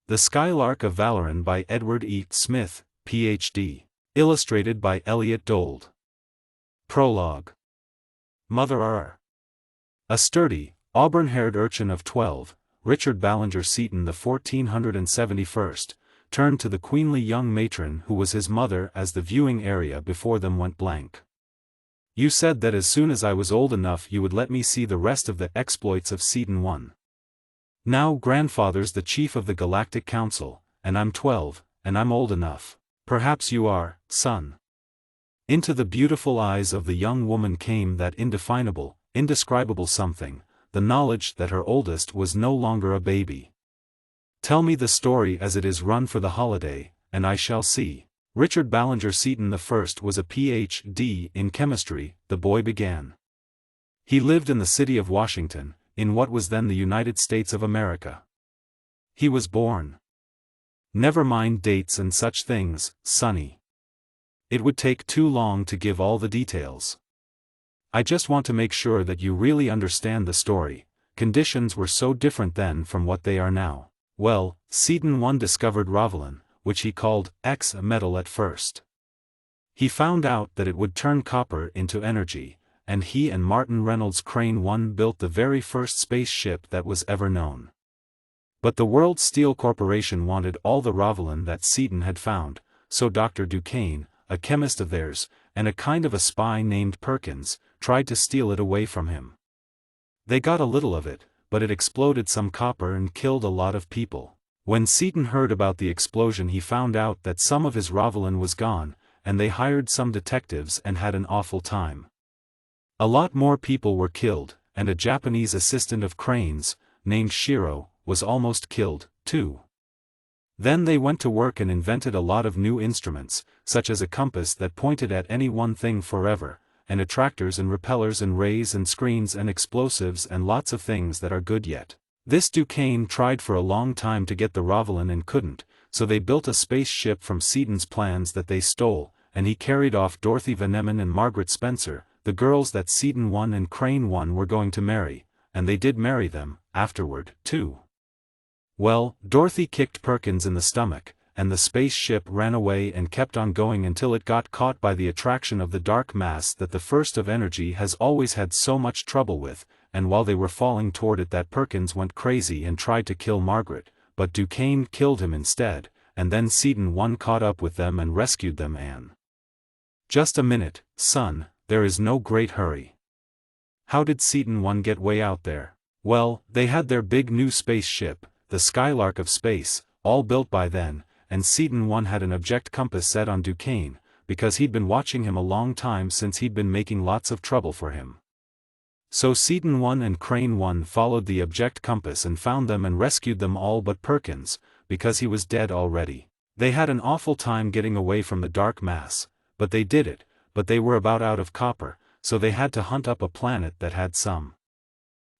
The Skylark of Valeron by Edward E. Smith, Ph.D. Illustrated by Elliot Dold. Prologue. Mother R. A sturdy, auburn-haired urchin of 12, Richard Ballinger Seton the 1471st, turned to the queenly young matron who was his mother as the viewing area before them went blank. "You said that as soon as I was old enough you would let me see the rest of the exploits of Seton 1. Now grandfather's the chief of the Galactic Council, and I'm 12, and I'm old enough. Perhaps you are, son." Into the beautiful eyes of the young woman came that indefinable, indescribable something, the knowledge that her oldest was no longer a baby. "Tell me the story as it is run for the holiday, and I shall see." Richard Ballinger Seton I was a Ph.D. in chemistry, the boy began. He lived in the city of Washington, in what was then the United States of America. He was born. Never mind dates and such things, sonny. It would take too long to give all the details. I just want to make sure that you really understand the story. Conditions were so different then from what they are now. Well, Seton I discovered Ravelin, which he called X metal at first. He found out that it would turn copper into energy, and he and Martin Reynolds Crane I built the very first spaceship that was ever known. But the World Steel Corporation wanted all the Ravelin that Seton had found, so Dr. Duquesne, a chemist of theirs, and a kind of a spy named Perkins, tried to steal it away from him. They got a little of it, but it exploded some copper and killed a lot of people. When Seton heard about the explosion he found out that some of his Ravelin was gone, and they hired some detectives and had an awful time. A lot more people were killed, and a Japanese assistant of Crane's, named Shiro, was almost killed, too. Then they went to work and invented a lot of new instruments, such as a compass that pointed at any one thing forever, and attractors and repellers and rays and screens and explosives and lots of things that are good yet. This Duquesne tried for a long time to get the Ravelin and couldn't, so they built a spaceship from Seton's plans that they stole, and he carried off Dorothy Veneman and Margaret Spencer, the girls that Seton I and Crane I were going to marry, and they did marry them, afterward, too. Well, Dorothy kicked Perkins in the stomach, and the spaceship ran away and kept on going until it got caught by the attraction of the dark mass that the First of Energy has always had so much trouble with, and while they were falling toward it that Perkins went crazy and tried to kill Margaret, but Duquesne killed him instead, and then Seton I caught up with them and rescued them and... Just a minute, son, there is no great hurry. How did Seton I get way out there? Well, they had their big new spaceship, the Skylark of Space, all built by then, and Seton I had an object compass set on Duquesne, because he'd been watching him a long time since he'd been making lots of trouble for him. So Seton I and Crane I followed the object compass and found them and rescued them all but Perkins, because he was dead already. They had an awful time getting away from the dark mass, but they did it, but they were about out of copper, so they had to hunt up a planet that had some.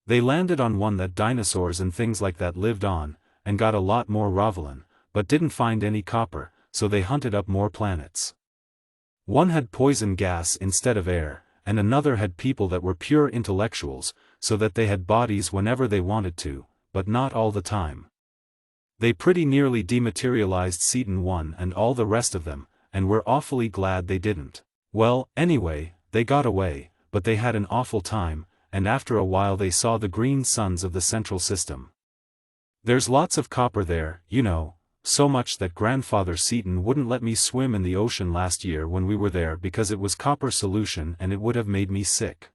They landed on one that dinosaurs and things like that lived on, and got a lot more Ravelin, but didn't find any copper, so they hunted up more planets. One had poison gas instead of air, and another had people that were pure intellectuals, so that they had bodies whenever they wanted to, but not all the time. They pretty nearly dematerialized Seton I and all the rest of them, and we're awfully glad they didn't. Well, anyway, they got away, but they had an awful time, and after a while they saw the green suns of the Central System. There's lots of copper there, you know, so much that Grandfather Seton wouldn't let me swim in the ocean last year when we were there because it was copper solution and it would have made me sick.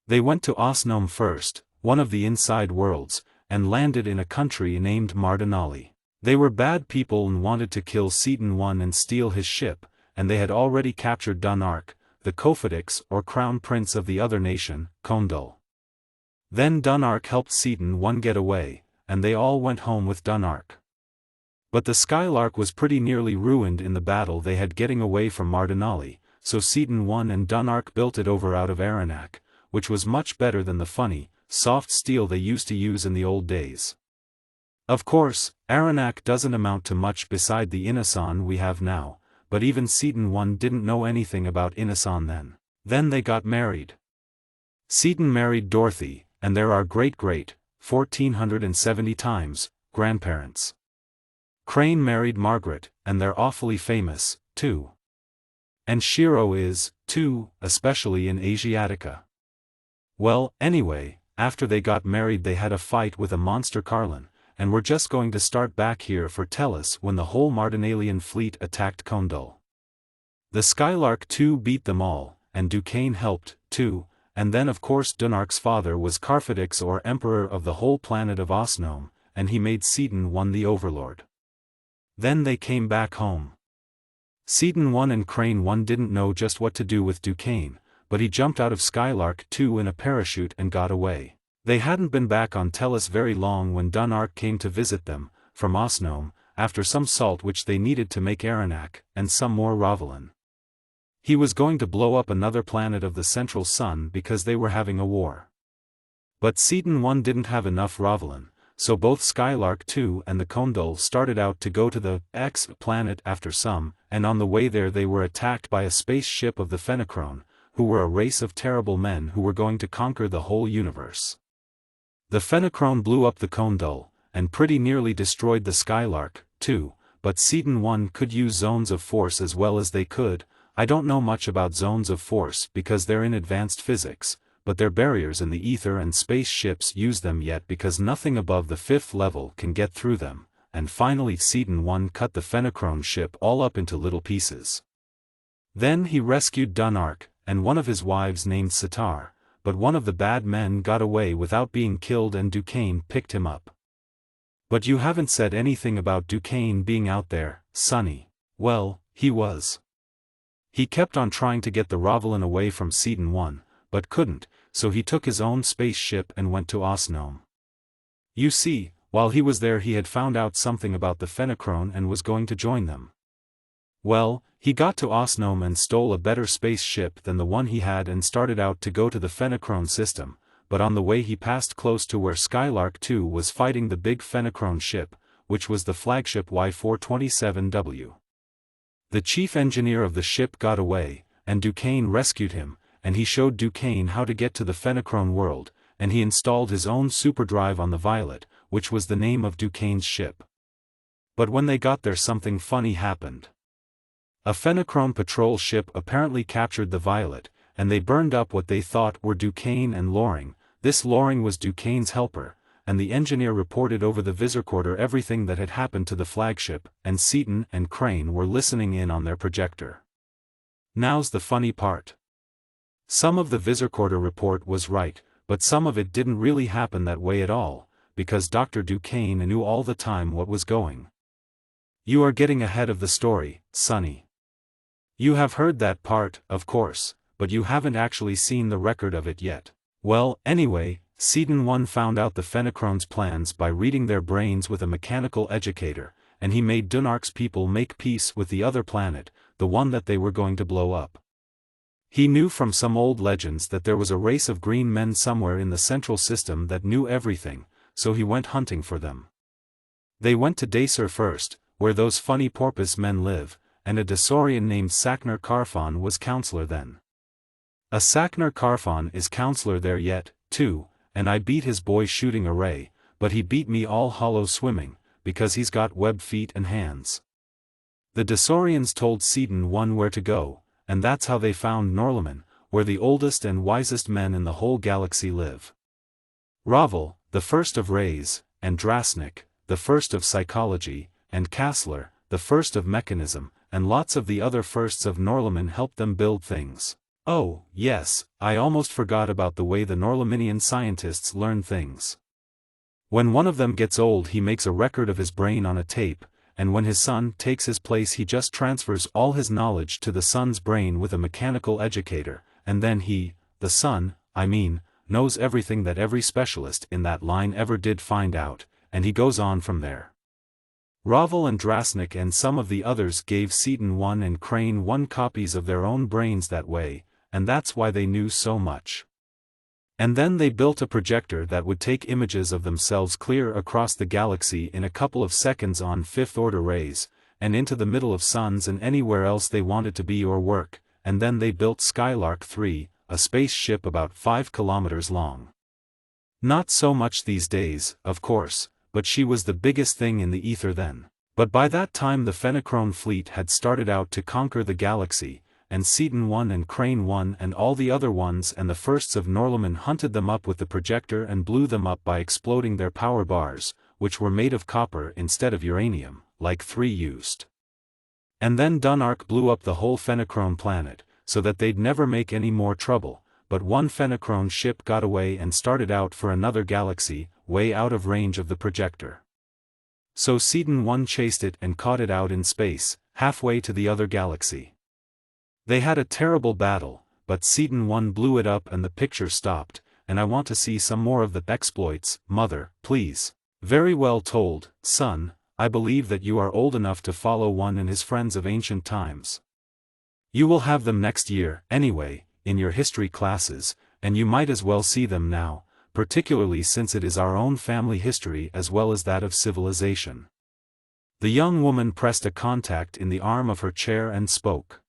They went to Osnome first, one of the inside worlds, and landed in a country named Mardinali. They were bad people and wanted to kill Seton I and steal his ship, and they had already captured Dunark, the Kofedix or crown prince of the other nation, Kondal. Then Dunark helped Seton I get away, and they all went home with Dunark. But the Skylark was pretty nearly ruined in the battle they had getting away from Mardinali, so Seton I and Dunark built it over out of Aranac, which was much better than the funny, soft steel they used to use in the old days. Of course, Aranac doesn't amount to much beside the Inasan we have now, but even Seton I didn't know anything about Inasan then. Then they got married. Seton married Dorothy, and there are great-great, 1470 times, grandparents. Crane married Margaret, and they're awfully famous, too. And Shiro is, too, especially in Asiatica. Well, anyway, after they got married they had a fight with a monster Carlin, and were just going to start back here for Tellus when the whole Martinalian fleet attacked Condul. The Skylark II beat them all, and Duquesne helped, too, and then of course Dunark's father was Carfidix or Emperor of the whole planet of Osnome, and he made Seton I the Overlord. Then they came back home. Seton I and Crane I didn't know just what to do with Duquesne, but he jumped out of Skylark II in a parachute and got away. They hadn't been back on Tellus very long when Dunark came to visit them, from Osnome, after some salt which they needed to make Aranac, and some more Ravelin. He was going to blow up another planet of the central sun because they were having a war. But Seton I didn't have enough Ravelin, so both Skylark II and the Condul started out to go to the X planet after some, and on the way there they were attacked by a spaceship of the Fenachrone, who were a race of terrible men who were going to conquer the whole universe. The Fenachrone blew up the Condul, and pretty nearly destroyed the Skylark, too, but Seton I could use zones of force as well as they could. I don't know much about zones of force because they're in advanced physics, but they're barriers in the ether and spaceships use them yet because nothing above the 5th level can get through them, and finally Seton I cut the Fenachrone ship all up into little pieces. Then he rescued Dunark, and one of his wives named Sitar, but one of the bad men got away without being killed and Duquesne picked him up. But you haven't said anything about Duquesne being out there, Sonny. Well, he was. He kept on trying to get the Ravelin away from Seton I, but couldn't, so he took his own spaceship and went to Osnome. You see, while he was there he had found out something about the Fenachrone and was going to join them. Well, he got to Osnome and stole a better spaceship than the one he had and started out to go to the Fenachrone system, but on the way he passed close to where Skylark II was fighting the big Fenachrone ship, which was the flagship Y427W. The chief engineer of the ship got away, and Duquesne rescued him, and he showed Duquesne how to get to the Fenachrone world, and he installed his own superdrive on the Violet, which was the name of Duquesne's ship. But when they got there something funny happened. A Fenachrone patrol ship apparently captured the Violet, and they burned up what they thought were Duquesne and Loring. This Loring was Duquesne's helper, and the engineer reported over the visrecorder everything that had happened to the flagship, and Seton and Crane were listening in on their projector. Now's the funny part. Some of the visrecorder report was right, but some of it didn't really happen that way at all, because Dr. Duquesne knew all the time what was going. You are getting ahead of the story, Sonny. You have heard that part, of course, but you haven't actually seen the record of it yet. Well, anyway, Seton I found out the Fenachrone's plans by reading their brains with a mechanical educator, and he made Dunark's people make peace with the other planet, the one that they were going to blow up. He knew from some old legends that there was a race of green men somewhere in the central system that knew everything, so he went hunting for them. They went to Dacer first, where those funny porpoise men live, and a Dasaurian named Saknar Karfon was counselor then. A Saknar Karfon is counselor there yet, too, and I beat his boy shooting a ray, but he beat me all hollow swimming, because he's got web feet and hands. The Dasaurians told Seton I where to go, and that's how they found Norlamin, where the oldest and wisest men in the whole galaxy live. Ravel, the first of rays, and Drasnik, the first of psychology, and Kassler, the first of mechanism, and lots of the other firsts of Norlamin helped them build things. Oh, yes, I almost forgot about the way the Norlaminian scientists learn things. When one of them gets old he makes a record of his brain on a tape, and when his son takes his place he just transfers all his knowledge to the son's brain with a mechanical educator, and then he, the son, knows everything that every specialist in that line ever did find out, and he goes on from there. Ravel and Drasnik and some of the others gave Seton I and Crane I copies of their own brains that way, and that's why they knew so much. And then they built a projector that would take images of themselves clear across the galaxy in a couple of seconds on fifth-order rays, and into the middle of suns and anywhere else they wanted to be or work, and then they built Skylark III, a spaceship about 5 kilometers long. Not so much these days, of course, but she was the biggest thing in the ether then. But by that time the Fenachrone fleet had started out to conquer the galaxy, and Seaton 1 and Crane 1 and all the other ones and the firsts of Norlaman hunted them up with the projector and blew them up by exploding their power bars, which were made of copper instead of uranium, like 3 used. And then Dunark blew up the whole Fenachrone planet, so that they'd never make any more trouble, but one Fenachrone ship got away and started out for another galaxy, way out of range of the projector. So Seaton 1 chased it and caught it out in space, halfway to the other galaxy. They had a terrible battle, but Seaton 1 blew it up and the picture stopped, and I want to see some more of the exploits, Mother, please. Very well told, son, I believe that you are old enough to follow one and his friends of ancient times. You will have them next year, anyway, in your history classes, and you might as well see them now, particularly since it is our own family history as well as that of civilization. The young woman pressed a contact in the arm of her chair and spoke.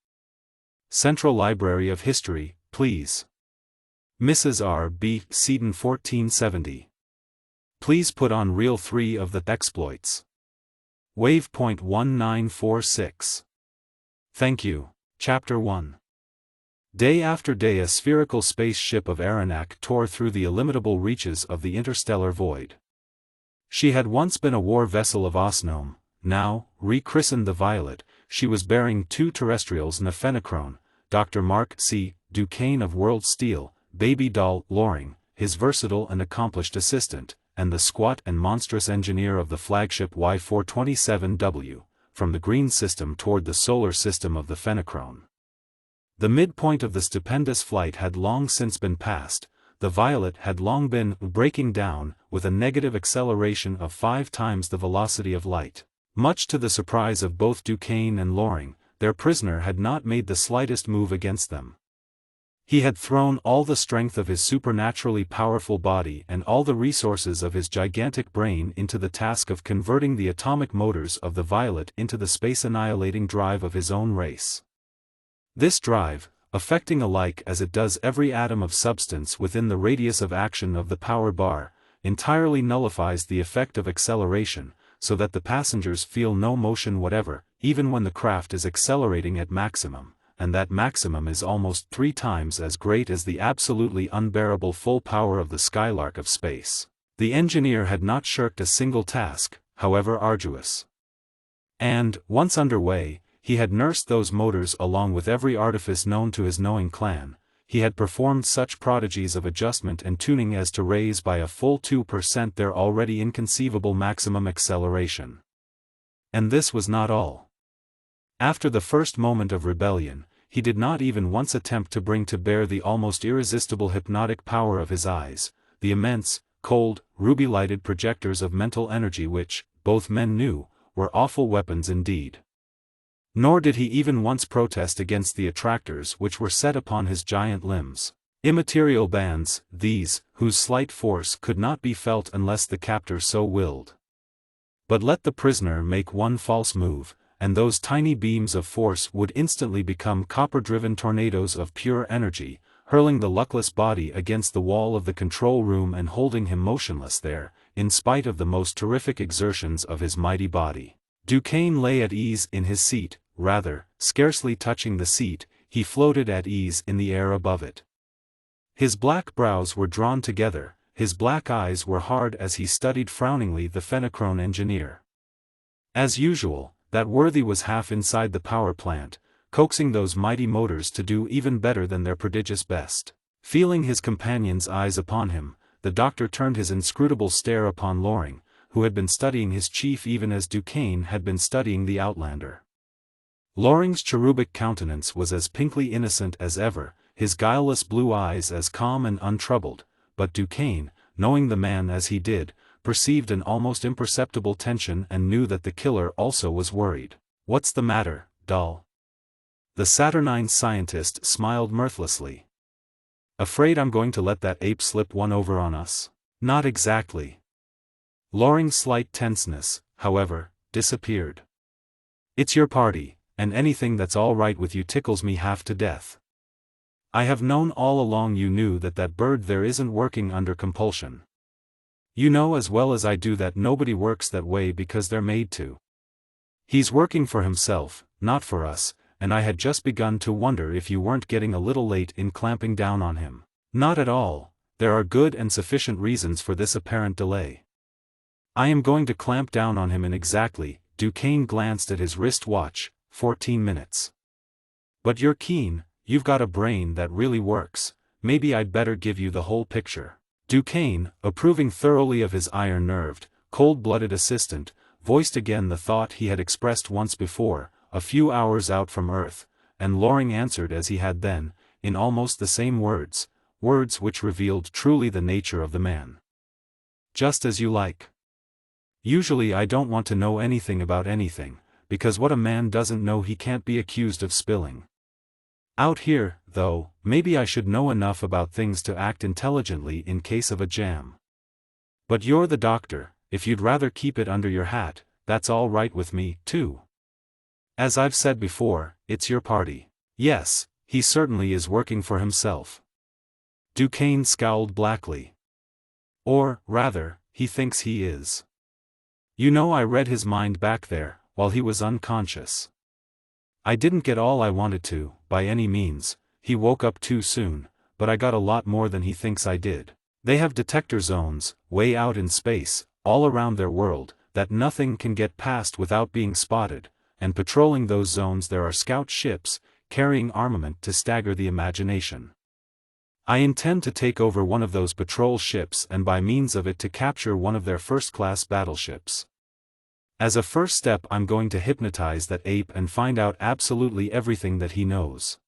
Central Library of History, please. Mrs. R. B. Seaton 1470. Please put on reel 3 of the exploits. Wave.1946. 1946. Thank you. Chapter 1. Day after day a spherical spaceship of Aranak tore through the illimitable reaches of the interstellar void. She had once been a war vessel of Osnome, now, rechristened the Violet, she was bearing 2 terrestrials and a Fenachrone, Dr. Mark C. Duquesne of World Steel, Baby Doll Loring, his versatile and accomplished assistant, and the squat and monstrous engineer of the flagship Y427W, from the green system toward the solar system of the Fenachrone. The midpoint of the stupendous flight had long since been passed, the Violet had long been breaking down, with a negative acceleration of 5 times the velocity of light. Much to the surprise of both Duquesne and Loring, their prisoner had not made the slightest move against them. He had thrown all the strength of his supernaturally powerful body and all the resources of his gigantic brain into the task of converting the atomic motors of the Violet into the space-annihilating drive of his own race. This drive, affecting alike as it does every atom of substance within the radius of action of the power bar, entirely nullifies the effect of acceleration, so that the passengers feel no motion whatever, even when the craft is accelerating at maximum, and that maximum is almost 3 times as great as the absolutely unbearable full power of the Skylark of space. The engineer had not shirked a single task, however arduous. And, once underway, he had nursed those motors along with every artifice known to his knowing clan. He had performed such prodigies of adjustment and tuning as to raise by a full 2% their already inconceivable maximum acceleration. And this was not all. After the first moment of rebellion, he did not even once attempt to bring to bear the almost irresistible hypnotic power of his eyes, the immense, cold, ruby-lighted projectors of mental energy which, both men knew, were awful weapons indeed. Nor did he even once protest against the attractors which were set upon his giant limbs. Immaterial bands, these, whose slight force could not be felt unless the captor so willed. But let the prisoner make one false move, and those tiny beams of force would instantly become copper-driven tornadoes of pure energy, hurling the luckless body against the wall of the control room and holding him motionless there, in spite of the most terrific exertions of his mighty body. Duquesne lay at ease in his seat, rather, scarcely touching the seat, he floated at ease in the air above it. His black brows were drawn together, his black eyes were hard as he studied frowningly the Fenachrone engineer. As usual, that worthy was half inside the power plant, coaxing those mighty motors to do even better than their prodigious best. Feeling his companion's eyes upon him, the doctor turned his inscrutable stare upon Loring, who had been studying his chief even as Duquesne had been studying the Outlander. Loring's cherubic countenance was as pinkly innocent as ever, his guileless blue eyes as calm and untroubled, but Duquesne, knowing the man as he did, perceived an almost imperceptible tension and knew that the killer also was worried. "What's the matter, doll?" The saturnine scientist smiled mirthlessly. "Afraid I'm going to let that ape slip one over on us?" "Not exactly." Loring's slight tenseness, however, disappeared. "It's your party, and anything that's all right with you tickles me half to death. I have known all along you knew that that bird there isn't working under compulsion. You know as well as I do that nobody works that way because they're made to. He's working for himself, not for us, and I had just begun to wonder if you weren't getting a little late in clamping down on him. Not at all, there are good and sufficient reasons for this apparent delay. I am going to clamp down on him in exactly, Duquesne glanced at his wrist watch, 14 minutes. But you're keen, you've got a brain that really works, maybe I'd better give you the whole picture. Duquesne, approving thoroughly of his iron-nerved, cold-blooded assistant, voiced again the thought he had expressed once before, a few hours out from Earth, and Loring answered as he had then, in almost the same words which revealed truly the nature of the man. Just as you like. Usually I don't want to know anything about anything, because what a man doesn't know he can't be accused of spilling. Out here, though, maybe I should know enough about things to act intelligently in case of a jam. But you're the doctor, if you'd rather keep it under your hat, that's all right with me, too. As I've said before, it's your party. Yes, he certainly is working for himself. Duquesne scowled blackly. Or, rather, he thinks he is. You know, I read his mind back there, while he was unconscious. I didn't get all I wanted to, by any means, he woke up too soon, but I got a lot more than he thinks I did. They have detector zones, way out in space, all around their world, that nothing can get past without being spotted, and patrolling those zones there are scout ships, carrying armament to stagger the imagination. I intend to take over one of those patrol ships and by means of it to capture one of their first-class battleships. As a first step I'm going to hypnotize that ape and find out absolutely everything that he knows.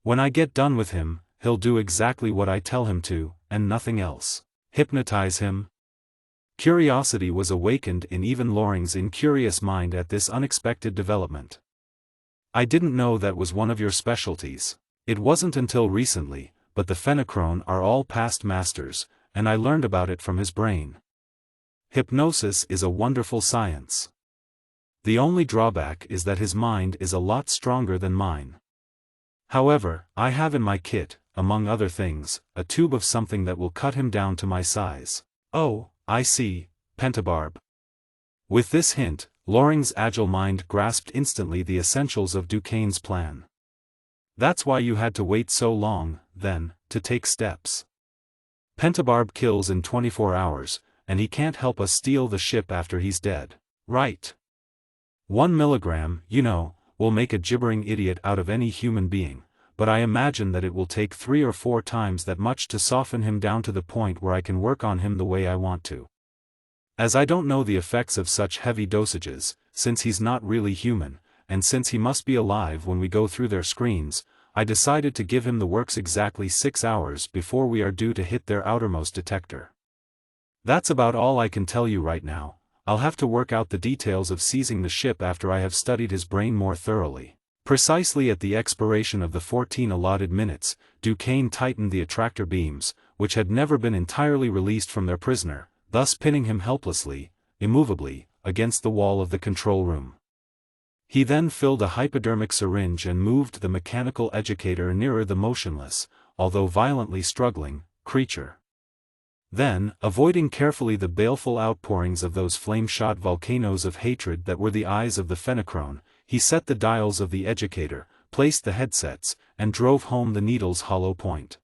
When I get done with him, he'll do exactly what I tell him to, and nothing else. Hypnotize him? Curiosity was awakened in even Loring's incurious mind at this unexpected development. I didn't know that was one of your specialties. It wasn't until recently, but the Fenachrone are all past masters, and I learned about it from his brain. Hypnosis is a wonderful science. The only drawback is that his mind is a lot stronger than mine. However, I have in my kit, among other things, a tube of something that will cut him down to my size. Oh, I see, pentabarb. With this hint, Loring's agile mind grasped instantly the essentials of Duquesne's plan. That's why you had to wait so long, then, to take steps. Pentabarb kills in 24 hours, and he can't help us steal the ship after he's dead. Right. 1 milligram, you know, will make a gibbering idiot out of any human being, but I imagine that it will take 3 or 4 times that much to soften him down to the point where I can work on him the way I want to. As I don't know the effects of such heavy dosages, since he's not really human, and since he must be alive when we go through their screens, I decided to give him the works exactly 6 hours before we are due to hit their outermost detector. That's about all I can tell you right now. I'll have to work out the details of seizing the ship after I have studied his brain more thoroughly. Precisely at the expiration of the 14 allotted minutes, Duquesne tightened the attractor beams, which had never been entirely released from their prisoner, thus pinning him helplessly, immovably, against the wall of the control room. He then filled a hypodermic syringe and moved the mechanical educator nearer the motionless, although violently struggling, creature. Then, avoiding carefully the baleful outpourings of those flame-shot volcanoes of hatred that were the eyes of the Fenachrone, he set the dials of the educator, placed the headsets, and drove home the needle's hollow point.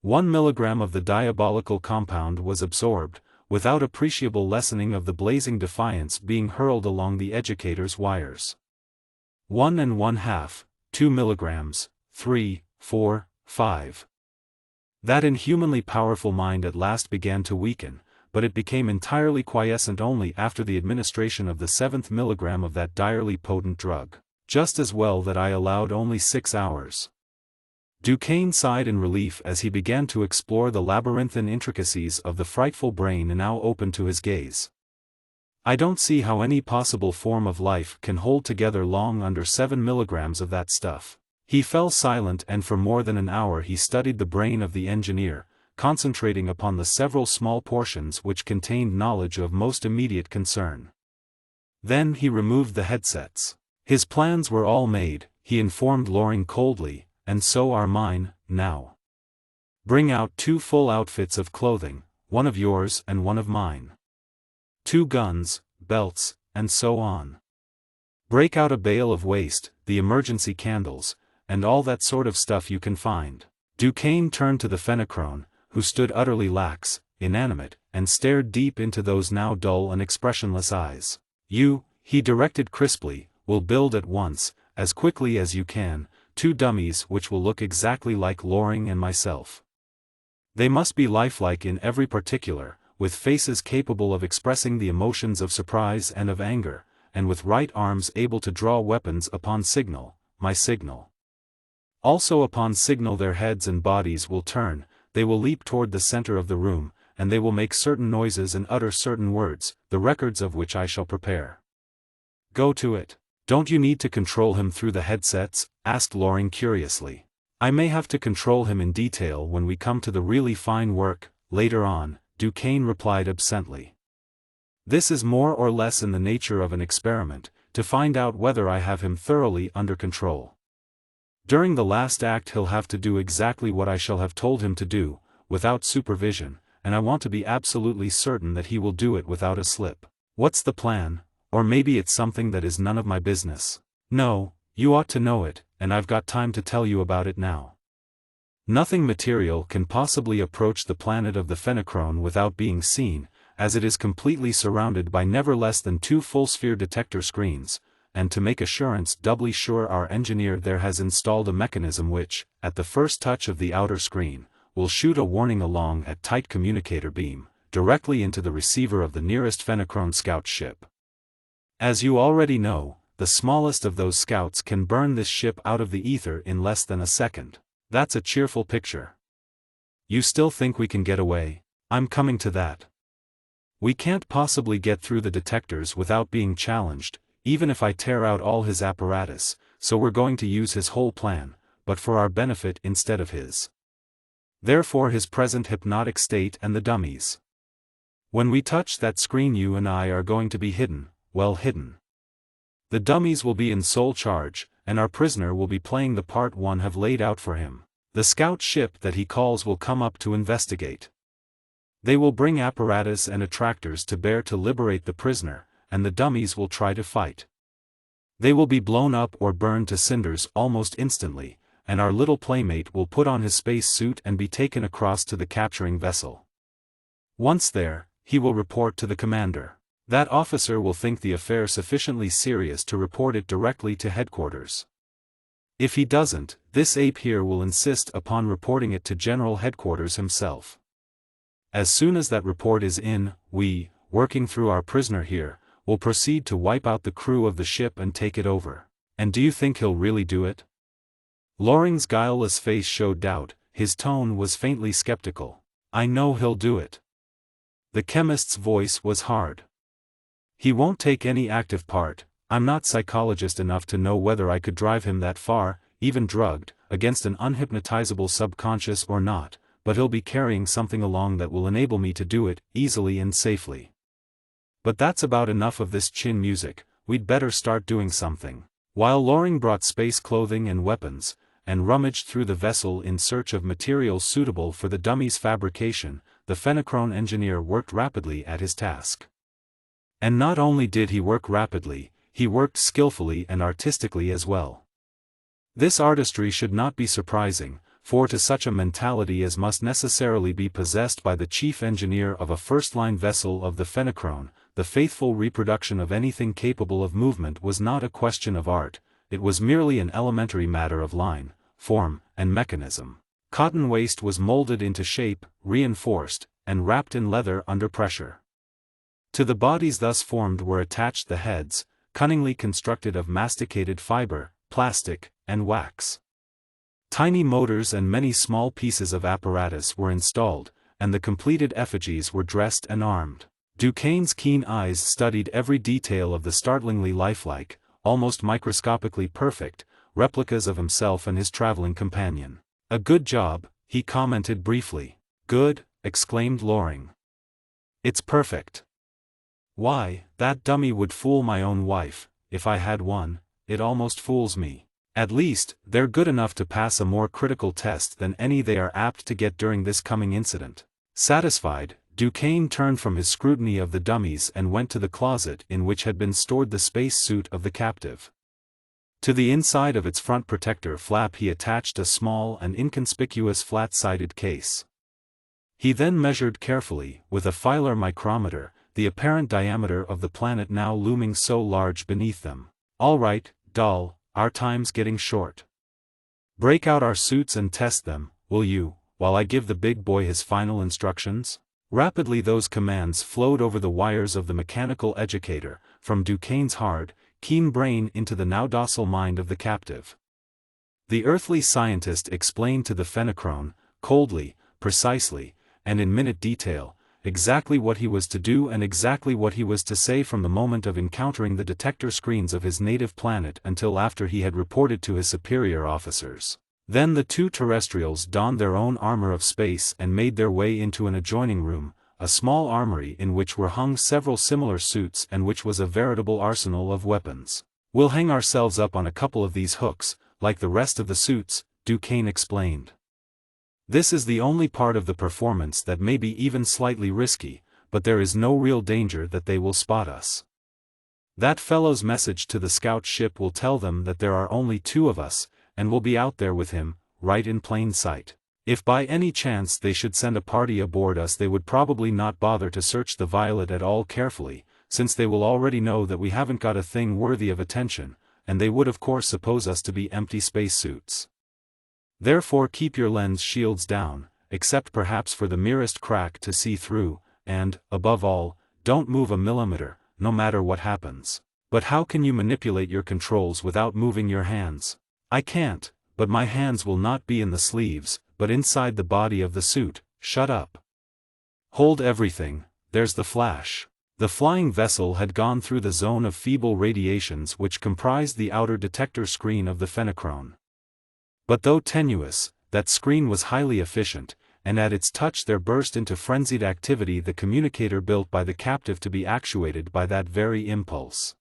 1 milligram of the diabolical compound was absorbed, without appreciable lessening of the blazing defiance being hurled along the educator's wires. 1 1/2, 2 milligrams, 3, 4, 5. That inhumanly powerful mind at last began to weaken, but it became entirely quiescent only after the administration of the 7th milligram of that direly potent drug. Just as well that I allowed only 6 hours. Duquesne sighed in relief as he began to explore the labyrinthine intricacies of the frightful brain now open to his gaze. I don't see how any possible form of life can hold together long under 7 milligrams of that stuff. He fell silent and for more than an hour he studied the brain of the engineer, concentrating upon the several small portions which contained knowledge of most immediate concern. Then he removed the headsets. His plans were all made, he informed Loring coldly, and so are mine, now. Bring out 2 full outfits of clothing, one of yours and one of mine. 2 guns, belts, and so on. Break out a bale of waste, the emergency candles, and all that sort of stuff you can find." Duquesne turned to the Fenachrone, who stood utterly lax, inanimate, and stared deep into those now dull and expressionless eyes. "You," he directed crisply, "will build at once, as quickly as you can, 2 dummies which will look exactly like Loring and myself. They must be lifelike in every particular, with faces capable of expressing the emotions of surprise and of anger, and with right arms able to draw weapons upon signal, my signal. Also upon signal their heads and bodies will turn, they will leap toward the center of the room, and they will make certain noises and utter certain words, the records of which I shall prepare." "Go to it. Don't you need to control him through the headsets?" asked Loring curiously. "I may have to control him in detail when we come to the really fine work, later on," Duquesne replied absently. "This is more or less in the nature of an experiment, to find out whether I have him thoroughly under control. During the last act he'll have to do exactly what I shall have told him to do, without supervision, and I want to be absolutely certain that he will do it without a slip. What's the plan? Or maybe it's something that is none of my business. No, you ought to know it, and I've got time to tell you about it now. Nothing material can possibly approach the planet of the Fenachrone without being seen, as it is completely surrounded by never less than 2 full-sphere detector screens, and to make assurance doubly sure our engineer there has installed a mechanism which, at the first touch of the outer screen, will shoot a warning along at tight communicator beam, directly into the receiver of the nearest Fenachrone scout ship. As you already know, the smallest of those scouts can burn this ship out of the ether in less than a second. That's a cheerful picture. You still think we can get away? I'm coming to that. We can't possibly get through the detectors without being challenged, even if I tear out all his apparatus, so we're going to use his whole plan, but for our benefit instead of his. Therefore his present hypnotic state and the dummies. When we touch that screen you and I are going to be hidden, well hidden. The dummies will be in sole charge, and our prisoner will be playing the part one have laid out for him. The scout ship that he calls will come up to investigate. They will bring apparatus and attractors to bear to liberate the prisoner, and the dummies will try to fight. They will be blown up or burned to cinders almost instantly, and our little playmate will put on his space suit and be taken across to the capturing vessel. Once there, he will report to the commander. That officer will think the affair sufficiently serious to report it directly to headquarters. If he doesn't, this ape here will insist upon reporting it to General Headquarters himself. As soon as that report is in, we, working through our prisoner here, will proceed to wipe out the crew of the ship and take it over. And do you think he'll really do it?" Loring's guileless face showed doubt, his tone was faintly skeptical. "I know he'll do it." The chemist's voice was hard. "He won't take any active part. I'm not psychologist enough to know whether I could drive him that far, even drugged, against an unhypnotizable subconscious or not, but he'll be carrying something along that will enable me to do it, easily and safely. But that's about enough of this chin music, we'd better start doing something." While Loring brought space clothing and weapons, and rummaged through the vessel in search of materials suitable for the dummy's fabrication, the Fenachrone engineer worked rapidly at his task. And not only did he work rapidly, he worked skillfully and artistically as well. This artistry should not be surprising, for to such a mentality as must necessarily be possessed by the chief engineer of a first-line vessel of the Fenachrone, the faithful reproduction of anything capable of movement was not a question of art, it was merely an elementary matter of line, form, and mechanism. Cotton waste was molded into shape, reinforced, and wrapped in leather under pressure. To the bodies thus formed were attached the heads, cunningly constructed of masticated fiber, plastic, and wax. Tiny motors and many small pieces of apparatus were installed, and the completed effigies were dressed and armed. Duquesne's keen eyes studied every detail of the startlingly lifelike, almost microscopically perfect, replicas of himself and his traveling companion. "A good job," he commented briefly. "Good," exclaimed Loring. "It's perfect. Why, that dummy would fool my own wife, if I had one. It almost fools me. At least, they're good enough to pass a more critical test than any they are apt to get during this coming incident." Satisfied, Duquesne turned from his scrutiny of the dummies and went to the closet in which had been stored the space suit of the captive. To the inside of its front protector flap he attached a small and inconspicuous flat-sided case. He then measured carefully, with a filar micrometer, the apparent diameter of the planet now looming so large beneath them. "All right, doll, our time's getting short. Break out our suits and test them, will you, while I give the big boy his final instructions?" Rapidly those commands flowed over the wires of the mechanical educator, from Duquesne's hard, keen brain into the now docile mind of the captive. The earthly scientist explained to the Fenachrone, coldly, precisely, and in minute detail, exactly what he was to do and exactly what he was to say from the moment of encountering the detector screens of his native planet until after he had reported to his superior officers. Then the two terrestrials donned their own armor of space and made their way into an adjoining room, a small armory in which were hung several similar suits and which was a veritable arsenal of weapons. "We'll hang ourselves up on a couple of these hooks, like the rest of the suits," Duquesne explained. "This is the only part of the performance that may be even slightly risky, but there is no real danger that they will spot us. That fellow's message to the scout ship will tell them that there are only two of us, and we'll be out there with him, right in plain sight. If by any chance they should send a party aboard us, they would probably not bother to search the Violet at all carefully, since they will already know that we haven't got a thing worthy of attention, and they would of course suppose us to be empty spacesuits. Therefore keep your lens shields down, except perhaps for the merest crack to see through, and, above all, don't move a millimeter, no matter what happens." "But how can you manipulate your controls without moving your hands?" "I can't, but my hands will not be in the sleeves, but inside the body of the suit." "Shut up. Hold everything, there's the flash." The flying vessel had gone through the zone of feeble radiations which comprised the outer detector screen of the Fenachrone. But though tenuous, that screen was highly efficient, and at its touch there burst into frenzied activity the communicator built by the captive to be actuated by that very impulse.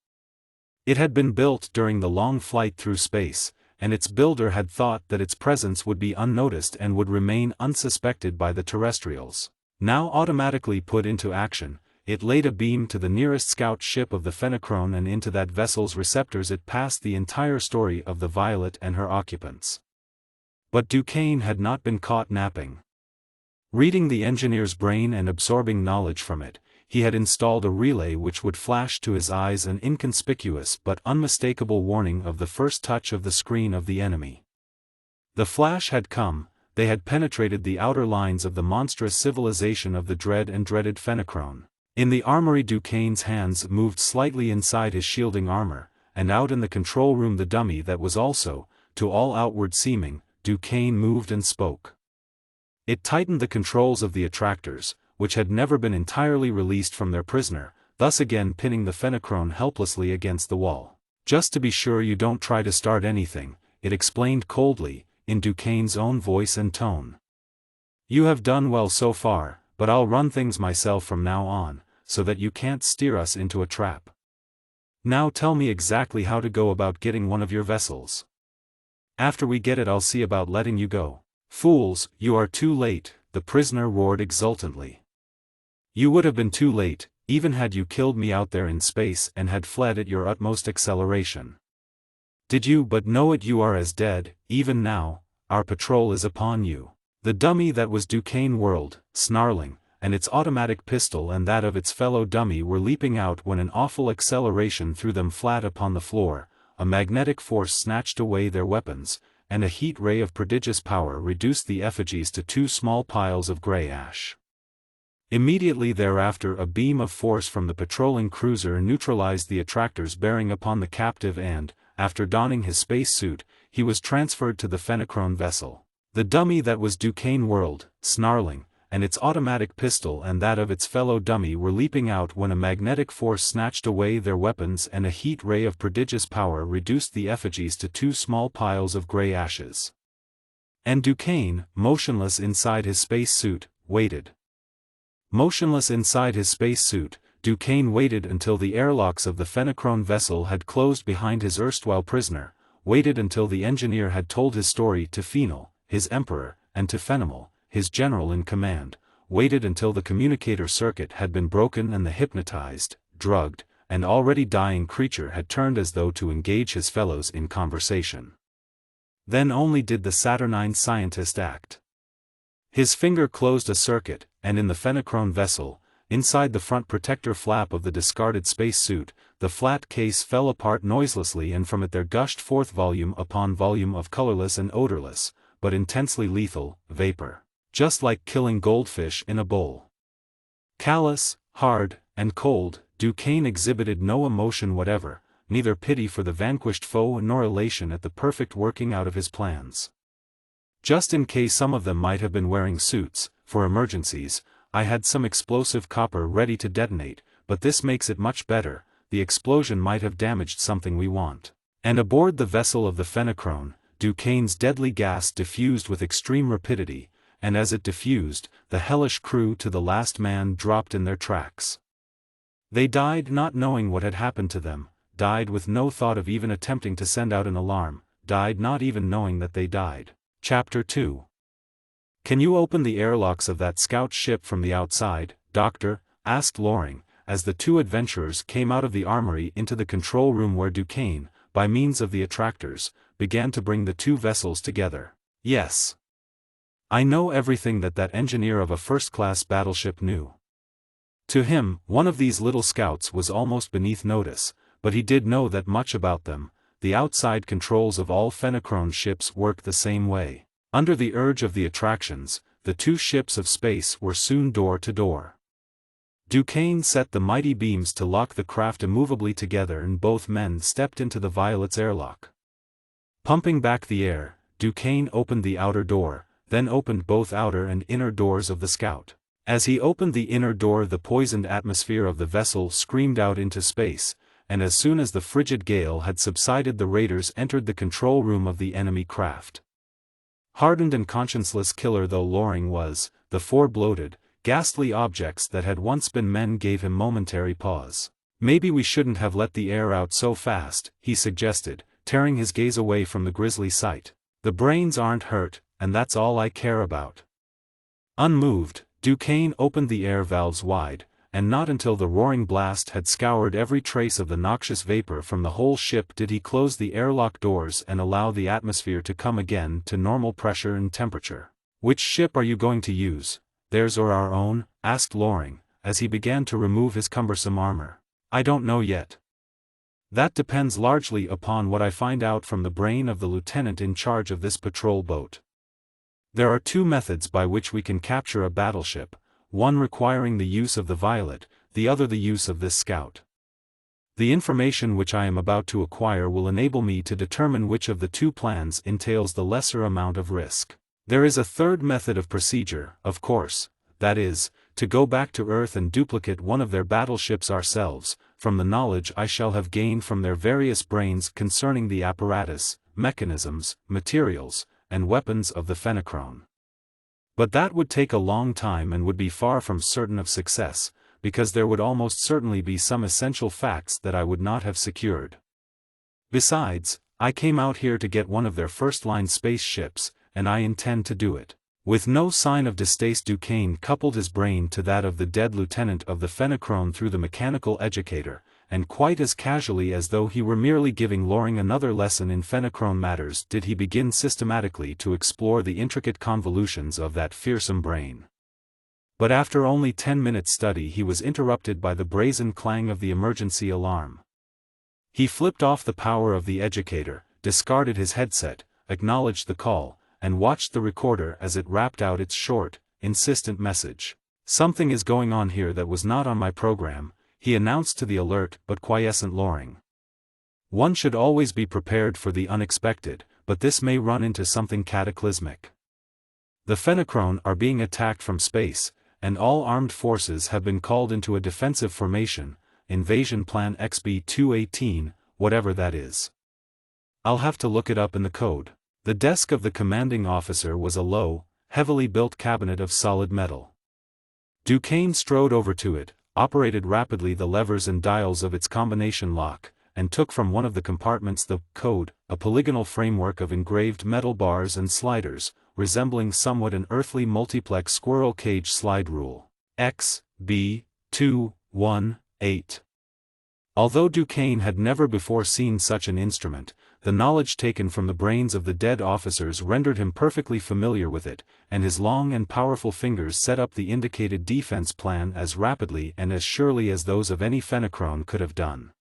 It had been built during the long flight through space, and its builder had thought that its presence would be unnoticed and would remain unsuspected by the terrestrials. Now automatically put into action, it laid a beam to the nearest scout ship of the Fenachrone, and into that vessel's receptors it passed the entire story of the Violet and her occupants. But Duquesne had not been caught napping. Reading the engineer's brain and absorbing knowledge from it, he had installed a relay which would flash to his eyes an inconspicuous but unmistakable warning of the first touch of the screen of the enemy. The flash had come, they had penetrated the outer lines of the monstrous civilization of the dread and dreaded Fenachrone. In the armory Duquesne's hands moved slightly inside his shielding armor, and out in the control room the dummy that was also, to all outward seeming, Duquesne moved and spoke. It tightened the controls of the attractors, which had never been entirely released from their prisoner, thus again pinning the Fenachrone helplessly against the wall. "Just to be sure you don't try to start anything," it explained coldly, in Duquesne's own voice and tone. "You have done well so far, but I'll run things myself from now on, so that you can't steer us into a trap. Now tell me exactly how to go about getting one of your vessels. After we get it I'll see about letting you go." "Fools, you are too late," the prisoner roared exultantly. "You would have been too late, even had you killed me out there in space and had fled at your utmost acceleration. Did you but know it, you are as dead. Even now, our patrol is upon you." The dummy that was Duquesne whirled, snarling, and its automatic pistol and that of its fellow dummy were leaping out when an awful acceleration threw them flat upon the floor, a magnetic force snatched away their weapons, and a heat ray of prodigious power reduced the effigies to two small piles of grey ash. Immediately thereafter a beam of force from the patrolling cruiser neutralized the attractors bearing upon the captive, and, after donning his space suit, he was transferred to the Fenachrone vessel. The dummy that was Duquesne whirled, snarling, and its automatic pistol and that of its fellow dummy were leaping out when a magnetic force snatched away their weapons and a heat ray of prodigious power reduced the effigies to two small piles of grey ashes. And Duquesne, motionless inside his space suit, waited. Motionless inside his space suit, Duquesne waited until the airlocks of the Fenachrone vessel had closed behind his erstwhile prisoner, waited until the engineer had told his story to Phenol, his emperor, and to Fenimal, his general in command, waited until the communicator circuit had been broken and the hypnotized, drugged, and already dying creature had turned as though to engage his fellows in conversation. Then only did the saturnine scientist act. His finger closed a circuit, and in the Fenachrone vessel, inside the front protector flap of the discarded spacesuit, the flat case fell apart noiselessly, and from it there gushed forth volume upon volume of colorless and odorless, but intensely lethal, vapor. Just like killing goldfish in a bowl. Callous, hard, and cold, Duquesne exhibited no emotion whatever, neither pity for the vanquished foe nor elation at the perfect working out of his plans. Just in case some of them might have been wearing suits, for emergencies, I had some explosive copper ready to detonate, but this makes it much better. The explosion might have damaged something we want. And aboard the vessel of the Fenachrone, Duquesne's deadly gas diffused with extreme rapidity, and as it diffused, the hellish crew to the last man dropped in their tracks. They died not knowing what had happened to them, died with no thought of even attempting to send out an alarm, died not even knowing that they died. Chapter 2. "Can you open the airlocks of that scout ship from the outside, Doctor?" asked Loring, as the two adventurers came out of the armory into the control room where Duquesne, by means of the attractors, began to bring the two vessels together. "Yes. I know everything that engineer of a first-class battleship knew." To him, one of these little scouts was almost beneath notice, but he did know that much about them. The outside controls of all Fenachrone ships worked the same way. Under the urge of the attractions, the two ships of space were soon door to door. Duquesne set the mighty beams to lock the craft immovably together, and both men stepped into the Violet's airlock. Pumping back the air, Duquesne opened the outer door, then opened both outer and inner doors of the Scout. As he opened the inner door, the poisoned atmosphere of the vessel screamed out into space, and as soon as the frigid gale had subsided, the raiders entered the control room of the enemy craft. Hardened and conscienceless killer though Loring was, the four bloated, ghastly objects that had once been men gave him momentary pause. "Maybe we shouldn't have let the air out so fast," he suggested, tearing his gaze away from the grisly sight. "The brains aren't hurt, and that's all I care about." Unmoved, Duquesne opened the air valves wide, and not until the roaring blast had scoured every trace of the noxious vapor from the whole ship did he close the airlock doors and allow the atmosphere to come again to normal pressure and temperature. "Which ship are you going to use, theirs or our own?" asked Loring, as he began to remove his cumbersome armor. "I don't know yet. That depends largely upon what I find out from the brain of the lieutenant in charge of this patrol boat. There are two methods by which we can capture a battleship, one requiring the use of the Violet, the other the use of this Scout. The information which I am about to acquire will enable me to determine which of the two plans entails the lesser amount of risk. There is a third method of procedure, of course, that is, to go back to Earth and duplicate one of their battleships ourselves, from the knowledge I shall have gained from their various brains concerning the apparatus, mechanisms, materials, and weapons of the Fenachrone. But that would take a long time and would be far from certain of success, because there would almost certainly be some essential facts that I would not have secured. Besides, I came out here to get one of their first-line space ships, and I intend to do it." With no sign of distaste, Duquesne coupled his brain to that of the dead lieutenant of the Fenachrone through the mechanical educator, and quite as casually as though he were merely giving Loring another lesson in Fenachrone matters did he begin systematically to explore the intricate convolutions of that fearsome brain. But after only 10 minutes' study he was interrupted by the brazen clang of the emergency alarm. He flipped off the power of the educator, discarded his headset, acknowledged the call, and watched the recorder as it rapped out its short, insistent message. "Something is going on here that was not on my program," he announced to the alert but quiescent Loring. "One should always be prepared for the unexpected, but this may run into something cataclysmic. The Fenachrone are being attacked from space, and all armed forces have been called into a defensive formation, Invasion Plan XB-218, whatever that is. I'll have to look it up in the code." The desk of the commanding officer was a low, heavily built cabinet of solid metal. Duquesne strode over to it, operated rapidly the levers and dials of its combination lock, and took from one of the compartments the code, a polygonal framework of engraved metal bars and sliders, resembling somewhat an earthly multiplex squirrel cage slide rule. X, B, 2, 1, 8. Although Duquesne had never before seen such an instrument, the knowledge taken from the brains of the dead officers rendered him perfectly familiar with it, and his long and powerful fingers set up the indicated defense plan as rapidly and as surely as those of any Fenachrone could have done.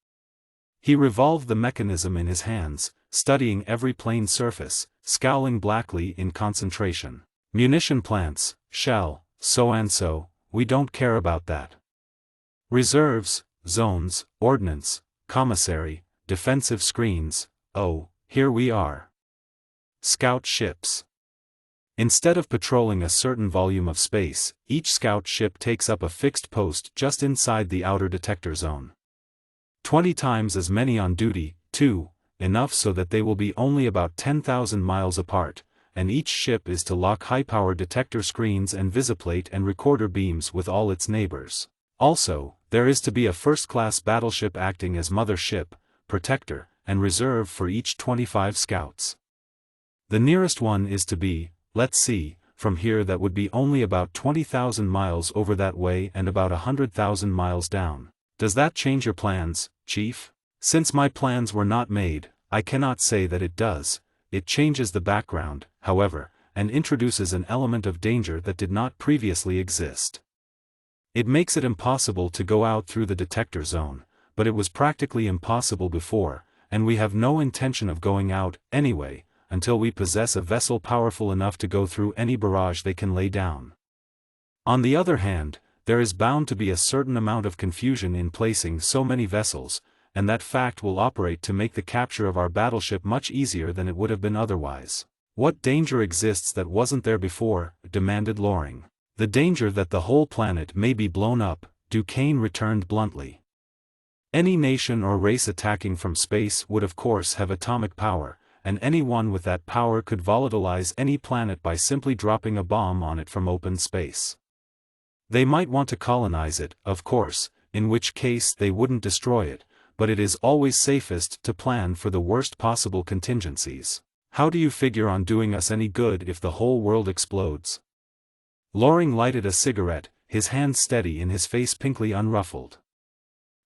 He revolved the mechanism in his hands, studying every plane surface, scowling blackly in concentration. Munition plants, shell, so and so, we don't care about that. Reserves, zones, ordnance, commissary, defensive screens, oh, here we are. Scout ships. Instead of patrolling a certain volume of space, each scout ship takes up a fixed post just inside the outer detector zone. 20 times as many on duty, too, enough so that they will be only about 10,000 miles apart, and each ship is to lock high-power detector screens and visiplate and recorder beams with all its neighbors. Also, there is to be a first-class battleship acting as mother ship, protector, and reserve for each 25 scouts. The nearest one is to be, let's see, from here that would be only about 20,000 miles over that way and about 100,000 miles down. Does that change your plans, Chief? Since my plans were not made, I cannot say that it does. It changes the background, however, and introduces an element of danger that did not previously exist. It makes it impossible to go out through the detector zone, but it was practically impossible before, and we have no intention of going out, anyway, until we possess a vessel powerful enough to go through any barrage they can lay down. On the other hand, there is bound to be a certain amount of confusion in placing so many vessels, and that fact will operate to make the capture of our battleship much easier than it would have been otherwise. What danger exists that wasn't there before? Demanded Loring. The danger that the whole planet may be blown up, Duquesne returned bluntly. Any nation or race attacking from space would of course have atomic power, and anyone with that power could volatilize any planet by simply dropping a bomb on it from open space. They might want to colonize it, of course, in which case they wouldn't destroy it, but it is always safest to plan for the worst possible contingencies. How do you figure on doing us any good if the whole world explodes? Loring lighted a cigarette, his hand steady and his face pinkly unruffled.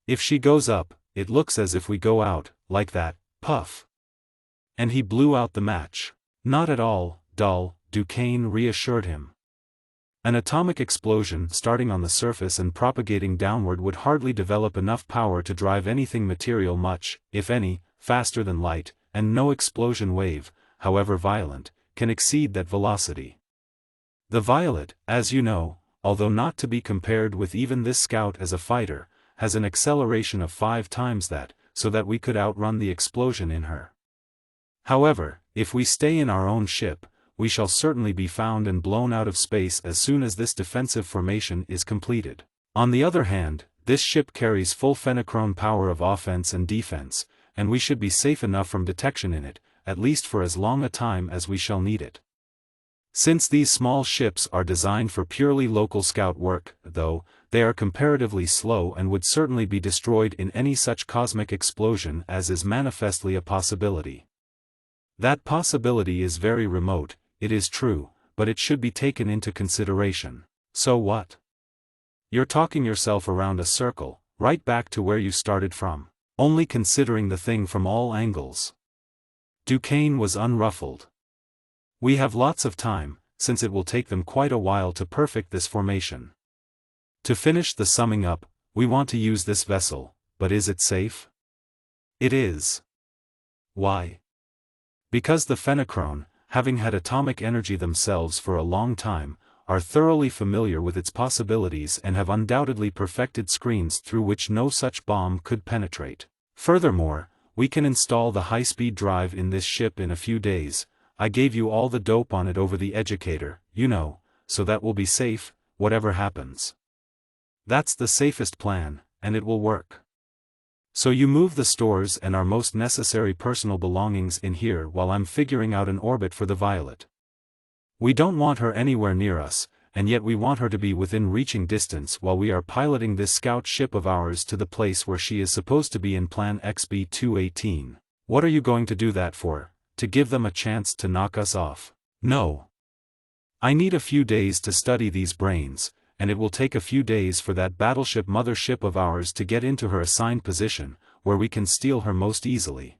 If she goes up, it looks as if we go out, like that, puff. And he blew out the match. Not at all, Dull, Duquesne reassured him. An atomic explosion starting on the surface and propagating downward would hardly develop enough power to drive anything material much, if any, faster than light, and no explosion wave, however violent, can exceed that velocity. The Violet, as you know, although not to be compared with even this scout as a fighter, has an acceleration of 5 times that, so that we could outrun the explosion in her. However, if we stay in our own ship, we shall certainly be found and blown out of space as soon as this defensive formation is completed. On the other hand, this ship carries full Fenachrone power of offense and defense, and we should be safe enough from detection in it, at least for as long a time as we shall need it. Since these small ships are designed for purely local scout work, though, they are comparatively slow and would certainly be destroyed in any such cosmic explosion as is manifestly a possibility. That possibility is very remote, it is true, but it should be taken into consideration. So what? You're talking yourself around a circle, right back to where you started from, only considering the thing from all angles. Duquesne was unruffled. We have lots of time, since it will take them quite a while to perfect this formation. To finish the summing up, we want to use this vessel, but is it safe? It is. Why? Because the Fenachrone, having had atomic energy themselves for a long time, are thoroughly familiar with its possibilities and have undoubtedly perfected screens through which no such bomb could penetrate. Furthermore, we can install the high-speed drive in this ship in a few days. I gave you all the dope on it over the educator, you know, so that will be safe, whatever happens. That's the safest plan, and it will work. So you move the stores and our most necessary personal belongings in here while I'm figuring out an orbit for the Violet. We don't want her anywhere near us, and yet we want her to be within reaching distance while we are piloting this scout ship of ours to the place where she is supposed to be in Plan XB-218. What are you going to do that for? To give them a chance to knock us off? No. I need a few days to study these brains, and it will take a few days for that battleship mothership of ours to get into her assigned position, where we can steal her most easily.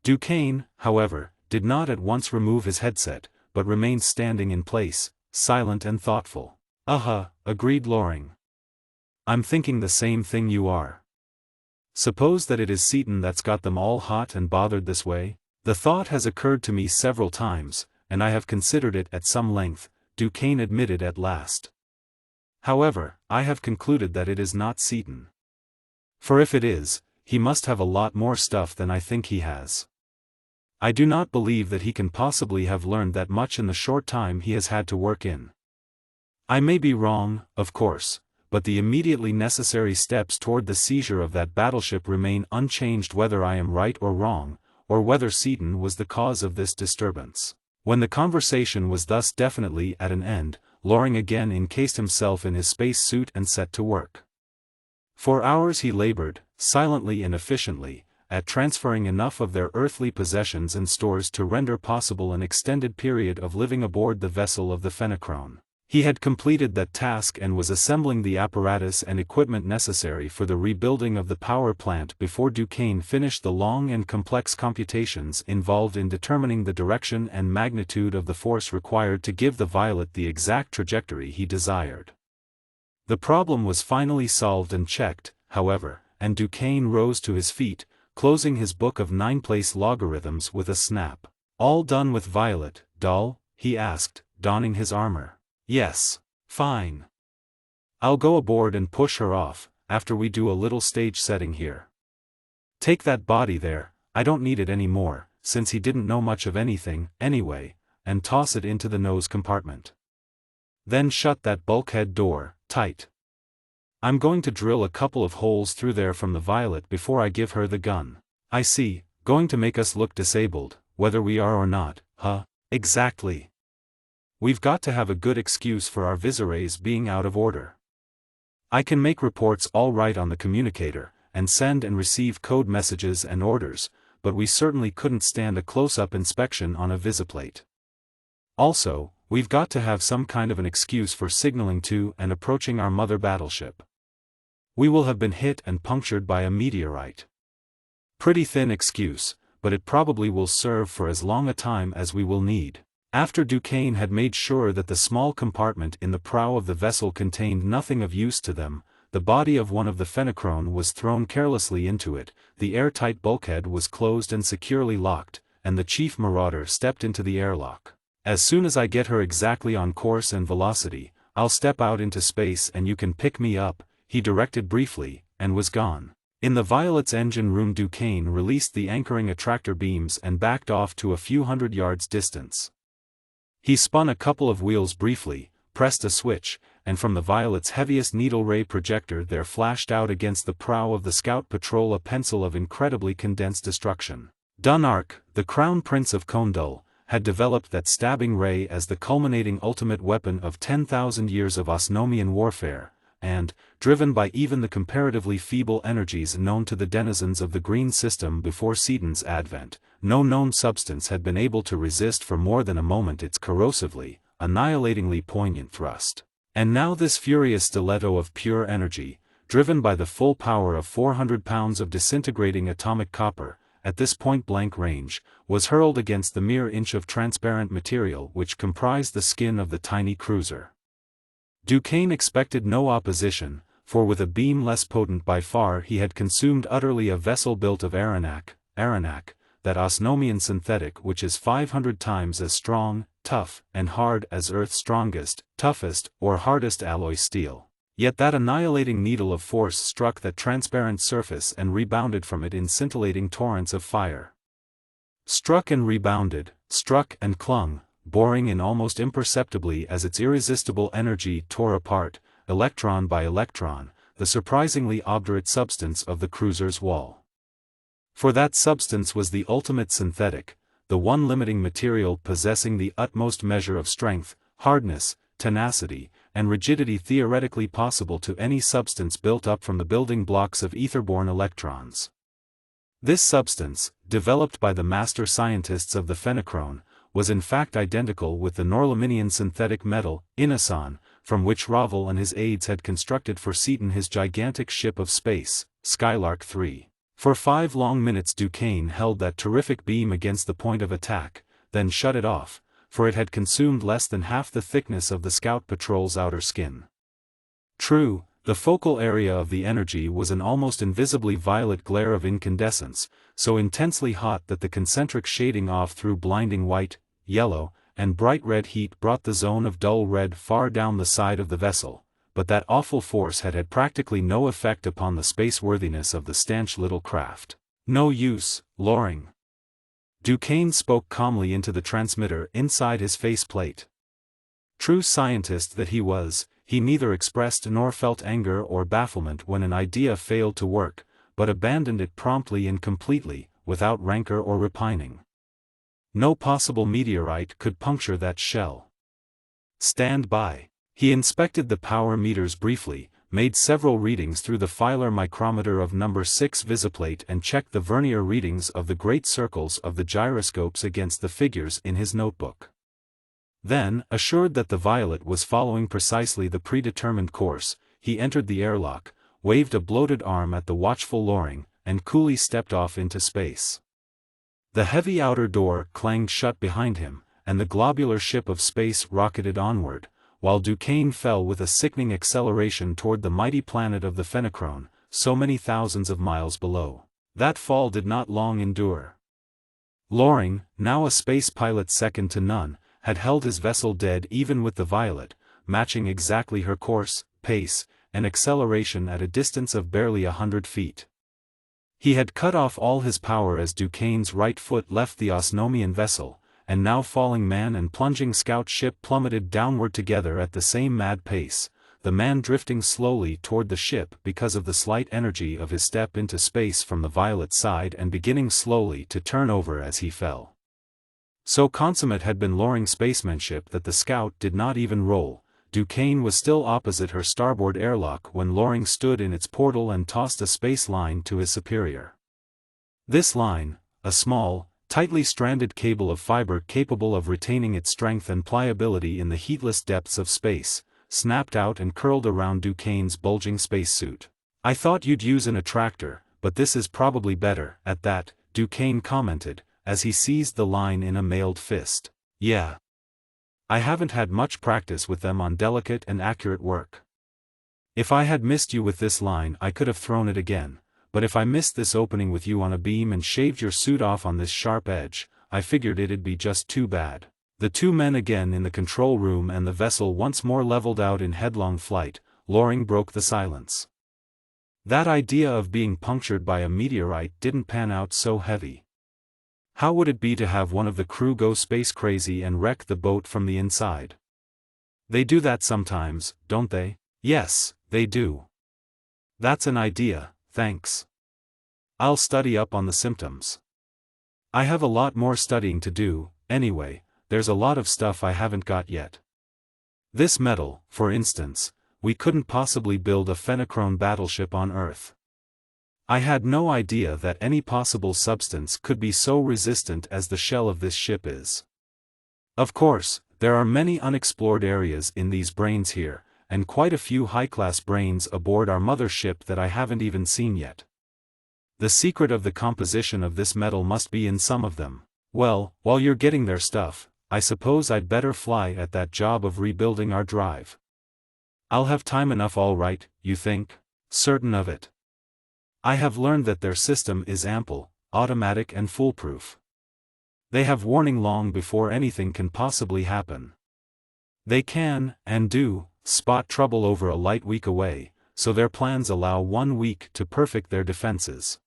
Duquesne, however, did not at once remove his headset, but remained standing in place, silent and thoughtful. Agreed Loring. I'm thinking the same thing you are. Suppose that it is Seaton that's got them all hot and bothered this way? The thought has occurred to me several times, and I have considered it at some length, Duquesne admitted at last. However, I have concluded that it is not Seaton. For if it is, he must have a lot more stuff than I think he has. I do not believe that he can possibly have learned that much in the short time he has had to work in. I may be wrong, of course, but the immediately necessary steps toward the seizure of that battleship remain unchanged whether I am right or wrong, or whether Seaton was the cause of this disturbance. When the conversation was thus definitely at an end, Loring again encased himself in his space suit and set to work. For hours he labored, silently and efficiently, at transferring enough of their earthly possessions and stores to render possible an extended period of living aboard the vessel of the Fenachrone. He had completed that task and was assembling the apparatus and equipment necessary for the rebuilding of the power plant before Duquesne finished the long and complex computations involved in determining the direction and magnitude of the force required to give the Violet the exact trajectory he desired. The problem was finally solved and checked, however, and Duquesne rose to his feet, closing his book of 9-place logarithms with a snap. All done with Violet, doll? He asked, donning his armor. Yes. Fine. I'll go aboard and push her off, after we do a little stage setting here. Take that body there, I don't need it any more, since he didn't know much of anything, anyway, and toss it into the nose compartment. Then shut that bulkhead door, tight. I'm going to drill a couple of holes through there from the Violet before I give her the gun. I see, going to make us look disabled, whether we are or not, huh? Exactly. We've got to have a good excuse for our visirays being out of order. I can make reports all right on the communicator, and send and receive code messages and orders, but we certainly couldn't stand a close-up inspection on a visiplate. Also, we've got to have some kind of an excuse for signaling to and approaching our mother battleship. We will have been hit and punctured by a meteorite. Pretty thin excuse, but it probably will serve for as long a time as we will need. After Duquesne had made sure that the small compartment in the prow of the vessel contained nothing of use to them, the body of one of the Fenachrone was thrown carelessly into it, the airtight bulkhead was closed and securely locked, and the chief marauder stepped into the airlock. As soon as I get her exactly on course and velocity, I'll step out into space and you can pick me up, he directed briefly, and was gone. In the Violet's engine room Duquesne released the anchoring attractor beams and backed off to a few hundred yards distance. He spun a couple of wheels briefly, pressed a switch, and from the Violet's heaviest needle ray projector there flashed out against the prow of the scout patrol a pencil of incredibly condensed destruction. Dunark, the crown prince of Condul, had developed that stabbing ray as the culminating ultimate weapon of 10,000 years of Osnomian warfare, and, driven by even the comparatively feeble energies known to the denizens of the Green System before Seaton's advent, no known substance had been able to resist for more than a moment its corrosively, annihilatingly poignant thrust. And now this furious stiletto of pure energy, driven by the full power of 400 pounds of disintegrating atomic copper, at this point-blank range, was hurled against the mere inch of transparent material which comprised the skin of the tiny cruiser. Duquesne expected no opposition, for with a beam less potent by far he had consumed utterly a vessel built of Aranak, that Osnomian synthetic which is 500 times as strong, tough, and hard as Earth's strongest, toughest, or hardest alloy steel. Yet that annihilating needle of force struck that transparent surface and rebounded from it in scintillating torrents of fire. Struck and rebounded, struck and clung, boring in almost imperceptibly as its irresistible energy tore apart, electron by electron, the surprisingly obdurate substance of the cruiser's wall. For that substance was the ultimate synthetic, the one limiting material possessing the utmost measure of strength, hardness, tenacity, and rigidity theoretically possible to any substance built up from the building blocks of ether-borne electrons. This substance, developed by the master scientists of the Fenachrone, was in fact identical with the Norlaminian synthetic metal, inoson, from which Ravel and his aides had constructed for Seaton his gigantic ship of space, Skylark 3. For 5 long minutes Duquesne held that terrific beam against the point of attack, then shut it off, for it had consumed less than half the thickness of the Scout Patrol's outer skin. True, the focal area of the energy was an almost invisibly violet glare of incandescence, so intensely hot that the concentric shading off through blinding white, yellow, and bright red heat brought the zone of dull red far down the side of the vessel, but that awful force had practically no effect upon the spaceworthiness of the stanch little craft. "No use, Loring." Duquesne spoke calmly into the transmitter inside his faceplate. True scientist that he was, he neither expressed nor felt anger or bafflement when an idea failed to work, but abandoned it promptly and completely, without rancor or repining. No possible meteorite could puncture that shell. "Stand by." He inspected the power meters briefly, made several readings through the filar micrometer of number 6 visiplate and checked the vernier readings of the great circles of the gyroscopes against the figures in his notebook. Then, assured that the Violet was following precisely the predetermined course, he entered the airlock, waved a bloated arm at the watchful Loring, and coolly stepped off into space. The heavy outer door clanged shut behind him, and the globular ship of space rocketed onward, while Duquesne fell with a sickening acceleration toward the mighty planet of the Fenachrone, so many thousands of miles below. That fall did not long endure. Loring, now a space pilot second to none, had held his vessel dead even with the Violet, matching exactly her course, pace, and acceleration at a distance of barely 100 feet. He had cut off all his power as Duquesne's right foot left the Osnomian vessel, and now falling man and plunging scout ship plummeted downward together at the same mad pace, the man drifting slowly toward the ship because of the slight energy of his step into space from the Violet side and beginning slowly to turn over as he fell. So consummate had been Loring's spacemanship that the Scout did not even roll. Duquesne was still opposite her starboard airlock when Loring stood in its portal and tossed a space line to his superior. This line, a small, tightly stranded cable of fiber capable of retaining its strength and pliability in the heatless depths of space, snapped out and curled around Duquesne's bulging spacesuit. "I thought you'd use an attractor, but this is probably better." At that, Duquesne commented, as he seized the line in a mailed fist. "Yeah. I haven't had much practice with them on delicate and accurate work. If I had missed you with this line I could have thrown it again, but if I missed this opening with you on a beam and shaved your suit off on this sharp edge, I figured it'd be just too bad." The two men again in the control room and the vessel once more leveled out in headlong flight. Loring broke the silence. That idea of being punctured by a meteorite didn't pan out so heavy. How would it be to have one of the crew go space crazy and wreck the boat from the inside? They do that sometimes, don't they? Yes, they do. That's an idea, thanks. I'll study up on the symptoms. I have a lot more studying to do, anyway. There's a lot of stuff I haven't got yet. This metal, for instance, we couldn't possibly build a Fenachrone battleship on Earth. I had no idea that any possible substance could be so resistant as the shell of this ship is. Of course, there are many unexplored areas in these brains here, and quite a few high-class brains aboard our mother ship that I haven't even seen yet. The secret of the composition of this metal must be in some of them. Well, while you're getting their stuff, I suppose I'd better fly at that job of rebuilding our drive. I'll have time enough all right, you think? Certain of it. I have learned that their system is ample, automatic and foolproof. They have warning long before anything can possibly happen. They can, and do, spot trouble over a light week away, so their plans allow 1 week to perfect their defenses.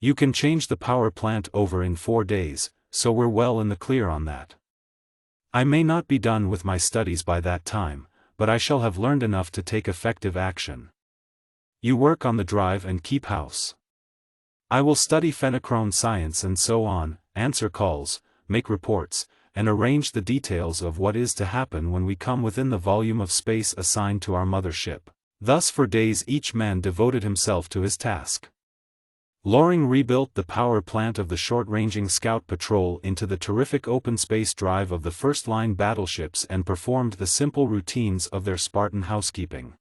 You can change the power plant over in 4 days, so we're well in the clear on that. I may not be done with my studies by that time, but I shall have learned enough to take effective action. You work on the drive and keep house. I will study Fenachrone science and so on, answer calls, make reports, and arranged the details of what is to happen when we come within the volume of space assigned to our mother ship. Thus for days each man devoted himself to his task. Loring rebuilt the power plant of the short-ranging scout patrol into the terrific open space drive of the first-line battleships and performed the simple routines of their Spartan housekeeping.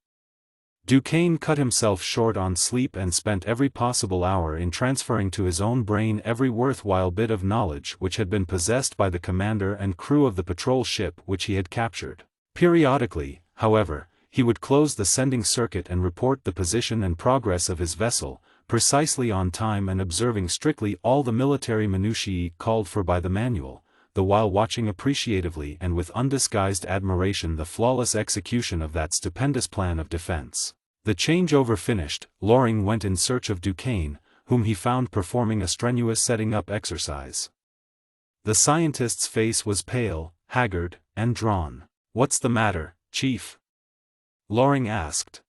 Duquesne cut himself short on sleep and spent every possible hour in transferring to his own brain every worthwhile bit of knowledge which had been possessed by the commander and crew of the patrol ship which he had captured. Periodically, however, he would close the sending circuit and report the position and progress of his vessel, precisely on time and observing strictly all the military minutiae called for by the manual, the while watching appreciatively and with undisguised admiration the flawless execution of that stupendous plan of defense. The changeover finished, Loring went in search of Duquesne, whom he found performing a strenuous setting-up exercise. The scientist's face was pale, haggard, and drawn. "What's the matter, Chief?" Loring asked.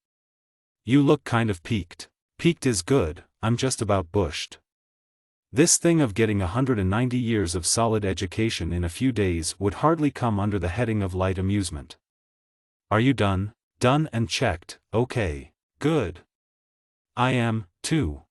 "You look kind of peaked." "Peaked is good, I'm just about bushed. This thing of getting 190 years of solid education in a few days would hardly come under the heading of light amusement." "Are you done?" "Done and checked, okay. Good. I am, too.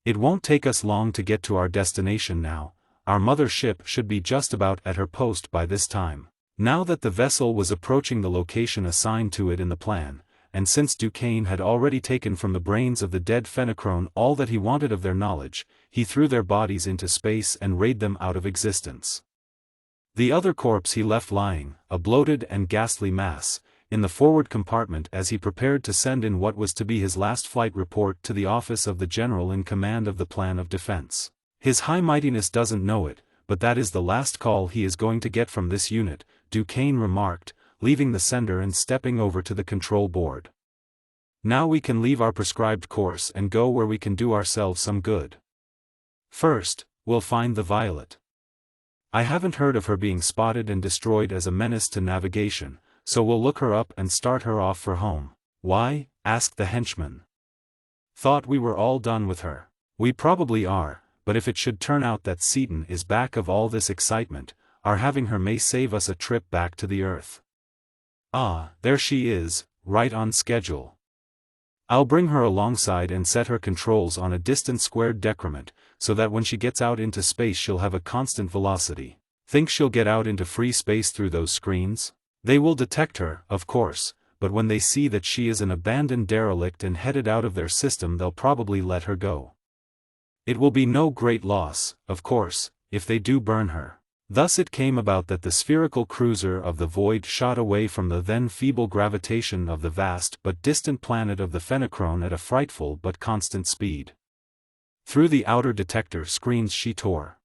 It won't take us long to get to our destination now. Our mother ship should be just about at her post by this time." Now that the vessel was approaching the location assigned to it in the plan, and since Duquesne had already taken from the brains of the dead Fenachrone all that he wanted of their knowledge, he threw their bodies into space and rayed them out of existence. The other corpse he left lying, a bloated and ghastly mass, in the forward compartment as he prepared to send in what was to be his last flight report to the office of the general in command of the plan of defense. "His High Mightiness doesn't know it, but that is the last call he is going to get from this unit," Duquesne remarked, leaving the sender and stepping over to the control board. "Now we can leave our prescribed course and go where we can do ourselves some good. First, we'll find the Violet. I haven't heard of her being spotted and destroyed as a menace to navigation, so we'll look her up and start her off for home." "Why?" asked the henchman. "Thought we were all done with her." "We probably are, but if it should turn out that Seaton is back of all this excitement, our having her may save us a trip back to the Earth." "Ah, there she is, right on schedule. I'll bring her alongside and set her controls on a distant squared decrement, so that when she gets out into space she'll have a constant velocity." "Think she'll get out into free space through those screens?" "They will detect her, of course, but when they see that she is an abandoned derelict and headed out of their system they'll probably let her go. It will be no great loss, of course, if they do burn her." Thus it came about that the spherical cruiser of the void shot away from the then feeble gravitation of the vast but distant planet of the Fenachrone at a frightful but constant speed. Through the outer detector screens she tore.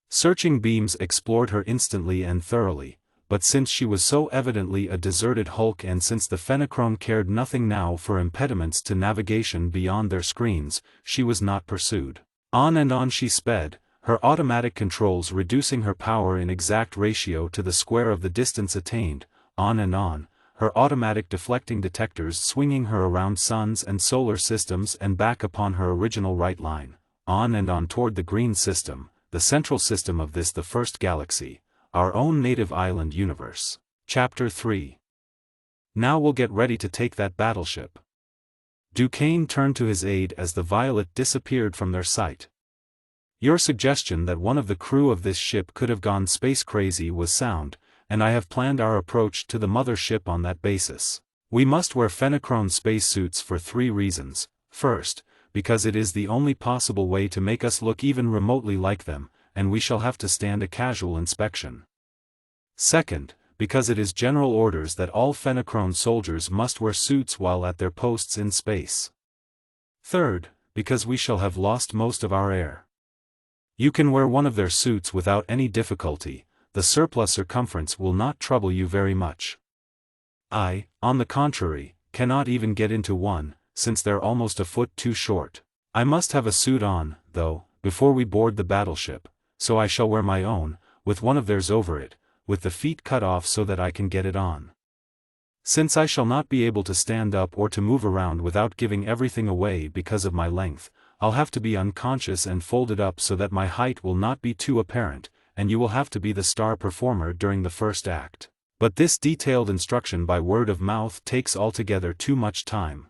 Searching beams explored her instantly and thoroughly, but since she was so evidently a deserted hulk and since the Fenachrone cared nothing now for impediments to navigation beyond their screens, she was not pursued. On and on she sped, her automatic controls reducing her power in exact ratio to the square of the distance attained, on and on, her automatic deflecting detectors swinging her around suns and solar systems and back upon her original right line, on and on toward the green system, the central system of this the first galaxy, our own native island universe. Chapter 3. Now we'll get ready to take that battleship. Duquesne turned to his aide as the Violet disappeared from their sight. "Your suggestion that one of the crew of this ship could have gone space crazy was sound, and I have planned our approach to the mother ship on that basis. We must wear Fenachrone spacesuits for 3 reasons. First, because it is the only possible way to make us look even remotely like them, and we shall have to stand a casual inspection. Second, because it is general orders that all Fenachrone soldiers must wear suits while at their posts in space. Third, because we shall have lost most of our air. You can wear one of their suits without any difficulty, the surplus circumference will not trouble you very much. I, on the contrary, cannot even get into one, since they're almost a foot too short. I must have a suit on, though, before we board the battleship, so I shall wear my own, with one of theirs over it, with the feet cut off so that I can get it on. Since I shall not be able to stand up or to move around without giving everything away because of my length, I'll have to be unconscious and folded up so that my height will not be too apparent, and you will have to be the star performer during the first act. But this detailed instruction by word of mouth takes altogether too much time.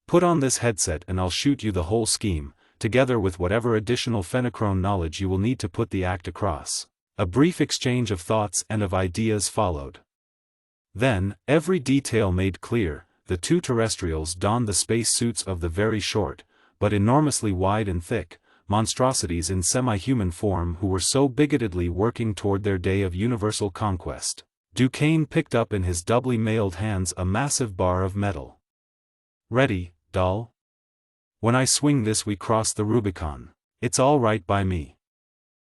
Put on this headset and I'll shoot you the whole scheme, together with whatever additional Fenachrone knowledge you will need to put the act across." A brief exchange of thoughts and of ideas followed. Then, every detail made clear, the two terrestrials donned the space suits of the very short, but enormously wide and thick, monstrosities in semi-human form who were so bigotedly working toward their day of universal conquest. Duquesne picked up in his doubly mailed hands a massive bar of metal. "Ready, doll? When I swing this we cross the Rubicon. It's all right by me.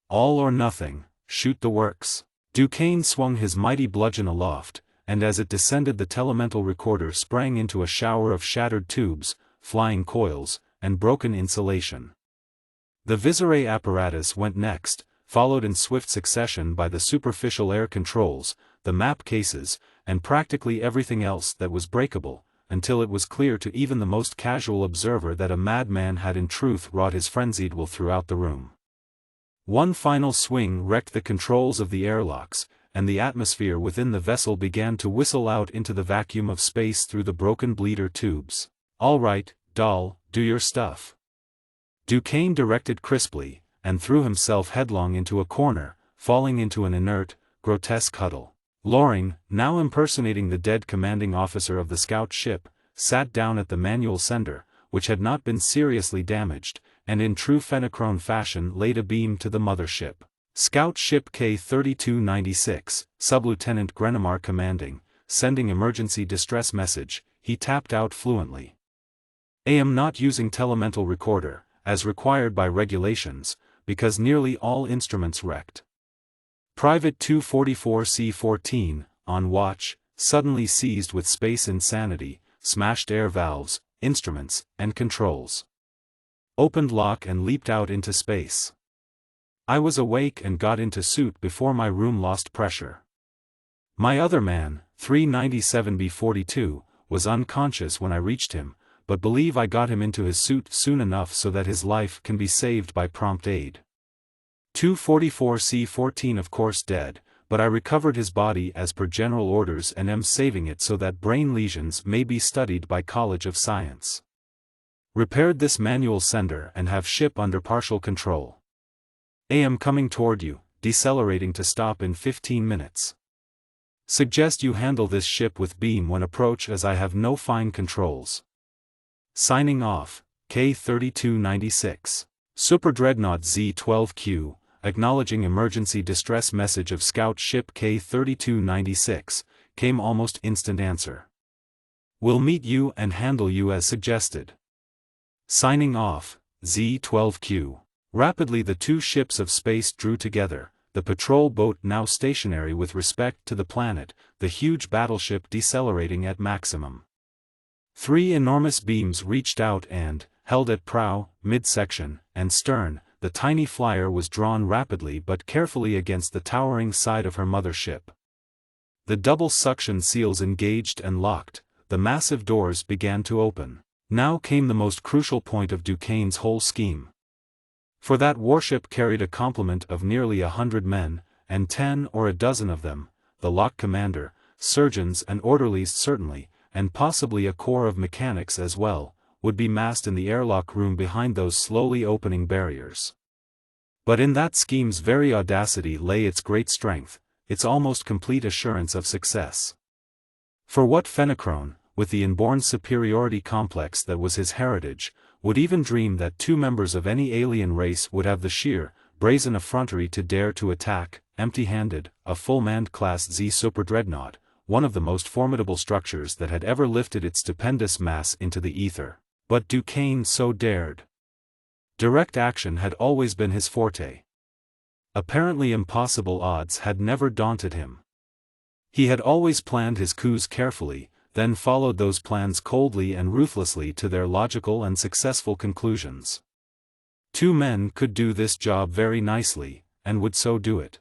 All or nothing, shoot the works." Duquesne swung his mighty bludgeon aloft, and as it descended the telemental recorder sprang into a shower of shattered tubes, flying coils, and broken insulation. The Visiray apparatus went next, followed in swift succession by the superficial air controls, the map cases, and practically everything else that was breakable, until it was clear to even the most casual observer that a madman had in truth wrought his frenzied will throughout the room. One final swing wrecked the controls of the airlocks, and the atmosphere within the vessel began to whistle out into the vacuum of space through the broken bleeder tubes. "All right, doll, do your stuff," Duquesne directed crisply, and threw himself headlong into a corner, falling into an inert, grotesque huddle. Loring, now impersonating the dead commanding officer of the scout ship, sat down at the manual sender, which had not been seriously damaged, and in true Fenachrone fashion laid abeam to the mother ship. Scout Ship K-3296, Sub-Lieutenant Grenemar commanding, sending emergency distress message, he tapped out fluently. "Am not using telemental recorder, as required by regulations, because nearly all instruments wrecked. Private 244C-14, on watch, suddenly seized with space insanity, smashed air valves, instruments, and controls. Opened lock and leaped out into space. I was awake and got into suit before my room lost pressure. My other man, 397B-42, was unconscious when I reached him, but believe I got him into his suit soon enough so that his life can be saved by prompt aid. 244C-14 of course dead, but I recovered his body as per general orders and am saving it so that brain lesions may be studied by College of Science. Repaired this manual sender and have ship under partial control. Am coming toward you, decelerating to stop in 15 minutes. Suggest you handle this ship with beam when approach as I have no fine controls. Signing off, K-3296. Superdreadnought Z-12Q, acknowledging emergency distress message of scout ship K-3296, came almost instant answer. Will meet you and handle you as suggested. Signing off, Z-12Q. Rapidly the two ships of space drew together, the patrol boat now stationary with respect to the planet, the huge battleship decelerating at maximum. Three enormous beams reached out and, held at prow, midsection, and stern, the tiny flyer was drawn rapidly but carefully against the towering side of her mother ship. The double suction seals engaged and locked, the massive doors began to open. Now came the most crucial point of Duquesne's whole scheme. For that warship carried a complement of nearly 100 men, and 10 or a dozen of them, the lock commander, surgeons and orderlies certainly, and possibly a corps of mechanics as well, would be massed in the airlock room behind those slowly opening barriers. But in that scheme's very audacity lay its great strength, its almost complete assurance of success. For what Fenachrone, with the inborn superiority complex that was his heritage, would even dream that two members of any alien race would have the sheer, brazen effrontery to dare to attack, empty-handed, a full-manned Class Z superdreadnought, one of the most formidable structures that had ever lifted its stupendous mass into the ether. But Duquesne so dared. Direct action had always been his forte. Apparently impossible odds had never daunted him. He had always planned his coups carefully, then followed those plans coldly and ruthlessly to their logical and successful conclusions. Two men could do this job very nicely, and would so do it.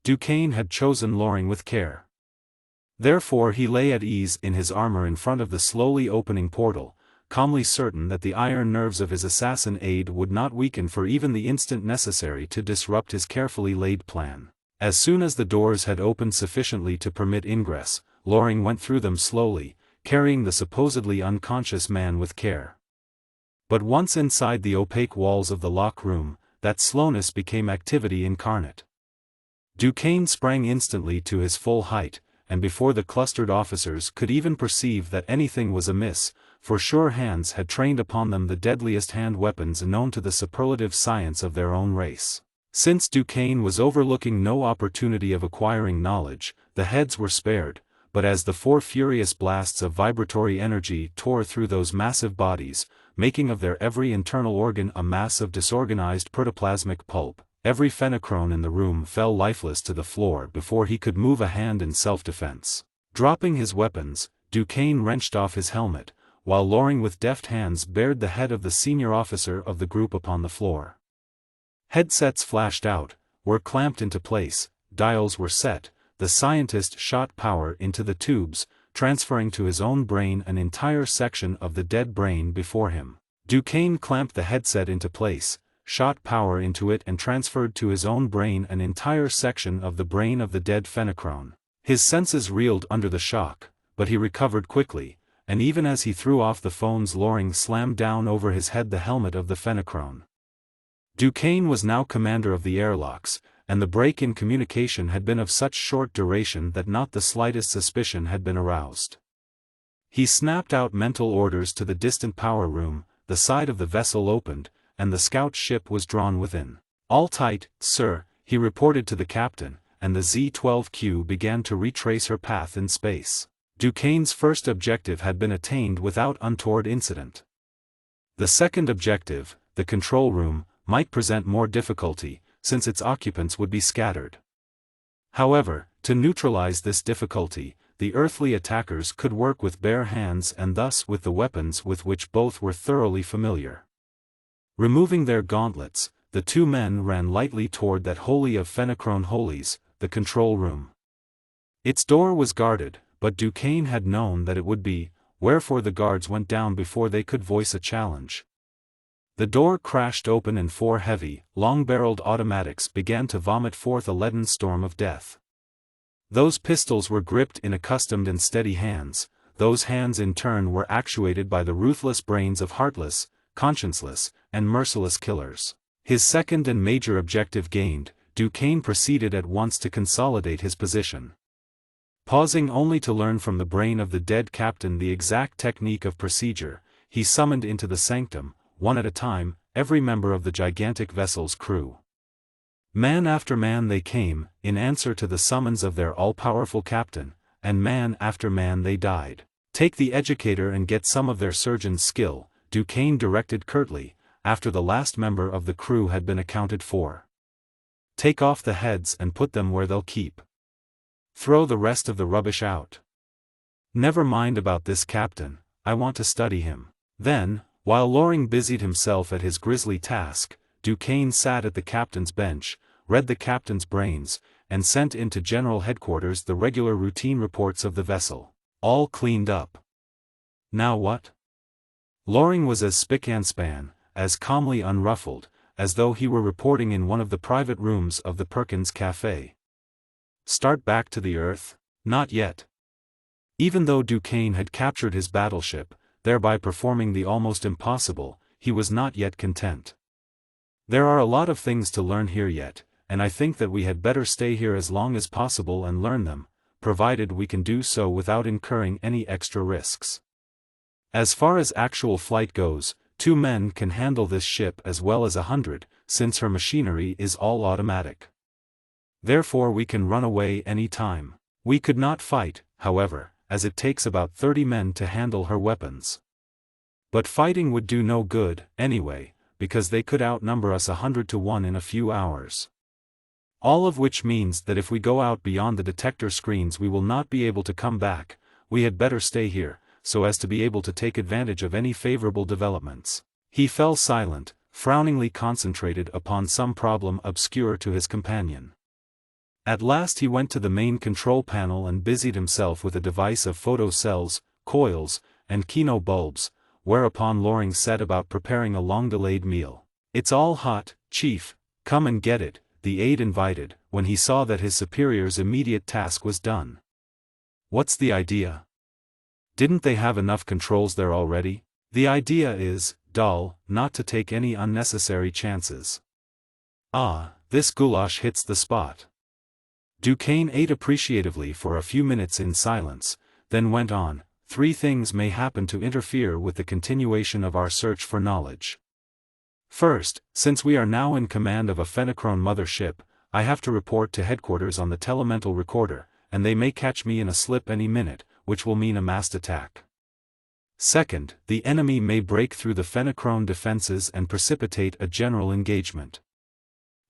Duquesne had chosen Loring with care. Therefore he lay at ease in his armor in front of the slowly opening portal, calmly certain that the iron nerves of his assassin aide would not weaken for even the instant necessary to disrupt his carefully laid plan. As soon as the doors had opened sufficiently to permit ingress, Loring went through them slowly, carrying the supposedly unconscious man with care. But once inside the opaque walls of the lock room, that slowness became activity incarnate. Duquesne sprang instantly to his full height, and before the clustered officers could even perceive that anything was amiss, for sure hands had trained upon them the deadliest hand weapons known to the superlative science of their own race. Since Duquesne was overlooking no opportunity of acquiring knowledge, the heads were spared, but as the 4 furious blasts of vibratory energy tore through those massive bodies, making of their every internal organ a mass of disorganized protoplasmic pulp, every phenochrone in the room fell lifeless to the floor before he could move a hand in self-defense. Dropping his weapons, Duquesne wrenched off his helmet, while Loring with deft hands bared the head of the senior officer of the group upon the floor. Headsets flashed out, were clamped into place, dials were set, the scientist shot power into the tubes, transferring to his own brain an entire section of the dead brain before him. Duquesne clamped the headset into place, shot power into it and transferred to his own brain an entire section of the brain of the dead phenochrone. His senses reeled under the shock, but he recovered quickly, and even as he threw off the phones Loring slammed down over his head the helmet of the phenochrone. Duquesne was now commander of the airlocks, and the break in communication had been of such short duration that not the slightest suspicion had been aroused. He snapped out mental orders to the distant power room, the side of the vessel opened, and the scout ship was drawn within. "All tight, sir," he reported to the captain, and the Z-12Q began to retrace her path in space. Duquesne's first objective had been attained without untoward incident. The second objective, the control room, might present more difficulty, since its occupants would be scattered. However, to neutralize this difficulty, the earthly attackers could work with bare hands and thus with the weapons with which both were thoroughly familiar. Removing their gauntlets, the 2 men ran lightly toward that holy of phenochrone holies, the control room. Its door was guarded, but Duquesne had known that it would be, wherefore the guards went down before they could voice a challenge. The door crashed open and 4 heavy, long-barreled automatics began to vomit forth a leaden storm of death. Those pistols were gripped in accustomed and steady hands, those hands in turn were actuated by the ruthless brains of heartless, conscienceless, and merciless killers. His second and major objective gained, Duquesne proceeded at once to consolidate his position. Pausing only to learn from the brain of the dead captain the exact technique of procedure, he summoned into the sanctum, one at a time, every member of the gigantic vessel's crew. Man after man they came, in answer to the summons of their all-powerful captain, and man after man they died. "Take the educator and get some of their surgeon's skill," Duquesne directed curtly, after the last member of the crew had been accounted for. "Take off the heads and put them where they'll keep. Throw the rest of the rubbish out. Never mind about this captain, I want to study him." Then, while Loring busied himself at his grisly task, Duquesne sat at the captain's bench, read the captain's brains, and sent into General Headquarters the regular routine reports of the vessel. "All cleaned up. Now what?" Loring was as spick and span, as calmly unruffled, as though he were reporting in one of the private rooms of the Perkins Café. "Start back to the Earth? Not yet." Even though Duquesne had captured his battleship, thereby performing the almost impossible, he was not yet content. "There are a lot of things to learn here yet, and I think that we had better stay here as long as possible and learn them, provided we can do so without incurring any extra risks. As far as actual flight goes, 2 men can handle this ship as well as 100, since her machinery is all automatic. Therefore we can run away any time. We could not fight, however, as it takes about 30 men to handle her weapons. But fighting would do no good, anyway, because they could outnumber us 100 to 1 in a few hours. All of which means that if we go out beyond the detector screens we will not be able to come back. We had better stay here, so as to be able to take advantage of any favorable developments." He fell silent, frowningly concentrated upon some problem obscure to his companion. At last he went to the main control panel and busied himself with a device of photo cells, coils, and kino bulbs, whereupon Loring set about preparing a long-delayed meal. "It's all hot, Chief, come and get it," the aide invited, when he saw that his superior's immediate task was done. "What's the idea? Didn't they have enough controls there already?" "The idea is, Doll, not to take any unnecessary chances." "Ah, this goulash hits the spot." Duquesne ate appreciatively for a few minutes in silence, then went on, "3 things may happen to interfere with the continuation of our search for knowledge. First, since we are now in command of a Fenachrone mother ship, I have to report to headquarters on the telemental recorder, and they may catch me in a slip any minute, which will mean a massed attack. Second, the enemy may break through the Fenachrone defenses and precipitate a general engagement.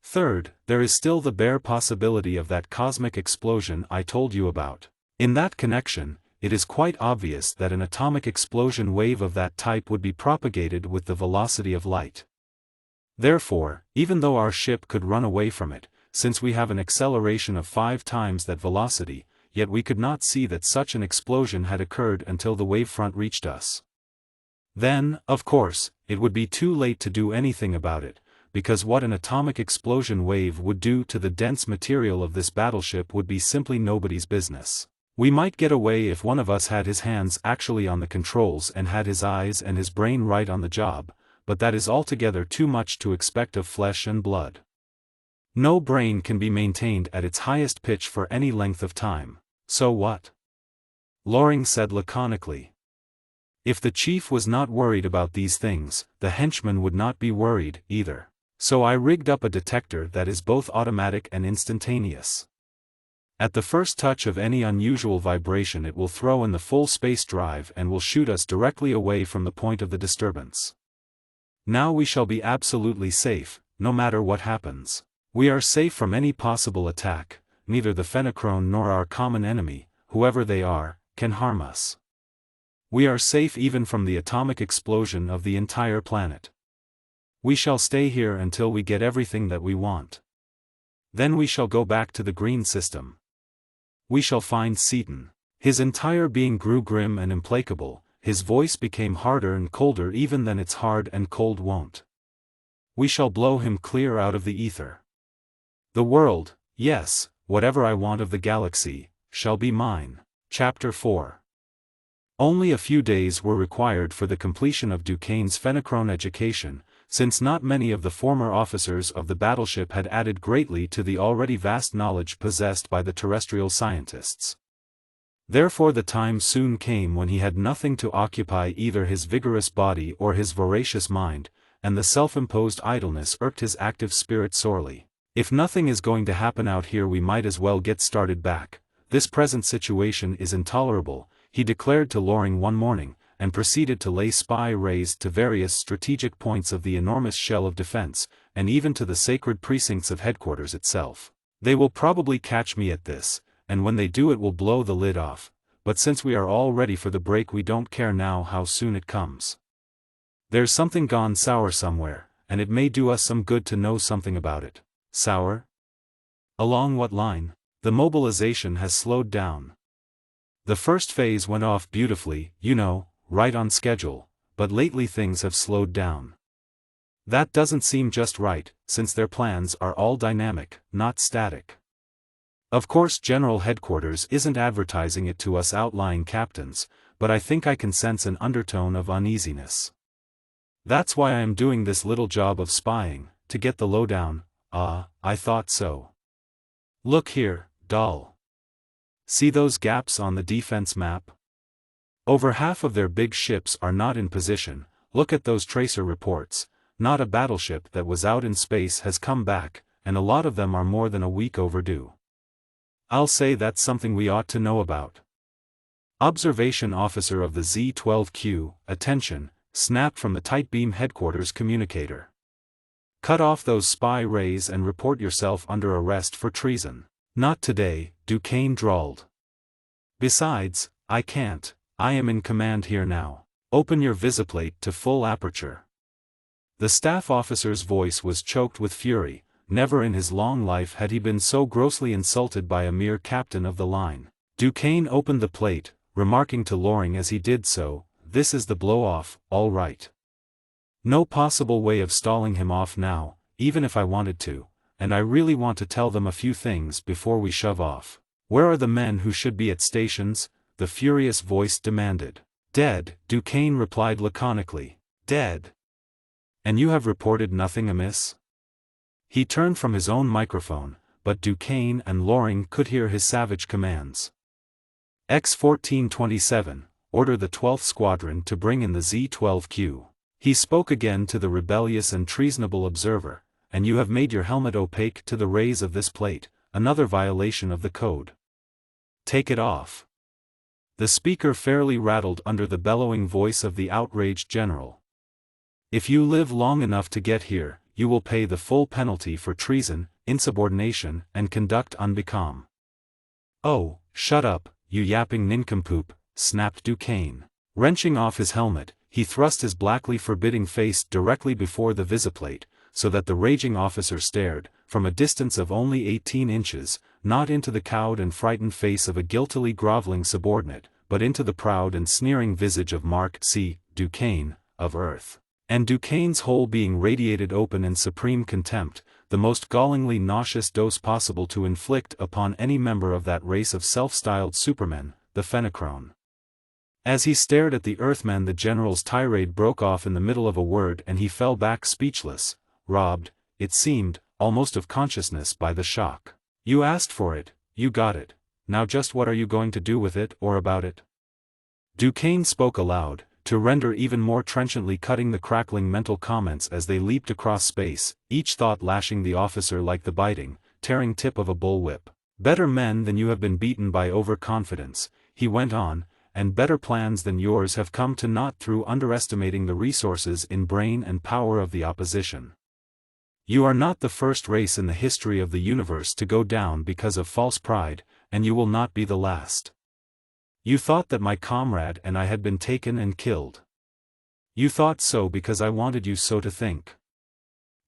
Third, there is still the bare possibility of that cosmic explosion I told you about. In that connection, it is quite obvious that an atomic explosion wave of that type would be propagated with the velocity of light. Therefore, even though our ship could run away from it, since we have an acceleration of 5 times that velocity, yet we could not see that such an explosion had occurred until the wavefront reached us. Then, of course, it would be too late to do anything about it, because what an atomic explosion wave would do to the dense material of this battleship would be simply nobody's business. We might get away if one of us had his hands actually on the controls and had his eyes and his brain right on the job, but that is altogether too much to expect of flesh and blood. No brain can be maintained at its highest pitch for any length of time. So what? Loring said laconically. If the chief was not worried about these things, the henchman would not be worried, either. So I rigged up a detector that is both automatic and instantaneous. At the first touch of any unusual vibration it will throw in the full space drive and will shoot us directly away from the point of the disturbance. Now we shall be absolutely safe, no matter what happens. We are safe from any possible attack. Neither the Fenachrone nor our common enemy, whoever they are, can harm us. We are safe even from the atomic explosion of the entire planet. We shall stay here until we get everything that we want. Then we shall go back to the green system. We shall find Seaton." His entire being grew grim and implacable, his voice became harder and colder even than its hard and cold wont. "We shall blow him clear out of the ether. The world, yes, whatever I want of the galaxy, shall be mine." Chapter 4. Only a few days were required for the completion of Duquesne's Fenachrone education, since not many of the former officers of the battleship had added greatly to the already vast knowledge possessed by the terrestrial scientists. Therefore the time soon came when he had nothing to occupy either his vigorous body or his voracious mind, and the self-imposed idleness irked his active spirit sorely. "If nothing is going to happen out here we might as well get started back. This present situation is intolerable," he declared to Loring one morning, and proceeded to lay spy rays to various strategic points of the enormous shell of defense, and even to the sacred precincts of headquarters itself. "They will probably catch me at this, and when they do it will blow the lid off, but since we are all ready for the break we don't care now how soon it comes. There's something gone sour somewhere, and it may do us some good to know something about it." "Sour? Along what line?" "The mobilization has slowed down. The first phase went off beautifully, you know, right on schedule, but lately things have slowed down. That doesn't seem just right, since their plans are all dynamic, not static. Of course General Headquarters isn't advertising it to us outlying captains, but I think I can sense an undertone of uneasiness. That's why I am doing this little job of spying, to get the lowdown." "Ah, I thought so. Look here, Doll. See those gaps on the defense map? Over half of their big ships are not in position. Look at those tracer reports. Not a battleship that was out in space has come back, and a lot of them are more than a week overdue. I'll say that's something we ought to know about." Observation Officer of the Z-12Q, attention, snapped from the tight beam headquarters communicator. "Cut off those spy rays and report yourself under arrest for treason." "Not today," Duquesne drawled. "Besides, I can't. I am in command here now. Open your visiplate to full aperture." The staff officer's voice was choked with fury. Never in his long life had he been so grossly insulted by a mere captain of the line. Duquesne opened the plate, remarking to Loring as he did so, this is the blow-off, all right. No possible way of stalling him off now, even if I wanted to, and I really want to tell them a few things before we shove off. Where are the men who should be at stations? The furious voice demanded. Dead, Duquesne replied laconically. Dead. And you have reported nothing amiss? He turned from his own microphone, but Duquesne and Loring could hear his savage commands. X-1427, order the 12th Squadron to bring in the Z-12Q. He spoke again to the rebellious and treasonable observer, and you have made your helmet opaque to the rays of this plate, another violation of the code. Take it off. The speaker fairly rattled under the bellowing voice of the outraged general. If you live long enough to get here, you will pay the full penalty for treason, insubordination, and conduct unbecoming. Oh, shut up, you yapping nincompoop, snapped Duquesne. Wrenching off his helmet, he thrust his blackly forbidding face directly before the visiplate, so that the raging officer stared, from a distance of only 18 inches, not into the cowed and frightened face of a guiltily groveling subordinate, but into the proud and sneering visage of Mark C. Duquesne, of Earth. And Duquesne's whole being radiated open in supreme contempt, the most gallingly nauseous dose possible to inflict upon any member of that race of self-styled supermen, the Fenachrone. As he stared at the Earthman, the general's tirade broke off in the middle of a word and he fell back speechless, robbed, it seemed, almost of consciousness by the shock. You asked for it, you got it, now just what are you going to do with it or about it? Duquesne spoke aloud, to render even more trenchantly cutting the crackling mental comments as they leaped across space, each thought lashing the officer like the biting, tearing tip of a bullwhip. Better men than you have been beaten by overconfidence, he went on, and better plans than yours have come to naught through underestimating the resources in brain and power of the opposition. You are not the first race in the history of the universe to go down because of false pride, and you will not be the last. You thought that my comrade and I had been taken and killed. You thought so because I wanted you so to think.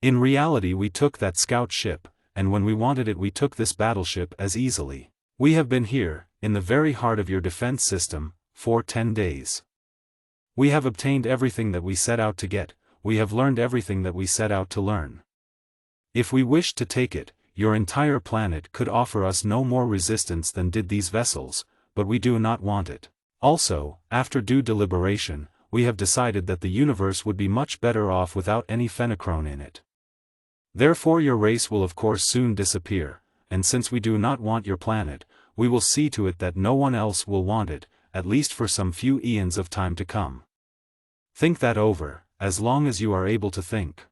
In reality we took that scout ship, and when we wanted it we took this battleship as easily. We have been here, in the very heart of your defense system, for 10 days. We have obtained everything that we set out to get, we have learned everything that we set out to learn. If we wished to take it, your entire planet could offer us no more resistance than did these vessels, but we do not want it. Also, after due deliberation, we have decided that the universe would be much better off without any Fenachrone in it. Therefore your race will of course soon disappear, and since we do not want your planet, we will see to it that no one else will want it, at least for some few eons of time to come. Think that over, as long as you are able to think.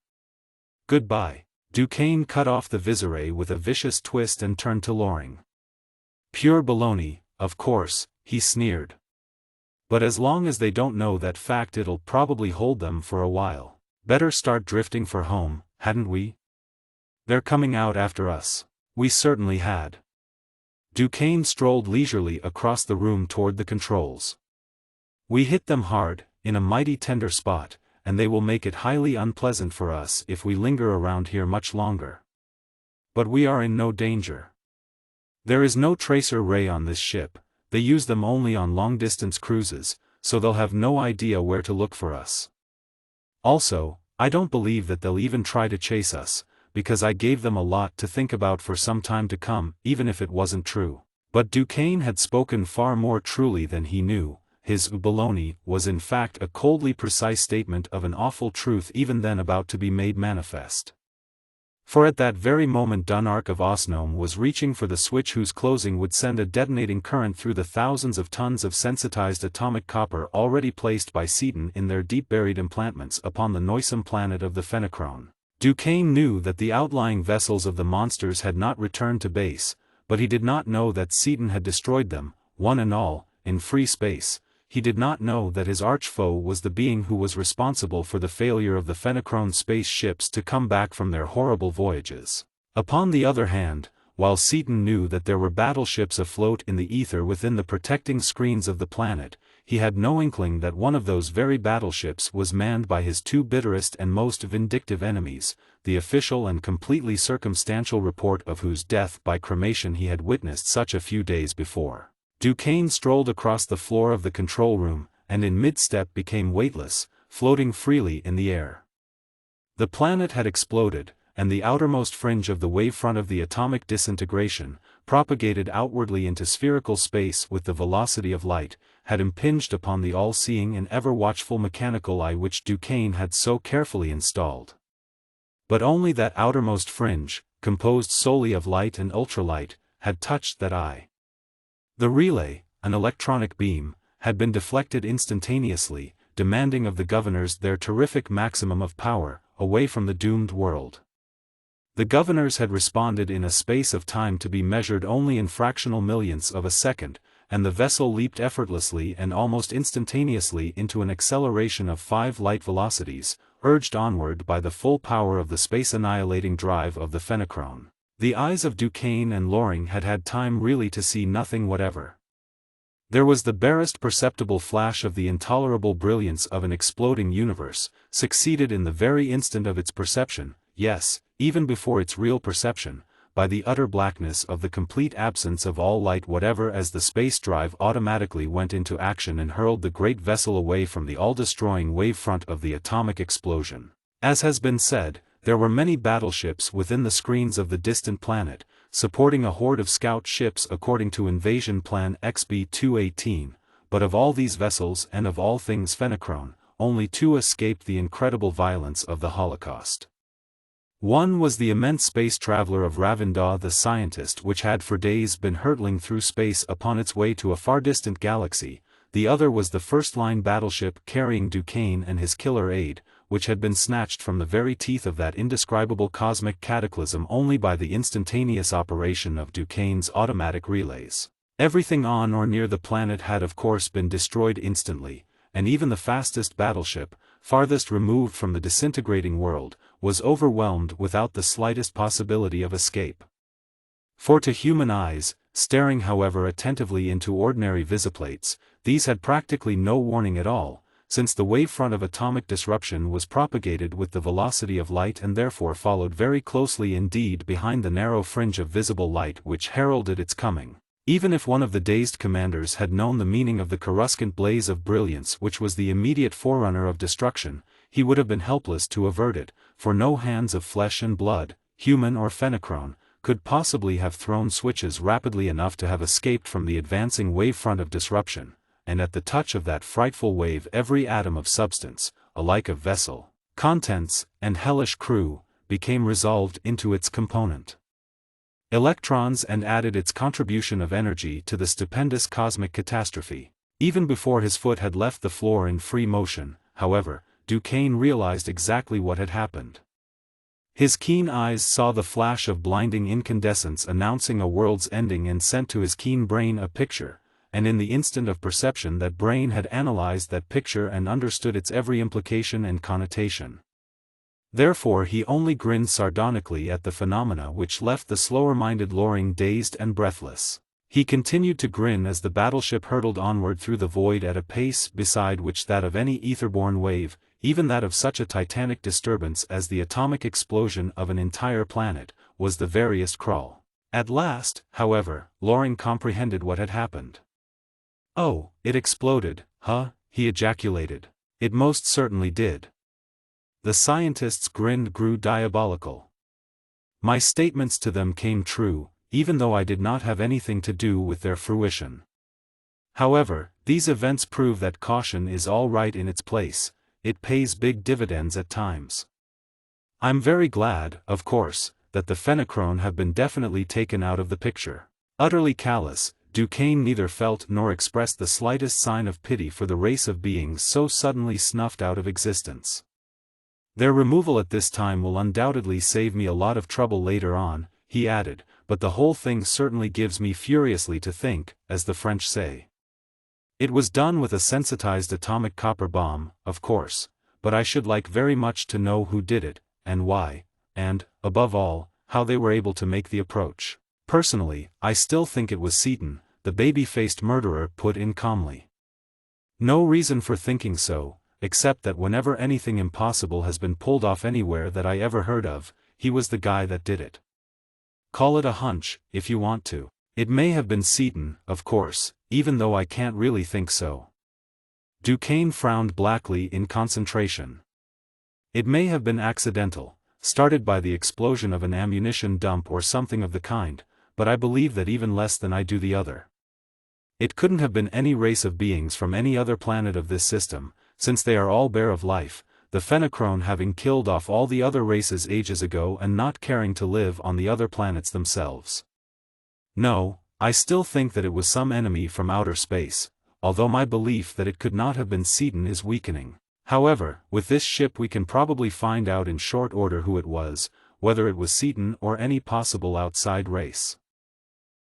Goodbye. Duquesne cut off the visire with a vicious twist and turned to Loring. Pure baloney, of course, he sneered. But as long as they don't know that fact it'll probably hold them for a while. Better start drifting for home, hadn't we? They're coming out after us. We certainly had. Duquesne strolled leisurely across the room toward the controls. We hit them hard, in a mighty tender spot, and they will make it highly unpleasant for us if we linger around here much longer. But we are in no danger. There is no tracer ray on this ship, they use them only on long-distance cruises, so they'll have no idea where to look for us. Also, I don't believe that they'll even try to chase us, because I gave them a lot to think about for some time to come, even if it wasn't true. But Duquesne had spoken far more truly than he knew. His baloney was in fact a coldly precise statement of an awful truth even then about to be made manifest. For at that very moment Dunark of Osnome was reaching for the switch whose closing would send a detonating current through the thousands of tons of sensitized atomic copper already placed by Seaton in their deep-buried implantments upon the noisome planet of the Fenachrone. Duquesne knew that the outlying vessels of the monsters had not returned to base, but he did not know that Seaton had destroyed them, one and all, in free space. He did not know that his arch-foe was the being who was responsible for the failure of the Fenachrone space ships to come back from their horrible voyages. Upon the other hand, while Seaton knew that there were battleships afloat in the ether within the protecting screens of the planet, he had no inkling that one of those very battleships was manned by his two bitterest and most vindictive enemies, the official and completely circumstantial report of whose death by cremation he had witnessed such a few days before. Duquesne strolled across the floor of the control room, and in mid-step became weightless, floating freely in the air. The planet had exploded, and the outermost fringe of the wavefront of the atomic disintegration, propagated outwardly into spherical space with the velocity of light, had impinged upon the all-seeing and ever-watchful mechanical eye which Duquesne had so carefully installed. But only that outermost fringe, composed solely of light and ultralight, had touched that eye. The relay, an electronic beam, had been deflected instantaneously, demanding of the governors their terrific maximum of power, away from the doomed world. The governors had responded in a space of time to be measured only in fractional millionths of a second, and the vessel leaped effortlessly and almost instantaneously into an acceleration of 5 light velocities, urged onward by the full power of the space-annihilating drive of the phenochrone. The eyes of Duquesne and Loring had had time really to see nothing whatever. There was the barest perceptible flash of the intolerable brilliance of an exploding universe, succeeded in the very instant of its perception, yes, even before its real perception, by the utter blackness of the complete absence of all light whatever as the space drive automatically went into action and hurled the great vessel away from the all-destroying wavefront of the atomic explosion. As has been said, there were many battleships within the screens of the distant planet, supporting a horde of scout ships according to Invasion Plan XB-218, but of all these vessels and of all things phenochrone, only 2 escaped the incredible violence of the Holocaust. One was the immense space traveler of Ravindaw the scientist which had for days been hurtling through space upon its way to a far distant galaxy, the other was the first-line battleship carrying Duquesne and his killer aide, which had been snatched from the very teeth of that indescribable cosmic cataclysm only by the instantaneous operation of Duquesne's automatic relays. Everything on or near the planet had of course been destroyed instantly, and even the fastest battleship, farthest removed from the disintegrating world, was overwhelmed without the slightest possibility of escape. For to human eyes, staring however attentively into ordinary visiplates, these had practically no warning at all, since the wavefront of atomic disruption was propagated with the velocity of light and therefore followed very closely indeed behind the narrow fringe of visible light which heralded its coming. Even if one of the dazed commanders had known the meaning of the coruscant blaze of brilliance which was the immediate forerunner of destruction, he would have been helpless to avert it, for no hands of flesh and blood, human or phenochrone, could possibly have thrown switches rapidly enough to have escaped from the advancing wavefront of disruption, and at the touch of that frightful wave every atom of substance, alike of vessel, contents, and hellish crew, became resolved into its component electrons and added its contribution of energy to the stupendous cosmic catastrophe. Even before his foot had left the floor in free motion, however, Duquesne realized exactly what had happened. His keen eyes saw the flash of blinding incandescence announcing a world's ending and sent to his keen brain a picture, and in the instant of perception that brain had analyzed that picture and understood its every implication and connotation. Therefore he only grinned sardonically at the phenomena which left the slower-minded Loring dazed and breathless. He continued to grin as the battleship hurtled onward through the void at a pace beside which that of any ether-borne wave, even that of such a titanic disturbance as the atomic explosion of an entire planet, was the veriest crawl. At last, however, Loring comprehended what had happened. "Oh, it exploded, huh?" he ejaculated. "It most certainly did." The scientist's grin grew diabolical. "My statements to them came true, even though I did not have anything to do with their fruition. However, these events prove that caution is all right in its place, it pays big dividends at times. I'm very glad, of course, that the phenochrone have been definitely taken out of the picture." Utterly callous, Duquesne neither felt nor expressed the slightest sign of pity for the race of beings so suddenly snuffed out of existence. "Their removal at this time will undoubtedly save me a lot of trouble later on," he added, "but the whole thing certainly gives me furiously to think, as the French say. It was done with a sensitized atomic copper bomb, of course, but I should like very much to know who did it, and why, and, above all, how they were able to make the approach. Personally, I still think it was Seaton," the baby-faced murderer put in calmly. "No reason for thinking so, except that whenever anything impossible has been pulled off anywhere that I ever heard of, he was the guy that did it. Call it a hunch, if you want to. It may have been Seaton, of course, even though I can't really think so." Duquesne frowned blackly in concentration. It may have been accidental, started by the explosion of an ammunition dump or something of the kind, but I believe that even less than I do the other. It couldn't have been any race of beings from any other planet of this system, since they are all bare of life, the Fenachrone having killed off all the other races ages ago and not caring to live on the other planets themselves. No, I still think that it was some enemy from outer space, although my belief that it could not have been Seaton is weakening. However, with this ship we can probably find out in short order who it was, whether it was Seaton or any possible outside race.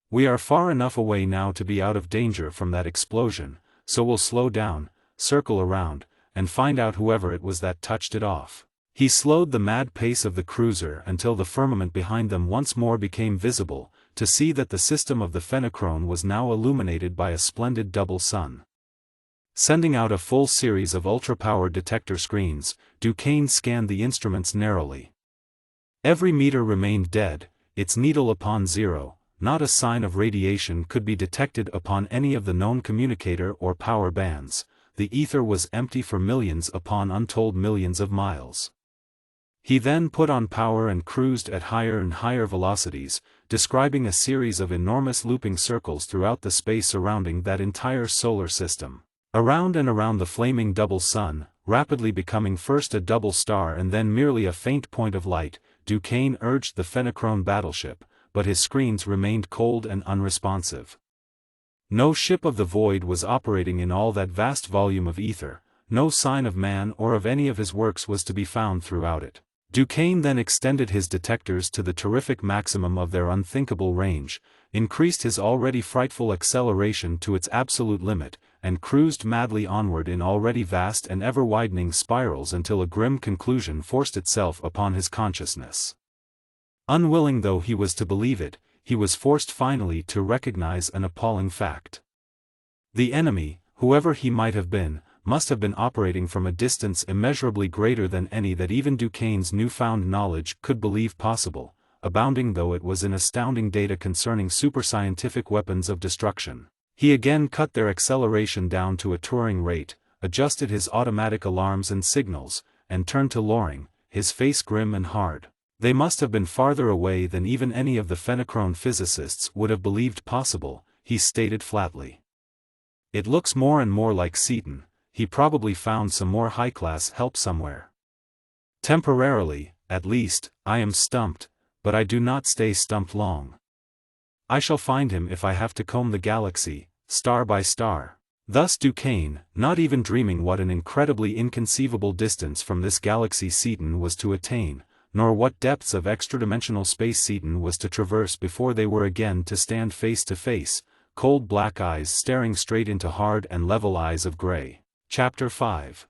We are far enough away now to be out of danger from that explosion, so we'll slow down, circle around, and find out whoever it was that touched it off. He slowed the mad pace of the cruiser until the firmament behind them once more became visible, to see that the system of the Fenachrone was now illuminated by a splendid double sun. Sending out a full series of ultra-powered detector screens, Duquesne scanned the instruments narrowly. Every meter remained dead, its needle upon zero, not a sign of radiation could be detected upon any of the known communicator or power bands, the ether was empty for millions upon untold millions of miles. He then put on power and cruised at higher and higher velocities, describing a series of enormous looping circles throughout the space surrounding that entire solar system. Around and around the flaming double sun, rapidly becoming first a double star and then merely a faint point of light, Duquesne urged the Fenachrone battleship, but his screens remained cold and unresponsive. No ship of the void was operating in all that vast volume of ether, no sign of man or of any of his works was to be found throughout it. Duquesne then extended his detectors to the terrific maximum of their unthinkable range, increased his already frightful acceleration to its absolute limit, and cruised madly onward in already vast and ever-widening spirals until a grim conclusion forced itself upon his consciousness. Unwilling though he was to believe it, he was forced finally to recognize an appalling fact. The enemy, whoever he might have been, must have been operating from a distance immeasurably greater than any that even Duquesne's newfound knowledge could believe possible, abounding though it was in astounding data concerning superscientific weapons of destruction. He again cut their acceleration down to a touring rate, adjusted his automatic alarms and signals, and turned to Loring, his face grim and hard. They must have been farther away than even any of the Fenachrone physicists would have believed possible, he stated flatly. It looks more and more like Seaton. He probably found some more high-class help somewhere. Temporarily, at least, I am stumped, but I do not stay stumped long. I shall find him if I have to comb the galaxy, star by star. Thus Duquesne, not even dreaming what an incredibly inconceivable distance from this galaxy Seaton was to attain, nor what depths of extra-dimensional space Seaton was to traverse before they were again to stand face to face, cold black eyes staring straight into hard and level eyes of gray. Chapter 5.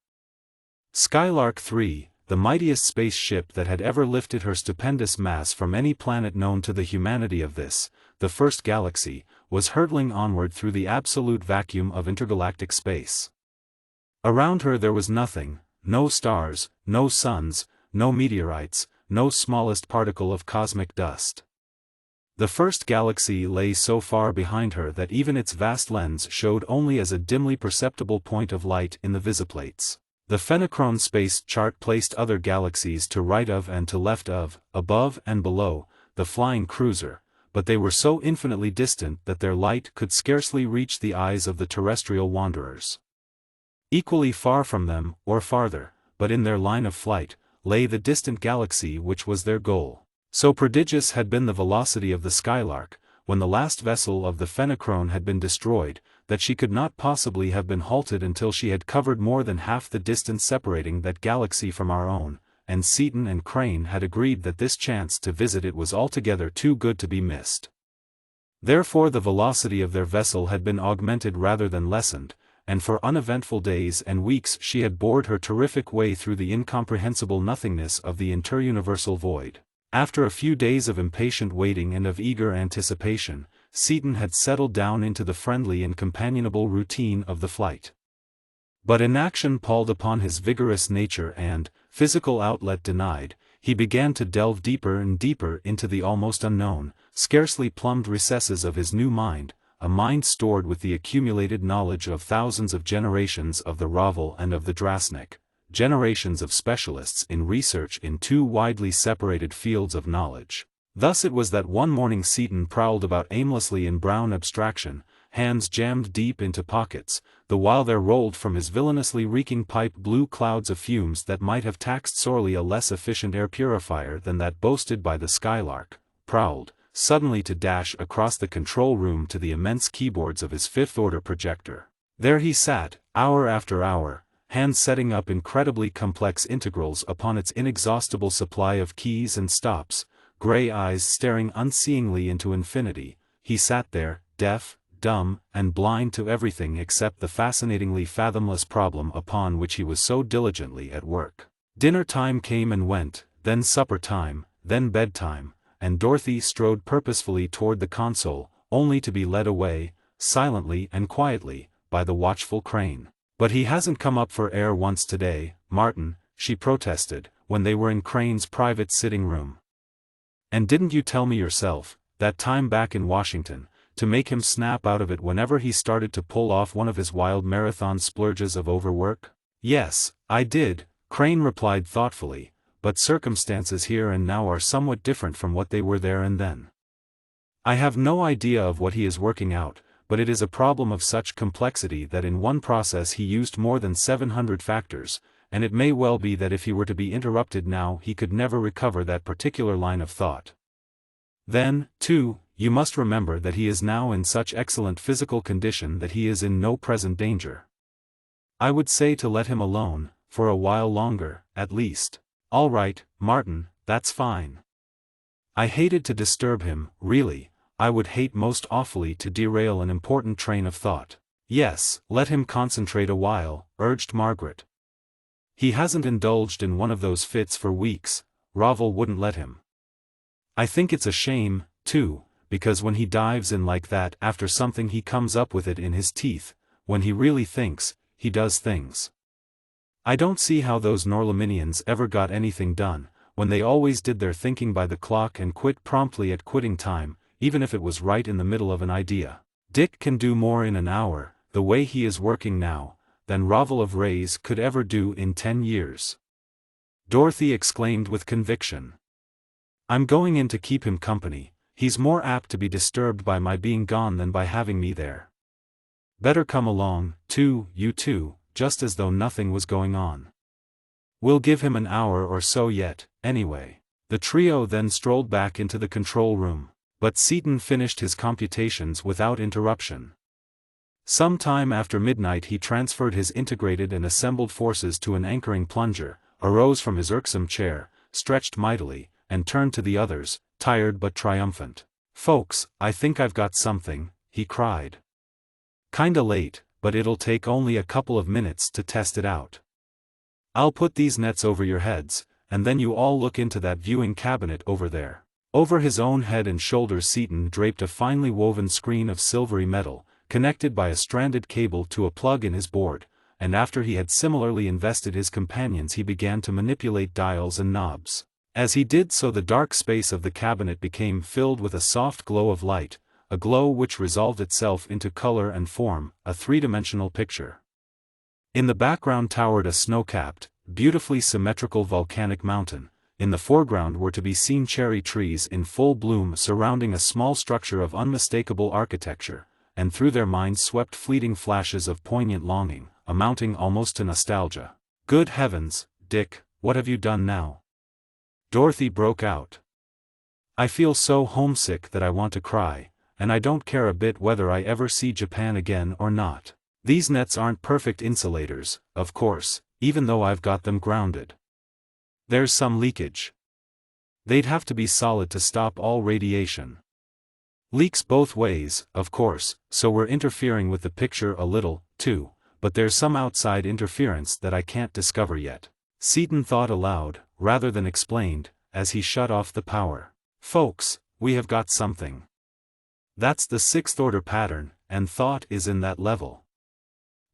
Skylark 3, the mightiest space ship that had ever lifted her stupendous mass from any planet known to the humanity of this, the first galaxy, was hurtling onward through the absolute vacuum of intergalactic space. Around her there was nothing, no stars, no suns, no meteorites, no smallest particle of cosmic dust. The first galaxy lay so far behind her that even its vast lens showed only as a dimly perceptible point of light in the visiplates. The Fenachrone space chart placed other galaxies to right of and to left of, above and below, the flying cruiser, but they were so infinitely distant that their light could scarcely reach the eyes of the terrestrial wanderers. Equally far from them, or farther, but in their line of flight, lay the distant galaxy which was their goal. So prodigious had been the velocity of the Skylark, when the last vessel of the Fenachrone had been destroyed, that she could not possibly have been halted until she had covered more than half the distance separating that galaxy from our own, and Seaton and Crane had agreed that this chance to visit it was altogether too good to be missed. Therefore the velocity of their vessel had been augmented rather than lessened, and for uneventful days and weeks she had bored her terrific way through the incomprehensible nothingness of the interuniversal void. After a few days of impatient waiting and of eager anticipation, Seaton had settled down into the friendly and companionable routine of the flight. But inaction palled upon his vigorous nature and, physical outlet denied, he began to delve deeper and deeper into the almost unknown, scarcely plumbed recesses of his new mind, a mind stored with the accumulated knowledge of thousands of generations of the Ravel and of the Drasnik, generations of specialists in research in two widely separated fields of knowledge. Thus it was that one morning Seaton prowled about aimlessly in brown abstraction, hands jammed deep into pockets, the while there rolled from his villainously reeking pipe blue clouds of fumes that might have taxed sorely a less efficient air purifier than that boasted by the Skylark, prowled, suddenly to dash across the control room to the immense keyboards of his fifth-order projector. There he sat, hour after hour, hands setting up incredibly complex integrals upon its inexhaustible supply of keys and stops, gray eyes staring unseeingly into infinity. He sat there, deaf, dumb, and blind to everything except the fascinatingly fathomless problem upon which he was so diligently at work. Dinner time came and went, then supper time, then bedtime, and Dorothy strode purposefully toward the console, only to be led away, silently and quietly, by the watchful Crane. "But he hasn't come up for air once today, Martin," she protested, when they were in Crane's private sitting room. "And didn't you tell me yourself, that time back in Washington, to make him snap out of it whenever he started to pull off one of his wild marathon splurges of overwork?" "Yes, I did," Crane replied thoughtfully, "but circumstances here and now are somewhat different from what they were there and then. I have no idea of what he is working out, but it is a problem of such complexity that in one process he used more than 700 factors, and it may well be that if he were to be interrupted now he could never recover that particular line of thought. Then, too, you must remember that he is now in such excellent physical condition that he is in no present danger. I would say to let him alone, for a while longer, at least." "All right, Martin, that's fine. I hated to disturb him, really. I would hate most awfully to derail an important train of thought." "Yes, let him concentrate a while," urged Margaret. "He hasn't indulged in one of those fits for weeks. Ravel wouldn't let him. I think it's a shame, too, because when he dives in like that after something he comes up with it in his teeth. When he really thinks, he does things. I don't see how those Norlaminians ever got anything done, when they always did their thinking by the clock and quit promptly at quitting time, even if it was right in the middle of an idea. Dick can do more in an hour, the way he is working now, than Ravel of Rays could ever do in 10 years. Dorothy exclaimed with conviction. "I'm going in to keep him company. He's more apt to be disturbed by my being gone than by having me there. Better come along, too, you two," just as though nothing was going on. "We'll give him an hour or so yet, anyway." The trio then strolled back into the control room, but Seaton finished his computations without interruption. Some time after midnight he transferred his integrated and assembled forces to an anchoring plunger, arose from his irksome chair, stretched mightily, and turned to the others, tired but triumphant. "Folks, I think I've got something," he cried. "Kinda late, but it'll take only a couple of minutes to test it out. I'll put these nets over your heads, and then you all look into that viewing cabinet over there." Over his own head and shoulders Seaton draped a finely woven screen of silvery metal, connected by a stranded cable to a plug in his board, and after he had similarly invested his companions he began to manipulate dials and knobs. As he did so the dark space of the cabinet became filled with a soft glow of light, a glow which resolved itself into color and form, a three-dimensional picture. In the background towered a snow-capped, beautifully symmetrical volcanic mountain. In the foreground were to be seen cherry trees in full bloom surrounding a small structure of unmistakable architecture, and through their minds swept fleeting flashes of poignant longing, amounting almost to nostalgia. "Good heavens, Dick, what have you done now?" Dorothy broke out. "I feel so homesick that I want to cry, and I don't care a bit whether I ever see Japan again or not. These nets aren't perfect insulators, of course, even though I've got them grounded. There's some leakage. They'd have to be solid to stop all radiation. Leaks both ways, of course, so we're interfering with the picture a little, too, but there's some outside interference that I can't discover yet." Seaton thought aloud, rather than explained, as he shut off the power. "Folks, we have got something. That's the sixth-order pattern, and thought is in that level."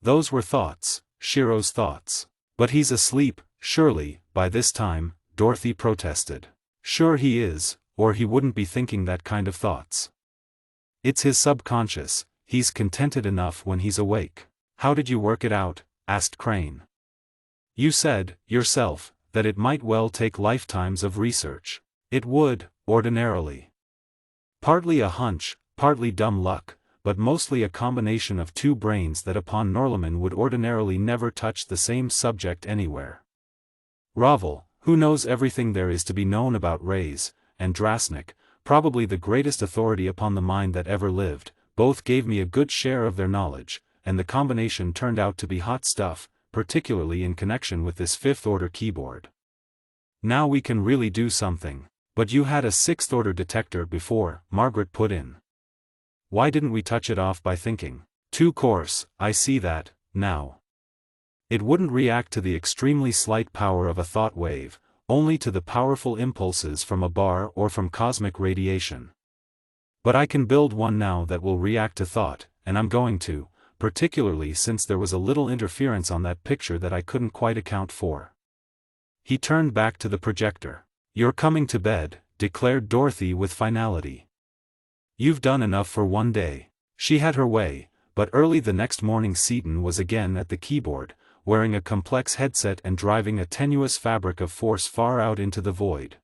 Those were thoughts, Shiro's thoughts. "But he's asleep, surely, by this time," Dorothy protested. "Sure he is, or he wouldn't be thinking that kind of thoughts. It's his subconscious, he's contented enough when he's awake. How did you work it out? Asked Crane. You said, yourself, that it might well take lifetimes of research. It would, ordinarily. Partly a hunch, partly dumb luck, but mostly a combination of two brains that upon Norlaman would ordinarily never touch the same subject anywhere. Ravel, who knows everything there is to be known about rays, and Drasnik, probably the greatest authority upon the mind that ever lived, both gave me a good share of their knowledge, and the combination turned out to be hot stuff, particularly in connection with this fifth-order keyboard. Now we can really do something. But you had a sixth-order detector before, Margaret put in. Why didn't we touch it off by thinking? Too coarse, I see that, now. It wouldn't react to the extremely slight power of a thought wave, only to the powerful impulses from a bar or from cosmic radiation. But I can build one now that will react to thought, and I'm going to, particularly since there was a little interference on that picture that I couldn't quite account for. He turned back to the projector. You're coming to bed, declared Dorothy with finality. You've done enough for one day. She had her way, but early the next morning Seaton was again at the keyboard, wearing a complex headset and driving a tenuous fabric of force far out into the void.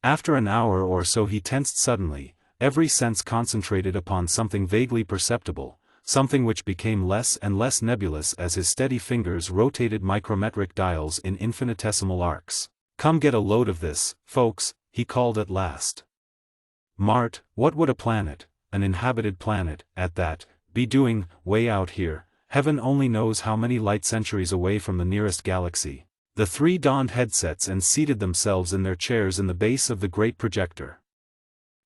After an hour or so he tensed suddenly, every sense concentrated upon something vaguely perceptible, something which became less and less nebulous as his steady fingers rotated micrometric dials in infinitesimal arcs. Come get a load of this, folks, he called at last. Mart, what would a planet, an inhabited planet, at that, be doing, way out here, heaven only knows how many light centuries away from the nearest galaxy? The three donned headsets and seated themselves in their chairs in the base of the great projector.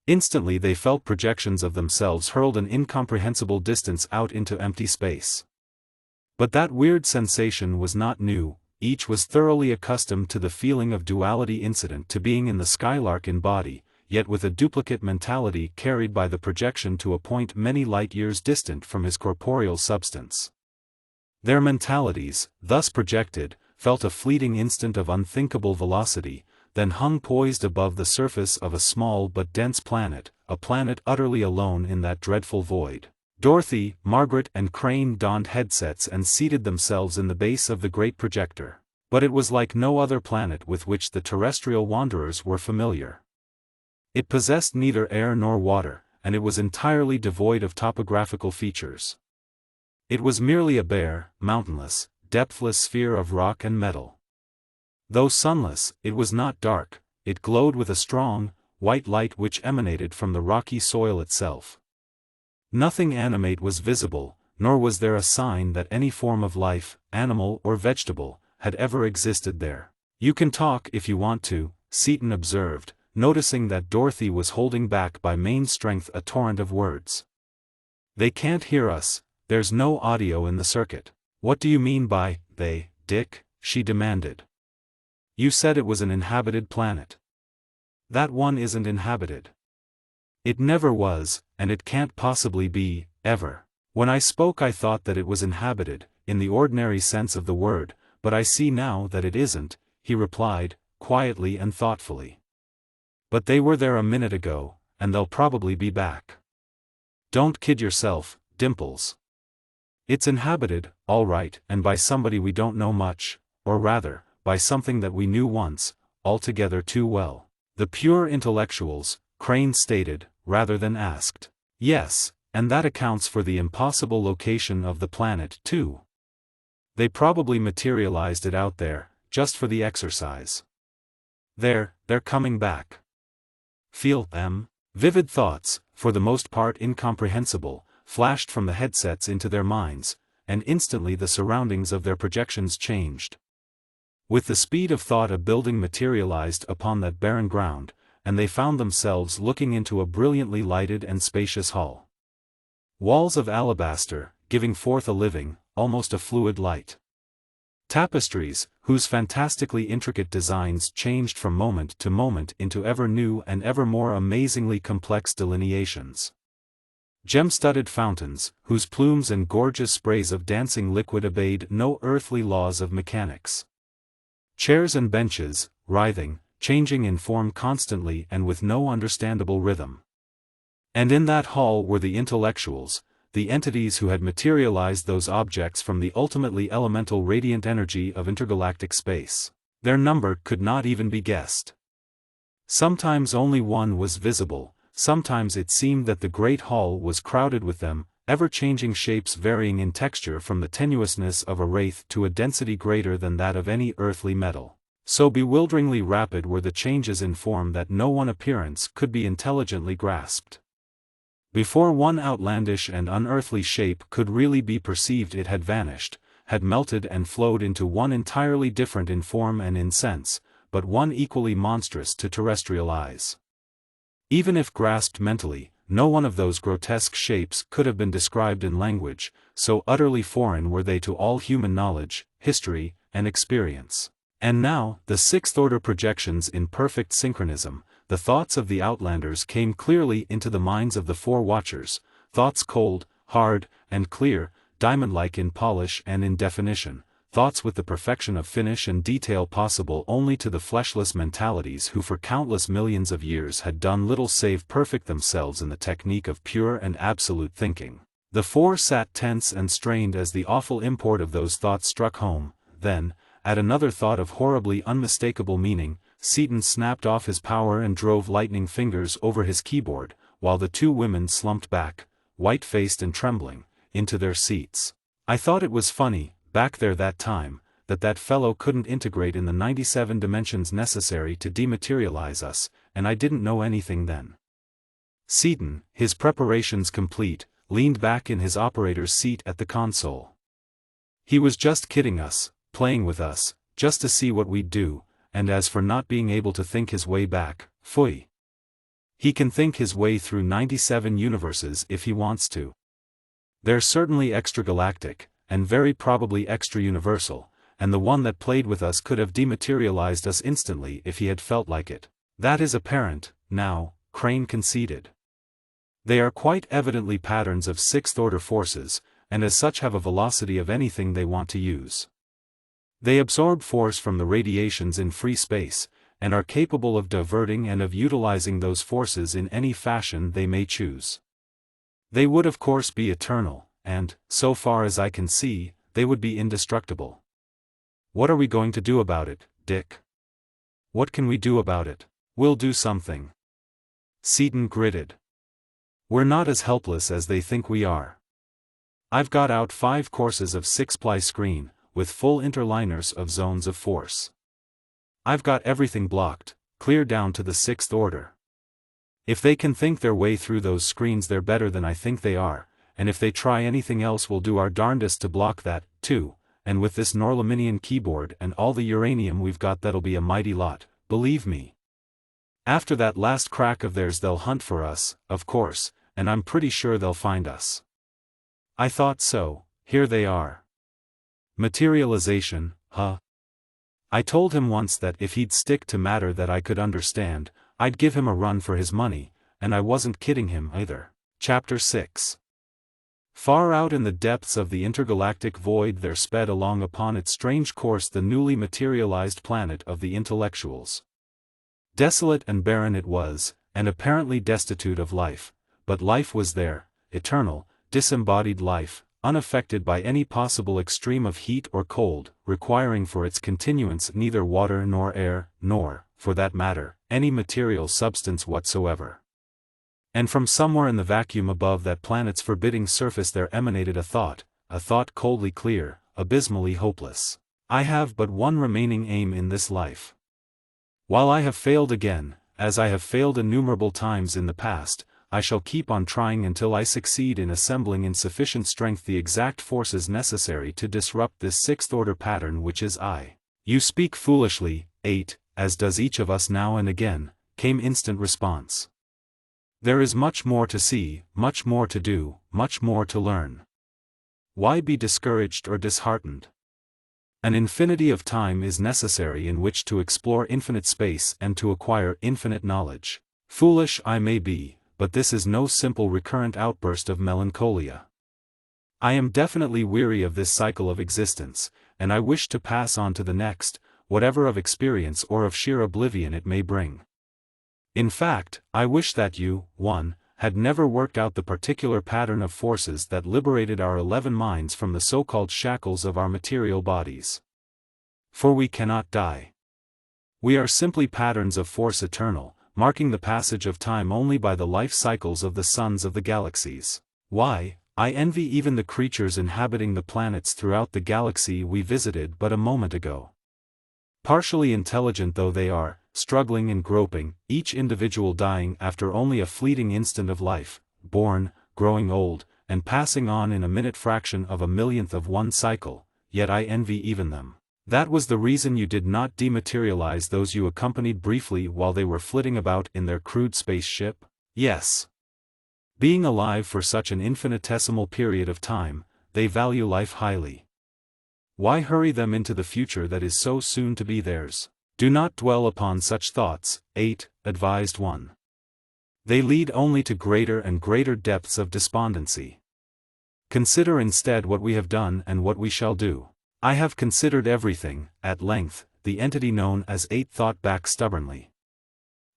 Instantly they felt projections of themselves hurled an incomprehensible distance out into empty space. But that weird sensation was not new. Each was thoroughly accustomed to the feeling of duality incident to being in the Skylark in body, yet with a duplicate mentality carried by the projection to a point many light-years distant from his corporeal substance. Their mentalities, thus projected, felt a fleeting instant of unthinkable velocity, then hung poised above the surface of a small but dense planet, a planet utterly alone in that dreadful void. Dorothy, Margaret and Crane donned headsets and seated themselves in the base of the great projector. But it was like no other planet with which the terrestrial wanderers were familiar. It possessed neither air nor water, and it was entirely devoid of topographical features. It was merely a bare, mountainless, depthless sphere of rock and metal. Though sunless, it was not dark, it glowed with a strong, white light which emanated from the rocky soil itself. Nothing animate was visible, nor was there a sign that any form of life, animal or vegetable, had ever existed there. You can talk if you want to, Seaton observed, noticing that Dorothy was holding back by main strength a torrent of words. They can't hear us, there's no audio in the circuit. What do you mean by, they, Dick? She demanded. You said it was an inhabited planet. That one isn't inhabited. It never was, and it can't possibly be, ever. When I spoke I thought that it was inhabited, in the ordinary sense of the word, but I see now that it isn't, he replied, quietly and thoughtfully. But they were there a minute ago, and they'll probably be back. Don't kid yourself, Dimples. It's inhabited, all right, and by somebody we don't know much, or rather, by something that we knew once, altogether too well. The pure intellectuals, Crane stated, rather than asked. Yes, and that accounts for the impossible location of the planet, too. They probably materialized it out there, just for the exercise. They're coming back. Feel them? Vivid thoughts, for the most part incomprehensible, flashed from the headsets into their minds, and instantly the surroundings of their projections changed. With the speed of thought a building materialized upon that barren ground, and they found themselves looking into a brilliantly lighted and spacious hall. Walls of alabaster, giving forth a living, almost a fluid light. Tapestries, whose fantastically intricate designs changed from moment to moment into ever new and ever more amazingly complex delineations. Gem-studded fountains, whose plumes and gorgeous sprays of dancing liquid obeyed no earthly laws of mechanics. Chairs and benches, writhing, changing in form constantly and with no understandable rhythm. And in that hall were the intellectuals, the entities who had materialized those objects from the ultimately elemental radiant energy of intergalactic space. Their number could not even be guessed. Sometimes only one was visible, sometimes it seemed that the great hall was crowded with them, ever-changing shapes varying in texture from the tenuousness of a wraith to a density greater than that of any earthly metal. So bewilderingly rapid were the changes in form that no one appearance could be intelligently grasped. Before one outlandish and unearthly shape could really be perceived, it had vanished, had melted and flowed into one entirely different in form and in sense, but one equally monstrous to terrestrial eyes. Even if grasped mentally, no one of those grotesque shapes could have been described in language, so utterly foreign were they to all human knowledge, history, and experience. And now, the sixth-order projections in perfect synchronism, the thoughts of the Outlanders came clearly into the minds of the four watchers, thoughts cold, hard, and clear, diamond-like in polish and in definition, thoughts with the perfection of finish and detail possible only to the fleshless mentalities who for countless millions of years had done little save perfect themselves in the technique of pure and absolute thinking. The four sat tense and strained as the awful import of those thoughts struck home. Then, at another thought of horribly unmistakable meaning, Seaton snapped off his power and drove lightning fingers over his keyboard, while the two women slumped back, white-faced and trembling, into their seats. I thought it was funny, back there that time, that fellow couldn't integrate in the 97 dimensions necessary to dematerialize us, and I didn't know anything then. Seaton, his preparations complete, leaned back in his operator's seat at the console. He was just kidding us, playing with us, just to see what we'd do, and as for not being able to think his way back, phooey. He can think his way through 97 universes if he wants to. They're certainly extragalactic, and very probably extra-universal, and the one that played with us could have dematerialized us instantly if he had felt like it. That is apparent, now, Crane conceded. They are quite evidently patterns of sixth-order forces, and as such have a velocity of anything they want to use. They absorb force from the radiations in free space, and are capable of diverting and of utilizing those forces in any fashion they may choose. They would of course be eternal, and, so far as I can see, they would be indestructible. What are we going to do about it, Dick? What can we do about it? We'll do something. Seaton gritted. We're not as helpless as they think we are. I've got out 5 courses of 6-ply screen, with full interliners of zones of force. I've got everything blocked, clear down to the 6th order. If they can think their way through those screens, they're better than I think they are, and if they try anything else we'll do our darndest to block that, too, and with this Norlaminian keyboard and all the uranium we've got that'll be a mighty lot, believe me. After that last crack of theirs they'll hunt for us, of course, and I'm pretty sure they'll find us. I thought so, here they are. Materialization, huh? I told him once that if he'd stick to matter that I could understand, I'd give him a run for his money, and I wasn't kidding him either. Chapter 6. Far out in the depths of the intergalactic void there sped along upon its strange course the newly materialized planet of the intellectuals. Desolate and barren it was, and apparently destitute of life, but life was there, eternal, disembodied life, unaffected by any possible extreme of heat or cold, requiring for its continuance neither water nor air, nor, for that matter, any material substance whatsoever. And from somewhere in the vacuum above that planet's forbidding surface there emanated a thought coldly clear, abysmally hopeless. I have but one remaining aim in this life. While I have failed again, as I have failed innumerable times in the past, I shall keep on trying until I succeed in assembling in sufficient strength the exact forces necessary to disrupt this 6th-order pattern which is I. You speak foolishly, 8, as does each of us now and again, came instant response. There is much more to see, much more to do, much more to learn. Why be discouraged or disheartened? An infinity of time is necessary in which to explore infinite space and to acquire infinite knowledge. Foolish I may be, but this is no simple recurrent outburst of melancholia. I am definitely weary of this cycle of existence, and I wish to pass on to the next, whatever of experience or of sheer oblivion it may bring. In fact, I wish that you, 1, had never worked out the particular pattern of forces that liberated our 11 minds from the so-called shackles of our material bodies. For we cannot die. We are simply patterns of force eternal, marking the passage of time only by the life cycles of the suns of the galaxies. Why, I envy even the creatures inhabiting the planets throughout the galaxy we visited but a moment ago. Partially intelligent though they are, struggling and groping, each individual dying after only a fleeting instant of life, born, growing old, and passing on in a minute fraction of a millionth of one cycle, yet I envy even them. That was the reason you did not dematerialize those you accompanied briefly while they were flitting about in their crude spaceship? Yes. Being alive for such an infinitesimal period of time, they value life highly. Why hurry them into the future that is so soon to be theirs? Do not dwell upon such thoughts. 8, advised one. They lead only to greater and greater depths of despondency. Consider instead what we have done and what we shall do. I have considered everything, at length, the entity known as 8 thought back stubbornly.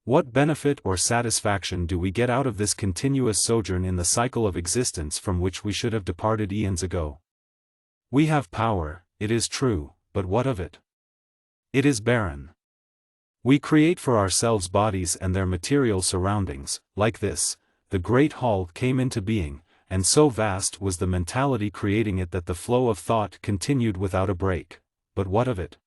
What benefit or satisfaction do we get out of this continuous sojourn in the cycle of existence from which we should have departed eons ago? We have power, it is true, but what of it? It is barren. We create for ourselves bodies and their material surroundings. Like this, the great hall came into being, and so vast was the mentality creating it that the flow of thought continued without a break. But what of it?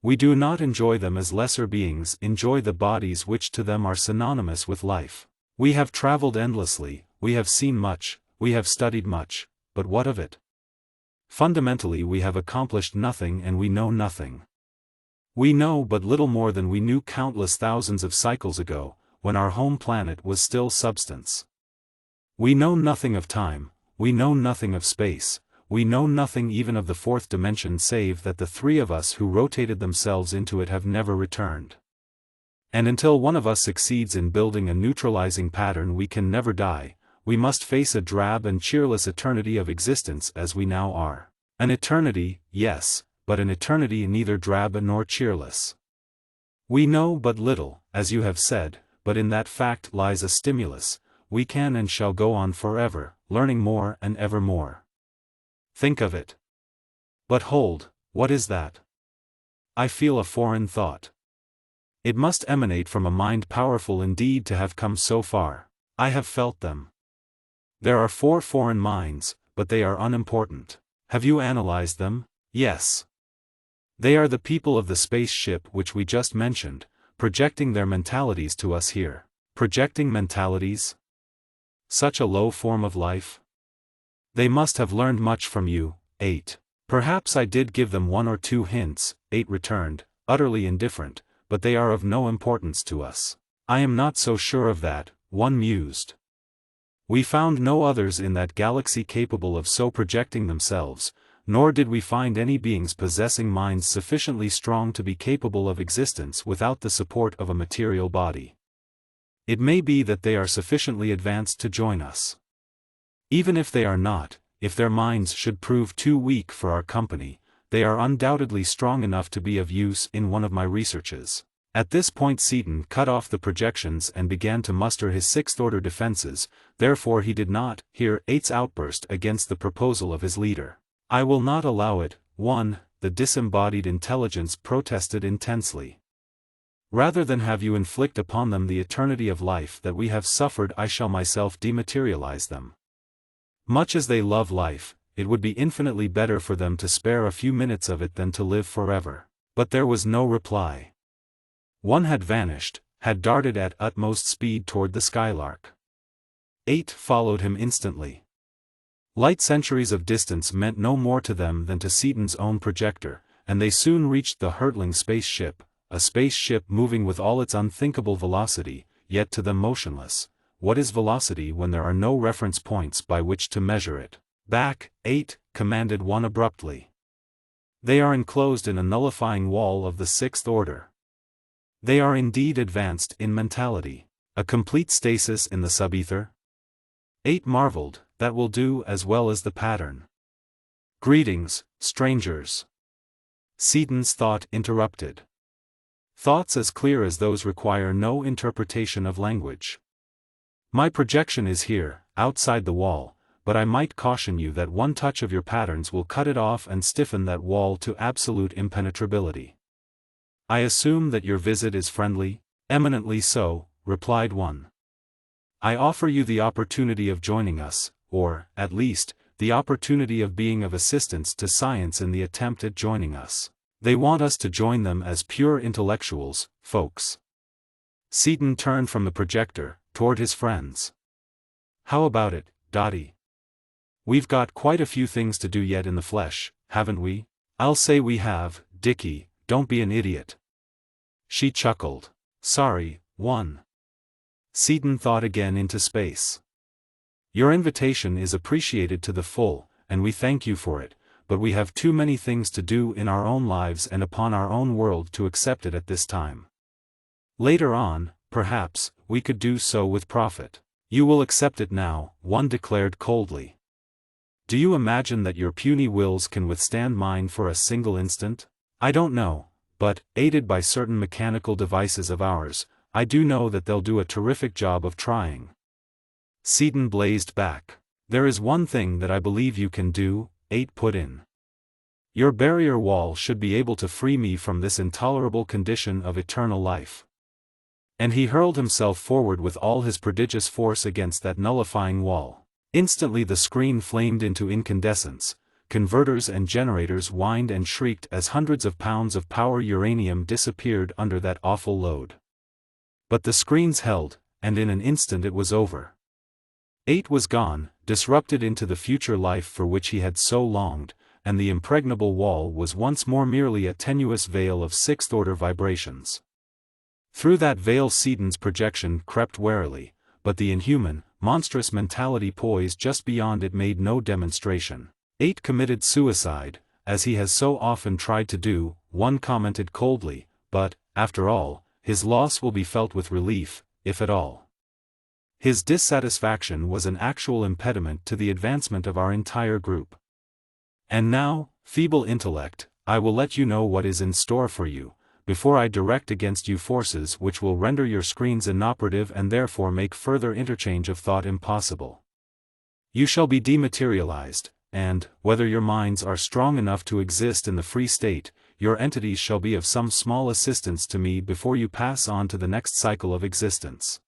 We do not enjoy them as lesser beings enjoy the bodies which to them are synonymous with life. We have traveled endlessly, we have seen much, we have studied much, but what of it? Fundamentally we have accomplished nothing and we know nothing. We know but little more than we knew countless thousands of cycles ago, when our home planet was still substance. We know nothing of time, we know nothing of space, we know nothing even of the fourth dimension save that the 3 of us who rotated themselves into it have never returned. And until one of us succeeds in building a neutralizing pattern we can never die, we must face a drab and cheerless eternity of existence as we now are. An eternity, yes, but an eternity neither drab nor cheerless. We know but little, as you have said, but in that fact lies a stimulus. We can and shall go on forever, learning more and ever more. Think of it. But hold, what is that? I feel a foreign thought. It must emanate from a mind powerful indeed to have come so far. I have felt them. There are 4 foreign minds, but they are unimportant. Have you analyzed them? Yes. They are the people of the spaceship which we just mentioned, projecting their mentalities to us here. Projecting mentalities? Such a low form of life? They must have learned much from you. 8. Perhaps I did give them 1 or 2 hints, 8 returned, utterly indifferent, but they are of no importance to us. I am not so sure of that, one mused. We found no others in that galaxy capable of so projecting themselves, nor did we find any beings possessing minds sufficiently strong to be capable of existence without the support of a material body. It may be that they are sufficiently advanced to join us. Even if they are not, if their minds should prove too weak for our company, they are undoubtedly strong enough to be of use in one of my researches. At this point Seaton cut off the projections and began to muster his 6th-order defenses, therefore he did not hear 8's outburst against the proposal of his leader. I will not allow it. 1. The disembodied intelligence protested intensely. Rather than have you inflict upon them the eternity of life that we have suffered, I shall myself dematerialize them. Much as they love life, it would be infinitely better for them to spare a few minutes of it than to live forever. But there was no reply. One had vanished, had darted at utmost speed toward the Skylark. 8 followed him instantly. Light centuries of distance meant no more to them than to Seaton's own projector, and they soon reached the hurtling spaceship, a spaceship moving with all its unthinkable velocity, yet to them motionless. What is velocity when there are no reference points by which to measure it? Back, 8, commanded one abruptly. They are enclosed in a nullifying wall of the 6th order. They are indeed advanced in mentality. A complete stasis in the subether? 8 marveled, that will do as well as the pattern. Greetings, strangers. Seaton's thought interrupted. Thoughts as clear as those require no interpretation of language. My projection is here, outside the wall, but I might caution you that one touch of your patterns will cut it off and stiffen that wall to absolute impenetrability. I assume that your visit is friendly? Eminently so, replied one. I offer you the opportunity of joining us, or, at least, the opportunity of being of assistance to science in the attempt at joining us. They want us to join them as pure intellectuals, folks. Seaton turned from the projector, toward his friends. How about it, Dottie? We've got quite a few things to do yet in the flesh, haven't we? I'll say we have, Dickie, don't be an idiot. She chuckled. Sorry, one. Seaton thought again into space. Your invitation is appreciated to the full, and we thank you for it, but we have too many things to do in our own lives and upon our own world to accept it at this time. Later on, perhaps, we could do so with profit. You will accept it now, one declared coldly. Do you imagine that your puny wills can withstand mine for a single instant? I don't know, but, aided by certain mechanical devices of ours, I do know that they'll do a terrific job of trying. Seaton blazed back. There is one thing that I believe you can do, 8 put in. Your barrier wall should be able to free me from this intolerable condition of eternal life. And he hurled himself forward with all his prodigious force against that nullifying wall. Instantly the screen flamed into incandescence, converters and generators whined and shrieked as hundreds of pounds of power uranium disappeared under that awful load. But the screens held, and in an instant it was over. 8 was gone, disrupted into the future life for which he had so longed, and the impregnable wall was once more merely a tenuous veil of sixth-order vibrations. Through that veil Seaton's projection crept warily, but the inhuman, monstrous mentality poised just beyond it made no demonstration. 8 committed suicide, as he has so often tried to do, one commented coldly, but, after all, his loss will be felt with relief, if at all. His dissatisfaction was an actual impediment to the advancement of our entire group. And now, feeble intellect, I will let you know what is in store for you, before I direct against you forces which will render your screens inoperative and therefore make further interchange of thought impossible. You shall be dematerialized, and, whether your minds are strong enough to exist in the free state, your entities shall be of some small assistance to me before you pass on to the next cycle of existence.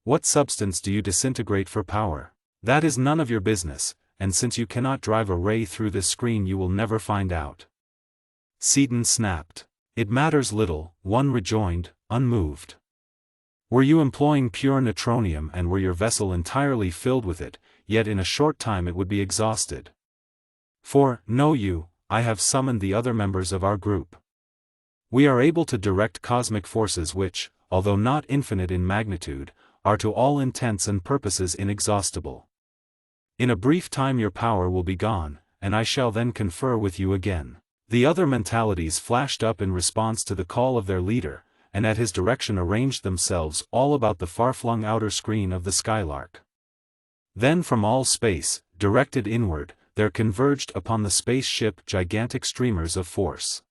What substance do you disintegrate for power? That is none of your business, and since you cannot drive a ray through this screen you will never find out. Seaton snapped. It matters little, one rejoined, unmoved. Were you employing pure neutronium and were your vessel entirely filled with it, yet in a short time it would be exhausted. For, know you, I have summoned the other members of our group. We are able to direct cosmic forces which, although not infinite in magnitude, are to all intents and purposes inexhaustible. In a brief time your power will be gone, and I shall then confer with you again. The other mentalities flashed up in response to the call of their leader, and at his direction arranged themselves all about the far-flung outer screen of the Skylark. Then from all space, directed inward, there converged upon the spaceship gigantic streamers of force.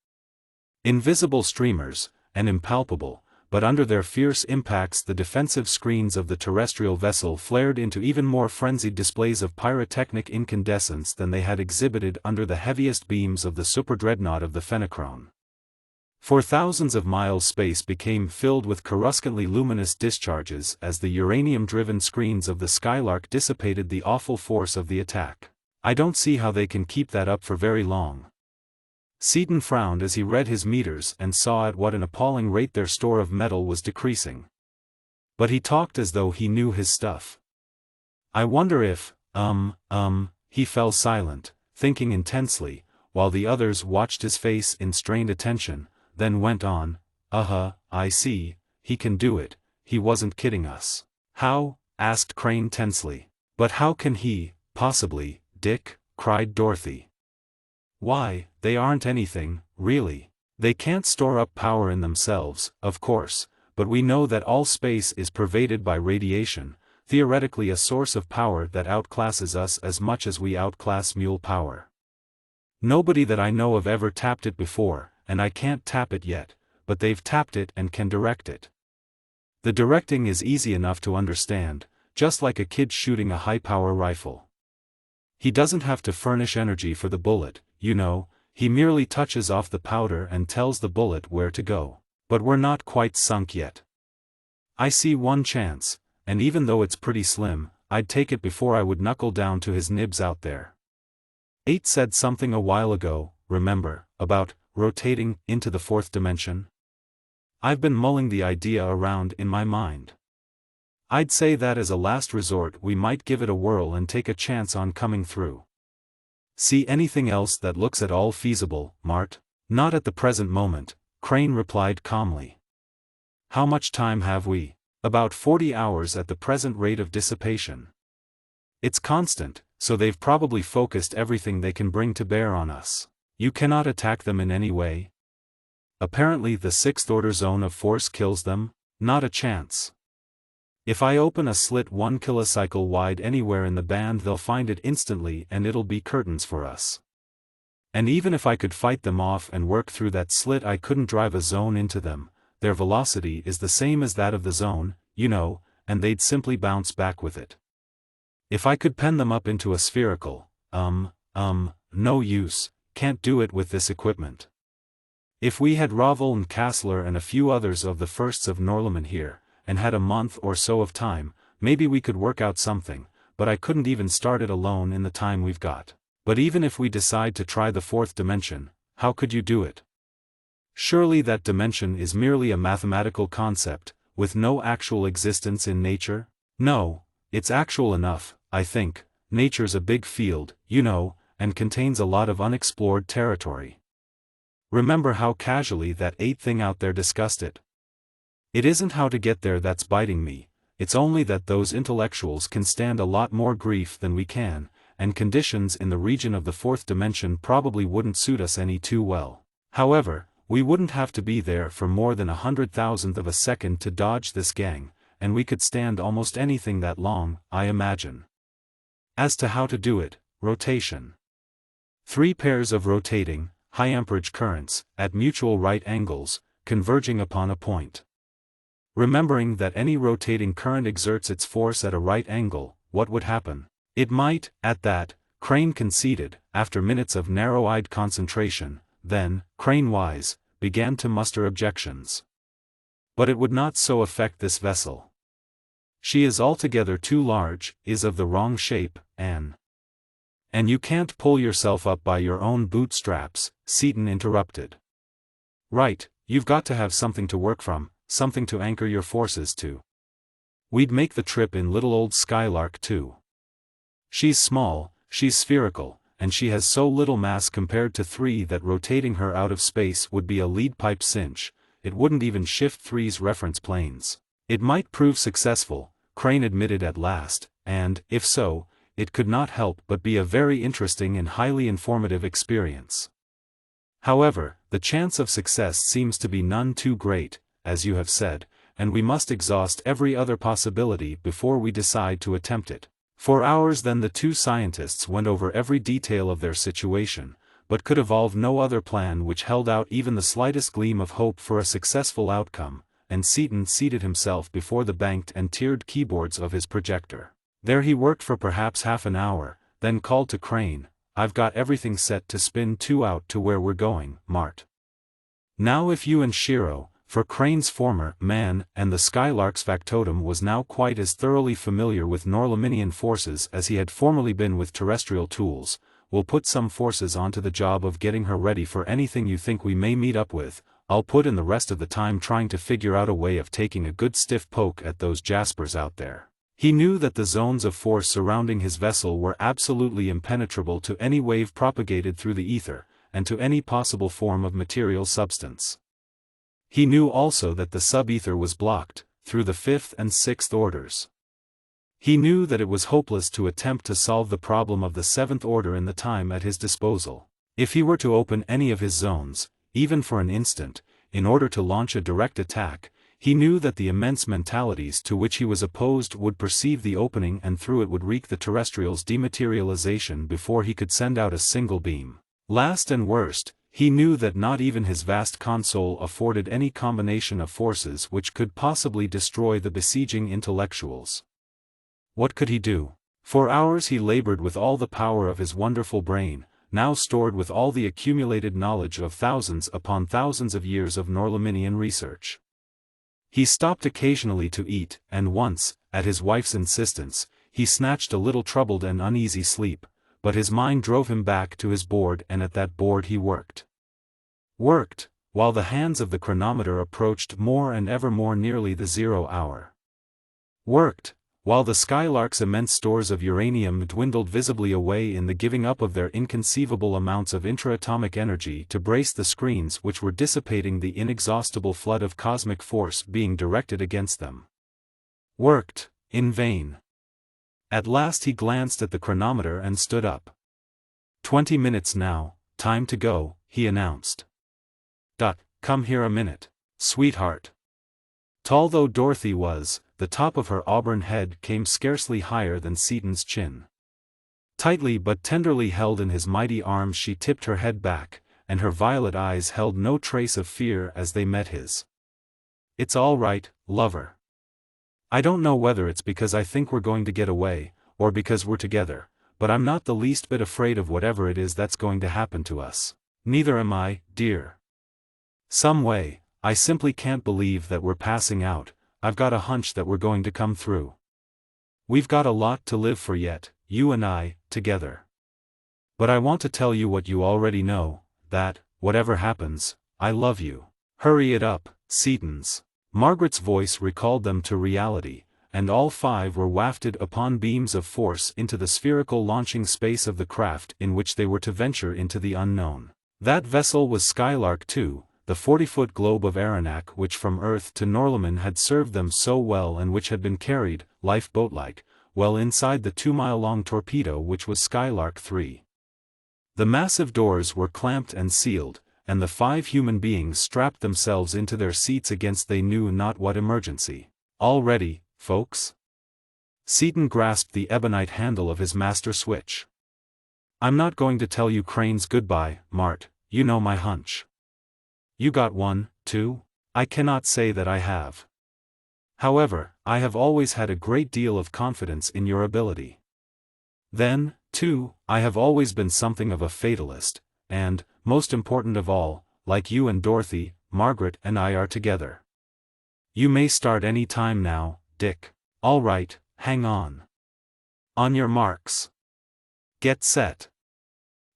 Invisible streamers, and impalpable, but under their fierce impacts the defensive screens of the terrestrial vessel flared into even more frenzied displays of pyrotechnic incandescence than they had exhibited under the heaviest beams of the superdreadnought of the Fenachrone. For thousands of miles space became filled with coruscantly luminous discharges as the uranium-driven screens of the Skylark dissipated the awful force of the attack. I don't see how they can keep that up for very long. Seaton frowned as he read his meters and saw at what an appalling rate their store of metal was decreasing. But he talked as though he knew his stuff. I wonder if, he fell silent, thinking intensely, while the others watched his face in strained attention, then went on, I see, he can do it, he wasn't kidding us. How? Asked Crane tensely. But how can he, possibly, Dick? Cried Dorothy. Why, they aren't anything, really. They can't store up power in themselves, of course, but we know that all space is pervaded by radiation, theoretically a source of power that outclasses us as much as we outclass mule power. Nobody that I know of ever tapped it before, and I can't tap it yet, but they've tapped it and can direct it. The directing is easy enough to understand, just like a kid shooting a high-power rifle. He doesn't have to furnish energy for the bullet, he merely touches off the powder and tells the bullet where to go. But we're not quite sunk yet. I see one chance, and even though it's pretty slim, I'd take it before I would knuckle down to his nibs out there. 8 said something a while ago, remember, about rotating into the fourth dimension? I've been mulling the idea around in my mind. I'd say that as a last resort we might give it a whirl and take a chance on coming through. See anything else that looks at all feasible, Mart? Not at the present moment, Crane replied calmly. How much time have we? About 40 hours at the present rate of dissipation. It's constant, so they've probably focused everything they can bring to bear on us. You cannot attack them in any way? Apparently the sixth order zone of force kills them? Not a chance. If I open a slit 1 kilocycle wide anywhere in the band they'll find it instantly and it'll be curtains for us. And even if I could fight them off and work through that slit I couldn't drive a zone into them, their velocity is the same as that of the zone, and they'd simply bounce back with it. If I could pen them up into a spherical, no use, can't do it with this equipment. If we had Ravel and Kassler and a few others of the firsts of Norlaman here, and had a month or so of time, maybe we could work out something, but I couldn't even start it alone in the time we've got. But even if we decide to try the fourth dimension, how could you do it? Surely that dimension is merely a mathematical concept, with no actual existence in nature? No, it's actual enough, I think. Nature's a big field, and contains a lot of unexplored territory. Remember how casually that 8 thing out there discussed it? It isn't how to get there that's biting me, it's only that those intellectuals can stand a lot more grief than we can, and conditions in the region of the fourth dimension probably wouldn't suit us any too well. However, we wouldn't have to be there for more than 100,000th of a second to dodge this gang, and we could stand almost anything that long, I imagine. As to how to do it, rotation. 3 pairs of rotating, high-amperage currents, at mutual right angles, converging upon a point. Remembering that any rotating current exerts its force at a right angle, what would happen? It might, at that, Crane conceded, after minutes of narrow-eyed concentration, then, Crane-wise, began to muster objections. But it would not so affect this vessel. She is altogether too large, is of the wrong shape, and you can't pull yourself up by your own bootstraps, Seaton interrupted. Right, you've got to have something to work from, something to anchor your forces to. We'd make the trip in little old Skylark too. She's small, she's spherical, and she has so little mass compared to 3 that rotating her out of space would be a lead pipe cinch. It wouldn't even shift 3's reference planes. It might prove successful, Crane admitted at last, and, if so, it could not help but be a very interesting and highly informative experience. However, the chance of success seems to be none too great, as you have said, and we must exhaust every other possibility before we decide to attempt it. For hours then the 2 scientists went over every detail of their situation, but could evolve no other plan which held out even the slightest gleam of hope for a successful outcome, and Seaton seated himself before the banked and tiered keyboards of his projector. There he worked for perhaps half an hour, then called to Crane, "I've got everything set to spin 2 out to where we're going, Mart. Now if you and Shiro," for Crane's former man and the Skylark's factotum was now quite as thoroughly familiar with Norlaminian forces as he had formerly been with terrestrial tools, "will put some forces onto the job of getting her ready for anything you think we may meet up with, I'll put in the rest of the time trying to figure out a way of taking a good stiff poke at those Jaspers out there." He knew that the zones of force surrounding his vessel were absolutely impenetrable to any wave propagated through the ether, and to any possible form of material substance. He knew also that the sub-ether was blocked, through the 5th and 6th orders. He knew that it was hopeless to attempt to solve the problem of the 7th order in the time at his disposal. If he were to open any of his zones, even for an instant, in order to launch a direct attack, he knew that the immense mentalities to which he was opposed would perceive the opening and through it would wreak the terrestrials' dematerialization before he could send out a single beam. Last and worst, he knew that not even his vast console afforded any combination of forces which could possibly destroy the besieging intellectuals. What could he do? For hours he labored with all the power of his wonderful brain, now stored with all the accumulated knowledge of thousands upon thousands of years of Norlaminian research. He stopped occasionally to eat, and once, at his wife's insistence, he snatched a little troubled and uneasy sleep, but his mind drove him back to his board, and at that board he worked. Worked, while the hands of the chronometer approached more and ever more nearly the 0 hour. Worked, while the Skylark's immense stores of uranium dwindled visibly away in the giving up of their inconceivable amounts of intraatomic energy to brace the screens which were dissipating the inexhaustible flood of cosmic force being directed against them. Worked, in vain. At last he glanced at the chronometer and stood up. 20 minutes now, time to go, he announced. Come here a minute, sweetheart. Tall though Dorothy was, the top of her auburn head came scarcely higher than Seaton's chin. Tightly but tenderly held in his mighty arms she tipped her head back, and her violet eyes held no trace of fear as they met his. It's all right, lover. I don't know whether it's because I think we're going to get away, or because we're together, but I'm not the least bit afraid of whatever it is that's going to happen to us. Neither am I, dear. Some way, I simply can't believe that we're passing out. I've got a hunch that we're going to come through. We've got a lot to live for yet, you and I, together. But I want to tell you what you already know, that, whatever happens, I love you. Hurry it up, Seatons. Margaret's voice recalled them to reality, and all five were wafted upon beams of force into the spherical launching space of the craft in which they were to venture into the unknown. That vessel was Skylark II, the 40-foot globe of Arenac which from Earth to Norlamin had served them so well and which had been carried, lifeboat-like, well inside the 2-mile-long torpedo which was Skylark III. The massive doors were clamped and sealed, and the 5 human beings strapped themselves into their seats against they knew not what emergency. All ready, folks? Seaton grasped the ebonite handle of his master switch. I'm not going to tell you Crane's goodbye, Mart, you know my hunch. You got one, too? I cannot say that I have. However, I have always had a great deal of confidence in your ability. Then, too, I have always been something of a fatalist, and, most important of all, like you and Dorothy, Margaret and I are together. You may start any time now, Dick. All right, hang on. On your marks. Get set.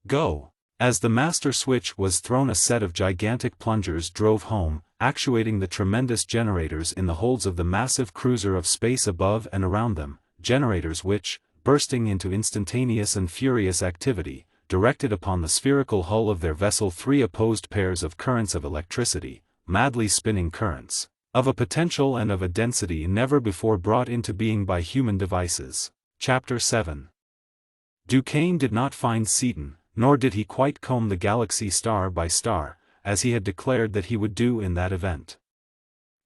Go. As the master switch was thrown, a set of gigantic plungers drove home, actuating the tremendous generators in the holds of the massive cruiser of space above and around them, generators which, bursting into instantaneous and furious activity, directed upon the spherical hull of their vessel 3 opposed pairs of currents of electricity, madly spinning currents, of a potential and of a density never before brought into being by human devices. Chapter 7. Duquesne did not find Seaton, nor did he quite comb the galaxy star by star, as he had declared that he would do in that event.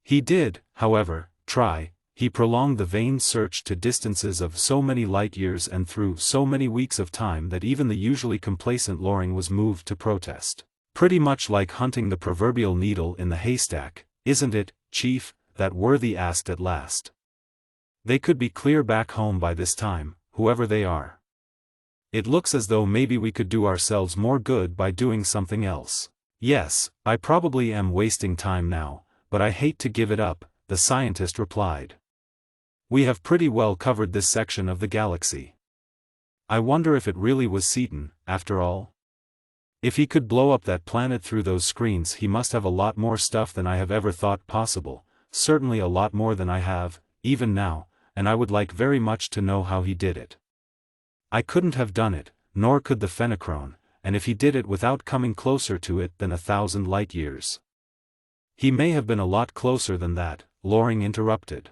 He did, however, try. He prolonged the vain search to distances of so many light-years and through so many weeks of time that even the usually complacent Loring was moved to protest. Pretty much like hunting the proverbial needle in the haystack, isn't it, Chief? That worthy asked at last. They could be clear back home by this time, whoever they are. It looks as though maybe we could do ourselves more good by doing something else. Yes, I probably am wasting time now, but I hate to give it up, the scientist replied. We have pretty well covered this section of the galaxy. I wonder if it really was Seaton, after all? If he could blow up that planet through those screens, he must have a lot more stuff than I have ever thought possible, certainly a lot more than I have, even now, and I would like very much to know how he did it. I couldn't have done it, nor could the Fenachrone, and if he did it without coming closer to it than 1,000 light-years. He may have been a lot closer than that, Loring interrupted.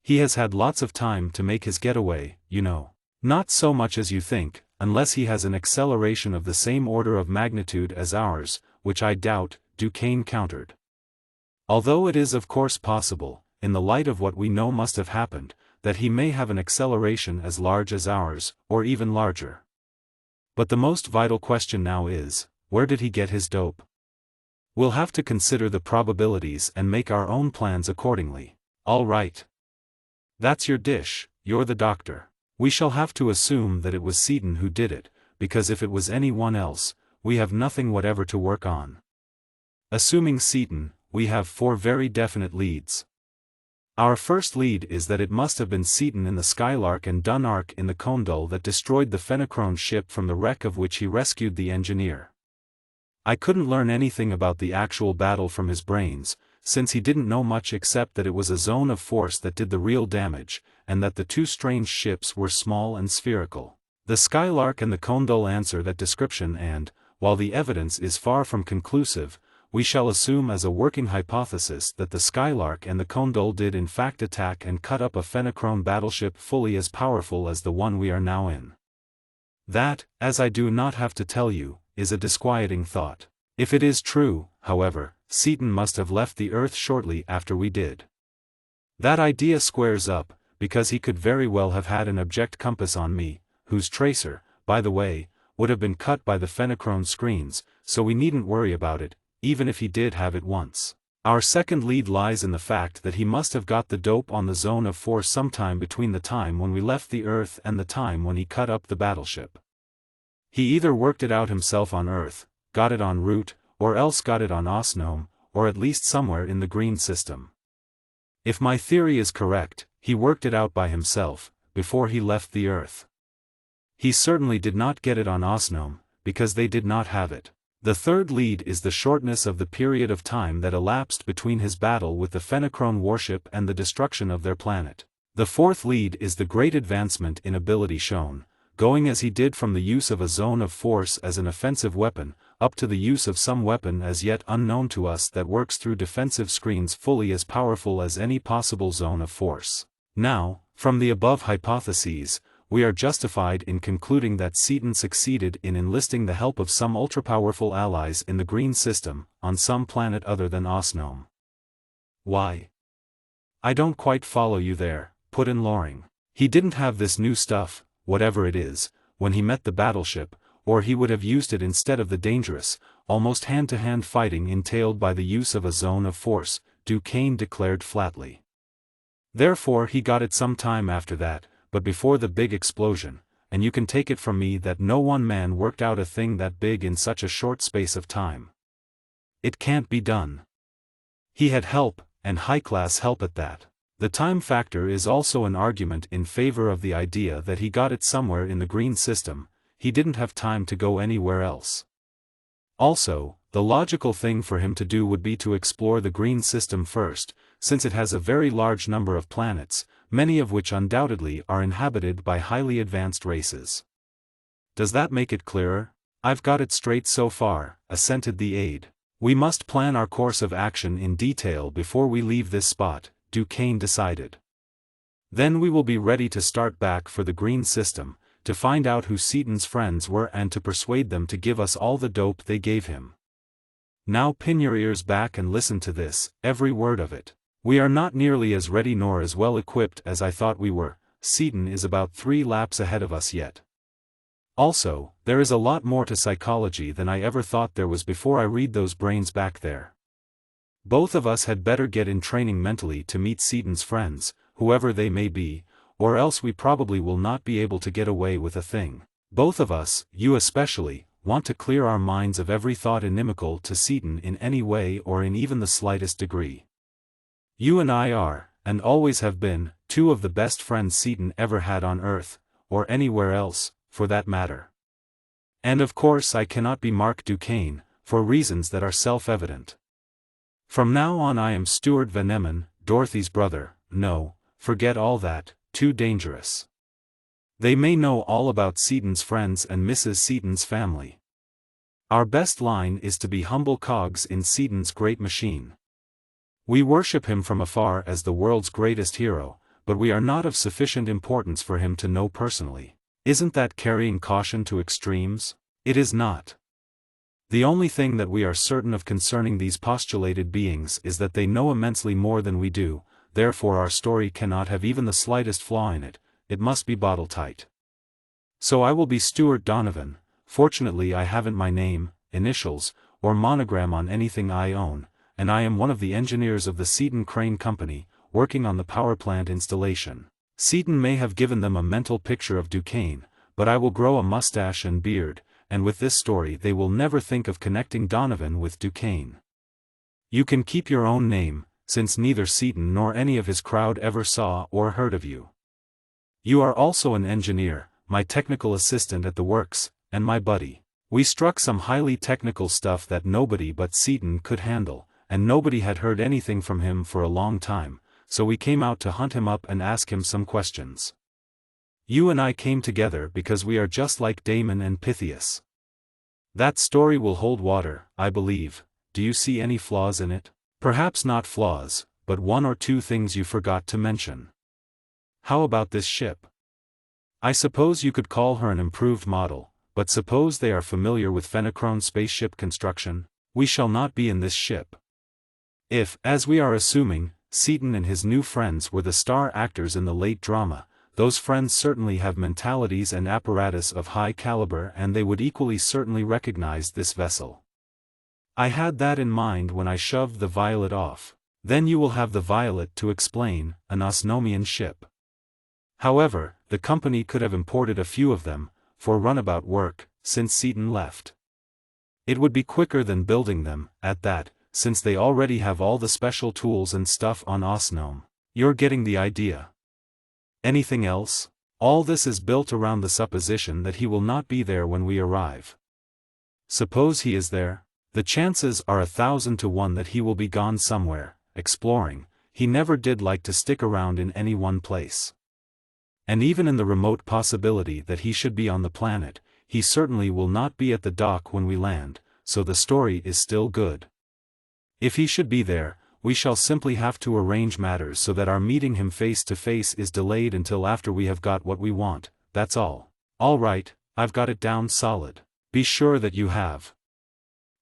He has had lots of time to make his getaway, you know. Not so much as you think, unless he has an acceleration of the same order of magnitude as ours, which I doubt, Duquesne countered. Although it is of course possible, in the light of what we know must have happened, that he may have an acceleration as large as ours, or even larger. But the most vital question now is, where did he get his dope? We'll have to consider the probabilities and make our own plans accordingly. All right. That's your dish, you're the doctor. We shall have to assume that it was Seaton who did it, because if it was anyone else, we have nothing whatever to work on. Assuming Seaton, we have 4 very definite leads. Our first lead is that it must have been Seaton in the Skylark and Dunark in the Condul that destroyed the Fenachrone ship from the wreck of which he rescued the engineer. I couldn't learn anything about the actual battle from his brains, since he didn't know much except that it was a zone of force that did the real damage, and that the 2 strange ships were small and spherical. The Skylark and the Condul answer that description and, while the evidence is far from conclusive, we shall assume as a working hypothesis that the Skylark and the Condul did in fact attack and cut up a Fenachrone battleship fully as powerful as the one we are now in. That, as I do not have to tell you, is a disquieting thought. If it is true, however, Seaton must have left the Earth shortly after we did. That idea squares up, because he could very well have had an object compass on me, whose tracer, by the way, would have been cut by the Fenachrone screens, so we needn't worry about it, even if he did have it once. Our second lead lies in the fact that he must have got the dope on the zone of force sometime between the time when we left the Earth and the time when he cut up the battleship. He either worked it out himself on Earth, got it en route, or else got it on Osnome, or at least somewhere in the green system. If my theory is correct, he worked it out by himself, before he left the Earth. He certainly did not get it on Osnome, because they did not have it. The third lead is the shortness of the period of time that elapsed between his battle with the Fenachrone warship and the destruction of their planet. The fourth lead is the great advancement in ability shown, going as he did from the use of a zone of force as an offensive weapon, up to the use of some weapon as yet unknown to us that works through defensive screens fully as powerful as any possible zone of force. Now, from the above hypotheses, we are justified in concluding that Seaton succeeded in enlisting the help of some ultrapowerful allies in the green system, on some planet other than Osnome. Why? I don't quite follow you there, put in Loring. He didn't have this new stuff, whatever it is, when he met the battleship, or he would have used it instead of the dangerous, almost hand-to-hand fighting entailed by the use of a zone of force, Duquesne declared flatly. Therefore he got it some time after that, but before the big explosion, and you can take it from me that no one man worked out a thing that big in such a short space of time. It can't be done. He had help, and high-class help at that. The time factor is also an argument in favor of the idea that he got it somewhere in the green system, he didn't have time to go anywhere else. Also, the logical thing for him to do would be to explore the green system first, since it has a very large number of planets, many of which undoubtedly are inhabited by highly advanced races. Does that make it clearer? I've got it straight so far, assented the aide. We must plan our course of action in detail before we leave this spot, Duquesne decided. Then we will be ready to start back for the green system, to find out who Seaton's friends were and to persuade them to give us all the dope they gave him. Now pin your ears back and listen to this, every word of it. We are not nearly as ready nor as well equipped as I thought we were. Seaton is about 3 laps ahead of us yet. Also, there is a lot more to psychology than I ever thought there was before I read those brains back there. Both of us had better get in training mentally to meet Seaton's friends, whoever they may be, or else we probably will not be able to get away with a thing. Both of us, you especially, want to clear our minds of every thought inimical to Seaton in any way or in even the slightest degree. You and I are, and always have been, 2 of the best friends Seaton ever had on Earth, or anywhere else, for that matter. And of course I cannot be Mark Duquesne, for reasons that are self-evident. From now on I am Stuart Van Emmen, Dorothy's brother. No, forget all that, too dangerous. They may know all about Seaton's friends and Mrs. Seaton's family. Our best line is to be humble cogs in Seaton's great machine. We worship him from afar as the world's greatest hero, but we are not of sufficient importance for him to know personally. Isn't that carrying caution to extremes? It is not. The only thing that we are certain of concerning these postulated beings is that they know immensely more than we do, therefore our story cannot have even the slightest flaw in it, it must be bottle tight. So I will be Stuart Donovan. Fortunately I haven't my name, initials, or monogram on anything I own, and I am one of the engineers of the Seaton Crane Company, working on the power plant installation. Seaton may have given them a mental picture of Duquesne, but I will grow a mustache and beard, and with this story they will never think of connecting Donovan with Duquesne. You can keep your own name, since neither Seaton nor any of his crowd ever saw or heard of you. You are also an engineer, my technical assistant at the works, and my buddy. We struck some highly technical stuff that nobody but Seaton could handle, and nobody had heard anything from him for a long time, so we came out to hunt him up and ask him some questions. You and I came together because we are just like Damon and Pythias. That story will hold water, I believe. Do you see any flaws in it? Perhaps not flaws, but one or two things you forgot to mention. How about this ship? I suppose you could call her an improved model, but suppose they are familiar with Fenachrone spaceship construction. We shall not be in this ship. If, as we are assuming, Seaton and his new friends were the star actors in the late drama, those friends certainly have mentalities and apparatus of high caliber, and they would equally certainly recognize this vessel. I had that in mind when I shoved the Violet off. Then you will have the Violet to explain, an Osnomian ship. However, the company could have imported a few of them, for runabout work, since Seaton left. It would be quicker than building them, at that, since they already have all the special tools and stuff on Osnome. You're getting the idea. Anything else? All this is built around the supposition that he will not be there when we arrive. Suppose he is there? The chances are 1,000 to 1 that he will be gone somewhere, exploring. He never did like to stick around in any one place. And even in the remote possibility that he should be on the planet, he certainly will not be at the dock when we land, so the story is still good. If he should be there, we shall simply have to arrange matters so that our meeting him face to face is delayed until after we have got what we want, that's all. All right, I've got it down solid. Be sure that you have.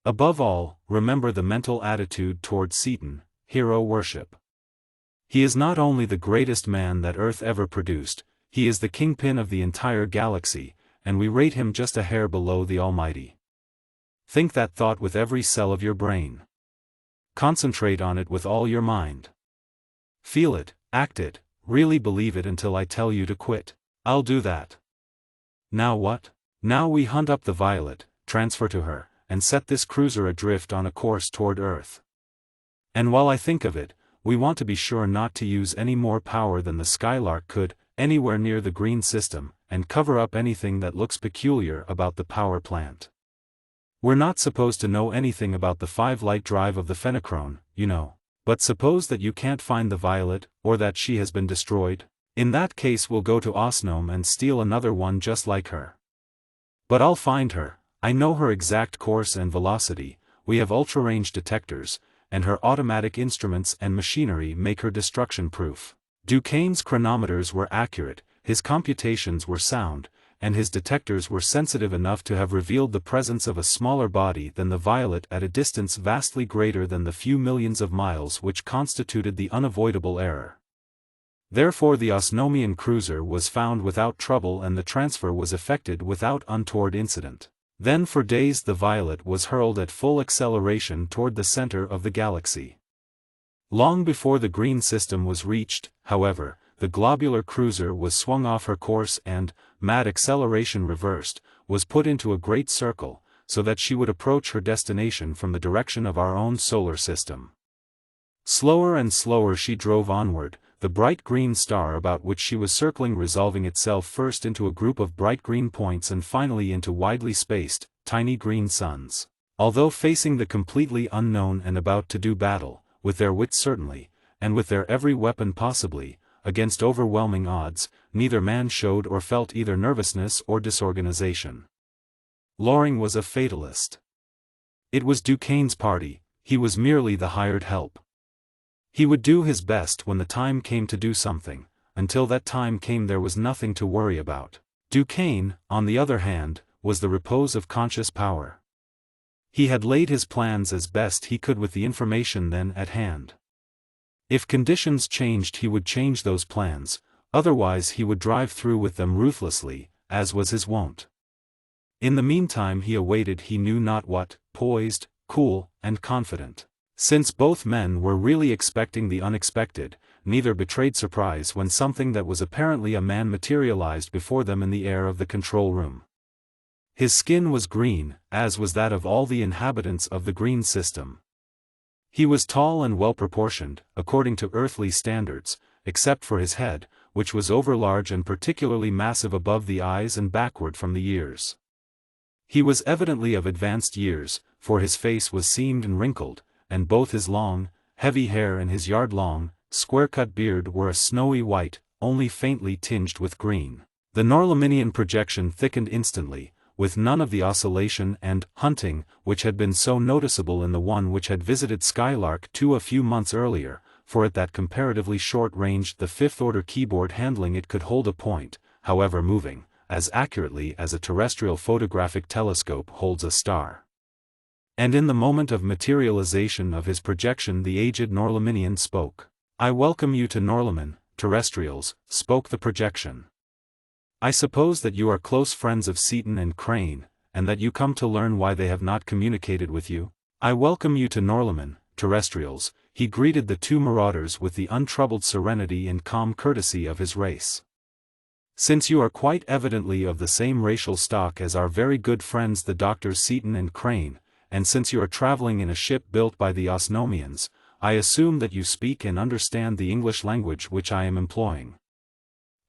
Above all, remember the mental attitude toward Seaton, hero worship. He is not only the greatest man that Earth ever produced, he is the kingpin of the entire galaxy, and we rate him just a hair below the Almighty. Think that thought with every cell of your brain. Concentrate on it with all your mind. Feel it, act it, really believe it until I tell you to quit. I'll do that. Now what? Now we hunt up the Violet, transfer to her, and set this cruiser adrift on a course toward Earth. And while I think of it, we want to be sure not to use any more power than the Skylark could, anywhere near the green system, and cover up anything that looks peculiar about the power plant. We're not supposed to know anything about the 5-light drive of the Fenachrone, you know. But suppose that you can't find the Violet, or that she has been destroyed? In that case we'll go to Osnome and steal another one just like her. But I'll find her. I know her exact course and velocity, we have ultra-range detectors, and her automatic instruments and machinery make her destruction-proof. Duquesne's chronometers were accurate, his computations were sound, and his detectors were sensitive enough to have revealed the presence of a smaller body than the Violet at a distance vastly greater than the few millions of miles which constituted the unavoidable error. Therefore the Osnomian cruiser was found without trouble and the transfer was effected without untoward incident. Then for days the Violet was hurled at full acceleration toward the center of the galaxy. Long before the green system was reached, however, the globular cruiser was swung off her course and, mad acceleration reversed, was put into a great circle, so that she would approach her destination from the direction of our own solar system. Slower and slower she drove onward, the bright green star about which she was circling resolving itself first into a group of bright green points and finally into widely spaced, tiny green suns. Although facing the completely unknown and about to do battle, with their wits certainly, and with their every weapon possibly, against overwhelming odds, neither man showed or felt either nervousness or disorganization. Loring was a fatalist. It was Duquesne's party, he was merely the hired help. He would do his best when the time came to do something, until that time came there was nothing to worry about. Duquesne, on the other hand, was the repose of conscious power. He had laid his plans as best he could with the information then at hand. If conditions changed he would change those plans, otherwise he would drive through with them ruthlessly, as was his wont. In the meantime he awaited he knew not what, poised, cool, and confident. Since both men were really expecting the unexpected, neither betrayed surprise when something that was apparently a man materialized before them in the air of the control room. His skin was green, as was that of all the inhabitants of the green system. He was tall and well-proportioned, according to earthly standards, except for his head, which was overlarge and particularly massive above the eyes and backward from the ears. He was evidently of advanced years, for his face was seamed and wrinkled, and both his long, heavy hair and his yard-long, square-cut beard were a snowy white, only faintly tinged with green. The Norlaminian projection thickened instantly, with none of the oscillation and hunting which had been so noticeable in the one which had visited Skylark 2 a few months earlier, for at that comparatively short range the fifth-order keyboard handling it could hold a point, however moving, as accurately as a terrestrial photographic telescope holds a star. And in the moment of materialization of his projection the aged Norlaminian spoke. "I welcome you to Norlamin, terrestrials," spoke the projection. "I suppose that you are close friends of Seaton and Crane, and that you come to learn why they have not communicated with you. I welcome you to Norlamin, terrestrials," he greeted the two marauders with the untroubled serenity and calm courtesy of his race. "Since you are quite evidently of the same racial stock as our very good friends the Doctors Seaton and Crane, and since you are traveling in a ship built by the Osnomians, I assume that you speak and understand the English language which I am employing.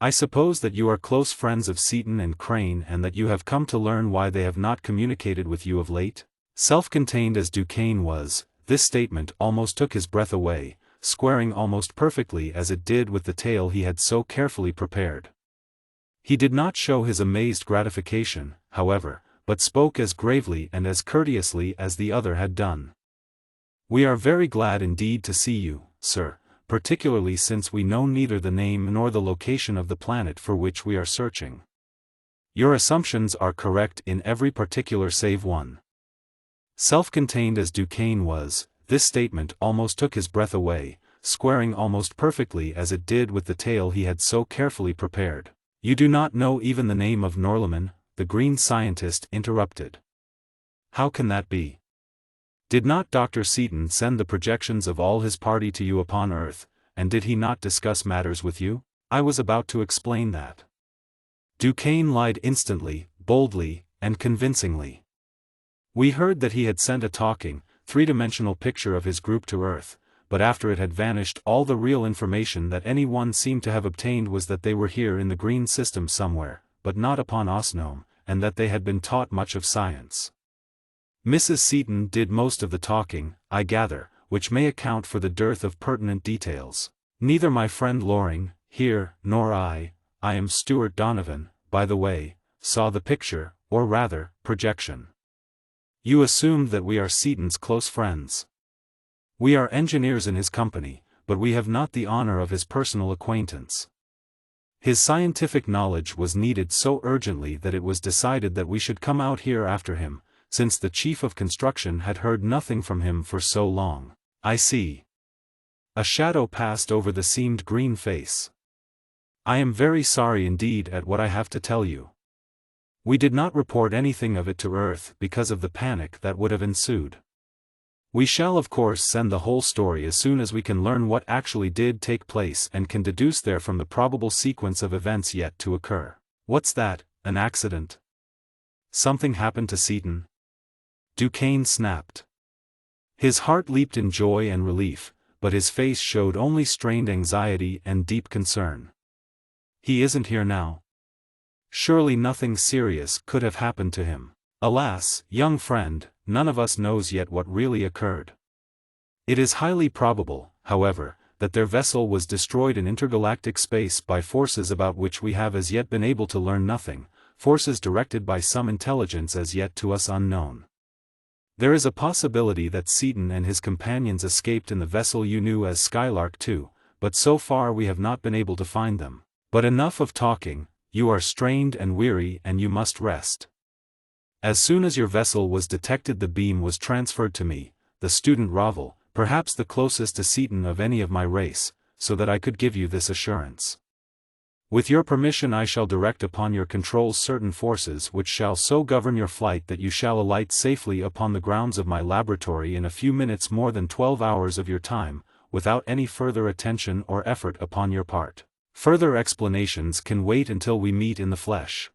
I suppose that you are close friends of Seaton and Crane and that you have come to learn why they have not communicated with you of late." Self-contained as Duquesne was, this statement almost took his breath away, squaring almost perfectly as it did with the tale he had so carefully prepared. He did not show his amazed gratification, however, but spoke as gravely and as courteously as the other had done. "We are very glad indeed to see you, sir, particularly since we know neither the name nor the location of the planet for which we are searching. Your assumptions are correct in every particular save one." Self-contained as Duquesne was, this statement almost took his breath away, squaring almost perfectly as it did with the tale he had so carefully prepared. "You do not know even the name of Norlamin," the green scientist interrupted. "How can that be? Did not Dr. Seaton send the projections of all his party to you upon Earth, and did he not discuss matters with you?" "I was about to explain that." Duquesne lied instantly, boldly, and convincingly. "We heard that he had sent a talking, three-dimensional picture of his group to Earth, but after it had vanished all the real information that anyone seemed to have obtained was that they were here in the green system somewhere, but not upon Osnome, and that they had been taught much of science. Mrs. Seaton did most of the talking, I gather, which may account for the dearth of pertinent details. Neither my friend Loring, here, nor I am Stuart Donovan, by the way, saw the picture, or rather, projection. You assumed that we are Seaton's close friends. We are engineers in his company, but we have not the honor of his personal acquaintance. His scientific knowledge was needed so urgently that it was decided that we should come out here after him, since the chief of construction had heard nothing from him for so long." "I see." A shadow passed over the seamed green face. "I am very sorry indeed at what I have to tell you. We did not report anything of it to Earth because of the panic that would have ensued. We shall of course send the whole story as soon as we can learn what actually did take place and can deduce therefrom the probable sequence of events yet to occur." "What's that, an accident? Something happened to Seaton?" Duquesne snapped. His heart leaped in joy and relief, but his face showed only strained anxiety and deep concern. "He isn't here now? Surely nothing serious could have happened to him." "Alas, young friend, none of us knows yet what really occurred. It is highly probable, however, that their vessel was destroyed in intergalactic space by forces about which we have as yet been able to learn nothing, forces directed by some intelligence as yet to us unknown. There is a possibility that Seaton and his companions escaped in the vessel you knew as Skylark 2, but so far we have not been able to find them. But enough of talking, you are strained and weary and you must rest. As soon as your vessel was detected the beam was transferred to me, the student Ravel, perhaps the closest to Seaton of any of my race, so that I could give you this assurance. With your permission I shall direct upon your controls certain forces which shall so govern your flight that you shall alight safely upon the grounds of my laboratory in a few minutes more than 12 hours of your time, without any further attention or effort upon your part. Further explanations can wait until we meet in the flesh.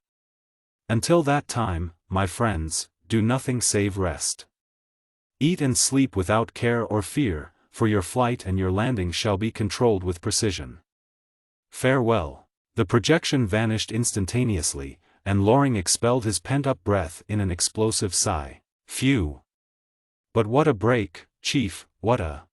Until that time, my friends, do nothing save rest. Eat and sleep without care or fear, for your flight and your landing shall be controlled with precision. Farewell. The projection vanished instantaneously, and Loring expelled his pent-up breath in an explosive sigh. Phew! But what a break, Chief, what a...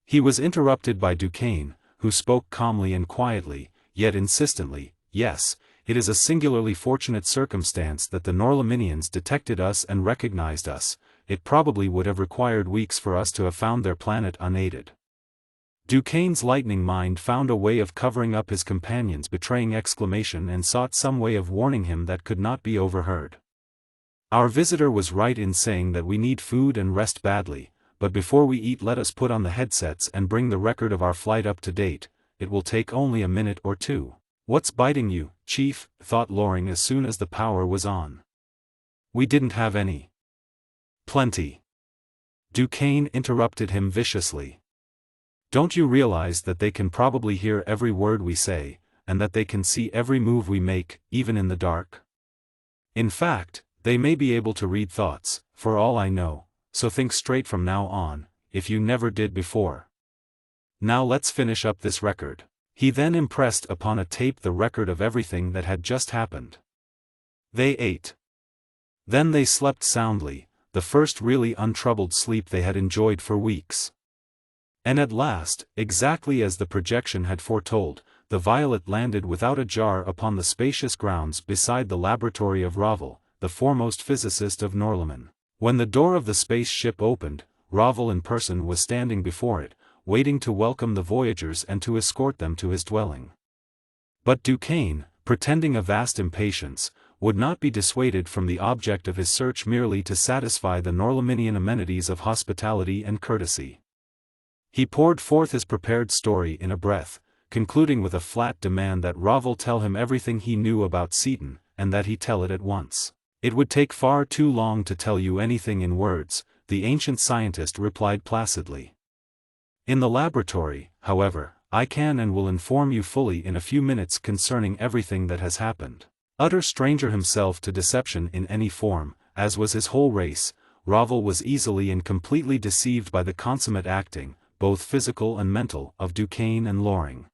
He was interrupted by Duquesne, who spoke calmly and quietly, yet insistently. Yes, it is a singularly fortunate circumstance that the Norlaminians detected us and recognized us. It probably would have required weeks for us to have found their planet unaided. Duquesne's lightning mind found a way of covering up his companion's betraying exclamation and sought some way of warning him that could not be overheard. Our visitor was right in saying that we need food and rest badly, but before we eat let us put on the headsets and bring the record of our flight up to date. It will take only a minute or two. What's biting you, Chief? Thought Loring as soon as the power was on. We didn't have any. Plenty. Duquesne interrupted him viciously. Don't you realize that they can probably hear every word we say, and that they can see every move we make, even in the dark? In fact, they may be able to read thoughts, for all I know, so think straight from now on, if you never did before. Now let's finish up this record. He then impressed upon a tape the record of everything that had just happened. They ate. Then they slept soundly, the first really untroubled sleep they had enjoyed for weeks. And at last, exactly as the projection had foretold, the Violet landed without a jar upon the spacious grounds beside the laboratory of Ravel, the foremost physicist of Norlamin. When the door of the space ship opened, Ravel in person was standing before it, waiting to welcome the voyagers and to escort them to his dwelling. But Duquesne, pretending a vast impatience, would not be dissuaded from the object of his search merely to satisfy the Norlaminian amenities of hospitality and courtesy. He poured forth his prepared story in a breath, concluding with a flat demand that Ravel tell him everything he knew about Seaton, and that he tell it at once. It would take far too long to tell you anything in words, the ancient scientist replied placidly. In the laboratory, however, I can and will inform you fully in a few minutes concerning everything that has happened. Utter stranger himself to deception in any form, as was his whole race, Ravel was easily and completely deceived by the consummate acting, both physical and mental, of Duquesne and Loring.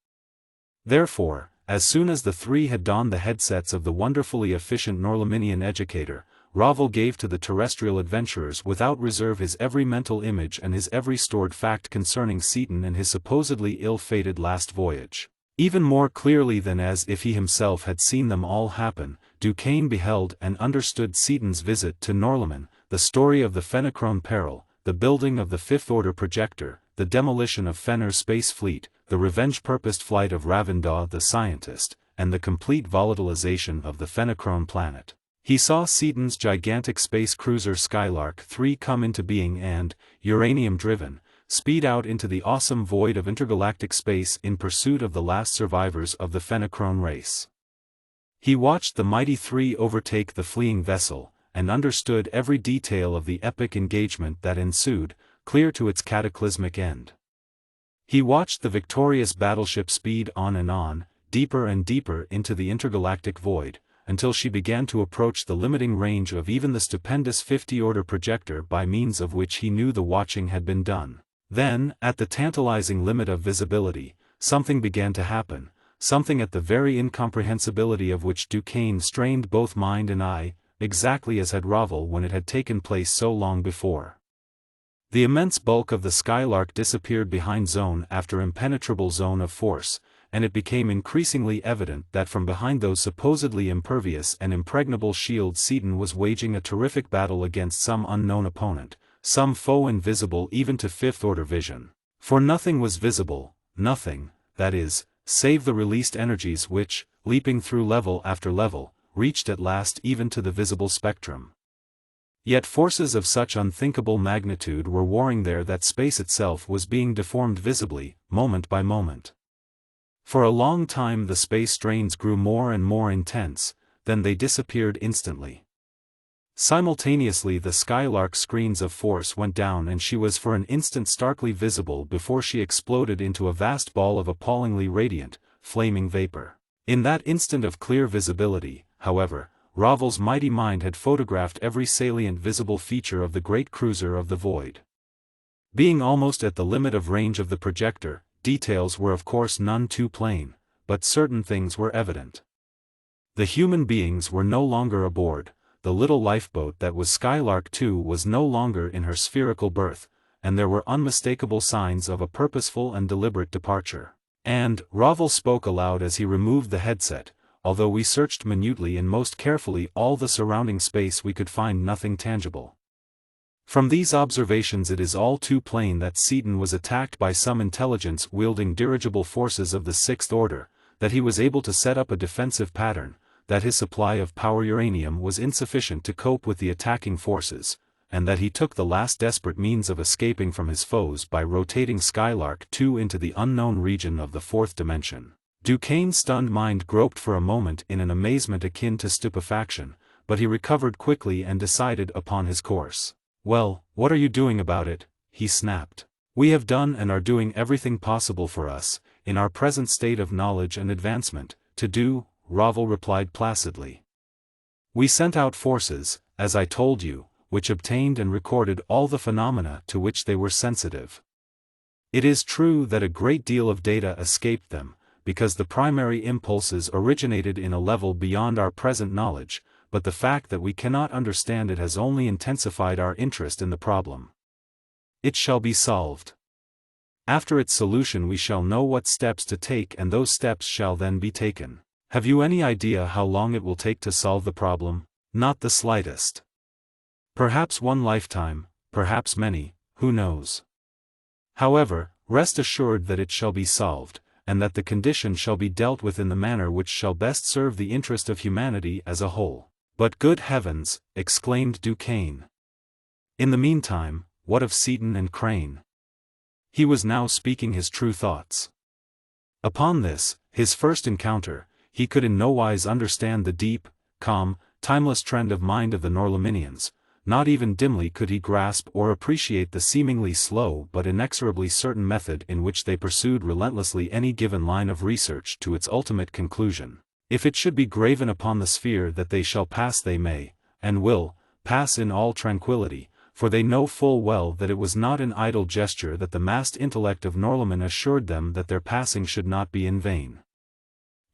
Therefore, as soon as the three had donned the headsets of the wonderfully efficient Norlaminian educator, Ravel gave to the terrestrial adventurers without reserve his every mental image and his every stored fact concerning Seaton and his supposedly ill-fated last voyage. Even more clearly than as if he himself had seen them all happen, Duquesne beheld and understood Seaton's visit to Norlamin, the story of the Fenachrone peril, the building of the Fifth Order projector, the demolition of Fenner's space fleet, the revenge-purposed flight of Ravindaw the scientist, and the complete volatilization of the Fenachrone planet. He saw Seaton's gigantic space cruiser Skylark 3 come into being and, uranium-driven, speed out into the awesome void of intergalactic space in pursuit of the last survivors of the Fenachrone race. He watched the mighty three overtake the fleeing vessel, and understood every detail of the epic engagement that ensued, clear to its cataclysmic end. He watched the victorious battleship speed on, deeper and deeper into the intergalactic void, until she began to approach the limiting range of even the stupendous 50-order projector by means of which he knew the watching had been done. Then, at the tantalizing limit of visibility, something began to happen, something at the very incomprehensibility of which Duquesne strained both mind and eye, exactly as had Ravel when it had taken place so long before. The immense bulk of the Skylark disappeared behind zone after impenetrable zone of force, and it became increasingly evident that from behind those supposedly impervious and impregnable shields Seaton was waging a terrific battle against some unknown opponent, some foe invisible even to fifth-order vision. For nothing was visible, nothing, that is, save the released energies which, leaping through level after level, reached at last even to the visible spectrum. Yet forces of such unthinkable magnitude were warring there that space itself was being deformed visibly, moment by moment. For a long time the space strains grew more and more intense, then they disappeared instantly. Simultaneously the Skylark's screens of force went down and she was for an instant starkly visible before she exploded into a vast ball of appallingly radiant, flaming vapor. In that instant of clear visibility, however, Ravel's mighty mind had photographed every salient visible feature of the great cruiser of the void. Being almost at the limit of range of the projector, details were of course none too plain, but certain things were evident. The human beings were no longer aboard, the little lifeboat that was Skylark II was no longer in her spherical berth, and there were unmistakable signs of a purposeful and deliberate departure. And, Ravel spoke aloud as he removed the headset, although we searched minutely and most carefully all the surrounding space we could find nothing tangible. From these observations it is all too plain that Seaton was attacked by some intelligence-wielding dirigible forces of the Sixth Order, that he was able to set up a defensive pattern, that his supply of power uranium was insufficient to cope with the attacking forces, and that he took the last desperate means of escaping from his foes by rotating Skylark II into the unknown region of the fourth dimension. Duquesne's stunned mind groped for a moment in an amazement akin to stupefaction, but he recovered quickly and decided upon his course. "Well, what are you doing about it?" he snapped. "We have done and are doing everything possible for us, in our present state of knowledge and advancement, to do," Ravel replied placidly. "We sent out forces, as I told you, which obtained and recorded all the phenomena to which they were sensitive. It is true that a great deal of data escaped them, because the primary impulses originated in a level beyond our present knowledge, but the fact that we cannot understand it has only intensified our interest in the problem. It shall be solved. After its solution we shall know what steps to take and those steps shall then be taken. Have you any idea how long it will take to solve the problem? Not the slightest. Perhaps one lifetime, perhaps many, who knows? However, rest assured that it shall be solved, and that the condition shall be dealt with in the manner which shall best serve the interest of humanity as a whole." "But good heavens," exclaimed Duquesne. "In the meantime, what of Seaton and Crane?" He was now speaking his true thoughts. Upon this, his first encounter, he could in no wise understand the deep, calm, timeless trend of mind of the Norlaminians. Not even dimly could he grasp or appreciate the seemingly slow but inexorably certain method in which they pursued relentlessly any given line of research to its ultimate conclusion. If it should be graven upon the sphere that they shall pass they may, and will, pass in all tranquility, for they know full well that it was not an idle gesture that the massed intellect of Norlamin assured them that their passing should not be in vain.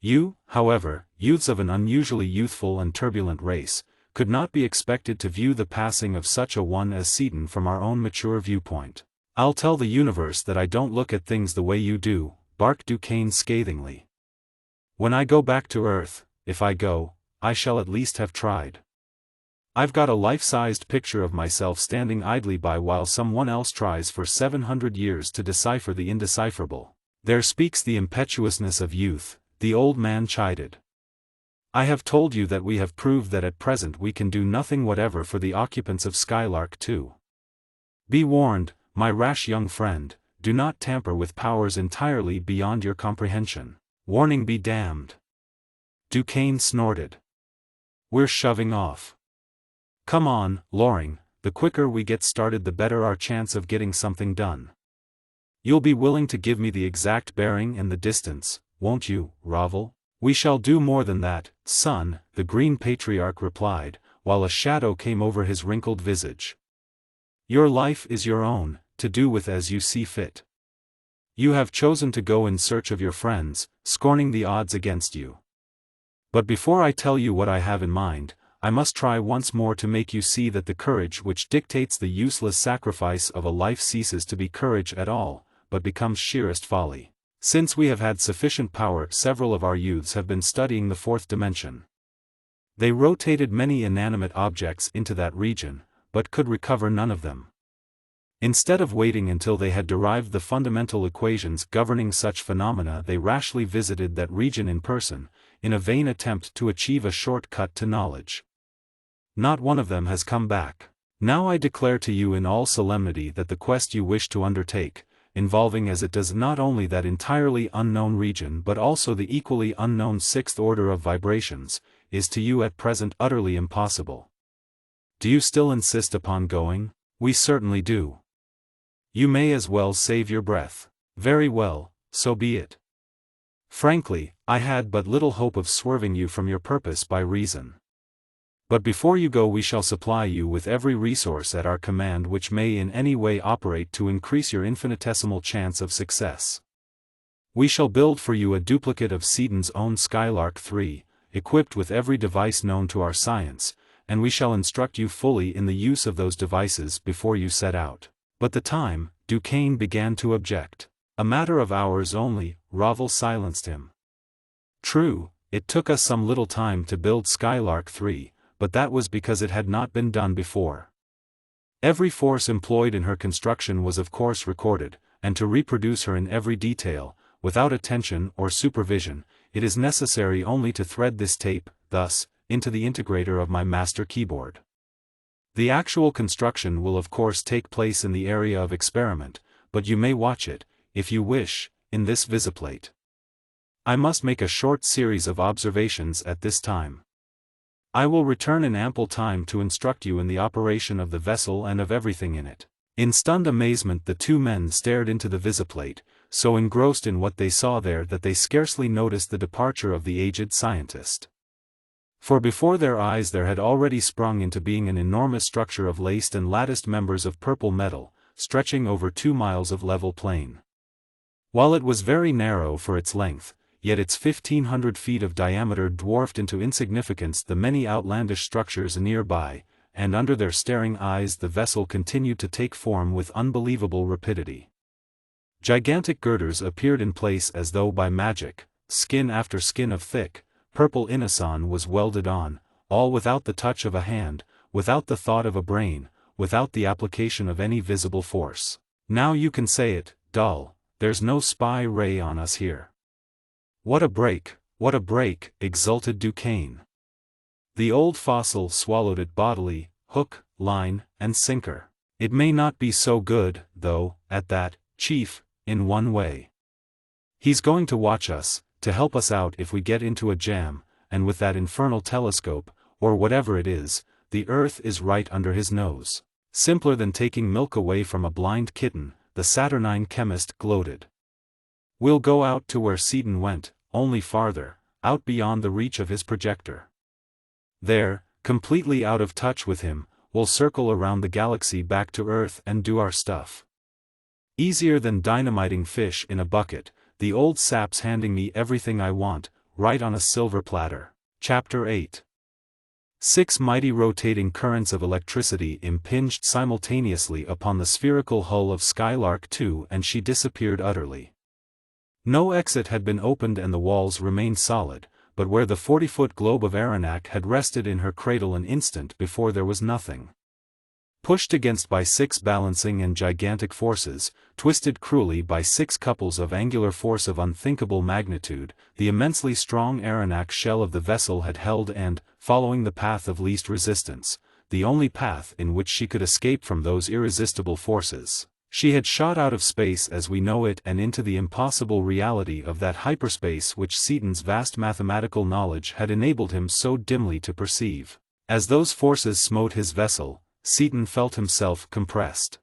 You, however, youths of an unusually youthful and turbulent race, could not be expected to view the passing of such a one as Seaton from our own mature viewpoint. "I'll tell the universe that I don't look at things the way you do," barked Duquesne scathingly. "When I go back to Earth, if I go, I shall at least have tried. I've got a life-sized picture of myself standing idly by while someone else tries for 700 years to decipher the indecipherable. There speaks the impetuousness of youth," the old man chided. "I have told you that we have proved that at present we can do nothing whatever for the occupants of Skylark II. Be warned, my rash young friend, do not tamper with powers entirely beyond your comprehension. Warning be damned." Duquesne snorted. "We're shoving off. Come on, Loring, the quicker we get started the better our chance of getting something done. You'll be willing to give me the exact bearing and the distance, won't you, Ravel?" "We shall do more than that, son," the Green Patriarch replied, while a shadow came over his wrinkled visage. "Your life is your own, to do with as you see fit. You have chosen to go in search of your friends, scorning the odds against you. But before I tell you what I have in mind, I must try once more to make you see that the courage which dictates the useless sacrifice of a life ceases to be courage at all, but becomes sheerest folly. Since we have had sufficient power, several of our youths have been studying the fourth dimension. They rotated many inanimate objects into that region, but could recover none of them. Instead of waiting until they had derived the fundamental equations governing such phenomena, they rashly visited that region in person, in a vain attempt to achieve a short cut to knowledge. Not one of them has come back. Now I declare to you in all solemnity that the quest you wish to undertake, involving as it does not only that entirely unknown region but also the equally unknown sixth order of vibrations, is to you at present utterly impossible. Do you still insist upon going? We certainly do. You may as well save your breath. Very well, so be it. Frankly, I had but little hope of swerving you from your purpose by reason. But before you go we shall supply you with every resource at our command which may in any way operate to increase your infinitesimal chance of success. We shall build for you a duplicate of Seaton's own Skylark 3, equipped with every device known to our science, and we shall instruct you fully in the use of those devices before you set out. But the time, Duquesne began to object. A matter of hours only, Ravel silenced him. True, it took us some little time to build Skylark 3, but that was because it had not been done before. Every force employed in her construction was of course recorded, and to reproduce her in every detail, without attention or supervision, it is necessary only to thread this tape, thus, into the integrator of my master keyboard. The actual construction will of course take place in the area of experiment, but you may watch it, if you wish, in this visiplate. I must make a short series of observations at this time. I will return in ample time to instruct you in the operation of the vessel and of everything in it. In stunned amazement the two men stared into the visiplate, so engrossed in what they saw there that they scarcely noticed the departure of the aged scientist. For before their eyes there had already sprung into being an enormous structure of laced and latticed members of purple metal, stretching over 2 miles of level plain. While it was very narrow for its length, yet its 1,500 feet of diameter dwarfed into insignificance the many outlandish structures nearby, and under their staring eyes the vessel continued to take form with unbelievable rapidity. Gigantic girders appeared in place as though by magic, skin after skin of thick, purple inoson was welded on, all without the touch of a hand, without the thought of a brain, without the application of any visible force. Now you can say it, dull, there's no spy ray on us here. What a break, exulted Duquesne. The old fossil swallowed it bodily, hook, line, and sinker. It may not be so good, though, at that, Chief, in one way. He's going to watch us, to help us out if we get into a jam, and with that infernal telescope, or whatever it is, the Earth is right under his nose. Simpler than taking milk away from a blind kitten, the saturnine chemist gloated. We'll go out to where Seaton went, only farther, out beyond the reach of his projector. There, completely out of touch with him, we'll circle around the galaxy back to Earth and do our stuff. Easier than dynamiting fish in a bucket, the old sap's handing me everything I want, right on a silver platter. Chapter 8. 6 mighty rotating currents of electricity impinged simultaneously upon the spherical hull of Skylark 2 and she disappeared utterly. No exit had been opened and the walls remained solid, but where the 40-foot globe of Aronnax had rested in her cradle an instant before there was nothing. Pushed against by 6 balancing and gigantic forces, twisted cruelly by 6 couples of angular force of unthinkable magnitude, the immensely strong Aronnax shell of the vessel had held and, following the path of least resistance, the only path in which she could escape from those irresistible forces, she had shot out of space as we know it and into the impossible reality of that hyperspace which Seaton's vast mathematical knowledge had enabled him so dimly to perceive. As those forces smote his vessel, Seaton felt himself compressed.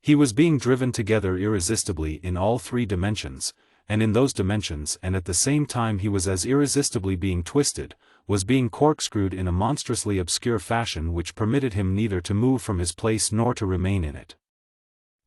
He was being driven together irresistibly in all 3 dimensions, and in those dimensions and at the same time he was as irresistibly being twisted, was being corkscrewed in a monstrously obscure fashion which permitted him neither to move from his place nor to remain in it.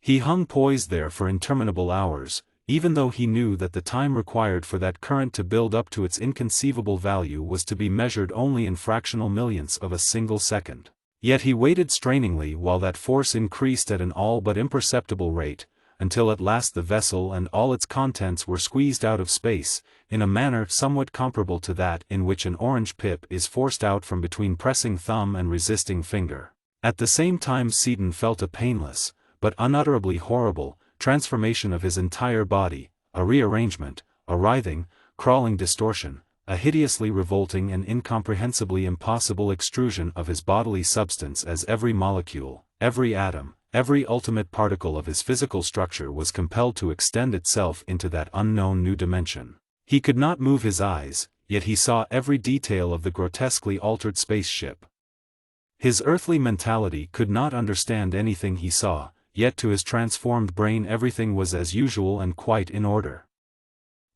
He hung poised there for interminable hours, even though he knew that the time required for that current to build up to its inconceivable value was to be measured only in fractional millionths of a single second. Yet he waited strainingly while that force increased at an all but imperceptible rate, until at last the vessel and all its contents were squeezed out of space, in a manner somewhat comparable to that in which an orange pip is forced out from between pressing thumb and resisting finger. At the same time Seaton felt a painless, but unutterably horrible, transformation of his entire body, a rearrangement, a writhing, crawling distortion, a hideously revolting and incomprehensibly impossible extrusion of his bodily substance as every molecule, every atom, every ultimate particle of his physical structure was compelled to extend itself into that unknown new dimension. He could not move his eyes, yet he saw every detail of the grotesquely altered spaceship. His earthly mentality could not understand anything he saw, yet to his transformed brain everything was as usual and quite in order.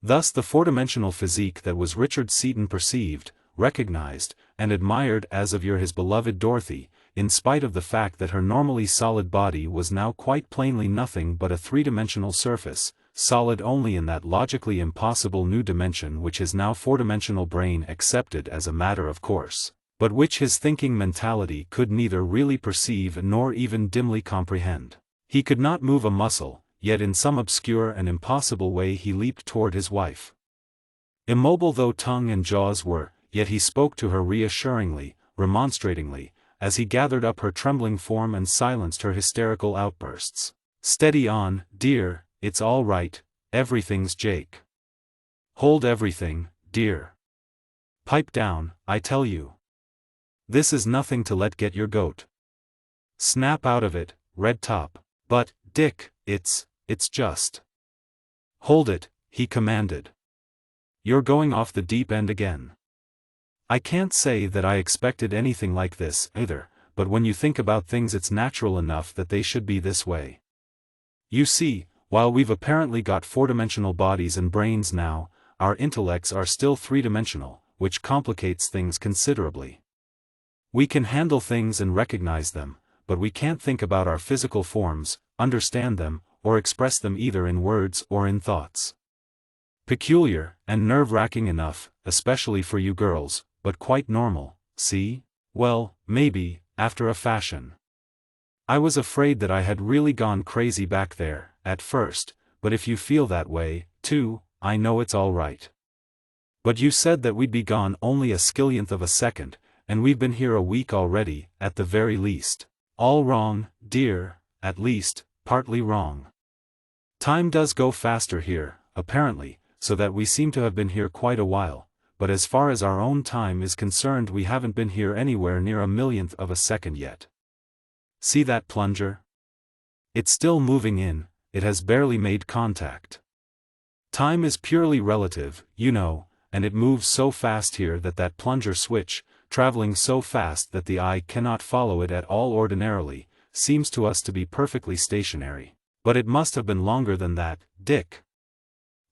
Thus the four-dimensional physique that was Richard Seaton perceived, recognized, and admired as of yore his beloved Dorothy, in spite of the fact that her normally solid body was now quite plainly nothing but a three-dimensional surface, solid only in that logically impossible new dimension which his now four-dimensional brain accepted as a matter of course, but which his thinking mentality could neither really perceive nor even dimly comprehend. He could not move a muscle, yet in some obscure and impossible way he leaped toward his wife. Immobile though tongue and jaws were, yet he spoke to her reassuringly, remonstratingly, as he gathered up her trembling form and silenced her hysterical outbursts. "Steady on, dear, it's all right, everything's Jake. Hold everything, dear. Pipe down, I tell you. This is nothing to let get your goat. Snap out of it, Red Top." "But, Dick, it's just." "Hold it," he commanded. "You're going off the deep end again. I can't say that I expected anything like this, either, but when you think about things it's natural enough that they should be this way. You see, while we've apparently got four-dimensional bodies and brains now, our intellects are still three-dimensional, which complicates things considerably. We can handle things and recognize them, but we can't think about our physical forms, understand them, or express them either in words or in thoughts. Peculiar, and nerve-wracking enough, especially for you girls, but quite normal, see? Well, maybe, after a fashion. I was afraid that I had really gone crazy back there, at first, but if you feel that way, too, I know it's all right. But you said that we'd be gone only a skillionth of a second, and we've been here a week already, at the very least. All wrong, dear, at least, partly wrong. Time does go faster here, apparently, so that we seem to have been here quite a while, but as far as our own time is concerned we haven't been here anywhere near a millionth of a second yet. See that plunger? It's still moving in, it has barely made contact. Time is purely relative, you know, and it moves so fast here that plunger switch, traveling so fast that the eye cannot follow it at all ordinarily, seems to us to be perfectly stationary. But it must have been longer than that, Dick.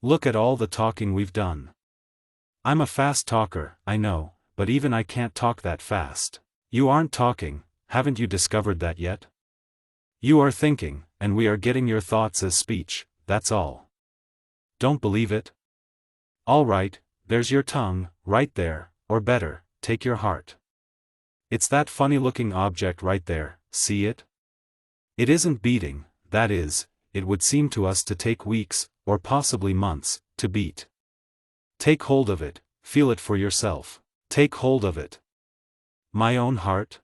Look at all the talking we've done. I'm a fast talker, I know, but even I can't talk that fast. You aren't talking, haven't you discovered that yet? You are thinking, and we are getting your thoughts as speech, that's all. Don't believe it? All right, there's your tongue, right there, or better, take your heart. It's that funny-looking object right there, see it? It isn't beating, that is, it would seem to us to take weeks, or possibly months, to beat. Take hold of it, feel it for yourself. Take hold of it. My own heart?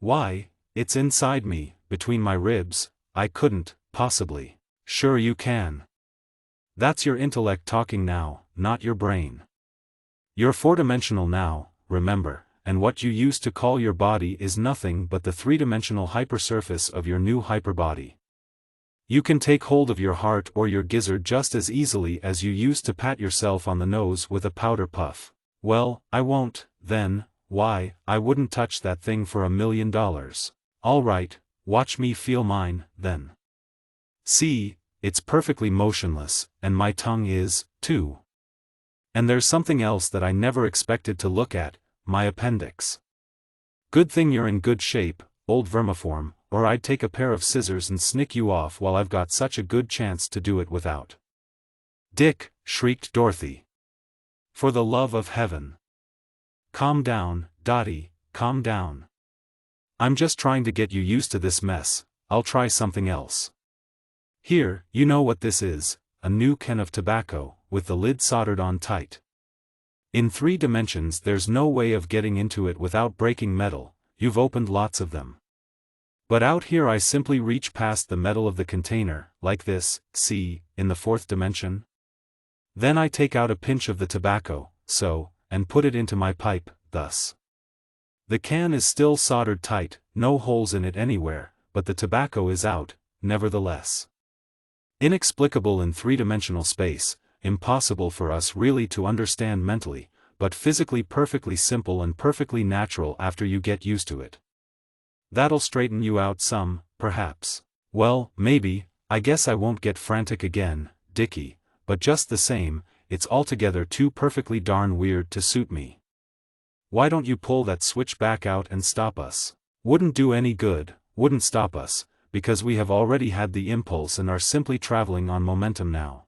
Why, it's inside me, between my ribs, I couldn't, possibly. Sure you can. That's your intellect talking now, not your brain. You're four-dimensional now, remember, and what you used to call your body is nothing but the three-dimensional hypersurface of your new hyperbody. You can take hold of your heart or your gizzard just as easily as you used to pat yourself on the nose with a powder puff. Well, I won't, then. Why, I wouldn't touch that thing for $1 million. All right, watch me feel mine, then. See, it's perfectly motionless, and my tongue is, too. And there's something else that I never expected to look at, my appendix. Good thing you're in good shape, old vermiform, or I'd take a pair of scissors and snick you off while I've got such a good chance to do it without. Dick, shrieked Dorothy. For the love of heaven. Calm down, Dottie, calm down. I'm just trying to get you used to this mess, I'll try something else. Here, you know what this is, a new can of tobacco, with the lid soldered on tight. In 3 dimensions there's no way of getting into it without breaking metal, you've opened lots of them. But out here I simply reach past the metal of the container, like this, see, in the 4th dimension? Then I take out a pinch of the tobacco, so, and put it into my pipe, thus. The can is still soldered tight, no holes in it anywhere, but the tobacco is out, nevertheless. Inexplicable in 3-dimensional space, impossible for us really to understand mentally, but physically perfectly simple and perfectly natural after you get used to it. That'll straighten you out some, perhaps. Well, maybe. I guess I won't get frantic again, Dickie, but just the same, it's altogether too perfectly darn weird to suit me. Why don't you pull that switch back out and stop us? Wouldn't do any good, wouldn't stop us, because we have already had the impulse and are simply traveling on momentum now.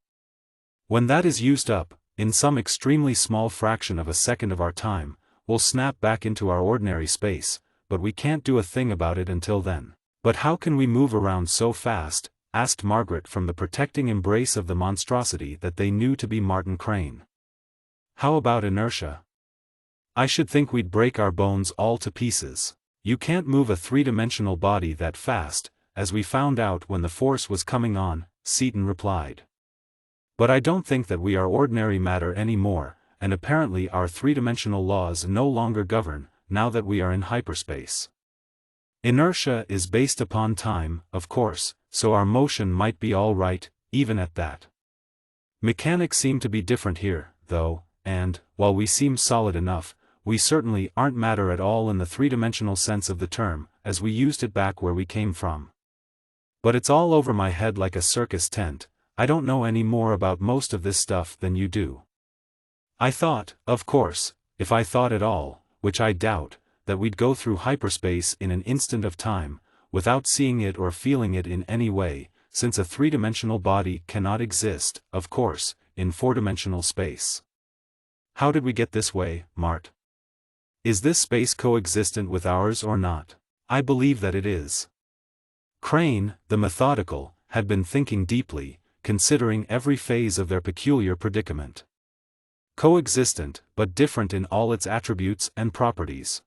When that is used up, in some extremely small fraction of a second of our time, we'll snap back into our ordinary space, but we can't do a thing about it until then. But how can we move around so fast? Asked Margaret from the protecting embrace of the monstrosity that they knew to be Martin Crane. How about inertia? I should think we'd break our bones all to pieces. You can't move a three-dimensional body that fast, as we found out when the force was coming on, Seaton replied. But I don't think that we are ordinary matter anymore, and apparently our three-dimensional laws no longer govern, now that we are in hyperspace. Inertia is based upon time, of course, so our motion might be all right, even at that. Mechanics seem to be different here, though, and, while we seem solid enough, we certainly aren't matter at all in the three-dimensional sense of the term, as we used it back where we came from. But it's all over my head like a circus tent. I don't know any more about most of this stuff than you do. I thought, of course, if I thought at all, which I doubt, that we'd go through hyperspace in an instant of time, without seeing it or feeling it in any way, since a three-dimensional body cannot exist, of course, in four-dimensional space. How did we get this way, Mart? Is this space coexistent with ours or not? I believe that it is. Crane, the methodical, had been thinking deeply, considering every phase of their peculiar predicament. Coexistent, but different in all its attributes and properties.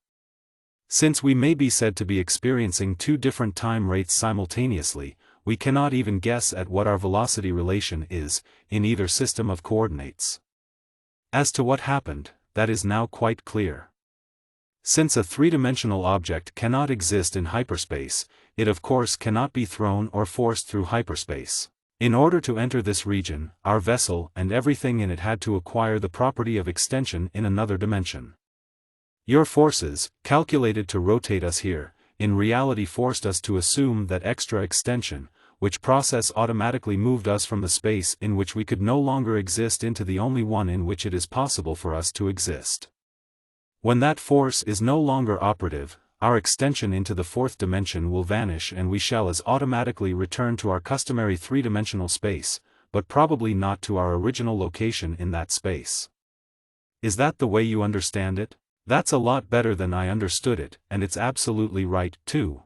Since we may be said to be experiencing two different time rates simultaneously, we cannot even guess at what our velocity relation is, in either system of coordinates. As to what happened, that is now quite clear. Since a three-dimensional object cannot exist in hyperspace, it of course cannot be thrown or forced through hyperspace. In order to enter this region, our vessel and everything in it had to acquire the property of extension in another dimension. Your forces, calculated to rotate us here, in reality forced us to assume that extra extension, which process automatically moved us from the space in which we could no longer exist into the only one in which it is possible for us to exist. When that force is no longer operative, our extension into the fourth dimension will vanish and we shall as automatically return to our customary three-dimensional space, but probably not to our original location in that space. Is that the way you understand it? That's a lot better than I understood it, and it's absolutely right, too.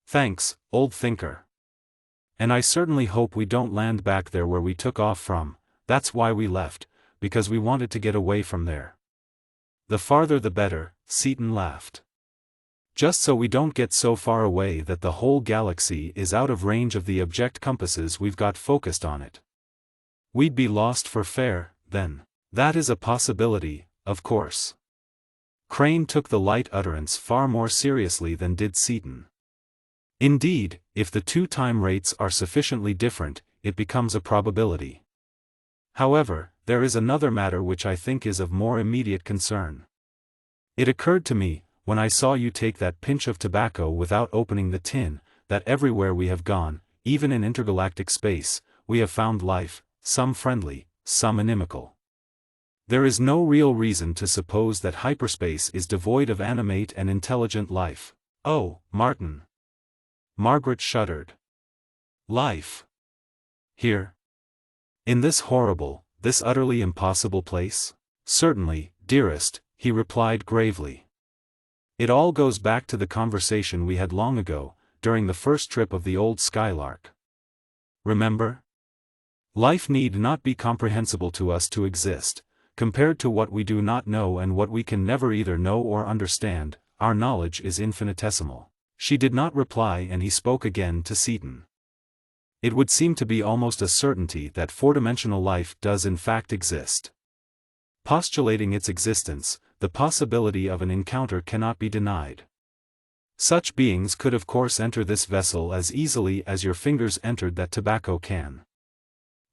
Thanks, old thinker. And I certainly hope we don't land back there where we took off from. That's why we left, because we wanted to get away from there. The farther the better, Seaton laughed. Just so we don't get so far away that the whole galaxy is out of range of the object compasses we've got focused on it. We'd be lost for fair, then. That is a possibility, of course. Crane took the light utterance far more seriously than did Seaton. Indeed, if the two time rates are sufficiently different, it becomes a probability. However, there is another matter which I think is of more immediate concern. It occurred to me, when I saw you take that pinch of tobacco without opening the tin, that everywhere we have gone, even in intergalactic space, we have found life, some friendly, some inimical. There is no real reason to suppose that hyperspace is devoid of animate and intelligent life. Oh, Martin. Margaret shuddered. Life. Here? In this horrible, this utterly impossible place? Certainly, dearest, he replied gravely. It all goes back to the conversation we had long ago, during the first trip of the old Skylark. Remember? Life need not be comprehensible to us to exist. Compared to what we do not know and what we can never either know or understand, our knowledge is infinitesimal. She did not reply and he spoke again to Seaton. It would seem to be almost a certainty that four-dimensional life does in fact exist. Postulating its existence, the possibility of an encounter cannot be denied. Such beings could of course enter this vessel as easily as your fingers entered that tobacco can.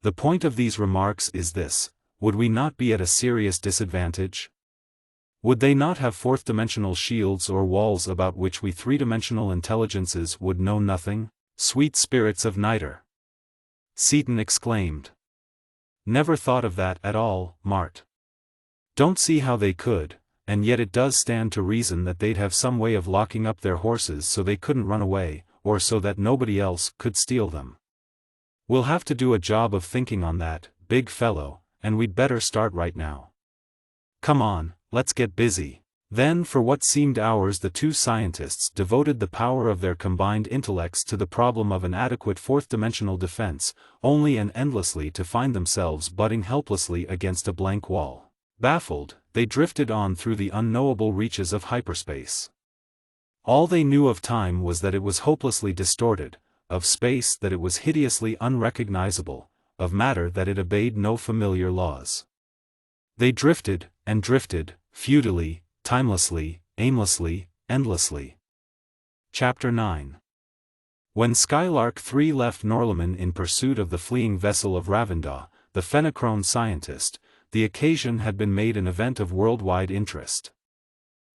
The point of these remarks is this: would we not be at a serious disadvantage? Would they not have fourth-dimensional shields or walls about which we three-dimensional intelligences would know nothing? Sweet spirits of Niter! Seaton exclaimed. Never thought of that at all, Mart. Don't see how they could, and yet it does stand to reason that they'd have some way of locking up their horses so they couldn't run away, or so that nobody else could steal them. We'll have to do a job of thinking on that, big fellow, and we'd better start right now. Come on, let's get busy. Then for what seemed hours the two scientists devoted the power of their combined intellects to the problem of an adequate fourth-dimensional defense, only and endlessly to find themselves butting helplessly against a blank wall. Baffled, they drifted on through the unknowable reaches of hyperspace. All they knew of time was that it was hopelessly distorted, of space that it was hideously unrecognizable, of matter that it obeyed no familiar laws. They drifted, and drifted, futilely, timelessly, aimlessly, endlessly. Chapter 9. When Skylark 3 left Norlamin in pursuit of the fleeing vessel of Ravindaw, the Fenachrone scientist, the occasion had been made an event of worldwide interest.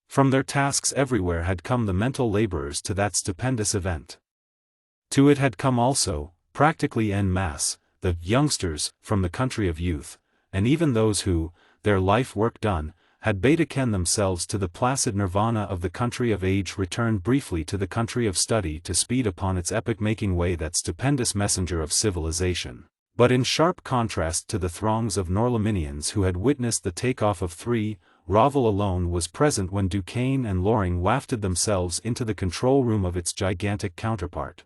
From their tasks everywhere had come the mental laborers to that stupendous event. To it had come also, practically en masse, the youngsters from the country of youth, and even those who, their life work done, had betaken themselves to the placid nirvana of the country of age returned briefly to the country of study to speed upon its epoch-making way that stupendous messenger of civilization. But in sharp contrast to the throngs of Norlaminians who had witnessed the takeoff of 3, Ravel alone was present when Duquesne and Loring wafted themselves into the control room of its gigantic counterpart.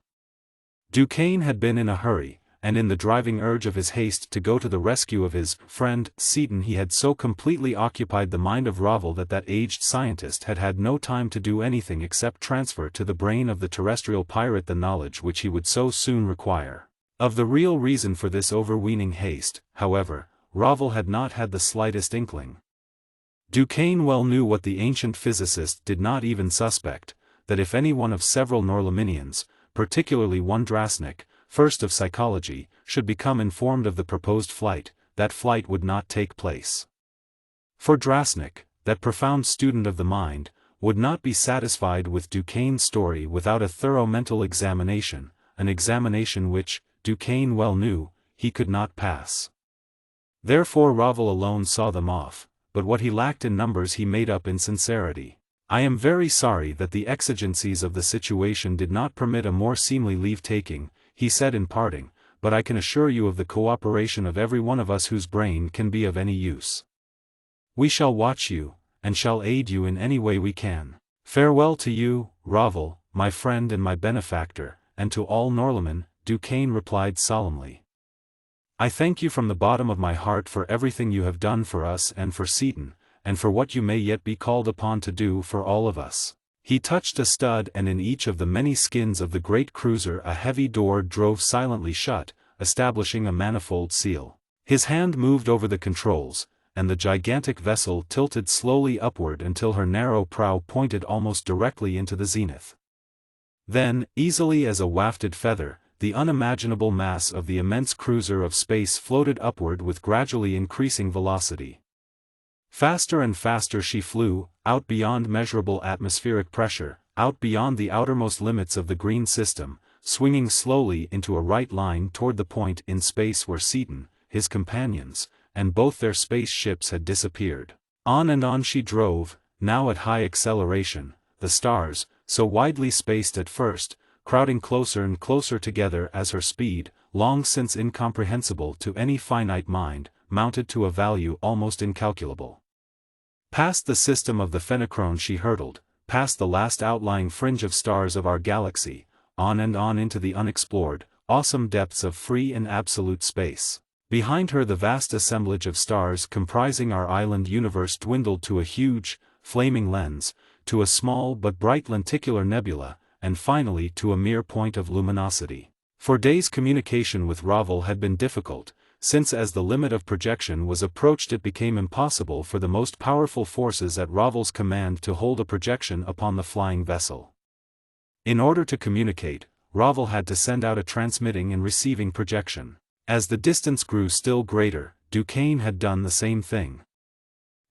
Duquesne had been in a hurry, and in the driving urge of his haste to go to the rescue of his friend Seaton he had so completely occupied the mind of Ravel that aged scientist had had no time to do anything except transfer to the brain of the terrestrial pirate the knowledge which he would so soon require. Of the real reason for this overweening haste, however, Ravel had not had the slightest inkling. Duquesne well knew what the ancient physicist did not even suspect, that if any one of several Norlaminians, particularly one Drasnik, first of psychology, should become informed of the proposed flight, that flight would not take place. For Drasnik, that profound student of the mind, would not be satisfied with Duquesne's story without a thorough mental examination, an examination which, Duquesne well knew, he could not pass. Therefore Ravel alone saw them off, but what he lacked in numbers he made up in sincerity. I am very sorry that the exigencies of the situation did not permit a more seemly leave-taking, he said in parting, but I can assure you of the cooperation of every one of us whose brain can be of any use. We shall watch you, and shall aid you in any way we can. Farewell to you, Ravel, my friend and my benefactor, and to all Norlamin, Duquesne replied solemnly. I thank you from the bottom of my heart for everything you have done for us and for Seaton, and for what you may yet be called upon to do for all of us. He touched a stud and in each of the many skins of the great cruiser a heavy door drove silently shut, establishing a manifold seal. His hand moved over the controls, and the gigantic vessel tilted slowly upward until her narrow prow pointed almost directly into the zenith. Then, easily as a wafted feather, the unimaginable mass of the immense cruiser of space floated upward with gradually increasing velocity. Faster and faster she flew, out beyond measurable atmospheric pressure, out beyond the outermost limits of the green system, swinging slowly into a right line toward the point in space where Seaton, his companions, and both their space ships had disappeared. On and on she drove, now at high acceleration, the stars, so widely spaced at first, crowding closer and closer together as her speed, long since incomprehensible to any finite mind, mounted to a value almost incalculable. Past the system of the Fenachrone she hurtled, past the last outlying fringe of stars of our galaxy, on and on into the unexplored, awesome depths of free and absolute space. Behind her the vast assemblage of stars comprising our island universe dwindled to a huge, flaming lens, to a small but bright lenticular nebula, and finally to a mere point of luminosity. For days communication with Ravel had been difficult, since as the limit of projection was approached it became impossible for the most powerful forces at Ravel's command to hold a projection upon the flying vessel. In order to communicate, Ravel had to send out a transmitting and receiving projection. As the distance grew still greater, Duquesne had done the same thing.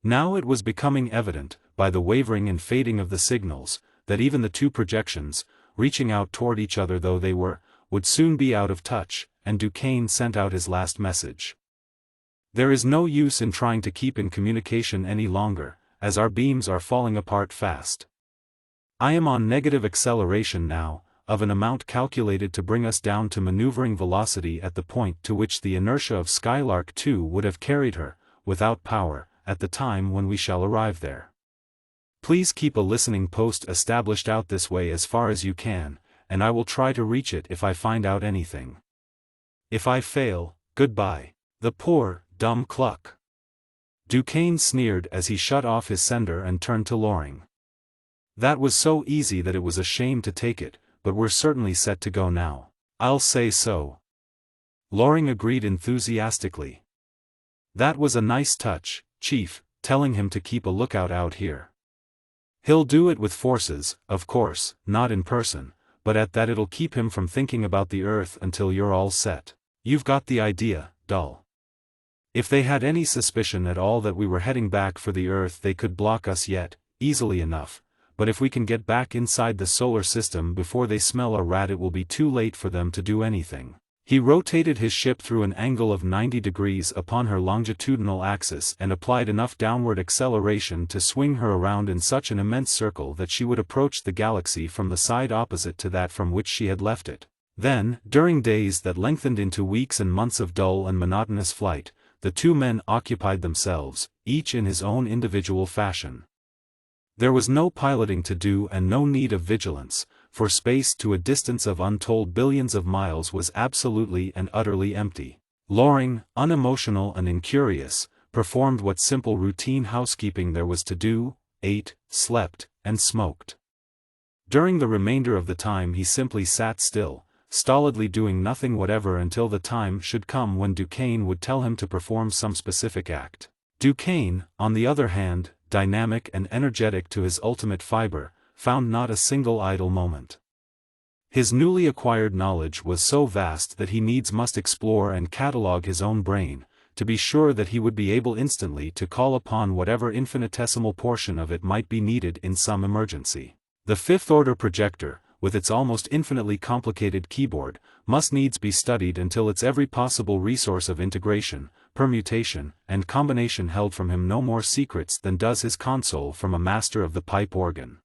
Now it was becoming evident, by the wavering and fading of the signals, that even the two projections, reaching out toward each other though they were, would soon be out of touch, and Duquesne sent out his last message. There is no use in trying to keep in communication any longer, as our beams are falling apart fast. I am on negative acceleration now, of an amount calculated to bring us down to maneuvering velocity at the point to which the inertia of Skylark 2 would have carried her, without power, at the time when we shall arrive there. Please keep a listening post established out this way as far as you can, and I will try to reach it if I find out anything. If I fail, goodbye. The poor, dumb cluck. Duquesne sneered as he shut off his sender and turned to Loring. That was so easy that it was a shame to take it, but we're certainly set to go now. I'll say so. Loring agreed enthusiastically. That was a nice touch, Chief, telling him to keep a lookout out here. He'll do it with forces, of course, not in person, but at that it'll keep him from thinking about the Earth until you're all set. You've got the idea, Dull. If they had any suspicion at all that we were heading back for the Earth, they could block us yet, easily enough, but if we can get back inside the solar system before they smell a rat, it will be too late for them to do anything. He rotated his ship through an angle of 90 degrees upon her longitudinal axis and applied enough downward acceleration to swing her around in such an immense circle that she would approach the galaxy from the side opposite to that from which she had left it. Then, during days that lengthened into weeks and months of dull and monotonous flight, the two men occupied themselves, each in his own individual fashion. There was no piloting to do and no need of vigilance, for space to a distance of untold billions of miles was absolutely and utterly empty. Loring, unemotional and incurious, performed what simple routine housekeeping there was to do, ate, slept, and smoked. During the remainder of the time he simply sat still, stolidly doing nothing whatever until the time should come when Duquesne would tell him to perform some specific act. Duquesne, on the other hand, dynamic and energetic to his ultimate fiber, found not a single idle moment. His newly acquired knowledge was so vast that he needs must explore and catalogue his own brain, to be sure that he would be able instantly to call upon whatever infinitesimal portion of it might be needed in some emergency. The fifth-order projector, with its almost infinitely complicated keyboard, must needs be studied until its every possible resource of integration, permutation, and combination held from him no more secrets than does his console from a master of the pipe organ.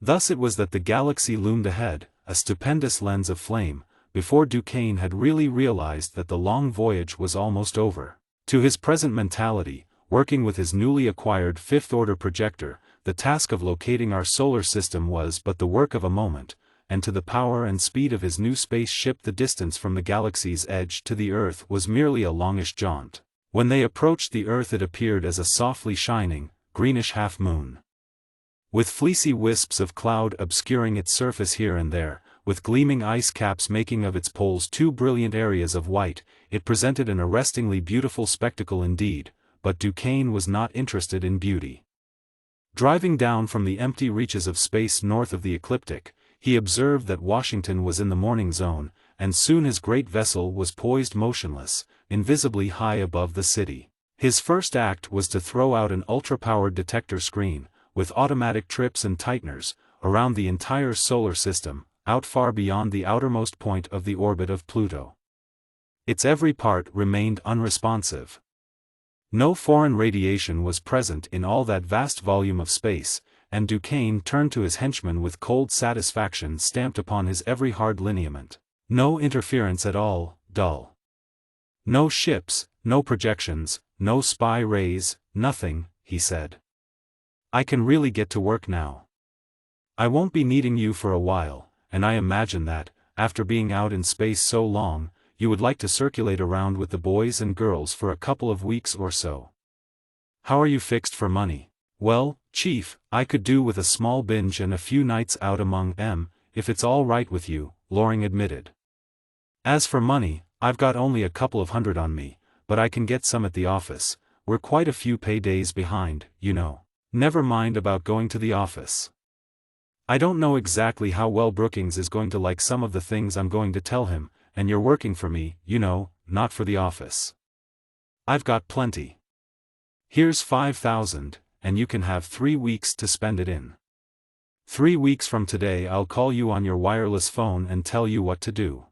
Thus it was that the galaxy loomed ahead, a stupendous lens of flame, before Duquesne had really realized that the long voyage was almost over. To his present mentality, working with his newly acquired fifth-order projector, the task of locating our solar system was but the work of a moment, and to the power and speed of his new space ship the distance from the galaxy's edge to the Earth was merely a longish jaunt. When they approached the Earth it appeared as a softly shining, greenish half-moon. With fleecy wisps of cloud obscuring its surface here and there, with gleaming ice caps making of its poles two brilliant areas of white, it presented an arrestingly beautiful spectacle indeed, but Duquesne was not interested in beauty. Driving down from the empty reaches of space north of the ecliptic, he observed that Washington was in the morning zone, and soon his great vessel was poised motionless, invisibly high above the city. His first act was to throw out an ultra-powered detector screen, with automatic trips and tighteners, around the entire solar system, out far beyond the outermost point of the orbit of Pluto. Its every part remained unresponsive. No foreign radiation was present in all that vast volume of space, and Duquesne turned to his henchman with cold satisfaction stamped upon his every hard lineament. No interference at all, Dull. No ships, no projections, no spy rays, nothing, he said. I can really get to work now. I won't be needing you for a while, and I imagine that, after being out in space so long, you would like to circulate around with the boys and girls for a couple of weeks or so. How are you fixed for money? Well, Chief, I could do with a small binge and a few nights out among them, if it's all right with you, Loring admitted. As for money, I've got only a couple of hundred on me, but I can get some at the office. We're quite a few paydays behind, you know. Never mind about going to the office. I don't know exactly how well Brookings is going to like some of the things I'm going to tell him, and you're working for me, you know, not for the office. I've got plenty. Here's 5,000, and you can have 3 weeks to spend it in. 3 weeks from today I'll call you on your wireless phone and tell you what to do.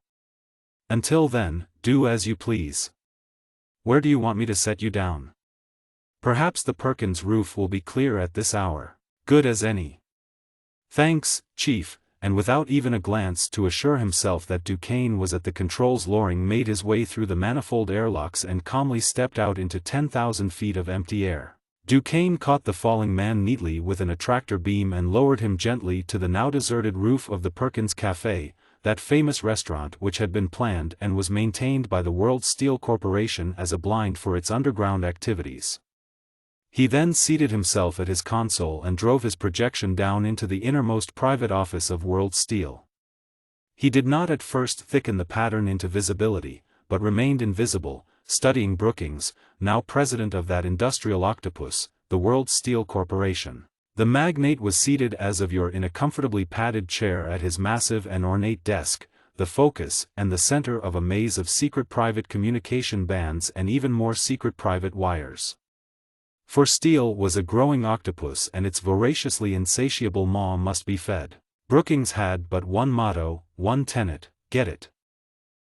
Until then, do as you please. Where do you want me to set you down? Perhaps the Perkins roof will be clear at this hour. Good as any. Thanks, Chief, and without even a glance to assure himself that Duquesne was at the controls, Loring made his way through the manifold airlocks and calmly stepped out into 10,000 feet of empty air. Duquesne caught the falling man neatly with an attractor beam and lowered him gently to the now deserted roof of the Perkins Café, that famous restaurant which had been planned and was maintained by the World Steel Corporation as a blind for its underground activities. He then seated himself at his console and drove his projection down into the innermost private office of World Steel. He did not at first thicken the pattern into visibility, but remained invisible, studying Brookings, now president of that industrial octopus, the World Steel Corporation. The magnate was seated as of yore in a comfortably padded chair at his massive and ornate desk, the focus and the center of a maze of secret private communication bands and even more secret private wires. For Steel was a growing octopus and its voraciously insatiable maw must be fed. Brookings had but one motto, one tenet: get it.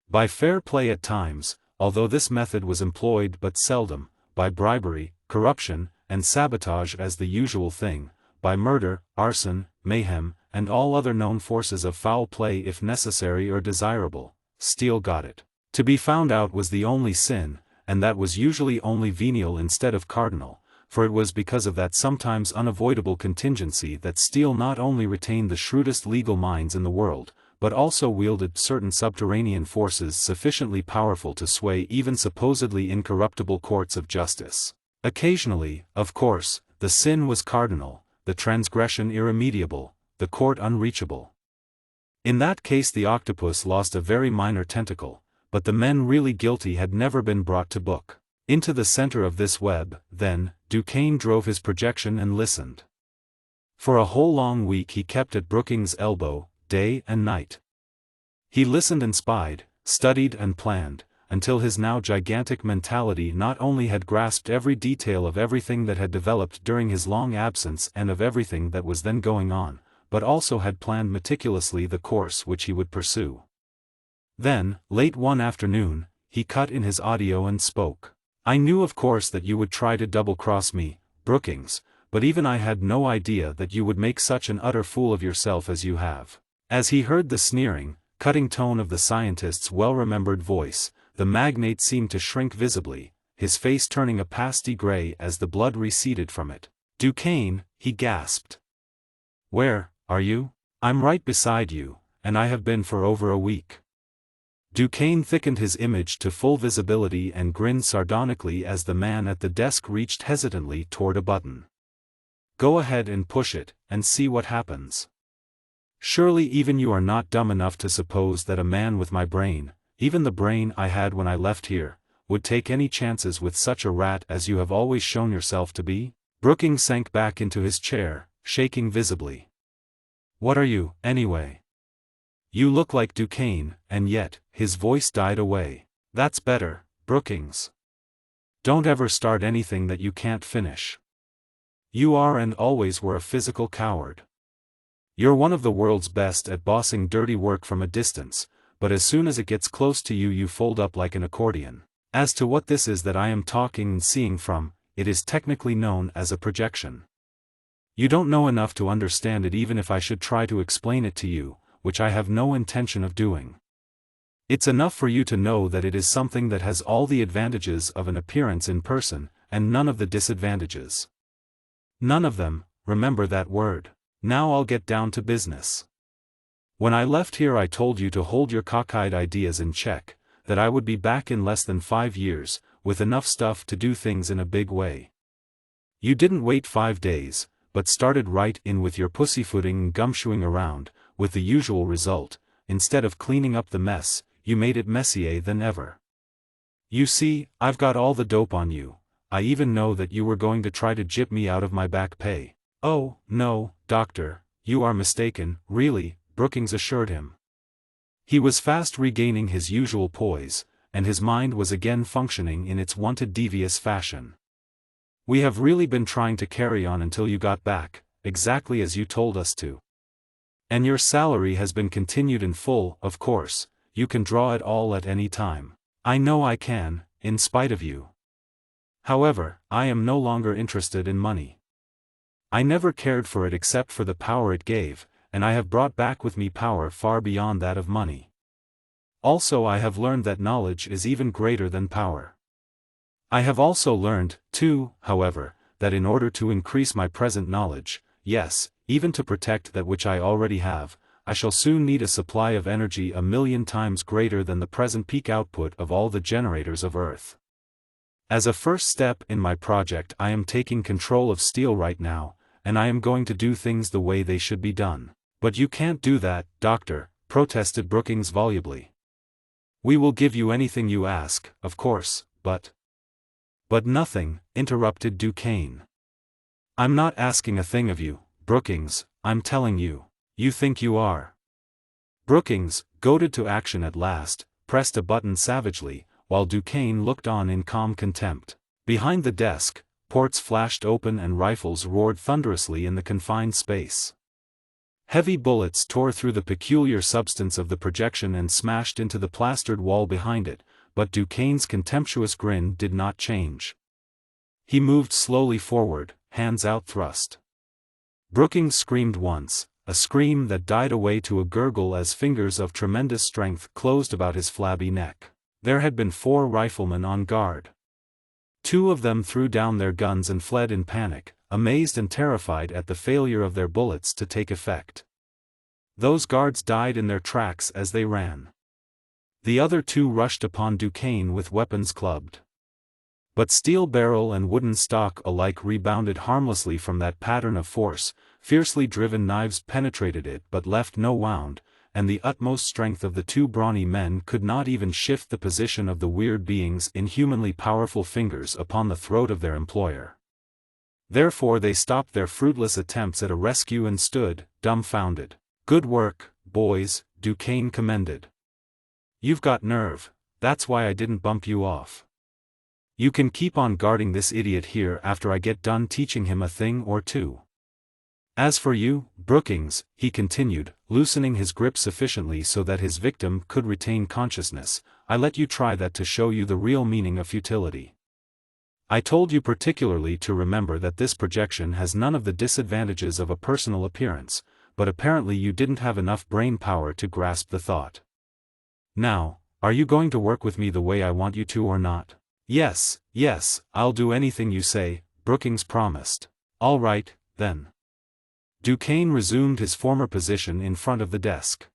By fair play at times, although this method was employed but seldom, by bribery, corruption, and sabotage as the usual thing, by murder, arson, mayhem, and all other known forces of foul play if necessary or desirable, Steel got it. To be found out was the only sin, and that was usually only venial instead of cardinal, for it was because of that sometimes unavoidable contingency that Steel not only retained the shrewdest legal minds in the world, but also wielded certain subterranean forces sufficiently powerful to sway even supposedly incorruptible courts of justice. Occasionally, of course, the sin was cardinal, the transgression irremediable, the court unreachable. In that case the octopus lost a very minor tentacle, but the men really guilty had never been brought to book. Into the center of this web, then, Duquesne drove his projection and listened. For a whole long week he kept at Brookings' elbow, day and night. He listened and spied, studied and planned, until his now gigantic mentality not only had grasped every detail of everything that had developed during his long absence and of everything that was then going on, but also had planned meticulously the course which he would pursue. Then, late one afternoon, he cut in his audio and spoke. I knew of course that you would try to double-cross me, Brookings, but even I had no idea that you would make such an utter fool of yourself as you have. As he heard the sneering, cutting tone of the scientist's well-remembered voice, the magnate seemed to shrink visibly, his face turning a pasty gray as the blood receded from it. Duquesne, he gasped. Where are you? I'm right beside you, and I have been for over a week. Duquesne thickened his image to full visibility and grinned sardonically as the man at the desk reached hesitantly toward a button. Go ahead and push it, and see what happens. Surely even you are not dumb enough to suppose that a man with my brain, even the brain I had when I left here, would take any chances with such a rat as you have always shown yourself to be? Brookings sank back into his chair, shaking visibly. What are you, anyway? You look like Duquesne, and yet, his voice died away. That's better, Brookings. Don't ever start anything that you can't finish. You are and always were a physical coward. You're one of the world's best at bossing dirty work from a distance, but as soon as it gets close to you you fold up like an accordion. As to what this is that I am talking and seeing from, it is technically known as a projection. You don't know enough to understand it even if I should try to explain it to you, which I have no intention of doing. It's enough for you to know that it is something that has all the advantages of an appearance in person, and none of the disadvantages. None of them, remember that word. Now I'll get down to business. When I left here I told you to hold your cockeyed ideas in check, that I would be back in less than 5 years, with enough stuff to do things in a big way. You didn't wait 5 days, but started right in with your pussyfooting and gumshoeing around, with the usual result: instead of cleaning up the mess, you made it messier than ever. You see, I've got all the dope on you. I even know that you were going to try to gyp me out of my back pay. Oh, no, Doctor, you are mistaken, really, Brookings assured him. He was fast regaining his usual poise, and his mind was again functioning in its wonted devious fashion. We have really been trying to carry on until you got back, exactly as you told us to. And your salary has been continued in full, of course, you can draw it all at any time. I know I can, in spite of you. However, I am no longer interested in money. I never cared for it except for the power it gave, and I have brought back with me power far beyond that of money. Also, I have learned that knowledge is even greater than power. I have also learned, too, however, that in order to increase my present knowledge, yes, even to protect that which I already have, I shall soon need a supply of energy 1,000,000 times greater than the present peak output of all the generators of Earth. As a first step in my project, I am taking control of steel right now, and I am going to do things the way they should be done. But you can't do that, Doctor, protested Brookings volubly. We will give you anything you ask, of course, but nothing, interrupted Duquesne. I'm not asking a thing of you, Brookings, I'm telling you. You think you are. Brookings, goaded to action at last, pressed a button savagely, while Duquesne looked on in calm contempt. Behind the desk, ports flashed open and rifles roared thunderously in the confined space. Heavy bullets tore through the peculiar substance of the projection and smashed into the plastered wall behind it, but Duquesne's contemptuous grin did not change. He moved slowly forward, hands outthrust. Brookings screamed once, a scream that died away to a gurgle as fingers of tremendous strength closed about his flabby neck. There had been 4 riflemen on guard. 2 of them threw down their guns and fled in panic, amazed and terrified at the failure of their bullets to take effect. Those guards died in their tracks as they ran. The other 2 rushed upon Duquesne with weapons clubbed. But steel barrel and wooden stock alike rebounded harmlessly from that pattern of force. Fiercely driven knives penetrated it but left no wound, and the utmost strength of the 2 brawny men could not even shift the position of the weird being's inhumanly powerful fingers upon the throat of their employer. Therefore they stopped their fruitless attempts at a rescue and stood, dumbfounded. Good work, boys, Duquesne commended. You've got nerve, that's why I didn't bump you off. You can keep on guarding this idiot here after I get done teaching him a thing or two. As for you, Brookings, he continued, loosening his grip sufficiently so that his victim could retain consciousness, I let you try that to show you the real meaning of futility. I told you particularly to remember that this projection has none of the disadvantages of a personal appearance, but apparently you didn't have enough brain power to grasp the thought. Now, are you going to work with me the way I want you to or not? Yes, I'll do anything you say, Brookings promised. All right, then. Duquesne resumed his former position in front of the desk.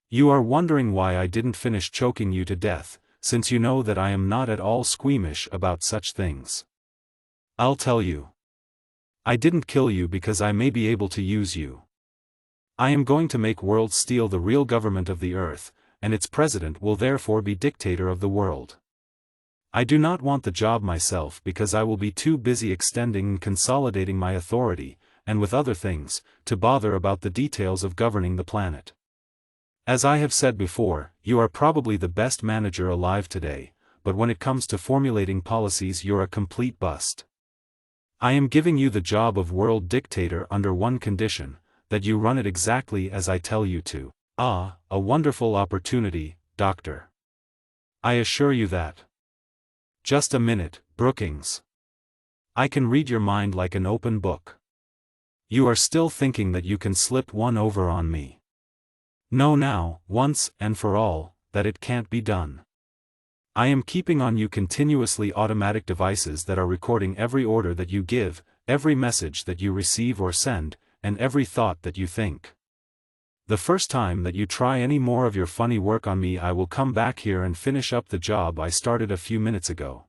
You are wondering why I didn't finish choking you to death, since you know that I am not at all squeamish about such things. I'll tell you. I didn't kill you because I may be able to use you. I am going to make World Steel the real government of the Earth, and its president will therefore be dictator of the world. I do not want the job myself because I will be too busy extending and consolidating my authority, and with other things, to bother about the details of governing the planet. As I have said before, you are probably the best manager alive today, but when it comes to formulating policies you're a complete bust. I am giving you the job of world dictator under one condition, that you run it exactly as I tell you to. Ah, a wonderful opportunity, Doctor. I assure you that. Just a minute, Brookings. I can read your mind like an open book. You are still thinking that you can slip one over on me. Know now, once and for all, that it can't be done. I am keeping on you continuously automatic devices that are recording every order that you give, every message that you receive or send, and every thought that you think. The first time that you try any more of your funny work on me I will come back here and finish up the job I started a few minutes ago.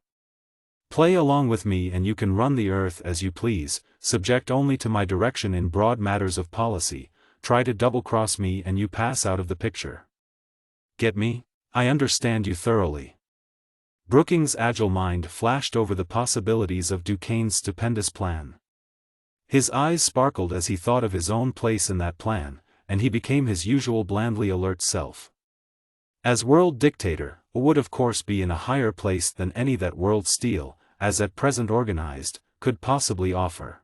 Play along with me and you can run the Earth as you please, subject only to my direction in broad matters of policy. Try to double-cross me and you pass out of the picture. Get me? I understand you thoroughly. Brookings' agile mind flashed over the possibilities of Duquesne's stupendous plan. His eyes sparkled as he thought of his own place in that plan, and he became his usual blandly alert self. As world dictator, would of course be in a higher place than any that World Steel, as at present organized, could possibly offer.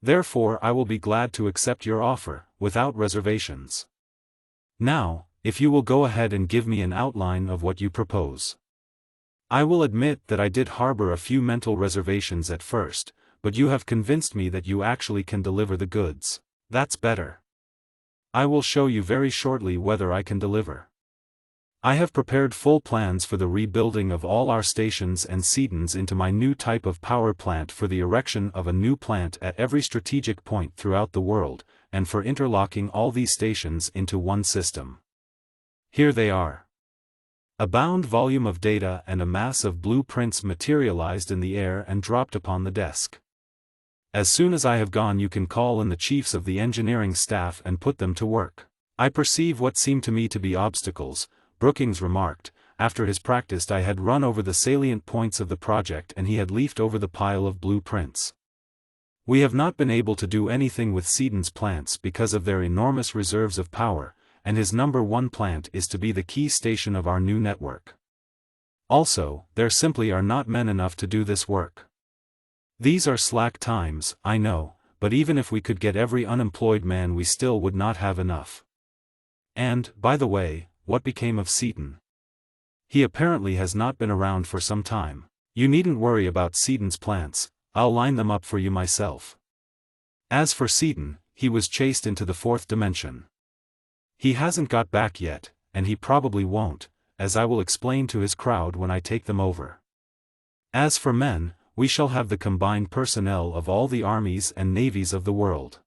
Therefore I will be glad to accept your offer, without reservations. Now, if you will go ahead and give me an outline of what you propose. I will admit that I did harbor a few mental reservations at first, but you have convinced me that you actually can deliver the goods. That's better. I will show you very shortly whether I can deliver. I have prepared full plans for the rebuilding of all our stations and seedens into my new type of power plant, for the erection of a new plant at every strategic point throughout the world, and for interlocking all these stations into one system. Here they are. A bound volume of data and a mass of blueprints materialized in the air and dropped upon the desk. As soon as I have gone, you can call in the chiefs of the engineering staff and put them to work. I perceive what seem to me to be obstacles, Brookings remarked. After his practice I had run over the salient points of the project and he had leafed over the pile of blueprints. We have not been able to do anything with Seden's plants because of their enormous reserves of power, and his number 1 plant is to be the key station of our new network. Also, there simply are not men enough to do this work. These are slack times, I know, but even if we could get every unemployed man we still would not have enough. And, by the way, what became of Seden? He apparently has not been around for some time. You needn't worry about Seden's plants, I'll line them up for you myself. As for Seden, he was chased into the 4th dimension. He hasn't got back yet, and he probably won't, as I will explain to his crowd when I take them over. As for men, we shall have the combined personnel of all the armies and navies of the world.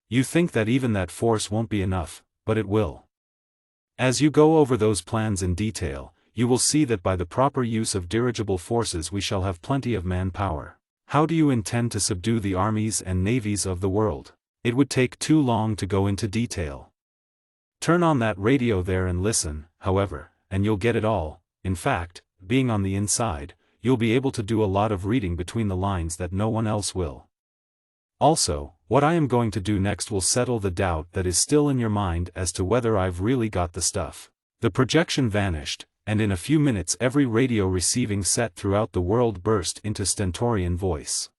You think that even that force won't be enough, but it will. As you go over those plans in detail, you will see that by the proper use of dirigible forces we shall have plenty of manpower. How do you intend to subdue the armies and navies of the world? It would take too long to go into detail. Turn on that radio there and listen, however, and you'll get it all. In fact, being on the inside, you'll be able to do a lot of reading between the lines that no one else will. Also, what I am going to do next will settle the doubt that is still in your mind as to whether I've really got the stuff. The projection vanished, and in a few minutes every radio receiving set throughout the world burst into stentorian voice.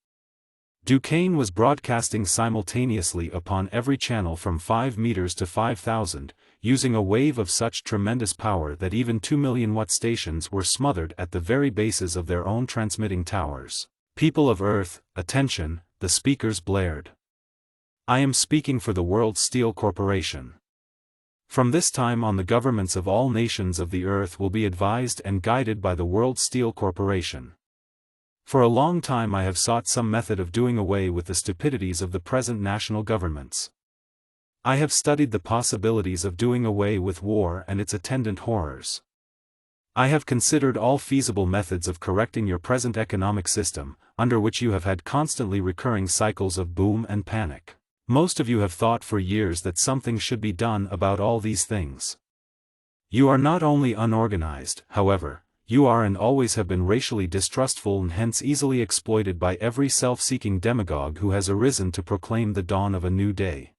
Duquesne was broadcasting simultaneously upon every channel from 5 meters to 5,000, using a wave of such tremendous power that even 2 million watt stations were smothered at the very bases of their own transmitting towers. People of Earth, attention, the speakers blared. I am speaking for the World Steel Corporation. From this time on the governments of all nations of the earth will be advised and guided by the World Steel Corporation. For a long time I have sought some method of doing away with the stupidities of the present national governments. I have studied the possibilities of doing away with war and its attendant horrors. I have considered all feasible methods of correcting your present economic system, under which you have had constantly recurring cycles of boom and panic. Most of you have thought for years that something should be done about all these things. You are not only unorganized, however, you are and always have been racially distrustful and hence easily exploited by every self-seeking demagogue who has arisen to proclaim the dawn of a new day.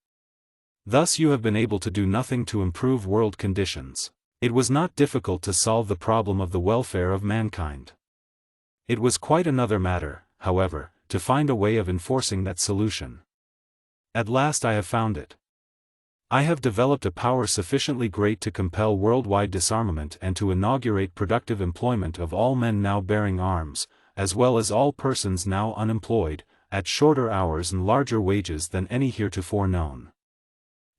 Thus you have been able to do nothing to improve world conditions. It was not difficult to solve the problem of the welfare of mankind. It was quite another matter, however, to find a way of enforcing that solution. At last I have found it. I have developed a power sufficiently great to compel worldwide disarmament and to inaugurate productive employment of all men now bearing arms, as well as all persons now unemployed, at shorter hours and larger wages than any heretofore known.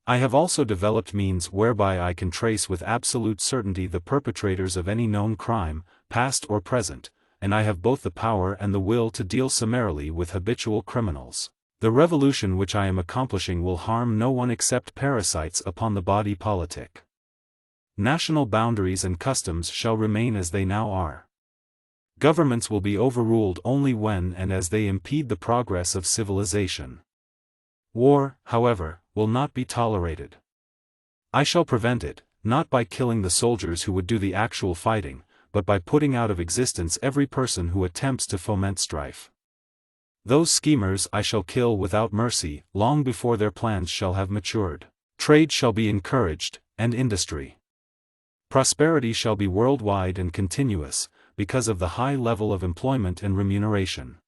I have also developed means whereby I can trace with absolute certainty the perpetrators of any known crime, past or present, and I have both the power and the will to deal summarily with habitual criminals. The revolution which I am accomplishing will harm no one except parasites upon the body politic. National boundaries and customs shall remain as they now are. Governments will be overruled only when and as they impede the progress of civilization. War, however, will not be tolerated. I shall prevent it, not by killing the soldiers who would do the actual fighting, but by putting out of existence every person who attempts to foment strife. Those schemers I shall kill without mercy, long before their plans shall have matured. Trade shall be encouraged, and industry. Prosperity shall be worldwide and continuous, because of the high level of employment and remuneration.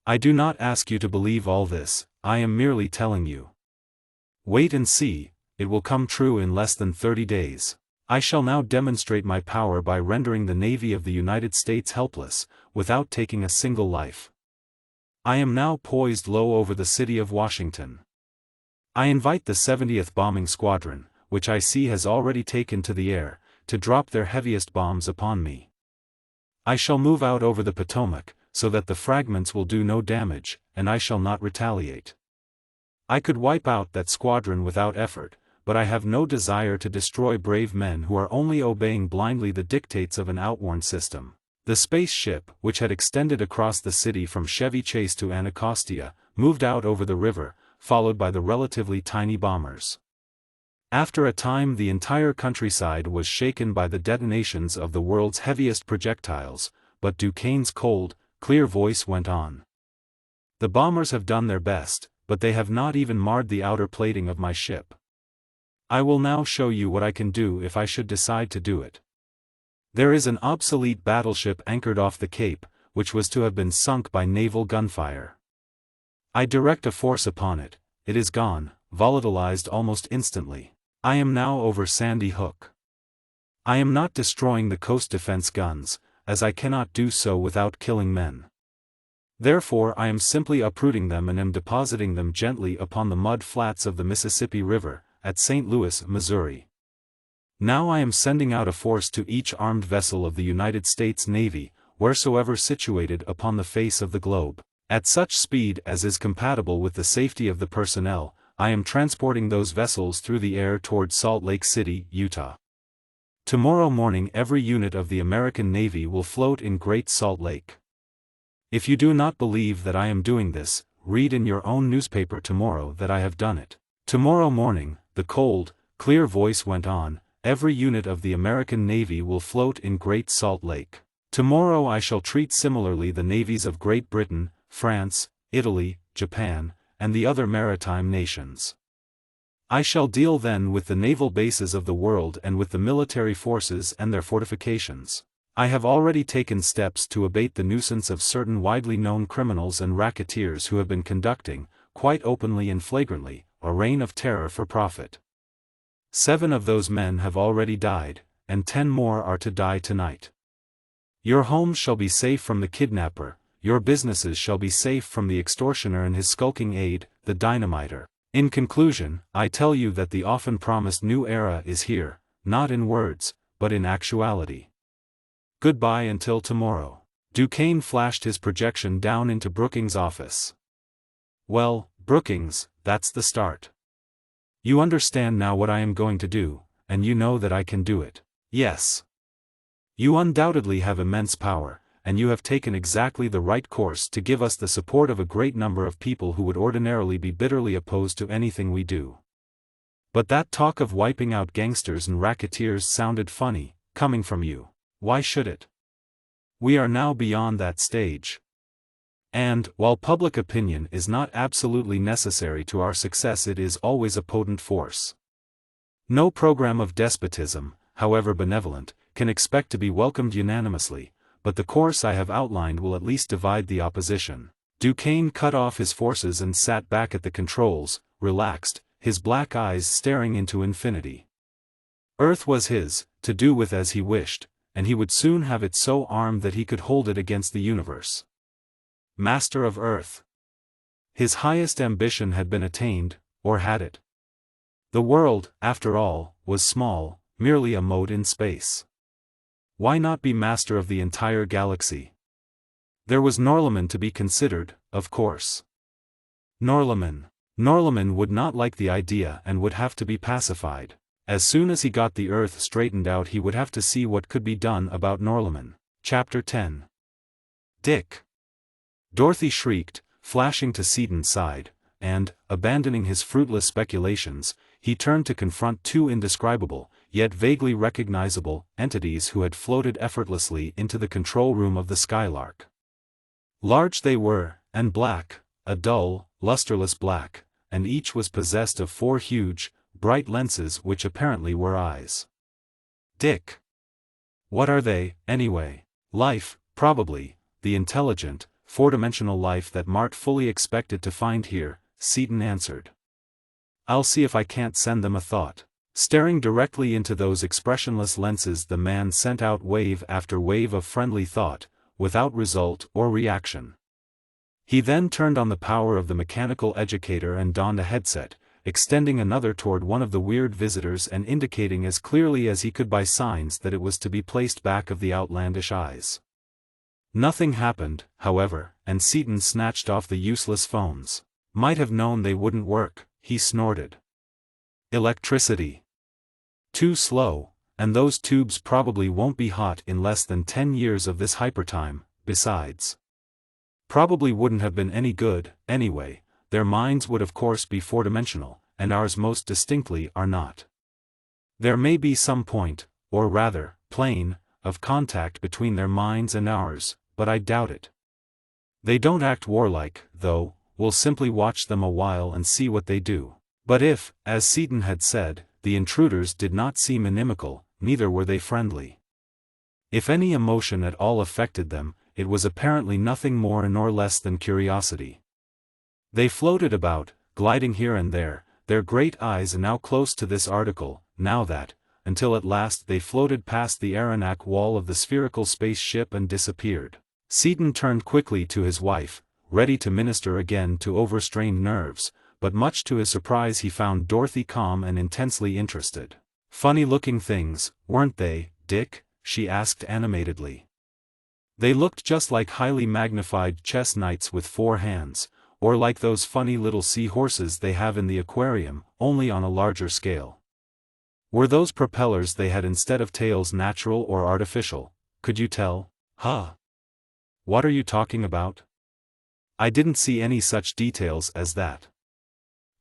I do not ask you to believe all this, I am merely telling you. Wait and see, it will come true in less than 30 days. I shall now demonstrate my power by rendering the Navy of the United States helpless, without taking a single life. I am now poised low over the city of Washington. I invite the 70th Bombing Squadron, which I see has already taken to the air, to drop their heaviest bombs upon me. I shall move out over the Potomac, so that the fragments will do no damage, and I shall not retaliate. I could wipe out that squadron without effort, but I have no desire to destroy brave men who are only obeying blindly the dictates of an outworn system. The space ship, which had extended across the city from Chevy Chase to Anacostia, moved out over the river, followed by the relatively tiny bombers. After a time the entire countryside was shaken by the detonations of the world's heaviest projectiles, but Duquesne's cold, clear voice went on. The bombers have done their best, but they have not even marred the outer plating of my ship. I will now show you what I can do if I should decide to do it. There is an obsolete battleship anchored off the Cape, which was to have been sunk by naval gunfire. I direct a force upon it, it is gone, volatilized almost instantly. I am now over Sandy Hook. I am not destroying the coast defense guns, as I cannot do so without killing men. Therefore I am simply uprooting them and am depositing them gently upon the mud flats of the Mississippi River, at St. Louis, Missouri. Now I am sending out a force to each armed vessel of the United States Navy, wheresoever situated upon the face of the globe. At such speed as is compatible with the safety of the personnel, I am transporting those vessels through the air toward Salt Lake City, Utah. Tomorrow morning every unit of the American Navy will float in Great Salt Lake. If you do not believe that I am doing this, read in your own newspaper tomorrow that I have done it. Tomorrow morning, the cold, clear voice went on, every unit of the American Navy will float in Great Salt Lake. Tomorrow I shall treat similarly the navies of Great Britain, France, Italy, Japan, and the other maritime nations. I shall deal then with the naval bases of the world and with the military forces and their fortifications. I have already taken steps to abate the nuisance of certain widely known criminals and racketeers who have been conducting, quite openly and flagrantly, a reign of terror for profit. 7 of those men have already died, and 10 more are to die tonight. Your homes shall be safe from the kidnapper, your businesses shall be safe from the extortioner and his skulking aide, the dynamiter. In conclusion, I tell you that the often promised new era is here, not in words, but in actuality. Goodbye until tomorrow. Duquesne flashed his projection down into Brookings' office. Well, Brookings, that's the start. You understand now what I am going to do, and you know that I can do it. Yes. You undoubtedly have immense power, and you have taken exactly the right course to give us the support of a great number of people who would ordinarily be bitterly opposed to anything we do. But that talk of wiping out gangsters and racketeers sounded funny, coming from you. Why should it? We are now beyond that stage. And, while public opinion is not absolutely necessary to our success, it is always a potent force. No program of despotism, however benevolent, can expect to be welcomed unanimously, but the course I have outlined will at least divide the opposition. Duquesne cut off his forces and sat back at the controls, relaxed, his black eyes staring into infinity. Earth was his, to do with as he wished, and he would soon have it so armed that he could hold it against the universe. Master of Earth. His highest ambition had been attained, or had it? The world, after all, was small, merely a mote in space. Why not be master of the entire galaxy? There was Norlamin to be considered, of course. Norlamin would not like the idea and would have to be pacified. As soon as he got the Earth straightened out he would have to see what could be done about Norlamin. Chapter 10. Dick. Dorothy shrieked, flashing to Seaton's side, and, abandoning his fruitless speculations, he turned to confront 2 indescribable, yet vaguely recognizable, entities who had floated effortlessly into the control room of the Skylark. Large they were, and black, a dull, lusterless black, and each was possessed of 4 huge, bright lenses which apparently were eyes. Dick. What are they, anyway? Life, probably, the intelligent, four-dimensional life that Mart fully expected to find here, Seaton answered. I'll see if I can't send them a thought. Staring directly into those expressionless lenses, the man sent out wave after wave of friendly thought, without result or reaction. He then turned on the power of the mechanical educator and donned a headset, extending another toward one of the weird visitors and indicating as clearly as he could by signs that it was to be placed back of the outlandish eyes. Nothing happened, however, and Seaton snatched off the useless phones. Might have known they wouldn't work, he snorted. Electricity. Too slow, and those tubes probably won't be hot in less than 10 years of this hypertime, besides. Probably wouldn't have been any good, anyway. Their minds would of course be four-dimensional, and ours most distinctly are not. There may be some point, or rather, plane, of contact between their minds and ours, but I doubt it. They don't act warlike, though. We'll simply watch them a while and see what they do. But if, as Seaton had said, the intruders did not seem inimical, neither were they friendly. If any emotion at all affected them, it was apparently nothing more nor less than curiosity. They floated about, gliding here and there, their great eyes now close to this article, now that, until at last they floated past the arenak wall of the spherical spaceship and disappeared. Seaton turned quickly to his wife, ready to minister again to overstrained nerves, but much to his surprise he found Dorothy calm and intensely interested. Funny-looking things, weren't they, Dick? She asked animatedly. They looked just like highly magnified chess knights with 4 hands, or like those funny little sea-horses they have in the aquarium, only on a larger scale. Were those propellers they had instead of tails natural or artificial? Could you tell? Huh? What are you talking about? I didn't see any such details as that.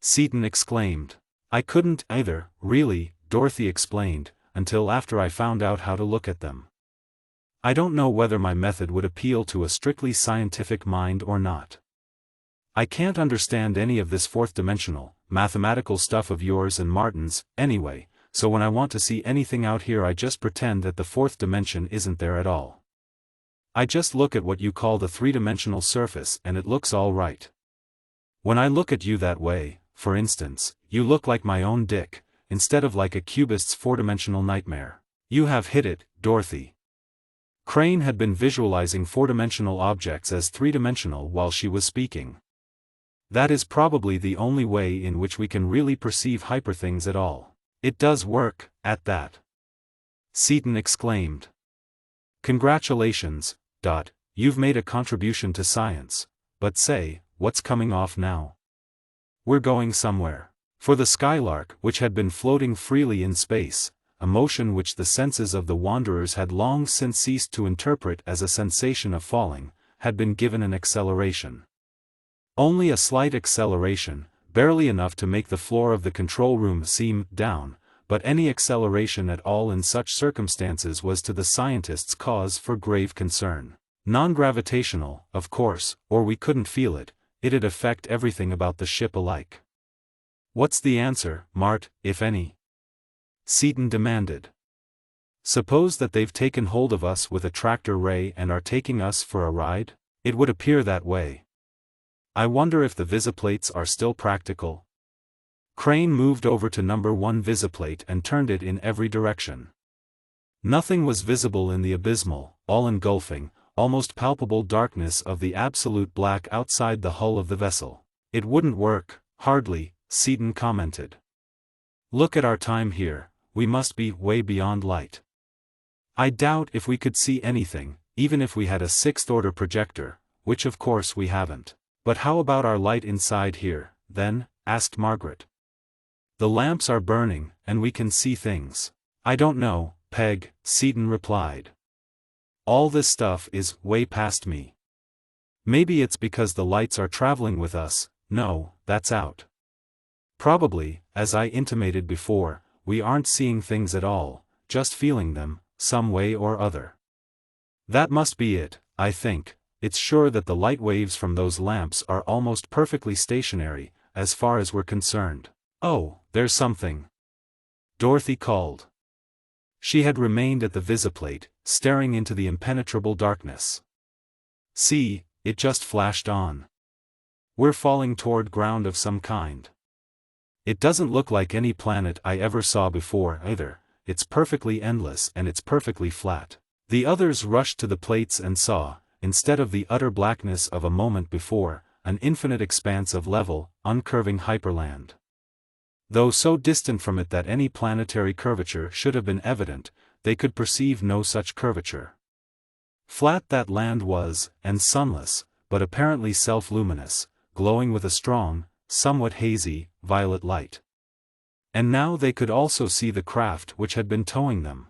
Seaton exclaimed. I couldn't either, really, Dorothy explained, until after I found out how to look at them. I don't know whether my method would appeal to a strictly scientific mind or not. I can't understand any of this fourth-dimensional, mathematical stuff of yours and Martin's, anyway, so when I want to see anything out here I just pretend that the fourth dimension isn't there at all. I just look at what you call the three-dimensional surface and it looks all right. When I look at you that way, for instance, you look like my own Dick, instead of like a cubist's four-dimensional nightmare. You have hit it, Dorothy. Crane had been visualizing four-dimensional objects as three-dimensional while she was speaking. That is probably the only way in which we can really perceive hyperthings at all. It does work, at that. Seaton exclaimed. Congratulations, Dot, you've made a contribution to science, but say, what's coming off now? We're going somewhere. For the Skylark, which had been floating freely in space, a motion which the senses of the wanderers had long since ceased to interpret as a sensation of falling, had been given an acceleration. Only a slight acceleration, barely enough to make the floor of the control room seem down, but any acceleration at all in such circumstances was to the scientists cause for grave concern. Non-gravitational, of course, or we couldn't feel it, it'd affect everything about the ship alike. What's the answer, Mart, if any? Seaton demanded. Suppose that they've taken hold of us with a tractor ray and are taking us for a ride? It would appear that way. I wonder if the visiplates are still practical. Crane moved over to number 1 visiplate and turned it in every direction. Nothing was visible in the abysmal, all-engulfing, almost palpable darkness of the absolute black outside the hull of the vessel. It wouldn't work, hardly, Seaton commented. Look at our time here, we must be way beyond light. I doubt if we could see anything, even if we had a sixth-order projector, which of course we haven't. But how about our light inside here, then? Asked Margaret. The lamps are burning, and we can see things. I don't know, Peg, Seaton replied. All this stuff is way past me. Maybe it's because the lights are traveling with us. No, that's out. Probably, as I intimated before, we aren't seeing things at all, just feeling them, some way or other. That must be it, I think. It's sure that the light waves from those lamps are almost perfectly stationary, as far as we're concerned. Oh, there's something. Dorothy called. She had remained at the visiplate, staring into the impenetrable darkness. See, it just flashed on. We're falling toward ground of some kind. It doesn't look like any planet I ever saw before either, it's perfectly endless and it's perfectly flat. The others rushed to the plates and saw, instead of the utter blackness of a moment before, an infinite expanse of level, uncurving hyperland. Though so distant from it that any planetary curvature should have been evident, they could perceive no such curvature. Flat that land was, and sunless, but apparently self-luminous, glowing with a strong, somewhat hazy, violet light. And now they could also see the craft which had been towing them.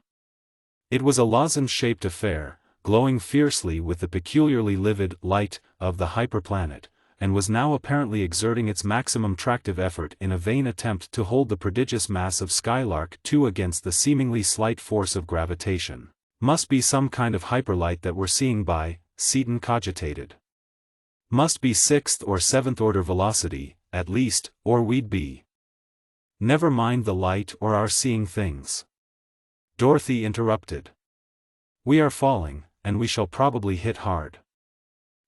It was a lozenge-shaped affair, glowing fiercely with the peculiarly livid light of the hyperplanet, and was now apparently exerting its maximum tractive effort in a vain attempt to hold the prodigious mass of Skylark 2 against the seemingly slight force of gravitation. Must be some kind of hyperlight that we're seeing by, Seaton cogitated. Must be 6th or 7th order velocity, at least, or we'd be. Never mind the light or our seeing things. Dorothy interrupted. We are falling, and we shall probably hit hard.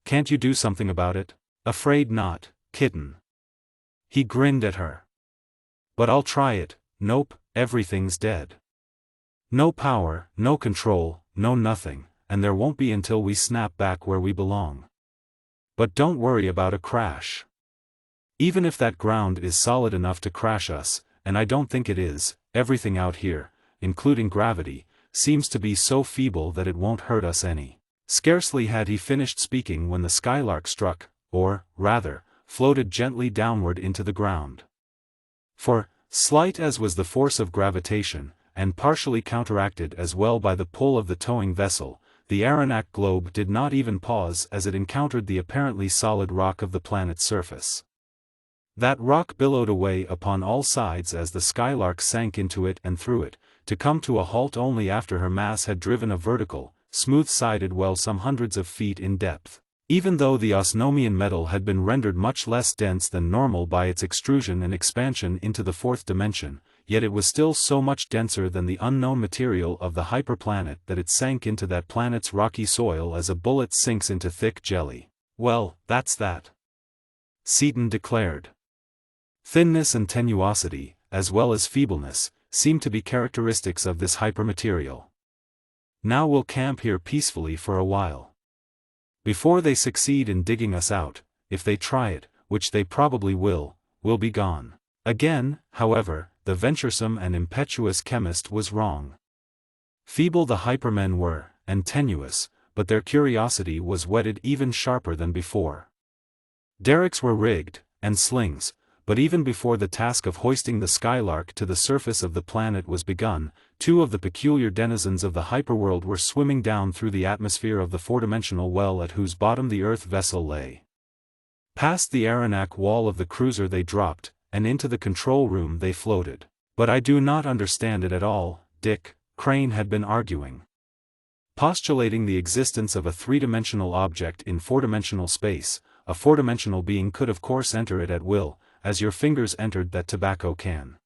Can't you do something about it? Afraid not, kitten. He grinned at her. But I'll try it. Nope, everything's dead. No power, no control, no nothing, and there won't be until we snap back where we belong. But don't worry about a crash. Even if that ground is solid enough to crash us, and I don't think it is, everything out here, including gravity, seems to be so feeble that it won't hurt us any. Scarcely had he finished speaking when the Skylark struck, or, rather, floated gently downward into the ground. For, slight as was the force of gravitation, and partially counteracted as well by the pull of the towing vessel, the Arenac globe did not even pause as it encountered the apparently solid rock of the planet's surface. That rock billowed away upon all sides as the Skylark sank into it and through it, to come to a halt only after her mass had driven a vertical, smooth-sided well some hundreds of feet in depth. Even though the osnomian metal had been rendered much less dense than normal by its extrusion and expansion into the fourth dimension, yet it was still so much denser than the unknown material of the hyperplanet that it sank into that planet's rocky soil as a bullet sinks into thick jelly. Well, that's that, Seaton declared. Thinness and tenuosity, as well as feebleness, seem to be characteristics of this hypermaterial. Now we'll camp here peacefully for a while. Before they succeed in digging us out, if they try it, which they probably will, we'll be gone. Again, however, the venturesome and impetuous chemist was wrong. Feeble the hypermen were, and tenuous, but their curiosity was whetted even sharper than before. Derricks were rigged, and slings, but even before the task of hoisting the Skylark to the surface of the planet was begun, two of the peculiar denizens of the hyperworld were swimming down through the atmosphere of the four-dimensional well at whose bottom the Earth vessel lay. Past the Arenac wall of the cruiser they dropped, and into the control room they floated. But I do not understand it at all, Dick, Crane had been arguing. Postulating the existence of a three-dimensional object in four-dimensional space, a four-dimensional being could of course enter it at will, as your fingers entered that tobacco can.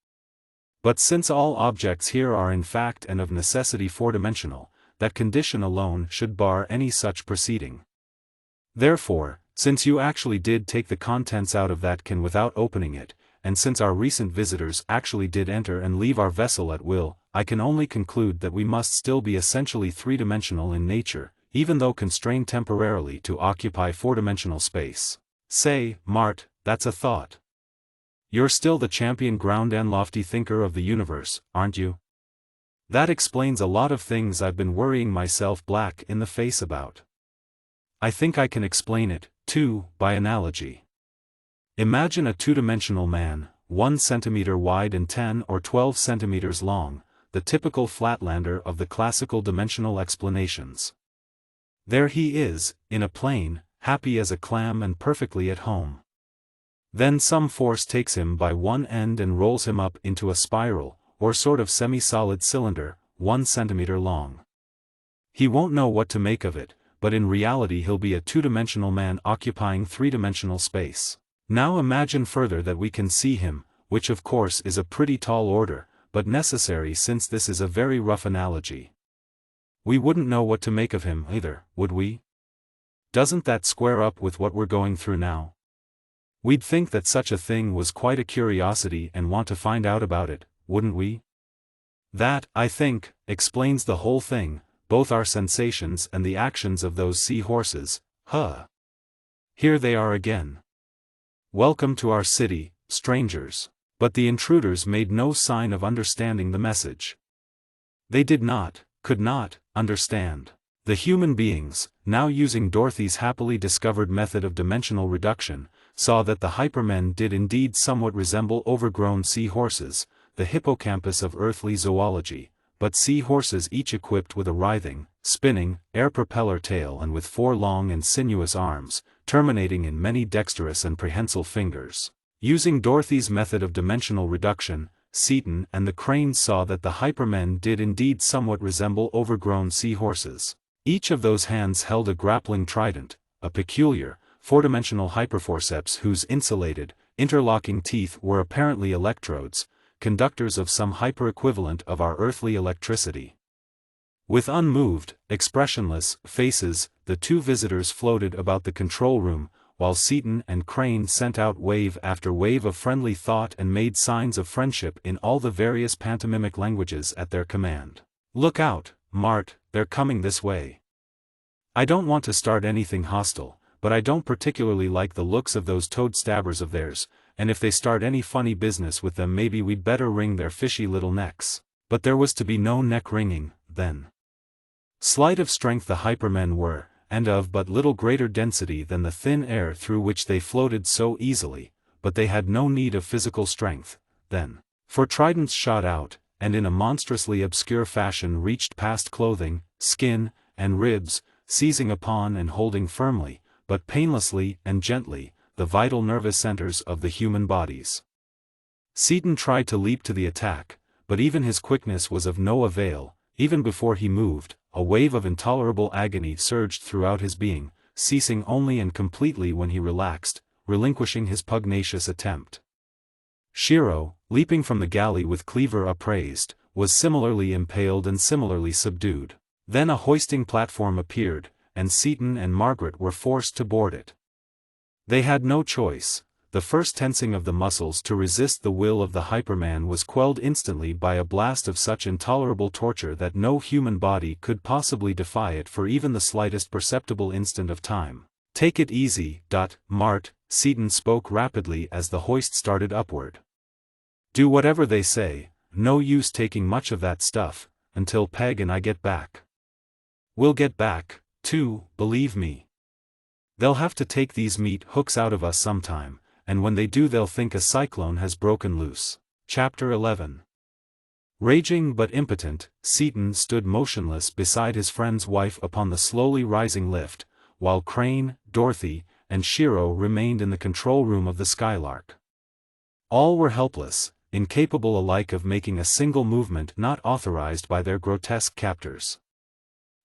But since all objects here are in fact and of necessity four-dimensional, that condition alone should bar any such proceeding. Therefore, since you actually did take the contents out of that can without opening it, and since our recent visitors actually did enter and leave our vessel at will, I can only conclude that we must still be essentially three-dimensional in nature, even though constrained temporarily to occupy four-dimensional space. Say, Mart, that's a thought. You're still the champion ground and lofty thinker of the universe, aren't you? That explains a lot of things I've been worrying myself black in the face about. I think I can explain it, too, by analogy. Imagine a two-dimensional man, 1 centimeter wide and 10 or 12 centimeters long, the typical flatlander of the classical dimensional explanations. There he is, in a plane, happy as a clam and perfectly at home. Then some force takes him by one end and rolls him up into a spiral, or sort of semi-solid cylinder, 1 centimeter long. He won't know what to make of it, but in reality he'll be a two-dimensional man occupying three-dimensional space. Now imagine further that we can see him, which of course is a pretty tall order, but necessary since this is a very rough analogy. We wouldn't know what to make of him either, would we? Doesn't that square up with what we're going through now? We'd think that such a thing was quite a curiosity and want to find out about it, wouldn't we? That, I think, explains the whole thing, both our sensations and the actions of those sea-horses. Here they are again. Welcome to our city, strangers. But the intruders made no sign of understanding the message. They did not, could not, understand. The human beings, now using Dorothy's happily discovered method of dimensional reduction, saw that the hypermen did indeed somewhat resemble overgrown sea-horses, the hippocampus of earthly zoology, but sea-horses each equipped with a writhing, spinning, air propeller tail and with 4 long and sinuous arms, terminating in many dexterous and prehensile fingers. Using Dorothy's method of dimensional reduction, Seaton and the Cranes saw that the hypermen did indeed somewhat resemble overgrown sea-horses. Each of those hands held a grappling trident, a peculiar, 4-dimensional hyperforceps whose insulated, interlocking teeth were apparently electrodes, conductors of some hyper-equivalent of our earthly electricity. With unmoved, expressionless faces, the 2 visitors floated about the control room, while Seaton and Crane sent out wave after wave of friendly thought and made signs of friendship in all the various pantomimic languages at their command. "Look out, Mart, they're coming this way. I don't want to start anything hostile, but I don't particularly like the looks of those toad stabbers of theirs, and if they start any funny business with them maybe we'd better wring their fishy little necks." But there was to be no neck wringing, then. Slight of strength the hypermen were, and of but little greater density than the thin air through which they floated so easily, but they had no need of physical strength, then. For tridents shot out, and in a monstrously obscure fashion reached past clothing, skin, and ribs, seizing upon and holding firmly, but painlessly and gently, the vital nervous centers of the human bodies. Seaton tried to leap to the attack, but even his quickness was of no avail. Even before he moved, a wave of intolerable agony surged throughout his being, ceasing only and completely when he relaxed, relinquishing his pugnacious attempt. Shiro, leaping from the galley with cleaver upraised, was similarly impaled and similarly subdued. Then a hoisting platform appeared, and Seaton and Margaret were forced to board it. They had no choice. The first tensing of the muscles to resist the will of the hyperman was quelled instantly by a blast of such intolerable torture that no human body could possibly defy it for even the slightest perceptible instant of time. "Take it easy, Mart," Seaton spoke rapidly as the hoist started upward. "Do whatever they say, no use taking much of that stuff, until Peg and I get back. We'll get back, too, believe me. They'll have to take these meat hooks out of us sometime, and when they do they'll think a cyclone has broken loose." Chapter 11. Raging but impotent, Seaton stood motionless beside his friend's wife upon the slowly rising lift, while Crane, Dorothy, and Shiro remained in the control room of the Skylark. All were helpless, incapable alike of making a single movement not authorized by their grotesque captors.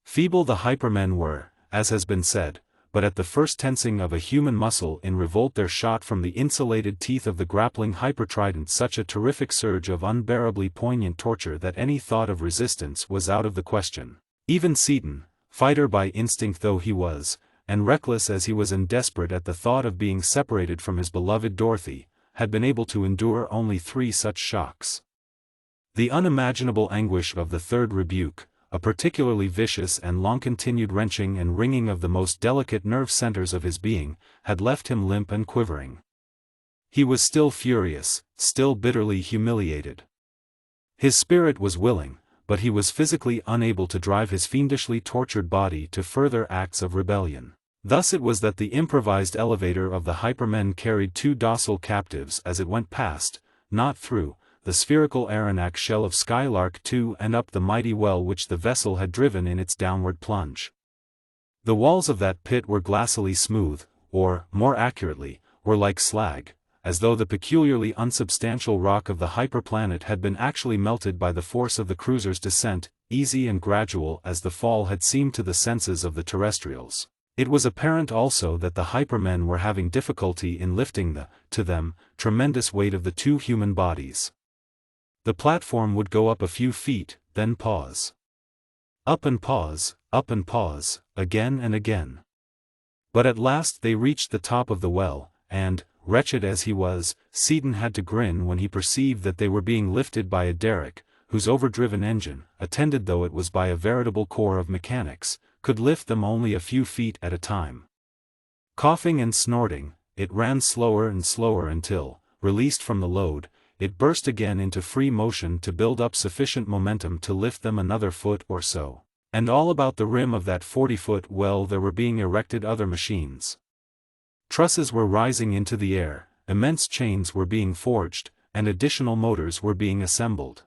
Feeble the hypermen were, as has been said, but at the first tensing of a human muscle in revolt there shot from the insulated teeth of the grappling hypertrident such a terrific surge of unbearably poignant torture that any thought of resistance was out of the question. Even Seaton, fighter by instinct though he was, and reckless as he was and desperate at the thought of being separated from his beloved Dorothy, had been able to endure only 3 such shocks. The unimaginable anguish of the third rebuke, a particularly vicious and long-continued wrenching and wringing of the most delicate nerve centers of his being, had left him limp and quivering. He was still furious, still bitterly humiliated. His spirit was willing, but he was physically unable to drive his fiendishly tortured body to further acts of rebellion. Thus it was that the improvised elevator of the hypermen carried 2 docile captives as it went past, not through, the spherical arenac shell of Skylark II and up the mighty well which the vessel had driven in its downward plunge. The walls of that pit were glassily smooth, or, more accurately, were like slag, as though the peculiarly unsubstantial rock of the hyperplanet had been actually melted by the force of the cruiser's descent, easy and gradual as the fall had seemed to the senses of the terrestrials. It was apparent also that the hypermen were having difficulty in lifting the, to them, tremendous weight of the 2 human bodies. The platform would go up a few feet, then pause. Up and pause, again and again. But at last they reached the top of the well, and, wretched as he was, Seaton had to grin when he perceived that they were being lifted by a derrick, whose overdriven engine, attended though it was by a veritable corps of mechanics, could lift them only a few feet at a time. Coughing and snorting, it ran slower and slower until, released from the load, it burst again into free motion to build up sufficient momentum to lift them another foot or so. And all about the rim of that 40-foot well there were being erected other machines. Trusses were rising into the air, immense chains were being forged, and additional motors were being assembled.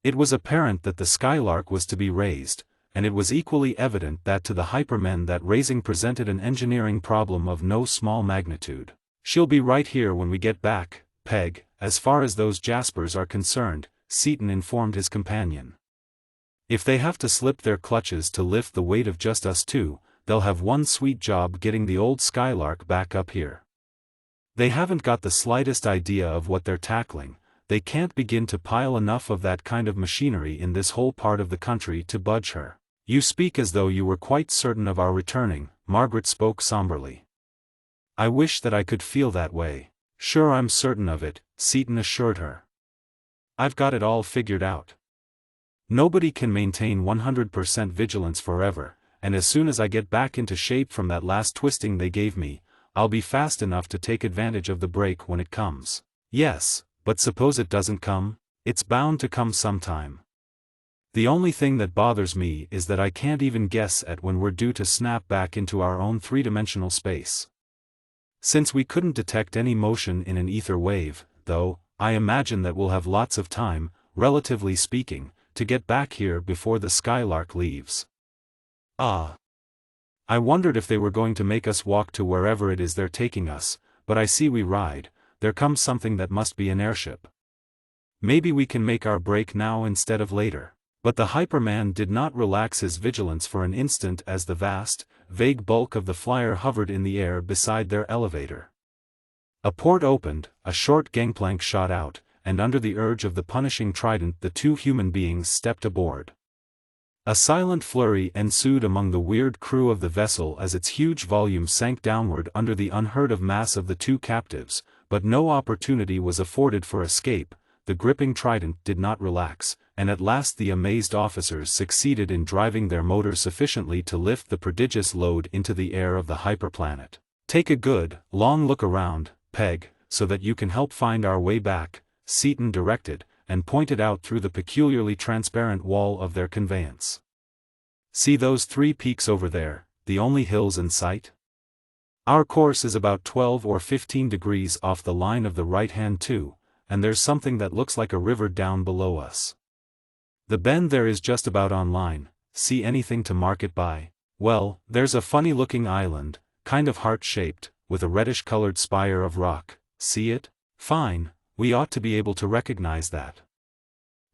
It was apparent that the Skylark was to be raised, and it was equally evident that to the hypermen that raising presented an engineering problem of no small magnitude. "She'll be right here when we get back, Peg, as far as those Jaspers are concerned," Seaton informed his companion. "If they have to slip their clutches to lift the weight of just us two, they'll have one sweet job getting the old Skylark back up here. They haven't got the slightest idea of what they're tackling. They can't begin to pile enough of that kind of machinery in this whole part of the country to budge her." "You speak as though you were quite certain of our returning," Margaret spoke somberly. "I wish that I could feel that way." "Sure, I'm certain of it," Seaton assured her. "I've got it all figured out. Nobody can maintain 100% vigilance forever, and as soon as I get back into shape from that last twisting they gave me, I'll be fast enough to take advantage of the break when it comes." "Yes, but suppose it doesn't come?" "It's bound to come sometime. The only thing that bothers me is that I can't even guess at when we're due to snap back into our own three-dimensional space. Since we couldn't detect any motion in an ether wave, though, I imagine that we'll have lots of time, relatively speaking, to get back here before the Skylark leaves." "Ah. I wondered if they were going to make us walk to wherever it is they're taking us, but I see we ride. There comes something that must be an airship. Maybe we can make our break now instead of later." But the Hyperman did not relax his vigilance for an instant as the vast, vague bulk of the flyer hovered in the air beside their elevator. A port opened, a short gangplank shot out, and under the urge of the punishing trident the two human beings stepped aboard. A silent flurry ensued among the weird crew of the vessel as its huge volume sank downward under the unheard-of mass of the two captives, but no opportunity was afforded for escape. The gripping trident did not relax, and at last the amazed officers succeeded in driving their motor sufficiently to lift the prodigious load into the air of the hyperplanet. "Take a good, long look around, Peg, so that you can help find our way back," Seaton directed, and pointed out through the peculiarly transparent wall of their conveyance. "See those three peaks over there, the only hills in sight? Our course is about 12 or 15 degrees off the line of the right hand too, and there's something that looks like a river down below us. The bend there is just about on line. See anything to mark it by?" "Well, there's a funny-looking island, kind of heart-shaped, with a reddish-colored spire of rock. See it?" "Fine, we ought to be able to recognize that.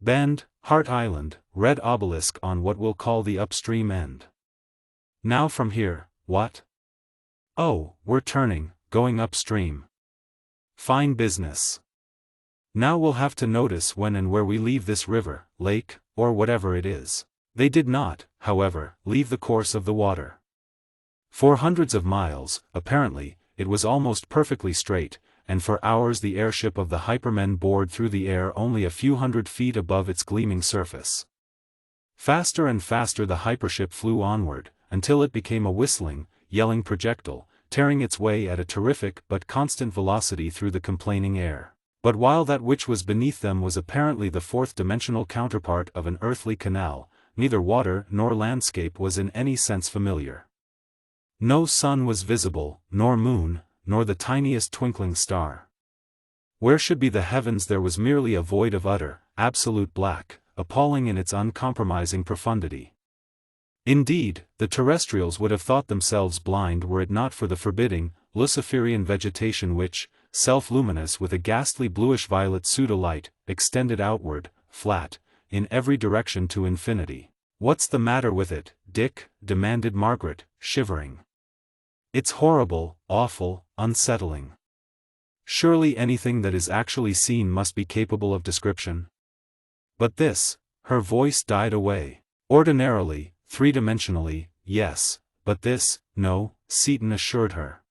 Bend, Heart Island, red obelisk on what we'll call the upstream end. Now from here, what? Oh, we're turning, going upstream. Fine business. Now we'll have to notice when and where we leave this river, lake, or whatever it is." They did not, however, leave the course of the water. For hundreds of miles, apparently, it was almost perfectly straight, and for hours the airship of the Hypermen bored through the air only a few hundred feet above its gleaming surface. Faster and faster the hypership flew onward, until it became a whistling, yelling projectile, tearing its way at a terrific but constant velocity through the complaining air. But while that which was beneath them was apparently the fourth-dimensional counterpart of an earthly canal, neither water nor landscape was in any sense familiar. No sun was visible, nor moon, nor the tiniest twinkling star. Where should be the heavens there was merely a void of utter, absolute black, appalling in its uncompromising profundity. Indeed, the terrestrials would have thought themselves blind were it not for the forbidding, Luciferian vegetation which, self-luminous with a ghastly bluish-violet pseudo-light, extended outward, flat, in every direction to infinity. "What's the matter with it, Dick?" demanded Margaret, shivering. "It's horrible, awful, unsettling. Surely anything that is actually seen must be capable of description. But this," her voice died away. "Ordinarily, three-dimensionally, yes, but this, no, Seaton assured her.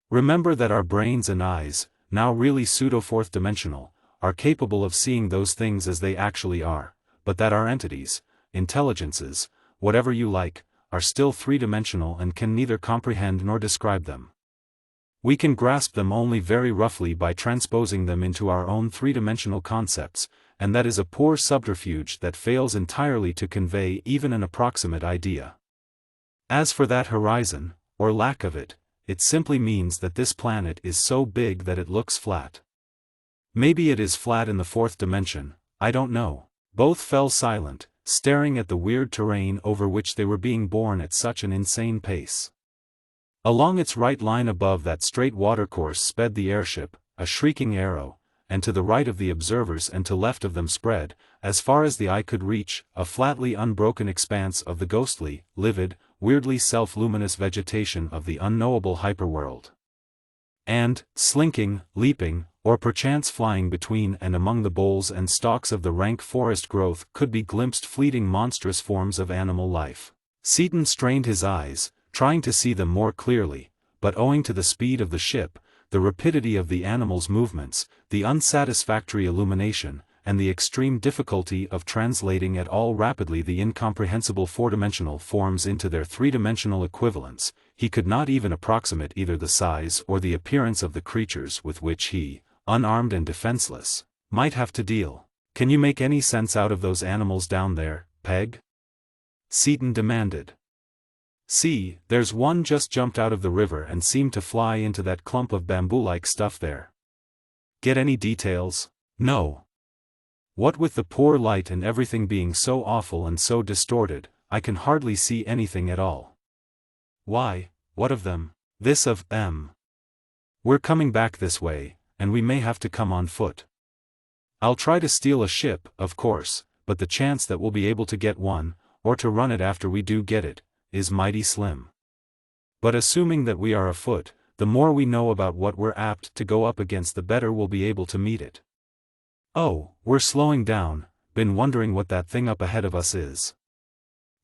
Remember that our brains and eyes, now really pseudo-fourth dimensional, are capable of seeing those things as they actually are, but that our entities, intelligences, whatever you like, are still three-dimensional and can neither comprehend nor describe them. We can grasp them only very roughly by transposing them into our own three-dimensional concepts, and that is a poor subterfuge that fails entirely to convey even an approximate idea. As for that horizon, or lack of it, it simply means that this planet is so big that it looks flat. Maybe it is flat in the fourth dimension, I don't know. Both fell silent, staring at the weird terrain over which they were being borne at such an insane pace. Along its right line above that straight watercourse sped the airship, a shrieking arrow, and to the right of the observers and to left of them spread, as far as the eye could reach, a flatly unbroken expanse of the ghostly, livid, weirdly self-luminous vegetation of the unknowable hyperworld. And, slinking, leaping, or perchance flying between and among the boles and stalks of the rank forest growth could be glimpsed fleeting monstrous forms of animal life. Seaton strained his eyes, trying to see them more clearly, but owing to the speed of the ship, the rapidity of the animals' movements, the unsatisfactory illumination, and the extreme difficulty of translating at all rapidly the incomprehensible four-dimensional forms into their three-dimensional equivalents, he could not even approximate either the size or the appearance of the creatures with which he, unarmed and defenseless, might have to deal. "Can you make any sense out of those animals down there, Peg?" Seaton demanded. "See, there's one just jumped out of the river and seemed to fly into that clump of bamboo-like stuff there. Get any details?" "No. What with the poor light and everything being so awful and so distorted, I can hardly see anything at all." "Why, what of them?" "This of them. We're coming back this way, and we may have to come on foot. I'll try to steal a ship, of course, but the chance that we'll be able to get one, or to run it after we do get it, is mighty slim. But assuming that we are afoot, the more we know about what we're apt to go up against the better we'll be able to meet it. Oh, we're slowing down, been wondering what that thing up ahead of us is.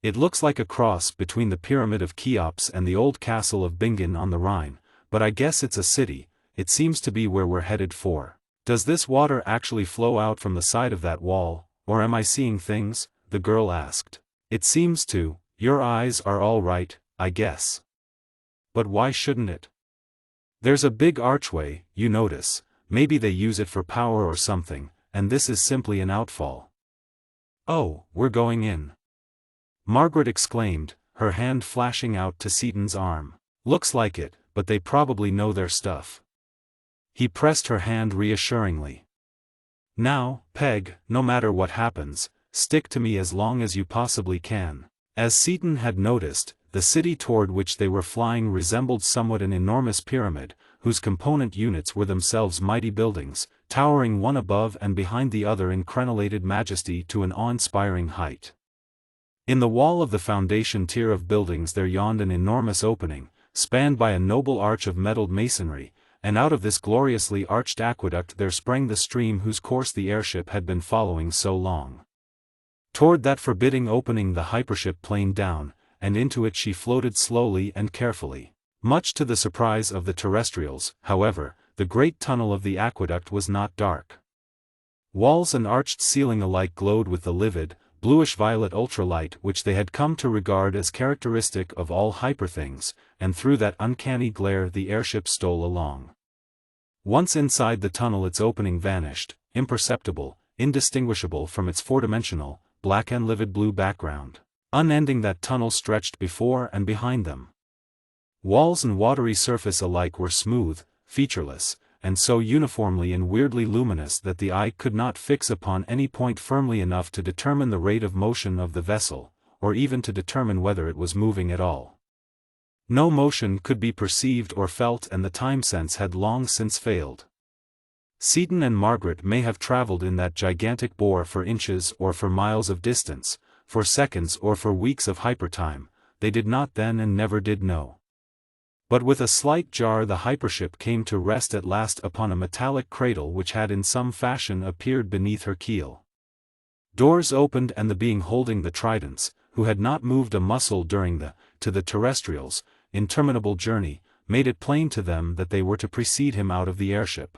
It looks like a cross between the Pyramid of Cheops and the old castle of Bingen on the Rhine, but I guess it's a city. It seems to be where we're headed for." "Does this water actually flow out from the side of that wall, or am I seeing things?" the girl asked. "It seems to. Your eyes are all right, I guess. But why shouldn't it? There's a big archway, you notice, maybe they use it for power or something, and this is simply an outfall." "Oh, we're going in," Margaret exclaimed, her hand flashing out to Seaton's arm. "Looks like it, but they probably know their stuff." He pressed her hand reassuringly. "Now, Peg, no matter what happens, stick to me as long as you possibly can." As Seaton had noticed, the city toward which they were flying resembled somewhat an enormous pyramid, whose component units were themselves mighty buildings, towering one above and behind the other in crenellated majesty to an awe-inspiring height. In the wall of the foundation tier of buildings there yawned an enormous opening, spanned by a noble arch of metalled masonry, and out of this gloriously arched aqueduct there sprang the stream whose course the airship had been following so long. Toward that forbidding opening the hypership planed down, and into it she floated slowly and carefully. Much to the surprise of the terrestrials, however, the great tunnel of the aqueduct was not dark. Walls and arched ceiling alike glowed with the livid, bluish-violet ultralight which they had come to regard as characteristic of all hyperthings, and through that uncanny glare the airship stole along. Once inside the tunnel its opening vanished, imperceptible, indistinguishable from its four-dimensional, black and livid blue background. Unending that tunnel stretched before and behind them. Walls and watery surface alike were smooth, featureless, and so uniformly and weirdly luminous that the eye could not fix upon any point firmly enough to determine the rate of motion of the vessel, or even to determine whether it was moving at all. No motion could be perceived or felt, and the time sense had long since failed. Seaton and Margaret may have traveled in that gigantic bore for inches or for miles of distance, for seconds or for weeks of hypertime, they did not then and never did know. But with a slight jar the hypership came to rest at last upon a metallic cradle which had in some fashion appeared beneath her keel. Doors opened and the being holding the tridents, who had not moved a muscle during the to the terrestrials, interminable journey, made it plain to them that they were to precede him out of the airship.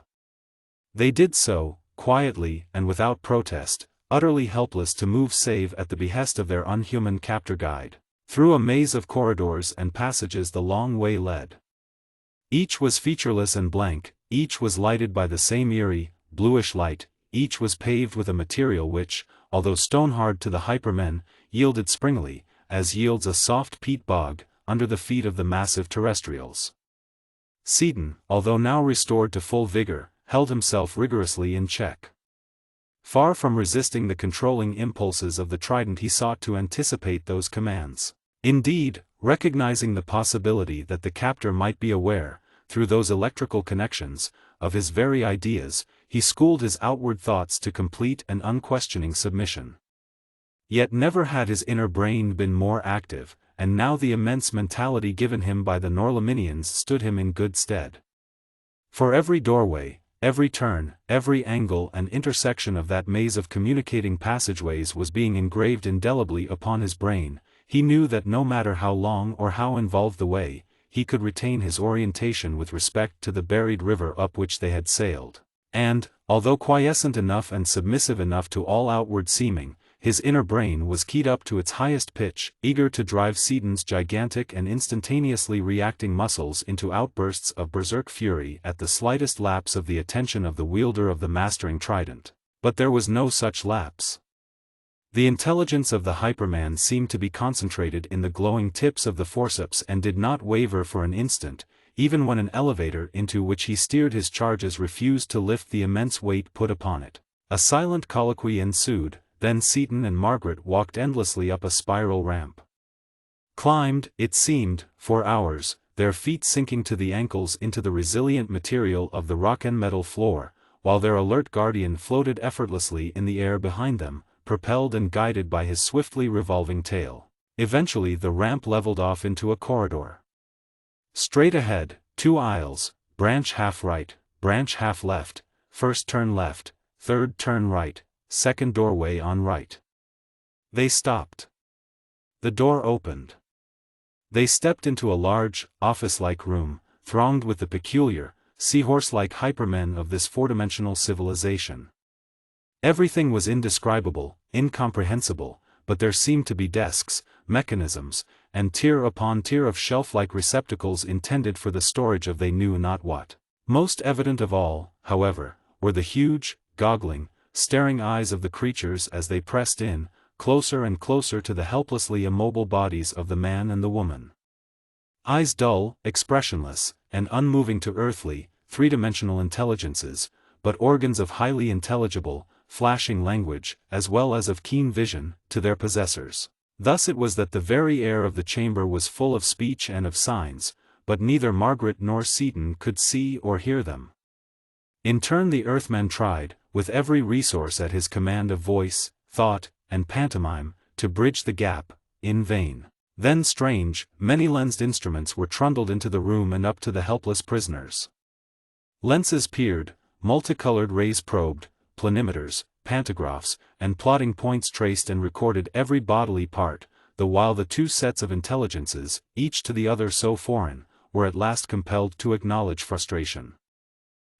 They did so, quietly and without protest, utterly helpless to move save at the behest of their unhuman captor-guide. Through a maze of corridors and passages the long way led. Each was featureless and blank, each was lighted by the same eerie, bluish light, each was paved with a material which, although stone-hard to the hypermen, yielded springily, as yields a soft peat bog, under the feet of the massive terrestrials. Seaton, although now restored to full vigor, held himself rigorously in check. Far from resisting the controlling impulses of the trident, he sought to anticipate those commands. Indeed, recognizing the possibility that the captor might be aware, through those electrical connections, of his very ideas, he schooled his outward thoughts to complete and unquestioning submission. Yet never had his inner brain been more active, and now the immense mentality given him by the Norlaminians stood him in good stead. For every doorway, every turn, every angle and intersection of that maze of communicating passageways was being engraved indelibly upon his brain. He knew that no matter how long or how involved the way, he could retain his orientation with respect to the buried river up which they had sailed. And, although quiescent enough and submissive enough to all outward seeming, his inner brain was keyed up to its highest pitch, eager to drive Seaton's gigantic and instantaneously reacting muscles into outbursts of berserk fury at the slightest lapse of the attention of the wielder of the mastering trident. But there was no such lapse. The intelligence of the hyperman seemed to be concentrated in the glowing tips of the forceps and did not waver for an instant, even when an elevator into which he steered his charges refused to lift the immense weight put upon it. A silent colloquy ensued. Then Seaton and Margaret walked endlessly up a spiral ramp. Climbed, it seemed, for hours, their feet sinking to the ankles into the resilient material of the rock and metal floor, while their alert guardian floated effortlessly in the air behind them, propelled and guided by his swiftly revolving tail. Eventually the ramp leveled off into a corridor. Straight ahead, 2 aisles, branch half right, branch half left, first turn left, third turn right, second doorway on right. They stopped. The door opened. They stepped into a large, office-like room, thronged with the peculiar, seahorse-like hypermen of this four-dimensional civilization. Everything was indescribable, incomprehensible, but there seemed to be desks, mechanisms, and tier upon tier of shelf-like receptacles intended for the storage of they knew not what. Most evident of all, however, were the huge, goggling, staring eyes of the creatures as they pressed in, closer and closer to the helplessly immobile bodies of the man and the woman. Eyes dull, expressionless, and unmoving to earthly, three-dimensional intelligences, but organs of highly intelligible, flashing language, as well as of keen vision, to their possessors. Thus it was that the very air of the chamber was full of speech and of signs, but neither Margaret nor Seaton could see or hear them. In turn the Earthman tried, with every resource at his command of voice, thought, and pantomime, to bridge the gap, in vain. Then strange, many-lensed instruments were trundled into the room and up to the helpless prisoners. Lenses peered, multicolored rays probed, planimeters, pantographs, and plotting points traced and recorded every bodily part, the while the 2 sets of intelligences, each to the other so foreign, were at last compelled to acknowledge frustration.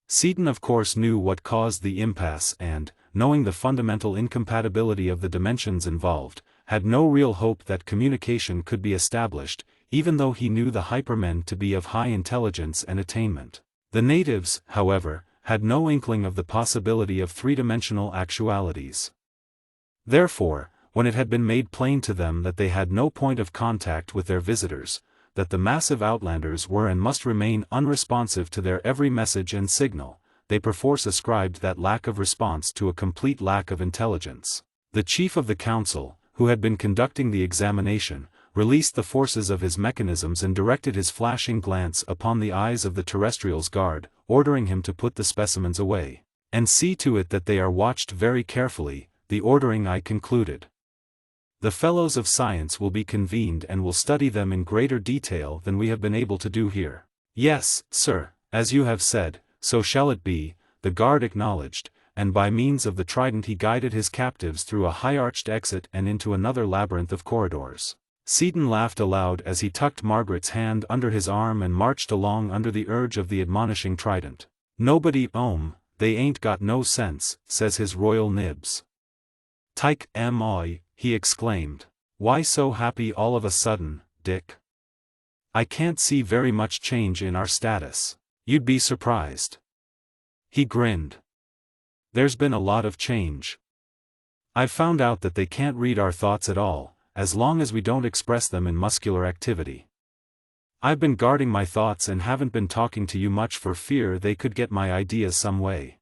Seaton of course knew what caused the impasse and, knowing the fundamental incompatibility of the dimensions involved, had no real hope that communication could be established, even though he knew the hypermen to be of high intelligence and attainment. The natives, however, had no inkling of the possibility of three-dimensional actualities. Therefore, when it had been made plain to them that they had no point of contact with their visitors, that the massive outlanders were and must remain unresponsive to their every message and signal, they perforce ascribed that lack of response to a complete lack of intelligence. The chief of the council, who had been conducting the examination, released the forces of his mechanisms and directed his flashing glance upon the eyes of the terrestrial's guard, ordering him to put the specimens away. And see to it that they are watched very carefully, the ordering I concluded. The fellows of science will be convened and will study them in greater detail than we have been able to do here. Yes, sir, as you have said, so shall it be, the guard acknowledged, and by means of the trident he guided his captives through a high-arched exit and into another labyrinth of corridors. Seaton laughed aloud as he tucked Margaret's hand under his arm and marched along under the urge of the admonishing trident. "Nobody they ain't got no sense," says his royal nibs. "Tyke oi," he exclaimed. "Why so happy all of a sudden, Dick? I can't see very much change in our status." "You'd be surprised." He grinned. "There's been a lot of change. I've found out that they can't read our thoughts at all, as long as we don't express them in muscular activity. I've been guarding my thoughts and haven't been talking to you much for fear they could get my ideas some way.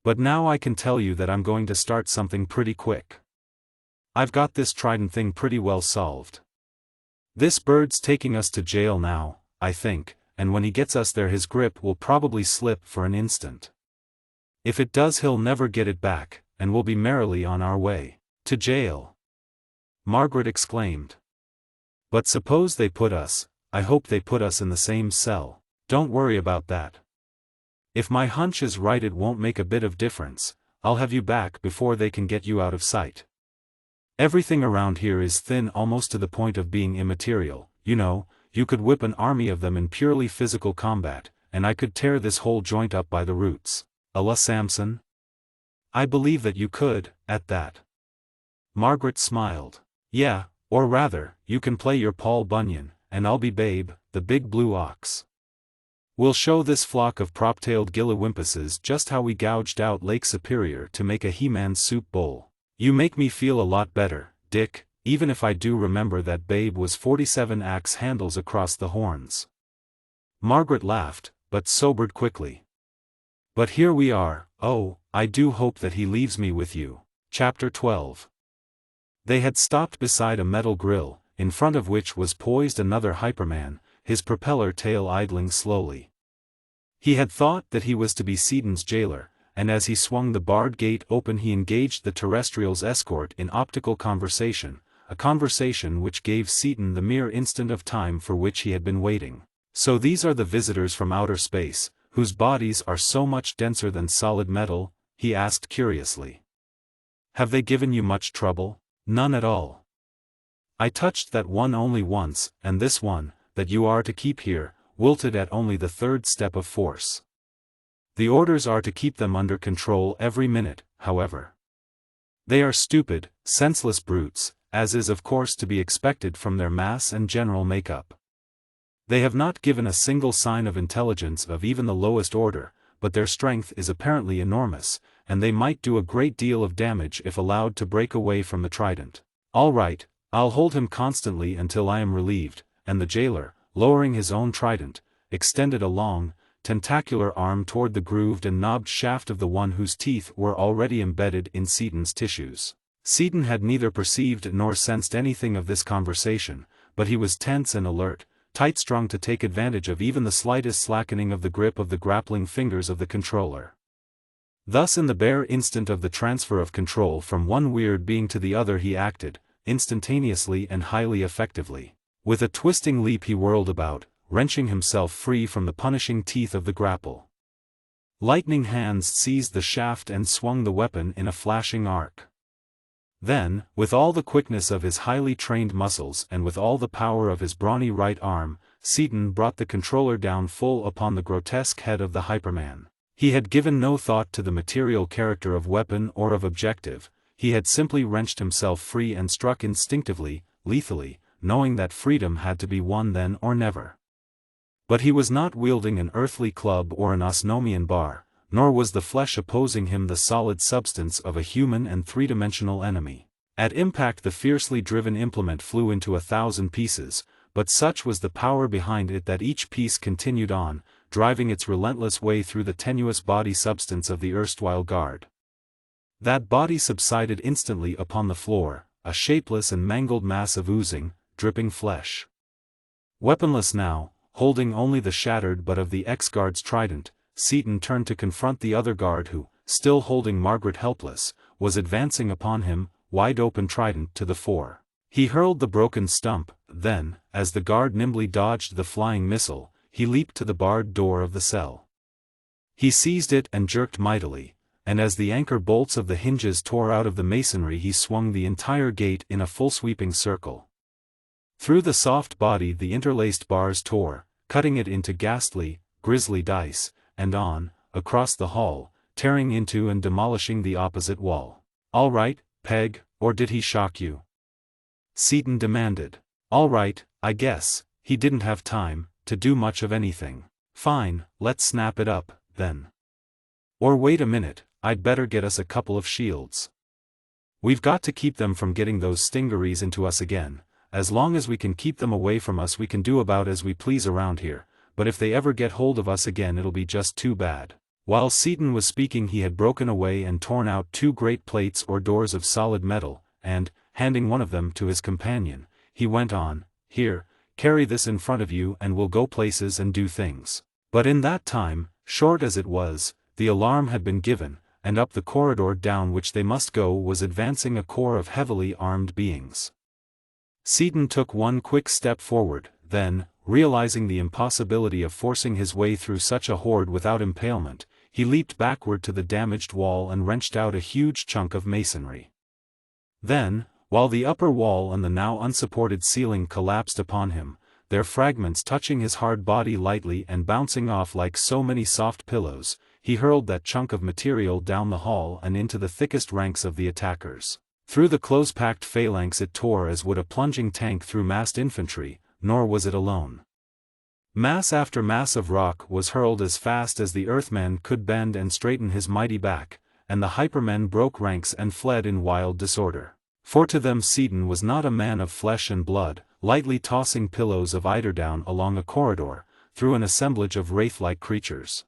But now I can tell you that I'm going to start something pretty quick. I've got this trident thing pretty well solved. This bird's taking us to jail now, I think, and when he gets us there his grip will probably slip for an instant. If it does he'll never get it back, and we'll be merrily on our way." "To jail?" Margaret exclaimed. "But suppose they I hope they put us in the same cell." "Don't worry about that. If my hunch is right it won't make a bit of difference. I'll have you back before they can get you out of sight. Everything around here is thin almost to the point of being immaterial, you know. You could whip an army of them in purely physical combat, and I could tear this whole joint up by the roots. A la Samson?" "I believe that you could, at that." Margaret smiled. "Yeah, or rather, you can play your Paul Bunyan, and I'll be Babe, the big blue ox. We'll show this flock of prop-tailed gillywimpuses just how we gouged out Lake Superior to make a He-Man soup bowl. You make me feel a lot better, Dick, even if I do remember that Babe was 47 axe handles across the horns." Margaret laughed, but sobered quickly. "But here we are. Oh, I do hope that he leaves me with you." Chapter 12. They had stopped beside a metal grill, in front of which was poised another Hyperman, his propeller tail idling slowly. He had thought that he was to be Seaton's jailer, and as he swung the barred gate open he engaged the terrestrial's escort in optical conversation, a conversation which gave Seaton the mere instant of time for which he had been waiting. "So these are the visitors from outer space, whose bodies are so much denser than solid metal?" he asked curiously. "Have they given you much trouble?" "None at all. I touched that one only once, and this one, that you are to keep here, wilted at only the third step of force. The orders are to keep them under control every minute, however. They are stupid, senseless brutes, as is of course to be expected from their mass and general makeup. They have not given a single sign of intelligence of even the lowest order, but their strength is apparently enormous, and they might do a great deal of damage if allowed to break away from the trident. All right, I'll hold him constantly until I am relieved," and the jailer, lowering his own trident, extended a long, tentacular arm toward the grooved and knobbed shaft of the one whose teeth were already embedded in Seaton's tissues. Seaton had neither perceived nor sensed anything of this conversation, but he was tense and alert, tight-strung to take advantage of even the slightest slackening of the grip of the grappling fingers of the controller. Thus in the bare instant of the transfer of control from one weird being to the other he acted, instantaneously and highly effectively. With a twisting leap he whirled about, wrenching himself free from the punishing teeth of the grapple. Lightning hands seized the shaft and swung the weapon in a flashing arc. Then, with all the quickness of his highly trained muscles and with all the power of his brawny right arm, Seaton brought the controller down full upon the grotesque head of the Hyperman. He had given no thought to the material character of weapon or of objective, he had simply wrenched himself free and struck instinctively, lethally, knowing that freedom had to be won then or never. But he was not wielding an earthly club or an Osnomian bar, nor was the flesh opposing him the solid substance of a human and three-dimensional enemy. At impact the fiercely driven implement flew into 1,000 pieces, but such was the power behind it that each piece continued on, driving its relentless way through the tenuous body substance of the erstwhile guard. That body subsided instantly upon the floor, a shapeless and mangled mass of oozing, dripping flesh. Weaponless now, holding only the shattered butt of the ex-guard's trident, Seaton turned to confront the other guard who, still holding Margaret helpless, was advancing upon him, wide-open trident to the fore. He hurled the broken stump, then, as the guard nimbly dodged the flying missile, he leaped to the barred door of the cell. He seized it and jerked mightily, and as the anchor bolts of the hinges tore out of the masonry he swung the entire gate in a full sweeping circle. Through the soft body the interlaced bars tore, cutting it into ghastly, grisly dice, and on, across the hall, tearing into and demolishing the opposite wall. "All right, Peg, or did he shock you?" Seaton demanded. "All right, I guess, he didn't have time to do much of anything." "Fine, let's snap it up, then. Or wait a minute, I'd better get us a couple of shields. We've got to keep them from getting those stingarees into us again. As long as we can keep them away from us we can do about as we please around here, but if they ever get hold of us again it'll be just too bad." While Seaton was speaking he had broken away and torn out 2 great plates or doors of solid metal, and, handing one of them to his companion, he went on, "Here, carry this in front of you and we'll go places and do things." But in that time, short as it was, the alarm had been given, and up the corridor down which they must go was advancing a corps of heavily armed beings. Seaton took one quick step forward, then, realizing the impossibility of forcing his way through such a horde without impalement, he leaped backward to the damaged wall and wrenched out a huge chunk of masonry. Then, while the upper wall and the now unsupported ceiling collapsed upon him, their fragments touching his hard body lightly and bouncing off like so many soft pillows, he hurled that chunk of material down the hall and into the thickest ranks of the attackers. Through the close-packed phalanx it tore as would a plunging tank through massed infantry, nor was it alone. Mass after mass of rock was hurled as fast as the Earthman could bend and straighten his mighty back, and the Hypermen broke ranks and fled in wild disorder. For to them Seaton was not a man of flesh and blood, lightly tossing pillows of eiderdown along a corridor, through an assemblage of wraith-like creatures.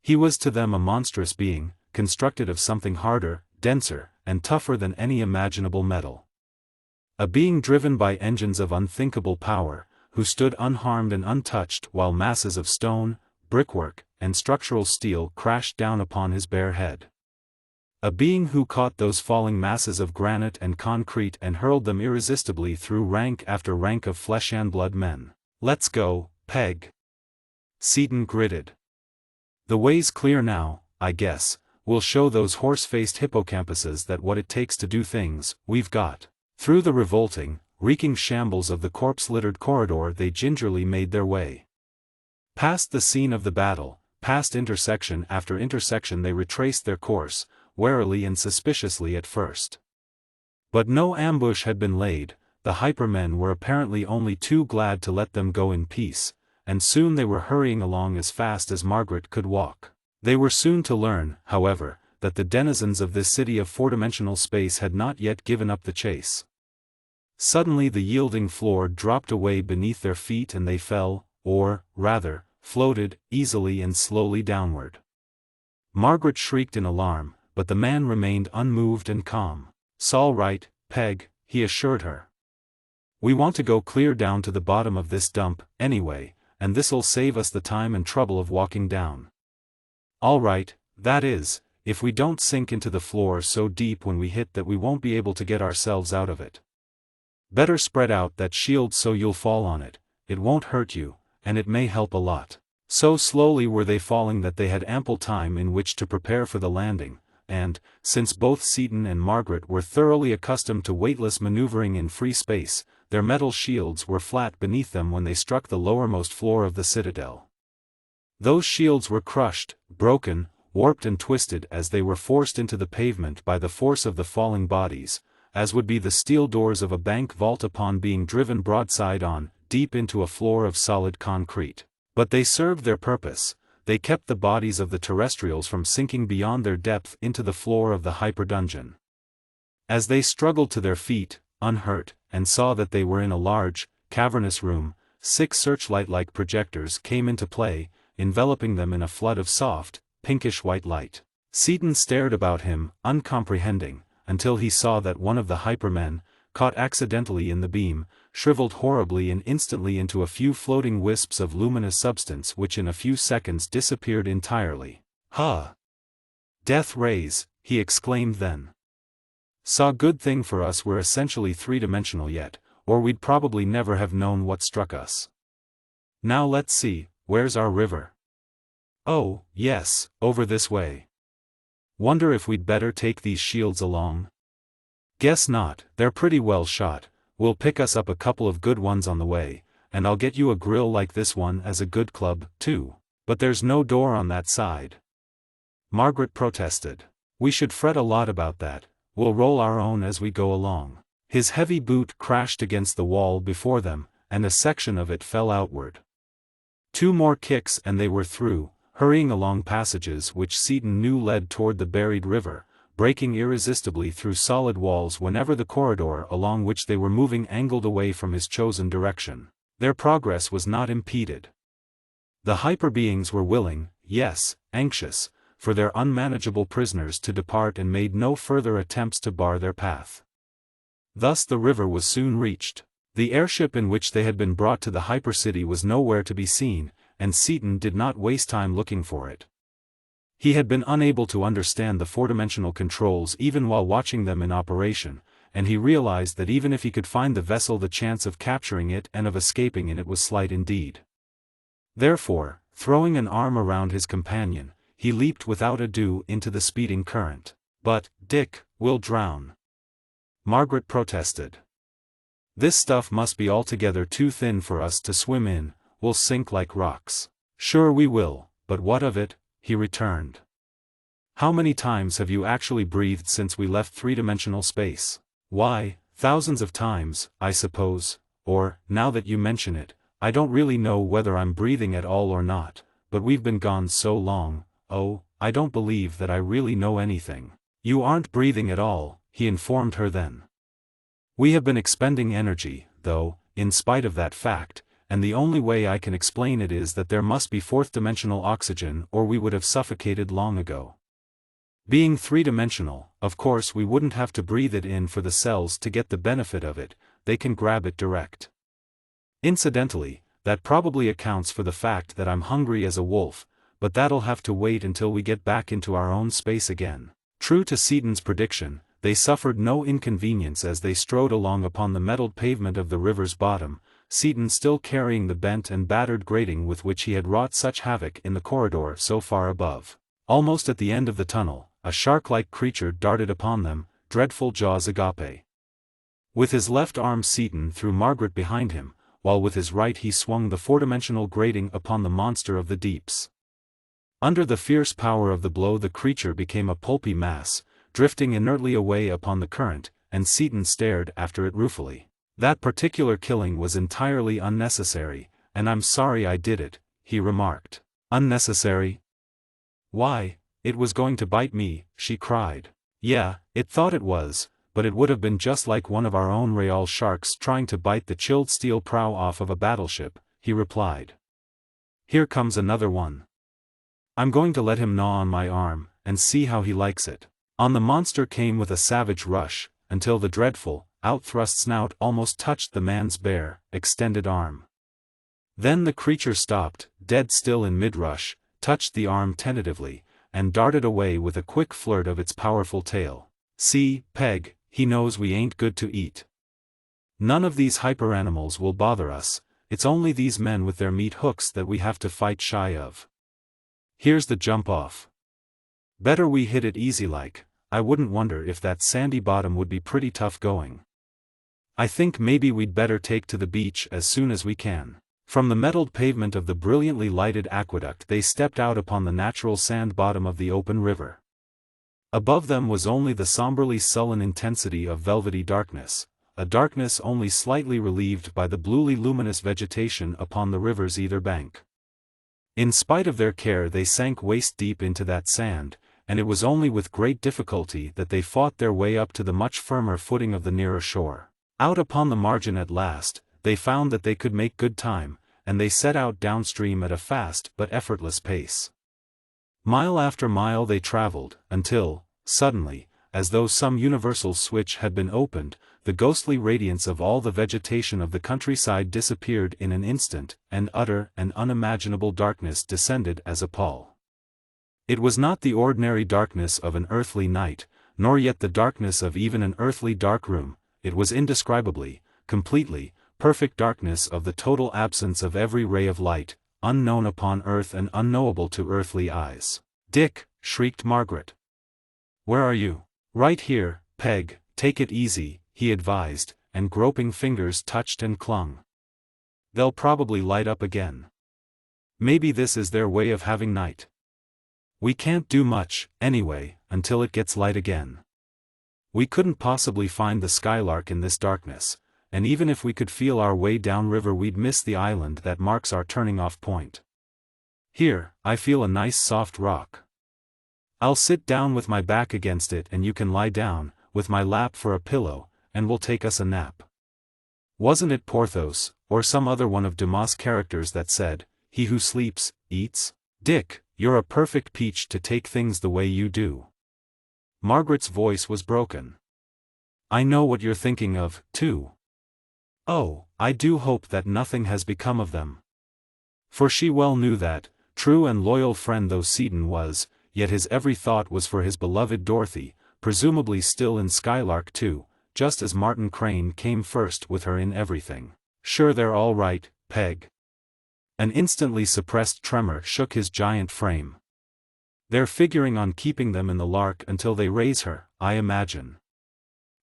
He was to them a monstrous being, constructed of something harder, denser, and tougher than any imaginable metal. A being driven by engines of unthinkable power, who stood unharmed and untouched while masses of stone, brickwork, and structural steel crashed down upon his bare head. A being who caught those falling masses of granite and concrete and hurled them irresistibly through rank after rank of flesh and blood men. "Let's go, Peg," Seaton gritted. "The way's clear now, I guess. We'll show those horse-faced hippocampuses that what it takes to do things, we've got." Through the revolting, reeking shambles of the corpse-littered corridor they gingerly made their way. Past the scene of the battle, past intersection after intersection they retraced their course, warily and suspiciously at first. But no ambush had been laid, the Hypermen were apparently only too glad to let them go in peace, and soon they were hurrying along as fast as Margaret could walk. They were soon to learn, however, that the denizens of this city of four-dimensional space had not yet given up the chase. Suddenly the yielding floor dropped away beneath their feet and they fell, or, rather, floated, easily and slowly downward. Margaret shrieked in alarm, but the man remained unmoved and calm. "'S'all right, Peg," he assured her. "We want to go clear down to the bottom of this dump, anyway, and this'll save us the time and trouble of walking down. All right, that is, if we don't sink into the floor so deep when we hit that we won't be able to get ourselves out of it. Better spread out that shield so you'll fall on it, it won't hurt you, and it may help a lot." So slowly were they falling that they had ample time in which to prepare for the landing, and, since both Seaton and Margaret were thoroughly accustomed to weightless maneuvering in free space, their metal shields were flat beneath them when they struck the lowermost floor of the citadel. Those shields were crushed, broken, warped and twisted as they were forced into the pavement by the force of the falling bodies, as would be the steel doors of a bank vault upon being driven broadside on, deep into a floor of solid concrete. But they served their purpose. They kept the bodies of the terrestrials from sinking beyond their depth into the floor of the hyper-dungeon. As they struggled to their feet, unhurt, and saw that they were in a large, cavernous room, 6 searchlight-like projectors came into play, enveloping them in a flood of soft, pinkish-white light. Seaton stared about him, uncomprehending, until he saw that one of the hypermen, caught accidentally in the beam, shriveled horribly and instantly into a few floating wisps of luminous substance which in a few seconds disappeared entirely. "Huh! Death rays," he exclaimed then. "Saw good thing for us we're essentially three-dimensional yet, or we'd probably never have known what struck us. Now let's see, where's our river? Oh, yes, over this way. Wonder if we'd better take these shields along? Guess not, they're pretty well shot, we'll pick us up a couple of good ones on the way, and I'll get you a grill like this one as a good club, too. But there's no door on that side," Margaret protested. "We should fret a lot about that, we'll roll our own as we go along." His heavy boot crashed against the wall before them, and a section of it fell outward. 2 more kicks and they were through, hurrying along passages which Seaton knew led toward the buried river, breaking irresistibly through solid walls whenever the corridor along which they were moving angled away from his chosen direction. Their progress was not impeded. The hyper-beings were willing, yes, anxious, for their unmanageable prisoners to depart and made no further attempts to bar their path. Thus the river was soon reached. The airship in which they had been brought to the hypercity was nowhere to be seen, and Seaton did not waste time looking for it. He had been unable to understand the four-dimensional controls even while watching them in operation, and he realized that even if he could find the vessel, the chance of capturing it and of escaping in it was slight indeed. Therefore, throwing an arm around his companion, he leaped without ado into the speeding current. "But, Dick, we'll drown," Margaret protested. "This stuff must be altogether too thin for us to swim in, we'll sink like rocks." "Sure we will, but what of it?" he returned. "How many times have you actually breathed since we left three-dimensional space?" "Why, thousands of times, I suppose, or, now that you mention it, I don't really know whether I'm breathing at all or not, but we've been gone so long. Oh, I don't believe that I really know anything." "You aren't breathing at all," he informed her then. "We have been expending energy, though, in spite of that fact, and the only way I can explain it is that there must be fourth-dimensional oxygen or we would have suffocated long ago. Being three-dimensional, of course we wouldn't have to breathe it in for the cells to get the benefit of it, they can grab it direct. Incidentally, that probably accounts for the fact that I'm hungry as a wolf, but that'll have to wait until we get back into our own space again." True to Seaton's prediction, they suffered no inconvenience as they strode along upon the metalled pavement of the river's bottom, Seaton still carrying the bent and battered grating with which he had wrought such havoc in the corridor so far above. Almost at the end of the tunnel, a shark-like creature darted upon them, dreadful jaws agape. With his left arm Seaton threw Margaret behind him, while with his right he swung the four-dimensional grating upon the monster of the deeps. Under the fierce power of the blow the creature became a pulpy mass, drifting inertly away upon the current, and Seaton stared after it ruefully. "That particular killing was entirely unnecessary, and I'm sorry I did it," he remarked. "Unnecessary? Why, it was going to bite me," she cried. "Yeah, it thought it was, but it would have been just like one of our own Real sharks trying to bite the chilled steel prow off of a battleship," he replied. "Here comes another one. I'm going to let him gnaw on my arm, and see how he likes it." On the monster came with a savage rush, until the dreadful, out-thrust snout almost touched the man's bare, extended arm. Then the creature stopped, dead still in mid-rush, touched the arm tentatively, and darted away with a quick flirt of its powerful tail. "See, Peg, he knows we ain't good to eat. None of these hyper-animals will bother us, it's only these men with their meat hooks that we have to fight shy of. Here's the jump off. Better we hit it easy like, I wouldn't wonder if that sandy bottom would be pretty tough going. I think maybe we'd better take to the beach as soon as we can." From the metalled pavement of the brilliantly lighted aqueduct they stepped out upon the natural sand bottom of the open river. Above them was only the somberly sullen intensity of velvety darkness, a darkness only slightly relieved by the bluely luminous vegetation upon the river's either bank. In spite of their care they sank waist-deep into that sand, and it was only with great difficulty that they fought their way up to the much firmer footing of the nearer shore. Out upon the margin at last, they found that they could make good time, and they set out downstream at a fast but effortless pace. Mile after mile they traveled, until, suddenly, as though some universal switch had been opened, the ghostly radiance of all the vegetation of the countryside disappeared in an instant, and utter and unimaginable darkness descended as a pall. It was not the ordinary darkness of an earthly night, nor yet the darkness of even an earthly darkroom, it was indescribably, completely, perfect darkness of the total absence of every ray of light, unknown upon earth and unknowable to earthly eyes. "Dick," shrieked Margaret. "Where are you?" "Right here, Peg, take it easy," he advised, and groping fingers touched and clung. They'll probably light up again. Maybe this is their way of having night. We can't do much, anyway, until it gets light again. We couldn't possibly find the Skylark in this darkness, and even if we could feel our way downriver we'd miss the island that marks our turning-off point. Here, I feel a nice soft rock. I'll sit down with my back against it and you can lie down, with my lap for a pillow, and we'll take us a nap. Wasn't it Porthos, or some other one of Dumas' characters that said, "He who sleeps, eats"? Dick, you're a perfect peach to take things the way you do. Margaret's voice was broken. I know what you're thinking of, too. Oh, I do hope that nothing has become of them. For she well knew that, true and loyal friend though Seaton was, yet his every thought was for his beloved Dorothy, presumably still in Skylark too, just as Martin Crane came first with her in everything. Sure they're all right, Peg. An instantly suppressed tremor shook his giant frame. They're figuring on keeping them in the Lark until they raise her, I imagine.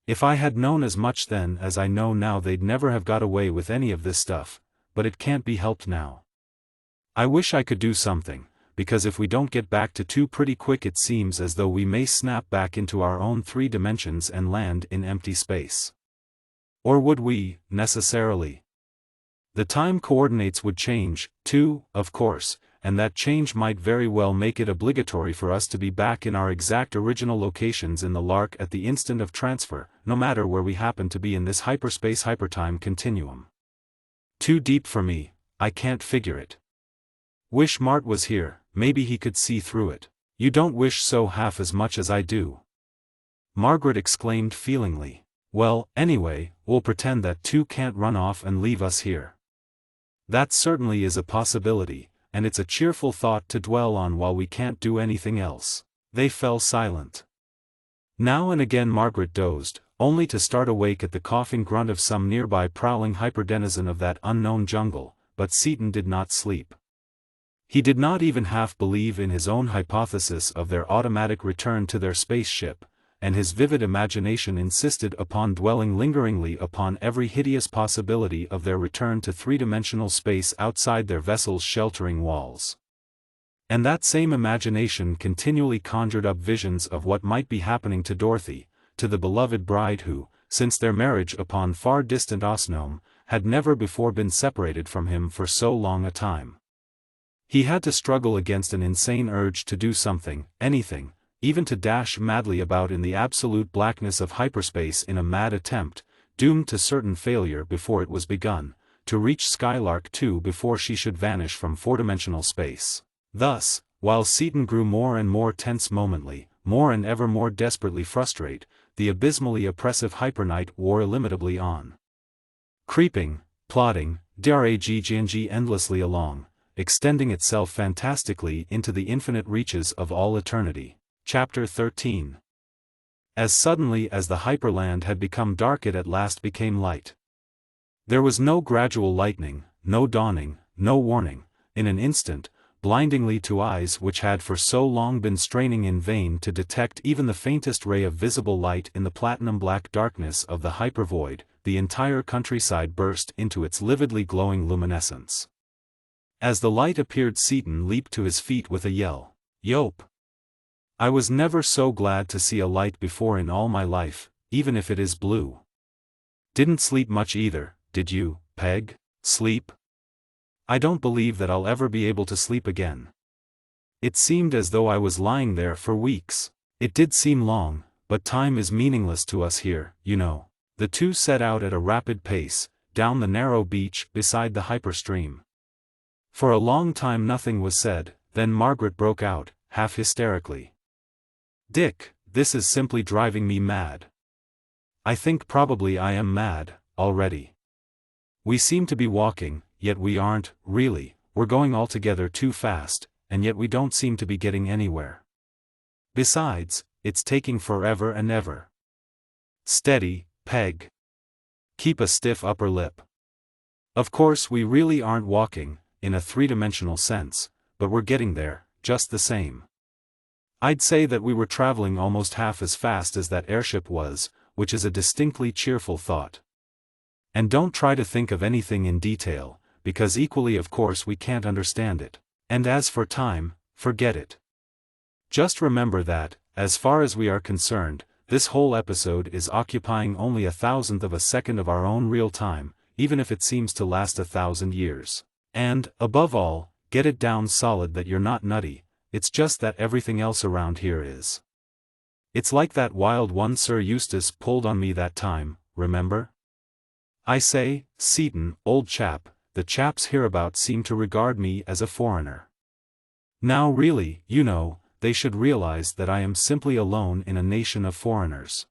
If I had known as much then as I know now they'd never have got away with any of this stuff, but it can't be helped now. I wish I could do something, because if we don't get back to 2 pretty quick it seems as though we may snap back into our own 3 dimensions and land in empty space. Or would we, necessarily? The time coordinates would change, too, of course, and that change might very well make it obligatory for us to be back in our exact original locations in the Lark at the instant of transfer, no matter where we happen to be in this hyperspace-hypertime continuum. Too deep for me, I can't figure it. Wish Mart was here, maybe he could see through it. You don't wish so half as much as I do. Margaret exclaimed feelingly. Well, anyway, we'll pretend that 2 can't run off and leave us here. That certainly is a possibility, and it's a cheerful thought to dwell on while we can't do anything else. They fell silent. Now and again Margaret dozed, only to start awake at the coughing grunt of some nearby prowling hyperdenizen of that unknown jungle, but Seaton did not sleep. He did not even half believe in his own hypothesis of their automatic return to their spaceship, and his vivid imagination insisted upon dwelling lingeringly upon every hideous possibility of their return to 3-dimensional space outside their vessel's sheltering walls. And that same imagination continually conjured up visions of what might be happening to Dorothy, to the beloved bride who, since their marriage upon far distant Osnome, had never before been separated from him for so long a time. He had to struggle against an insane urge to do something, anything, even to dash madly about in the absolute blackness of hyperspace in a mad attempt, doomed to certain failure before it was begun, to reach Skylark 2 before she should vanish from 4-dimensional space. Thus, while Seaton grew more and more tense momently, more and ever more desperately frustrate, the abysmally oppressive hypernight wore illimitably on. Creeping, plodding, dragging endlessly along, extending itself fantastically into the infinite reaches of all eternity. Chapter 13. As suddenly as the hyperland had become dark it at last became light. There was no gradual lightening, no dawning, no warning, in an instant, blindingly to eyes which had for so long been straining in vain to detect even the faintest ray of visible light in the platinum-black darkness of the hypervoid, the entire countryside burst into its lividly glowing luminescence. As the light appeared Seaton leaped to his feet with a yell. Yope! I was never so glad to see a light before in all my life, even if it is blue. Didn't sleep much either, did you, Peg? Sleep? I don't believe that I'll ever be able to sleep again. It seemed as though I was lying there for weeks. It did seem long, but time is meaningless to us here, you know. The 2 set out at a rapid pace, down the narrow beach beside the hyperstream. For a long time nothing was said, then Margaret broke out, half hysterically. Dick, this is simply driving me mad. I think probably I am mad, already. We seem to be walking, yet we aren't, really, we're going altogether too fast, and yet we don't seem to be getting anywhere. Besides, it's taking forever and ever. Steady, Peg. Keep a stiff upper lip. Of course we really aren't walking, in a 3-dimensional sense, but we're getting there, just the same. I'd say that we were traveling almost half as fast as that airship was, which is a distinctly cheerful thought. And don't try to think of anything in detail, because equally of course we can't understand it. And as for time, forget it. Just remember that, as far as we are concerned, this whole episode is occupying only 1,000th of a second of our own real time, even if it seems to last 1,000 years. And, above all, get it down solid that you're not nutty, it's just that everything else around here is. It's like that wild one Sir Eustace pulled on me that time, remember? I say, Seaton, old chap, the chaps hereabouts seem to regard me as a foreigner. Now really, you know, they should realize that I am simply alone in a nation of foreigners.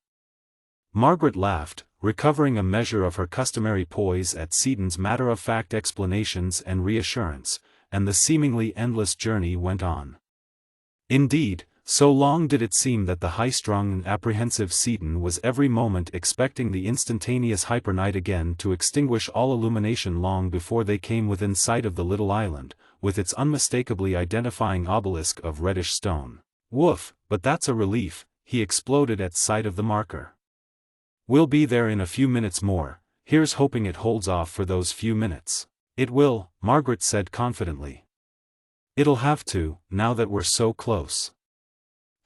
Margaret laughed, recovering a measure of her customary poise at Seaton's matter-of-fact explanations and reassurance, and the seemingly endless journey went on. Indeed, so long did it seem that the high-strung and apprehensive Seaton was every moment expecting the instantaneous hypernight again to extinguish all illumination long before they came within sight of the little island, with its unmistakably identifying obelisk of reddish stone. Woof, but that's a relief, he exploded at sight of the marker. We'll be there in a few minutes more, here's hoping it holds off for those few minutes. It will, Margaret said confidently. It'll have to, now that we're so close.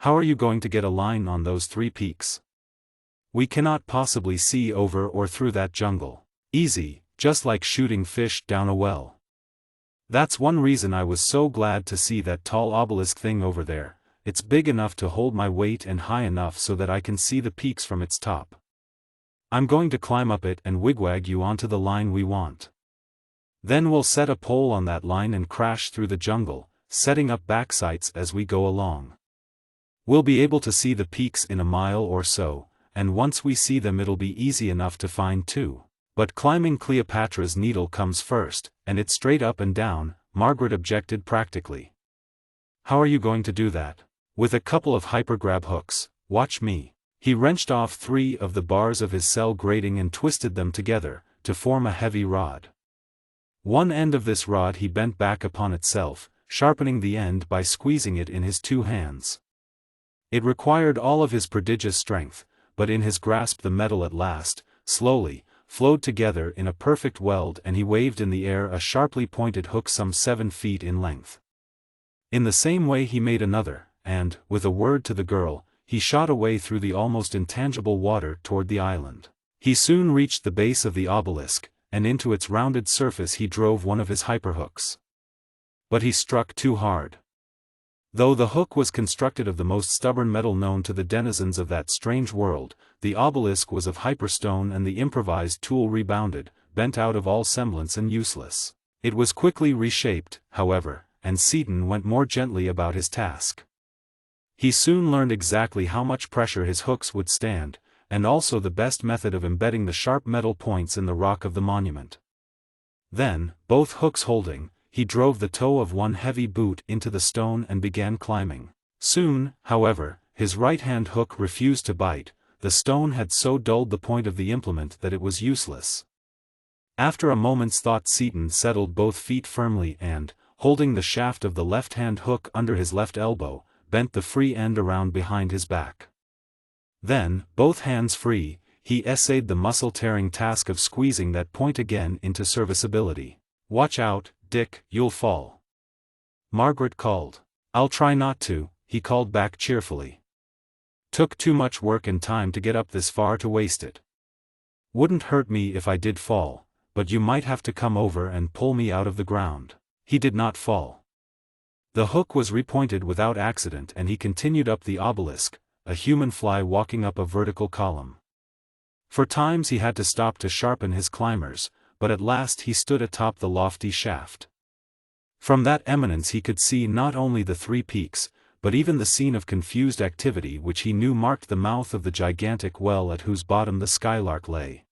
How are you going to get a line on those 3 peaks? We cannot possibly see over or through that jungle. Easy, just like shooting fish down a well. That's one reason I was so glad to see that tall obelisk thing over there. It's big enough to hold my weight and high enough so that I can see the peaks from its top. I'm going to climb up it and wigwag you onto the line we want. Then we'll set a pole on that line and crash through the jungle, setting up backsights as we go along. We'll be able to see the peaks in a mile or so, and once we see them it'll be easy enough to find too. But climbing Cleopatra's Needle comes first, and it's straight up and down, Margaret objected practically. How are you going to do that? With a couple of hypergrab hooks, watch me. He wrenched off 3 of the bars of his cell grating and twisted them together, to form a heavy rod. One end of this rod he bent back upon itself, sharpening the end by squeezing it in his 2 hands. It required all of his prodigious strength, but in his grasp the metal at last, slowly, flowed together in a perfect weld and he waved in the air a sharply pointed hook some 7 feet in length. In the same way he made another, and, with a word to the girl, he shot away through the almost intangible water toward the island. He soon reached the base of the obelisk, and into its rounded surface he drove one of his hyperhooks. But he struck too hard. Though the hook was constructed of the most stubborn metal known to the denizens of that strange world, the obelisk was of hyperstone and the improvised tool rebounded, bent out of all semblance and useless. It was quickly reshaped, however, and Seaton went more gently about his task. He soon learned exactly how much pressure his hooks would stand, and also the best method of embedding the sharp metal points in the rock of the monument. Then, both hooks holding, he drove the toe of one heavy boot into the stone and began climbing. Soon, however, his right-hand hook refused to bite, the stone had so dulled the point of the implement that it was useless. After a moment's thought Seaton settled both feet firmly and, holding the shaft of the left-hand hook under his left elbow, bent the free end around behind his back. Then, both hands free, he essayed the muscle-tearing task of squeezing that point again into serviceability. "Watch out, Dick, you'll fall," Margaret called. "I'll try not to," he called back cheerfully. "Took too much work and time to get up this far to waste it. Wouldn't hurt me if I did fall, but you might have to come over and pull me out of the ground." He did not fall. The hook was repointed without accident and he continued up the obelisk, a human fly walking up a vertical column. For times he had to stop to sharpen his climbers, but at last he stood atop the lofty shaft. From that eminence he could see not only the 3 peaks, but even the scene of confused activity which he knew marked the mouth of the gigantic well at whose bottom the Skylark lay.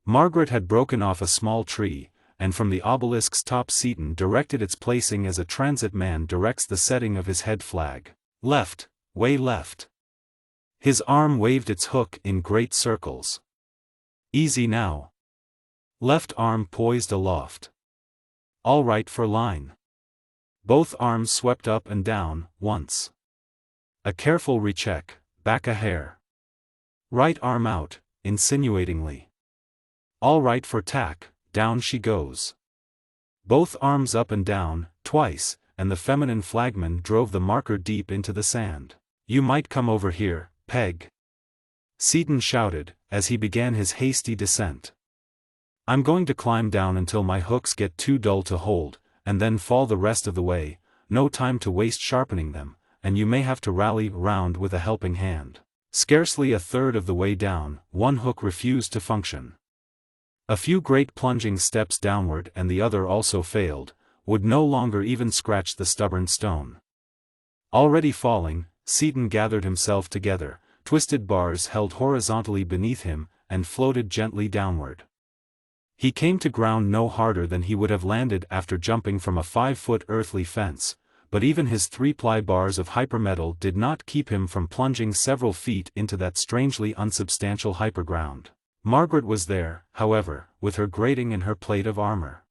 Margaret had broken off a small tree, and from the obelisk's top Seaton directed its placing as a transit man directs the setting of his head flag. "Left, way left." His arm waved its hook in great circles. "Easy now." Left arm poised aloft. "All right for line." Both arms swept up and down, once. A careful recheck, back a hair. Right arm out, insinuatingly. All right for tack, down she goes. Both arms up and down, twice, and the feminine flagman drove the marker deep into the sand. You might come over here, Peg, Seaton shouted, as he began his hasty descent. I'm going to climb down until my hooks get too dull to hold, and then fall the rest of the way, no time to waste sharpening them, and you may have to rally round with a helping hand. Scarcely a third of the way down, one hook refused to function. A few great plunging steps downward and the other also failed, would no longer even scratch the stubborn stone. Already falling, Seaton gathered himself together, twisted bars held horizontally beneath him, and floated gently downward. He came to ground no harder than he would have landed after jumping from a 5-foot earthly fence, but even his 3-ply bars of hypermetal did not keep him from plunging several feet into that strangely unsubstantial hyperground. Margaret was there, however, with her grating and her plate of armor.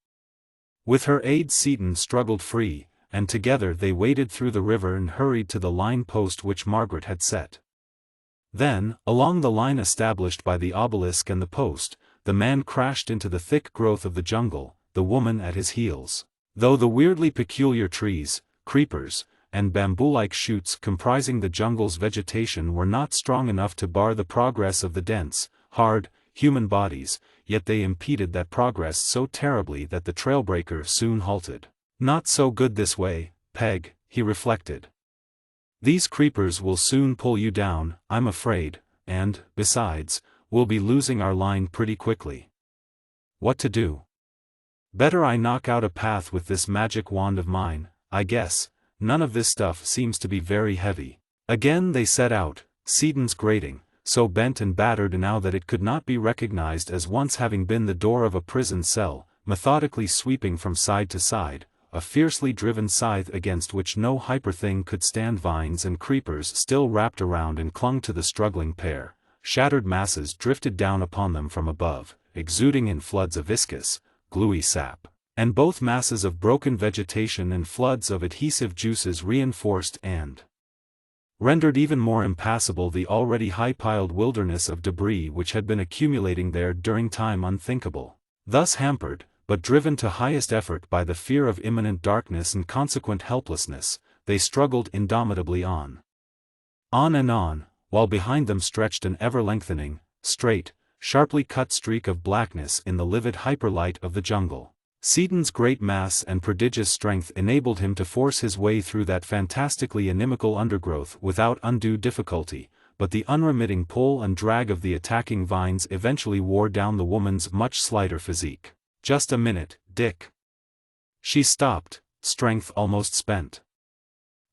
With her aid Seaton struggled free, and together they waded through the river and hurried to the line post which Margaret had set. Then, along the line established by the obelisk and the post, the man crashed into the thick growth of the jungle, the woman at his heels. Though the weirdly peculiar trees, creepers, and bamboo-like shoots comprising the jungle's vegetation were not strong enough to bar the progress of the dense, hard, human bodies, yet they impeded that progress so terribly that the trailbreaker soon halted. Not so good this way, Peg, he reflected. These creepers will soon pull you down, I'm afraid, and, besides, we'll be losing our line pretty quickly. What to do? Better I knock out a path with this magic wand of mine, I guess. None of this stuff seems to be very heavy. Again they set out, Seaton's grating, so bent and battered now that it could not be recognized as once having been the door of a prison cell, methodically sweeping from side to side, a fiercely driven scythe against which no hyper-thing could stand. Vines and creepers still wrapped around and clung to the struggling pair, shattered masses drifted down upon them from above, exuding in floods of viscous, gluey sap, and both masses of broken vegetation and floods of adhesive juices reinforced and rendered even more impassable the already high-piled wilderness of debris which had been accumulating there during time unthinkable. Thus hampered, but driven to highest effort by the fear of imminent darkness and consequent helplessness, they struggled indomitably on. On and on, while behind them stretched an ever-lengthening, straight, sharply cut streak of blackness in the livid hyperlight of the jungle. Seaton's great mass and prodigious strength enabled him to force his way through that fantastically inimical undergrowth without undue difficulty, but the unremitting pull and drag of the attacking vines eventually wore down the woman's much slighter physique. Just a minute, Dick. She stopped, strength almost spent.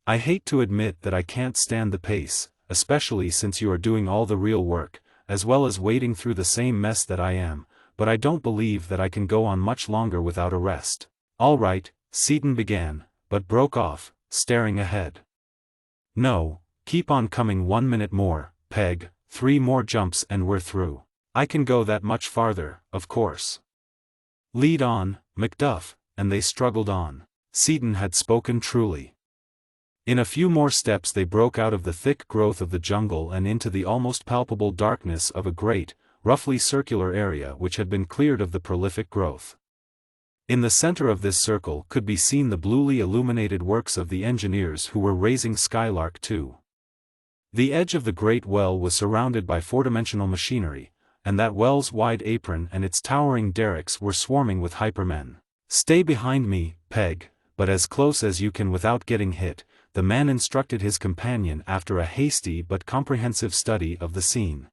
I hate to admit that I can't stand the pace, especially since you are doing all the real work, as well as wading through the same mess that I am, but I don't believe that I can go on much longer without a rest. All right, Seaton began, but broke off, staring ahead. No, keep on coming 1 minute more, Peg, 3 more jumps and we're through. I can go that much farther, of course. Lead on, Macduff, and they struggled on. Seaton had spoken truly. In a few more steps they broke out of the thick growth of the jungle and into the almost palpable darkness of a great, roughly circular area which had been cleared of the prolific growth. In the center of this circle could be seen the bluely illuminated works of the engineers who were raising Skylark 2. The edge of the great well was surrounded by four-dimensional machinery, and that well's wide apron and its towering derricks were swarming with hypermen. Stay behind me, Peg, but as close as you can without getting hit, the man instructed his companion after a hasty but comprehensive study of the scene.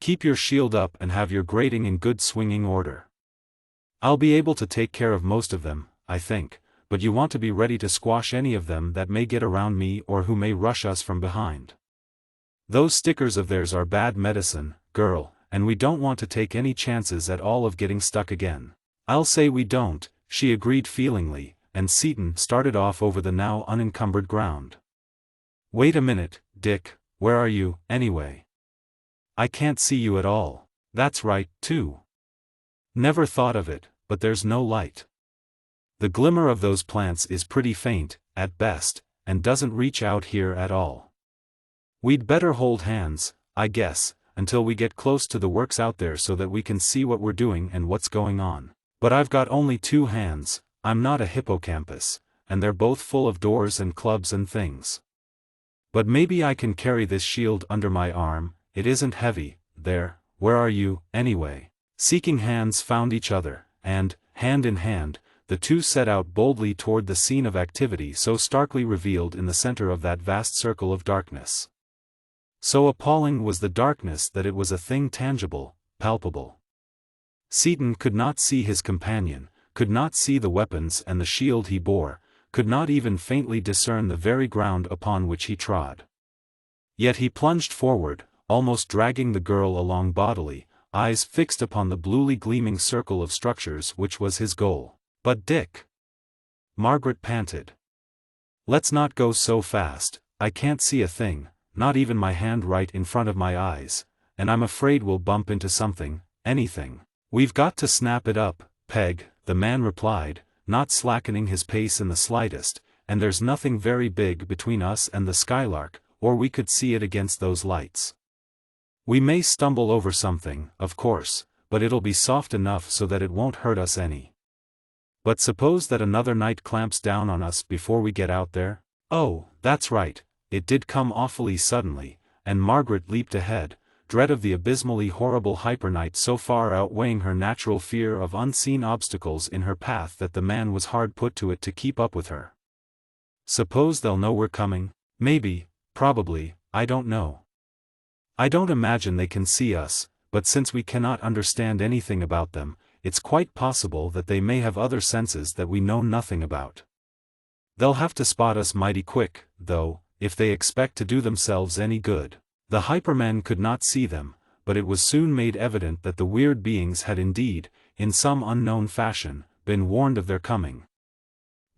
Keep your shield up and have your grating in good swinging order. I'll be able to take care of most of them, I think, but you want to be ready to squash any of them that may get around me or who may rush us from behind. Those stickers of theirs are bad medicine, girl, and we don't want to take any chances at all of getting stuck again. I'll say we don't, she agreed feelingly, and Seaton started off over the now unencumbered ground. Wait a minute, Dick, where are you, anyway? I can't see you at all. That's right, too. Never thought of it, but there's no light. The glimmer of those plants is pretty faint, at best, and doesn't reach out here at all. We'd better hold hands, I guess, until we get close to the works out there so that we can see what we're doing and what's going on. But I've got only 2 hands, I'm not a hippocampus, and they're both full of doors and clubs and things. But maybe I can carry this shield under my arm, it isn't heavy. There, where are you, anyway? Seeking Hands found each other, and, hand in hand, the two set out boldly toward the scene of activity so starkly revealed in the center of that vast circle of darkness. So appalling was the darkness that it was a thing tangible, palpable. Seaton could not see his companion, could not see the weapons and the shield he bore, could not even faintly discern the very ground upon which he trod. Yet he plunged forward, almost dragging the girl along bodily, eyes fixed upon the bluely gleaming circle of structures which was his goal. "But Dick," Margaret panted. "Let's not go so fast, I can't see a thing, not even my hand right in front of my eyes, and I'm afraid we'll bump into something, anything." "We've got to snap it up, Peg," the man replied, not slackening his pace in the slightest, "and there's nothing very big between us and the Skylark, or we could see it against those lights. We may stumble over something, of course, but it'll be soft enough so that it won't hurt us any. But suppose that another night clamps down on us before we get out there?" Oh, that's right, it did come awfully suddenly, and Margaret leaped ahead, dread of the abysmally horrible hypernight so far outweighing her natural fear of unseen obstacles in her path that the man was hard put to it to keep up with her. "Suppose they'll know we're coming?" "Maybe, probably, I don't know. I don't imagine they can see us, but since we cannot understand anything about them, it's quite possible that they may have other senses that we know nothing about. They'll have to spot us mighty quick, though, if they expect to do themselves any good." The hypermen could not see them, but it was soon made evident that the weird beings had indeed, in some unknown fashion, been warned of their coming.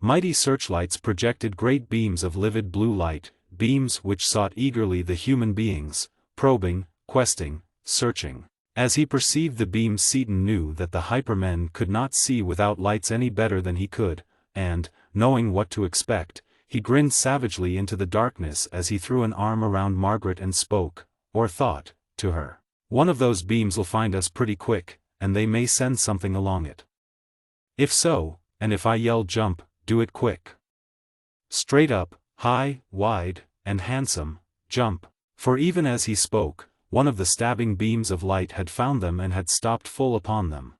Mighty searchlights projected great beams of livid blue light, beams which sought eagerly the human beings, probing, questing, searching. As he perceived the beams, Seaton knew that the hypermen could not see without lights any better than he could, and, knowing what to expect, he grinned savagely into the darkness as he threw an arm around Margaret and spoke, or thought, to her. "One of those beams'll find us pretty quick, and they may send something along it. If so, and if I yell jump, do it quick. Straight up, high, wide, and handsome, jump." For even as he spoke, one of the stabbing beams of light had found them and had stopped full upon them.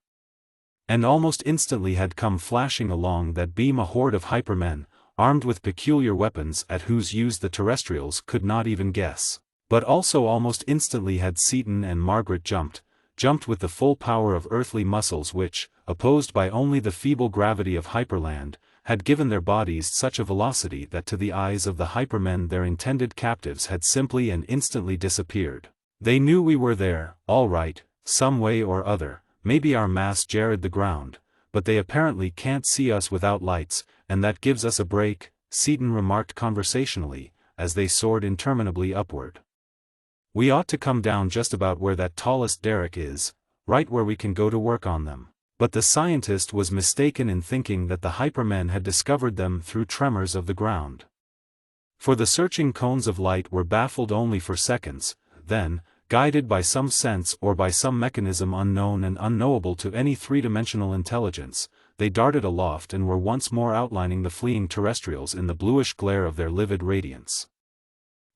And almost instantly had come flashing along that beam a horde of hypermen, armed with peculiar weapons at whose use the terrestrials could not even guess. But also almost instantly had Seaton and Margaret jumped with the full power of earthly muscles which, opposed by only the feeble gravity of hyperland, had given their bodies such a velocity that to the eyes of the hypermen their intended captives had simply and instantly disappeared. "They knew we were there, all right, some way or other, maybe our mass jarred the ground, but they apparently can't see us without lights, and that gives us a break," Seaton remarked conversationally, as they soared interminably upward. "We ought to come down just about where that tallest derrick is, right where we can go to work on them." But the scientist was mistaken in thinking that the hypermen had discovered them through tremors of the ground. For the searching cones of light were baffled only for seconds, then, guided by some sense or by some mechanism unknown and unknowable to any three-dimensional intelligence, they darted aloft and were once more outlining the fleeing terrestrials in the bluish glare of their livid radiance.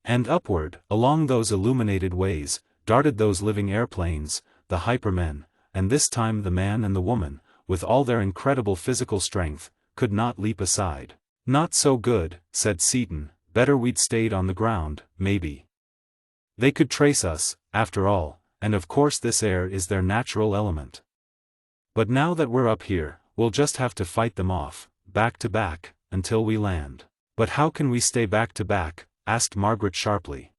And upward, along those illuminated ways, darted those living airplanes, the hypermen, and this time the man and the woman, with all their incredible physical strength, could not leap aside. "Not so good," said Seaton, "better we'd stayed on the ground, maybe. They could trace us, after all, and of course this air is their natural element. But now that we're up here, we'll just have to fight them off, back to back, until we land." "But how can we stay back to back?" asked Margaret sharply.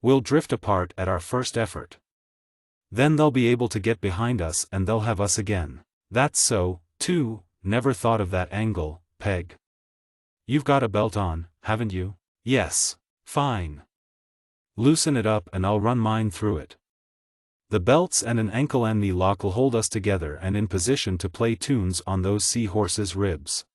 "We'll drift apart at our first effort. Then they'll be able to get behind us and they'll have us again." "That's so, too, never thought of that angle, Peg. You've got a belt on, haven't you?" "Yes." "Fine. Loosen it up and I'll run mine through it. The belts and an ankle and knee lock'll hold us together and in position to play tunes on those seahorses' ribs.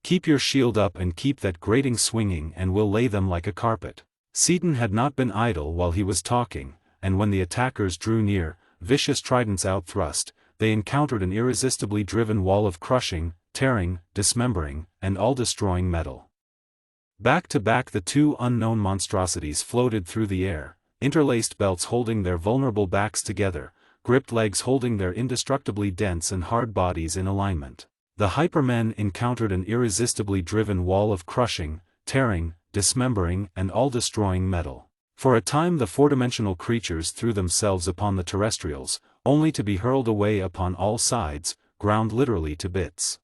Keep your shield up and keep that grating swinging and we'll lay them like a carpet." Seaton had not been idle while he was talking, and when the attackers drew near, vicious tridents outthrust, they encountered an irresistibly driven wall of crushing, tearing, dismembering, and all-destroying metal. Back to back the two unknown monstrosities floated through the air, interlaced belts holding their vulnerable backs together, gripped legs holding their indestructibly dense and hard bodies in alignment. The Hypermen encountered an irresistibly driven wall of crushing, tearing, dismembering, and all-destroying metal. For a time the four-dimensional creatures threw themselves upon the terrestrials, only to be hurled away upon all sides, ground literally to bits.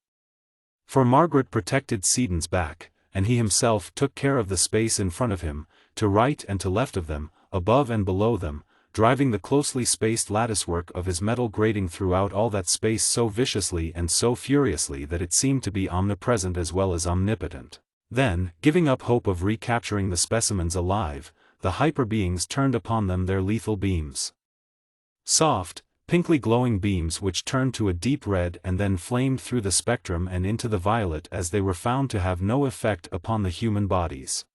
For Margaret protected Seaton's back, and he himself took care of the space in front of him, to right and to left of them, above and below them, driving the closely spaced latticework of his metal grating throughout all that space so viciously and so furiously that it seemed to be omnipresent as well as omnipotent. Then, giving up hope of recapturing the specimens alive, the hyper-beings turned upon them their lethal beams. Soft, pinkly glowing beams which turned to a deep red and then flamed through the spectrum and into the violet as they were found to have no effect upon the human bodies.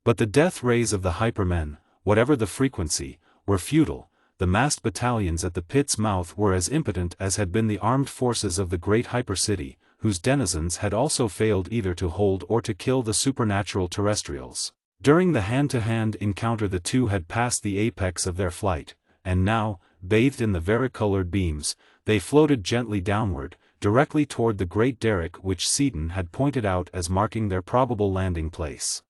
But the death rays of the hypermen, whatever the frequency, were futile. The massed battalions at the pit's mouth were as impotent as had been the armed forces of the great hyper-city, whose denizens had also failed either to hold or to kill the supernatural terrestrials. During the hand-to-hand encounter the two had passed the apex of their flight, and now, bathed in the varicolored beams, they floated gently downward, directly toward the great derrick which Seaton had pointed out as marking their probable landing place.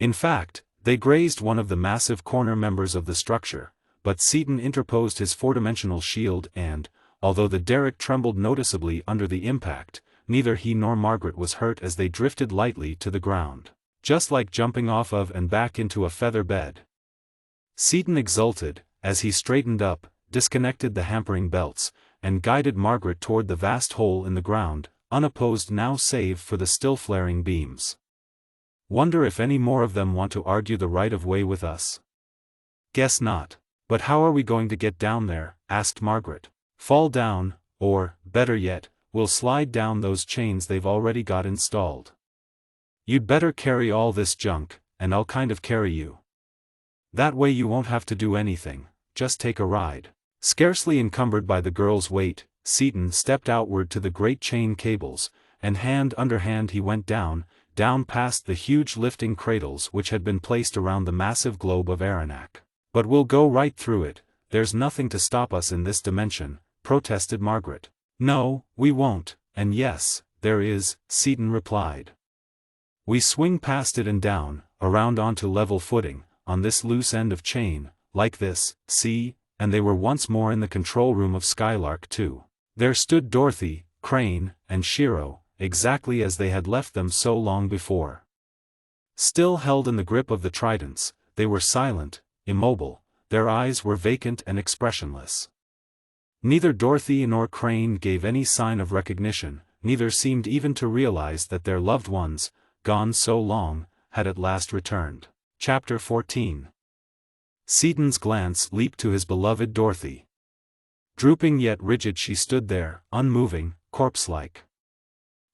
In fact, they grazed one of the massive corner members of the structure, but Seaton interposed his four-dimensional shield and, although the derrick trembled noticeably under the impact, neither he nor Margaret was hurt as they drifted lightly to the ground, just like jumping off of and back into a feather bed. Seaton exulted, as he straightened up, disconnected the hampering belts, and guided Margaret toward the vast hole in the ground, unopposed now save for the still flaring beams. "Wonder if any more of them want to argue the right of way with us?" "Guess not. But how are we going to get down there?" asked Margaret. "Fall down, or, better yet, we'll slide down those chains they've already got installed. You'd better carry all this junk, and I'll kind of carry you. That way you won't have to do anything, just take a ride." Scarcely encumbered by the girl's weight, Seaton stepped outward to the great chain cables, and hand under hand he went down past the huge lifting cradles which had been placed around the massive globe of Aranak. "But we'll go right through it, there's nothing to stop us in this dimension," protested Margaret. "No, we won't, and yes, there is," Seaton replied. "We swing past it and down, around onto level footing, on this loose end of chain, like this, see," and they were once more in the control room of Skylark 2. There stood Dorothy, Crane, and Shiro, exactly as they had left them so long before. Still held in the grip of the tridents, they were silent, immobile, their eyes were vacant and expressionless. Neither Dorothy nor Crane gave any sign of recognition, neither seemed even to realize that their loved ones, gone so long, had at last returned. Chapter 14. Seaton's glance leaped to his beloved Dorothy. Drooping yet rigid she stood there, unmoving, corpse-like.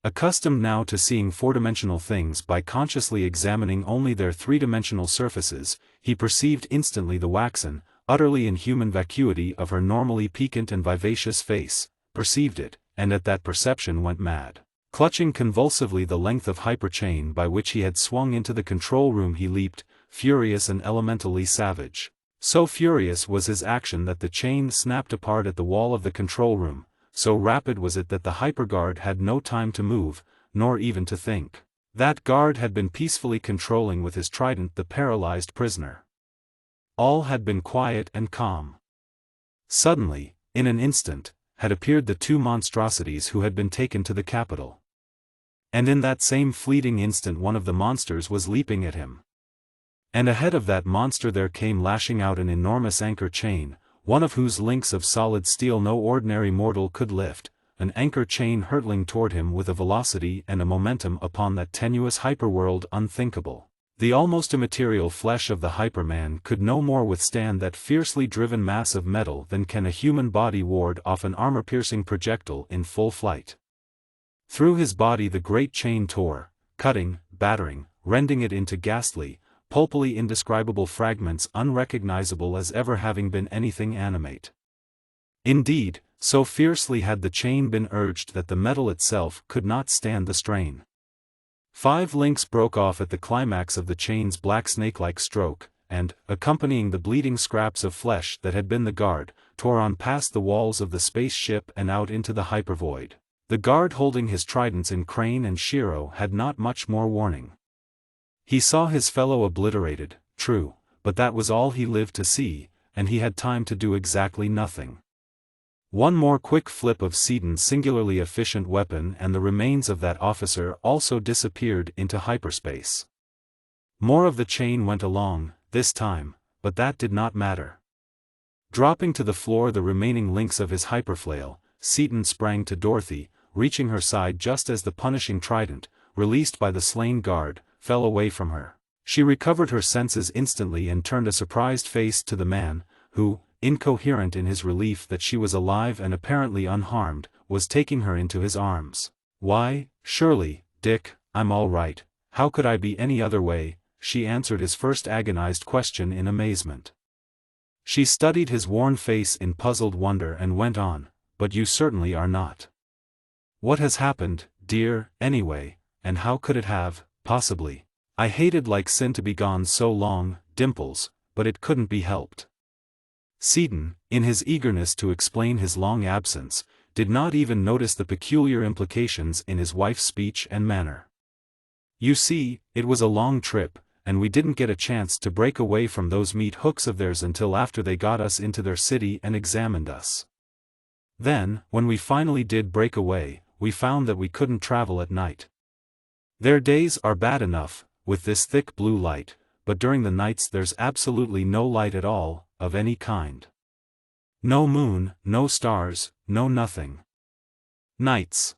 Accustomed now to seeing four-dimensional things by consciously examining only their three-dimensional surfaces, he perceived instantly the waxen, utterly inhuman vacuity of her normally piquant and vivacious face, perceived it, and at that perception went mad. Clutching convulsively the length of hyperchain by which he had swung into the control room he leaped, furious and elementally savage. So furious was his action that the chain snapped apart at the wall of the control room. So rapid was it that the hyperguard had no time to move, nor even to think. That guard had been peacefully controlling with his trident the paralyzed prisoner. All had been quiet and calm. Suddenly, in an instant, had appeared the two monstrosities who had been taken to the capital. And in that same fleeting instant one of the monsters was leaping at him. And ahead of that monster there came lashing out an enormous anchor chain, one of whose links of solid steel no ordinary mortal could lift, an anchor chain hurtling toward him with a velocity and a momentum upon that tenuous hyperworld unthinkable. The almost immaterial flesh of the hyperman could no more withstand that fiercely driven mass of metal than can a human body ward off an armor-piercing projectile in full flight. Through his body the great chain tore, cutting, battering, rending it into ghastly, pulpily indescribable fragments unrecognizable as ever having been anything animate. Indeed, so fiercely had the chain been urged that the metal itself could not stand the strain. 5 links broke off at the climax of the chain's black snake-like stroke, and, accompanying the bleeding scraps of flesh that had been the guard, tore on past the walls of the spaceship and out into the hypervoid. The guard holding his tridents in Crane and Shiro had not much more warning. He saw his fellow obliterated, true, but that was all he lived to see, and he had time to do exactly nothing. One more quick flip of Seaton's singularly efficient weapon and the remains of that officer also disappeared into hyperspace. More of the chain went along, this time, but that did not matter. Dropping to the floor the remaining links of his hyperflail, Seaton sprang to Dorothy, reaching her side just as the punishing trident, released by the slain guard, fell away from her. She recovered her senses instantly and turned a surprised face to the man, who, incoherent in his relief that she was alive and apparently unharmed, was taking her into his arms. "Why, surely, Dick, I'm all right, how could I be any other way?" she answered his first agonized question in amazement. She studied his worn face in puzzled wonder and went on, "But you certainly are not. What has happened, dear, anyway, and how could it have, possibly? I hated like sin to be gone so long, Dimples, but it couldn't be helped." Seaton, in his eagerness to explain his long absence, did not even notice the peculiar implications in his wife's speech and manner. "You see, it was a long trip, and we didn't get a chance to break away from those meat hooks of theirs until after they got us into their city and examined us. Then, when we finally did break away, we found that we couldn't travel at night. Their days are bad enough, with this thick blue light, but during the nights there's absolutely no light at all, of any kind. No moon, no stars, no nothing. Nights.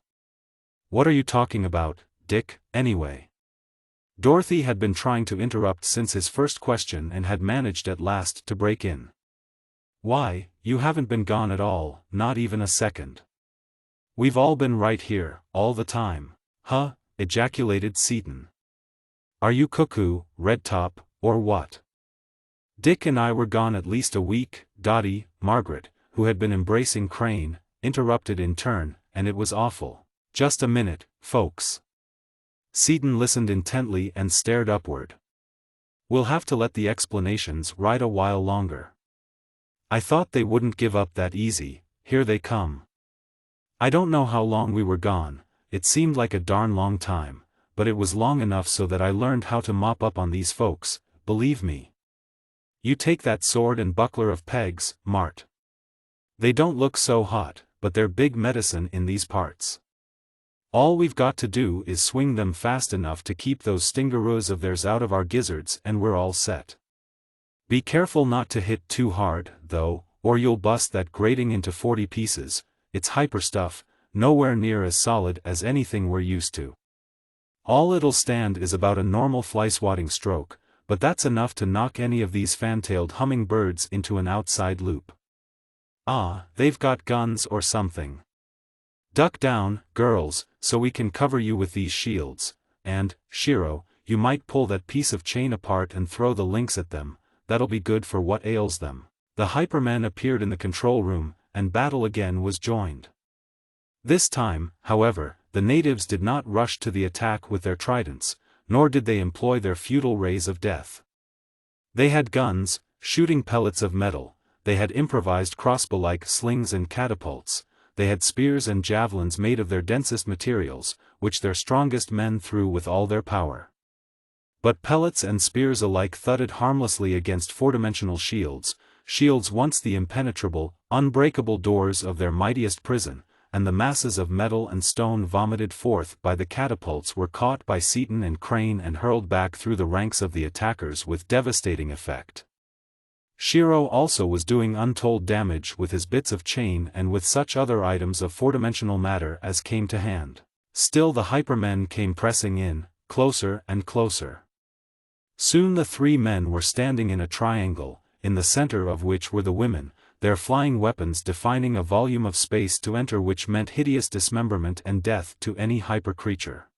What are you talking about, Dick, anyway?" Dorothy had been trying to interrupt since his first question and had managed at last to break in. "Why, you haven't been gone at all, not even a second. We've all been right here, all the time." "Huh?" ejaculated Seaton. "Are you cuckoo, Red Top, or what?" "Dick and I were gone at least a week," Dottie, Margaret, who had been embracing Crane, interrupted in turn, "and it was awful." "Just a minute, folks." Seaton listened intently and stared upward. "We'll have to let the explanations ride a while longer. I thought they wouldn't give up that easy, here they come. I don't know how long we were gone, it seemed like a darn long time, but it was long enough so that I learned how to mop up on these folks, believe me. You take that sword and buckler of Peg's, Mart. They don't look so hot, but they're big medicine in these parts. All we've got to do is swing them fast enough to keep those stingaroos of theirs out of our gizzards and we're all set. Be careful not to hit too hard, though, or you'll bust that grating into 40 pieces, it's hyper stuff, nowhere near as solid as anything we're used to. All it'll stand is about a normal fly-swatting stroke, but that's enough to knock any of these fan-tailed hummingbirds into an outside loop. Ah, they've got guns or something. Duck down, girls, so we can cover you with these shields, and, Shiro, you might pull that piece of chain apart and throw the links at them, that'll be good for what ails them." The Hyperman appeared in the control room, and battle again was joined. This time, however, the natives did not rush to the attack with their tridents, nor did they employ their futile rays of death. They had guns, shooting pellets of metal, they had improvised crossbow-like slings and catapults, they had spears and javelins made of their densest materials, which their strongest men threw with all their power. But pellets and spears alike thudded harmlessly against four-dimensional shields, shields once the impenetrable, unbreakable doors of their mightiest prison, and the masses of metal and stone vomited forth by the catapults were caught by Seaton and Crane and hurled back through the ranks of the attackers with devastating effect. Shiro also was doing untold damage with his bits of chain and with such other items of four-dimensional matter as came to hand. Still the Hypermen came pressing in, closer and closer. Soon the 3 men were standing in a triangle, in the center of which were the women, their flying weapons defining a volume of space to enter which meant hideous dismemberment and death to any hyper creature.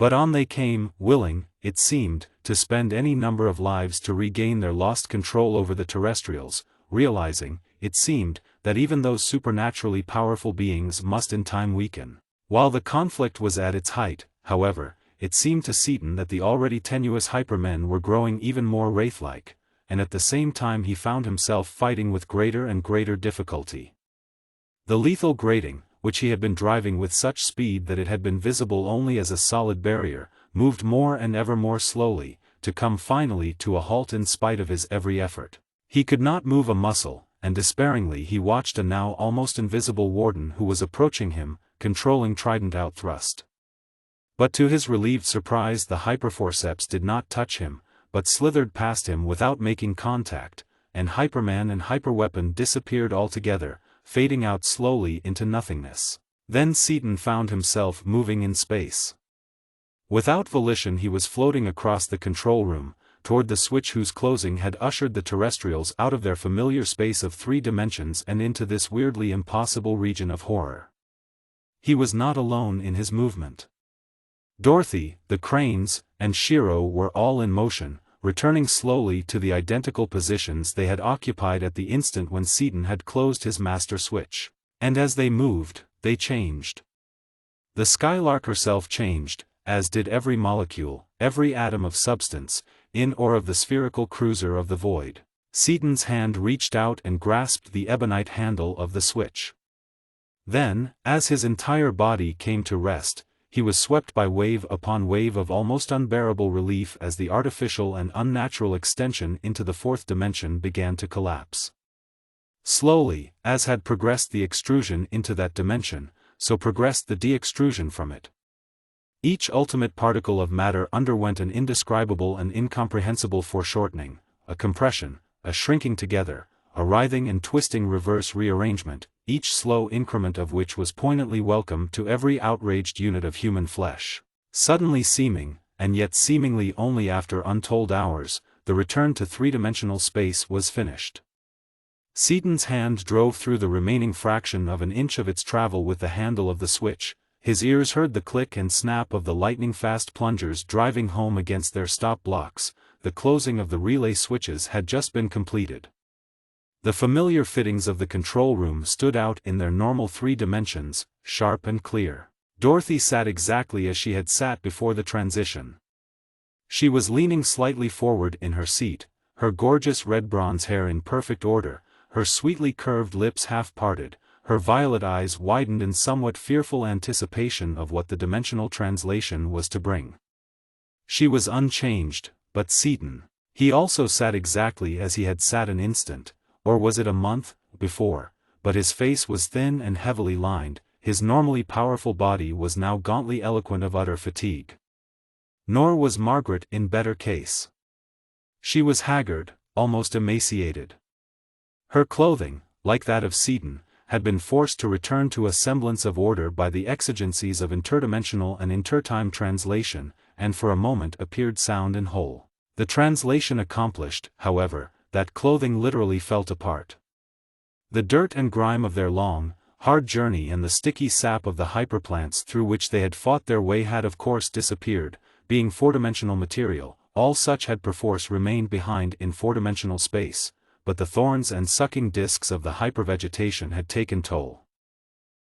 But on they came, willing, it seemed, to spend any number of lives to regain their lost control over the terrestrials, realizing, it seemed, that even those supernaturally powerful beings must in time weaken. While the conflict was at its height, however, it seemed to Seaton that the already tenuous hypermen were growing even more wraith-like, and at the same time he found himself fighting with greater and greater difficulty. The lethal grating, which he had been driving with such speed that it had been visible only as a solid barrier, moved more and ever more slowly, to come finally to a halt in spite of his every effort. He could not move a muscle, and despairingly he watched a now almost invisible warden who was approaching him, controlling trident outthrust. But to his relieved surprise the hyperforceps did not touch him, but slithered past him without making contact, and Hyperman and hyperweapon disappeared altogether, fading out slowly into nothingness. Then Seaton found himself moving in space. Without volition he was floating across the control room, toward the switch whose closing had ushered the terrestrials out of their familiar space of 3 dimensions and into this weirdly impossible region of horror. He was not alone in his movement. Dorothy, the cranes, and Shiro were all in motion, returning slowly to the identical positions they had occupied at the instant when Seaton had closed his master switch. And as they moved, they changed. The Skylark herself changed, as did every molecule, every atom of substance, in or of the spherical cruiser of the void. Seaton's hand reached out and grasped the ebonite handle of the switch. Then, as his entire body came to rest, he was swept by wave upon wave of almost unbearable relief as the artificial and unnatural extension into the 4th dimension began to collapse. Slowly, as had progressed the extrusion into that dimension, so progressed the de-extrusion from it. Each ultimate particle of matter underwent an indescribable and incomprehensible foreshortening, a compression, a shrinking together, a writhing and twisting reverse rearrangement, each slow increment of which was poignantly welcome to every outraged unit of human flesh. Suddenly seeming, and yet seemingly only after untold hours, the return to 3-dimensional space was finished. Seaton's hand drove through the remaining fraction of an inch of its travel with the handle of the switch. His ears heard the click and snap of the lightning-fast plungers driving home against their stop blocks. The closing of the relay switches had just been completed. The familiar fittings of the control room stood out in their normal 3 dimensions, sharp and clear. Dorothy sat exactly as she had sat before the transition. She was leaning slightly forward in her seat, her gorgeous red bronze hair in perfect order, her sweetly curved lips half parted, her violet eyes widened in somewhat fearful anticipation of what the dimensional translation was to bring. She was unchanged, but Seaton. He also sat exactly as he had sat an instant, or was it a month, before, but his face was thin and heavily lined, his normally powerful body was now gauntly eloquent of utter fatigue. Nor was Margaret in better case. She was haggard, almost emaciated. Her clothing, like that of Seaton, had been forced to return to a semblance of order by the exigencies of interdimensional and intertime translation, and for a moment appeared sound and whole. The translation accomplished, however, that clothing literally fell apart. The dirt and grime of their long, hard journey and the sticky sap of the hyperplants through which they had fought their way had of course disappeared, being 4-dimensional material. All such had perforce remained behind in 4-dimensional space, but the thorns and sucking discs of the hypervegetation had taken toll.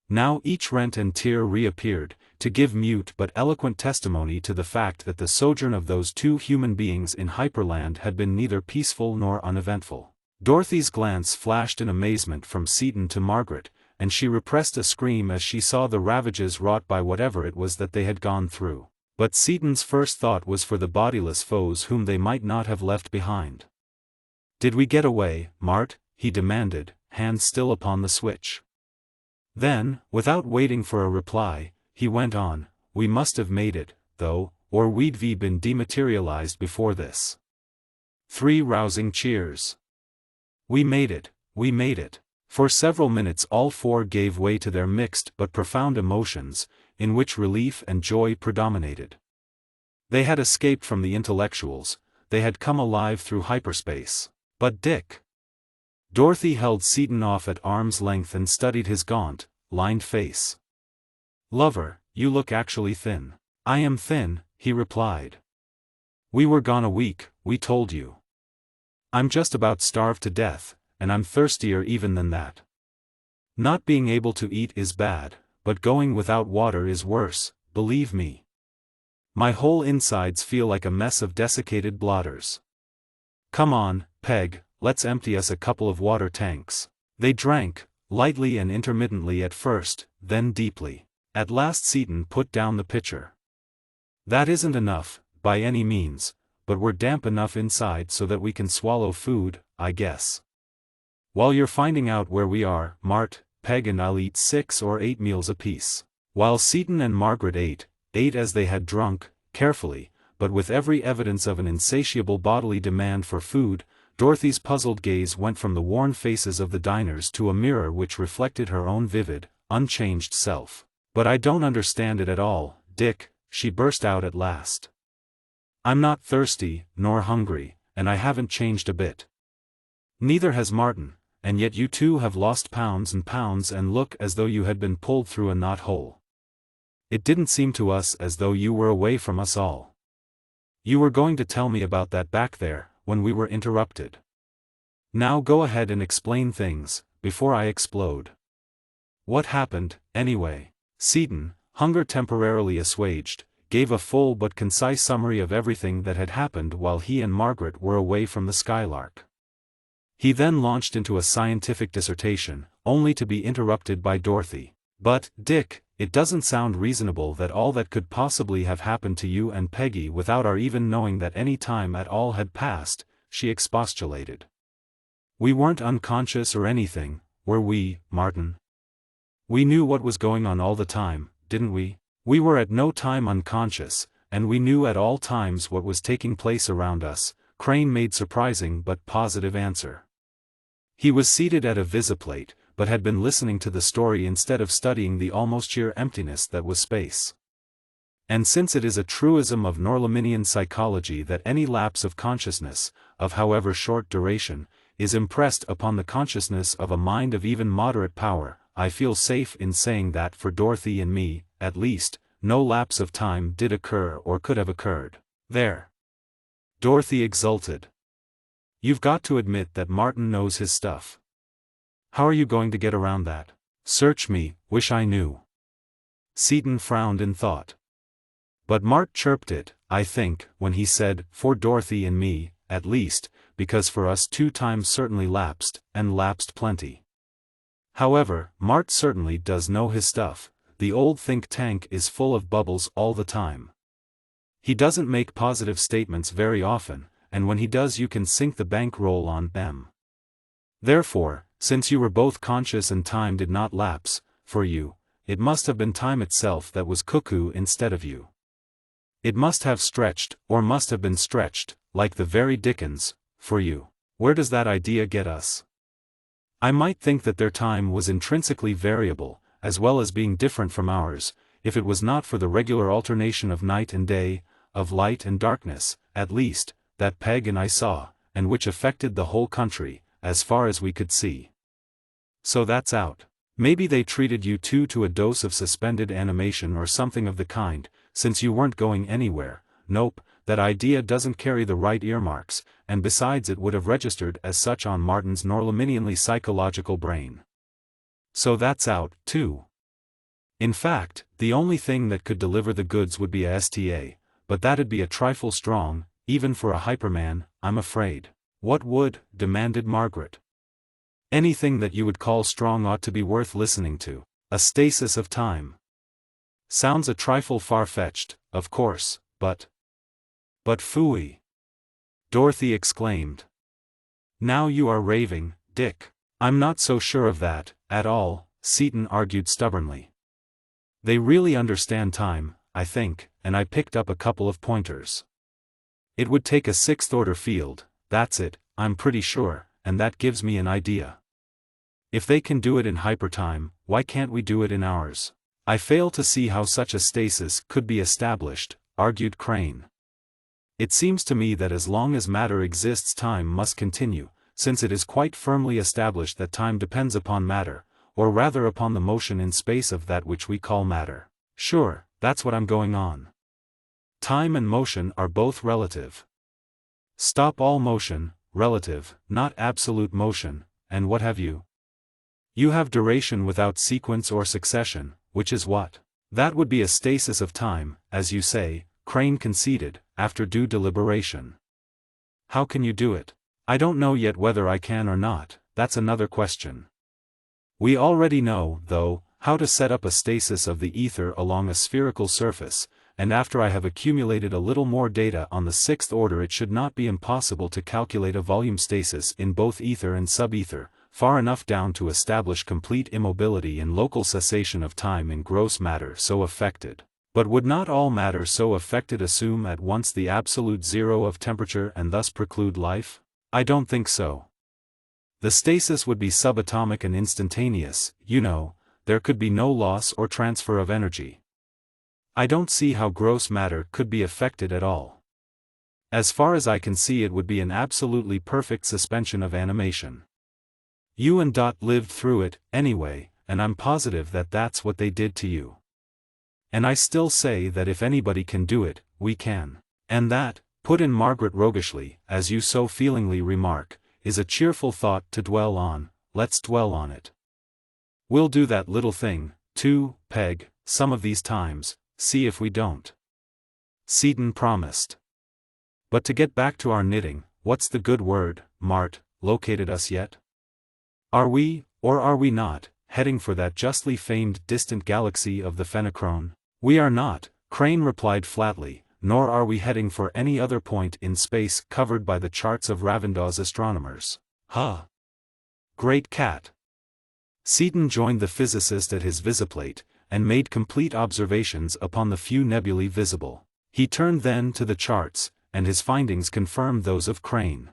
Now each rent and tear reappeared, to give mute but eloquent testimony to the fact that the sojourn of those 2 human beings in Hyperland had been neither peaceful nor uneventful. Dorothy's glance flashed in amazement from Seaton to Margaret, and she repressed a scream as she saw the ravages wrought by whatever it was that they had gone through. But Seaton's first thought was for the bodiless foes whom they might not have left behind. "Did we get away, Mart?" he demanded, hand still upon the switch. Then, without waiting for a reply, he went on, "We must have made it, though, or we'd been dematerialized before this." 3 rousing cheers. "We made it, we made it." For several minutes all 4 gave way to their mixed but profound emotions, in which relief and joy predominated. They had escaped from the intellectuals, they had come alive through hyperspace. But Dick. Dorothy held Seaton off at arm's length and studied his gaunt, lined face. "Lover, you look actually thin. I am thin, he replied. We were gone a week, we told you. I'm just about starved to death, and I'm thirstier even than that. Not being able to eat is bad, but going without water is worse, believe me. My whole insides feel like a mess of desiccated blotters. Come on, Peg, let's empty us a couple of water tanks. They drank, lightly and intermittently at first, then deeply. At last Seaton put down the pitcher. That isn't enough, by any means, but we're damp enough inside so that we can swallow food, I guess. While you're finding out where we are, Mart, Peg and I'll eat 6 or 8 meals apiece. While Seaton and Margaret ate as they had drunk, carefully, but with every evidence of an insatiable bodily demand for food, Dorothy's puzzled gaze went from the worn faces of the diners to a mirror which reflected her own vivid, unchanged self. But I don't understand it at all, Dick, she burst out at last. I'm not thirsty, nor hungry, and I haven't changed a bit. Neither has Martin, and yet you two have lost pounds and pounds and look as though you had been pulled through a knot-hole. It didn't seem to us as though you were away from us all. You were going to tell me about that back there, when we were interrupted. Now go ahead and explain things, before I explode. What happened, anyway? Seaton, hunger temporarily assuaged, gave a full but concise summary of everything that had happened while he and Margaret were away from the Skylark. He then launched into a scientific dissertation, only to be interrupted by Dorothy. But, Dick, it doesn't sound reasonable that all that could possibly have happened to you and Peggy without our even knowing that any time at all had passed, she expostulated. We weren't unconscious or anything, were we, Martin? We knew what was going on all the time, didn't we? We were at no time unconscious, and we knew at all times what was taking place around us, Crane made surprising but positive answer. He was seated at a visiplate, but had been listening to the story instead of studying the almost sheer emptiness that was space. And since it is a truism of Norlaminian psychology that any lapse of consciousness, of however short duration, is impressed upon the consciousness of a mind of even moderate power, I feel safe in saying that for Dorothy and me, at least, no lapse of time did occur or could have occurred. There. Dorothy exulted. You've got to admit that Martin knows his stuff. How are you going to get around that? Search me, wish I knew. Seaton frowned in thought. But Mart chirped it, I think, when he said, for Dorothy and me, at least, because for us 2 times certainly lapsed, and lapsed plenty. However, Mart certainly does know his stuff, the old think tank is full of bubbles all the time. He doesn't make positive statements very often, and when he does you can sink the bankroll on them. Therefore, since you were both conscious and time did not lapse, for you, it must have been time itself that was cuckoo instead of you. It must have stretched, or must have been stretched, like the very dickens, for you. Where does that idea get us? I might think that their time was intrinsically variable, as well as being different from ours, if it was not for the regular alternation of night and day, of light and darkness, at least, that Peg and I saw, and which affected the whole country, as far as we could see. So that's out. Maybe they treated you two to a dose of suspended animation or something of the kind, since you weren't going anywhere. Nope, that idea doesn't carry the right earmarks, and besides it would have registered as such on Martin's Norlaminianly psychological brain. So that's out, too. In fact, the only thing that could deliver the goods would be a STA, but that'd be a trifle strong, even for a hyperman, I'm afraid. What would? Demanded Margaret. Anything that you would call strong ought to be worth listening to. A stasis of time. Sounds a trifle far-fetched, of course, but phooey! Dorothy exclaimed. Now you are raving, Dick. I'm not so sure of that, at all, Seaton argued stubbornly. They really understand time, I think, and I picked up a couple of pointers. It would take a 6th-order field, that's it, I'm pretty sure, and that gives me an idea. If they can do it in hypertime, why can't we do it in ours? I fail to see how such a stasis could be established, argued Crane. It seems to me that as long as matter exists time must continue, since it is quite firmly established that time depends upon matter, or rather upon the motion in space of that which we call matter. Sure, that's what I'm going on. Time and motion are both relative. Stop all motion, relative, not absolute motion, and what have you? You have duration without sequence or succession, which is what? That would be a stasis of time, as you say, Crane conceded, after due deliberation. How can you do it? I don't know yet whether I can or not, that's another question. We already know, though, how to set up a stasis of the ether along a spherical surface, and after I have accumulated a little more data on the sixth order it should not be impossible to calculate a volume stasis in both ether and subether, far enough down to establish complete immobility and local cessation of time in gross matter so affected. But would not all matter so affected assume at once the absolute zero of temperature and thus preclude life? I don't think so. The stasis would be subatomic and instantaneous, you know, there could be no loss or transfer of energy. I don't see how gross matter could be affected at all. As far as I can see it would be an absolutely perfect suspension of animation. You and Dot lived through it, anyway, and I'm positive that that's what they did to you. And I still say that if anybody can do it, we can. And that, put in Margaret roguishly, as you so feelingly remark, is a cheerful thought to dwell on, let's dwell on it. We'll do that little thing, too, Peg, some of these times, see if we don't. Seaton promised. But to get back to our knitting, what's the good word, Mart, located us yet? Are we, or are we not, heading for that justly famed distant galaxy of the Fenachrone? We are not, Crane replied flatly, nor are we heading for any other point in space covered by the charts of Ravindau's astronomers. Huh. Great cat. Seaton joined the physicist at his visiplate, and made complete observations upon the few nebulae visible. He turned then to the charts, and his findings confirmed those of Crane.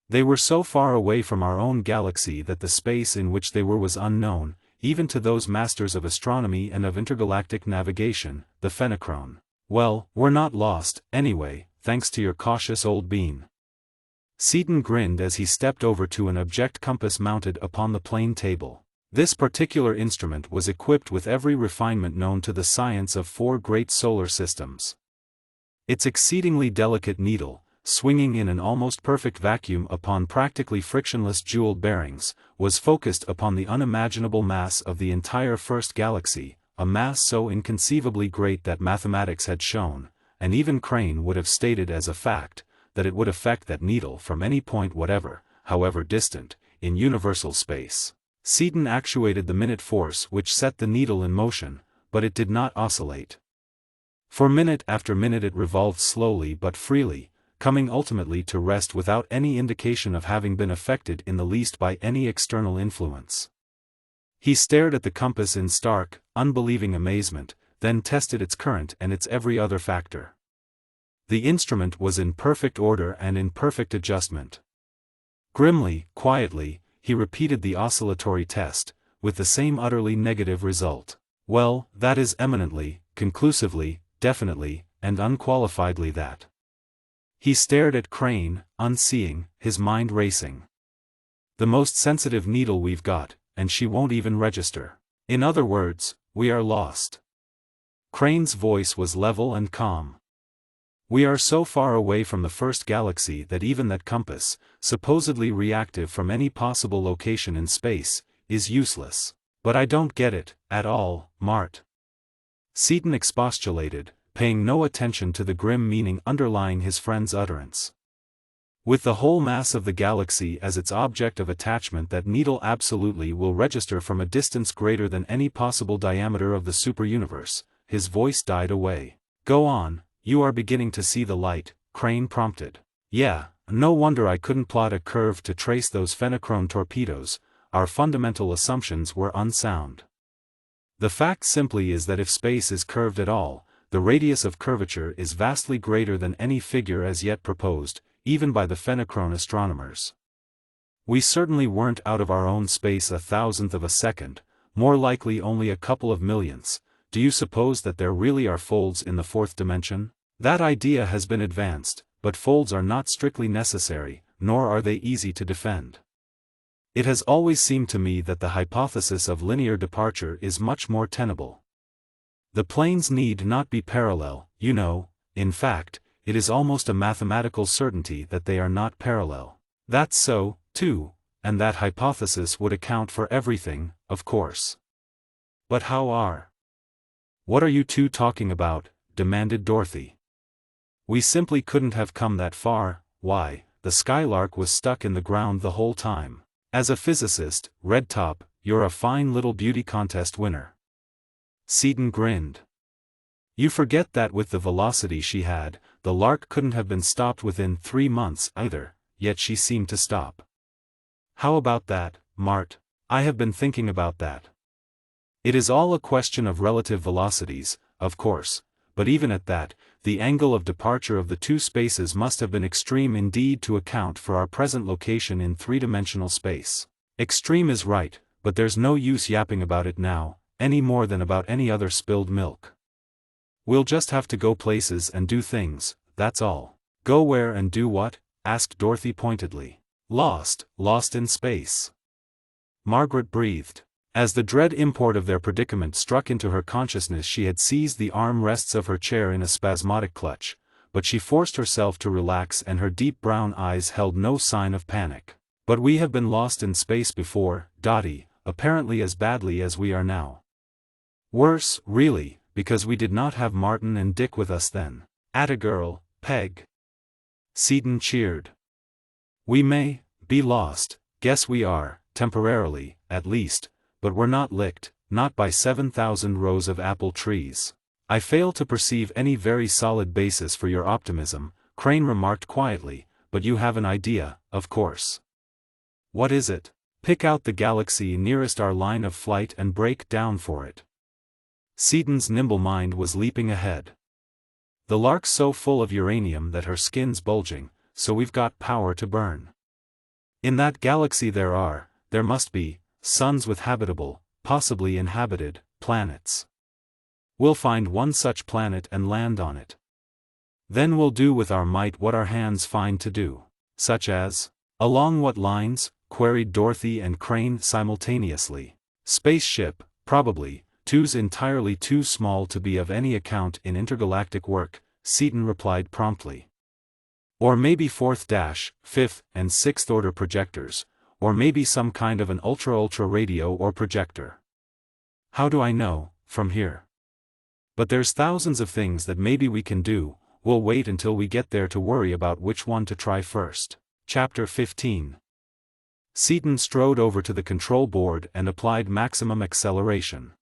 They were so far away from our own galaxy that the space in which they were was unknown, even to those masters of astronomy and of intergalactic navigation, the Fenachrone. Well, we're not lost, anyway, thanks to your cautious old bean. Seaton grinned as he stepped over to an object compass mounted upon the plane table. This particular instrument was equipped with every refinement known to the science of 4 great solar systems. Its exceedingly delicate needle, swinging in an almost perfect vacuum upon practically frictionless jeweled bearings, was focused upon the unimaginable mass of the entire first galaxy, a mass so inconceivably great that mathematics had shown, and even Crane would have stated as a fact, that it would affect that needle from any point whatever, however distant, in universal space. Seaton actuated the minute force which set the needle in motion, but it did not oscillate. For minute after minute it revolved slowly but freely, coming ultimately to rest without any indication of having been affected in the least by any external influence. He stared at the compass in stark, unbelieving amazement, then tested its current and its every other factor. The instrument was in perfect order and in perfect adjustment. Grimly, quietly, he repeated the oscillatory test, with the same utterly negative result. Well, that is eminently, conclusively, definitely, and unqualifiedly that. He stared at Crane, unseeing, his mind racing. The most sensitive needle we've got, and she won't even register. In other words, we are lost. Crane's voice was level and calm. We are so far away from the first galaxy that even that compass, supposedly reactive from any possible location in space, is useless. But I don't get it, at all, Mart. Seaton expostulated, paying no attention to the grim meaning underlying his friend's utterance. With the whole mass of the galaxy as its object of attachment, that needle absolutely will register from a distance greater than any possible diameter of the superuniverse. His voice died away. Go on, you are beginning to see the light, Crane prompted. Yeah, no wonder I couldn't plot a curve to trace those Fenachrone torpedoes, our fundamental assumptions were unsound. The fact simply is that if space is curved at all, the radius of curvature is vastly greater than any figure as yet proposed, even by the Fenachrone astronomers. We certainly weren't out of our own space 1,000th of a second, more likely only a couple of millionths. Do you suppose that there really are folds in the fourth dimension? That idea has been advanced, but folds are not strictly necessary, nor are they easy to defend. It has always seemed to me that the hypothesis of linear departure is much more tenable. The planes need not be parallel, you know, in fact, it is almost a mathematical certainty that they are not parallel. That's so, too, and that hypothesis would account for everything, of course. But how are? What are you two talking about? Demanded Dorothy. We simply couldn't have come that far. Why, the Skylark was stuck in the ground the whole time. As a physicist, Redtop, you're a fine little beauty contest winner. Seaton grinned. You forget that with the velocity she had, the lark couldn't have been stopped within 3 months either, yet she seemed to stop. How about that, Mart? I have been thinking about that. It is all a question of relative velocities, of course, but even at that, the angle of departure of the two spaces must have been extreme indeed to account for our present location in three-dimensional space. Extreme is right, but there's no use yapping about it now, any more than about any other spilled milk. We'll just have to go places and do things, that's all. Go where and do what? Asked Dorothy pointedly. Lost in space. Margaret breathed. As the dread import of their predicament struck into her consciousness, she had seized the arm rests of her chair in a spasmodic clutch, but she forced herself to relax and her deep brown eyes held no sign of panic. But we have been lost in space before, Dottie, apparently as badly as we are now. Worse, really, because we did not have Martin and Dick with us then. Atta girl, Peg. Seaton cheered. We may be lost, guess we are, temporarily, at least, but we're not licked, not by 7,000 rows of apple trees. I fail to perceive any very solid basis for your optimism, Crane remarked quietly, but you have an idea, of course. What is it? Pick out the galaxy nearest our line of flight and break down for it. Seaton's nimble mind was leaping ahead. The lark's so full of uranium that her skin's bulging, so we've got power to burn. In that galaxy there must be, suns with habitable, possibly inhabited, planets. We'll find one such planet and land on it. Then we'll do with our might what our hands find to do. Such as? Along what lines? Queried Dorothy and Crane simultaneously. Spaceship, probably. Two's entirely too small to be of any account in intergalactic work, Seaton replied promptly. Or maybe fourth, fifth, and sixth order projectors, or maybe some kind of an ultra radio or projector. How do I know, from here? But there's thousands of things that maybe we can do, we'll wait until we get there to worry about which one to try first. Chapter 15. Seaton strode over to the control board and applied maximum acceleration.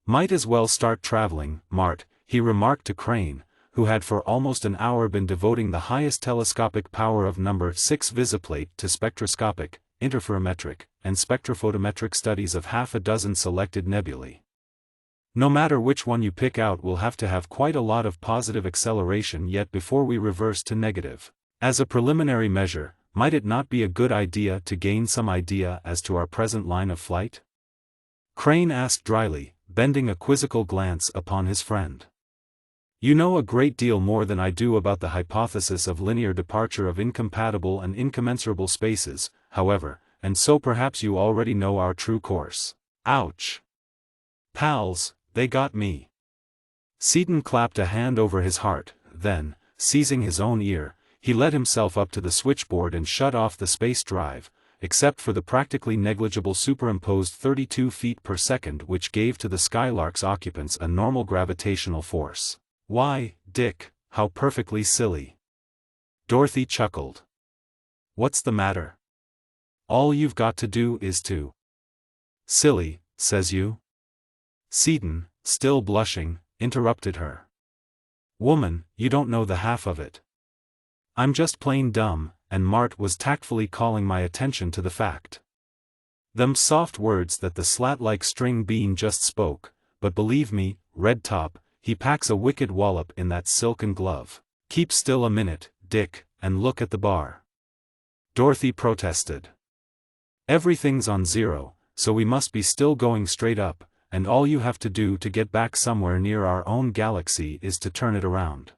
Might as well start traveling, Mart, he remarked to Crane, who had for almost an hour been devoting the highest telescopic power of number 6 visiplate to spectroscopic, interferometric, and spectrophotometric studies of half a dozen selected nebulae. No matter which one you pick out, we'll have to have quite a lot of positive acceleration yet before we reverse to negative. As a preliminary measure, might it not be a good idea to gain some idea as to our present line of flight? Crane asked dryly, bending a quizzical glance upon his friend. You know a great deal more than I do about the hypothesis of linear departure of incompatible and incommensurable spaces, however, and so perhaps you already know our true course. Ouch! Pals, they got me. Seaton clapped a hand over his heart, then, seizing his own ear, he led himself up to the switchboard and shut off the space drive, except for the practically negligible superimposed 32 feet per second which gave to the Skylark's occupants a normal gravitational force. Why, Dick, how perfectly silly. Dorothy chuckled. What's the matter? All you've got to do is to. Silly, says you? Seaton, still blushing, interrupted her. Woman, you don't know the half of it. I'm just plain dumb, and Mart was tactfully calling my attention to the fact. Them soft words that the slat-like string bean just spoke, but believe me, Redtop, he packs a wicked wallop in that silken glove. Keep still a minute, Dick, and look at the bar. Dorothy protested. Everything's on zero, so we must be still going straight up, and all you have to do to get back somewhere near our own galaxy is to turn it around.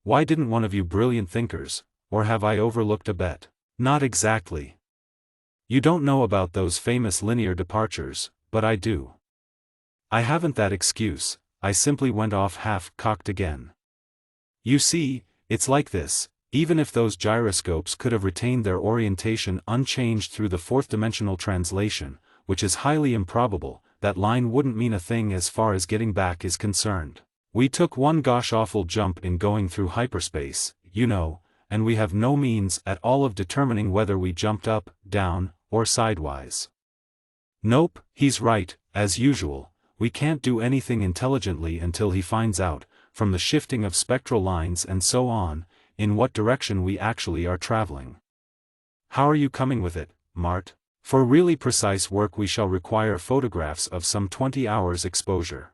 Why didn't one of you brilliant thinkers, or have I overlooked a bet? Not exactly. You don't know about those famous linear departures, but I do. I haven't that excuse, I simply went off half-cocked again. You see, it's like this: even if those gyroscopes could have retained their orientation unchanged through the fourth-dimensional translation, which is highly improbable, that line wouldn't mean a thing as far as getting back is concerned. We took one gosh-awful jump in going through hyperspace, you know, and we have no means at all of determining whether we jumped up, down, or sidewise. Nope, he's right, as usual, we can't do anything intelligently until he finds out, from the shifting of spectral lines and so on, in what direction we actually are traveling. How are you coming with it, Mart? For really precise work we shall require photographs of some 20 hours exposure.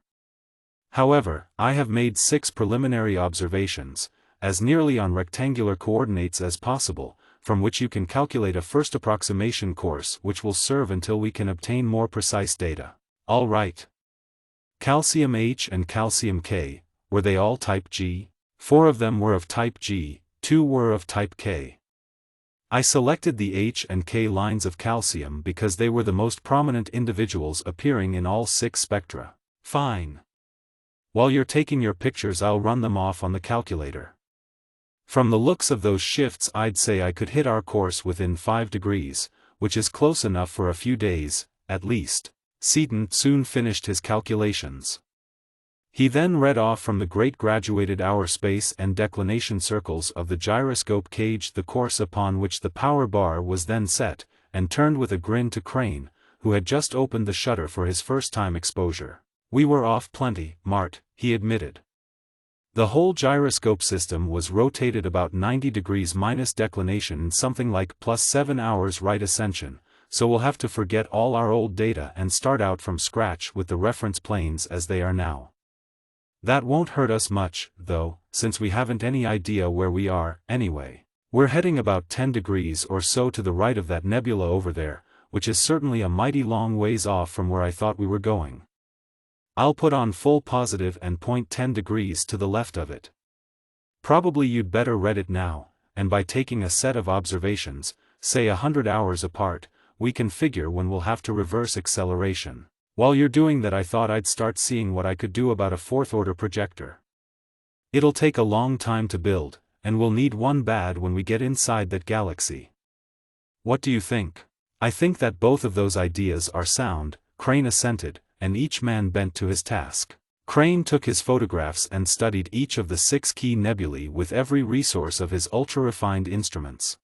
However, I have made 6 preliminary observations, as nearly on rectangular coordinates as possible, from which you can calculate a first approximation course which will serve until we can obtain more precise data. All right. Calcium H and calcium K, were they all type G? 4 of them were of type G, 2 were of type K. I selected the H and K lines of calcium because they were the most prominent individuals appearing in all 6 spectra. Fine. While you're taking your pictures, I'll run them off on the calculator. From the looks of those shifts, I'd say I could hit our course within 5 degrees, which is close enough for a few days, at least. Seaton soon finished his calculations. He then read off from the great graduated hour space and declination circles of the gyroscope cage the course upon which the power bar was then set, and turned with a grin to Crane, who had just opened the shutter for his first-time exposure. We were off plenty, Mart, he admitted. The whole gyroscope system was rotated about 90 degrees minus declination and something like plus 7 hours right ascension, so we'll have to forget all our old data and start out from scratch with the reference planes as they are now. That won't hurt us much, though, since we haven't any idea where we are, anyway. We're heading about 10 degrees or so to the right of that nebula over there, which is certainly a mighty long ways off from where I thought we were going. I'll put on full positive and point 10 degrees to the left of it. Probably you'd better read it now, and by taking a set of observations, say 100 hours apart, we can figure when we'll have to reverse acceleration. While you're doing that, I thought I'd start seeing what I could do about a fourth-order projector. It'll take a long time to build, and we'll need one bad when we get inside that galaxy. What do you think? I think that both of those ideas are sound, Crane assented, and each man bent to his task. Crane took his photographs and studied each of the 6 key nebulae with every resource of his ultra-refined instruments.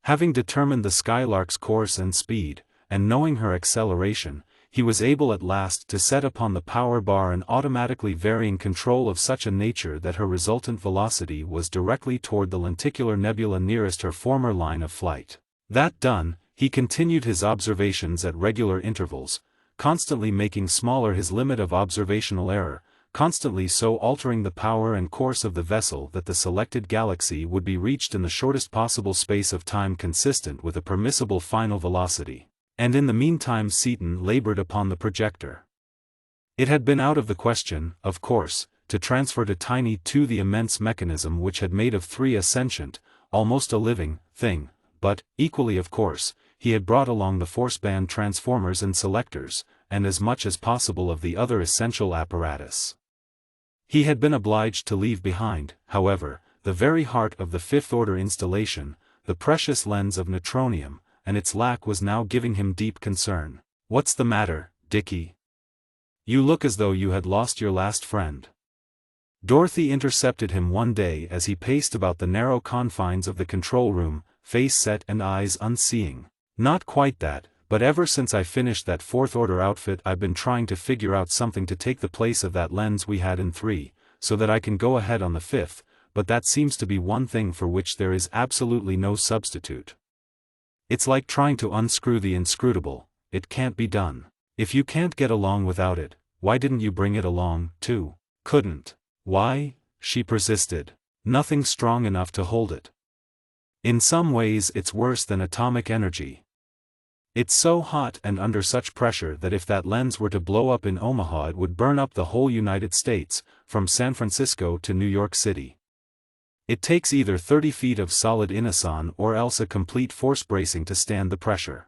Having determined the Skylark's course and speed, and knowing her acceleration, he was able at last to set upon the power bar an automatically varying control of such a nature that her resultant velocity was directly toward the lenticular nebula nearest her former line of flight. That done, he continued his observations at regular intervals, constantly making smaller his limit of observational error, constantly so altering the power and course of the vessel that the selected galaxy would be reached in the shortest possible space of time consistent with a permissible final velocity. And in the meantime Seaton labored upon the projector. It had been out of the question, of course, to transfer to Tiny 2 the immense mechanism which had made of 3 a sentient, almost a living, thing, but, equally of course, he had brought along the force-band transformers and selectors, and as much as possible of the other essential apparatus. He had been obliged to leave behind, however, the very heart of the fifth-order installation, the precious lens of neutronium, and its lack was now giving him deep concern. "What's the matter, Dickie? You look as though you had lost your last friend." Dorothy intercepted him one day as he paced about the narrow confines of the control room, face set and eyes unseeing. "Not quite that, but ever since I finished that fourth-order outfit I've been trying to figure out something to take the place of that lens we had in 3, so that I can go ahead on the 5th, but that seems to be one thing for which there is absolutely no substitute. It's like trying to unscrew the inscrutable, it can't be done. If you can't get along without it, why didn't you bring it along, too?" "Couldn't." "Why?" she persisted. "Nothing strong enough to hold it. In some ways it's worse than atomic energy. It's so hot and under such pressure that if that lens were to blow up in Omaha it would burn up the whole United States, from San Francisco to New York City. It takes either 30 feet of solid inoson or else a complete force bracing to stand the pressure.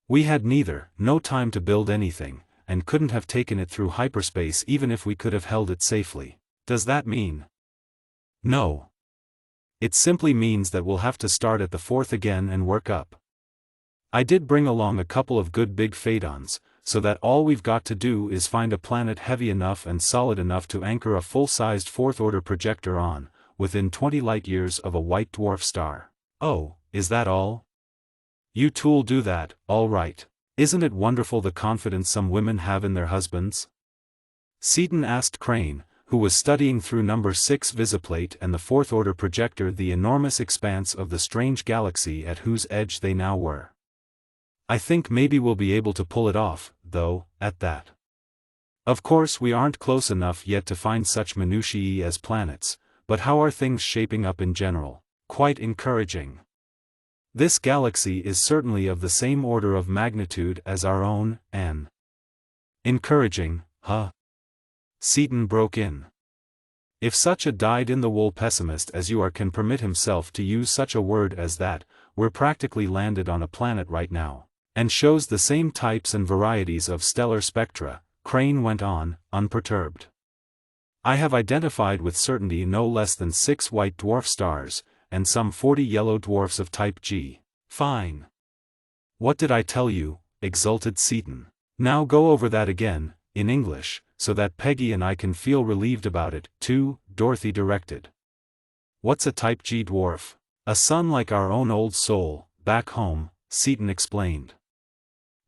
We had neither, no time to build anything, and couldn't have taken it through hyperspace even if we could have held it safely." "Does that mean No. It simply means that we'll have to start at the fourth again and work up. I did bring along a couple of good big phadons, so that all we've got to do is find a planet heavy enough and solid enough to anchor a full-sized fourth-order projector on, within 20 light-years of a white dwarf star. Oh, is that all? You two'll do that, all right. Isn't it wonderful the confidence some women have in their husbands? Seaton asked Crane, who was studying through number 6 visiplate and the fourth-order projector the enormous expanse of the strange galaxy at whose edge they now were. I think maybe we'll be able to pull it off, though, at that. Of course we aren't close enough yet to find such minutiae as planets, but how are things shaping up in general? Quite encouraging. This galaxy is certainly of the same order of magnitude as our own, and encouraging, huh? Seaton broke in. If such a dyed-in-the-wool pessimist as you are can permit himself to use such a word as that, we're practically landed on a planet right now, and shows the same types and varieties of stellar spectra, Crane went on, unperturbed. I have identified with certainty no less than 6 white dwarf stars, and some 40 yellow dwarfs of type G. Fine. What did I tell you? Exulted Seaton. Now go over that again, in English, so that Peggy and I can feel relieved about it, too, Dorothy directed. What's a type G dwarf? A sun like our own old soul, back home, Seaton explained.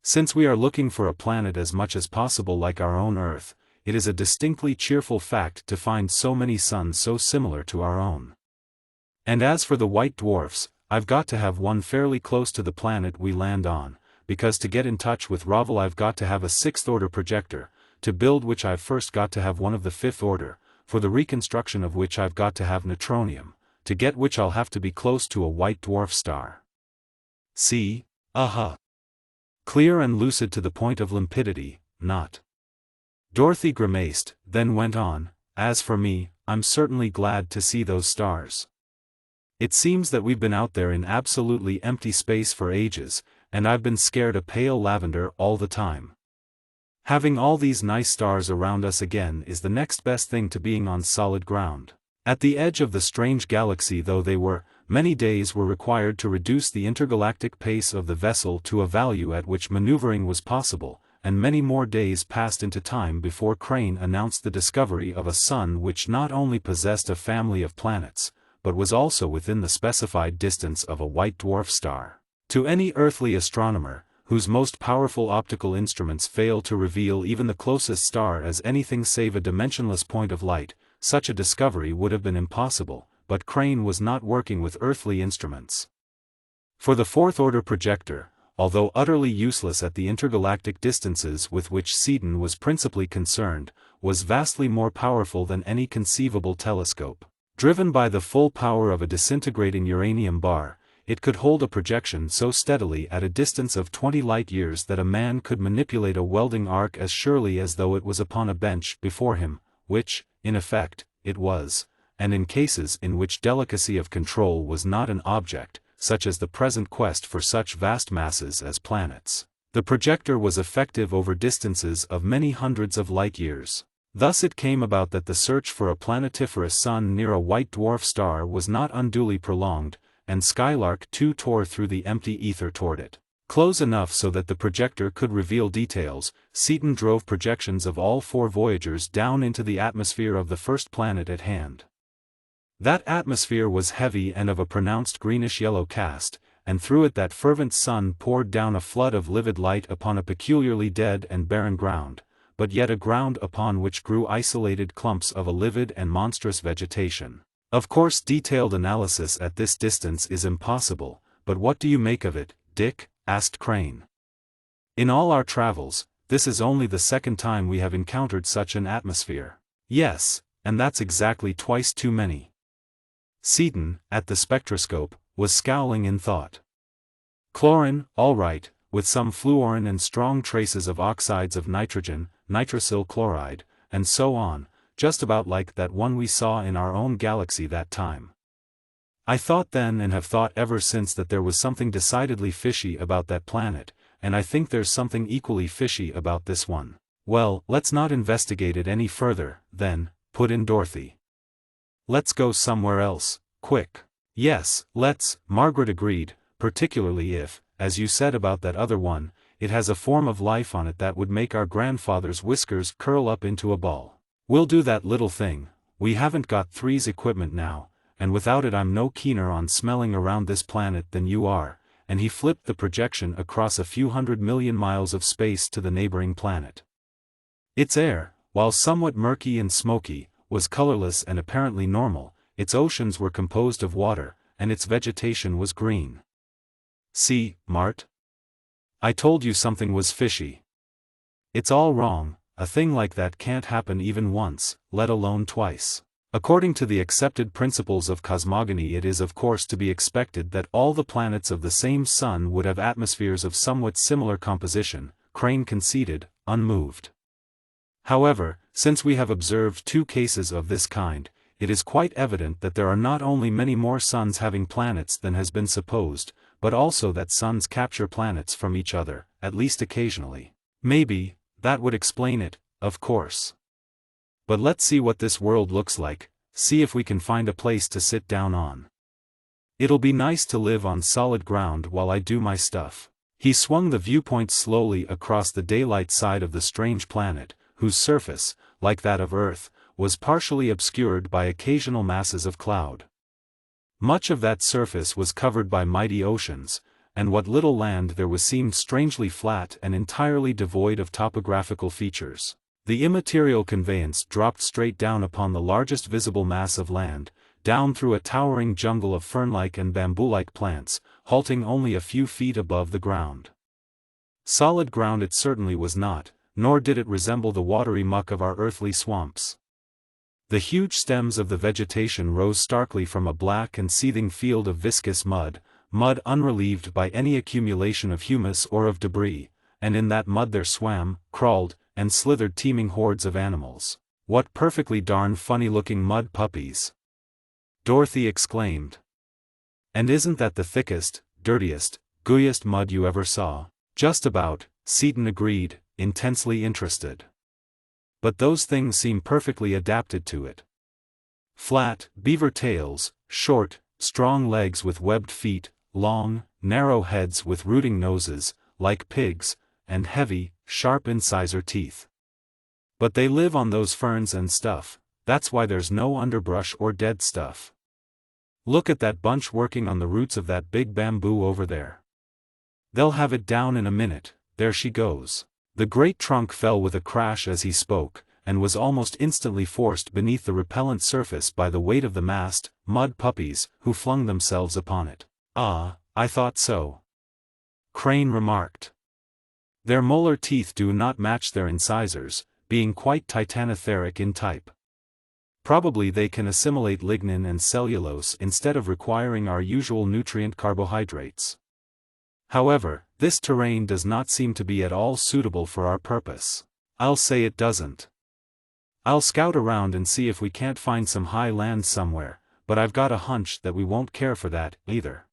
Since we are looking for a planet as much as possible like our own Earth, it is a distinctly cheerful fact to find so many suns so similar to our own. And as for the white dwarfs, I've got to have one fairly close to the planet we land on, because to get in touch with Ravel I've got to have a 6th-order projector, to build which I've first got to have one of the 5th order, for the reconstruction of which I've got to have neutronium, to get which I'll have to be close to a white dwarf star. See? Clear and lucid to the point of limpidity, not. Dorothy grimaced, then went on, as for me, I'm certainly glad to see those stars. It seems that we've been out there in absolutely empty space for ages, and I've been scared a pale lavender all the time. Having all these nice stars around us again is the next best thing to being on solid ground. At the edge of the strange galaxy though they were, many days were required to reduce the intergalactic pace of the vessel to a value at which maneuvering was possible, and many more days passed into time before Crane announced the discovery of a sun which not only possessed a family of planets, but was also within the specified distance of a white dwarf star. To any earthly astronomer, whose most powerful optical instruments fail to reveal even the closest star as anything save a dimensionless point of light, such a discovery would have been impossible, but Crane was not working with earthly instruments. For the 4th-order projector, although utterly useless at the intergalactic distances with which Seaton was principally concerned, was vastly more powerful than any conceivable telescope. Driven by the full power of a disintegrating uranium bar, it could hold a projection so steadily at a distance of 20 light-years that a man could manipulate a welding arc as surely as though it was upon a bench before him, which, in effect, it was, and in cases in which delicacy of control was not an object, such as the present quest for such vast masses as planets, the projector was effective over distances of many hundreds of light-years. Thus it came about that the search for a planetiferous sun near a white dwarf star was not unduly prolonged, and Skylark 2 tore through the empty ether toward it. Close enough so that the projector could reveal details, Seaton drove projections of all 4 voyagers down into the atmosphere of the first planet at hand. That atmosphere was heavy and of a pronounced greenish-yellow cast, and through it that fervent sun poured down a flood of livid light upon a peculiarly dead and barren ground, but yet a ground upon which grew isolated clumps of a livid and monstrous vegetation. Of course detailed analysis at this distance is impossible, but what do you make of it, Dick? Asked Crane. In all our travels, this is only the 2nd time we have encountered such an atmosphere. Yes, and that's exactly twice too many. Seaton, at the spectroscope, was scowling in thought. Chlorine, all right, with some fluorine and strong traces of oxides of nitrogen, nitrosyl chloride, and so on, just about like that one we saw in our own galaxy that time. I thought then and have thought ever since that there was something decidedly fishy about that planet, and I think there's something equally fishy about this one. Well, let's not investigate it any further, then, put in Dorothy. Let's go somewhere else, quick. Yes, let's, Margaret agreed, particularly if, as you said about that other one, it has a form of life on it that would make our grandfather's whiskers curl up into a ball. We'll do that little thing. We haven't got three's equipment now, and without it I'm no keener on smelling around this planet than you are, and he flipped the projection across a few 100 million miles of space to the neighboring planet. Its air, while somewhat murky and smoky, was colorless and apparently normal. Its oceans were composed of water, and its vegetation was green. See, Mart? I told you something was fishy. It's all wrong. A thing like that can't happen even once, let alone twice. According to the accepted principles of cosmogony, it is of course to be expected that all the planets of the same sun would have atmospheres of somewhat similar composition, Crane conceded, unmoved. However, since we have observed 2 cases of this kind, it is quite evident that there are not only many more suns having planets than has been supposed, but also that suns capture planets from each other, at least occasionally. Maybe, that would explain it, of course. But let's see what this world looks like, see if we can find a place to sit down on. It'll be nice to live on solid ground while I do my stuff. He swung the viewpoint slowly across the daylight side of the strange planet, whose surface, like that of Earth, was partially obscured by occasional masses of cloud. Much of that surface was covered by mighty oceans, and what little land there was seemed strangely flat and entirely devoid of topographical features. The immaterial conveyance dropped straight down upon the largest visible mass of land, down through a towering jungle of fern-like and bamboo-like plants, halting only a few feet above the ground. Solid ground it certainly was not, nor did it resemble the watery muck of our earthly swamps. The huge stems of the vegetation rose starkly from a black and seething field of viscous mud, mud unrelieved by any accumulation of humus or of debris, and in that mud there swam, crawled, and slithered teeming hordes of animals. What perfectly darn funny-looking mud puppies! Dorothy exclaimed. And isn't that the thickest, dirtiest, gooeyest mud you ever saw? Just about, Seaton agreed, intensely interested. But those things seem perfectly adapted to it. Flat, beaver tails, short, strong legs with webbed feet, long, narrow heads with rooting noses, like pigs, and heavy, sharp incisor teeth. But they live on those ferns and stuff, that's why there's no underbrush or dead stuff. Look at that bunch working on the roots of that big bamboo over there. They'll have it down in a minute. There she goes. The great trunk fell with a crash as he spoke, and was almost instantly forced beneath the repellent surface by the weight of the massed, mud puppies, who flung themselves upon it. Ah, I thought so. Crane remarked. Their molar teeth do not match their incisors, being quite titanotheric in type. Probably they can assimilate lignin and cellulose instead of requiring our usual nutrient carbohydrates. However, this terrain does not seem to be at all suitable for our purpose. I'll say it doesn't. I'll scout around and see if we can't find some high land somewhere, but I've got a hunch that we won't care for that, either.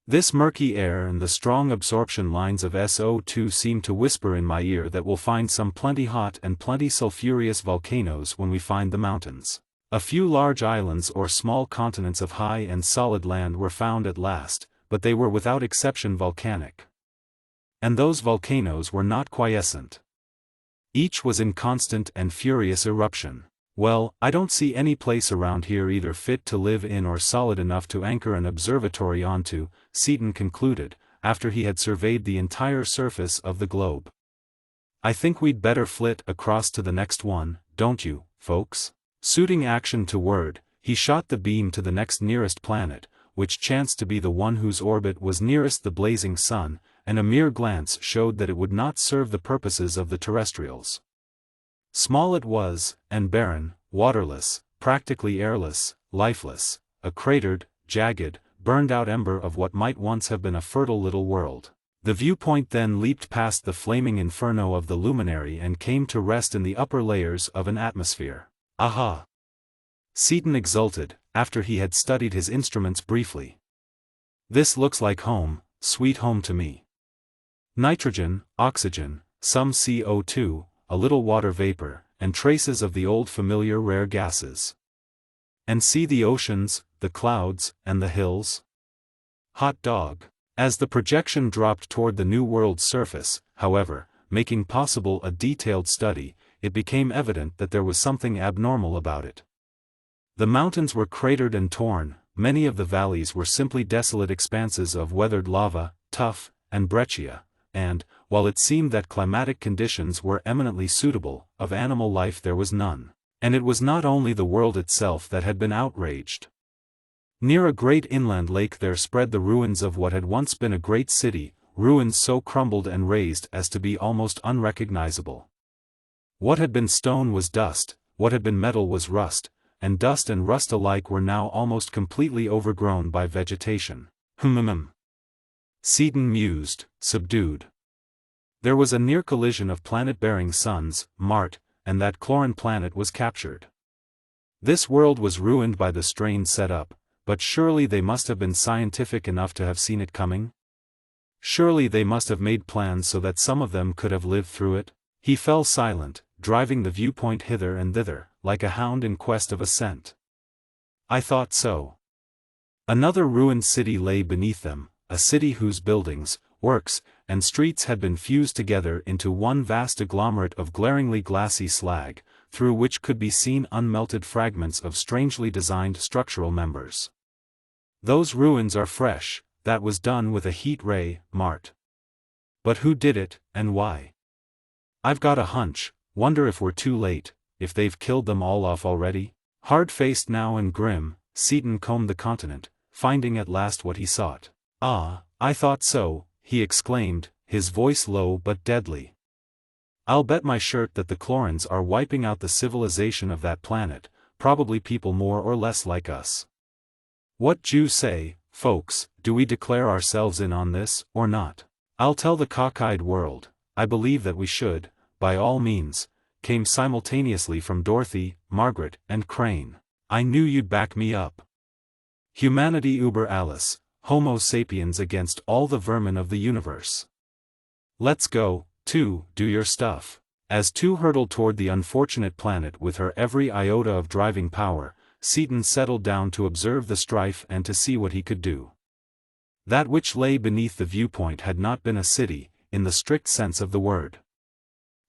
This murky air and the strong absorption lines of SO2 seem to whisper in my ear that we'll find some plenty hot and plenty sulfurous volcanoes when we find the mountains. A few large islands or small continents of high and solid land were found at last, but they were without exception volcanic. And those volcanoes were not quiescent. Each was in constant and furious eruption. Well, I don't see any place around here either fit to live in or solid enough to anchor an observatory onto, Seaton concluded, after he had surveyed the entire surface of the globe. I think we'd better flit across to the next one, don't you, folks? Suiting action to word, he shot the beam to the next nearest planet, which chanced to be the one whose orbit was nearest the blazing sun, and a mere glance showed that it would not serve the purposes of the terrestrials. Small it was, and barren, waterless, practically airless, lifeless, a cratered, jagged, burned-out ember of what might once have been a fertile little world. The viewpoint then leaped past the flaming inferno of the luminary and came to rest in the upper layers of an atmosphere. Aha! Seaton exulted, after he had studied his instruments briefly. This looks like home, sweet home to me. Nitrogen, oxygen, some CO2, a little water vapor, and traces of the old familiar rare gases. And see the oceans, the clouds, and the hills? Hot dog. As the projection dropped toward the New World's surface, however, making possible a detailed study, it became evident that there was something abnormal about it. The mountains were cratered and torn, many of the valleys were simply desolate expanses of weathered lava, tuff, and breccia, and, while it seemed that climatic conditions were eminently suitable, of animal life there was none. And it was not only the world itself that had been outraged. Near a great inland lake there spread the ruins of what had once been a great city, ruins so crumbled and razed as to be almost unrecognizable. What had been stone was dust, what had been metal was rust, and dust and rust alike were now almost completely overgrown by vegetation. Seaton mused, subdued. There was a near collision of planet-bearing suns, Mart, and that Cloran planet was captured. This world was ruined by the strain set up, but surely they must have been scientific enough to have seen it coming? Surely they must have made plans so that some of them could have lived through it? He fell silent, driving the viewpoint hither and thither, like a hound in quest of a scent. I thought so. Another ruined city lay beneath them, a city whose buildings, works, and streets had been fused together into one vast agglomerate of glaringly glassy slag, through which could be seen unmelted fragments of strangely designed structural members. Those ruins are fresh, that was done with a heat ray, Mart. But who did it, and why? I've got a hunch, wonder if we're too late, if they've killed them all off already? Hard-faced now and grim, Seaton combed the continent, finding at last what he sought. Ah, I thought so, he exclaimed, his voice low but deadly. I'll bet my shirt that the Clorans are wiping out the civilization of that planet, probably people more or less like us. What d'you say, folks, do we declare ourselves in on this, or not? I'll tell the cockeyed world, I believe that we should, by all means, came simultaneously from Dorothy, Margaret, and Crane. I knew you'd back me up. Humanity über alles, Homo sapiens against all the vermin of the universe. Let's go, do your stuff. As two hurtled toward the unfortunate planet with her every iota of driving power, Seaton settled down to observe the strife and to see what he could do. That which lay beneath the viewpoint had not been a city, in the strict sense of the word.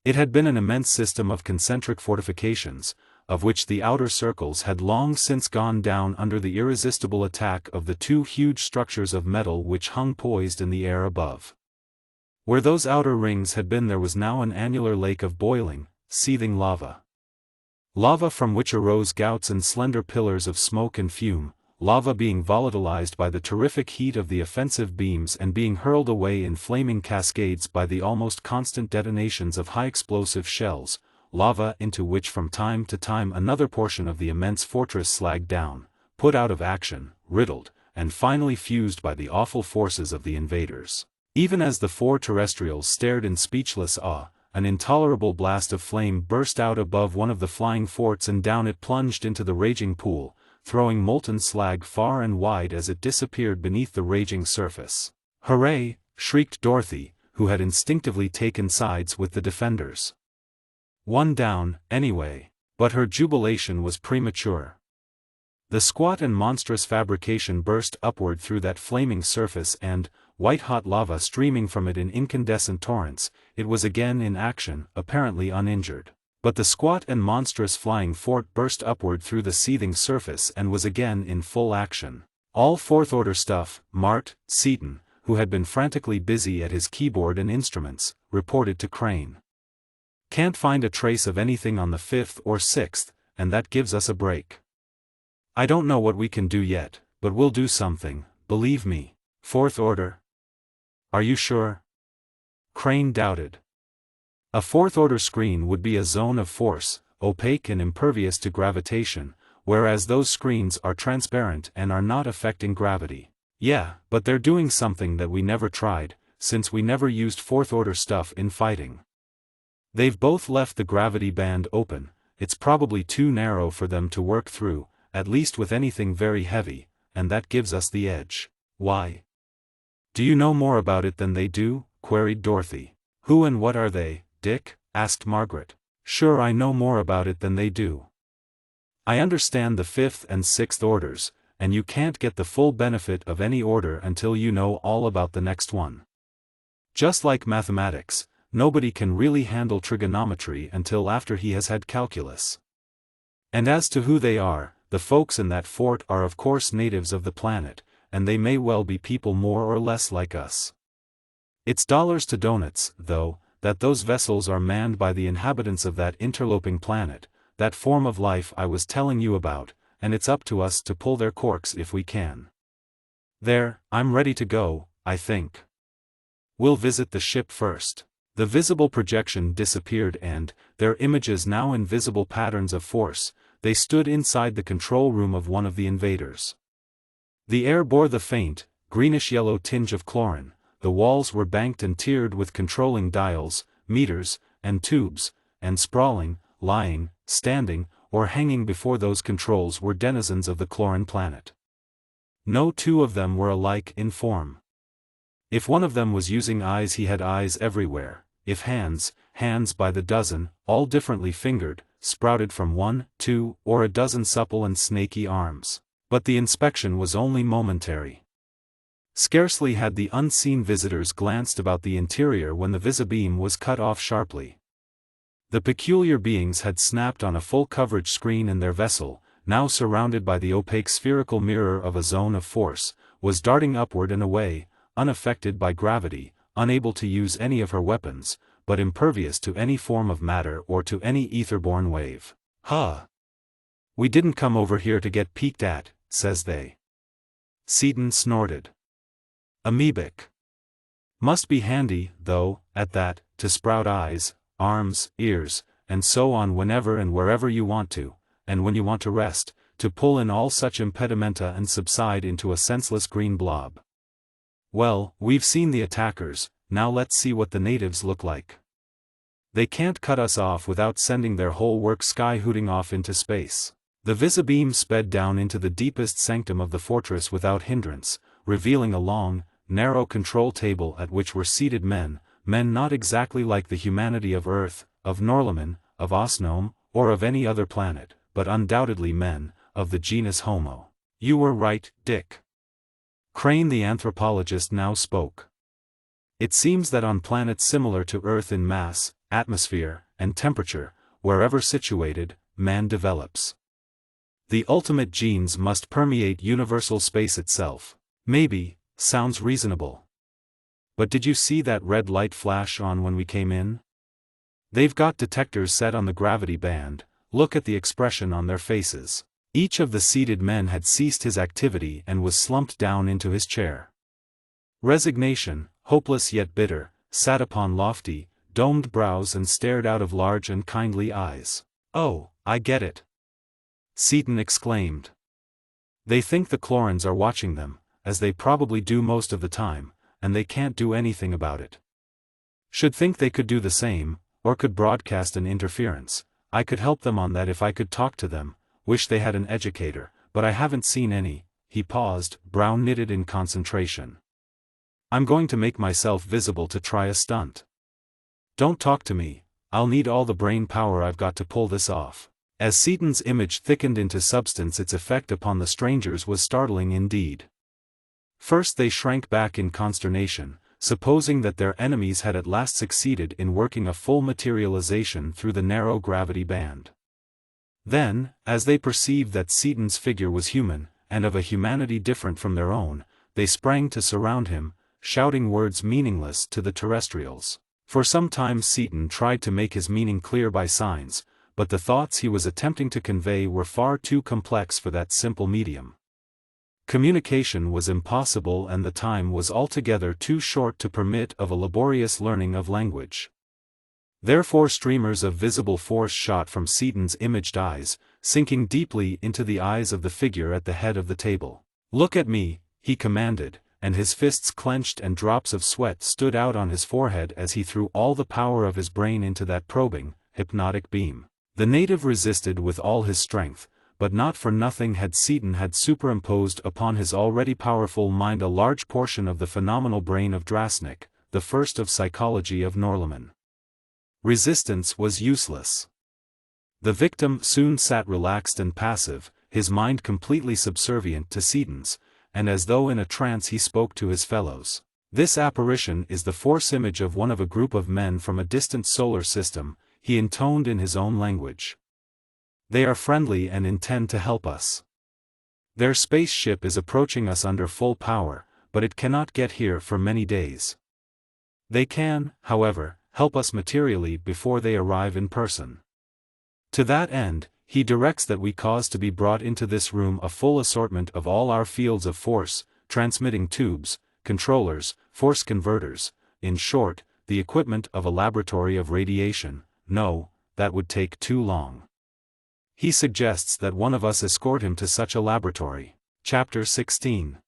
It had been an immense system of concentric fortifications, of which the outer circles had long since gone down under the irresistible attack of the two huge structures of metal which hung poised in the air above. Where those outer rings had been there was now an annular lake of boiling, seething lava. Lava from which arose gouts and slender pillars of smoke and fume, lava being volatilized by the terrific heat of the offensive beams and being hurled away in flaming cascades by the almost constant detonations of high-explosive shells, lava into which from time to time another portion of the immense fortress slagged down, put out of action, riddled, and finally fused by the awful forces of the invaders. Even as the four terrestrials stared in speechless awe, an intolerable blast of flame burst out above one of the flying forts and down it plunged into the raging pool, throwing molten slag far and wide as it disappeared beneath the raging surface. "Hooray!" shrieked Dorothy, who had instinctively taken sides with the defenders. One down, anyway. But her jubilation was premature. The squat and monstrous fabrication burst upward through that flaming surface and, white-hot lava streaming from it in incandescent torrents, it was again in action, apparently uninjured. But the squat and monstrous flying fort burst upward through the seething surface and was again in full action. All fourth-order stuff, Mart, Seaton, who had been frantically busy at his keyboard and instruments, reported to Crane. Can't find a trace of anything on the 5th or 6th, and that gives us a break. I don't know what we can do yet, but we'll do something, believe me. Fourth order? Are you sure? Crane doubted. A fourth-order screen would be a zone of force, opaque and impervious to gravitation, whereas those screens are transparent and are not affecting gravity. Yeah, but they're doing something that we never tried, since we never used fourth-order stuff in fighting. They've both left the gravity band open, it's probably too narrow for them to work through, at least with anything very heavy, and that gives us the edge. Why? Do you know more about it than they do? Queried Dorothy. Who and what are they, Dick? Asked Margaret. Sure, I know more about it than they do. I understand the fifth and sixth orders, and you can't get the full benefit of any order until you know all about the next one. Just like mathematics, nobody can really handle trigonometry until after he has had calculus. And as to who they are, the folks in that fort are of course natives of the planet, and they may well be people more or less like us. It's dollars to donuts, though, that those vessels are manned by the inhabitants of that interloping planet, that form of life I was telling you about, and it's up to us to pull their corks if we can. There, I'm ready to go, I think. We'll visit the ship first. The visible projection disappeared and, their images now in visible patterns of force, they stood inside the control room of one of the invaders. The air bore the faint, greenish-yellow tinge of chlorine, the walls were banked and tiered with controlling dials, meters, and tubes, and sprawling, lying, standing, or hanging before those controls were denizens of the chlorine planet. No two of them were alike in form. If one of them was using eyes, he had eyes everywhere. If hands, hands by the dozen, all differently fingered, sprouted from 1, 2, or a dozen supple and snaky arms. But the inspection was only momentary. Scarcely had the unseen visitors glanced about the interior when the visibeam was cut off sharply. The peculiar beings had snapped on a full-coverage screen in their vessel, now surrounded by the opaque spherical mirror of a zone of force, was darting upward and away, unaffected by gravity, unable to use any of her weapons, but impervious to any form of matter or to any ether-borne wave. Huh! We didn't come over here to get peeked at, says they. Seaton snorted. Amoebic. Must be handy, though, at that, to sprout eyes, arms, ears, and so on whenever and wherever you want to, and when you want to rest, to pull in all such impedimenta and subside into a senseless green blob. Well, we've seen the attackers, now let's see what the natives look like. They can't cut us off without sending their whole work sky-hooting off into space. The visibeam sped down into the deepest sanctum of the fortress without hindrance, revealing a long, narrow control table at which were seated men not exactly like the humanity of Earth, of Norlamin, of Osnome, or of any other planet, but undoubtedly men, of the genus Homo. You were right, Dick. Crane the anthropologist now spoke. It seems that on planets similar to Earth in mass, atmosphere, and temperature, wherever situated, man develops. The ultimate genes must permeate universal space itself. Maybe, sounds reasonable. But did you see that red light flash on when we came in? They've got detectors set on the gravity band, look at the expression on their faces. Each of the seated men had ceased his activity and was slumped down into his chair. Resignation, hopeless yet bitter, sat upon lofty, domed brows and stared out of large and kindly eyes. Oh, I get it! Seaton exclaimed. They think the Chlorins are watching them, as they probably do most of the time, and they can't do anything about it. Should think they could do the same, or could broadcast an interference. I could help them on that if I could talk to them, wish they had an educator, but I haven't seen any. He paused, brow knitted in concentration. I'm going to make myself visible to try a stunt. Don't talk to me, I'll need all the brain power I've got to pull this off. As Seaton's image thickened into substance, its effect upon the strangers was startling indeed. First they shrank back in consternation, supposing that their enemies had at last succeeded in working a full materialization through the narrow gravity band. Then, as they perceived that Seaton's figure was human, and of a humanity different from their own, they sprang to surround him, shouting words meaningless to the terrestrials. For some time Seaton tried to make his meaning clear by signs, but the thoughts he was attempting to convey were far too complex for that simple medium. Communication was impossible and the time was altogether too short to permit of a laborious learning of language. Therefore streamers of visible force shot from Seaton's imaged eyes, sinking deeply into the eyes of the figure at the head of the table. "Look at me," he commanded, and his fists clenched and drops of sweat stood out on his forehead as he threw all the power of his brain into that probing, hypnotic beam. The native resisted with all his strength, but not for nothing had Seaton had superimposed upon his already powerful mind a large portion of the phenomenal brain of Drasnik, the first of psychology of Norlamin. Resistance was useless. The victim soon sat relaxed and passive, his mind completely subservient to Seaton's, and as though in a trance he spoke to his fellows. This apparition is the Force image of one of a group of men from a distant solar system, he intoned in his own language. They are friendly and intend to help us. Their spaceship is approaching us under full power, but it cannot get here for many days. They can, however, help us materially before they arrive in person. To that end, he directs that we cause to be brought into this room a full assortment of all our fields of force, transmitting tubes, controllers, force converters, in short, the equipment of a laboratory of radiation. No, that would take too long. He suggests that one of us escort him to such a laboratory. Chapter 16.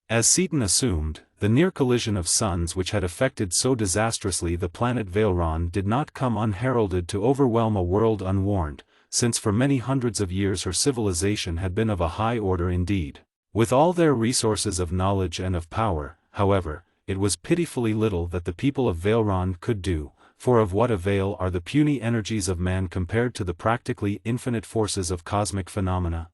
As Seaton assumed, the near collision of suns which had affected so disastrously the planet Valeron did not come unheralded to overwhelm a world unwarned, since for many hundreds of years her civilization had been of a high order indeed. With all their resources of knowledge and of power, however, it was pitifully little that the people of Valeron could do, for of what avail are the puny energies of man compared to the practically infinite forces of cosmic phenomena?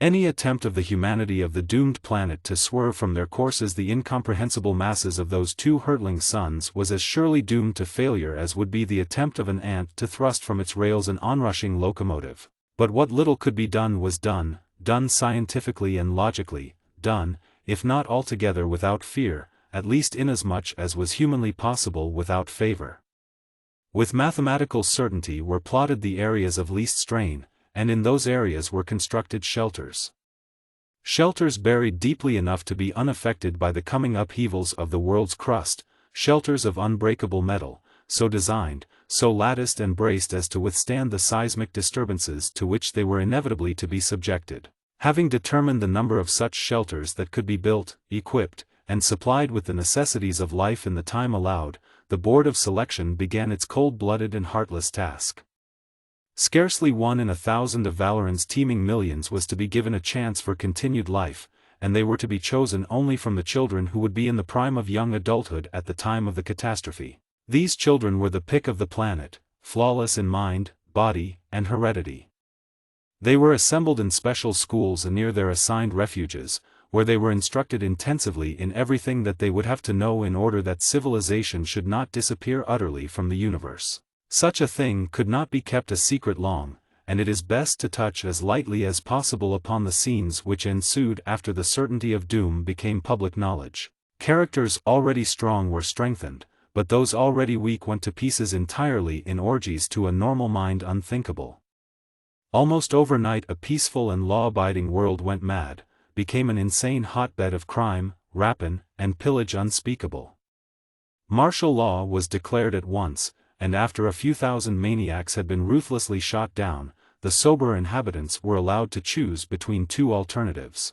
Any attempt of the humanity of the doomed planet to swerve from their courses the incomprehensible masses of those two hurtling suns was as surely doomed to failure as would be the attempt of an ant to thrust from its rails an onrushing locomotive. But what little could be done was done, done scientifically and logically, done, if not altogether without fear, at least inasmuch as was humanly possible without favor. With mathematical certainty were plotted the areas of least strain, and in those areas were constructed shelters. Shelters buried deeply enough to be unaffected by the coming upheavals of the world's crust, shelters of unbreakable metal, so designed, so latticed and braced as to withstand the seismic disturbances to which they were inevitably to be subjected. Having determined the number of such shelters that could be built, equipped, and supplied with the necessities of life in the time allowed, the Board of Selection began its cold-blooded and heartless task. Scarcely 1 in 1,000 of Valoron's teeming millions was to be given a chance for continued life, and they were to be chosen only from the children who would be in the prime of young adulthood at the time of the catastrophe. These children were the pick of the planet, flawless in mind, body, and heredity. They were assembled in special schools near their assigned refuges, where they were instructed intensively in everything that they would have to know in order that civilization should not disappear utterly from the universe. Such a thing could not be kept a secret long, and it is best to touch as lightly as possible upon the scenes which ensued after the certainty of doom became public knowledge. Characters already strong were strengthened, but those already weak went to pieces entirely in orgies to a normal mind unthinkable. Almost overnight a peaceful and law-abiding world went mad, became an insane hotbed of crime, rapine, and pillage unspeakable. Martial law was declared at once, and after a few thousand maniacs had been ruthlessly shot down, the sober inhabitants were allowed to choose between two alternatives.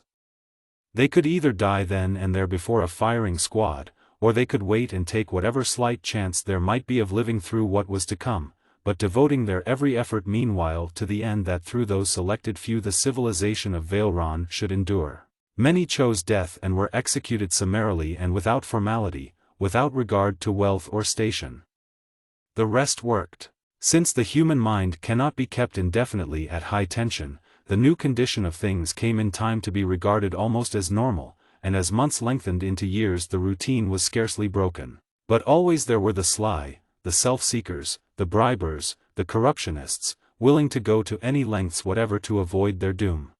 They could either die then and there before a firing squad, or they could wait and take whatever slight chance there might be of living through what was to come, but devoting their every effort meanwhile to the end that through those selected few the civilization of Valeron should endure. Many chose death and were executed summarily and without formality, without regard to wealth or station. The rest worked. Since the human mind cannot be kept indefinitely at high tension, the new condition of things came in time to be regarded almost as normal, and as months lengthened into years the routine was scarcely broken. But always there were the sly, the self-seekers, the bribers, the corruptionists, willing to go to any lengths whatever to avoid their doom.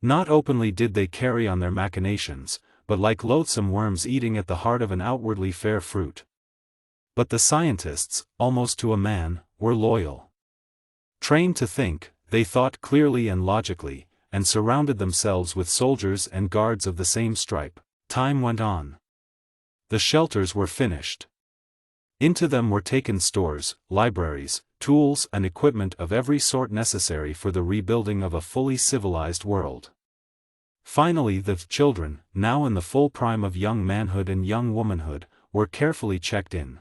Not openly did they carry on their machinations, but like loathsome worms eating at the heart of an outwardly fair fruit. But the scientists, almost to a man, were loyal. Trained to think, they thought clearly and logically, and surrounded themselves with soldiers and guards of the same stripe. Time went on. The shelters were finished. Into them were taken stores, libraries, tools and equipment of every sort necessary for the rebuilding of a fully civilized world. Finally the children, now in the full prime of young manhood and young womanhood, were carefully checked in.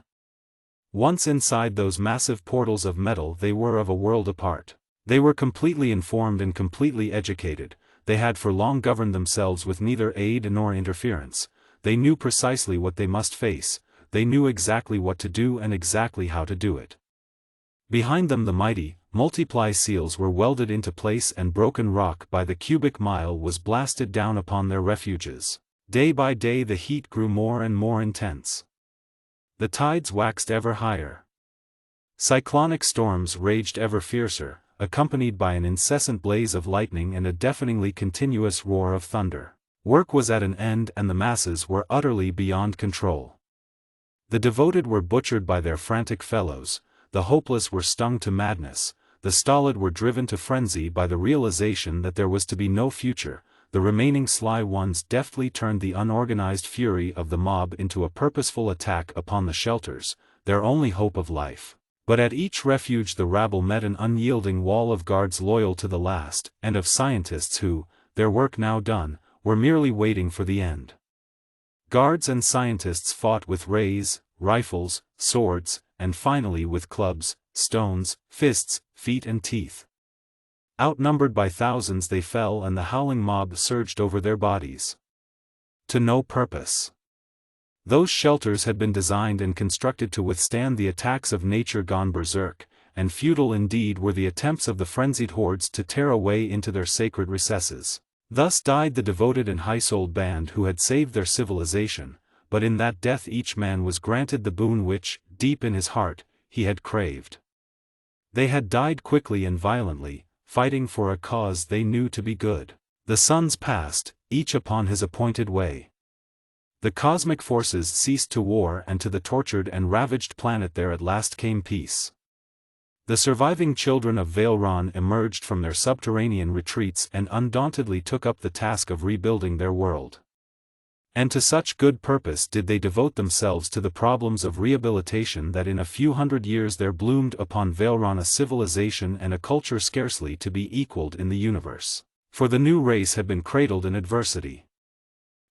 Once inside those massive portals of metal they were of a world apart. They were completely informed and completely educated, they had for long governed themselves with neither aid nor interference, they knew precisely what they must face, they knew exactly what to do and exactly how to do it. Behind them the mighty, multiply seals were welded into place and broken rock by the cubic mile was blasted down upon their refuges. Day by day the heat grew more and more intense. The tides waxed ever higher. Cyclonic storms raged ever fiercer, accompanied by an incessant blaze of lightning and a deafeningly continuous roar of thunder. Work was at an end and the masses were utterly beyond control. The devoted were butchered by their frantic fellows, the hopeless were stung to madness, the stolid were driven to frenzy by the realization that there was to be no future, the remaining sly ones deftly turned the unorganized fury of the mob into a purposeful attack upon the shelters, their only hope of life. But at each refuge the rabble met an unyielding wall of guards loyal to the last, and of scientists who, their work now done, were merely waiting for the end. Guards and scientists fought with rays, rifles, swords, and finally with clubs, stones, fists, feet and teeth. Outnumbered by thousands they fell and the howling mob surged over their bodies. To no purpose. Those shelters had been designed and constructed to withstand the attacks of nature gone berserk, and futile indeed were the attempts of the frenzied hordes to tear a way into their sacred recesses. Thus died the devoted and high-souled band who had saved their civilization, but in that death each man was granted the boon which, deep in his heart, he had craved. They had died quickly and violently, fighting for a cause they knew to be good. The suns passed, each upon his appointed way. The cosmic forces ceased to war and to the tortured and ravaged planet there at last came peace. The surviving children of Valeron emerged from their subterranean retreats and undauntedly took up the task of rebuilding their world. And to such good purpose did they devote themselves to the problems of rehabilitation that in a few hundred years there bloomed upon Valeron a civilization and a culture scarcely to be equaled in the universe. For the new race had been cradled in adversity.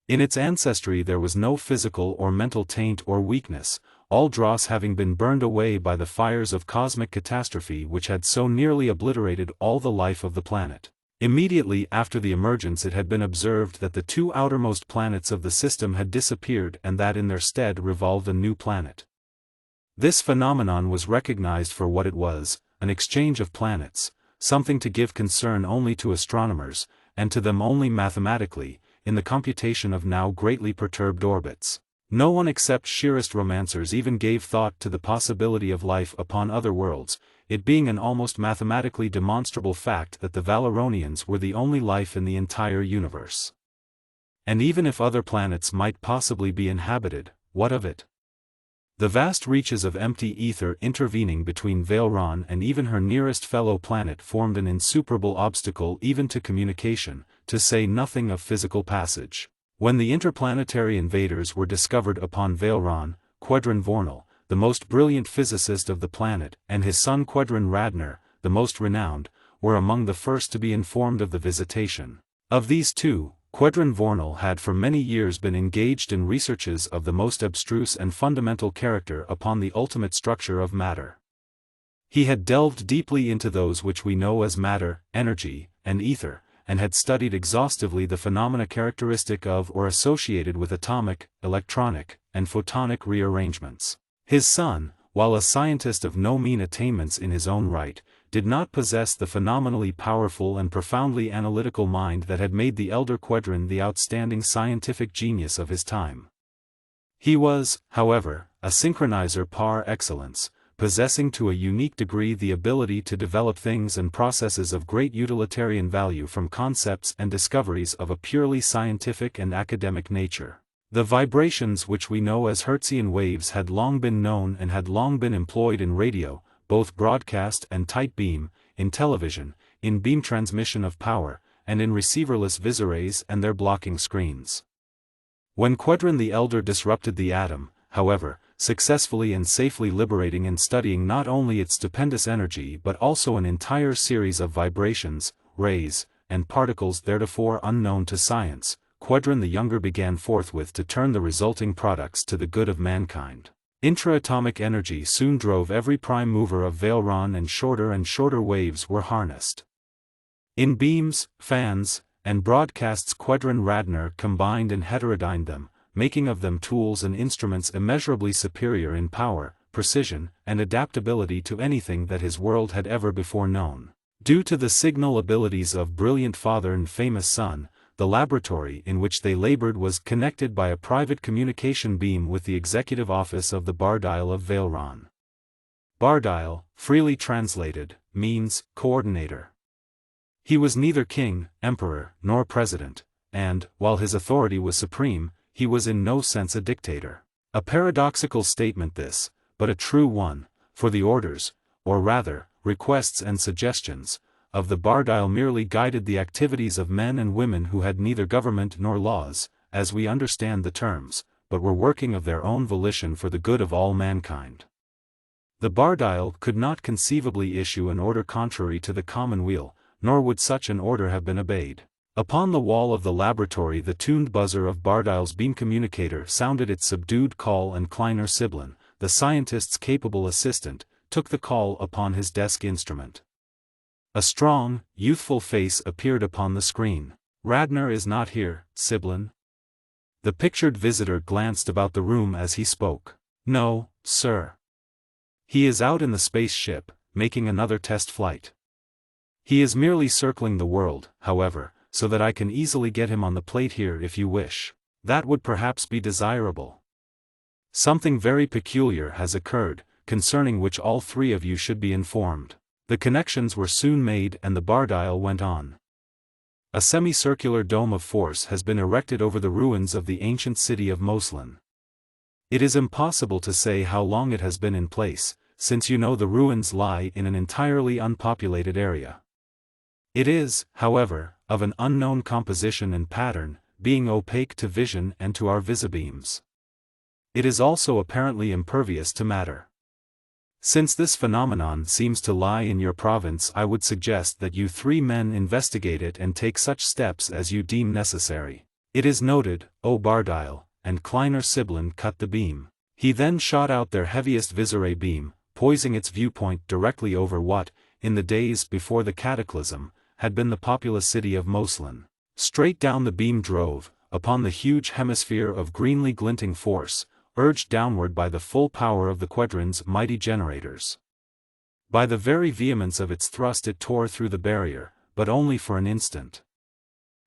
In its ancestry there was no physical or mental taint or weakness, all dross having been burned away by the fires of cosmic catastrophe which had so nearly obliterated all the life of the planet. Immediately after the emergence it had been observed that the two outermost planets of the system had disappeared and that in their stead revolved a new planet. This phenomenon was recognized for what it was, an exchange of planets, something to give concern only to astronomers, and to them only mathematically, in the computation of now greatly perturbed orbits. No one except sheerest romancers even gave thought to the possibility of life upon other worlds, it being an almost mathematically demonstrable fact that the Valeronians were the only life in the entire universe. And even if other planets might possibly be inhabited, what of it? The vast reaches of empty ether intervening between Valeron and even her nearest fellow planet formed an insuperable obstacle even to communication, to say nothing of physical passage. When the interplanetary invaders were discovered upon Valeron, Quedrin Vornal, the most brilliant physicist of the planet, and his son Quedrin Radner, the most renowned, were among the first to be informed of the visitation. Of these two, Quedrin Vornal had for many years been engaged in researches of the most abstruse and fundamental character upon the ultimate structure of matter. He had delved deeply into those which we know as matter, energy, and ether, and had studied exhaustively the phenomena characteristic of or associated with atomic, electronic, and photonic rearrangements. His son, while a scientist of no mean attainments in his own right, did not possess the phenomenally powerful and profoundly analytical mind that had made the elder Quedrin the outstanding scientific genius of his time. He was, however, a synchronizer par excellence, possessing to a unique degree the ability to develop things and processes of great utilitarian value from concepts and discoveries of a purely scientific and academic nature. The vibrations which we know as Hertzian waves had long been known and had long been employed in radio, both broadcast and tight beam, in television, in beam transmission of power, and in receiverless visarays and their blocking screens. When Quedrin the Elder disrupted the atom, however, successfully and safely liberating and studying not only its stupendous energy but also an entire series of vibrations, rays, and particles theretofore unknown to science, Quedrin the Younger began forthwith to turn the resulting products to the good of mankind. Intraatomic energy soon drove every prime mover of Valeron and shorter waves were harnessed. In beams, fans, and broadcasts Quedrin Radner combined and heterodyned them, making of them tools and instruments immeasurably superior in power, precision, and adaptability to anything that his world had ever before known. Due to the signal abilities of brilliant father and famous son, the laboratory in which they labored was connected by a private communication beam with the executive office of the Bardile of Valeron. Bardile, freely translated, means coordinator. He was neither king, emperor, nor president, and, while his authority was supreme, he was in no sense a dictator. A paradoxical statement this, but a true one, for the orders, or rather, requests and suggestions, of the Bardile merely guided the activities of men and women who had neither government nor laws, as we understand the terms, but were working of their own volition for the good of all mankind. The Bardile could not conceivably issue an order contrary to the common weal, nor would such an order have been obeyed. Upon the wall of the laboratory the tuned buzzer of Bardile's beam communicator sounded its subdued call, and Kleiner Siblin, the scientist's capable assistant, took the call upon his desk instrument. A strong, youthful face appeared upon the screen. "Radner is not here, Siblin." The pictured visitor glanced about the room as he spoke. "No, sir. He is out in the spaceship, making another test flight. He is merely circling the world, however, so that I can easily get him on the plate here if you wish. That would perhaps be desirable. Something very peculiar has occurred, concerning which all three of you should be informed." The connections were soon made and the Bardile went on. "A semicircular dome of force has been erected over the ruins of the ancient city of Moslin. It is impossible to say how long it has been in place, since you know the ruins lie in an entirely unpopulated area. It is, however, of an unknown composition and pattern, being opaque to vision and to our visibeams. It is also apparently impervious to matter. Since this phenomenon seems to lie in your province, I would suggest that you three men investigate it and take such steps as you deem necessary. It is noted, O Bardile," and Kleiner Siblin cut the beam. He then shot out their heaviest visor beam, poising its viewpoint directly over what, in the days before the cataclysm, had been the populous city of Moslin. Straight down the beam drove, upon the huge hemisphere of greenly glinting force, urged downward by the full power of the Quadran's mighty generators. By the very vehemence of its thrust it tore through the barrier, but only for an instant.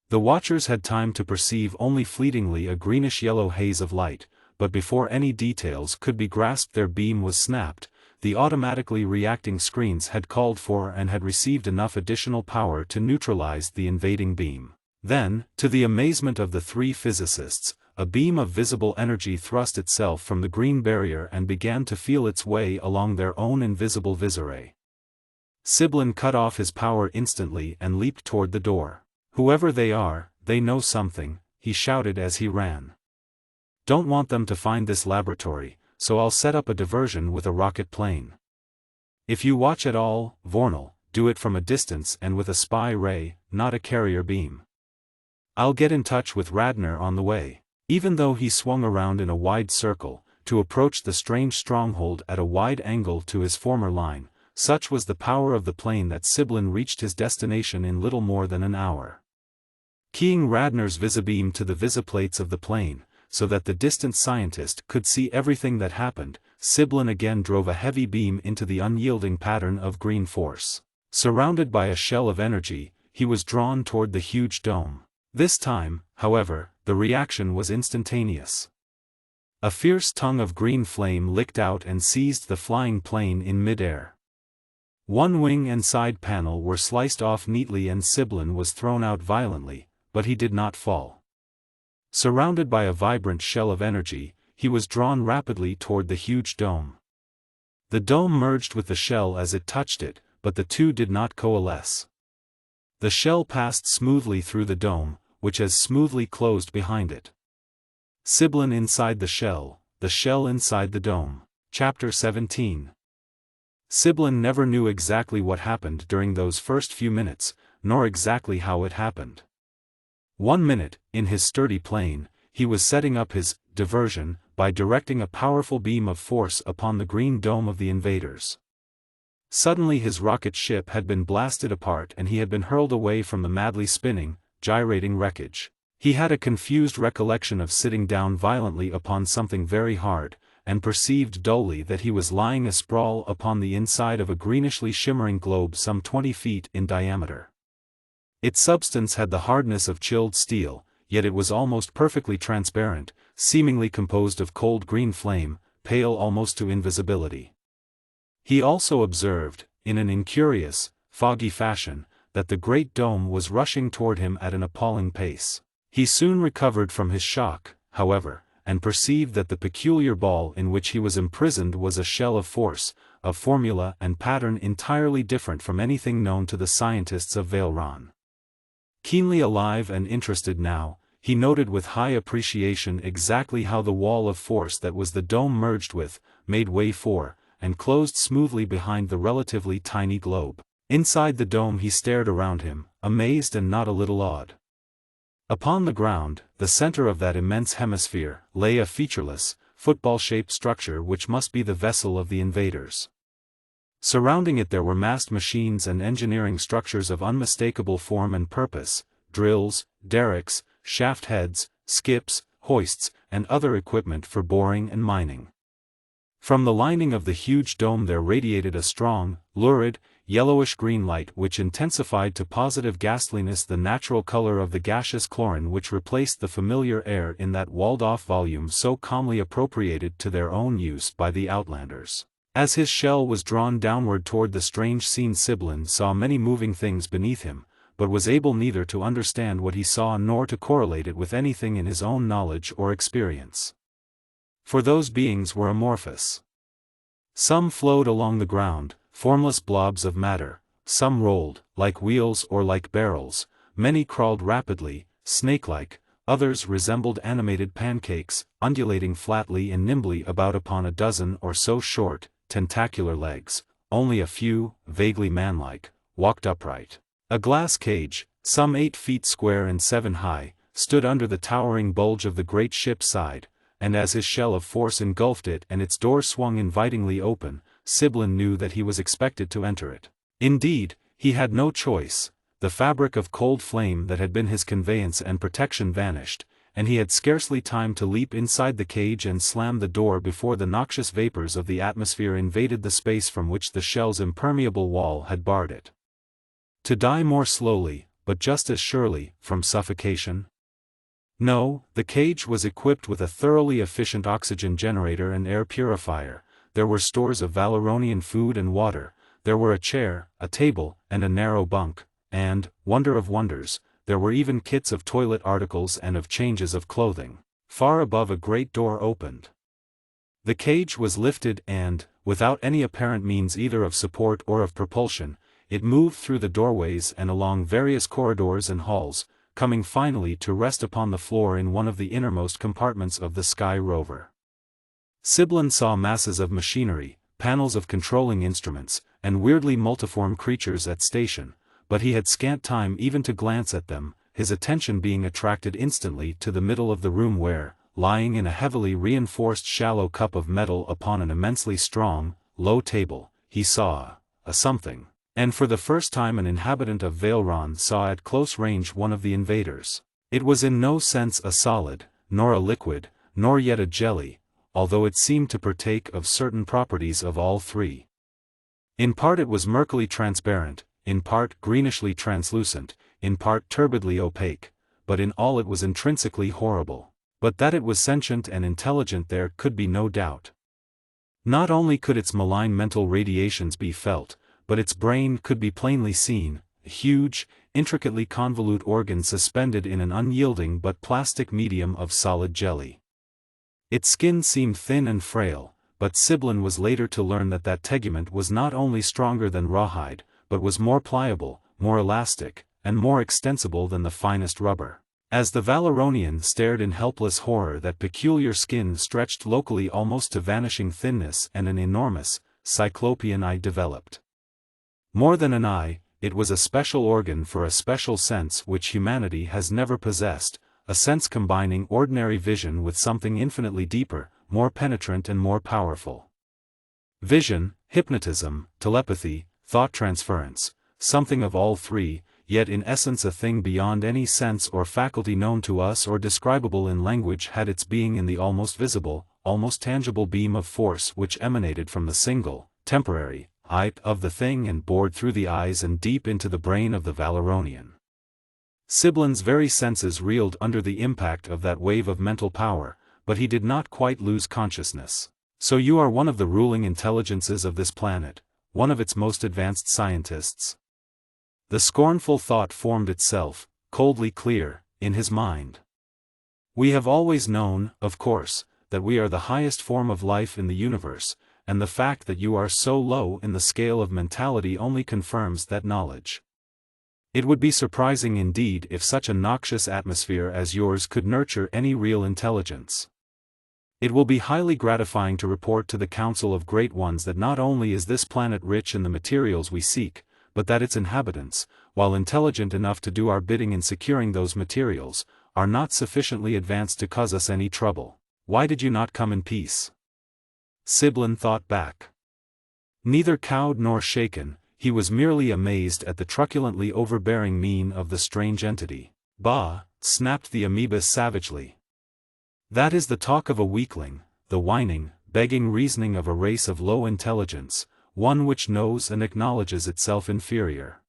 The watchers had time to perceive only fleetingly a greenish-yellow haze of light, but before any details could be grasped their beam was snapped. The automatically reacting screens had called for and had received enough additional power to neutralize the invading beam. Then, to the amazement of the three physicists, a beam of visible energy thrust itself from the green barrier and began to feel its way along their own invisible visor. Siblin cut off his power instantly and leaped toward the door. "Whoever they are, they know something," he shouted as he ran. "Don't want them to find this laboratory, so I'll set up a diversion with a rocket plane. If you watch at all, Vornal, do it from a distance and with a spy ray, not a carrier beam. I'll get in touch with Radner on the way." Even though he swung around in a wide circle, to approach the strange stronghold at a wide angle to his former line, such was the power of the plane that Siblin reached his destination in little more than an hour. Keying Radner's visibeam to the visiplates of the plane, so that the distant scientist could see everything that happened, Siblin again drove a heavy beam into the unyielding pattern of green force. Surrounded by a shell of energy, he was drawn toward the huge dome. This time, however, the reaction was instantaneous. A fierce tongue of green flame licked out and seized the flying plane in mid-air. One wing and side panel were sliced off neatly and Siblin was thrown out violently, but he did not fall. Surrounded by a vibrant shell of energy, he was drawn rapidly toward the huge dome. The dome merged with the shell as it touched it, but the two did not coalesce. The shell passed smoothly through the dome, which as smoothly closed behind it. Siblin inside the shell inside the dome. Chapter 17. Siblin never knew exactly what happened during those first few minutes, nor exactly how it happened. 1 minute, in his sturdy plane, he was setting up his diversion by directing a powerful beam of force upon the green dome of the invaders. Suddenly his rocket ship had been blasted apart and he had been hurled away from the madly spinning, gyrating wreckage. He had a confused recollection of sitting down violently upon something very hard, and perceived dully that he was lying asprawl upon the inside of a greenishly shimmering globe some 20 feet in diameter. Its substance had the hardness of chilled steel, yet it was almost perfectly transparent, seemingly composed of cold green flame, pale almost to invisibility. He also observed, in an incurious, foggy fashion, that the great dome was rushing toward him at an appalling pace. He soon recovered from his shock, however, and perceived that the peculiar ball in which he was imprisoned was a shell of force, of formula and pattern entirely different from anything known to the scientists of Valeron. Keenly alive and interested now, he noted with high appreciation exactly how the wall of force that was the dome merged with, made way for, and closed smoothly behind the relatively tiny globe. Inside the dome he stared around him, amazed and not a little awed. Upon the ground, the center of that immense hemisphere, lay a featureless, football-shaped structure which must be the vessel of the invaders. Surrounding it there were massed machines and engineering structures of unmistakable form and purpose, drills, derricks, shaft heads, skips, hoists, and other equipment for boring and mining. From the lining of the huge dome there radiated a strong, lurid, yellowish-green light which intensified to positive ghastliness the natural color of the gaseous chlorine which replaced the familiar air in that walled-off volume so calmly appropriated to their own use by the Outlanders. As his shell was drawn downward toward the strange scene, Siblin saw many moving things beneath him, but was able neither to understand what he saw nor to correlate it with anything in his own knowledge or experience. For those beings were amorphous. Some flowed along the ground, formless blobs of matter, some rolled, like wheels or like barrels, many crawled rapidly, snake-like, others resembled animated pancakes, undulating flatly and nimbly about upon a dozen or so short, tentacular legs. Only a few, vaguely manlike, walked upright. A glass cage, some 8 feet square and 7 high, stood under the towering bulge of the great ship's side, and as his shell of force engulfed it and its door swung invitingly open, Siblin knew that he was expected to enter it. Indeed, he had no choice. The fabric of cold flame that had been his conveyance and protection vanished, and he had scarcely time to leap inside the cage and slam the door before the noxious vapors of the atmosphere invaded the space from which the shell's impermeable wall had barred it. To die more slowly, but just as surely, from suffocation? No, the cage was equipped with a thoroughly efficient oxygen generator and air purifier. There were stores of Valeronian food and water, there were a chair, a table, and a narrow bunk, and, wonder of wonders, there were even kits of toilet articles and of changes of clothing. Far above a great door opened. The cage was lifted and, without any apparent means either of support or of propulsion, it moved through the doorways and along various corridors and halls, coming finally to rest upon the floor in one of the innermost compartments of the Sky rover. Siblin saw masses of machinery, panels of controlling instruments, and weirdly multiform creatures at station, but he had scant time even to glance at them, his attention being attracted instantly to the middle of the room where, lying in a heavily reinforced shallow cup of metal upon an immensely strong, low table, he saw a something, and for the first time an inhabitant of Valeron saw at close range one of the invaders. It was in no sense a solid, nor a liquid, nor yet a jelly, although it seemed to partake of certain properties of all three. In part it was murkily transparent, in part greenishly translucent, in part turbidly opaque, but in all it was intrinsically horrible. But that it was sentient and intelligent there could be no doubt. Not only could its malign mental radiations be felt, but its brain could be plainly seen, a huge, intricately convolute organ suspended in an unyielding but plastic medium of solid jelly. Its skin seemed thin and frail, but Siblin was later to learn that that tegument was not only stronger than rawhide, but was more pliable, more elastic, and more extensible than the finest rubber. As the Valeronian stared in helpless horror, that peculiar skin stretched locally almost to vanishing thinness, and an enormous, cyclopean eye developed. More than an eye, it was a special organ for a special sense which humanity has never possessed, a sense combining ordinary vision with something infinitely deeper, more penetrant and more powerful. Vision, hypnotism, telepathy, thought transference, something of all three, yet in essence a thing beyond any sense or faculty known to us or describable in language, had its being in the almost visible, almost tangible beam of force which emanated from the single, temporary, eye of the thing and bored through the eyes and deep into the brain of the Valeronian. Siblin's very senses reeled under the impact of that wave of mental power, but he did not quite lose consciousness. So you are one of the ruling intelligences of this planet, one of its most advanced scientists. The scornful thought formed itself, coldly clear, in his mind. We have always known, of course, that we are the highest form of life in the universe, and the fact that you are so low in the scale of mentality only confirms that knowledge. It would be surprising indeed if such a noxious atmosphere as yours could nurture any real intelligence. It will be highly gratifying to report to the Council of Great Ones that not only is this planet rich in the materials we seek, but that its inhabitants, while intelligent enough to do our bidding in securing those materials, are not sufficiently advanced to cause us any trouble. Why did you not come in peace? Siblin thought back. Neither cowed nor shaken, he was merely amazed at the truculently overbearing mien of the strange entity. Bah, snapped the amoeba savagely. That is the talk of a weakling, the whining, begging reasoning of a race of low intelligence, one which knows and acknowledges itself inferior.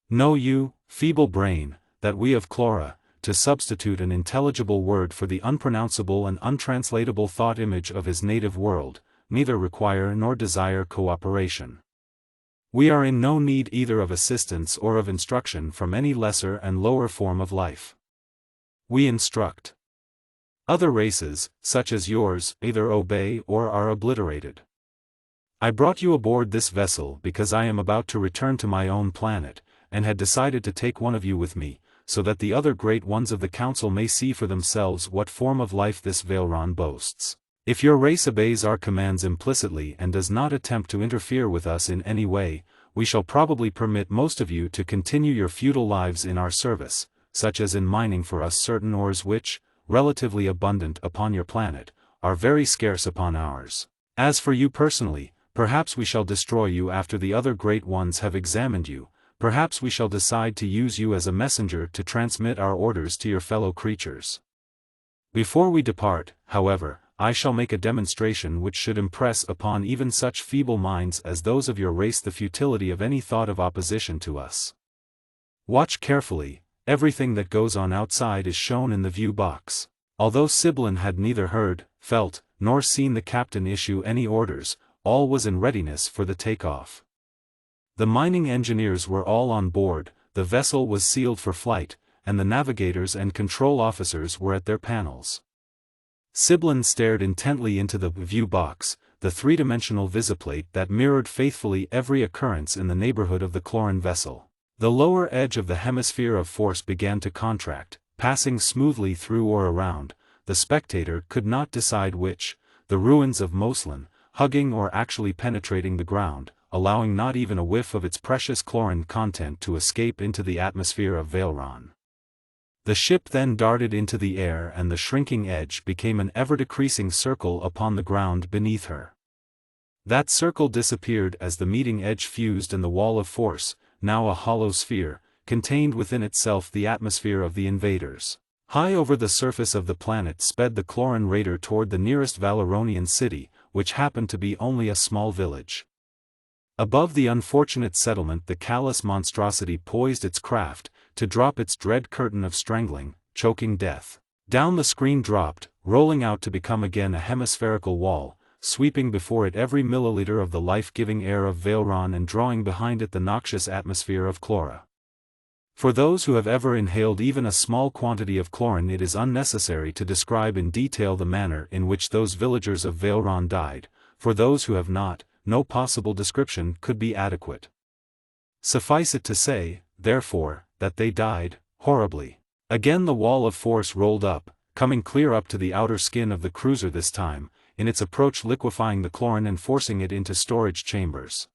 Know you, feeble brain, that we of Chlora, to substitute an intelligible word for the unpronounceable and untranslatable thought image of his native world, neither require nor desire cooperation. We are in no need either of assistance or of instruction from any lesser and lower form of life. We instruct. Other races, such as yours, either obey or are obliterated. I brought you aboard this vessel because I am about to return to my own planet, and had decided to take one of you with me, so that the other great ones of the Council may see for themselves what form of life this Valeron boasts. If your race obeys our commands implicitly and does not attempt to interfere with us in any way, we shall probably permit most of you to continue your feudal lives in our service, such as in mining for us certain ores which, relatively abundant upon your planet, are very scarce upon ours. As for you personally, perhaps we shall destroy you after the other great ones have examined you, perhaps we shall decide to use you as a messenger to transmit our orders to your fellow creatures. Before we depart, however, I shall make a demonstration which should impress upon even such feeble minds as those of your race the futility of any thought of opposition to us. Watch carefully, everything that goes on outside is shown in the view box. Although Siblin had neither heard, felt, nor seen the captain issue any orders, all was in readiness for the takeoff. The mining engineers were all on board, the vessel was sealed for flight, and the navigators and control officers were at their panels. Siblin stared intently into the view box, the three-dimensional visiplate that mirrored faithfully every occurrence in the neighborhood of the Chloran vessel. The lower edge of the hemisphere of force began to contract, passing smoothly through or around, the spectator could not decide which, the ruins of Moslin, hugging or actually penetrating the ground, allowing not even a whiff of its precious Chloran content to escape into the atmosphere of Valeron. The ship then darted into the air and the shrinking edge became an ever-decreasing circle upon the ground beneath her. That circle disappeared as the meeting edge fused and the wall of force, now a hollow sphere, contained within itself the atmosphere of the invaders. High over the surface of the planet sped the Chloran raider toward the nearest Valeronian city, which happened to be only a small village. Above the unfortunate settlement the callous monstrosity poised its craft, to drop its dread curtain of strangling, choking death. Down the screen dropped, rolling out to become again a hemispherical wall, sweeping before it every milliliter of the life-giving air of Valeron and drawing behind it the noxious atmosphere of Chlora. For those who have ever inhaled even a small quantity of chlorin, it is unnecessary to describe in detail the manner in which those villagers of Valeron died. For those who have not, no possible description could be adequate. Suffice it to say, therefore, that they died, horribly. Again the wall of force rolled up, coming clear up to the outer skin of the cruiser this time, in its approach liquefying the chlorin and forcing it into storage chambers.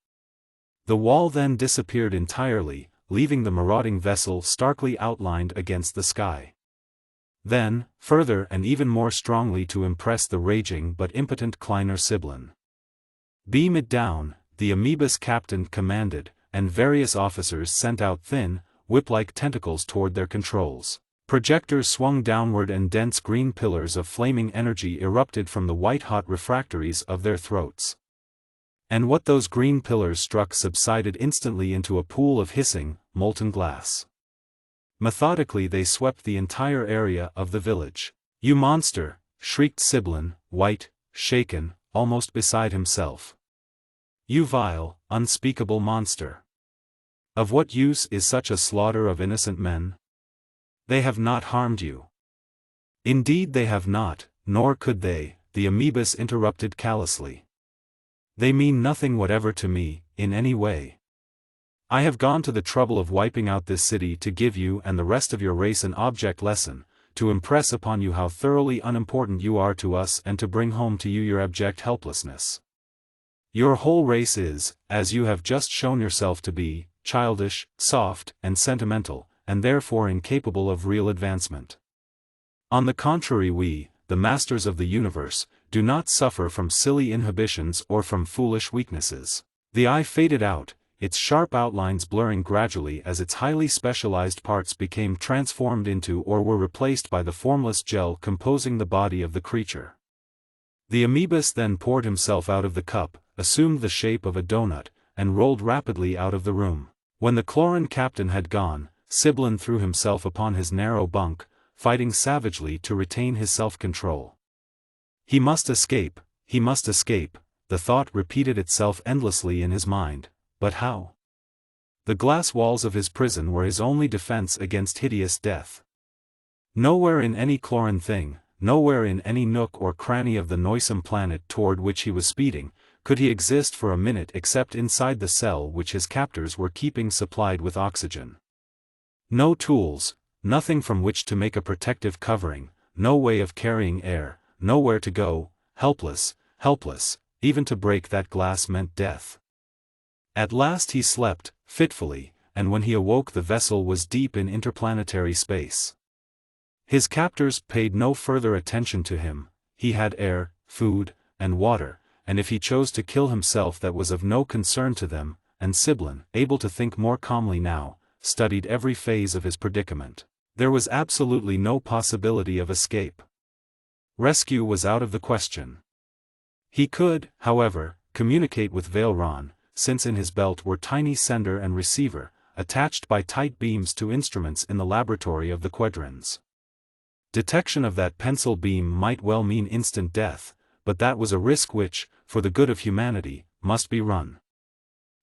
The wall then disappeared entirely, leaving the marauding vessel starkly outlined against the sky. Then, further and even more strongly to impress the raging but impotent Kleiner Siblin. "Beam it down," the amoeba's captain commanded, and various officers sent out thin, whip-like tentacles toward their controls. Projectors swung downward and dense green pillars of flaming energy erupted from the white-hot refractories of their throats. And what those green pillars struck subsided instantly into a pool of hissing, molten glass. Methodically they swept the entire area of the village. "You monster!" shrieked Siblin, white, shaken, almost beside himself. "You vile, unspeakable monster! Of what use is such a slaughter of innocent men? They have not harmed you." "Indeed they have not, nor could they," the amoebus interrupted callously. "They mean nothing whatever to me, in any way. I have gone to the trouble of wiping out this city to give you and the rest of your race an object lesson, to impress upon you how thoroughly unimportant you are to us and to bring home to you your abject helplessness. Your whole race is, as you have just shown yourself to be, childish, soft, and sentimental, and therefore incapable of real advancement. On the contrary, we, the masters of the universe, do not suffer from silly inhibitions or from foolish weaknesses." The eye faded out, its sharp outlines blurring gradually as its highly specialized parts became transformed into or were replaced by the formless gel composing the body of the creature. The amoebus then poured himself out of the cup, assumed the shape of a donut, and rolled rapidly out of the room. When the Cloran captain had gone, Siblin threw himself upon his narrow bunk, fighting savagely to retain his self-control. He must escape, the thought repeated itself endlessly in his mind, but how? The glass walls of his prison were his only defense against hideous death. Nowhere in any Cloran thing, nowhere in any nook or cranny of the noisome planet toward which he was speeding, could he exist for a minute except inside the cell which his captors were keeping supplied with oxygen. No tools, nothing from which to make a protective covering, no way of carrying air, nowhere to go, helpless, even to break that glass meant death. At last he slept, fitfully, and when he awoke the vessel was deep in interplanetary space. His captors paid no further attention to him, he had air, food, and water, and if he chose to kill himself that was of no concern to them, and Siblin, able to think more calmly now, studied every phase of his predicament. There was absolutely no possibility of escape. Rescue was out of the question. He could, however, communicate with Valeron, since in his belt were tiny sender and receiver, attached by tight beams to instruments in the laboratory of the Quadrans. Detection of that pencil beam might well mean instant death, but that was a risk which, for the good of humanity, must be run.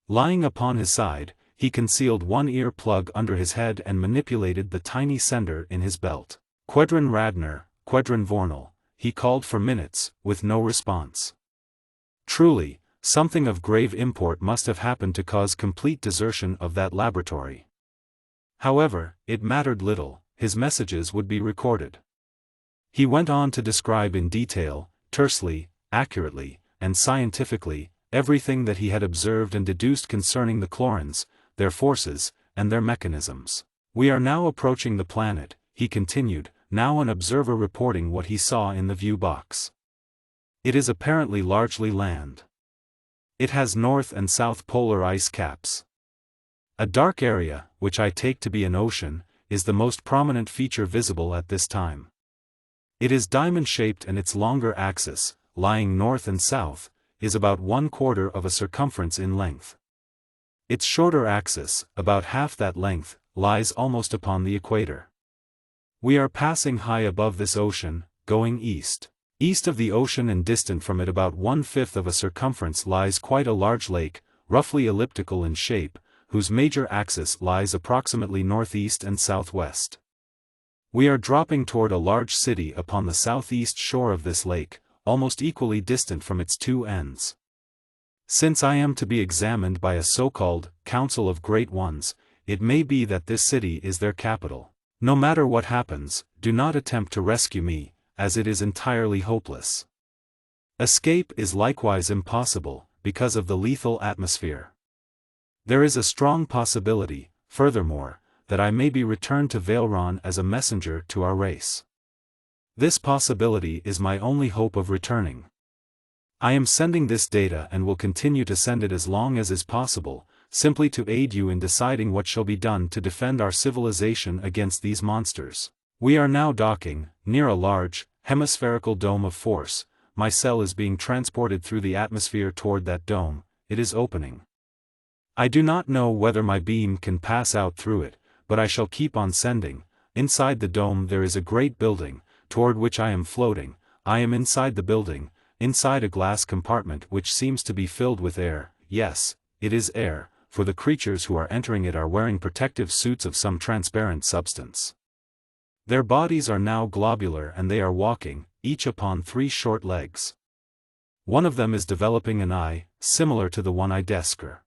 Lying upon his side, he concealed one ear plug under his head and manipulated the tiny sender in his belt. "Quedran Radner, Quedran Vornal," he called for minutes, with no response. Truly, something of grave import must have happened to cause complete desertion of that laboratory. However, it mattered little, his messages would be recorded. He went on to describe in detail, tersely, accurately, and scientifically, everything that he had observed and deduced concerning the Clorans, their forces, and their mechanisms. "We are now approaching the planet," he continued, now an observer reporting what he saw in the view box. "It is apparently largely land. It has north and south polar ice caps. A dark area, which I take to be an ocean, is the most prominent feature visible at this time. It is diamond-shaped and its longer axis, lying north and south, is about 1/4 of a circumference in length. Its shorter axis, about half that length, lies almost upon the equator. We are passing high above this ocean, going east. East of the ocean and distant from it about 1/5 of a circumference lies quite a large lake, roughly elliptical in shape, whose major axis lies approximately northeast and southwest. We are dropping toward a large city upon the southeast shore of this lake, almost equally distant from its two ends. Since I am to be examined by a so-called Council of Great Ones, it may be that this city is their capital. No matter what happens, do not attempt to rescue me, as it is entirely hopeless. Escape is likewise impossible, because of the lethal atmosphere. There is a strong possibility, furthermore, that I may be returned to Valeron as a messenger to our race. This possibility is my only hope of returning. I am sending this data and will continue to send it as long as is possible, simply to aid you in deciding what shall be done to defend our civilization against these monsters. We are now docking, near a large, hemispherical dome of force. My cell is being transported through the atmosphere toward that dome. It is opening. I do not know whether my beam can pass out through it, but I shall keep on sending. Inside the dome there is a great building, toward which I am floating. I am inside the building, inside a glass compartment which seems to be filled with air. Yes, it is air, for the creatures who are entering it are wearing protective suits of some transparent substance. Their bodies are now globular and they are walking, each upon 3 short legs. One of them is developing an eye, similar to the one I described.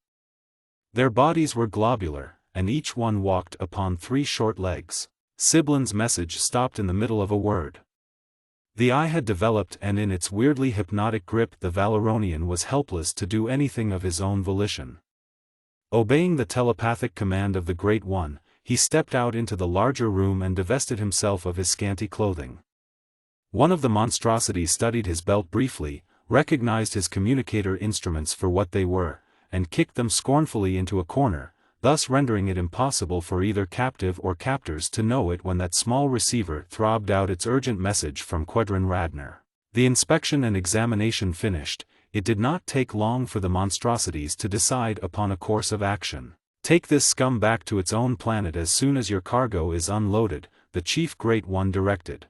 Their bodies were globular, and each one walked upon 3 short legs. Siblin's message stopped in the middle of a word. The eye had developed, and in its weirdly hypnotic grip the Valeronian was helpless to do anything of his own volition. Obeying the telepathic command of the Great One, he stepped out into the larger room and divested himself of his scanty clothing. One of the monstrosities studied his belt briefly, recognized his communicator instruments for what they were, and kicked them scornfully into a corner, thus rendering it impossible for either captive or captors to know it when that small receiver throbbed out its urgent message from Quedrin Radner. The inspection and examination finished, it did not take long for the monstrosities to decide upon a course of action. Take this scum back to its own planet as soon as your cargo is unloaded, the Chief Great One directed.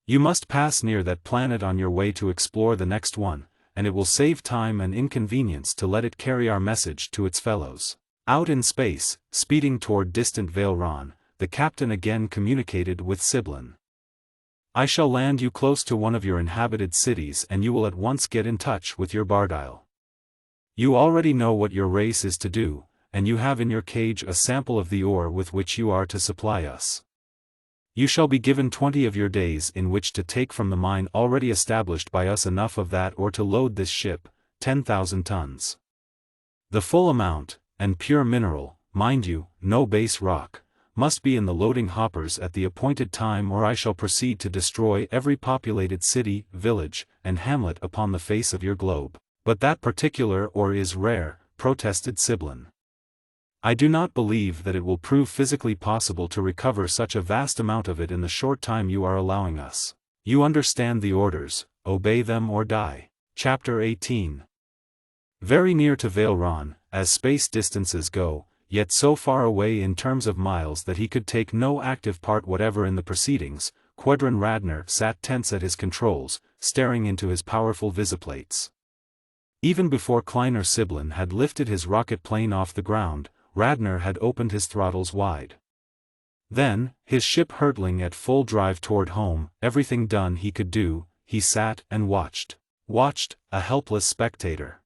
You must pass near that planet on your way to explore the next one, and it will save time and inconvenience to let it carry our message to its fellows. Out in space, speeding toward distant Valeron, the captain again communicated with Siblin. I shall land you close to one of your inhabited cities and you will at once get in touch with your Bardile. You already know what your race is to do, and you have in your cage a sample of the ore with which you are to supply us. You shall be given 20 of your days in which to take from the mine already established by us enough of that ore to load this ship, 10,000 tons. The full amount, and pure mineral, mind you, no base rock, must be in the loading hoppers at the appointed time or I shall proceed to destroy every populated city, village, and hamlet upon the face of your globe. But that particular ore is rare, protested Siblin. I do not believe that it will prove physically possible to recover such a vast amount of it in the short time you are allowing us. You understand the orders, obey them or die. Chapter 18. Very near to Valeron, as space distances go, yet so far away in terms of miles that he could take no active part whatever in the proceedings, Quedrin Radner sat tense at his controls, staring into his powerful visiplates. Even before Kleiner Siblin had lifted his rocket plane off the ground, Radner had opened his throttles wide. Then, his ship hurtling at full drive toward home, everything done he could do, he sat and watched. Watched, a helpless spectator.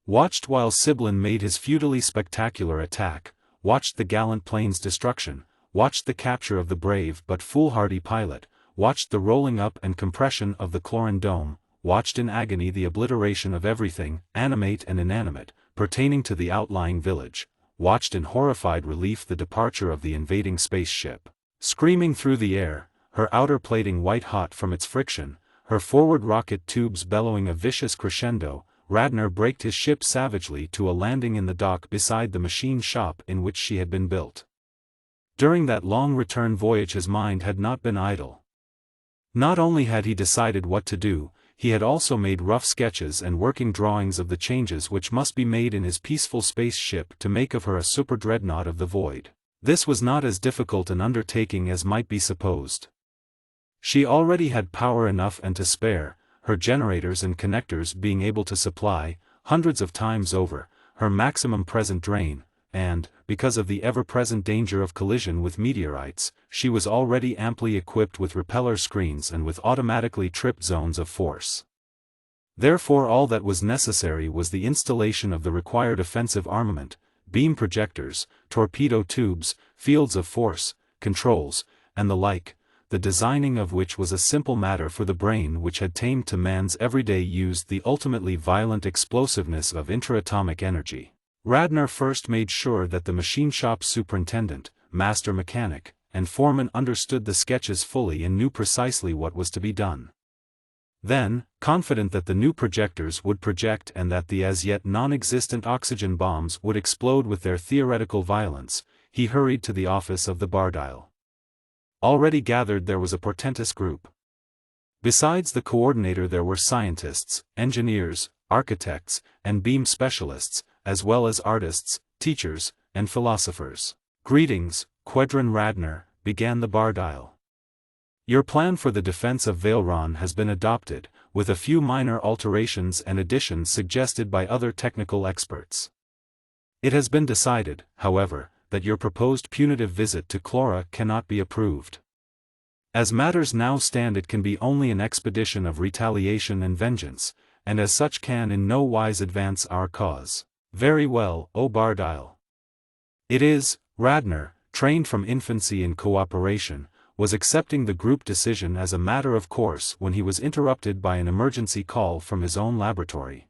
Watched while Siblin made his futilely spectacular attack, watched the gallant plane's destruction, watched the capture of the brave but foolhardy pilot, watched the rolling up and compression of the Clorin dome, watched in agony the obliteration of everything, animate and inanimate, pertaining to the outlying village, watched in horrified relief the departure of the invading spaceship. Screaming through the air, her outer plating white-hot from its friction, her forward rocket tubes bellowing a vicious crescendo, Radner braked his ship savagely to a landing in the dock beside the machine shop in which she had been built. During that long return voyage his mind had not been idle. Not only had he decided what to do, he had also made rough sketches and working drawings of the changes which must be made in his peaceful spaceship to make of her a super-dreadnought of the void. This was not as difficult an undertaking as might be supposed. She already had power enough and to spare, her generators and connectors being able to supply, hundreds of times over, her maximum present drain, and, because of the ever-present danger of collision with meteorites, she was already amply equipped with repeller screens and with automatically tripped zones of force. Therefore all that was necessary was the installation of the required offensive armament, beam projectors, torpedo tubes, fields of force, controls, and the like, the designing of which was a simple matter for the brain which had tamed to man's everyday use the ultimately violent explosiveness of intraatomic energy. Radner first made sure that the machine shop superintendent, master mechanic, and foreman understood the sketches fully and knew precisely what was to be done. Then, confident that the new projectors would project and that the as yet non-existent oxygen bombs would explode with their theoretical violence, he hurried to the office of the Bardile. already gathered there was a portentous group. Besides the coordinator there were scientists, engineers, architects, and beam specialists, as well as artists, teachers, and philosophers. "Greetings, Quedrin Radner," began the Bardile. "Your plan for the defense of Valeron has been adopted, with a few minor alterations and additions suggested by other technical experts. It has been decided, however, that your proposed punitive visit to Clora cannot be approved. As matters now stand, it can be only an expedition of retaliation and vengeance, and as such can in no wise advance our cause." "Very well, O Bardile." It is, Radner, trained from infancy in cooperation, was accepting the group decision as a matter of course when he was interrupted by an emergency call from his own laboratory.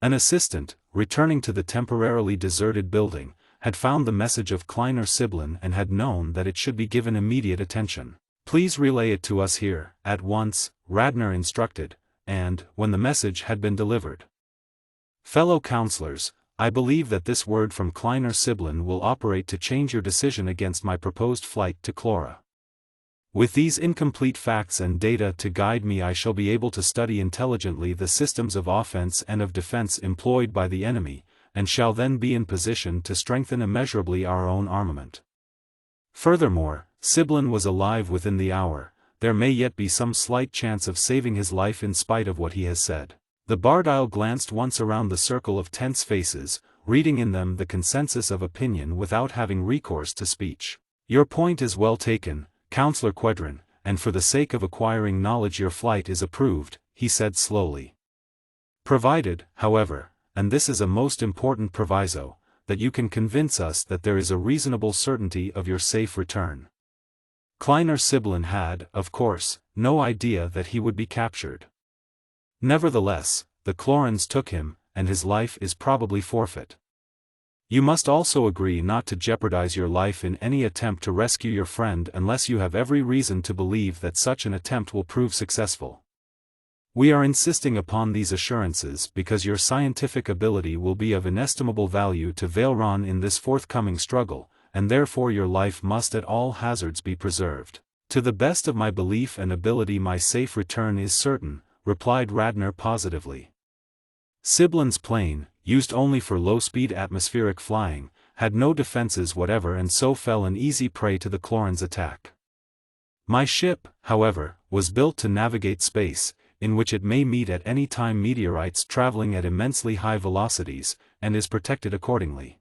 An assistant, returning to the temporarily deserted building, had found the message of Kleiner Siblin and had known that it should be given immediate attention. "Please relay it to us here, at once," Radner instructed, and, when the message had been delivered, "Fellow counselors, I believe that this word from Kleiner Siblin will operate to change your decision against my proposed flight to Clora. With these incomplete facts and data to guide me, I shall be able to study intelligently the systems of offense and of defense employed by the enemy, and shall then be in position to strengthen immeasurably our own armament. Furthermore, Siblin was alive within the hour, there may yet be some slight chance of saving his life in spite of what he has said." The Bardile glanced once around the circle of tense faces, reading in them the consensus of opinion without having recourse to speech. "Your point is well taken, Counselor Quedrin, and for the sake of acquiring knowledge your flight is approved," he said slowly. "Provided, however, and this is a most important proviso, that you can convince us that there is a reasonable certainty of your safe return." Kleiner Siblin had, of course, no idea that he would be captured. Nevertheless, the Clorans took him, and his life is probably forfeit. You must also agree not to jeopardize your life in any attempt to rescue your friend unless you have every reason to believe that such an attempt will prove successful. We are insisting upon these assurances because your scientific ability will be of inestimable value to Valeron in this forthcoming struggle, and therefore your life must at all hazards be preserved. "To the best of my belief and ability my safe return is certain," replied Radner positively. Siblin's plane, used only for low-speed atmospheric flying, had no defenses whatever and so fell an easy prey to the Clorans' attack. "My ship, however, was built to navigate space, in which it may meet at any time meteorites traveling at immensely high velocities, and is protected accordingly.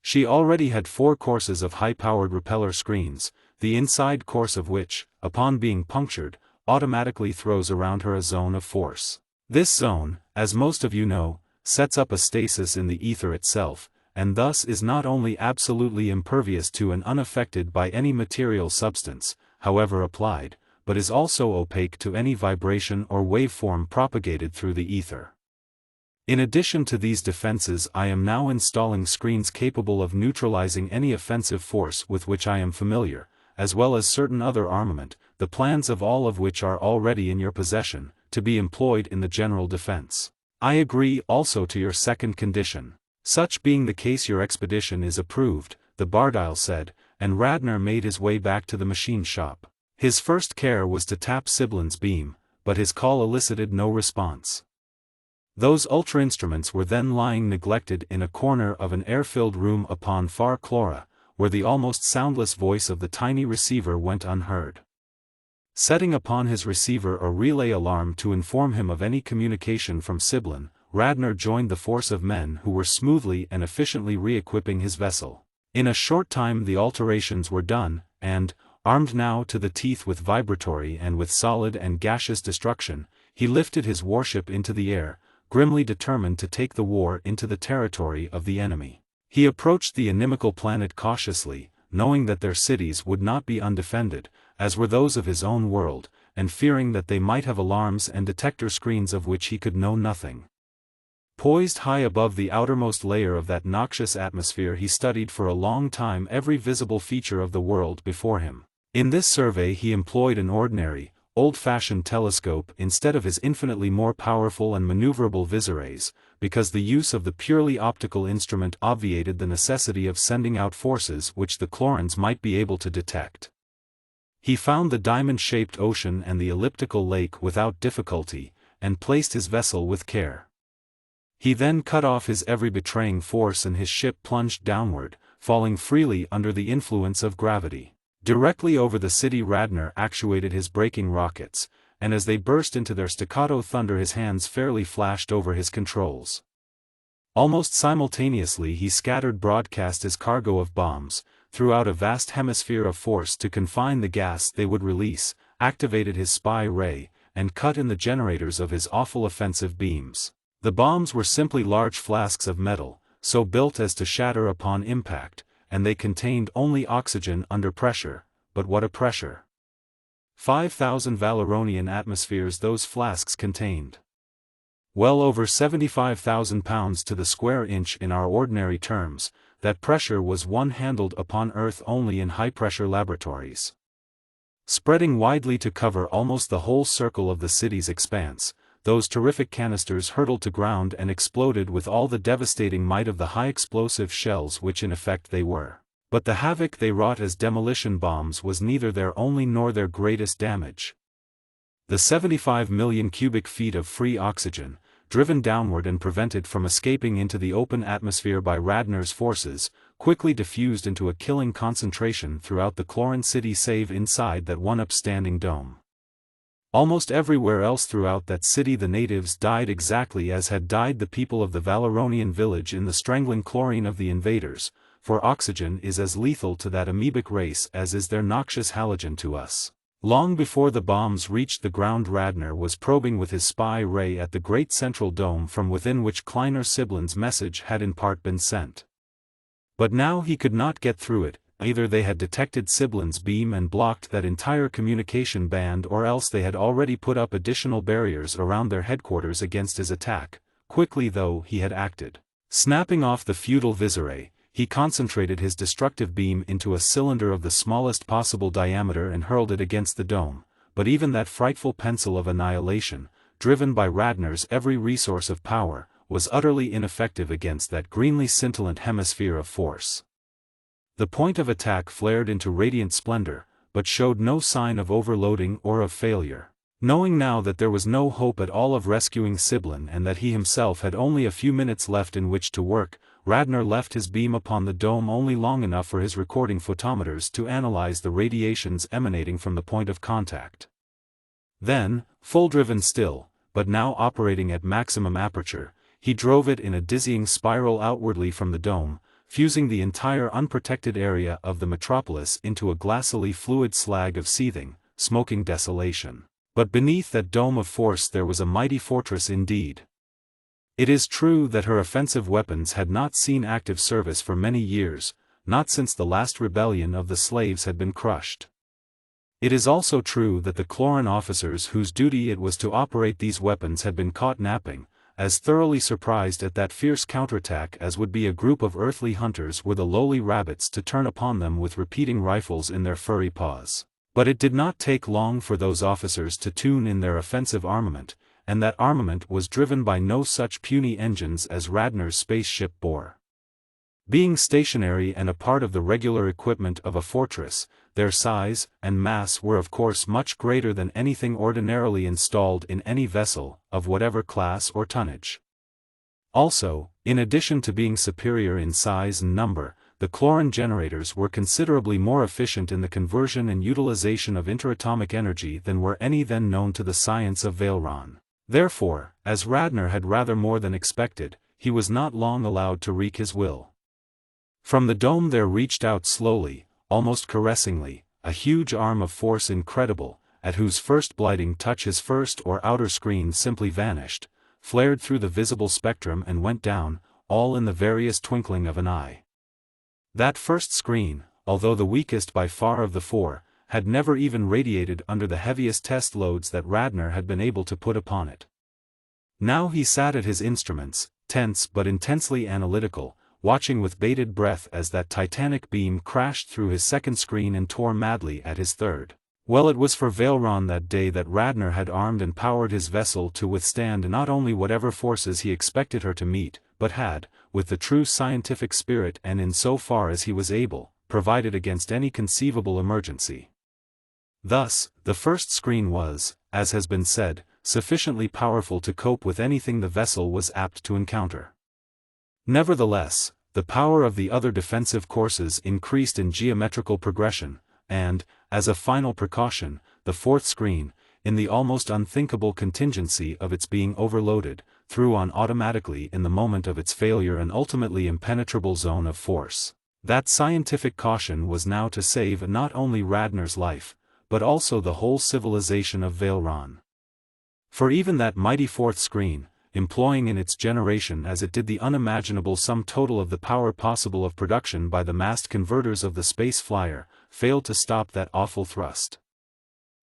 She already had 4 courses of high-powered repeller screens, the inside course of which, upon being punctured, automatically throws around her a zone of force. This zone, as most of you know, sets up a stasis in the ether itself, and thus is not only absolutely impervious to and unaffected by any material substance, however applied, but is also opaque to any vibration or waveform propagated through the ether. In addition to these defenses, I am now installing screens capable of neutralizing any offensive force with which I am familiar, as well as certain other armament, the plans of all of which are already in your possession, to be employed in the general defense. I agree also to your second condition. Such being the case, your expedition is approved," the Bardile said, and Radner made his way back to the machine shop. His first care was to tap Siblin's beam, but his call elicited no response. Those ultra-instruments were then lying neglected in a corner of an air-filled room upon far Clora, where the almost soundless voice of the tiny receiver went unheard. Setting upon his receiver a relay alarm to inform him of any communication from Siblin, Radner joined the force of men who were smoothly and efficiently re-equipping his vessel. In a short time the alterations were done, and, armed now to the teeth with vibratory and with solid and gaseous destruction, he lifted his warship into the air, grimly determined to take the war into the territory of the enemy. He approached the inimical planet cautiously, knowing that their cities would not be undefended, as were those of his own world, and fearing that they might have alarms and detector screens of which he could know nothing. Poised high above the outermost layer of that noxious atmosphere, he studied for a long time every visible feature of the world before him. In this survey he employed an ordinary, old-fashioned telescope instead of his infinitely more powerful and maneuverable visores, because the use of the purely optical instrument obviated the necessity of sending out forces which the Clorans might be able to detect. He found the diamond-shaped ocean and the elliptical lake without difficulty, and placed his vessel with care. He then cut off his every betraying force and his ship plunged downward, falling freely under the influence of gravity. Directly over the city Radner actuated his braking rockets, and as they burst into their staccato thunder his hands fairly flashed over his controls. Almost simultaneously he scattered broadcast his cargo of bombs, throughout a vast hemisphere of force to confine the gas they would release, activated his spy ray, and cut in the generators of his awful offensive beams. The bombs were simply large flasks of metal, so built as to shatter upon impact, and they contained only oxygen under pressure, but what a pressure! 5,000 Valeronian atmospheres those flasks contained. Well over 75,000 pounds to the square inch in our ordinary terms. That pressure was one handled upon Earth only in high-pressure laboratories. Spreading widely to cover almost the whole circle of the city's expanse, those terrific canisters hurtled to ground and exploded with all the devastating might of the high-explosive shells which in effect they were. But the havoc they wrought as demolition bombs was neither their only nor their greatest damage. The 75 million cubic feet of free oxygen, driven downward and prevented from escaping into the open atmosphere by Radner's forces, quickly diffused into a killing concentration throughout the Cloran city save inside that one upstanding dome. Almost everywhere else throughout that city the natives died exactly as had died the people of the Valeronian village in the strangling chlorine of the invaders, for oxygen is as lethal to that amoebic race as is their noxious halogen to us. Long before the bombs reached the ground Radner was probing with his spy ray at the great central dome from within which Kleiner Siblin's message had in part been sent. But now he could not get through it. Either they had detected Siblin's beam and blocked that entire communication band or else they had already put up additional barriers around their headquarters against his attack. Quickly though he had acted. Snapping off the feudal viserae, he concentrated his destructive beam into a cylinder of the smallest possible diameter and hurled it against the dome, but even that frightful pencil of annihilation, driven by Radner's every resource of power, was utterly ineffective against that greenly scintillant hemisphere of force. The point of attack flared into radiant splendor, but showed no sign of overloading or of failure. Knowing now that there was no hope at all of rescuing Siblin and that he himself had only a few minutes left in which to work, Radner left his beam upon the dome only long enough for his recording photometers to analyze the radiations emanating from the point of contact. Then, full-driven still, but now operating at maximum aperture, he drove it in a dizzying spiral outwardly from the dome, fusing the entire unprotected area of the metropolis into a glassily fluid slag of seething, smoking desolation. But beneath that dome of force there was a mighty fortress indeed. It is true that her offensive weapons had not seen active service for many years, not since the last rebellion of the slaves had been crushed. It is also true that the Cloran officers whose duty it was to operate these weapons had been caught napping, as thoroughly surprised at that fierce counterattack as would be a group of earthly hunters were the lowly rabbits to turn upon them with repeating rifles in their furry paws. But it did not take long for those officers to tune in their offensive armament, and that armament was driven by no such puny engines as Radner's spaceship bore. Being stationary and a part of the regular equipment of a fortress, their size and mass were of course much greater than anything ordinarily installed in any vessel, of whatever class or tonnage. Also, in addition to being superior in size and number, the Cloran generators were considerably more efficient in the conversion and utilization of interatomic energy than were any then known to the science of Valeron. Therefore, as Radner had rather more than expected, he was not long allowed to wreak his will. From the dome there reached out slowly, almost caressingly, a huge arm of force incredible, at whose first blighting touch his first or outer screen simply vanished, flared through the visible spectrum and went down, all in the veriest twinkling of an eye. That first screen, although the weakest by far of the four, had never even radiated under the heaviest test loads that Radner had been able to put upon it. Now he sat at his instruments, tense but intensely analytical, watching with bated breath as that titanic beam crashed through his second screen and tore madly at his third. Well, it was for Valeron that day that Radner had armed and powered his vessel to withstand not only whatever forces he expected her to meet, but had, with the true scientific spirit and in so far as he was able, provided against any conceivable emergency. Thus, the first screen was, as has been said, sufficiently powerful to cope with anything the vessel was apt to encounter. Nevertheless, the power of the other defensive courses increased in geometrical progression, and, as a final precaution, the fourth screen, in the almost unthinkable contingency of its being overloaded, threw on automatically in the moment of its failure an ultimately impenetrable zone of force. That scientific caution was now to save not only Radnor's life, but also the whole civilization of Valeron. For even that mighty fourth screen, employing in its generation as it did the unimaginable sum total of the power possible of production by the massed converters of the space flyer, failed to stop that awful thrust.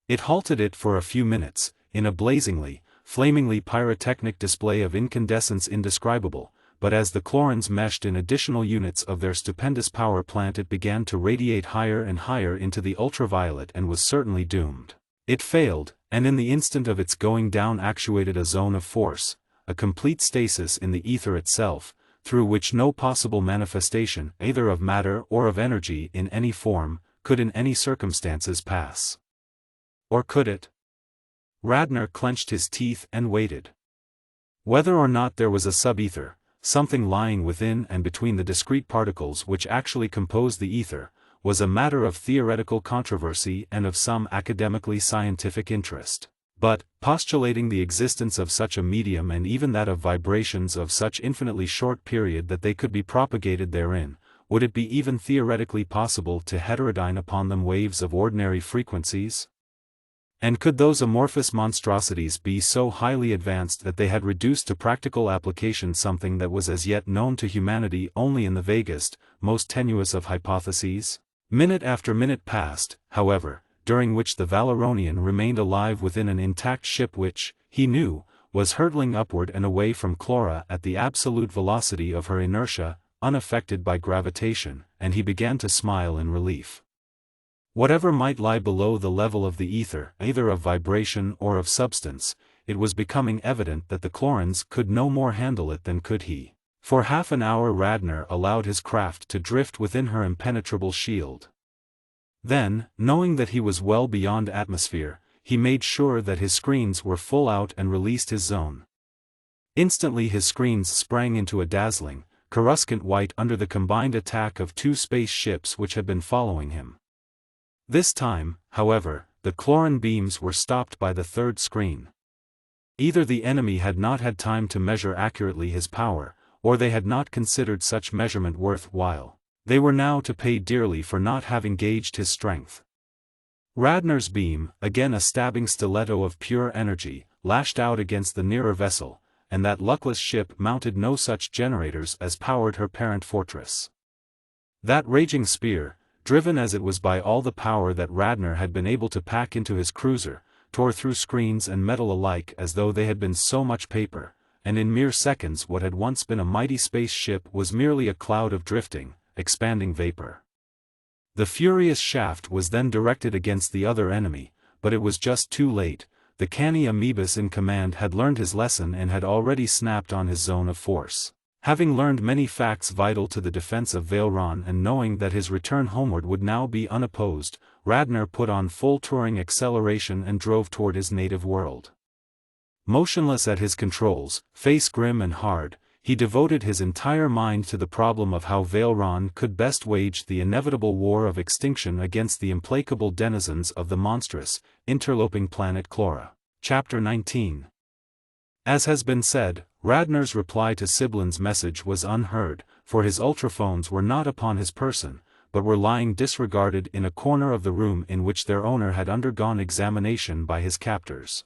It halted it for a few minutes, in a blazingly, flamingly pyrotechnic display of incandescence indescribable, but as the chlorines meshed in additional units of their stupendous power plant it began to radiate higher and higher into the ultraviolet and was certainly doomed. It failed, and in the instant of its going down actuated a zone of force, a complete stasis in the ether itself, through which no possible manifestation either of matter or of energy in any form, could in any circumstances pass. Or could it? Radnor clenched his teeth and waited. Whether or not there was a subether, something lying within and between the discrete particles which actually composed the ether, was a matter of theoretical controversy and of some academically scientific interest. But, postulating the existence of such a medium and even that of vibrations of such infinitely short period that they could be propagated therein, would it be even theoretically possible to heterodyne upon them waves of ordinary frequencies? And could those amorphous monstrosities be so highly advanced that they had reduced to practical application something that was as yet known to humanity only in the vaguest, most tenuous of hypotheses? Minute after minute passed, however, during which the Valeronian remained alive within an intact ship which, he knew, was hurtling upward and away from Clora at the absolute velocity of her inertia, unaffected by gravitation, and he began to smile in relief. Whatever might lie below the level of the ether, either of vibration or of substance, it was becoming evident that the chlorines could no more handle it than could he. For half an hour Radnor allowed his craft to drift within her impenetrable shield. Then, knowing that he was well beyond atmosphere, he made sure that his screens were full out and released his zone. Instantly his screens sprang into a dazzling, coruscant white under the combined attack of two space ships which had been following him. This time, however, the chlorine beams were stopped by the third screen. Either the enemy had not had time to measure accurately his power, or they had not considered such measurement worth while. They were now to pay dearly for not having gauged his strength. Radnor's beam, again a stabbing stiletto of pure energy, lashed out against the nearer vessel, and that luckless ship mounted no such generators as powered her parent fortress. That raging spear, driven as it was by all the power that Radnor had been able to pack into his cruiser, tore through screens and metal alike as though they had been so much paper, and in mere seconds what had once been a mighty space ship was merely a cloud of drifting, expanding vapor. The furious shaft was then directed against the other enemy, but it was just too late. The canny amoebus in command had learned his lesson and had already snapped on his zone of force. Having learned many facts vital to the defense of Valeron and knowing that his return homeward would now be unopposed, Radnor put on full touring acceleration and drove toward his native world. Motionless at his controls, face grim and hard, he devoted his entire mind to the problem of how Valeron could best wage the inevitable war of extinction against the implacable denizens of the monstrous, interloping planet Clora. Chapter 19. As has been said, Radnor's reply to Siblin's message was unheard, for his ultraphones were not upon his person, but were lying disregarded in a corner of the room in which their owner had undergone examination by his captors.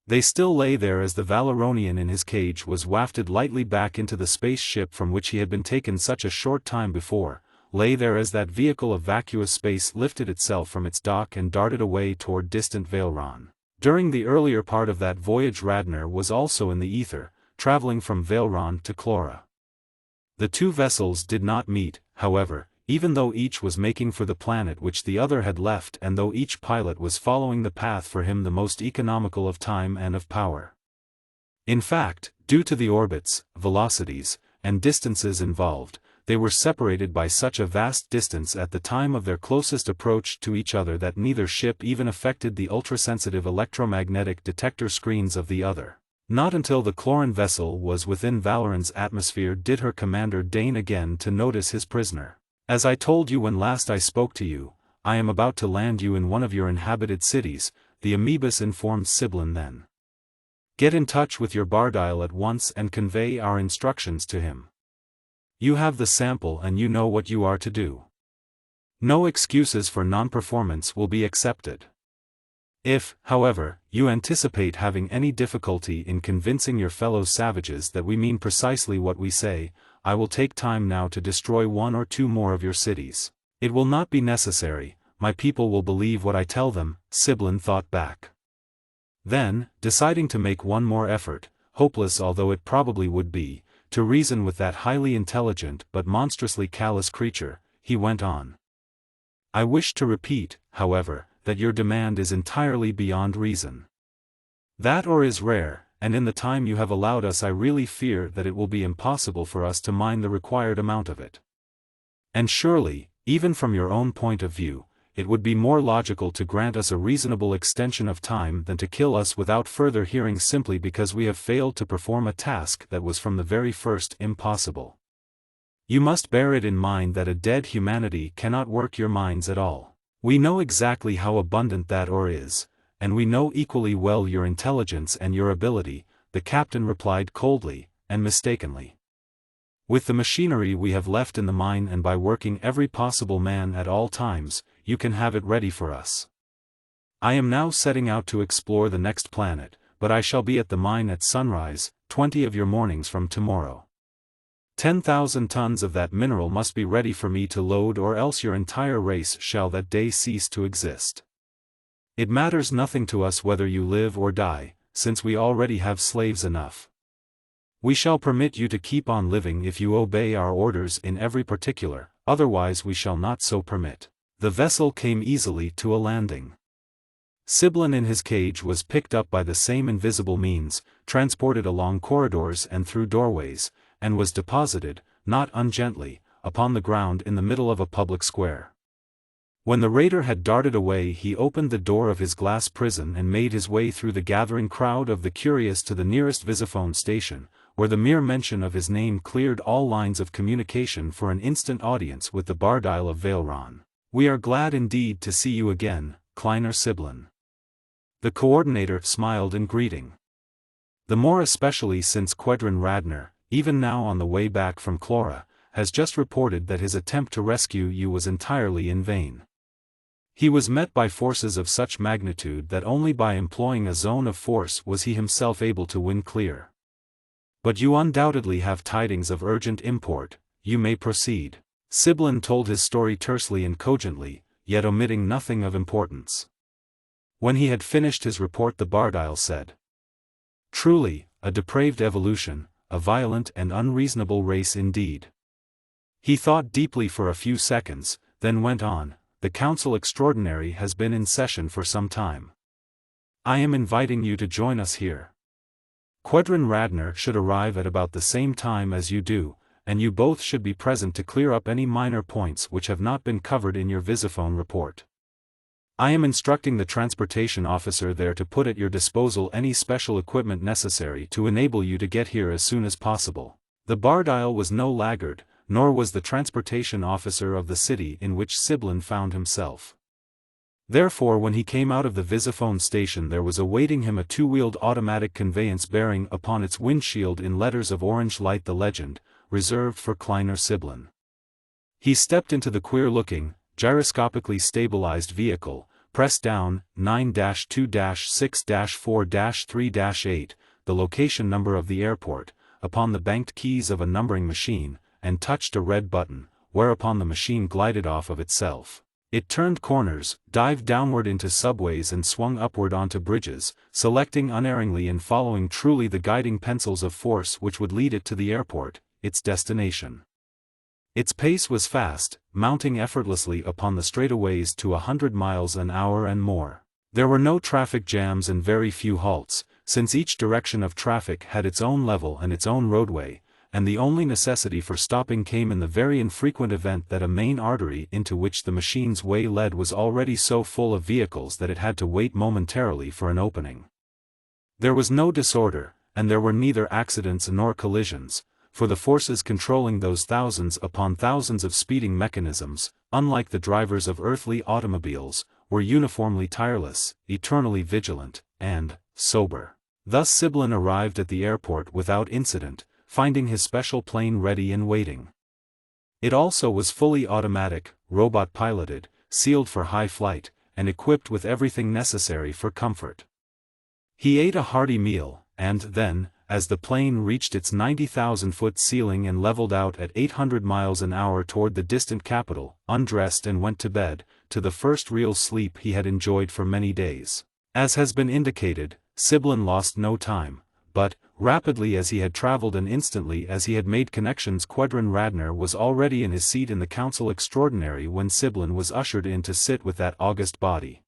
They still lay there as the Valeronian in his cage was wafted lightly back into the space ship from which he had been taken such a short time before, lay there as that vehicle of vacuous space lifted itself from its dock and darted away toward distant Valeron. During the earlier part of that voyage Radnor was also in the ether, traveling from Valeron to Clora. The two vessels did not meet, however, even though each was making for the planet which the other had left and though each pilot was following the path for him the most economical of time and of power. In fact, due to the orbits, velocities, and distances involved, they were separated by such a vast distance at the time of their closest approach to each other that neither ship even affected the ultrasensitive electromagnetic detector screens of the other. Not until the Cloran vessel was within Valeron's atmosphere did her commander deign again to notice his prisoner. "As I told you when last I spoke to you, I am about to land you in one of your inhabited cities," the Amoebus informed Siblin then. "Get in touch with your Bardile at once and convey our instructions to him. You have the sample and you know what you are to do. No excuses for non-performance will be accepted. If, however, you anticipate having any difficulty in convincing your fellow savages that we mean precisely what we say, I will take time now to destroy one or two more of your cities. It will not be necessary, my people will believe what I tell them," Siblin thought back. Then, deciding to make one more effort, hopeless although it probably would be, to reason with that highly intelligent but monstrously callous creature, he went on. "I wish to repeat, however, that your demand is entirely beyond reason. That ore is rare, and in the time you have allowed us I really fear that it will be impossible for us to mine the required amount of it. And surely, even from your own point of view, it would be more logical to grant us a reasonable extension of time than to kill us without further hearing simply because we have failed to perform a task that was from the very first impossible. You must bear it in mind that a dead humanity cannot work your mines at all. We know exactly how abundant that ore is, and we know equally well your intelligence and your ability," the captain replied coldly, and mistakenly. "With the machinery we have left in the mine and by working every possible man at all times, you can have it ready for us. I am now setting out to explore the next planet, but I shall be at the mine at sunrise, 20 of your mornings from tomorrow. 10,000 tons of that mineral must be ready for me to load or else your entire race shall that day cease to exist. It matters nothing to us whether you live or die, since we already have slaves enough. We shall permit you to keep on living if you obey our orders in every particular, otherwise we shall not so permit." The vessel came easily to a landing. Siblin in his cage was picked up by the same invisible means, transported along corridors and through doorways, and was deposited, not ungently, upon the ground in the middle of a public square. When the raider had darted away he opened the door of his glass prison and made his way through the gathering crowd of the curious to the nearest visiphone station, where the mere mention of his name cleared all lines of communication for an instant audience with the Bardile of Valeron. "We are glad indeed to see you again, Kleiner Siblin." The coordinator smiled in greeting. "The more especially since Quedrin Radner, even now on the way back from Clora, has just reported that his attempt to rescue you was entirely in vain. He was met by forces of such magnitude that only by employing a zone of force was he himself able to win clear. But you undoubtedly have tidings of urgent import, you may proceed." Siblin told his story tersely and cogently, yet omitting nothing of importance. When he had finished his report the Bardile said, "Truly, a depraved evolution, a violent and unreasonable race indeed." He thought deeply for a few seconds, then went on, "The Council Extraordinary has been in session for some time. I am inviting you to join us here. Quedrin Radner should arrive at about the same time as you do, and you both should be present to clear up any minor points which have not been covered in your visiphone report. I am instructing the transportation officer there to put at your disposal any special equipment necessary to enable you to get here as soon as possible." The Bardile was no laggard, nor was the transportation officer of the city in which Siblin found himself. Therefore when he came out of the visiphone station there was awaiting him a two-wheeled automatic conveyance bearing upon its windshield in letters of orange light the legend, "Reserved for Kleiner Siblin." He stepped into the queer-looking, gyroscopically stabilized vehicle, pressed down 9-2-6-4-3-8, the location number of the airport, upon the banked keys of a numbering machine, and touched a red button, whereupon the machine glided off of itself. It turned corners, dived downward into subways and swung upward onto bridges, selecting unerringly and following truly the guiding pencils of force which would lead it to the airport, its destination. Its pace was fast, mounting effortlessly upon the straightaways to 100 miles an hour and more. There were no traffic jams and very few halts, since each direction of traffic had its own level and its own roadway, and the only necessity for stopping came in the very infrequent event that a main artery into which the machine's way led was already so full of vehicles that it had to wait momentarily for an opening. There was no disorder, and there were neither accidents nor collisions, for the forces controlling those thousands upon thousands of speeding mechanisms, unlike the drivers of earthly automobiles, were uniformly tireless, eternally vigilant, and sober. Thus Siblin arrived at the airport without incident, finding his special plane ready and waiting. It also was fully automatic, robot-piloted, sealed for high flight, and equipped with everything necessary for comfort. He ate a hearty meal, and then, as the plane reached its 90,000-foot ceiling and leveled out at 800 miles an hour toward the distant capital, undressed and went to bed, to the first real sleep he had enjoyed for many days. As has been indicated, Siblin lost no time, but, rapidly as he had traveled and instantly as he had made connections, Quedrin Radner was already in his seat in the Council Extraordinary when Siblin was ushered in to sit with that august body.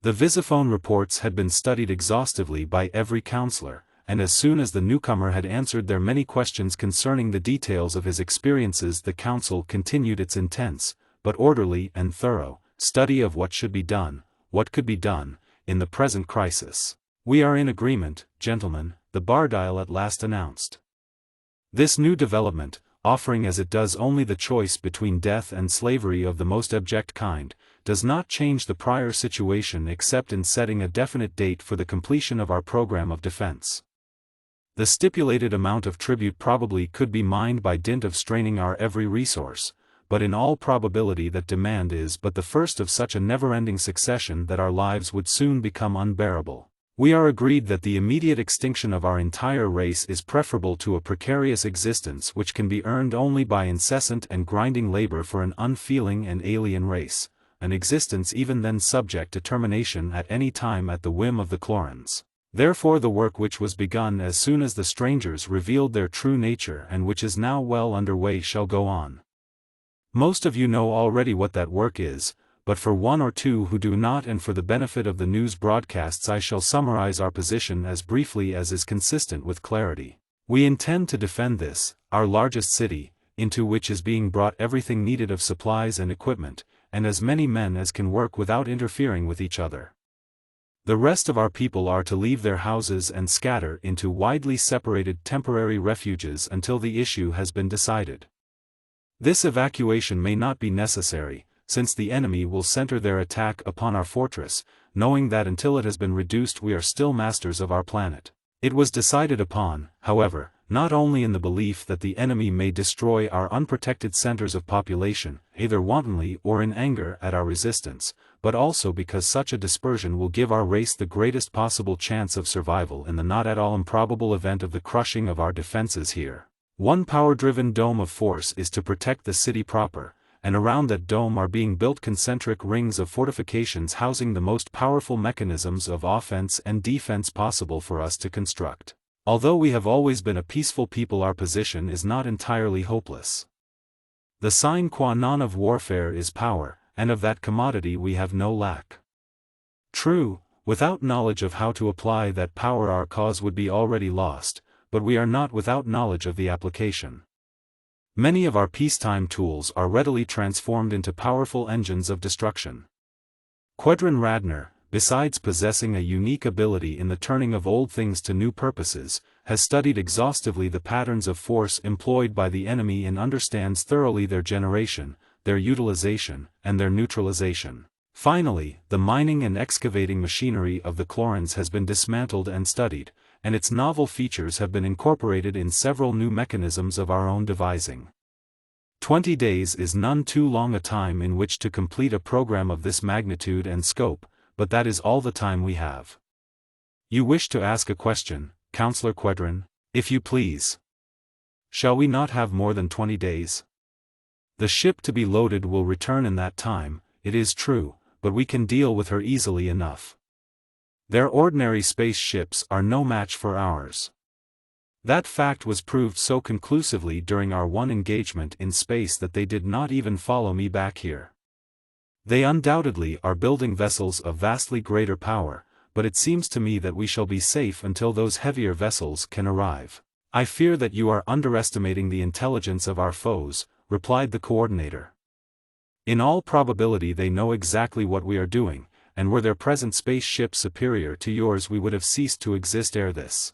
The visiphone reports had been studied exhaustively by every counselor, and as soon as the newcomer had answered their many questions concerning the details of his experiences, the council continued its intense, but orderly and thorough, study of what should be done, what could be done, in the present crisis. "We are in agreement, gentlemen," the Bardile at last announced. This new development, offering as it does only the choice between death and slavery of the most abject kind, does not change the prior situation except in setting a definite date for the completion of our program of defense. The stipulated amount of tribute probably could be mined by dint of straining our every resource, but in all probability that demand is but the first of such a never-ending succession that our lives would soon become unbearable. We are agreed that the immediate extinction of our entire race is preferable to a precarious existence which can be earned only by incessant and grinding labor for an unfeeling and alien race, an existence even then subject to termination at any time at the whim of the Chlorans. Therefore the work which was begun as soon as the strangers revealed their true nature and which is now well under way shall go on. Most of you know already what that work is, but for one or two who do not and for the benefit of the news broadcasts I shall summarize our position as briefly as is consistent with clarity. We intend to defend this, our largest city, into which is being brought everything needed of supplies and equipment, and as many men as can work without interfering with each other. The rest of our people are to leave their houses and scatter into widely separated temporary refuges until the issue has been decided. This evacuation may not be necessary, since the enemy will center their attack upon our fortress, knowing that until it has been reduced we are still masters of our planet. It was decided upon, however, not only in the belief that the enemy may destroy our unprotected centers of population, either wantonly or in anger at our resistance, but also because such a dispersion will give our race the greatest possible chance of survival in the not at all improbable event of the crushing of our defenses here. One power-driven dome of force is to protect the city proper, and around that dome are being built concentric rings of fortifications housing the most powerful mechanisms of offense and defense possible for us to construct. Although we have always been a peaceful people, our position is not entirely hopeless. The sine qua non of warfare is power, and of that commodity we have no lack. True, without knowledge of how to apply that power our cause would be already lost, but we are not without knowledge of the application. Many of our peacetime tools are readily transformed into powerful engines of destruction. Quedrin Radner, besides possessing a unique ability in the turning of old things to new purposes, has studied exhaustively the patterns of force employed by the enemy and understands thoroughly their generation, their utilization, and their neutralization. Finally, the mining and excavating machinery of the Chlorans has been dismantled and studied, and its novel features have been incorporated in several new mechanisms of our own devising. 20 days is none too long a time in which to complete a program of this magnitude and scope, but that is all the time we have. You wish to ask a question, Councillor Quedrin? If you please. Shall we not have more than 20 days? The ship to be loaded will return in that time, it is true, but we can deal with her easily enough. Their ordinary space ships are no match for ours. That fact was proved so conclusively during our one engagement in space that they did not even follow me back here. They undoubtedly are building vessels of vastly greater power, but it seems to me that we shall be safe until those heavier vessels can arrive. "I fear that you are underestimating the intelligence of our foes," replied the coordinator. "In all probability they know exactly what we are doing, and were their present spaceship superior to yours we would have ceased to exist ere this.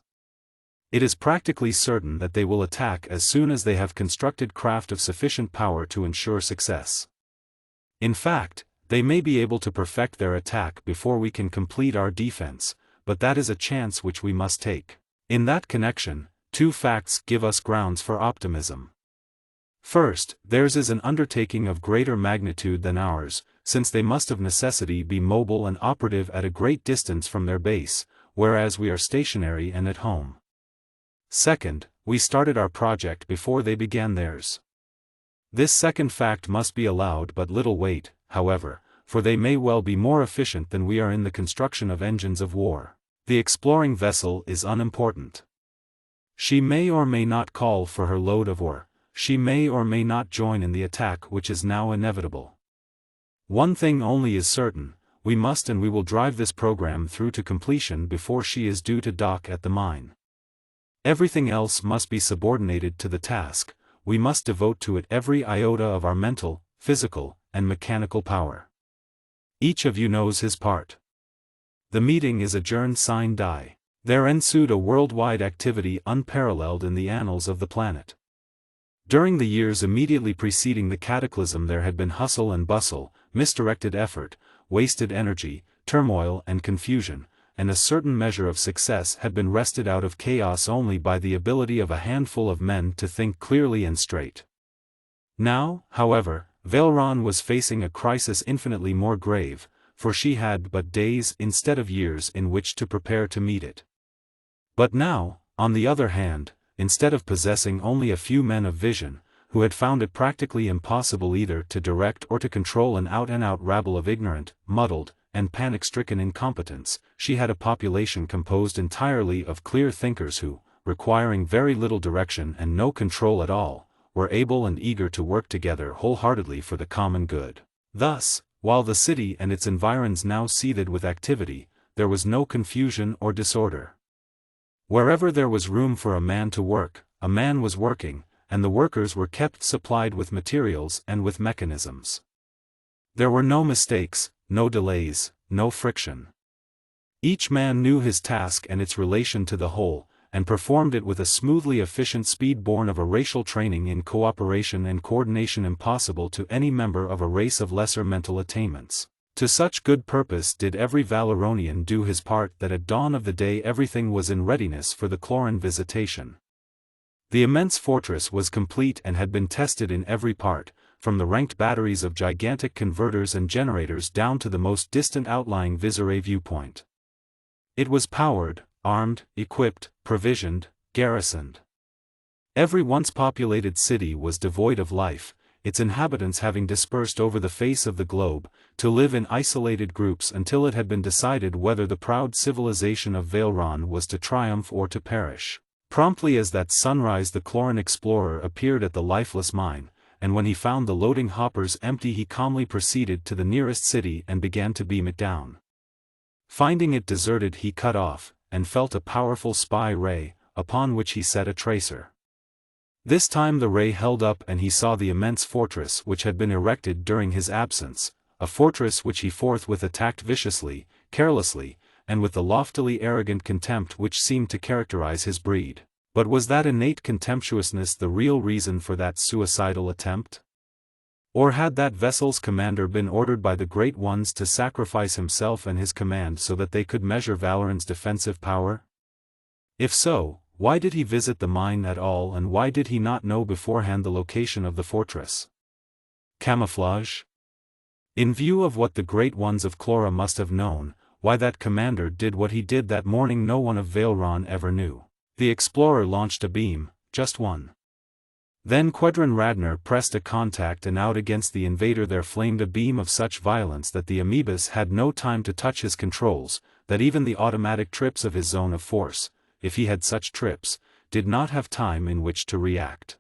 It is practically certain that they will attack as soon as they have constructed craft of sufficient power to ensure success. In fact, they may be able to perfect their attack before we can complete our defense, but that is a chance which we must take. In that connection, two facts give us grounds for optimism. First, theirs is an undertaking of greater magnitude than ours, since they must of necessity be mobile and operative at a great distance from their base, whereas we are stationary and at home. Second, we started our project before they began theirs. This second fact must be allowed but little weight, however, for they may well be more efficient than we are in the construction of engines of war. The exploring vessel is unimportant. She may or may not call for her load of ore. She may or may not join in the attack which is now inevitable. One thing only is certain, we must and we will drive this program through to completion before she is due to dock at the mine. Everything else must be subordinated to the task, we must devote to it every iota of our mental, physical, and mechanical power. Each of you knows his part. The meeting is adjourned. Signed Die. There ensued a worldwide activity unparalleled in the annals of the planet. During the years immediately preceding the cataclysm there had been hustle and bustle, misdirected effort, wasted energy, turmoil and confusion, and a certain measure of success had been wrested out of chaos only by the ability of a handful of men to think clearly and straight. Now, however, Valeron was facing a crisis infinitely more grave, for she had but days instead of years in which to prepare to meet it. But now, on the other hand, instead of possessing only a few men of vision, who had found it practically impossible either to direct or to control an out-and-out rabble of ignorant, muddled, and panic-stricken incompetents, she had a population composed entirely of clear thinkers who, requiring very little direction and no control at all, were able and eager to work together wholeheartedly for the common good. Thus, while the city and its environs now seethed with activity, there was no confusion or disorder. Wherever there was room for a man to work, a man was working, and the workers were kept supplied with materials and with mechanisms. There were no mistakes, no delays, no friction. Each man knew his task and its relation to the whole, and performed it with a smoothly efficient speed born of a racial training in cooperation and coordination impossible to any member of a race of lesser mental attainments. To such good purpose did every Valeronian do his part that at dawn of the day everything was in readiness for the Cloran visitation. The immense fortress was complete and had been tested in every part, from the ranked batteries of gigantic converters and generators down to the most distant outlying Vizere viewpoint. It was powered, armed, equipped, provisioned, garrisoned. Every once populated city was devoid of life, its inhabitants having dispersed over the face of the globe, to live in isolated groups until it had been decided whether the proud civilization of Valeron was to triumph or to perish. Promptly as that sunrise the Cloran explorer appeared at the lifeless mine, and when he found the loading hoppers empty he calmly proceeded to the nearest city and began to beam it down. Finding it deserted he cut off, and felt a powerful spy ray, upon which he set a tracer. This time the ray held up and he saw the immense fortress which had been erected during his absence, a fortress which he forthwith attacked viciously, carelessly, and with the loftily arrogant contempt which seemed to characterize his breed. But was that innate contemptuousness the real reason for that suicidal attempt? Or had that vessel's commander been ordered by the Great Ones to sacrifice himself and his command so that they could measure Valeron's defensive power? If so, why did he visit the mine at all and why did he not know beforehand the location of the fortress? Camouflage? In view of what the Great Ones of Clora must have known, why that commander did what he did that morning no one of Valeron ever knew. The explorer launched a beam, just one. Then Quedron Radner pressed a contact and out against the invader there flamed a beam of such violence that the amoebas had no time to touch his controls, that even the automatic trips of his zone of force, if he had such trips, did not have time in which to react.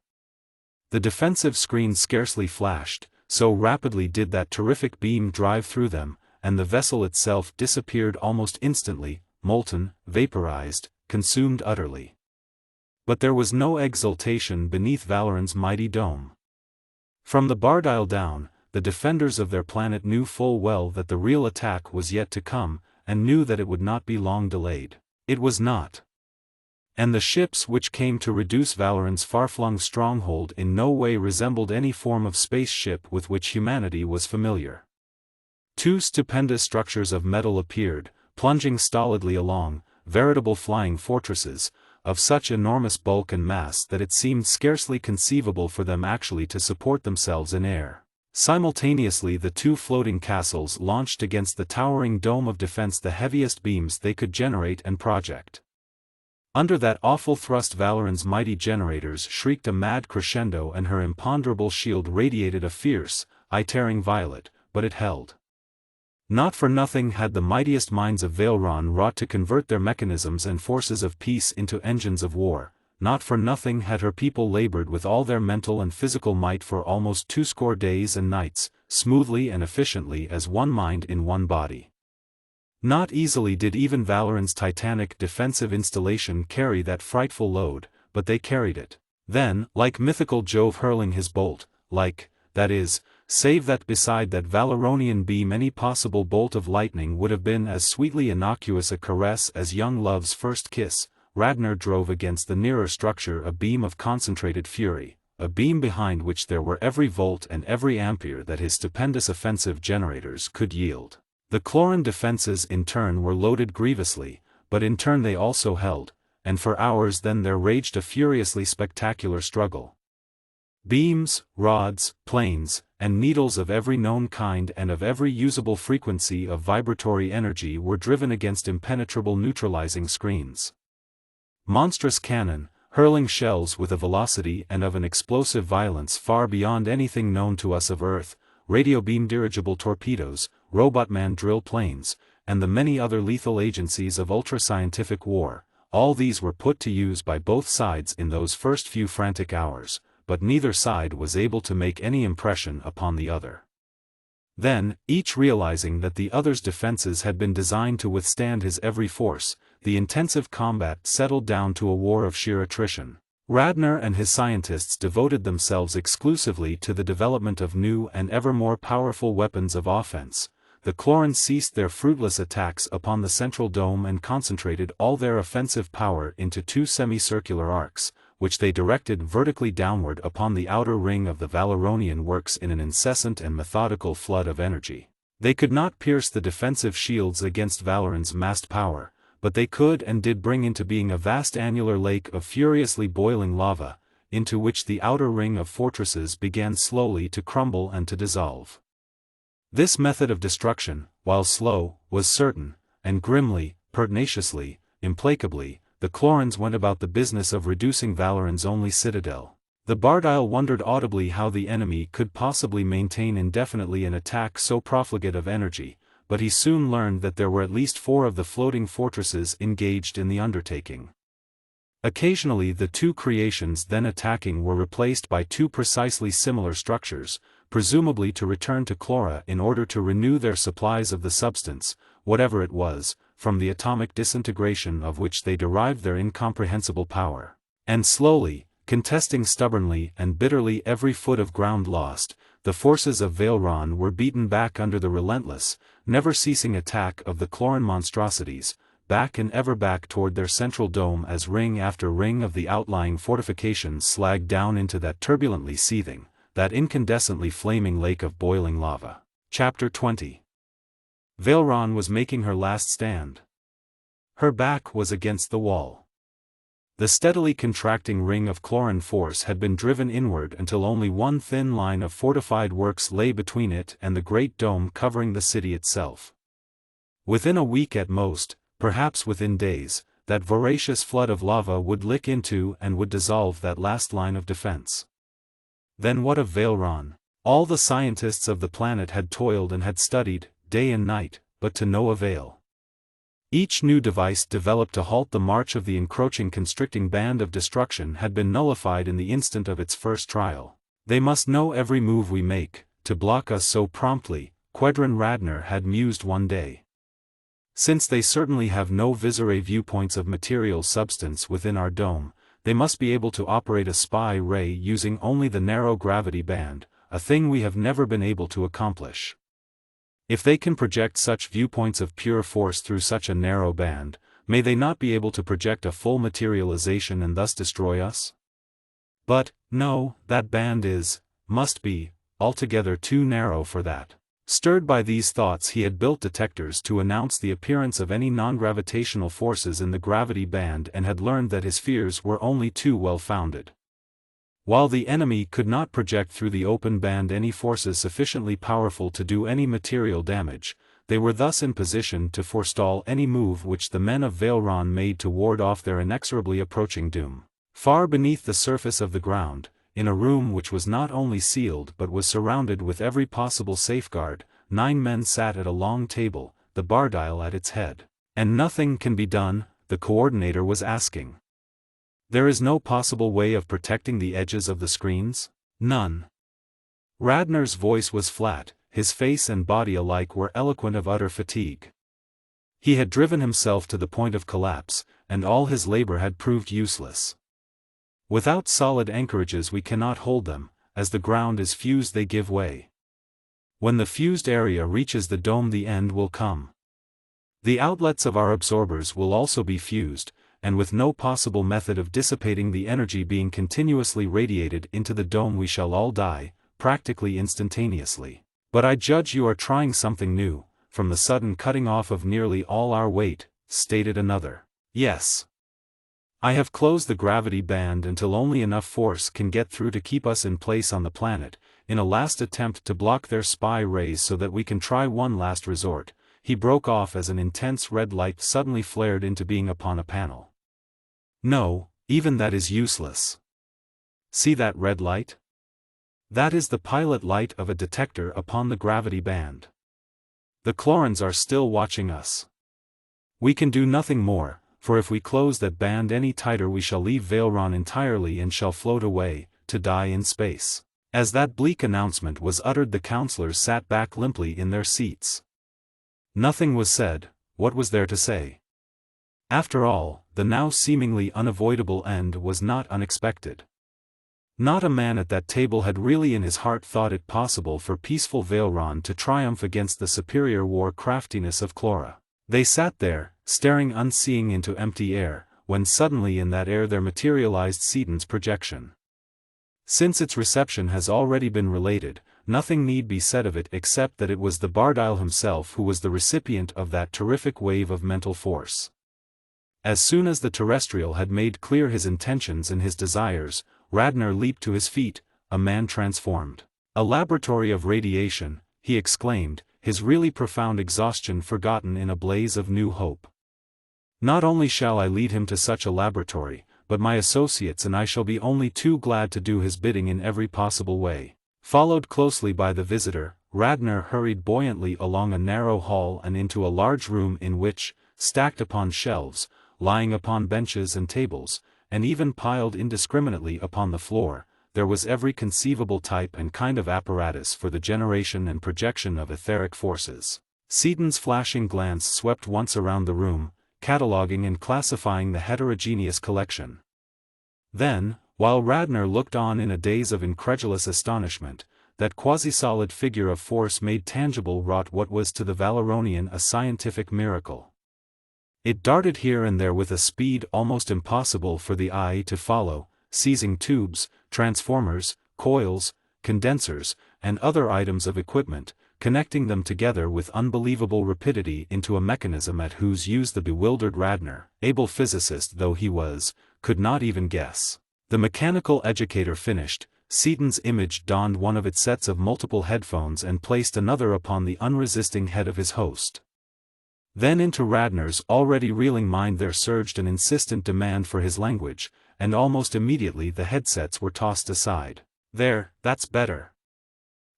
The defensive screen scarcely flashed, so rapidly did that terrific beam drive through them, and the vessel itself disappeared almost instantly, molten, vaporized, consumed utterly. But there was no exultation beneath Valoron's mighty dome. From the Bardile down, the defenders of their planet knew full well that the real attack was yet to come, and knew that it would not be long delayed. It was not. And the ships which came to reduce Valoron's far-flung stronghold in no way resembled any form of spaceship with which humanity was familiar. Two stupendous structures of metal appeared, plunging stolidly along, veritable flying fortresses, of such enormous bulk and mass that it seemed scarcely conceivable for them actually to support themselves in air. Simultaneously the two floating castles launched against the towering dome of defense the heaviest beams they could generate and project. Under that awful thrust Valoron's mighty generators shrieked a mad crescendo and her imponderable shield radiated a fierce, eye-tearing violet, but it held. Not for nothing had the mightiest minds of Valeron wrought to convert their mechanisms and forces of peace into engines of war, not for nothing had her people labored with all their mental and physical might for almost 20 days and nights, smoothly and efficiently as one mind in one body. Not easily did even Valoron's titanic defensive installation carry that frightful load, but they carried it. Then, like mythical Jove hurling his bolt, that is, save that beside that Valoronian beam any possible bolt of lightning would have been as sweetly innocuous a caress as young love's first kiss, Radnor drove against the nearer structure a beam of concentrated fury, a beam behind which there were every volt and every ampere that his stupendous offensive generators could yield. The Cloran defenses in turn were loaded grievously, but in turn they also held, and for hours then there raged a furiously spectacular struggle. Beams, rods, planes, and needles of every known kind and of every usable frequency of vibratory energy were driven against impenetrable neutralizing screens. Monstrous cannon, hurling shells with a velocity and of an explosive violence far beyond anything known to us of Earth, radio-beam dirigible torpedoes, robotman drill planes, and the many other lethal agencies of ultra-scientific war, all these were put to use by both sides in those first few frantic hours, but neither side was able to make any impression upon the other. Then, each realizing that the other's defenses had been designed to withstand his every force, the intensive combat settled down to a war of sheer attrition. Radnor and his scientists devoted themselves exclusively to the development of new and ever more powerful weapons of offense. The Clorans ceased their fruitless attacks upon the central dome and concentrated all their offensive power into two semicircular arcs, which they directed vertically downward upon the outer ring of the Valoronian works in an incessant and methodical flood of energy. They could not pierce the defensive shields against Valoron's massed power, but they could and did bring into being a vast annular lake of furiously boiling lava, into which the outer ring of fortresses began slowly to crumble and to dissolve. This method of destruction, while slow, was certain, and grimly, pertinaciously, implacably, the Clorans went about the business of reducing Valoron's only citadel. The Bardile wondered audibly how the enemy could possibly maintain indefinitely an attack so profligate of energy, but he soon learned that there were at least 4 of the floating fortresses engaged in the undertaking. Occasionally the two creations then attacking were replaced by 2 precisely similar structures, presumably to return to Clora in order to renew their supplies of the substance, whatever it was, from the atomic disintegration of which they derived their incomprehensible power. And slowly, contesting stubbornly and bitterly every foot of ground lost, the forces of Valeron were beaten back under the relentless, never-ceasing attack of the Cloran monstrosities, back and ever back toward their central dome as ring after ring of the outlying fortifications slagged down into that turbulently seething, that incandescently flaming lake of boiling lava. Chapter 20. Valeron was making her last stand. Her back was against the wall. The steadily contracting ring of Cloran force had been driven inward until only one thin line of fortified works lay between it and the great dome covering the city itself. Within a week at most, perhaps within days, that voracious flood of lava would lick into and would dissolve that last line of defense. Then what of Valeron? All the scientists of the planet had toiled and had studied, day and night, but to no avail. Each new device developed to halt the march of the encroaching constricting band of destruction had been nullified in the instant of its first trial. They must know every move we make, to block us so promptly, Quedron Radnor had mused one day. Since they certainly have no viscerae viewpoints of material substance within our dome, they must be able to operate a spy ray using only the narrow gravity band, a thing we have never been able to accomplish. If they can project such viewpoints of pure force through such a narrow band, may they not be able to project a full materialization and thus destroy us? But, no, that band must be, altogether too narrow for that. Stirred by these thoughts, he had built detectors to announce the appearance of any non-gravitational forces in the gravity band and had learned that his fears were only too well founded. While the enemy could not project through the open band any forces sufficiently powerful to do any material damage, they were thus in position to forestall any move which the men of Valeron made to ward off their inexorably approaching doom. Far beneath the surface of the ground, in a room which was not only sealed but was surrounded with every possible safeguard, 9 men sat at a long table, the bardial at its head. And nothing can be done, the coordinator was asking. There is no possible way of protecting the edges of the screens? None. Radnor's voice was flat, his face and body alike were eloquent of utter fatigue. He had driven himself to the point of collapse, and all his labor had proved useless. Without solid anchorages we cannot hold them, as the ground is fused they give way. When the fused area reaches the dome the end will come. The outlets of our absorbers will also be fused, and with no possible method of dissipating the energy being continuously radiated into the dome we shall all die, practically instantaneously. But I judge you are trying something new, from the sudden cutting off of nearly all our weight, stated another. Yes. I have closed the gravity band until only enough force can get through to keep us in place on the planet, in a last attempt to block their spy rays so that we can try one last resort. He broke off as an intense red light suddenly flared into being upon a panel. No, even that is useless. See that red light? That is the pilot light of a detector upon the gravity band. The Chlorans are still watching us. We can do nothing more, for if we close that band any tighter we shall leave Valeron entirely and shall float away, to die in space. As that bleak announcement was uttered the councillors sat back limply in their seats. Nothing was said. What was there to say? After all, the now seemingly unavoidable end was not unexpected. Not a man at that table had really in his heart thought it possible for peaceful Valeron to triumph against the superior war craftiness of Chlora. They sat there, staring unseeing into empty air, when suddenly in that air there materialized Seaton's projection. Since its reception has already been related, nothing need be said of it except that it was the Bardile himself who was the recipient of that terrific wave of mental force. As soon as the terrestrial had made clear his intentions and his desires, Radnor leaped to his feet, a man transformed. A laboratory of radiation, he exclaimed, his really profound exhaustion forgotten in a blaze of new hope. Not only shall I lead him to such a laboratory, but my associates and I shall be only too glad to do his bidding in every possible way. Followed closely by the visitor, Radnor hurried buoyantly along a narrow hall and into a large room in which, stacked upon shelves, lying upon benches and tables, and even piled indiscriminately upon the floor, there was every conceivable type and kind of apparatus for the generation and projection of etheric forces. Seaton's flashing glance swept once around the room, cataloguing and classifying the heterogeneous collection. Then, while Radnor looked on in a daze of incredulous astonishment, that quasi-solid figure of force made tangible wrought what was to the Valeronian a scientific miracle. It darted here and there with a speed almost impossible for the eye to follow, seizing tubes, transformers, coils, condensers, and other items of equipment, connecting them together with unbelievable rapidity into a mechanism at whose use the bewildered Radnor, able physicist though he was, could not even guess. The mechanical educator finished, Seaton's image donned one of its sets of multiple headphones and placed another upon the unresisting head of his host. Then into Radnor's already reeling mind there surged an insistent demand for his language, and almost immediately the headsets were tossed aside. There, that's better.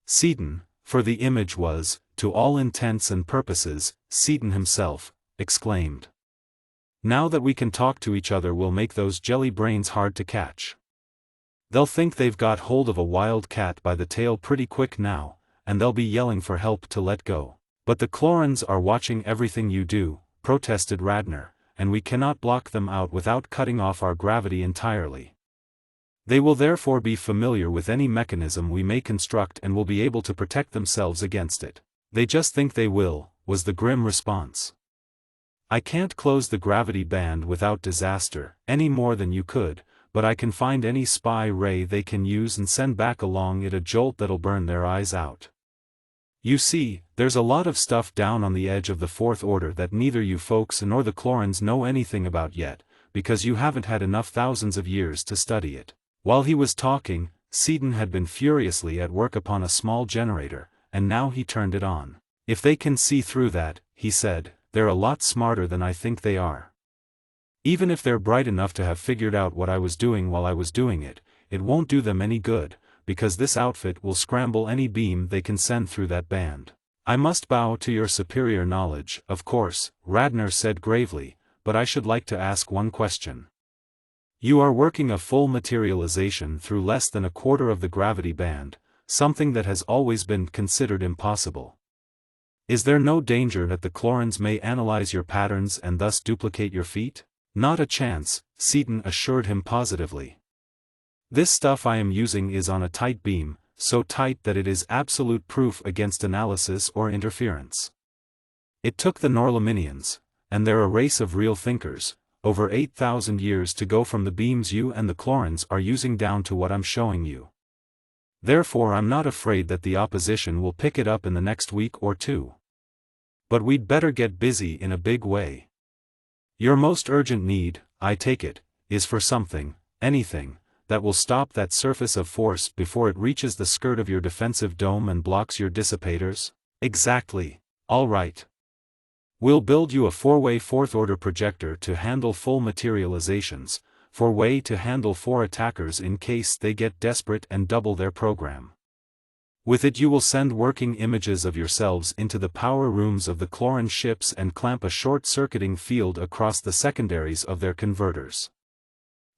Seaton, for the image was, to all intents and purposes, Seaton himself, exclaimed. Now that we can talk to each other we'll make those jelly brains hard to catch. They'll think they've got hold of a wild cat by the tail pretty quick now, and they'll be yelling for help to let go. But the Chlorans are watching everything you do, protested Radnor, and we cannot block them out without cutting off our gravity entirely. They will therefore be familiar with any mechanism we may construct and will be able to protect themselves against it. They just think they will, was the grim response. I can't close the gravity band without disaster, any more than you could, but I can find any spy ray they can use and send back along it a jolt that'll burn their eyes out. You see, there's a lot of stuff down on the edge of the Fourth Order that neither you folks nor the Chlorans know anything about yet, because you haven't had enough thousands of years to study it. While he was talking, Seaton had been furiously at work upon a small generator, and now he turned it on. If they can see through that, he said, they're a lot smarter than I think they are. Even if they're bright enough to have figured out what I was doing while I was doing it, it won't do them any good, because this outfit will scramble any beam they can send through that band. I must bow to your superior knowledge, of course, Radner said gravely, but I should like to ask one question. You are working a full materialization through less than a quarter of the gravity band, something that has always been considered impossible. Is there no danger that the Chlorans may analyze your patterns and thus duplicate your feat? Not a chance, Seaton assured him positively. This stuff I am using is on a tight beam, so tight that it is absolute proof against analysis or interference. It took the Norlaminians, and they're a race of real thinkers, over 8,000 years to go from the beams you and the Chlorans are using down to what I'm showing you. Therefore I'm not afraid that the opposition will pick it up in the next week or two. But we'd better get busy in a big way. Your most urgent need, I take it, is for something, anything, that will stop that surface of force before it reaches the skirt of your defensive dome and blocks your dissipators? Exactly. All right. We'll build you a 4-way fourth-order projector to handle full materializations, 4-way to handle 4 attackers in case they get desperate and double their program. With it you will send working images of yourselves into the power rooms of the Chloran ships and clamp a short-circuiting field across the secondaries of their converters.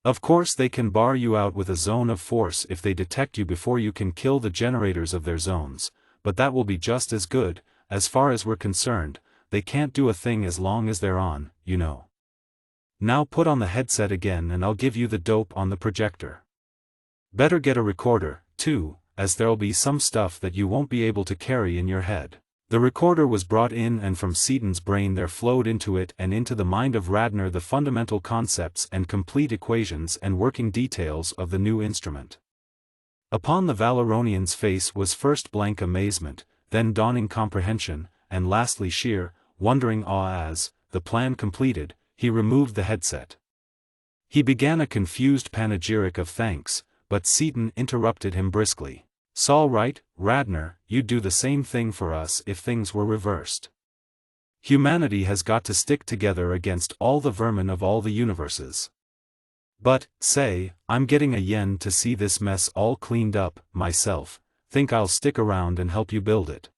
Of course they can bar you out with a zone of force if they detect you before you can kill the generators of their zones, but that will be just as good, as far as we're concerned. They can't do a thing as long as they're on, you know. Now put on the headset again and I'll give you the dope on the projector. Better get a recorder, too, as there'll be some stuff that you won't be able to carry in your head. The recorder was brought in and from Seaton's brain there flowed into it and into the mind of Radner the fundamental concepts and complete equations and working details of the new instrument. Upon the Valeronian's face was first blank amazement, then dawning comprehension, and lastly sheer, wondering awe as, the plan completed, he removed the headset. He began a confused panegyric of thanks, but Seaton interrupted him briskly. "'S'all right, Radner, you'd do the same thing for us if things were reversed. Humanity has got to stick together against all the vermin of all the universes. But, say, I'm getting a yen to see this mess all cleaned up, myself, think I'll stick around and help you build it.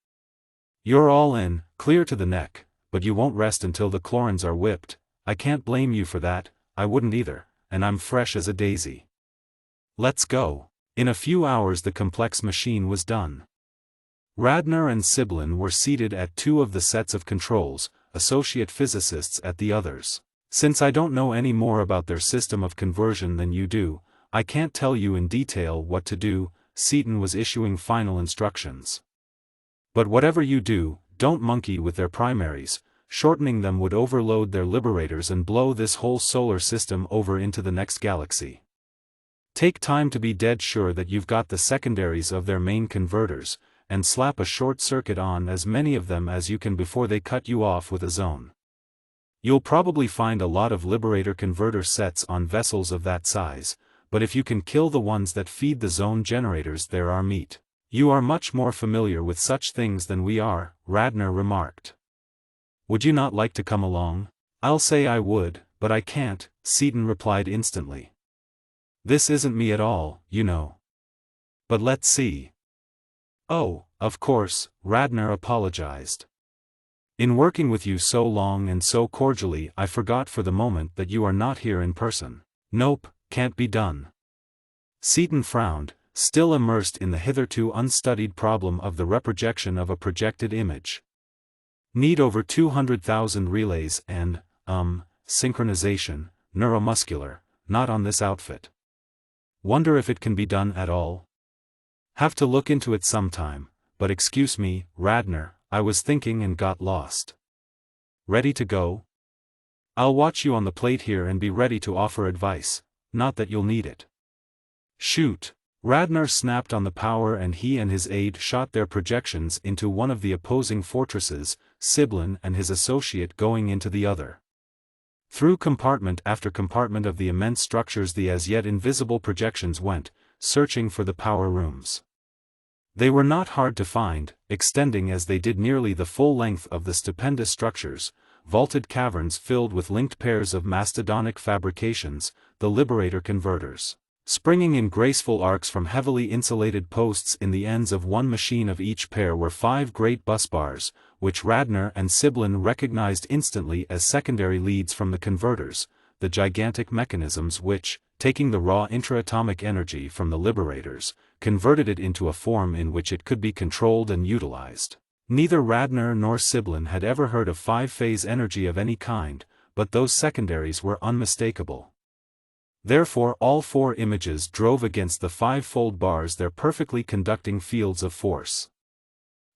You're all in, clear to the neck, but you won't rest until the Chlorans are whipped. I can't blame you for that, I wouldn't either, and I'm fresh as a daisy. Let's go." In a few hours the complex machine was done. Radner and Siblin were seated at 2 of the sets of controls, associate physicists at the others. Since I don't know any more about their system of conversion than you do, I can't tell you in detail what to do, Seaton was issuing final instructions. But whatever you do, don't monkey with their primaries, shortening them would overload their liberators and blow this whole solar system over into the next galaxy. Take time to be dead sure that you've got the secondaries of their main converters, and slap a short circuit on as many of them as you can before they cut you off with a zone. You'll probably find a lot of liberator converter sets on vessels of that size, but if you can kill the ones that feed the zone generators there are meat. You are much more familiar with such things than we are, Radner remarked. Would you not like to come along? I'll say I would, but I can't, Seaton replied instantly. This isn't me at all, you know. But let's see. Oh, of course, Radner apologized. In working with you so long and so cordially I forgot for the moment that you are not here in person. Nope, can't be done. Seaton frowned, still immersed in the hitherto unstudied problem of the reprojection of a projected image. Need over 200,000 relays and, synchronization, neuromuscular, not on this outfit. Wonder if it can be done at all? Have to look into it sometime, but excuse me, Radner, I was thinking and got lost. Ready to go? I'll watch you on the plate here and be ready to offer advice, not that you'll need it. Shoot! Radner snapped on the power and he and his aide shot their projections into one of the opposing fortresses, Siblin and his associate going into the other. Through compartment after compartment of the immense structures the as yet invisible projections went, searching for the power rooms. They were not hard to find, extending as they did nearly the full length of the stupendous structures, vaulted caverns filled with linked pairs of mastodonic fabrications, the Liberator converters. Springing in graceful arcs from heavily insulated posts in the ends of one machine of each pair were 5 great bus bars, which Radner and Siblin recognized instantly as secondary leads from the converters, the gigantic mechanisms which, taking the raw intraatomic energy from the Liberators, converted it into a form in which it could be controlled and utilized. Neither Radner nor Siblin had ever heard of 5-phase energy of any kind, but those secondaries were unmistakable. Therefore all 4 images drove against the 5-fold bars their perfectly conducting fields of force.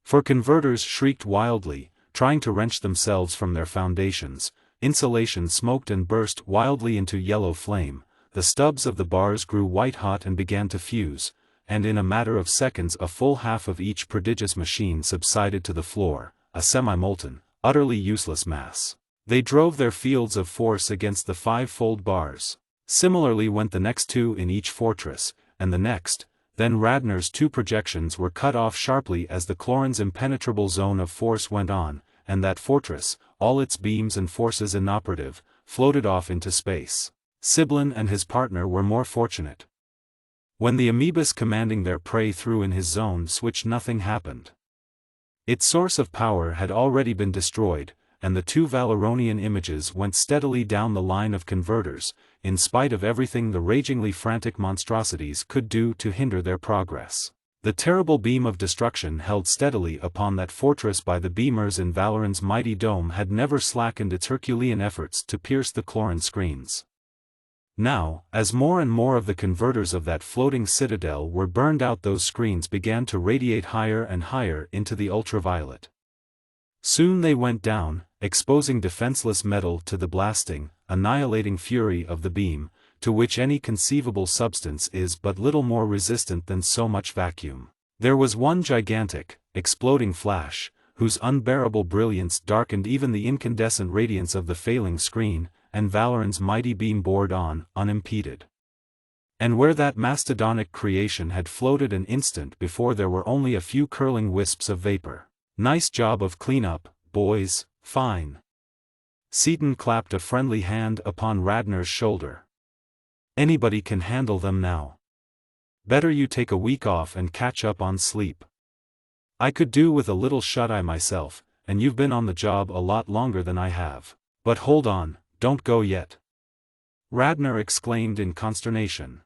For converters shrieked wildly, trying to wrench themselves from their foundations, insulation smoked and burst wildly into yellow flame, the stubs of the bars grew white-hot and began to fuse, and in a matter of seconds a full half of each prodigious machine subsided to the floor, a semi-molten, utterly useless mass. They drove their fields of force against the 5-fold bars. Similarly went the next 2 in each fortress, and the next. Then Radner's 2 projections were cut off sharply as the Cloran's impenetrable zone of force went on, and that fortress, all its beams and forces inoperative, floated off into space. Siblin and his partner were more fortunate. When the amoebus commanding their prey threw in his zone switch, nothing happened. Its source of power had already been destroyed, and the 2 Valeronian images went steadily down the line of converters, in spite of everything the ragingly frantic monstrosities could do to hinder their progress. The terrible beam of destruction held steadily upon that fortress by the beamers in Valeron's mighty dome had never slackened its Herculean efforts to pierce the Cloran screens. Now, as more and more of the converters of that floating citadel were burned out, those screens began to radiate higher and higher into the ultraviolet. Soon they went down, exposing defenseless metal to the blasting, annihilating fury of the beam, to which any conceivable substance is but little more resistant than so much vacuum. There was one gigantic, exploding flash, whose unbearable brilliance darkened even the incandescent radiance of the failing screen, and Valoron's mighty beam bored on, unimpeded. And where that mastodonic creation had floated an instant before there were only a few curling wisps of vapor. Nice job of cleanup, boys, fine. Seaton clapped a friendly hand upon Radner's shoulder. Anybody can handle them now. Better you take a week off and catch up on sleep. I could do with a little shut-eye myself, and you've been on the job a lot longer than I have. But hold on, don't go yet. Radner exclaimed in consternation.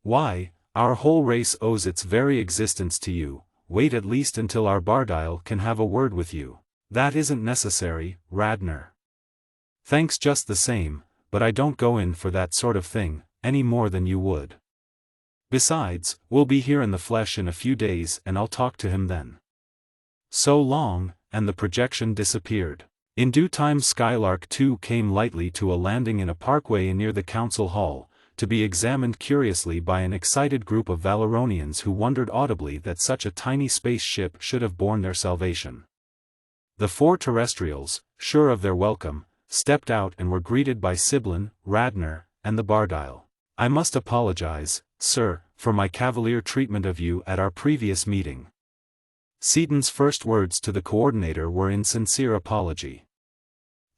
Why, our whole race owes its very existence to you. Wait at least until our Bardile can have a word with you. That isn't necessary, Radner. Thanks just the same, but I don't go in for that sort of thing, any more than you would. Besides, we'll be here in the flesh in a few days and I'll talk to him then. So long, and the projection disappeared. In due time Skylark 2 came lightly to a landing in a parkway near the council hall, to be examined curiously by an excited group of Valeronians who wondered audibly that such a tiny space ship should have borne their salvation. The 4 terrestrials, sure of their welcome, stepped out and were greeted by Siblin, Radner, and the Bardile. I must apologize, sir, for my cavalier treatment of you at our previous meeting. Seaton's first words to the coordinator were in sincere apology.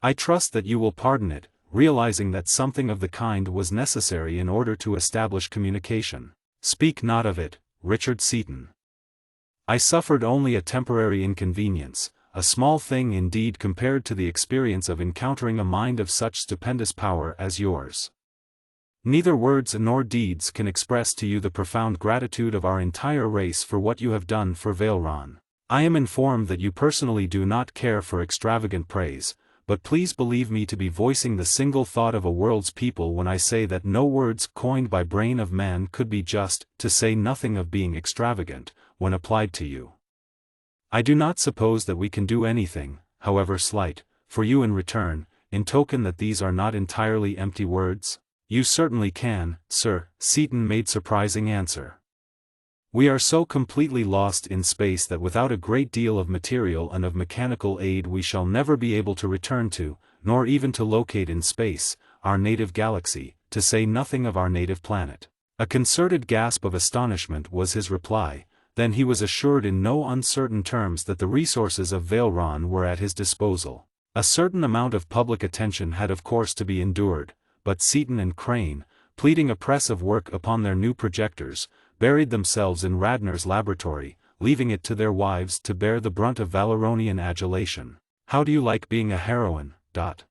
I trust that you will pardon it, realizing that something of the kind was necessary in order to establish communication. Speak not of it, Richard Seaton. I suffered only a temporary inconvenience, a small thing indeed compared to the experience of encountering a mind of such stupendous power as yours. Neither words nor deeds can express to you the profound gratitude of our entire race for what you have done for Valeron. I am informed that you personally do not care for extravagant praise, but please believe me to be voicing the single thought of a world's people when I say that no words coined by brain of man could be just, to say nothing of being extravagant, when applied to you. I do not suppose that we can do anything, however slight, for you in return, in token that these are not entirely empty words? You certainly can, sir, Seaton made surprising answer. We are so completely lost in space that without a great deal of material and of mechanical aid we shall never be able to return to, nor even to locate in space, our native galaxy, to say nothing of our native planet. A concerted gasp of astonishment was his reply. Then he was assured in no uncertain terms that the resources of Valeron were at his disposal. A certain amount of public attention had of course to be endured, but Seaton and Crane, pleading a press of work upon their new projectors, buried themselves in Radnor's laboratory, leaving it to their wives to bear the brunt of Valeronian adulation. "How do you like being a heroine, Dot?"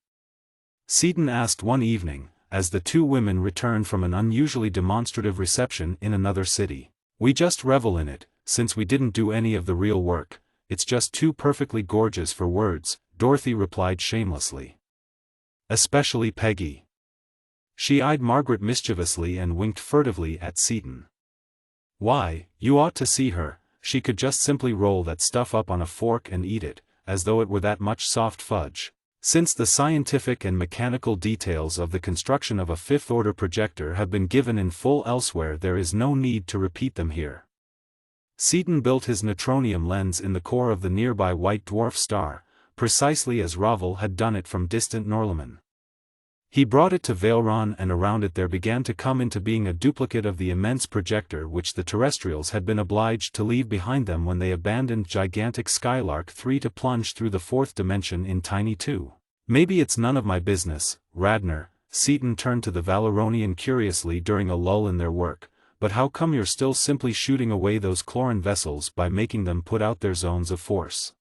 Seaton asked one evening, as the two women returned from an unusually demonstrative reception in another city. "We just revel in it, since we didn't do any of the real work. It's just too perfectly gorgeous for words," Dorothy replied shamelessly. "Especially Peggy." She eyed Margaret mischievously and winked furtively at Seaton. "Why, you ought to see her, she could just simply roll that stuff up on a fork and eat it, as though it were that much soft fudge." Since the scientific and mechanical details of the construction of a fifth-order projector have been given in full elsewhere, there is no need to repeat them here. Seaton built his neutronium lens in the core of the nearby white dwarf star, precisely as Ravel had done it from distant Norlamin. He brought it to Valeron, and around it there began to come into being a duplicate of the immense projector which the terrestrials had been obliged to leave behind them when they abandoned gigantic Skylark 3 to plunge through the fourth dimension in Tiny 2. "Maybe it's none of my business, Radnor," Seaton turned to the Valeronian curiously during a lull in their work, "but how come you're still simply shooting away those Cloran vessels by making them put out their zones of force?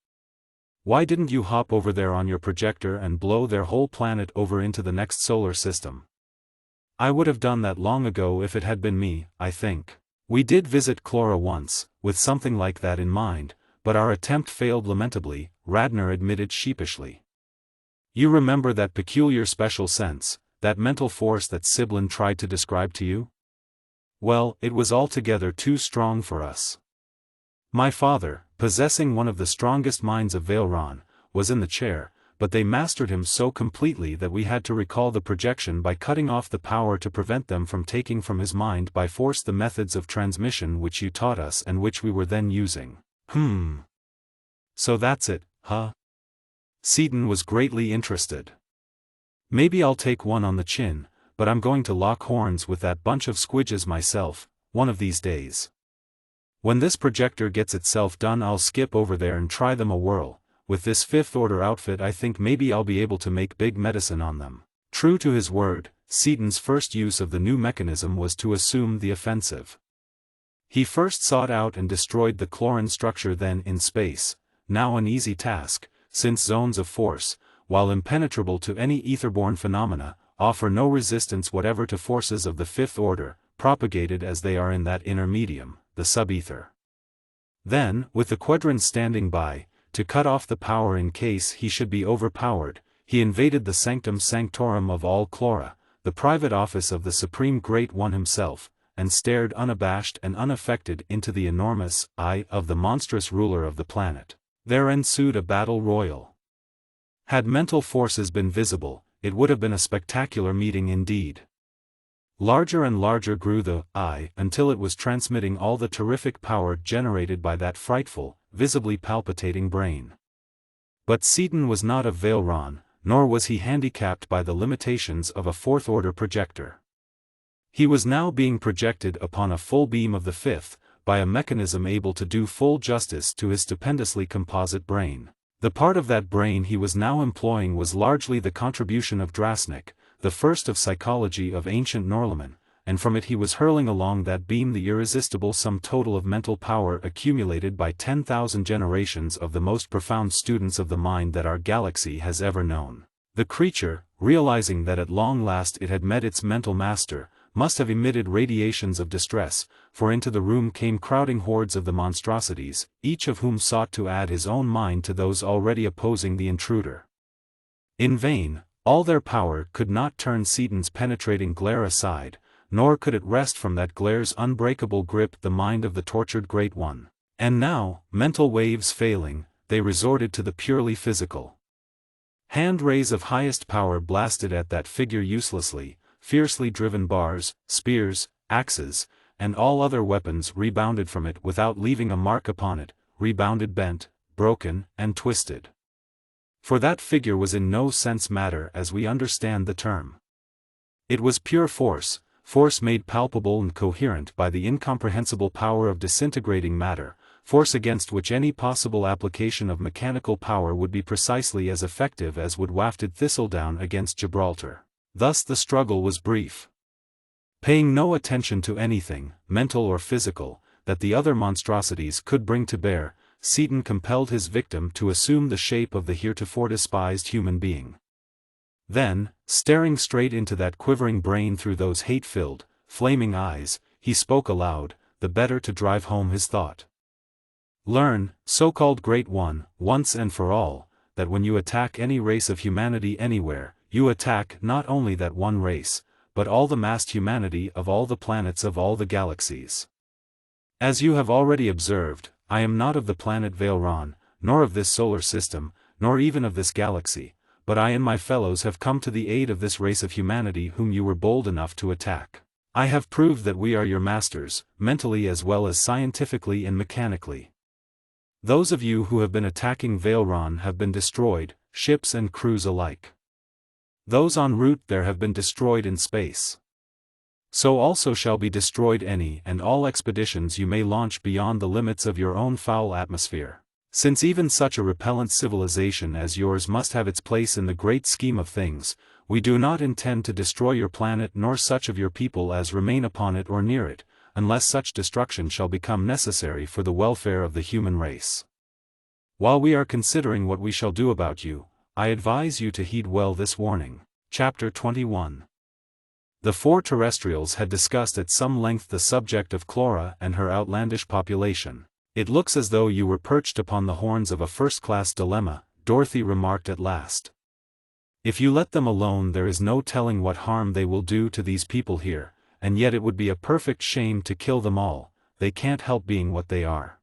Why didn't you hop over there on your projector and blow their whole planet over into the next solar system?" "I would have done that long ago if it had been me, I think. We did visit Clora once, with something like that in mind, but our attempt failed lamentably," Radnor admitted sheepishly. "You remember that peculiar special sense, that mental force that Siblin tried to describe to you? Well, it was altogether too strong for us. My father, possessing one of the strongest minds of Valeron, was in the chair, but they mastered him so completely that we had to recall the projection by cutting off the power to prevent them from taking from his mind by force the methods of transmission which you taught us and which we were then using." So that's it, huh? Seaton was greatly interested. "Maybe I'll take one on the chin, but I'm going to lock horns with that bunch of squidges myself, one of these days. When this projector gets itself done I'll skip over there and try them a whirl. With this fifth-order outfit I think maybe I'll be able to make big medicine on them." True to his word, Seaton's first use of the new mechanism was to assume the offensive. He first sought out and destroyed the Cloran structure then in space, now an easy task, since zones of force, while impenetrable to any etherborne phenomena, offer no resistance whatever to forces of the fifth order, propagated as they are in that inner medium, the subether. Then, with the quadrant standing by, to cut off the power in case he should be overpowered, he invaded the sanctum sanctorum of all Clora, the private office of the Supreme Great One himself, and stared unabashed and unaffected into the enormous eye of the monstrous ruler of the planet. There ensued a battle royal. Had mental forces been visible, it would have been a spectacular meeting indeed. Larger and larger grew the eye until it was transmitting all the terrific power generated by that frightful, visibly palpitating brain. But Seaton was not of Valeron, nor was he handicapped by the limitations of a fourth-order projector. He was now being projected upon a full beam of the fifth, by a mechanism able to do full justice to his stupendously composite brain. The part of that brain he was now employing was largely the contribution of Drasnik, the first of psychology of ancient Norlamin, and from it he was hurling along that beam the irresistible sum total of mental power accumulated by 10,000 generations of the most profound students of the mind that our galaxy has ever known. The creature, realizing that at long last it had met its mental master, must have emitted radiations of distress, for into the room came crowding hordes of the monstrosities, each of whom sought to add his own mind to those already opposing the intruder. In vain, all their power could not turn Seaton's penetrating glare aside, nor could it wrest from that glare's unbreakable grip the mind of the tortured Great One. And now, mental waves failing, they resorted to the purely physical. Hand rays of highest power blasted at that figure uselessly, fiercely driven bars, spears, axes, and all other weapons rebounded from it without leaving a mark upon it, rebounded bent, broken, and twisted. For that figure was in no sense matter as we understand the term. It was pure force, force made palpable and coherent by the incomprehensible power of disintegrating matter, force against which any possible application of mechanical power would be precisely as effective as would wafted thistledown against Gibraltar. Thus the struggle was brief. Paying no attention to anything, mental or physical, that the other monstrosities could bring to bear, Seaton compelled his victim to assume the shape of the heretofore despised human being. Then, staring straight into that quivering brain through those hate-filled, flaming eyes, he spoke aloud, the better to drive home his thought. Learn, so-called Great One, once and for all, that when you attack any race of humanity anywhere, you attack not only that one race, but all the massed humanity of all the planets of all the galaxies. As you have already observed, I am not of the planet Valeron, nor of this solar system, nor even of this galaxy, but I and my fellows have come to the aid of this race of humanity whom you were bold enough to attack. I have proved that we are your masters, mentally as well as scientifically and mechanically. Those of you who have been attacking Valeron have been destroyed, ships and crews alike. Those en route there have been destroyed in space. So also shall be destroyed any and all expeditions you may launch beyond the limits of your own foul atmosphere. Since even such a repellent civilization as yours must have its place in the great scheme of things, we do not intend to destroy your planet nor such of your people as remain upon it or near it, unless such destruction shall become necessary for the welfare of the human race. While we are considering what we shall do about you, I advise you to heed well this warning. Chapter 21. The four terrestrials had discussed at some length the subject of Clora and her outlandish population. It looks as though you were perched upon the horns of a first-class dilemma, Dorothy remarked at last. If you let them alone there is no telling what harm they will do to these people here, and yet it would be a perfect shame to kill them all, they can't help being what they are.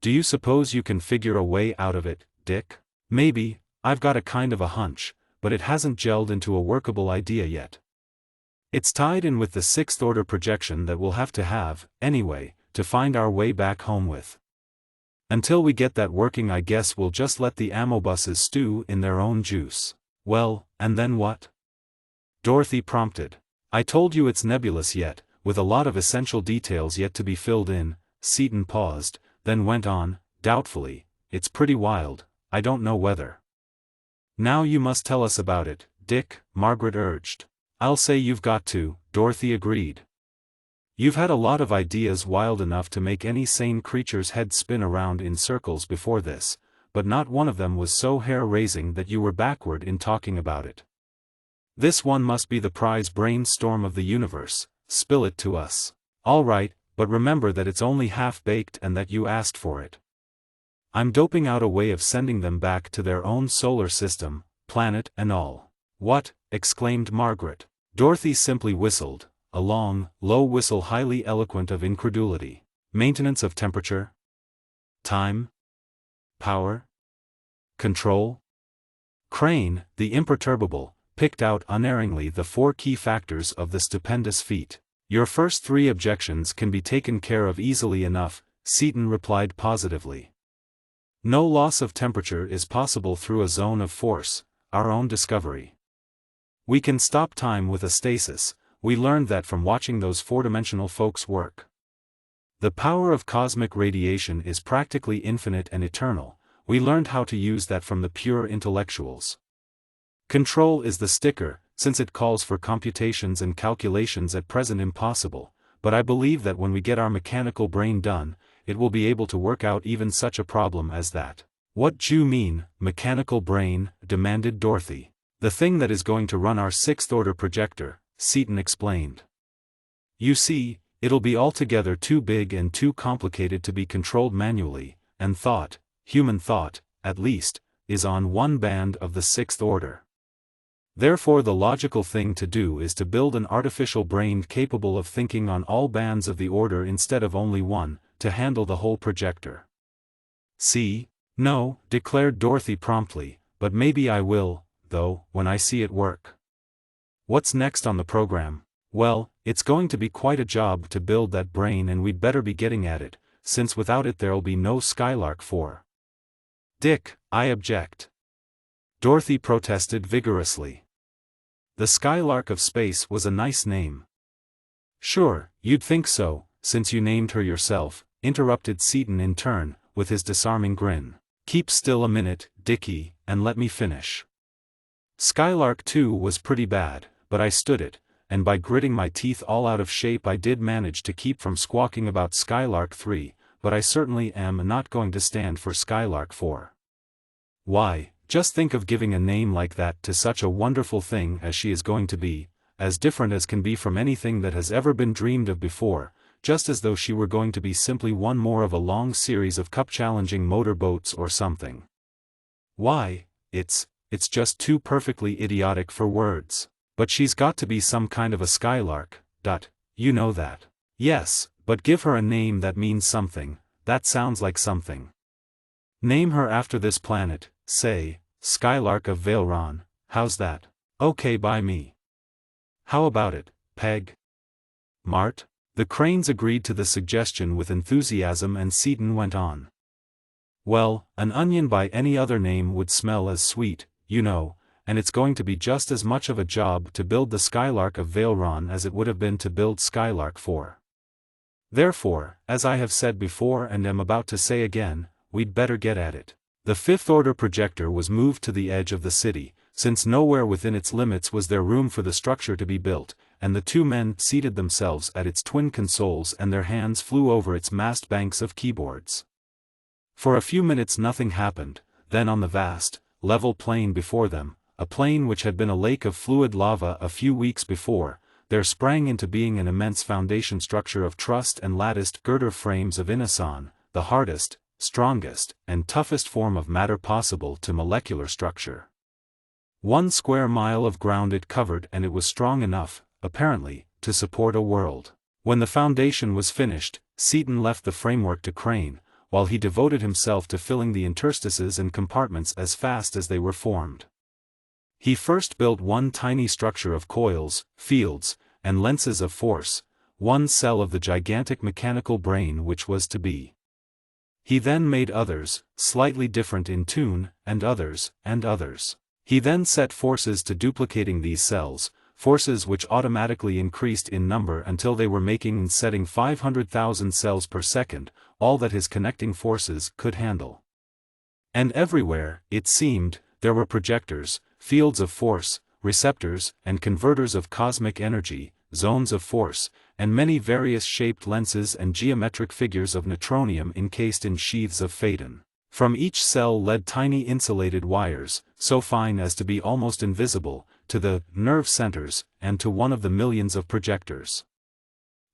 Do you suppose you can figure a way out of it, Dick? Maybe, I've got a kind of a hunch, but it hasn't gelled into a workable idea yet. It's tied in with the sixth-order projection that we'll have to have, anyway, to find our way back home with. Until we get that working I guess we'll just let the ammobuses stew in their own juice. Well, and then what? Dorothy prompted. I told you it's nebulous yet, with a lot of essential details yet to be filled in. Seaton paused, then went on, doubtfully, it's pretty wild, I don't know whether. Now you must tell us about it, Dick, Margaret urged. I'll say you've got to, Dorothy agreed. You've had a lot of ideas wild enough to make any sane creature's head spin around in circles before this, but not one of them was so hair-raising that you were backward in talking about it. This one must be the prize brainstorm of the universe, spill it to us. All right, but remember that it's only half-baked and that you asked for it. I'm doping out a way of sending them back to their own solar system, planet and all. What? Exclaimed Margaret. Dorothy simply whistled, a long, low whistle highly eloquent of incredulity. Maintenance of temperature? Time? Power? Control? Crane, the imperturbable, picked out unerringly the four key factors of the stupendous feat. Your first three objections can be taken care of easily enough, Seaton replied positively. No loss of temperature is possible through a zone of force, our own discovery. We can stop time with a stasis, we learned that from watching those four-dimensional folks work. The power of cosmic radiation is practically infinite and eternal, we learned how to use that from the pure intellectuals. Control is the sticker, since it calls for computations and calculations at present impossible, but I believe that when we get our mechanical brain done, it will be able to work out even such a problem as that. What do you mean, mechanical brain? Demanded Dorothy. The thing that is going to run our sixth-order projector, Seaton explained. You see, it'll be altogether too big and too complicated to be controlled manually, and thought, human thought, at least, is on one band of the sixth order. Therefore the logical thing to do is to build an artificial brain capable of thinking on all bands of the order instead of only one, to handle the whole projector. See? No, declared Dorothy promptly, but maybe I will, though, when I see it work. What's next on the program? Well, it's going to be quite a job to build that brain, and we'd better be getting at it, since without it there'll be no Skylark 4. Dick, I object. Dorothy protested vigorously. The Skylark of Space was a nice name. Sure, you'd think so, since you named her yourself, interrupted Seaton in turn, with his disarming grin. Keep still a minute, Dickie, and let me finish. Skylark 2 was pretty bad, but I stood it, and by gritting my teeth all out of shape I did manage to keep from squawking about Skylark 3, but I certainly am not going to stand for Skylark 4. Why, just think of giving a name like that to such a wonderful thing as she is going to be, as different as can be from anything that has ever been dreamed of before, just as though she were going to be simply one more of a long series of cup-challenging motorboats or something. Why, it's just too perfectly idiotic for words. But she's got to be some kind of a Skylark, you know that. Yes, but give her a name that means something, that sounds like something. Name her after this planet, say, Skylark of Valeron, how's that? Okay by me. How about it, Peg? Mart? The Cranes agreed to the suggestion with enthusiasm, and Seaton went on. Well, an onion by any other name would smell as sweet, you know, and it's going to be just as much of a job to build the Skylark of Valeron as it would have been to build Skylark 4. Therefore, as I have said before and am about to say again, we'd better get at it. The fifth-order projector was moved to the edge of the city, since nowhere within its limits was there room for the structure to be built, and the two men seated themselves at its twin consoles and their hands flew over its massed banks of keyboards. For a few minutes nothing happened, then on the vast, level plain before them, a plain which had been a lake of fluid lava a few weeks before, there sprang into being an immense foundation structure of trussed and latticed girder frames of inoson, the hardest, strongest, and toughest form of matter possible to molecular structure. 1 square mile of ground it covered, and it was strong enough, apparently, to support a world. When the foundation was finished, Seaton left the framework to Crane, while he devoted himself to filling the interstices and compartments as fast as they were formed. He first built one tiny structure of coils, fields, and lenses of force, one cell of the gigantic mechanical brain which was to be. He then made others, slightly different in tune, and others, and others. He then set forces to duplicating these cells, forces which automatically increased in number until they were making and setting 500,000 cells per second, all that his connecting forces could handle. And everywhere, it seemed, there were projectors, fields of force, receptors and converters of cosmic energy, zones of force, and many various shaped lenses and geometric figures of neutronium encased in sheaths of phaeton. From each cell led tiny insulated wires, so fine as to be almost invisible, to the nerve centers, and to one of the millions of projectors.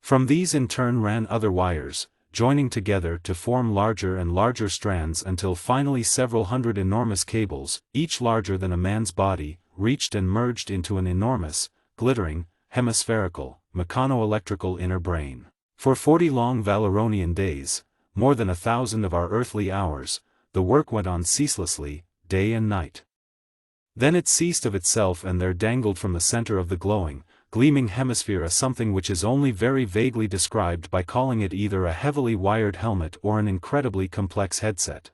From these in turn ran other wires, joining together to form larger and larger strands until finally several hundred enormous cables, each larger than a man's body, reached and merged into an enormous, glittering, hemispherical, mechano-electrical inner brain. For 40 long Valeronian days, more than 1,000 of our earthly hours, the work went on ceaselessly, day and night. Then it ceased of itself, and there dangled from the center of the glowing, gleaming hemisphere a something which is only very vaguely described by calling it either a heavily wired helmet or an incredibly complex headset.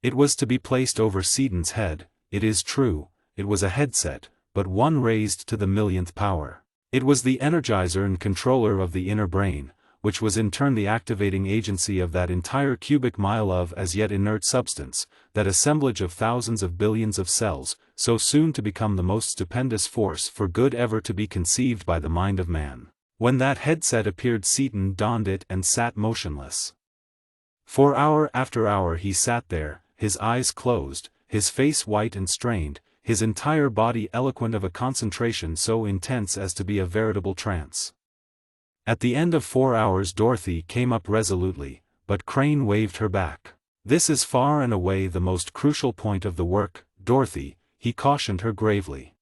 It was to be placed over Seaton's head. It is true, it was a headset, but one raised to the millionth power. It was the energizer and controller of the inner brain, which was in turn the activating agency of that entire cubic mile of as yet inert substance, that assemblage of thousands of billions of cells, so soon to become the most stupendous force for good ever to be conceived by the mind of man. When that headset appeared, Seaton donned it and sat motionless. For hour after hour he sat there, his eyes closed, his face white and strained, his entire body eloquent of a concentration so intense as to be a veritable trance. At the end of 4 hours Dorothy came up resolutely, but Crane waved her back. This is far and away the most crucial point of the work, Dorothy, he cautioned her gravely.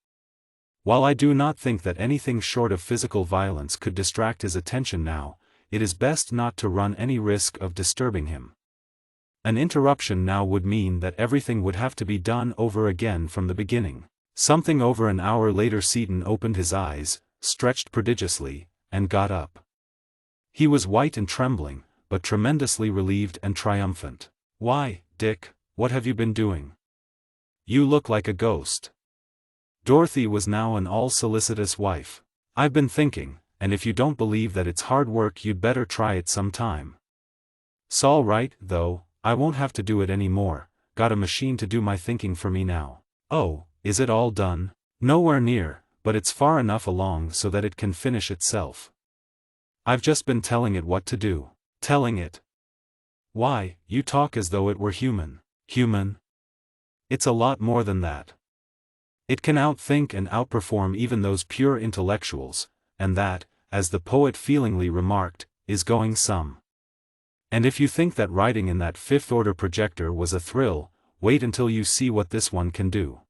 While I do not think that anything short of physical violence could distract his attention now, it is best not to run any risk of disturbing him. An interruption now would mean that everything would have to be done over again from the beginning. Something over an hour later Seaton opened his eyes, stretched prodigiously, and got up. He was white and trembling, but tremendously relieved and triumphant. "Why, Dick, what have you been doing? You look like a ghost." Dorothy was now an all-solicitous wife. "I've been thinking, and if you don't believe that it's hard work you'd better try it some time. 'S'all right, though, I won't have to do it any more, got a machine to do my thinking for me now." "Oh, is it all done?" "Nowhere near, but it's far enough along so that it can finish itself. I've just been telling it what to do." "Telling it? Why, you talk as though it were human." "Human? It's a lot more than that. It can outthink and outperform even those pure intellectuals, and that, as the poet feelingly remarked, is going some. And if you think that writing in that fifth-order projector was a thrill, wait until you see what this one can do.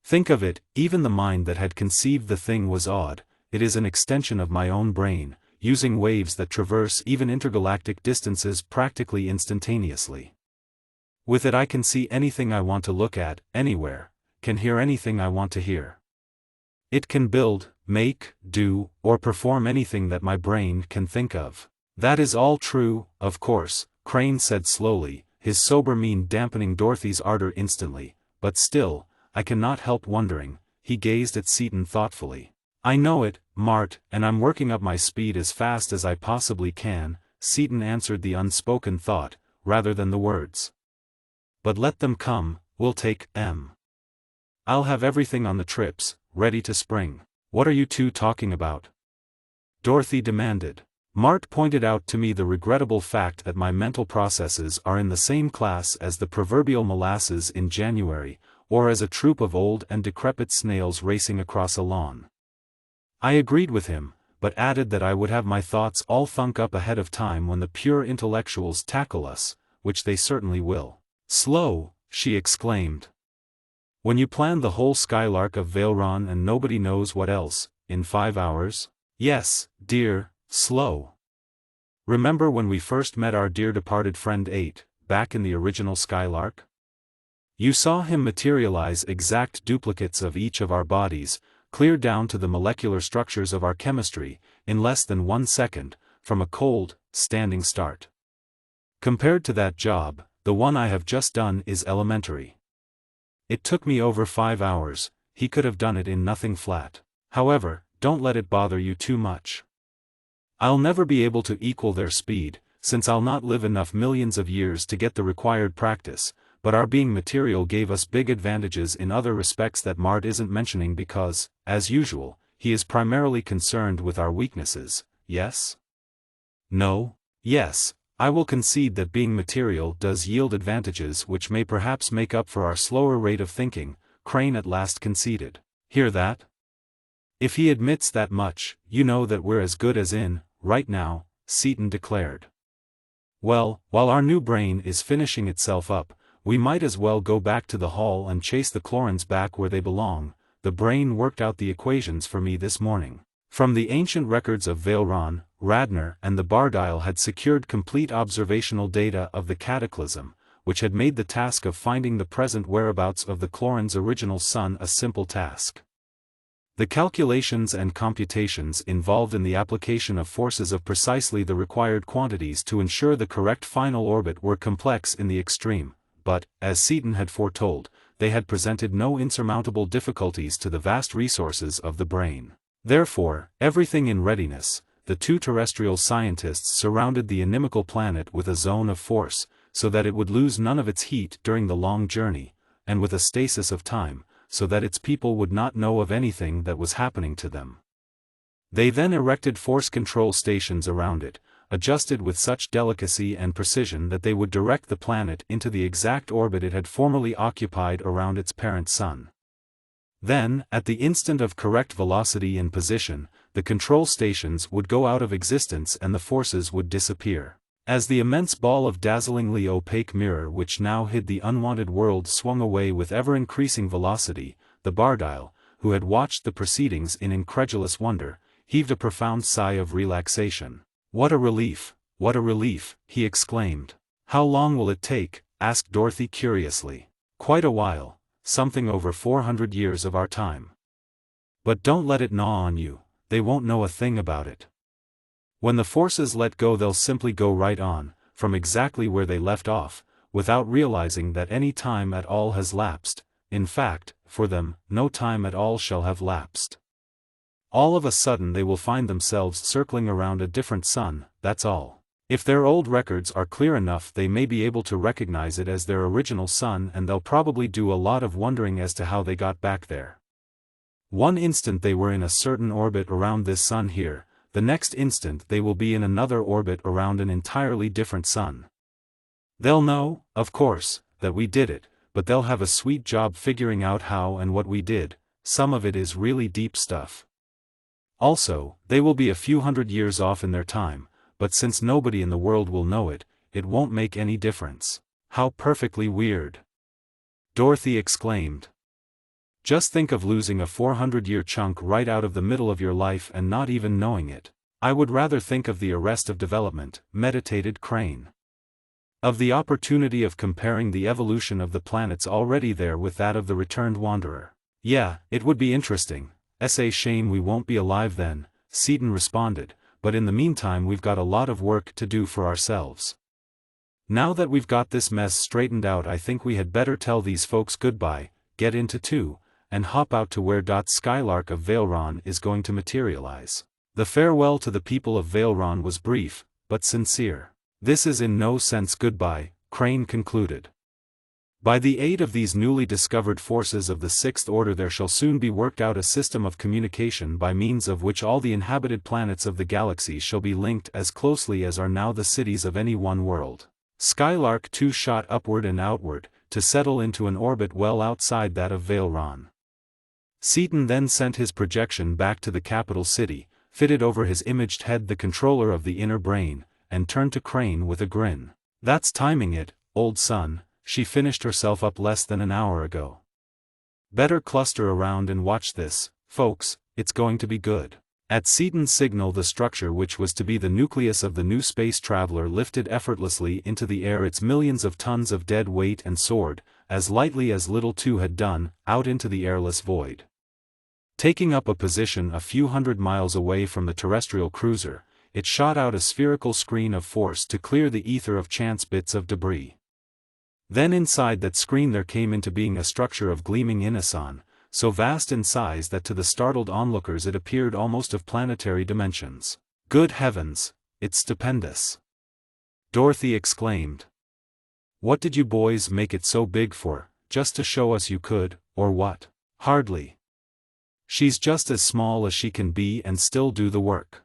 Think of it, even the mind that had conceived the thing was awed. It is an extension of my own brain, using waves that traverse even intergalactic distances practically instantaneously. With it I can see anything I want to look at, anywhere, can hear anything I want to hear. It can build, make, do, or perform anything that my brain can think of." "That is all true, of course," Crane said slowly, his sober mien dampening Dorothy's ardor instantly, "but still, I cannot help wondering." He gazed at Seaton thoughtfully. "I know it, Mart, and I'm working up my speed as fast as I possibly can," Seaton answered the unspoken thought, rather than the words. "But let them come, we'll take 'em. I'll have everything on the trips, ready to spring." "What are you two talking about?" Dorothy demanded. "Mart pointed out to me the regrettable fact that my mental processes are in the same class as the proverbial molasses in January, or as a troop of old and decrepit snails racing across a lawn." I agreed with him, but added that I would have my thoughts all thunk up ahead of time when the pure intellectuals tackle us, which they certainly will. "Slow," she exclaimed. "When you planned the whole Skylark of Valeron and nobody knows what else, in 5 hours? Yes, dear, slow. Remember when we first met our dear departed friend 8, back in the original Skylark? You saw him materialize exact duplicates of each of our bodies, clear down to the molecular structures of our chemistry, in less than 1 second, from a cold, standing start. Compared to that job, the one I have just done is elementary. It took me over 5 hours, he could have done it in nothing flat. However, don't let it bother you too much. I'll never be able to equal their speed, since I'll not live enough millions of years to get the required practice, but our being material gave us big advantages in other respects that Mart isn't mentioning because, as usual, he is primarily concerned with our weaknesses, yes? No? Yes, I will concede that being material does yield advantages which may perhaps make up for our slower rate of thinking, Crane at last conceded. Hear that? If he admits that much, you know that we're as good as in, right now, Seaton declared. Well, while our new brain is finishing itself up, we might as well go back to the hall and chase the Chlorins back where they belong. The brain worked out the equations for me this morning. From the ancient records of Valeron, Radnor and the Bardile had secured complete observational data of the cataclysm, which had made the task of finding the present whereabouts of the Chlorins' original sun a simple task. The calculations and computations involved in the application of forces of precisely the required quantities to ensure the correct final orbit were complex in the extreme, but, as Seaton had foretold, they had presented no insurmountable difficulties to the vast resources of the brain. Therefore, everything in readiness, the two terrestrial scientists surrounded the inimical planet with a zone of force, so that it would lose none of its heat during the long journey, and with a stasis of time, so that its people would not know of anything that was happening to them. They then erected force control stations around it, adjusted with such delicacy and precision that they would direct the planet into the exact orbit it had formerly occupied around its parent sun. Then, at the instant of correct velocity and position, the control stations would go out of existence and the forces would disappear. As the immense ball of dazzlingly opaque mirror which now hid the unwanted world swung away with ever-increasing velocity, the Bardile, who had watched the proceedings in incredulous wonder, heaved a profound sigh of relaxation. "What a relief, what a relief," he exclaimed. "How long will it take?" asked Dorothy curiously. "Quite a while, something over 400 years of our time. But don't let it gnaw on you, they won't know a thing about it. When the forces let go they'll simply go right on, from exactly where they left off, without realizing that any time at all has lapsed. In fact, for them, no time at all shall have lapsed. All of a sudden they will find themselves circling around a different sun, that's all. If their old records are clear enough they may be able to recognize it as their original sun, and they'll probably do a lot of wondering as to how they got back there. One instant they were in a certain orbit around this sun here, the next instant they will be in another orbit around an entirely different sun. They'll know, of course, that we did it, but they'll have a sweet job figuring out how and what we did. Some of it is really deep stuff. Also, they will be a few hundred years off in their time, but since nobody in the world will know it, it won't make any difference." "How perfectly weird!" Dorothy exclaimed. "Just think of losing a 400-year chunk right out of the middle of your life and not even knowing it." "I would rather think of the arrest of development," meditated Crane. "Of the opportunity of comparing the evolution of the planets already there with that of the returned wanderer." "Yeah, it would be interesting. A shame we won't be alive then," Seaton responded, "but in the meantime we've got a lot of work to do for ourselves. Now that we've got this mess straightened out I think we had better tell these folks goodbye, get into two, and hop out to where Skylark of Valeron is going to materialize." The farewell to the people of Valeron was brief, but sincere. "This is in no sense goodbye," Crane concluded. "By the aid of these newly discovered forces of the Sixth Order there shall soon be worked out a system of communication by means of which all the inhabited planets of the galaxy shall be linked as closely as are now the cities of any one world." Skylark 2 shot upward and outward, to settle into an orbit well outside that of Valeron. Seaton then sent his projection back to the capital city, fitted over his imaged head the controller of the inner brain, and turned to Crane with a grin. "That's timing it, old son. She finished herself up less than an hour ago. Better cluster around and watch this, folks, it's going to be good." At Seaton's signal the structure which was to be the nucleus of the new space traveler lifted effortlessly into the air its millions of tons of dead weight and soared, as lightly as Little Two had done, out into the airless void. Taking up a position a few hundred miles away from the terrestrial cruiser, it shot out a spherical screen of force to clear the ether of chance bits of debris. Then inside that screen there came into being a structure of gleaming inoson, so vast in size that to the startled onlookers it appeared almost of planetary dimensions. "Good heavens, it's stupendous!" Dorothy exclaimed. "What did you boys make it so big for, just to show us you could, or what?" "Hardly. She's just as small as she can be and still do the work.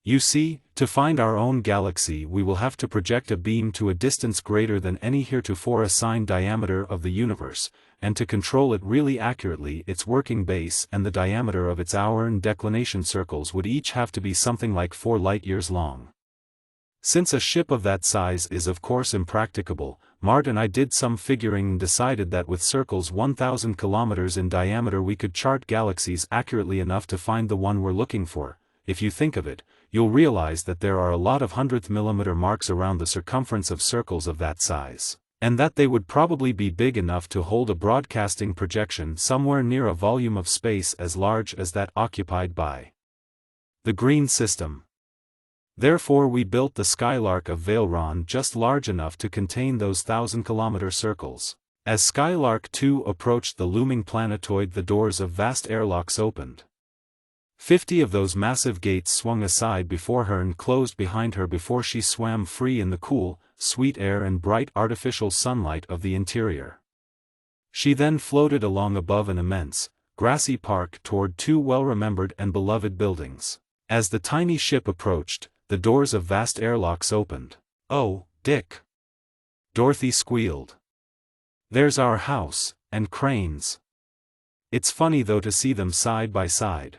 You see, to find our own galaxy we will have to project a beam to a distance greater than any heretofore assigned diameter of the universe, and to control it really accurately its working base and the diameter of its hour and declination circles would each have to be something like 4 light-years long. Since a ship of that size is of course impracticable, Mart and I did some figuring and decided that with circles 1,000 kilometers in diameter we could chart galaxies accurately enough to find the one we're looking for. If you think of it, you'll realize that there are a lot of 100th millimeter marks around the circumference of circles of that size, and that they would probably be big enough to hold a broadcasting projection somewhere near a volume of space as large as that occupied by the green system. Therefore we built the Skylark of Valeron just large enough to contain those 1,000-kilometer circles. As Skylark 2 approached the looming planetoid the doors of vast airlocks opened. 50 of those massive gates swung aside before her and closed behind her before she swam free in the cool, sweet air and bright artificial sunlight of the interior. She then floated along above an immense, grassy park toward 2 well-remembered and beloved buildings. As the tiny ship approached, the doors of vast airlocks opened. "Oh, Dick!" Dorothy squealed. "There's our house, and Crane's. It's funny though to see them side by side."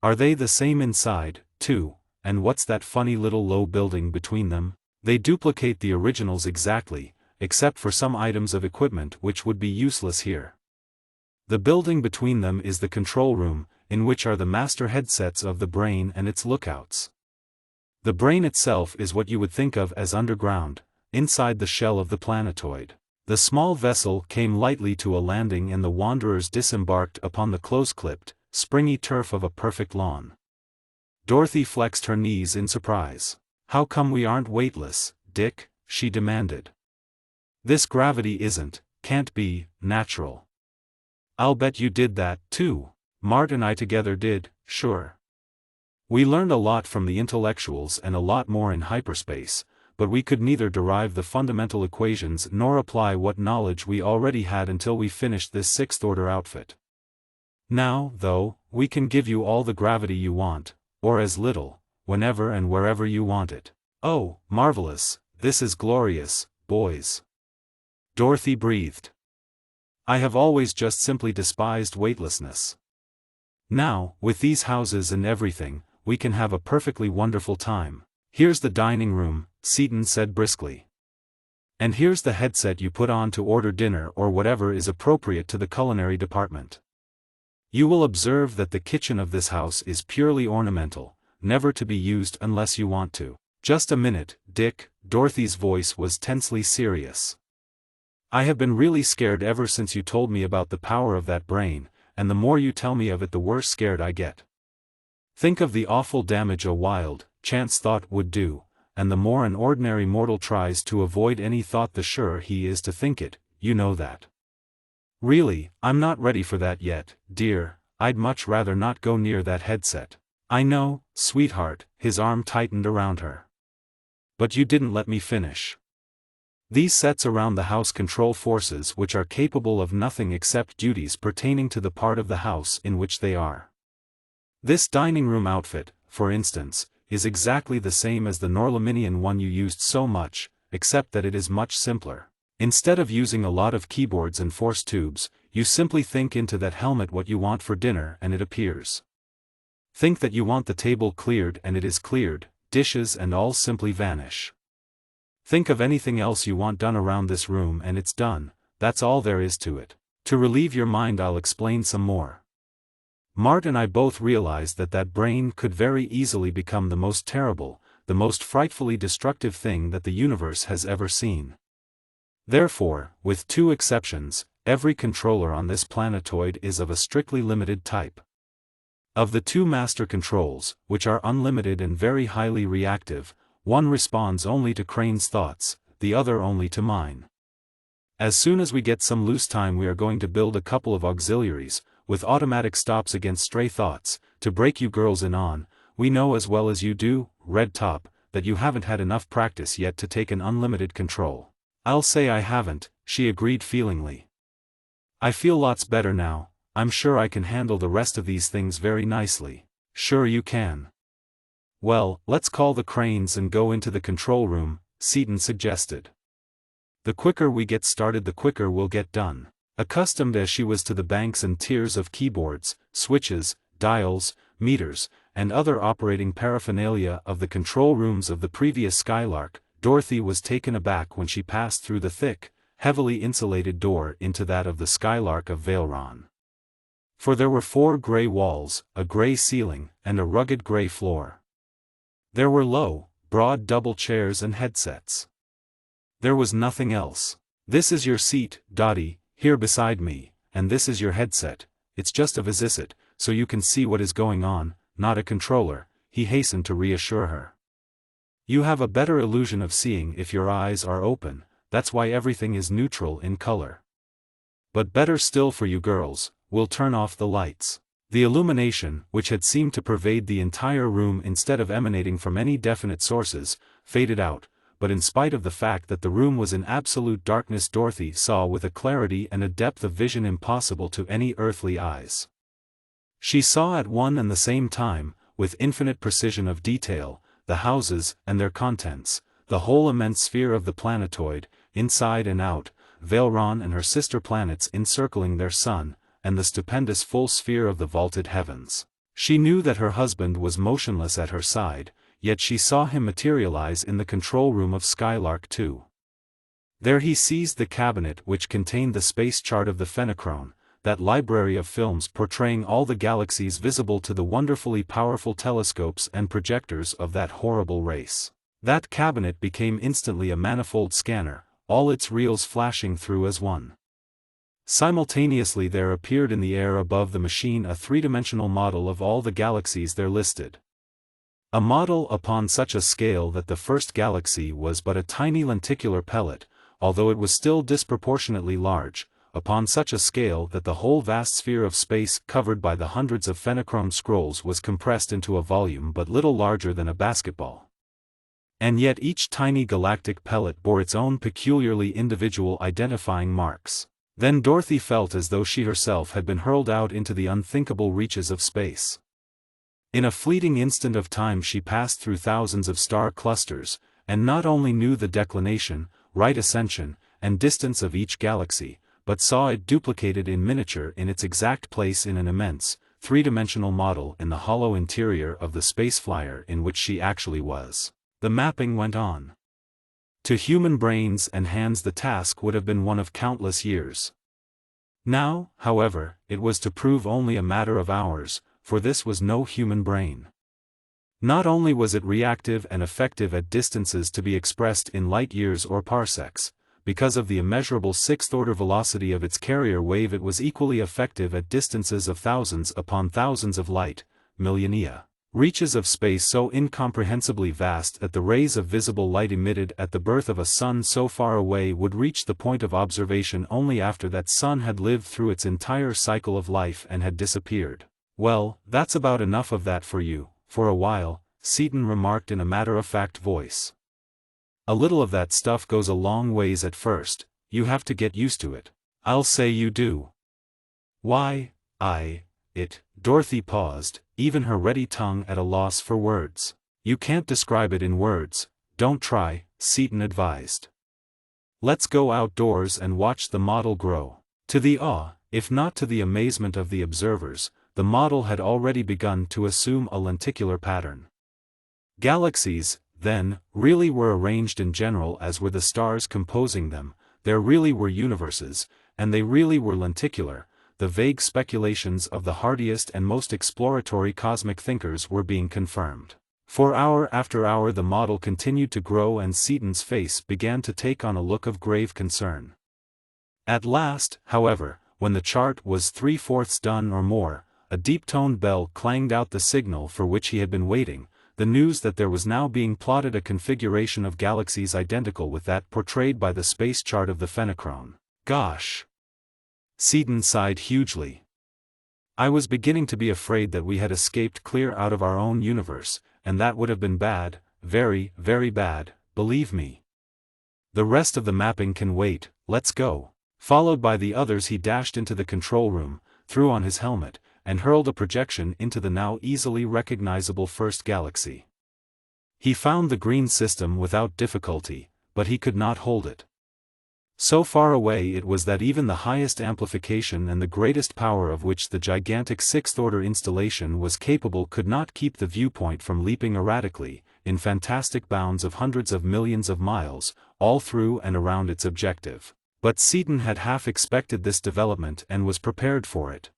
"Are they the same inside, too?" and what's that funny little low building between them? They duplicate the originals exactly, except for some items of equipment which would be useless here. The building between them is the control room, in which are the master headsets of the brain and its lookouts. The brain itself is what you would think of as underground, inside the shell of the planetoid. The small vessel came lightly to a landing and the wanderers disembarked upon the close-clipped, springy turf of a perfect lawn. Dorothy flexed her knees in surprise. "How come we aren't weightless, Dick?" she demanded. "This gravity can't be, natural." "I'll bet you did that, too." "Mart and I together did, sure. We learned a lot from the intellectuals and a lot more in hyperspace, but we could neither derive the fundamental equations nor apply what knowledge we already had until we finished this sixth-order outfit. Now, though, we can give you all the gravity you want, or as little, whenever and wherever you want it." "Oh, marvelous, this is glorious, boys," Dorothy breathed. "I have always just simply despised weightlessness. Now, with these houses and everything, we can have a perfectly wonderful time." "Here's the dining room," Seaton said briskly. "And here's the headset you put on to order dinner or whatever is appropriate to the culinary department. You will observe that the kitchen of this house is purely ornamental, never to be used unless you want to." "Just a minute, Dick," Dorothy's voice was tensely serious. "I have been really scared ever since you told me about the power of that brain, and the more you tell me of it the worse scared I get. Think of the awful damage a wild, chance thought would do, and the more an ordinary mortal tries to avoid any thought the surer he is to think it, you know that. Really, I'm not ready for that yet, dear. I'd much rather not go near that headset." "I know, sweetheart," his arm tightened around her. "But you didn't let me finish. These sets around the house control forces which are capable of nothing except duties pertaining to the part of the house in which they are. This dining room outfit, for instance, is exactly the same as the Norlaminian one you used so much, except that it is much simpler. Instead of using a lot of keyboards and force tubes, you simply think into that helmet what you want for dinner and it appears. Think that you want the table cleared and it is cleared, dishes and all simply vanish. Think of anything else you want done around this room and it's done. That's all there is to it. To relieve your mind I'll explain some more. Mart and I both realized that that brain could very easily become the most terrible, the most frightfully destructive thing that the universe has ever seen. Therefore, with two exceptions, every controller on this planetoid is of a strictly limited type. Of the two master controls, which are unlimited and very highly reactive, one responds only to Crane's thoughts, the other only to mine. As soon as we get some loose time we are going to build a couple of auxiliaries, with automatic stops against stray thoughts, to break you girls in on. We know as well as you do, Red Top, that you haven't had enough practice yet to take an unlimited control." "I'll say I haven't," she agreed feelingly. "I feel lots better now. I'm sure I can handle the rest of these things very nicely." "Sure you can." "Well, let's call the Cranes and go into the control room," Seaton suggested. "The quicker we get started the quicker we'll get done." Accustomed as she was to the banks and tiers of keyboards, switches, dials, meters, and other operating paraphernalia of the control rooms of the previous Skylark, Dorothy was taken aback when she passed through the thick, heavily insulated door into that of the Skylark of Valeron. For there were 4 gray walls, a gray ceiling, and a rugged gray floor. There were low, broad double chairs and headsets. There was nothing else. "This is your seat, Dottie, here beside me, and this is your headset. It's just a visit, so you can see what is going on, not a controller," he hastened to reassure her. "You have a better illusion of seeing if your eyes are open, that's why everything is neutral in color. But better still for you girls, we'll turn off the lights." The illumination, which had seemed to pervade the entire room instead of emanating from any definite sources, faded out, but in spite of the fact that the room was in absolute darkness Dorothy saw with a clarity and a depth of vision impossible to any earthly eyes. She saw at one and the same time, with infinite precision of detail, the houses and their contents, the whole immense sphere of the planetoid, inside and out, Valeron and her sister planets encircling their sun, and the stupendous full sphere of the vaulted heavens. She knew that her husband was motionless at her side, yet she saw him materialize in the control room of Skylark 2. There he seized the cabinet which contained the space chart of the Fenachrone, that library of films portraying all the galaxies visible to the wonderfully powerful telescopes and projectors of that horrible race. That cabinet became instantly a manifold scanner, all its reels flashing through as one. Simultaneously there appeared in the air above the machine a three-dimensional model of all the galaxies there listed. A model upon such a scale that the first galaxy was but a tiny lenticular pellet, although it was still disproportionately large, upon such a scale that the whole vast sphere of space covered by the hundreds of Fenachrone scrolls was compressed into a volume but little larger than a basketball. And yet each tiny galactic pellet bore its own peculiarly individual identifying marks. Then Dorothy felt as though she herself had been hurled out into the unthinkable reaches of space. In a fleeting instant of time she passed through thousands of star clusters, and not only knew the declination, right ascension, and distance of each galaxy, but saw it duplicated in miniature in its exact place in an immense, three-dimensional model in the hollow interior of the space flyer in which she actually was. The mapping went on. To human brains and hands the task would have been one of countless years. Now, however, it was to prove only a matter of hours, for this was no human brain. Not only was it reactive and effective at distances to be expressed in light-years or parsecs, because of the immeasurable sixth-order velocity of its carrier wave it was equally effective at distances of thousands upon thousands of light, millionia. Reaches of space so incomprehensibly vast that the rays of visible light emitted at the birth of a sun so far away would reach the point of observation only after that sun had lived through its entire cycle of life and had disappeared. "Well, that's about enough of that for you, for a while," Seaton remarked in a matter-of-fact voice. "A little of that stuff goes a long ways at first, you have to get used to it." "I'll say you do." "Why, Dorothy paused, even her ready tongue at a loss for words. "You can't describe it in words, don't try," Seaton advised. "Let's go outdoors and watch the model grow." To the awe, if not to the amazement of the observers, the model had already begun to assume a lenticular pattern. Galaxies, then, really were arranged in general as were the stars composing them, there really were universes, and they really were lenticular. The vague speculations of the hardiest and most exploratory cosmic thinkers were being confirmed. For hour after hour the model continued to grow and Seaton's face began to take on a look of grave concern. At last, however, when the chart was 3/4 done or more, a deep-toned bell clanged out the signal for which he had been waiting, the news that there was now being plotted a configuration of galaxies identical with that portrayed by the space chart of the Fenachrone. "Gosh!" Seaton sighed hugely. "I was beginning to be afraid that we had escaped clear out of our own universe, and that would have been bad, very, very bad, believe me. The rest of the mapping can wait, let's go." Followed by the others he dashed into the control room, threw on his helmet, and hurled a projection into the now easily recognizable first galaxy. He found the green system without difficulty, but he could not hold it. So far away it was that even the highest amplification and the greatest power of which the gigantic sixth-order installation was capable could not keep the viewpoint from leaping erratically, in fantastic bounds of hundreds of millions of miles, all through and around its objective. But Seaton had half expected this development and was prepared for it.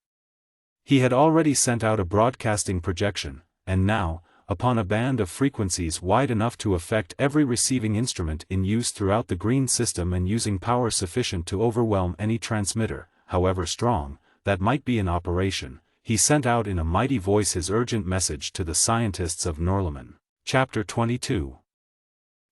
He had already sent out a broadcasting projection, and now, upon a band of frequencies wide enough to affect every receiving instrument in use throughout the green system and using power sufficient to overwhelm any transmitter, however strong, that might be in operation, he sent out in a mighty voice his urgent message to the scientists of Norlaman. Chapter 22.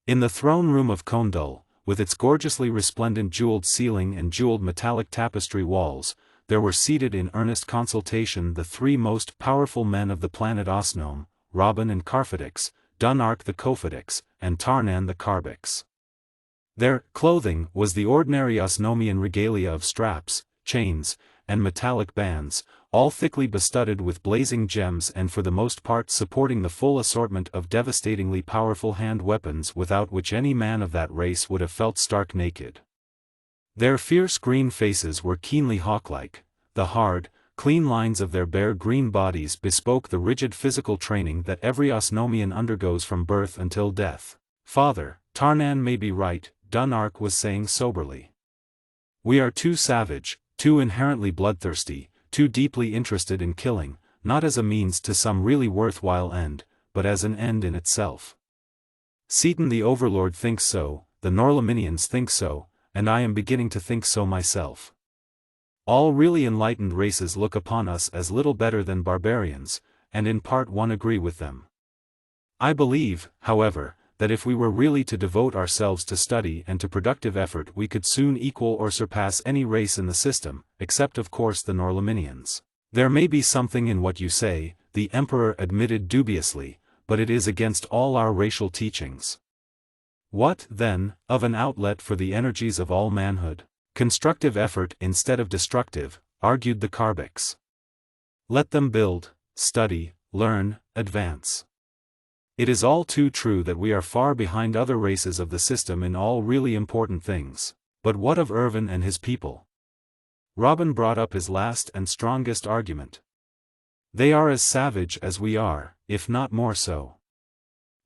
In the throne room of Kondul, with its gorgeously resplendent jeweled ceiling and jeweled metallic tapestry walls, there were seated in earnest consultation the three most powerful men of the planet Osnome, Robin and Carfidix, Dunark the Cofidix, and Tarnan the Carbix. Their clothing was the ordinary Osnomian regalia of straps, chains, and metallic bands, all thickly bestudded with blazing gems and for the most part supporting the full assortment of devastatingly powerful hand weapons without which any man of that race would have felt stark naked. Their fierce green faces were keenly hawk-like, the hard, clean lines of their bare green bodies bespoke the rigid physical training that every Osnomian undergoes from birth until death. "Father, Tarnan may be right," Dunark was saying soberly. "We are too savage, too inherently bloodthirsty, too deeply interested in killing, not as a means to some really worthwhile end, but as an end in itself. Seaton the Overlord thinks so, the Norlaminians think so, and I am beginning to think so myself. All really enlightened races look upon us as little better than barbarians, and in part one agree with them. I believe, however, that if we were really to devote ourselves to study and to productive effort we could soon equal or surpass any race in the system, except of course the Norlaminians. There may be something in what you say," the Emperor admitted dubiously, "but it is against all our racial teachings." "What, then, of an outlet for the energies of all manhood? Constructive effort instead of destructive," argued the Karbiks. "Let them build, study, learn, advance. It is all too true that we are far behind other races of the system in all really important things. But what of Irvin and his people?" Robin brought up his last and strongest argument. "They are as savage as we are, if not more so.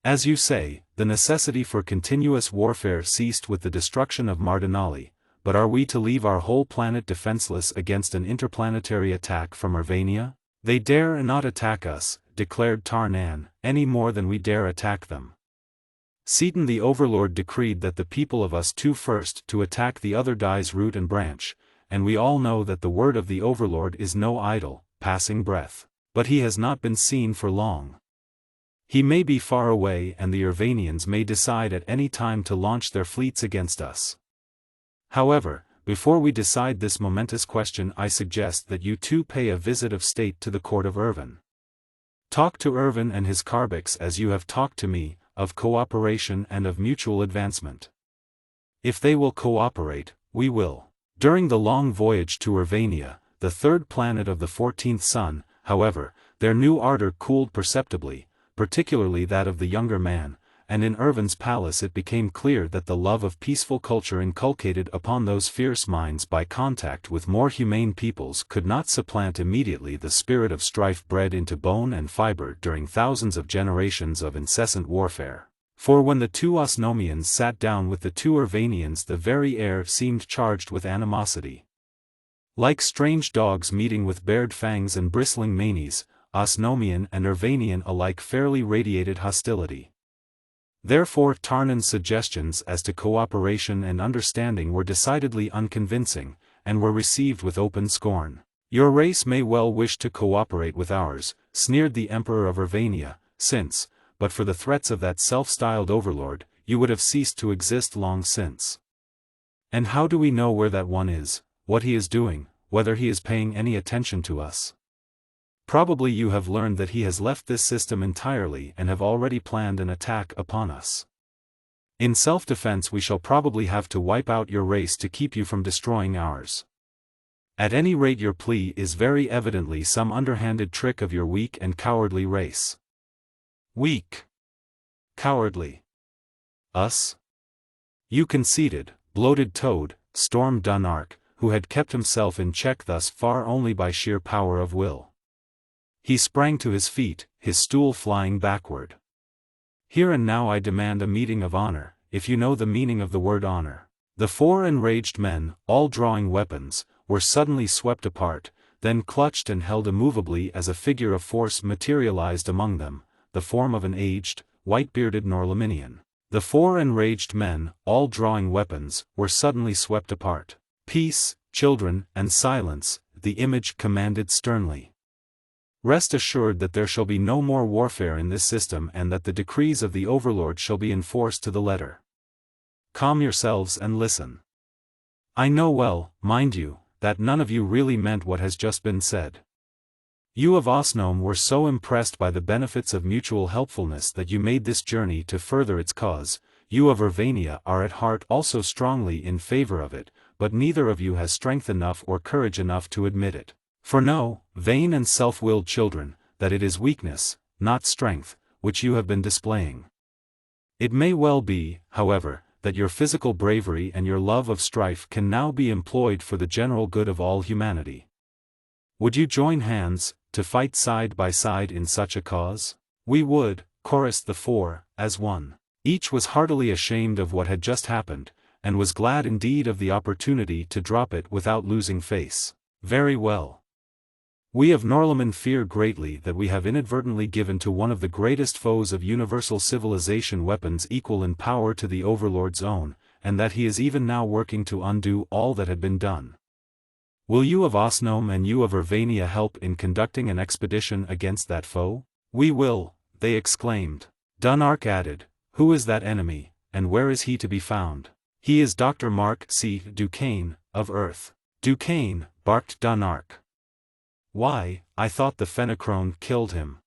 As you say, the necessity for continuous warfare ceased with the destruction of Mardinali, but are we to leave our whole planet defenseless against an interplanetary attack from Irvania? They dare not attack us," declared Tarnan, "any more than we dare attack them. Seaton the Overlord decreed that the people of us two first to attack the other die's root and branch, and we all know that the word of the Overlord is no idle, passing breath. But he has not been seen for long. He may be far away and the Irvanians may decide at any time to launch their fleets against us. However, before we decide this momentous question I suggest that you two pay a visit of state to the court of Irvin. Talk to Irvin and his Karbiks as you have talked to me, of cooperation and of mutual advancement. If they will cooperate, we will." During the long voyage to Irvania, the third planet of the 14th sun, however, their new ardor cooled perceptibly, particularly that of the younger man, and in Irvin's palace it became clear that the love of peaceful culture inculcated upon those fierce minds by contact with more humane peoples could not supplant immediately the spirit of strife bred into bone and fiber during thousands of generations of incessant warfare. For when the two Osnomians sat down with the two Irvanians the very air seemed charged with animosity. Like strange dogs meeting with bared fangs and bristling manes, Osnomian and Irvanian alike fairly radiated hostility. Therefore Tarnan's suggestions as to cooperation and understanding were decidedly unconvincing, and were received with open scorn. "Your race may well wish to cooperate with ours," sneered the Emperor of Irvania, "since, but for the threats of that self-styled overlord, you would have ceased to exist long since. And how do we know where that one is, what he is doing, whether he is paying any attention to us? Probably you have learned that he has left this system entirely and have already planned an attack upon us. In self-defense we shall probably have to wipe out your race to keep you from destroying ours. At any rate your plea is very evidently some underhanded trick of your weak and cowardly race." "Weak? Cowardly? Us? You conceited, bloated toad," stormed Dunark, who had kept himself in check thus far only by sheer power of will. He sprang to his feet, his stool flying backward. "Here and now I demand a meeting of honor, if you know the meaning of the word honor." The four enraged men, all drawing weapons, were suddenly swept apart, then clutched and held immovably as a figure of force materialized among them, the form of an aged, white-bearded Norlaminian. The four enraged men, all drawing weapons, were suddenly swept apart. "Peace, children, and silence," the image commanded sternly. "Rest assured that there shall be no more warfare in this system and that the decrees of the Overlord shall be enforced to the letter. Calm yourselves and listen. I know well, mind you, that none of you really meant what has just been said. You of Osnome were so impressed by the benefits of mutual helpfulness that you made this journey to further its cause. You of Irvania are at heart also strongly in favor of it, but neither of you has strength enough or courage enough to admit it. For know, vain and self-willed children, that it is weakness, not strength, which you have been displaying. It may well be, however, that your physical bravery and your love of strife can now be employed for the general good of all humanity. Would you join hands, to fight side by side in such a cause? We would, chorused the four, as one. Each was heartily ashamed of what had just happened, and was glad indeed of the opportunity to drop it without losing face. Very well. We of Norlamin fear greatly that we have inadvertently given to one of the greatest foes of universal civilization weapons equal in power to the Overlord's own, and that he is even now working to undo all that had been done. Will you of Osnome and you of Urbania help in conducting an expedition against that foe? We will, they exclaimed. Dunark added, who is that enemy, and where is he to be found? He is Dr. Mark C. Duquesne, of Earth. Duquesne, barked Dunark. Why, I thought the Fenachrone killed him.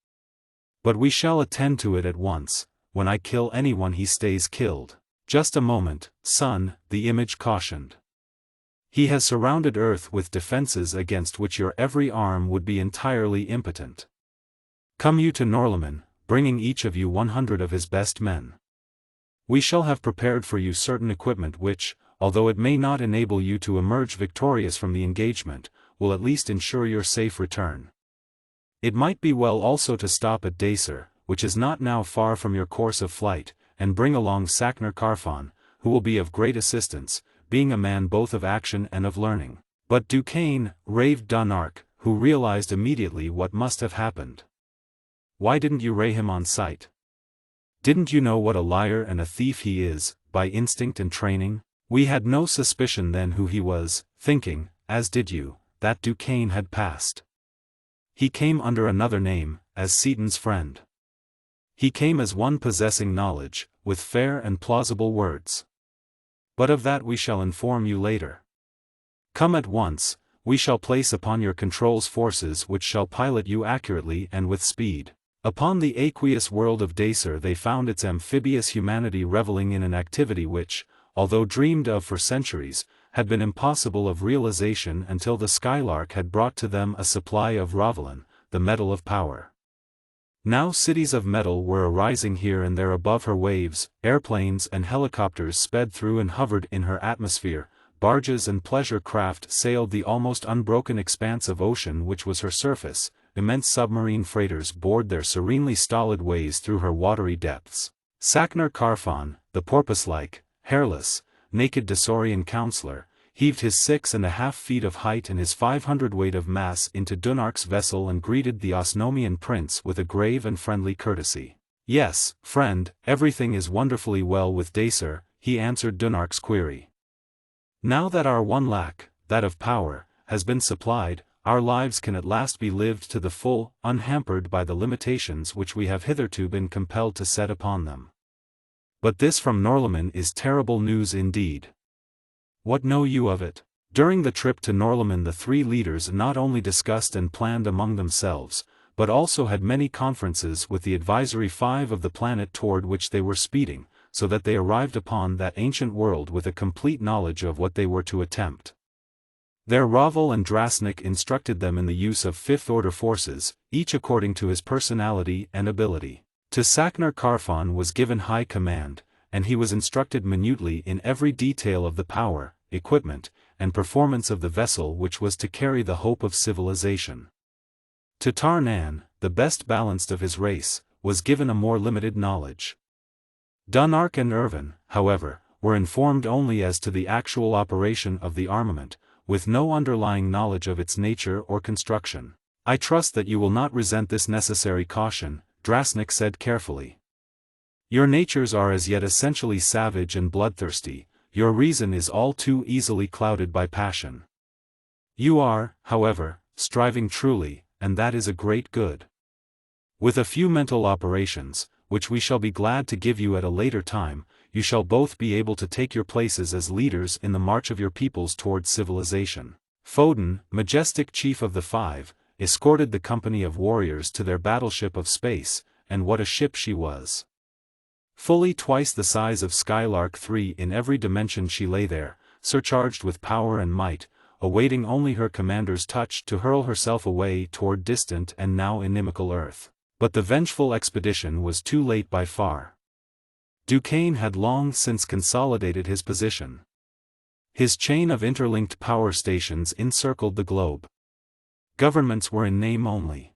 But we shall attend to it at once. When I kill anyone he stays killed. Just a moment, son, the image cautioned. He has surrounded Earth with defenses against which your every arm would be entirely impotent. Come you to Norlamin, bringing each of you 100 of his best men. We shall have prepared for you certain equipment which, although it may not enable you to emerge victorious from the engagement, will at least ensure your safe return. It might be well also to stop at Dacer, which is not now far from your course of flight, and bring along Saknar Karfan, who will be of great assistance, being a man both of action and of learning. But Duquesne, raved Dunark, who realized immediately what must have happened. Why didn't you ray him on sight? Didn't you know what a liar and a thief he is, by instinct and training? We had no suspicion then who he was, thinking, as did you, that Duquesne had passed. He came under another name, as Seaton's friend. He came as one possessing knowledge, with fair and plausible words. But of that we shall inform you later. Come at once, we shall place upon your controls forces which shall pilot you accurately and with speed. Upon the aqueous world of Dacer they found its amphibious humanity reveling in an activity which, although dreamed of for centuries, had been impossible of realization until the Skylark had brought to them a supply of Ravelin, the metal of power. Now cities of metal were arising here and there above her waves, airplanes and helicopters sped through and hovered in her atmosphere, barges and pleasure craft sailed the almost unbroken expanse of ocean which was her surface, immense submarine freighters bored their serenely stolid ways through her watery depths. Saknar Karfan, the porpoise-like, hairless, naked Dasaurian counselor, heaved his 6.5 feet of height and his 500 weight of mass into Dunark's vessel and greeted the Osnomian prince with a grave and friendly courtesy. Yes, friend, everything is wonderfully well with Dacer, he answered Dunark's query. Now that our one lack, that of power, has been supplied, our lives can at last be lived to the full, unhampered by the limitations which we have hitherto been compelled to set upon them. But this from Norlamin is terrible news indeed. What know you of it? During the trip to Norlamin the three leaders not only discussed and planned among themselves, but also had many conferences with the Advisory 5 of the planet toward which they were speeding, so that they arrived upon that ancient world with a complete knowledge of what they were to attempt. There Ravel and Drasnik instructed them in the use of fifth-order forces, each according to his personality and ability. To Saknar Karfan was given high command, and he was instructed minutely in every detail of the power, equipment, and performance of the vessel which was to carry the hope of civilization. To Tarnan, the best balanced of his race, was given a more limited knowledge. Dunark and Irvin, however, were informed only as to the actual operation of the armament, with no underlying knowledge of its nature or construction. I trust that you will not resent this necessary caution, Drasnik said carefully. Your natures are as yet essentially savage and bloodthirsty, your reason is all too easily clouded by passion. You are, however, striving truly, and that is a great good. With a few mental operations, which we shall be glad to give you at a later time, you shall both be able to take your places as leaders in the march of your peoples towards civilization. Foden, majestic chief of the Five, escorted the company of warriors to their battleship of space, and what a ship she was. Fully twice the size of Skylark 3 in every dimension she lay there, surcharged with power and might, awaiting only her commander's touch to hurl herself away toward distant and now inimical Earth. But the vengeful expedition was too late by far. Duquesne had long since consolidated his position. His chain of interlinked power stations encircled the globe. Governments were in name only.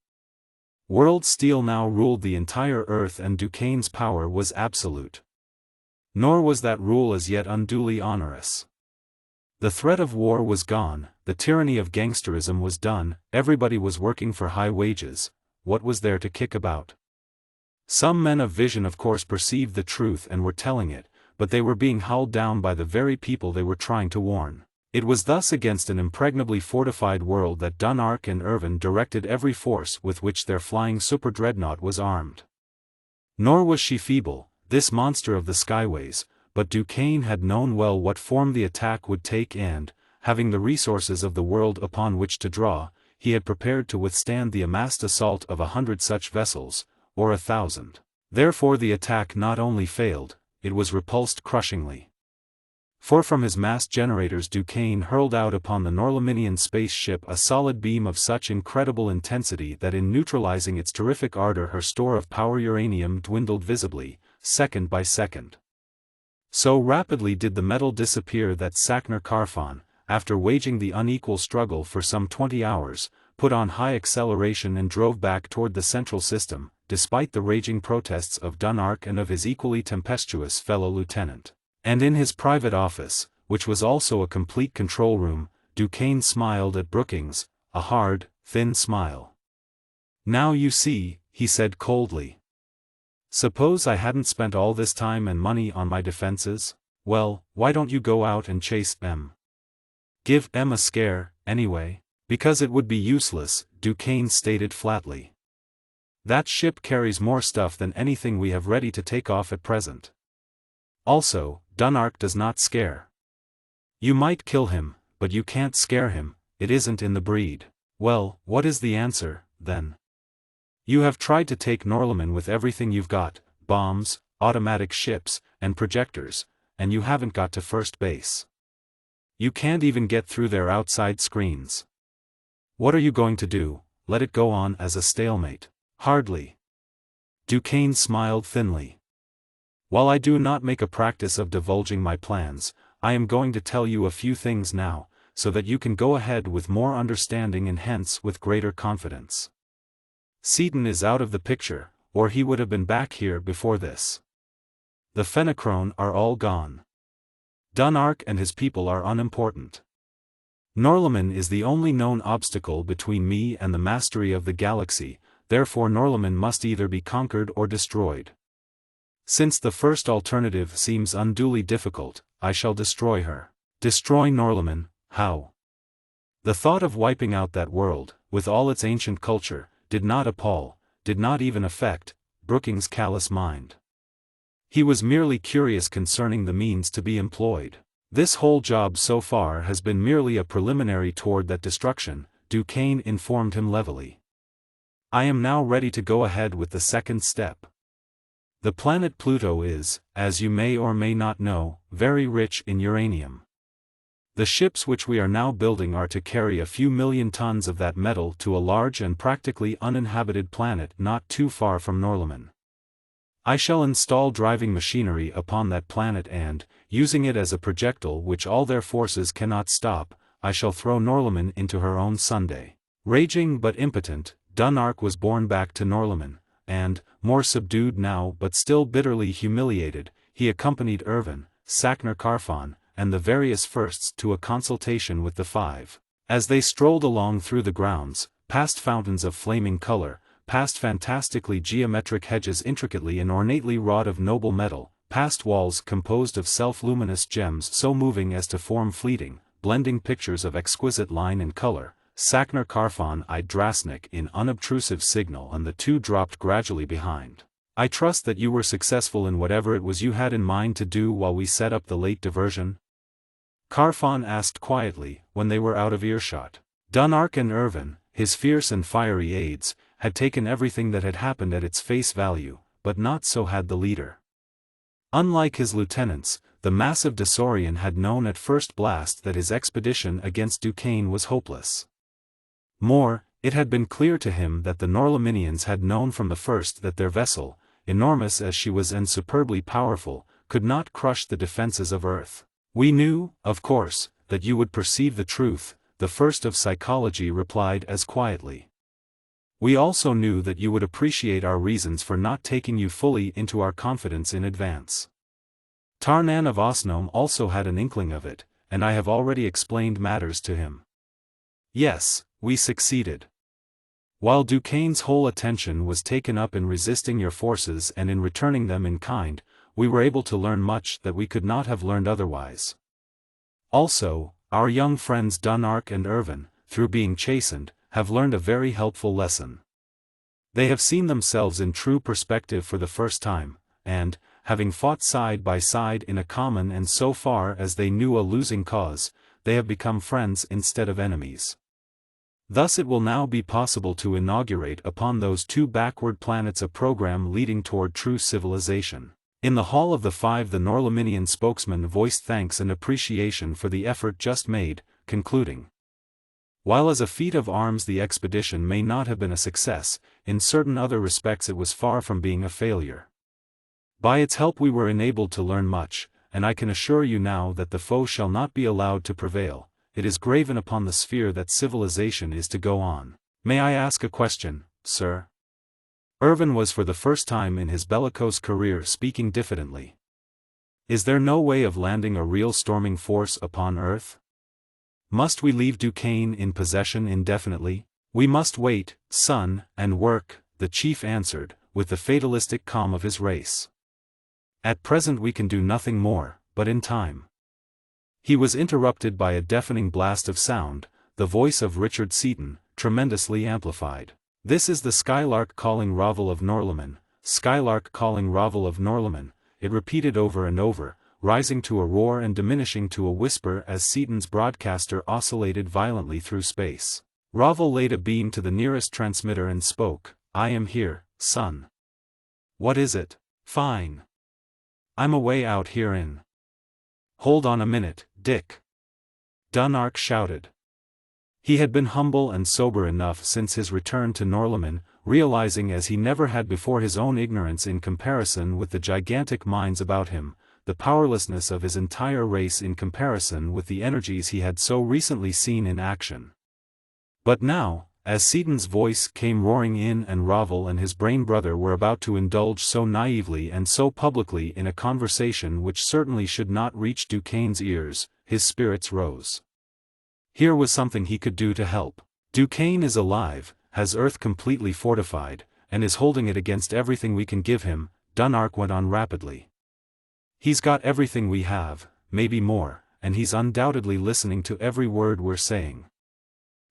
World Steel now ruled the entire Earth, and Duquesne's power was absolute. Nor was that rule as yet unduly onerous. The threat of war was gone, the tyranny of gangsterism was done, everybody was working for high wages. What was there to kick about? Some men of vision of course perceived the truth and were telling it, but they were being howled down by the very people they were trying to warn. It was thus against an impregnably fortified world that Dunark and Irvin directed every force with which their flying super-dreadnought was armed. Nor was she feeble, this monster of the skyways, but Duquesne had known well what form the attack would take and, having the resources of the world upon which to draw, he had prepared to withstand the amassed assault of 100 such vessels, or 1,000. Therefore the attack not only failed, it was repulsed crushingly. For from his mass generators Duquesne hurled out upon the Norlaminian space ship a solid beam of such incredible intensity that in neutralizing its terrific ardor her store of power uranium dwindled visibly, second by second. So rapidly did the metal disappear that Sachner-Carfon, after waging the unequal struggle for some 20 hours, put on high acceleration and drove back toward the central system, despite the raging protests of Dunark and of his equally tempestuous fellow lieutenant. And in his private office, which was also a complete control room, Duquesne smiled at Brookings, a hard, thin smile. "Now you see," he said coldly. "Suppose I hadn't spent all this time and money on my defenses? Well, why don't you go out and chase M? Give M a scare, anyway?" "Because it would be useless," Duquesne stated flatly. "That ship carries more stuff than anything we have ready to take off at present. Also, Dunark does not scare. You might kill him, but you can't scare him, it isn't in the breed." "Well, what is the answer, then?" "You have tried to take Norlamin with everything you've got, bombs, automatic ships, and projectors, and you haven't got to first base. You can't even get through their outside screens. What are you going to do, let it go on as a stalemate?" "Hardly." Duquesne smiled thinly. "While I do not make a practice of divulging my plans, I am going to tell you a few things now, so that you can go ahead with more understanding and hence with greater confidence. Seaton is out of the picture, or he would have been back here before this. The Fenachrone are all gone. Dunark and his people are unimportant. Norlamin is the only known obstacle between me and the mastery of the galaxy, therefore Norlamin must either be conquered or destroyed. Since the first alternative seems unduly difficult, I shall destroy her." "Destroy Norlamin, how?" The thought of wiping out that world, with all its ancient culture, did not appall, did not even affect, Brookings' callous mind. He was merely curious concerning the means to be employed. "This whole job so far has been merely a preliminary toward that destruction," Duquesne informed him levelly. "I am now ready to go ahead with the second step. The planet Pluto is, as you may or may not know, very rich in uranium. The ships which we are now building are to carry a few million tons of that metal to a large and practically uninhabited planet not too far from Norlamin. I shall install driving machinery upon that planet and, using it as a projectile which all their forces cannot stop, I shall throw Norlamin into her own sundae." Raging but impotent, Dunark was borne back to Norlamin, and, more subdued now but still bitterly humiliated, he accompanied Irvin, Sachner-Carfon, and the various firsts to a consultation with the five. As they strolled along through the grounds, past fountains of flaming color, past fantastically geometric hedges intricately and ornately wrought of noble metal, past walls composed of self-luminous gems so moving as to form fleeting, blending pictures of exquisite line and color, Sachner-Carfon eyed Drasnik in unobtrusive signal and the two dropped gradually behind. "I trust that you were successful in whatever it was you had in mind to do while we set up the late diversion?" Carfon asked quietly, when they were out of earshot. Dunark and Irvin, his fierce and fiery aides, had taken everything that had happened at its face value, but not so had the leader. Unlike his lieutenants, the massive Desaurian had known at first blast that his expedition against Duquesne was hopeless. More, it had been clear to him that the Norlaminians had known from the first that their vessel, enormous as she was and superbly powerful, could not crush the defenses of Earth. "We knew, of course, that you would perceive the truth," the first of psychology replied as quietly. We also knew that you would appreciate our reasons for not taking you fully into our confidence in advance. Tarnan of Osnome also had an inkling of it, and I have already explained matters to him. Yes, we succeeded. While Duquesne's whole attention was taken up in resisting your forces and in returning them in kind, we were able to learn much that we could not have learned otherwise. Also, our young friends Dunark and Irvin, through being chastened, have learned a very helpful lesson. They have seen themselves in true perspective for the first time, and, having fought side by side in a common and so far as they knew a losing cause, they have become friends instead of enemies. Thus it will now be possible to inaugurate upon those two backward planets a program leading toward true civilization. In the Hall of the Five the Norlaminian spokesman voiced thanks and appreciation for the effort just made, concluding, "While as a feat of arms the expedition may not have been a success, in certain other respects it was far from being a failure. By its help we were enabled to learn much, and I can assure you now that the foe shall not be allowed to prevail. It is graven upon the sphere that civilization is to go on." "May I ask a question, sir?" Irvin was for the first time in his bellicose career speaking diffidently. "Is there no way of landing a real storming force upon Earth? Must we leave Duquesne in possession indefinitely?" "We must wait, son, and work," the chief answered, with the fatalistic calm of his race. "At present we can do nothing more, but in time." He was interrupted by a deafening blast of sound, the voice of Richard Seaton, tremendously amplified. "This is the Skylark calling Ravel of Norlamin, Skylark calling Ravel of Norlamin," it repeated over and over, rising to a roar and diminishing to a whisper as Seaton's broadcaster oscillated violently through space. Ravel laid a beam to the nearest transmitter and spoke, "I am here, son." "What is it?" "Fine. I'm away out here in—" "Hold on a minute, Dick," Dunark shouted. He had been humble and sober enough since his return to Norlamin, realizing as he never had before his own ignorance in comparison with the gigantic minds about him, the powerlessness of his entire race in comparison with the energies he had so recently seen in action. But now, as Seaton's voice came roaring in and Ravel and his brain brother were about to indulge so naively and so publicly in a conversation which certainly should not reach Duquesne's ears, his spirits rose. Here was something he could do to help. "Duquesne is alive, has Earth completely fortified, and is holding it against everything we can give him," Dunark went on rapidly. "He's got everything we have, maybe more, and he's undoubtedly listening to every word we're saying.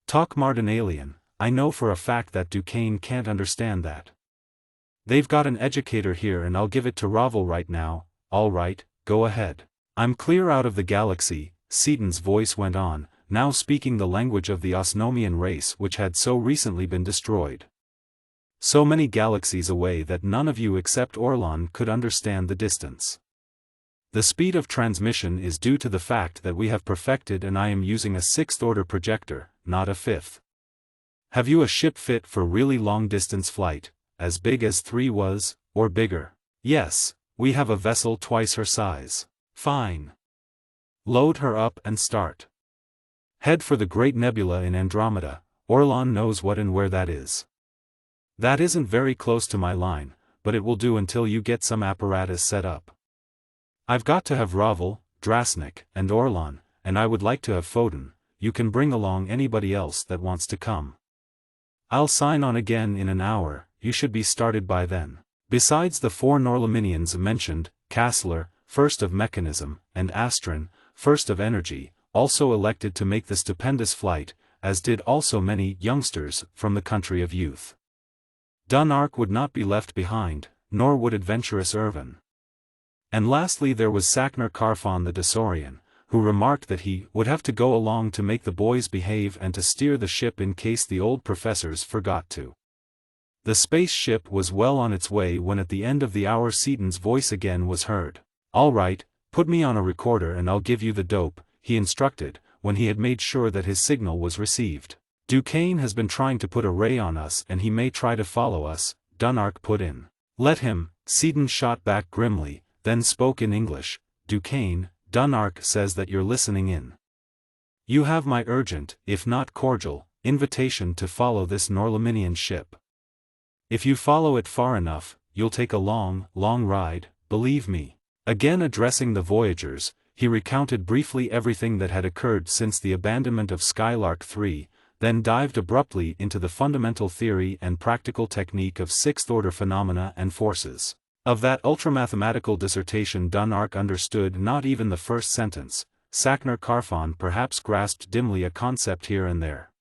Talk Martinalian, I know for a fact that Duquesne can't understand that. They've got an educator here and I'll give it to Ravel right now." "All right, go ahead." "I'm clear out of the galaxy," Seaton's voice went on, now speaking the language of the Osnomian race which had so recently been destroyed. "So many galaxies away that none of you except Orlon could understand the distance. The speed of transmission is due to the fact that we have perfected and I am using a sixth-order projector, not a fifth. Have you a ship fit for really long-distance flight, as big as 3 was, or bigger?" "Yes, we have a vessel twice her size." "Fine. Load her up and start. Head for the Great Nebula in Andromeda. Orlon knows what and where that is." "That isn't very close to my line, but it will do until you get some apparatus set up. I've got to have Ravel, Drasnik, and Orlon, and I would like to have Foden. You can bring along anybody else that wants to come. I'll sign on again in an hour, you should be started by then." Besides the 4 Norlaminians mentioned, Kassler, first of Mechanism, and Astron, first of Energy, also elected to make the stupendous flight, as did also many youngsters from the country of youth. Dunark would not be left behind, nor would adventurous Irvin. And lastly there was Saknar Karfon the Dasorian, who remarked that he would have to go along to make the boys behave and to steer the ship in case the old professors forgot to. The space ship was well on its way when at the end of the hour Seaton's voice again was heard. "All right, put me on a recorder and I'll give you the dope," he instructed, when he had made sure that his signal was received. "Duquesne has been trying to put a ray on us and he may try to follow us," Dunark put in. "Let him," Seaton shot back grimly, then spoke in English. "Duquesne, Dunark says that you're listening in." You have my urgent, if not cordial, invitation to follow this Norlaminian ship. If you follow it far enough, you'll take a long, long ride, believe me." Again addressing the voyagers, he recounted briefly everything that had occurred since the abandonment of Skylark 3, then dived abruptly into the fundamental theory and practical technique of sixth-order phenomena and forces. Of that ultramathematical dissertation Dunark understood not even the first sentence. Saknar Karfan perhaps grasped dimly a concept here and there.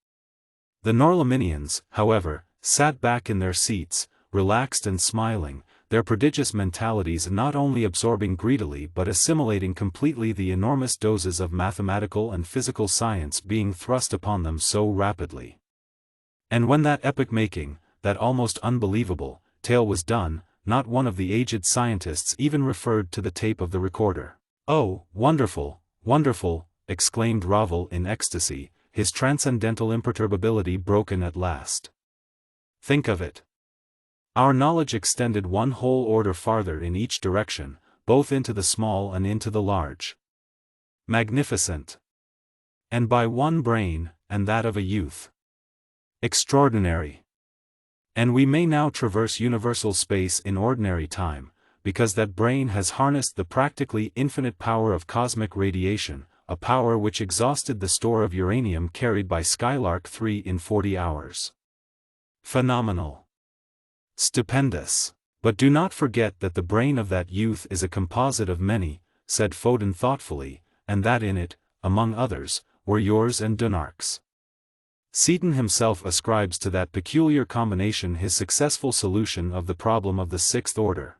The Norlaminians, however, sat back in their seats, relaxed and smiling, their prodigious mentalities not only absorbing greedily but assimilating completely the enormous doses of mathematical and physical science being thrust upon them so rapidly. And when that epoch-making, that almost unbelievable, tale was done, not one of the aged scientists even referred to the tape of the recorder. "Oh, wonderful, wonderful," exclaimed Ravel in ecstasy, his transcendental imperturbability broken at last. "Think of it. Our knowledge extended one whole order farther in each direction, both into the small and into the large. Magnificent. And by one brain, and that of a youth. Extraordinary. And we may now traverse universal space in ordinary time, because that brain has harnessed the practically infinite power of cosmic radiation, a power which exhausted the store of uranium carried by Skylark 3 in 40 hours. Phenomenal. Stupendous. But do not forget that the brain of that youth is a composite of many," said Foden thoughtfully, "and that in it, among others, were yours and Dunark's." Seaton himself ascribes to that peculiar combination his successful solution of the problem of the sixth order.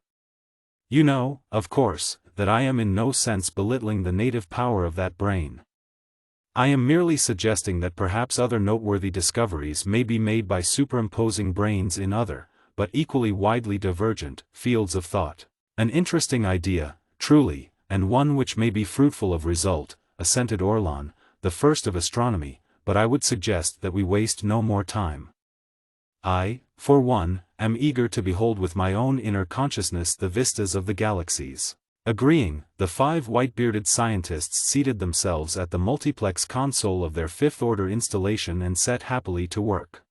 "You know, of course, that I am in no sense belittling the native power of that brain. I am merely suggesting that perhaps other noteworthy discoveries may be made by superimposing brains in other, but equally widely divergent, fields of thought. An interesting idea, truly, and one which may be fruitful of result," assented Orlon, the first of astronomy, "but I would suggest that we waste no more time. I, for one, am eager to behold with my own inner consciousness the vistas of the galaxies." Agreeing, the 5 white-bearded scientists seated themselves at the multiplex console of their fifth-order installation and set happily to work.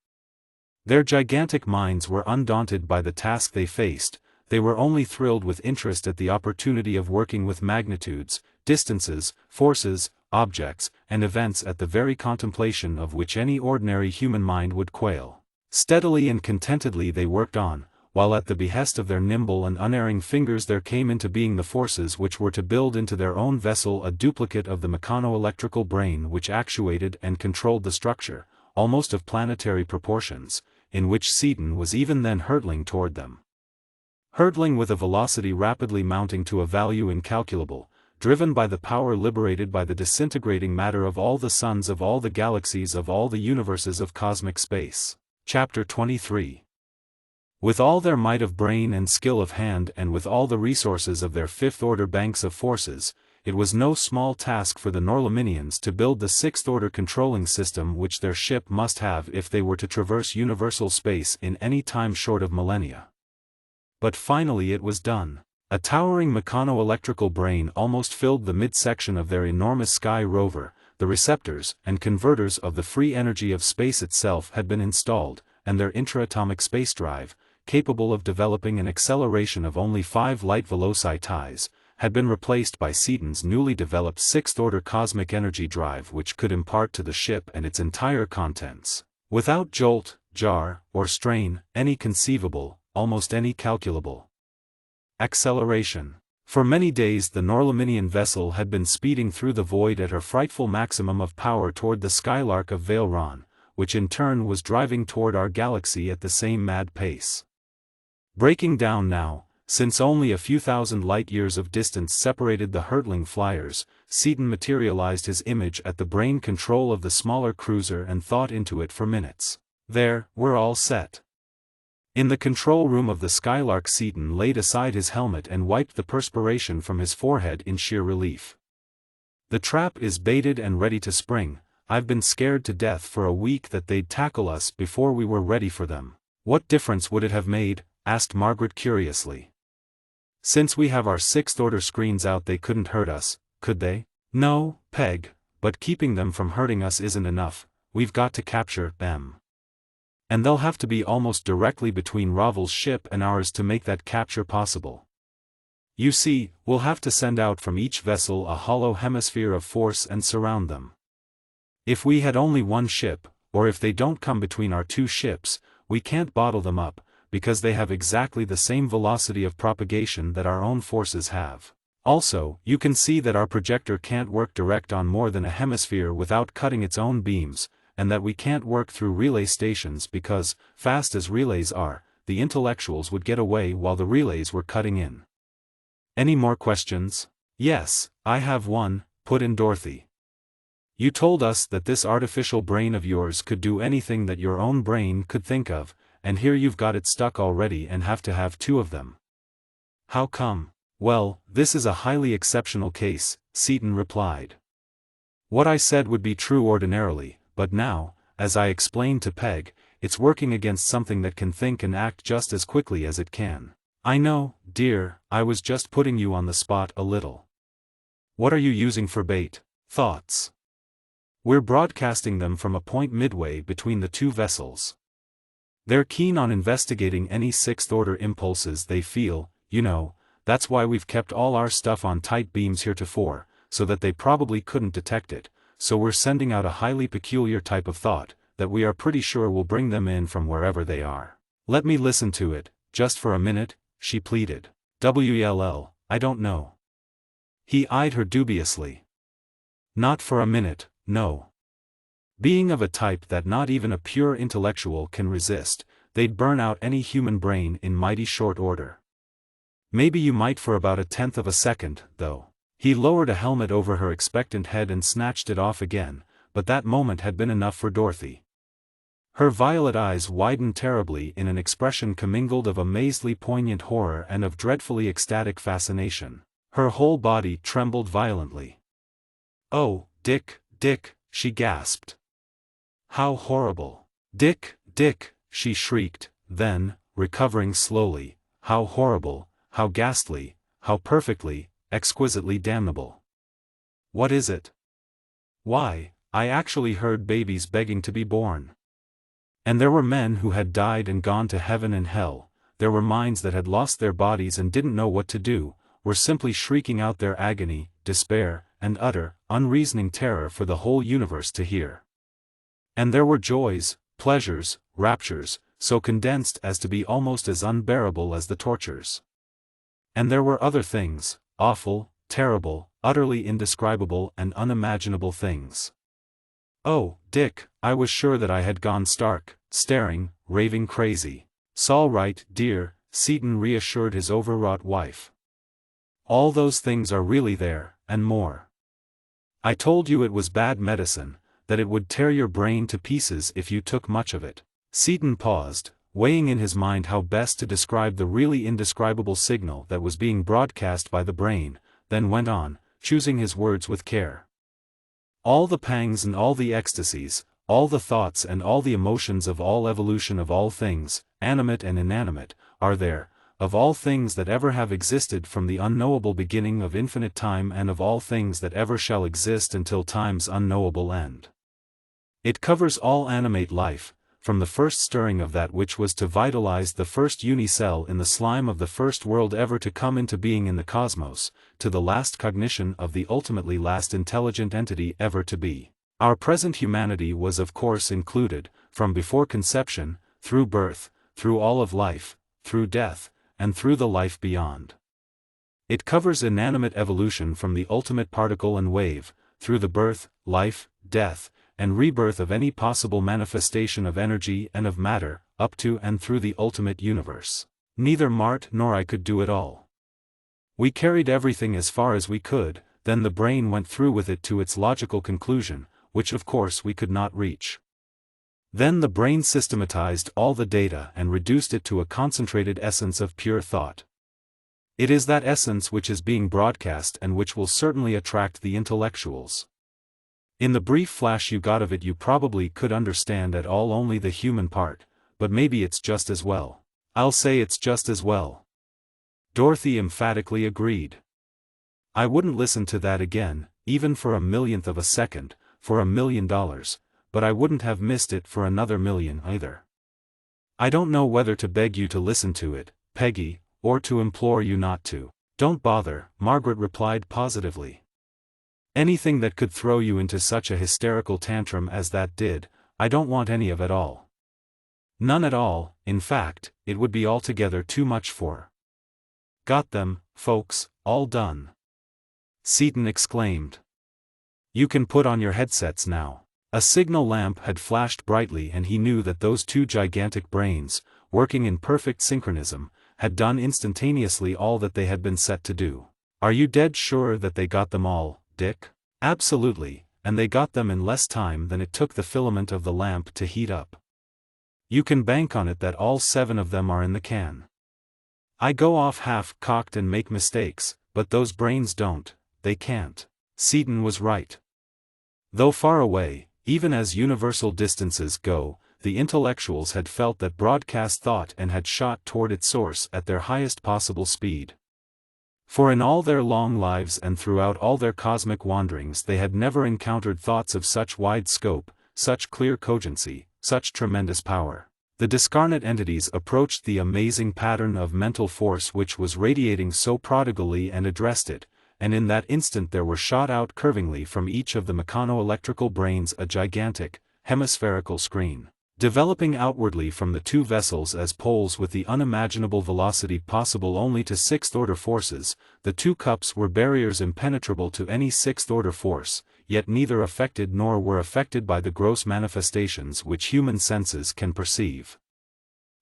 Their gigantic minds were undaunted by the task they faced, they were only thrilled with interest at the opportunity of working with magnitudes, distances, forces, objects, and events at the very contemplation of which any ordinary human mind would quail. Steadily and contentedly they worked on, while at the behest of their nimble and unerring fingers there came into being the forces which were to build into their own vessel a duplicate of the mechano-electrical brain which actuated and controlled the structure, almost of planetary proportions, in which Seaton was even then hurtling toward them. Hurtling with a velocity rapidly mounting to a value incalculable, driven by the power liberated by the disintegrating matter of all the suns of all the galaxies of all the universes of cosmic space. Chapter 23. With all their might of brain and skill of hand and with all the resources of their fifth-order banks of forces, it was no small task for the Norlaminians to build the sixth-order controlling system which their ship must have if they were to traverse universal space in any time short of millennia. But finally it was done. A towering mechano-electrical brain almost filled the midsection of their enormous sky rover, the receptors and converters of the free energy of space itself had been installed, and their intraatomic space drive, capable of developing an acceleration of only 5 light velocities, had been replaced by Seaton's newly developed sixth-order cosmic energy drive which could impart to the ship and its entire contents, without jolt, jar, or strain, any conceivable, almost any calculable acceleration. For many days the Norlaminian vessel had been speeding through the void at her frightful maximum of power toward the Skylark of Valeron, which in turn was driving toward our galaxy at the same mad pace. Breaking down now, since only a few thousand light-years of distance separated the hurtling flyers, Seaton materialized his image at the brain control of the smaller cruiser and thought into it for minutes. There, we're all set. In the control room of the Skylark, Seaton laid aside his helmet and wiped the perspiration from his forehead in sheer relief. The trap is baited and ready to spring. I've been scared to death for a week that they'd tackle us before we were ready for them. What difference would it have made? Asked Margaret curiously. Since we have our sixth-order screens out they couldn't hurt us, could they? No, Peg, but keeping them from hurting us isn't enough, we've got to capture them. And they'll have to be almost directly between Ravel's ship and ours to make that capture possible. You see, we'll have to send out from each vessel a hollow hemisphere of force and surround them. If we had only one ship, or if they don't come between our two ships, we can't bottle them up, because they have exactly the same velocity of propagation that our own forces have. Also, you can see that our projector can't work direct on more than a hemisphere without cutting its own beams, and that we can't work through relay stations because, fast as relays are, the intellectuals would get away while the relays were cutting in. Any more questions? Yes, I have one, put in Dorothy. You told us that this artificial brain of yours could do anything that your own brain could think of, and here you've got it stuck already and have to have two of them. How come? Well, this is a highly exceptional case, Seaton replied. What I said would be true ordinarily, but now, as I explained to Peg, it's working against something that can think and act just as quickly as it can. I know, dear, I was just putting you on the spot a little. What are you using for bait? Thoughts. We're broadcasting them from a point midway between the two vessels. They're keen on investigating any sixth-order impulses they feel, you know, that's why we've kept all our stuff on tight beams heretofore, so that they probably couldn't detect it, so we're sending out a highly peculiar type of thought, that we are pretty sure will bring them in from wherever they are. Let me listen to it, just for a minute, she pleaded. WLL, I don't know. He eyed her dubiously. Not for a minute, no. Being of a type that not even a pure intellectual can resist, they'd burn out any human brain in mighty short order. Maybe you might for about 1/10 of a second, though. He lowered a helmet over her expectant head and snatched it off again, but that moment had been enough for Dorothy. Her violet eyes widened terribly in an expression commingled of amazedly poignant horror and of dreadfully ecstatic fascination. Her whole body trembled violently. "Oh, Dick, Dick," she gasped. "How horrible! Dick, Dick," she shrieked, then, recovering slowly, "How horrible, how ghastly, how perfectly, exquisitely damnable. What is it? Why, I actually heard babies begging to be born. And there were men who had died and gone to heaven and hell, there were minds that had lost their bodies and didn't know what to do, were simply shrieking out their agony, despair, and utter, unreasoning terror for the whole universe to hear. And there were joys, pleasures, raptures, so condensed as to be almost as unbearable as the tortures. And there were other things, awful, terrible, utterly indescribable and unimaginable things. Oh, Dick, I was sure that I had gone stark, staring, raving crazy. "'S'all right, dear," Seaton reassured his overwrought wife. "All those things are really there, and more. I told you it was bad medicine, that it would tear your brain to pieces if you took much of it." Seaton paused, weighing in his mind how best to describe the really indescribable signal that was being broadcast by the brain, then went on, choosing his words with care. "All the pangs and all the ecstasies, all the thoughts and all the emotions of all evolution of all things, animate and inanimate, are there, of all things that ever have existed from the unknowable beginning of infinite time and of all things that ever shall exist until time's unknowable end. It covers all animate life, from the first stirring of that which was to vitalize the first unicell in the slime of the first world ever to come into being in the cosmos, to the last cognition of the ultimately last intelligent entity ever to be. Our present humanity was of course included, from before conception, through birth, through all of life, through death, and through the life beyond. It covers inanimate evolution from the ultimate particle and wave, through the birth, life, death, and rebirth of any possible manifestation of energy and of matter, up to and through the ultimate universe. Neither Mart nor I could do it all. We carried everything as far as we could, then the brain went through with it to its logical conclusion, which of course we could not reach. Then the brain systematized all the data and reduced it to a concentrated essence of pure thought. It is that essence which is being broadcast and which will certainly attract the intellectuals. In the brief flash you got of it you probably could understand at all only the human part, but maybe it's just as well. I'll say it's just as well. Dorothy emphatically agreed. I wouldn't listen to that again, even for a millionth of a second, for $1,000,000, but I wouldn't have missed it for another million either. I don't know whether to beg you to listen to it, Peggy, or to implore you not to. Don't bother, Margaret replied positively. Anything that could throw you into such a hysterical tantrum as that did, I don't want any of it all. None at all, in fact, it would be altogether too much for. Got them, folks, all done. Seaton exclaimed. You can put on your headsets now. A signal lamp had flashed brightly and he knew that those two gigantic brains, working in perfect synchronism, had done instantaneously all that they had been set to do. Are you dead sure that they got them all, Dick? Absolutely, and they got them in less time than it took the filament of the lamp to heat up. You can bank on it that all 7 of them are in the can. I go off half-cocked and make mistakes, but those brains don't, they can't. Seaton was right. Though far away, even as universal distances go, the intellectuals had felt that broadcast thought and had shot toward its source at their highest possible speed. For in all their long lives and throughout all their cosmic wanderings they had never encountered thoughts of such wide scope, such clear cogency, such tremendous power. The discarnate entities approached the amazing pattern of mental force which was radiating so prodigally and addressed it, and in that instant there were shot out curvingly from each of the mechano-electrical brains a gigantic, hemispherical screen. Developing outwardly from the 2 vessels as poles with the unimaginable velocity possible only to 6th-order forces, the 2 cups were barriers impenetrable to any 6th-order force, yet neither affected nor were affected by the gross manifestations which human senses can perceive.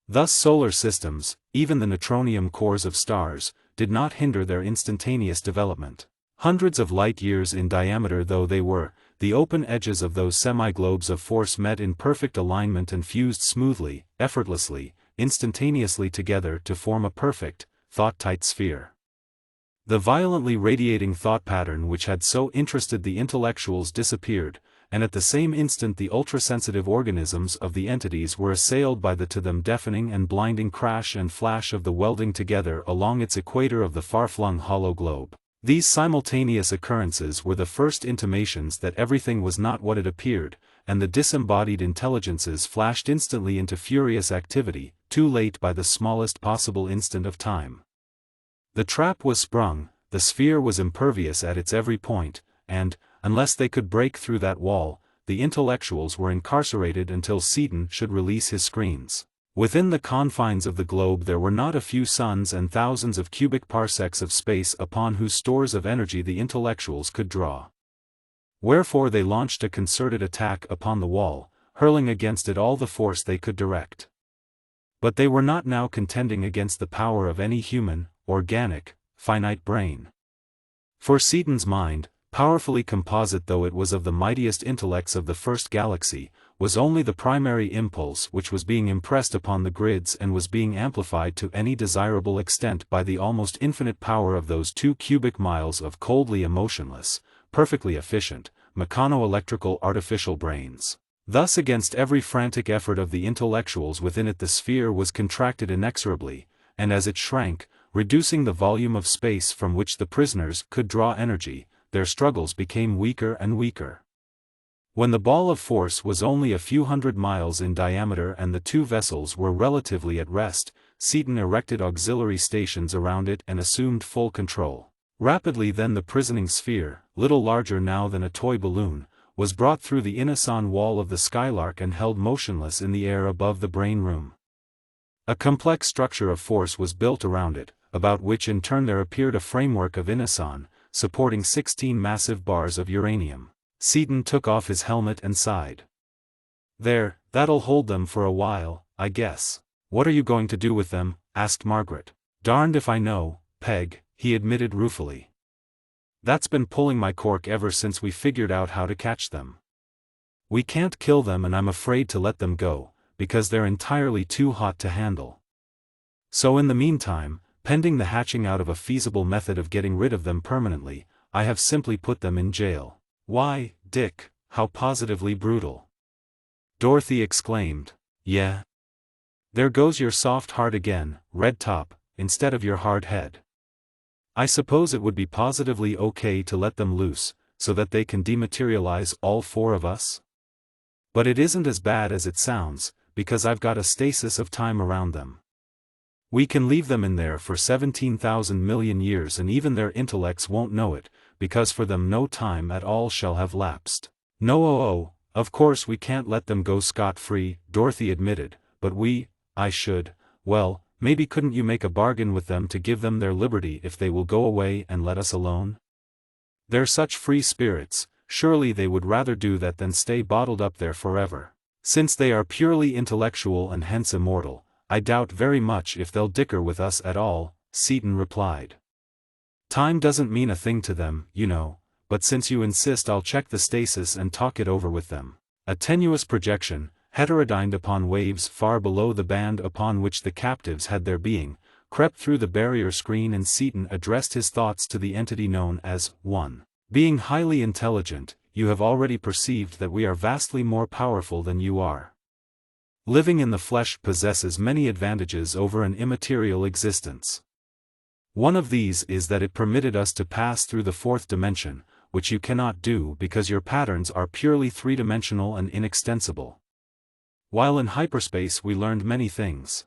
Thus solar systems, even the neutronium cores of stars, did not hinder their instantaneous development. Hundreds of light-years in diameter though they were, the open edges of those semi-globes of force met in perfect alignment and fused smoothly, effortlessly, instantaneously together to form a perfect, thought-tight sphere. The violently radiating thought pattern which had so interested the intellectuals disappeared, and at the same instant the ultrasensitive organisms of the entities were assailed by the to them deafening and blinding crash and flash of the welding together along its equator of the far-flung hollow globe. These simultaneous occurrences were the first intimations that everything was not what it appeared, and the disembodied intelligences flashed instantly into furious activity, too late by the smallest possible instant of time. The trap was sprung, the sphere was impervious at its every point, and, unless they could break through that wall, the intellectuals were incarcerated until Seaton should release his screens. Within the confines of the globe there were not a few suns and thousands of cubic parsecs of space upon whose stores of energy the intellectuals could draw. Wherefore they launched a concerted attack upon the wall, hurling against it all the force they could direct. But they were not now contending against the power of any human, organic, finite brain. For Seaton's mind, powerfully composite though it was of the mightiest intellects of the first galaxy, was only the primary impulse which was being impressed upon the grids and was being amplified to any desirable extent by the almost infinite power of those 2 cubic miles of coldly emotionless, perfectly efficient, mechano-electrical artificial brains. Thus against every frantic effort of the intellectuals within it the sphere was contracted inexorably, and as it shrank, reducing the volume of space from which the prisoners could draw energy, their struggles became weaker and weaker. When the ball of force was only a few hundred miles in diameter and the 2 vessels were relatively at rest, Seaton erected auxiliary stations around it and assumed full control. Rapidly then the prisoning sphere, little larger now than a toy balloon, was brought through the inoson wall of the Skylark and held motionless in the air above the brain room. A complex structure of force was built around it, about which in turn there appeared a framework of inoson, supporting 16 massive bars of uranium. Seaton took off his helmet and sighed. There, that'll hold them for a while, I guess. What are you going to do with them? Asked Margaret. Darned if I know, Peg, he admitted ruefully. That's been pulling my cork ever since we figured out how to catch them. We can't kill them and I'm afraid to let them go, because they're entirely too hot to handle. So in the meantime, pending the hatching out of a feasible method of getting rid of them permanently, I have simply put them in jail. Why, Dick, how positively brutal. Dorothy exclaimed. Yeah. There goes your soft heart again, Red Top, instead of your hard head. I suppose it would be positively okay to let them loose, so that they can dematerialize all four of us? But it isn't as bad as it sounds, because I've got a stasis of time around them. We can leave them in there for 17,000 million years and even their intellects won't know it, because for them no time at all shall have lapsed. No, of course we can't let them go scot-free, Dorothy admitted, but well, maybe couldn't you make a bargain with them to give them their liberty if they will go away and let us alone? They're such free spirits, surely they would rather do that than stay bottled up there forever. Since they are purely intellectual and hence immortal, I doubt very much if they'll dicker with us at all, Seaton replied. Time doesn't mean a thing to them, you know, but since you insist I'll check the stasis and talk it over with them. A tenuous projection, heterodyned upon waves far below the band upon which the captives had their being, crept through the barrier screen and Seaton addressed his thoughts to the entity known as One. Being highly intelligent, you have already perceived that we are vastly more powerful than you are. Living in the flesh possesses many advantages over an immaterial existence. One of these is that it permitted us to pass through the fourth dimension, which you cannot do because your patterns are purely three-dimensional and inextensible. While in hyperspace we learned many things.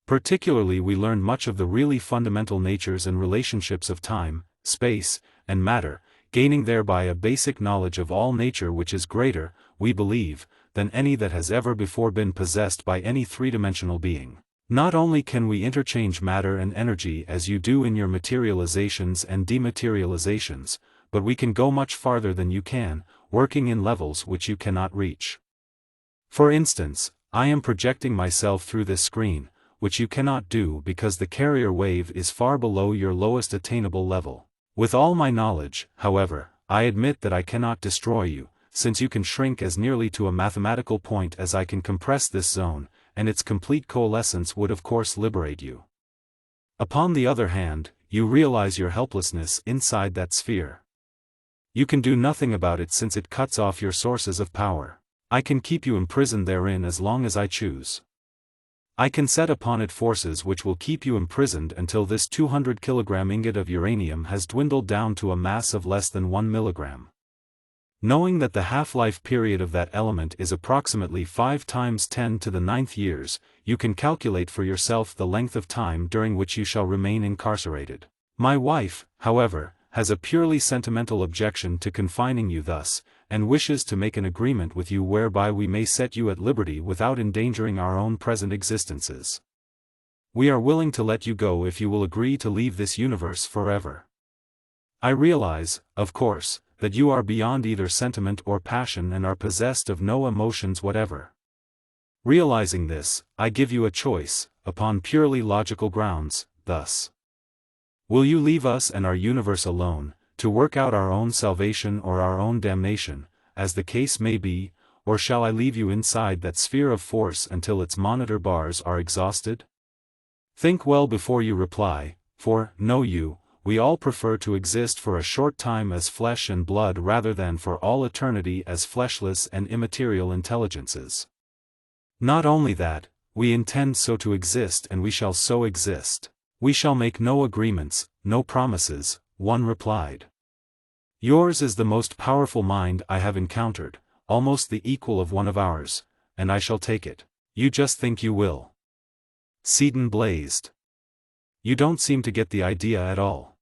Particularly we learned much of the really fundamental natures and relationships of time, space, and matter, gaining thereby a basic knowledge of all nature which is greater, we believe, than any that has ever before been possessed by any three-dimensional being. Not only can we interchange matter and energy as you do in your materializations and dematerializations, but we can go much farther than you can, working in levels which you cannot reach. For instance, I am projecting myself through this screen, which you cannot do because the carrier wave is far below your lowest attainable level. With all my knowledge, however, I admit that I cannot destroy you, since you can shrink as nearly to a mathematical point as I can compress this zone, and its complete coalescence would of course liberate you. Upon the other hand, you realize your helplessness inside that sphere. You can do nothing about it since it cuts off your sources of power. I can keep you imprisoned therein as long as I choose. I can set upon it forces which will keep you imprisoned until this 200-kilogram ingot of uranium has dwindled down to a mass of less than 1 milligram. Knowing that the half-life period of that element is approximately 5 times 10 to the 9th years, you can calculate for yourself the length of time during which you shall remain incarcerated. My wife, however, has a purely sentimental objection to confining you thus, and wishes to make an agreement with you whereby we may set you at liberty without endangering our own present existences. We are willing to let you go if you will agree to leave this universe forever. I realize, of course, that you are beyond either sentiment or passion and are possessed of no emotions whatever. Realizing this, I give you a choice, upon purely logical grounds, thus. Will you leave us and our universe alone, to work out our own salvation or our own damnation, as the case may be, or shall I leave you inside that sphere of force until its monitor bars are exhausted? Think well before you reply, for, know you, we all prefer to exist for a short time as flesh and blood rather than for all eternity as fleshless and immaterial intelligences. Not only that, we intend so to exist and we shall so exist. We shall make no agreements, no promises, One replied. Yours is the most powerful mind I have encountered, almost the equal of one of ours, and I shall take it. You just think you will. Seaton blazed. You don't seem to get the idea at all.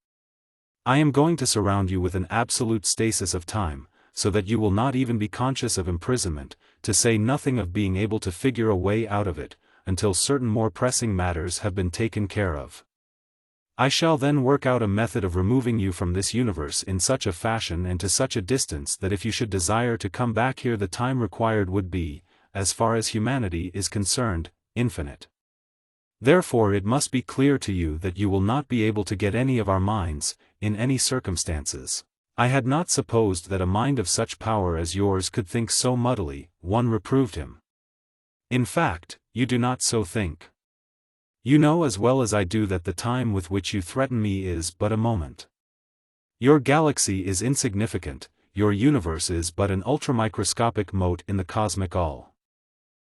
I am going to surround you with an absolute stasis of time, so that you will not even be conscious of imprisonment, to say nothing of being able to figure a way out of it, until certain more pressing matters have been taken care of. I shall then work out a method of removing you from this universe in such a fashion and to such a distance that if you should desire to come back here the time required would be, as far as humanity is concerned, infinite. Therefore it must be clear to you that you will not be able to get any of our minds, in any circumstances. I had not supposed that a mind of such power as yours could think so muddily, One reproved him. In fact, you do not so think. You know as well as I do that the time with which you threaten me is but a moment. Your galaxy is insignificant, your universe is but an ultramicroscopic mote in the cosmic all.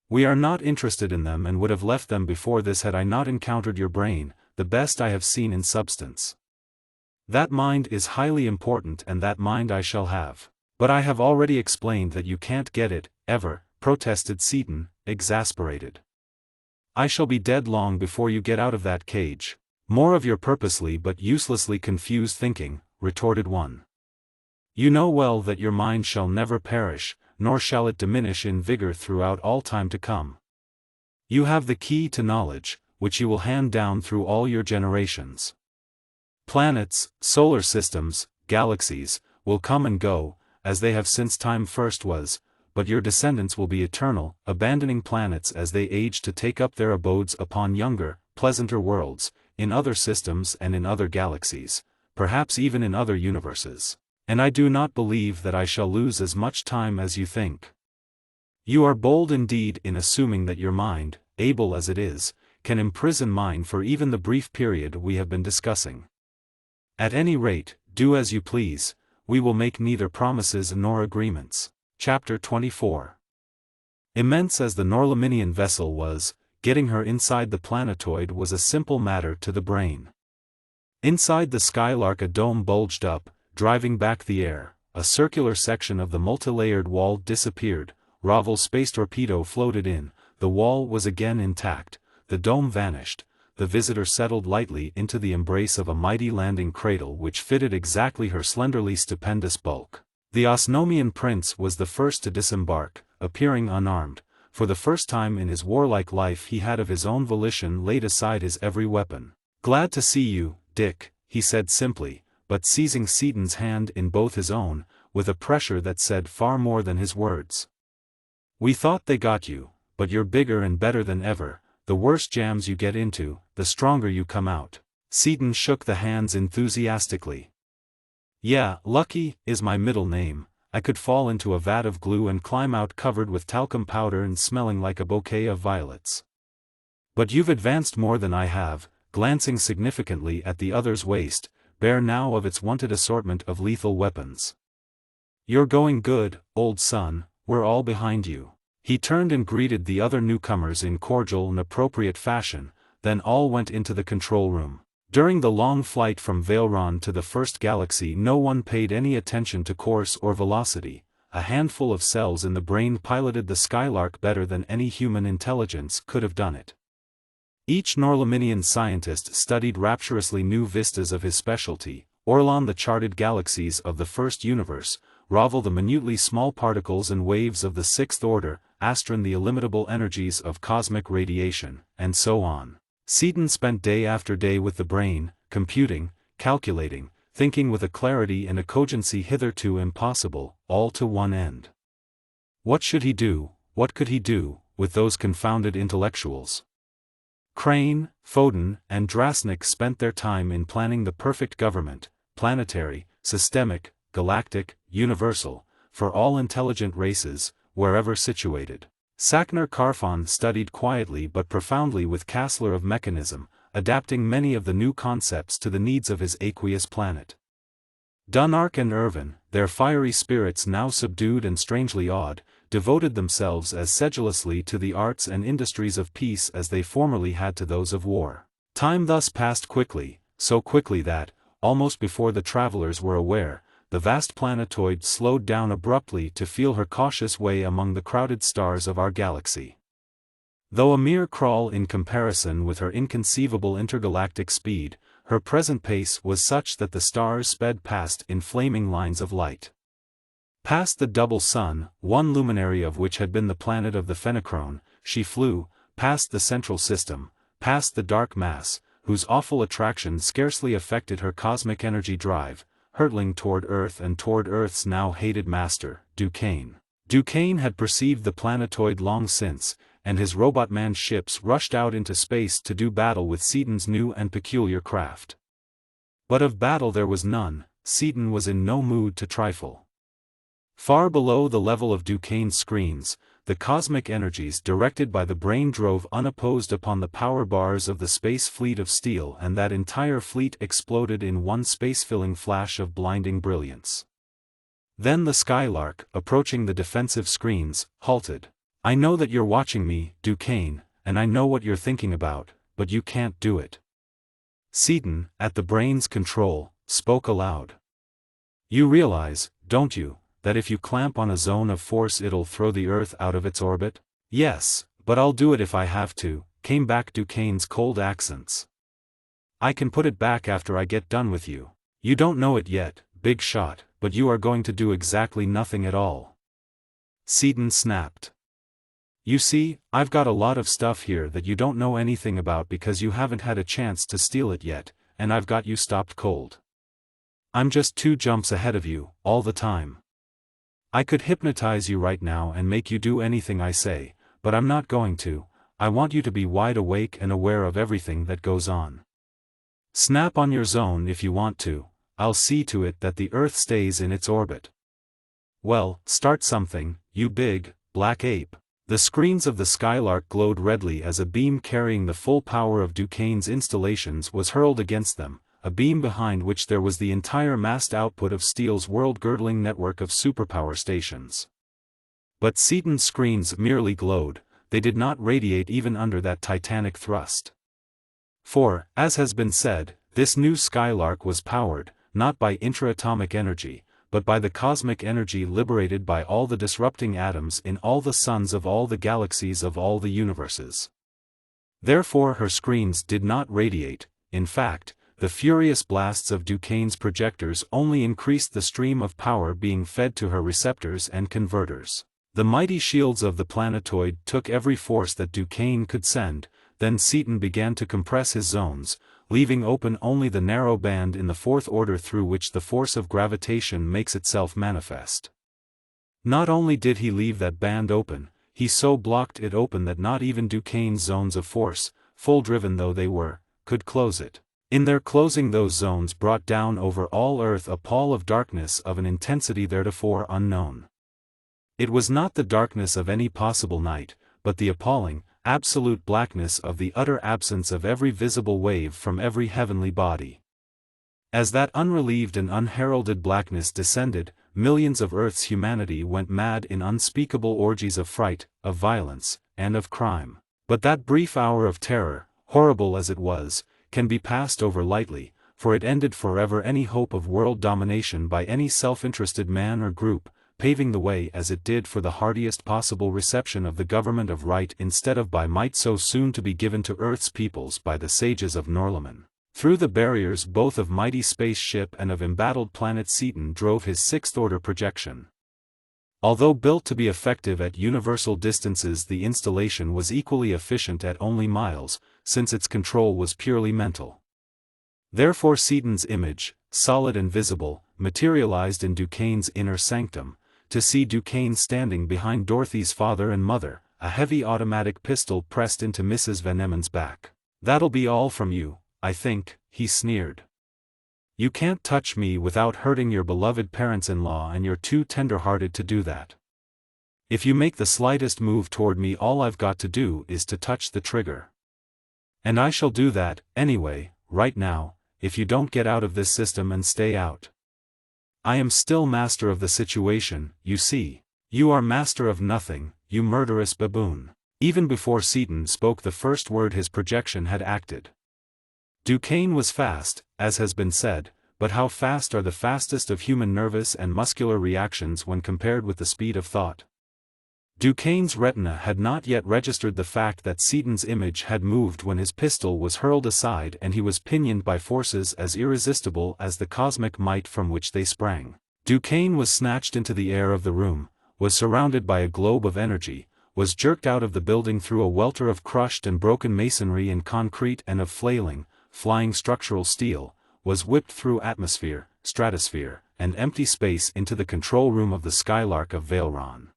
We are not interested in them and would have left them before this had I not encountered your brain, the best I have seen in substance. That mind is highly important and that mind I shall have. But I have already explained that you can't get it, ever, protested Seaton, exasperated. I shall be dead long before you get out of that cage. More of your purposely but uselessly confused thinking, retorted one. You know well that your mind shall never perish, nor shall it diminish in vigor throughout all time to come. You have the key to knowledge, which you will hand down through all your generations. Planets, solar systems, galaxies, will come and go, as they have since time first was, but your descendants will be eternal, abandoning planets as they age to take up their abodes upon younger, pleasanter worlds, in other systems and in other galaxies, perhaps even in other universes. And I do not believe that I shall lose as much time as you think. You are bold indeed in assuming that your mind, able as it is, can imprison mine for even the brief period we have been discussing. At any rate, do as you please, we will make neither promises nor agreements. Chapter 24. Immense as the Norlaminian vessel was, getting her inside the planetoid was a simple matter to the brain. Inside the Skylark a dome bulged up, driving back the air, a circular section of the multilayered wall disappeared, Ravel's space torpedo floated in, the wall was again intact, the dome vanished, the visitor settled lightly into the embrace of a mighty landing cradle which fitted exactly her slenderly stupendous bulk. The Osnomian prince was the first to disembark, appearing unarmed. For the first time in his warlike life he had of his own volition laid aside his every weapon. "Glad to see you, Dick," he said simply, but seizing Seaton's hand in both his own, with a pressure that said far more than his words. "We thought they got you, but you're bigger and better than ever. The worse jams you get into, the stronger you come out." Seaton shook the hands enthusiastically. "Yeah, Lucky is my middle name. I could fall into a vat of glue and climb out covered with talcum powder and smelling like a bouquet of violets. But you've advanced more than I have," glancing significantly at the other's waist, bare now of its wonted assortment of lethal weapons. "You're going good, old son, we're all behind you." He turned and greeted the other newcomers in cordial and appropriate fashion, then all went into the control room. During the long flight from Valeron to the first galaxy no one paid any attention to course or velocity. A handful of cells in the brain piloted the Skylark better than any human intelligence could have done it. Each Norlaminian scientist studied rapturously new vistas of his specialty, Orlon the charted galaxies of the first universe, Ravel the minutely small particles and waves of the sixth order, Astron the illimitable energies of cosmic radiation, and so on. Seaton spent day after day with the brain, computing, calculating, thinking with a clarity and a cogency hitherto impossible, all to one end. What should he do, what could he do, with those confounded intellectuals? Crane, Foden, and Drasnik spent their time in planning the perfect government, planetary, systemic, galactic, universal, for all intelligent races, wherever situated. Saknar Karfan studied quietly but profoundly with Kassler of mechanism, adapting many of the new concepts to the needs of his aqueous planet. Dunark and Irvin, their fiery spirits now subdued and strangely awed, devoted themselves as sedulously to the arts and industries of peace as they formerly had to those of war. Time thus passed quickly, so quickly that, almost before the travelers were aware, the vast planetoid slowed down abruptly to feel her cautious way among the crowded stars of our galaxy. Though a mere crawl in comparison with her inconceivable intergalactic speed, her present pace was such that the stars sped past in flaming lines of light. Past the double sun, one luminary of which had been the planet of the Phenochrone, she flew, past the central system, past the dark mass, whose awful attraction scarcely affected her cosmic energy drive, hurtling toward Earth and toward Earth's now hated master, Duquesne. Duquesne had perceived the planetoid long since, and his robot-manned ships rushed out into space to do battle with Seaton's new and peculiar craft. But of battle there was none. Seaton was in no mood to trifle. Far below the level of Duquesne's screens, the cosmic energies directed by the brain drove unopposed upon the power bars of the space fleet of steel, and that entire fleet exploded in one space-filling flash of blinding brilliance. Then the Skylark, approaching the defensive screens, halted. "I know that you're watching me, Duquesne, and I know what you're thinking about, but you can't do it." Seaton, at the brain's control, spoke aloud. You realize, don't you, that if you clamp on a zone of force it'll throw the Earth out of its orbit? Yes, but I'll do it if I have to, came back Duquesne's cold accents. I can put it back after I get done with you. You don't know it yet, big shot, but you are going to do exactly nothing at all. Seaton snapped. You see, I've got a lot of stuff here that you don't know anything about because you haven't had a chance to steal it yet, and I've got you stopped cold. I'm just 2 jumps ahead of you, all the time. I could hypnotize you right now and make you do anything I say, but I'm not going to. I want you to be wide awake and aware of everything that goes on. Snap on your zone if you want to, I'll see to it that the Earth stays in its orbit. Well, start something, you big, black ape. The screens of the Skylark glowed redly as a beam carrying the full power of Duquesne's installations was hurled against them, a beam behind which there was the entire massed output of Steel's world-girdling network of superpower stations. But Seaton's screens merely glowed, they did not radiate even under that titanic thrust. For, as has been said, this new Skylark was powered, not by intra-atomic energy, but by the cosmic energy liberated by all the disrupting atoms in all the suns of all the galaxies of all the universes. Therefore her screens did not radiate. In fact, the furious blasts of Duquesne's projectors only increased the stream of power being fed to her receptors and converters. The mighty shields of the planetoid took every force that Duquesne could send, then Seaton began to compress his zones, leaving open only the narrow band in the 4th order through which the force of gravitation makes itself manifest. Not only did he leave that band open, he so blocked it open that not even Duquesne's zones of force, full-driven though they were, could close it. In their closing those zones brought down over all Earth a pall of darkness of an intensity theretofore unknown. It was not the darkness of any possible night, but the appalling, absolute blackness of the utter absence of every visible wave from every heavenly body. As that unrelieved and unheralded blackness descended, millions of Earth's humanity went mad in unspeakable orgies of fright, of violence, and of crime. But that brief hour of terror, horrible as it was, can be passed over lightly, for it ended forever any hope of world domination by any self-interested man or group, paving the way as it did for the heartiest possible reception of the government of right instead of by might so soon to be given to Earth's peoples by the sages of Norlamin. Through the barriers both of mighty spaceship and of embattled planet Seaton drove his 6th-order projection. Although built to be effective at universal distances, the installation was equally efficient at only miles, since its control was purely mental. Therefore Seaton's image, solid and visible, materialized in Duquesne's inner sanctum, to see Duquesne standing behind Dorothy's father and mother, a heavy automatic pistol pressed into Mrs. Van Emmon's back. "That'll be all from you, I think," he sneered. "You can't touch me without hurting your beloved parents-in-law, and you're too tender-hearted to do that. If you make the slightest move toward me, all I've got to do is to touch the trigger. And I shall do that, anyway, right now, if you don't get out of this system and stay out. I am still master of the situation, you see. You are master of nothing, you murderous baboon." Even before Seaton spoke the first word his projection had acted. Duquesne was fast, as has been said, but how fast are the fastest of human nervous and muscular reactions when compared with the speed of thought? Duquesne's retina had not yet registered the fact that Seaton's image had moved when his pistol was hurled aside and he was pinioned by forces as irresistible as the cosmic might from which they sprang. Duquesne was snatched into the air of the room, was surrounded by a globe of energy, was jerked out of the building through a welter of crushed and broken masonry and concrete and of flailing, flying structural steel, was whipped through atmosphere, stratosphere, and empty space into the control room of the Skylark of Valeron.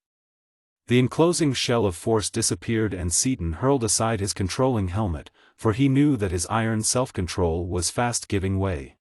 The enclosing shell of force disappeared and Seaton hurled aside his controlling helmet, for he knew that his iron self-control was fast giving way.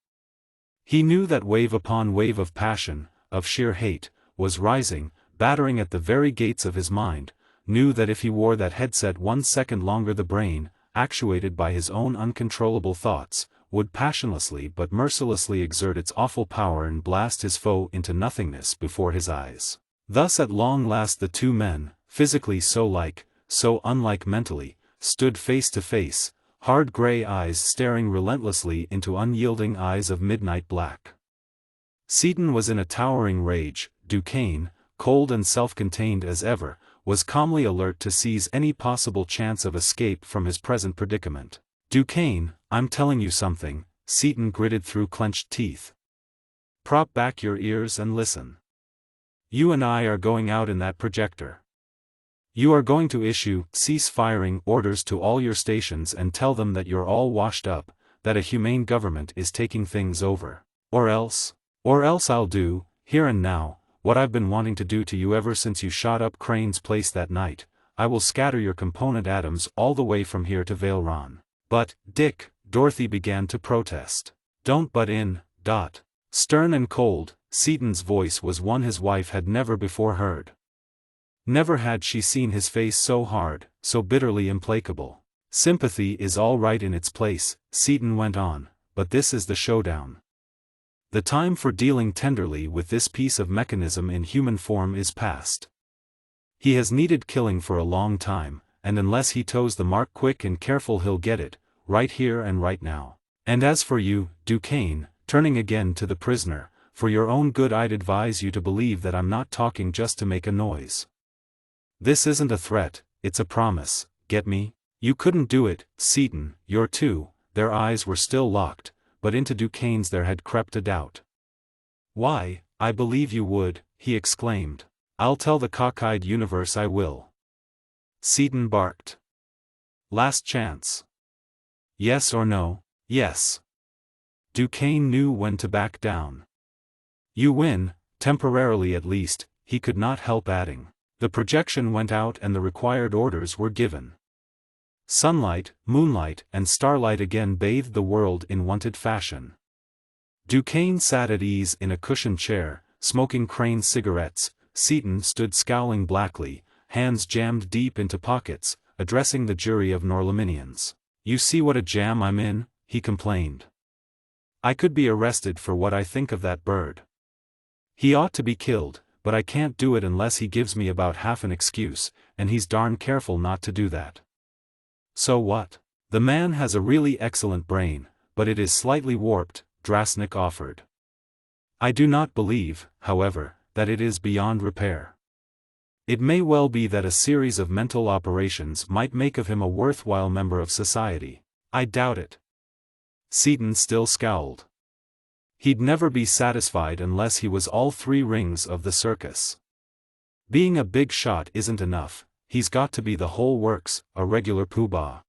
He knew that wave upon wave of passion, of sheer hate, was rising, battering at the very gates of his mind, knew that if he wore that headset 1 second longer the brain, actuated by his own uncontrollable thoughts, would passionlessly but mercilessly exert its awful power and blast his foe into nothingness before his eyes. Thus at long last the two men, physically so like, so unlike mentally, stood face to face, hard gray eyes staring relentlessly into unyielding eyes of midnight black. Seaton was in a towering rage. Duquesne, cold and self-contained as ever, was calmly alert to seize any possible chance of escape from his present predicament. "Duquesne, I'm telling you something," Seaton gritted through clenched teeth. "Prop back your ears and listen. You and I are going out in that projector. You are going to issue cease-firing orders to all your stations and tell them that you're all washed up, that a humane government is taking things over. Or else I'll do, here and now, what I've been wanting to do to you ever since you shot up Crane's place that night. I will scatter your component atoms all the way from here to Valeron." "But, Dick," Dorothy began to protest. "Don't butt in, Dot." Stern and cold, Seaton's voice was one his wife had never before heard. Never had she seen his face so hard, so bitterly implacable. "Sympathy is all right in its place," Seaton went on, "but this is the showdown. The time for dealing tenderly with this piece of mechanism in human form is past. He has needed killing for a long time, and unless he toes the mark quick and careful he'll get it, right here and right now. And as for you, Duquesne," turning again to the prisoner, "for your own good I'd advise you to believe that I'm not talking just to make a noise. This isn't a threat, it's a promise, get me? You couldn't do it, Seaton, you're too." Their eyes were still locked, but into Duquesne's there had crept a doubt. "Why, I believe you would," he exclaimed. "I'll tell the cockeyed universe I will." Seaton barked. "Last chance. Yes or no?" "Yes." Duquesne knew when to back down. "You win, temporarily at least," he could not help adding. The projection went out and the required orders were given. Sunlight, moonlight, and starlight again bathed the world in wonted fashion. Duquesne sat at ease in a cushioned chair, smoking Crane cigarettes. Seaton stood scowling blackly, hands jammed deep into pockets, addressing the jury of Norlaminians. "You see what a jam I'm in," he complained. "I could be arrested for what I think of that bird. He ought to be killed, but I can't do it unless he gives me about half an excuse, and he's darn careful not to do that. So what? The man has a really excellent brain, but it is slightly warped," Drasnik offered. "I do not believe, however, that it is beyond repair. It may well be that a series of mental operations might make of him a worthwhile member of society. I doubt it." Seaton still scowled. He'd never be satisfied unless he was all three rings of the circus. Being a big shot isn't enough, he's got to be the whole works, a regular poobah.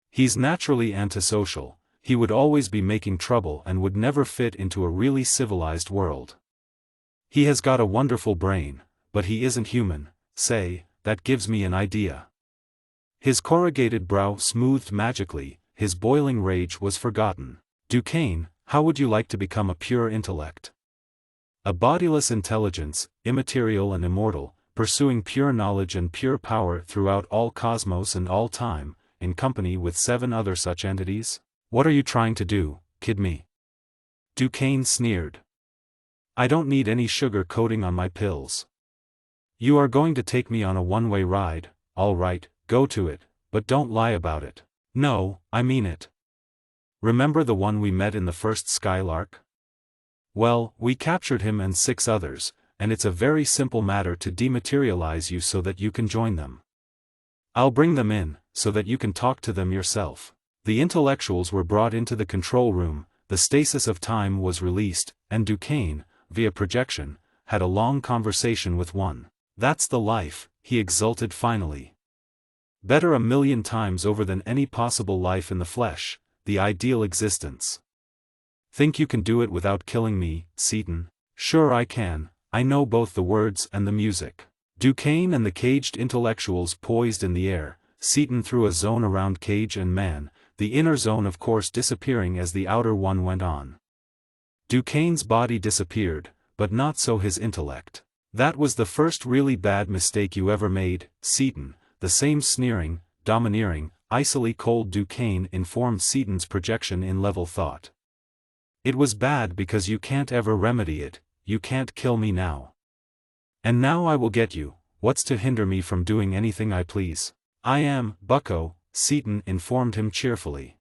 He's naturally antisocial, he would always be making trouble and would never fit into a really civilized world. He has got a wonderful brain, but he isn't human. Say, that gives me an idea. His corrugated brow smoothed magically, his boiling rage was forgotten. "Duquesne, how would you like to become a pure intellect? A bodiless intelligence, immaterial and immortal, pursuing pure knowledge and pure power throughout all cosmos and all time, in company with 7 other such entities? What are you trying to do, kid me?" Duquesne sneered. "I don't need any sugar coating on my pills. You are going to take me on a one-way ride, all right, go to it, but don't lie about it." "No, I mean it. Remember the one we met in the first Skylark? Well, we captured him and 6 others, and it's a very simple matter to dematerialize you so that you can join them. I'll bring them in, so that you can talk to them yourself." The intellectuals were brought into the control room, the stasis of time was released, and Duquesne, via projection, had a long conversation with one. "That's the life," he exulted finally. "Better 1,000,000 times over than any possible life in the flesh, the ideal existence. Think you can do it without killing me, Seaton?" "Sure I can, I know both the words and the music." Duquesne and the caged intellectuals poised in the air, Seaton threw a zone around cage and man, the inner zone of course disappearing as the outer one went on. Duquesne's body disappeared, but not so his intellect. "That was the first really bad mistake you ever made, Seaton," the same sneering, domineering, icily cold Duquesne informed Seaton's projection in level thought. "It was bad because you can't ever remedy it, you can't kill me now. And now I will get you, what's to hinder me from doing anything I please? I am, bucko, Seaton informed him cheerfully.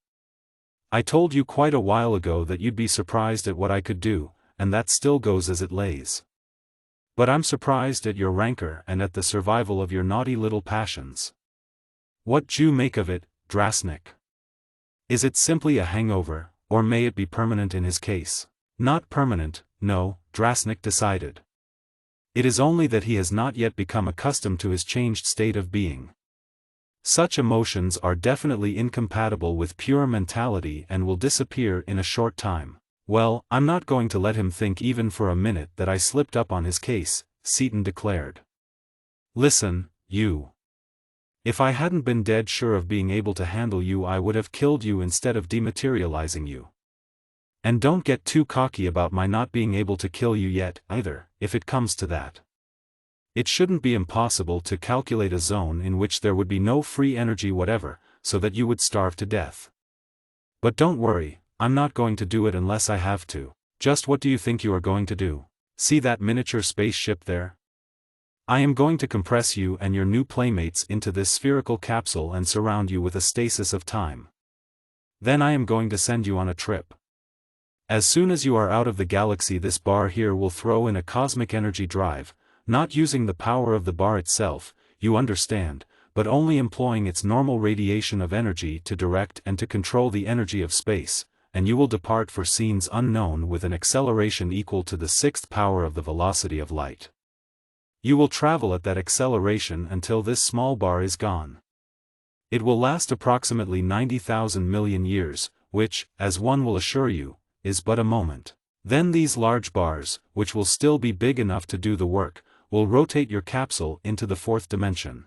I told you quite a while ago that you'd be surprised at what I could do, and that still goes as it lays. But I'm surprised at your rancor and at the survival of your naughty little passions. What do you make of it, Drasnik? Is it simply a hangover, or may it be permanent in his case? Not permanent, no, Drasnik decided. It is only that he has not yet become accustomed to his changed state of being. Such emotions are definitely incompatible with pure mentality and will disappear in a short time. Well, I'm not going to let him think even for a minute that I slipped up on his case, Seaton declared. Listen, you. If I hadn't been dead sure of being able to handle you, I would have killed you instead of dematerializing you. And don't get too cocky about my not being able to kill you yet, either, if it comes to that. It shouldn't be impossible to calculate a zone in which there would be no free energy whatever, so that you would starve to death. But don't worry, I'm not going to do it unless I have to. Just what do you think you are going to do? See that miniature spaceship there? I am going to compress you and your new playmates into this spherical capsule and surround you with a stasis of time. Then I am going to send you on a trip. As soon as you are out of the galaxy, this bar here will throw in a cosmic energy drive, not using the power of the bar itself, you understand, but only employing its normal radiation of energy to direct and to control the energy of space, and you will depart for scenes unknown with an acceleration equal to the sixth power of the velocity of light. You will travel at that acceleration until this small bar is gone. It will last approximately 90,000 million years, which, as one will assure you, is but a moment. Then these large bars, which will still be big enough to do the work, will rotate your capsule into the fourth dimension.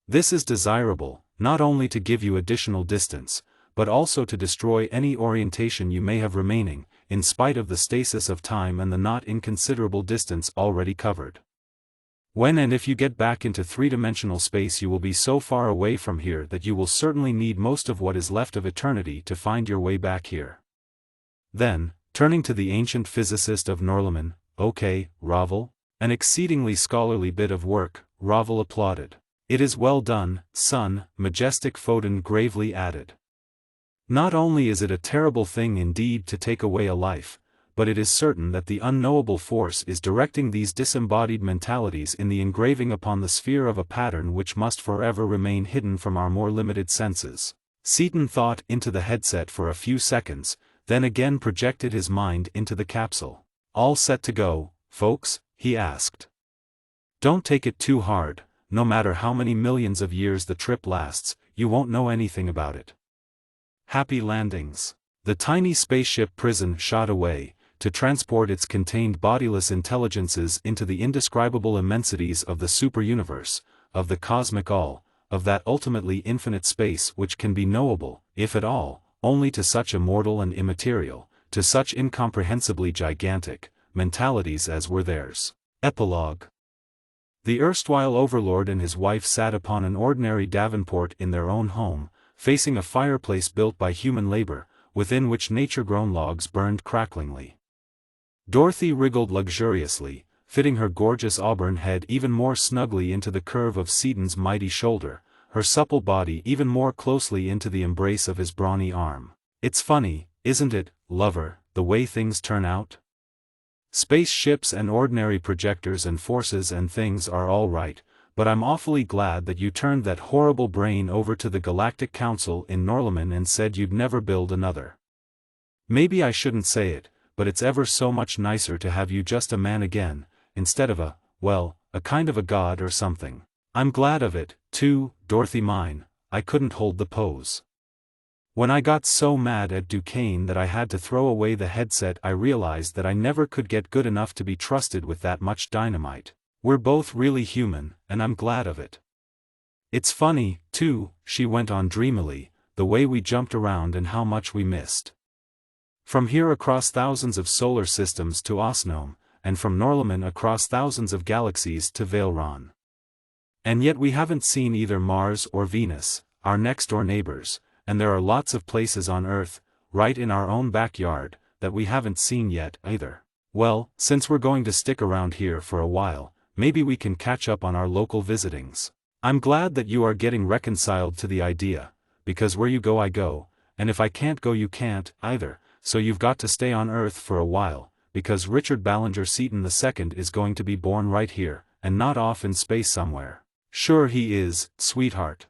This is desirable, not only to give you additional distance, but also to destroy any orientation you may have remaining, in spite of the stasis of time and the not inconsiderable distance already covered. When and if you get back into three-dimensional space, you will be so far away from here that you will certainly need most of what is left of eternity to find your way back here. Then, turning to the ancient physicist of Norlamin, okay, Ravel? An exceedingly scholarly bit of work, Ravel applauded. It is well done, son, majestic Foden gravely added. Not only is it a terrible thing indeed to take away a life, but it is certain that the unknowable force is directing these disembodied mentalities in the engraving upon the sphere of a pattern which must forever remain hidden from our more limited senses. Seaton thought into the headset for a few seconds, then again projected his mind into the capsule. All set to go, folks? He asked. Don't take it too hard, no matter how many millions of years the trip lasts, you won't know anything about it. Happy landings. The tiny spaceship prison shot away, to transport its contained bodiless intelligences into the indescribable immensities of the superuniverse, of the cosmic all, of that ultimately infinite space which can be knowable, if at all, only to such immortal and immaterial, to such incomprehensibly gigantic, mentalities as were theirs. Epilogue. The erstwhile overlord and his wife sat upon an ordinary davenport in their own home, facing a fireplace built by human labor, within which nature-grown logs burned cracklingly. Dorothy wriggled luxuriously, fitting her gorgeous auburn head even more snugly into the curve of Seaton's mighty shoulder, her supple body even more closely into the embrace of his brawny arm. It's funny, isn't it, lover, the way things turn out? Spaceships and ordinary projectors and forces and things are all right, but I'm awfully glad that you turned that horrible brain over to the Galactic Council in Norlamin and said you'd never build another. Maybe I shouldn't say it, but it's ever so much nicer to have you just a man again, instead of a kind of a god or something. I'm glad of it, too, Dorothy mine. I couldn't hold the pose. When I got so mad at Duquesne that I had to throw away the headset, I realized that I never could get good enough to be trusted with that much dynamite. We're both really human, and I'm glad of it. It's funny, too, she went on dreamily, the way we jumped around and how much we missed. From here across thousands of solar systems to Osnome, and from Norlamin across thousands of galaxies to Valeron. And yet we haven't seen either Mars or Venus, our next-door neighbors, and there are lots of places on Earth, right in our own backyard, that we haven't seen yet, either. Well, since we're going to stick around here for a while, maybe we can catch up on our local visitings. I'm glad that you are getting reconciled to the idea, because where you go I go, and if I can't go you can't, either, so you've got to stay on Earth for a while, because Richard Ballinger Seton II is going to be born right here, and not off in space somewhere. Sure he is, sweetheart.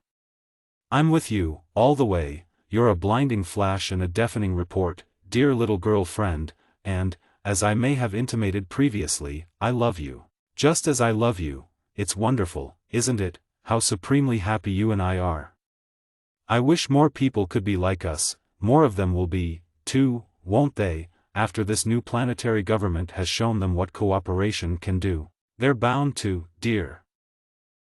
I'm with you, all the way. You're a blinding flash and a deafening report, dear little girl friend, and, as I may have intimated previously, I love you. Just as I love you. It's wonderful, isn't it, how supremely happy you and I are. I wish more people could be like us, more of them will be, too, won't they, after this new planetary government has shown them what cooperation can do. They're bound to, dear.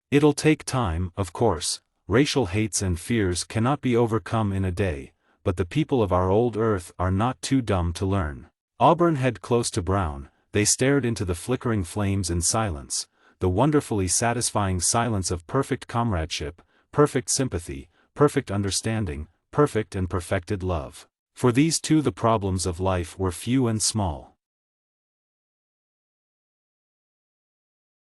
It'll take time, of course. Racial hates and fears cannot be overcome in a day, but the people of our old Earth are not too dumb to learn. Auburn head close to brown, they stared into the flickering flames in silence, the wonderfully satisfying silence of perfect comradeship, perfect sympathy, perfect understanding, perfect and perfected love. For these two the problems of life were few and small.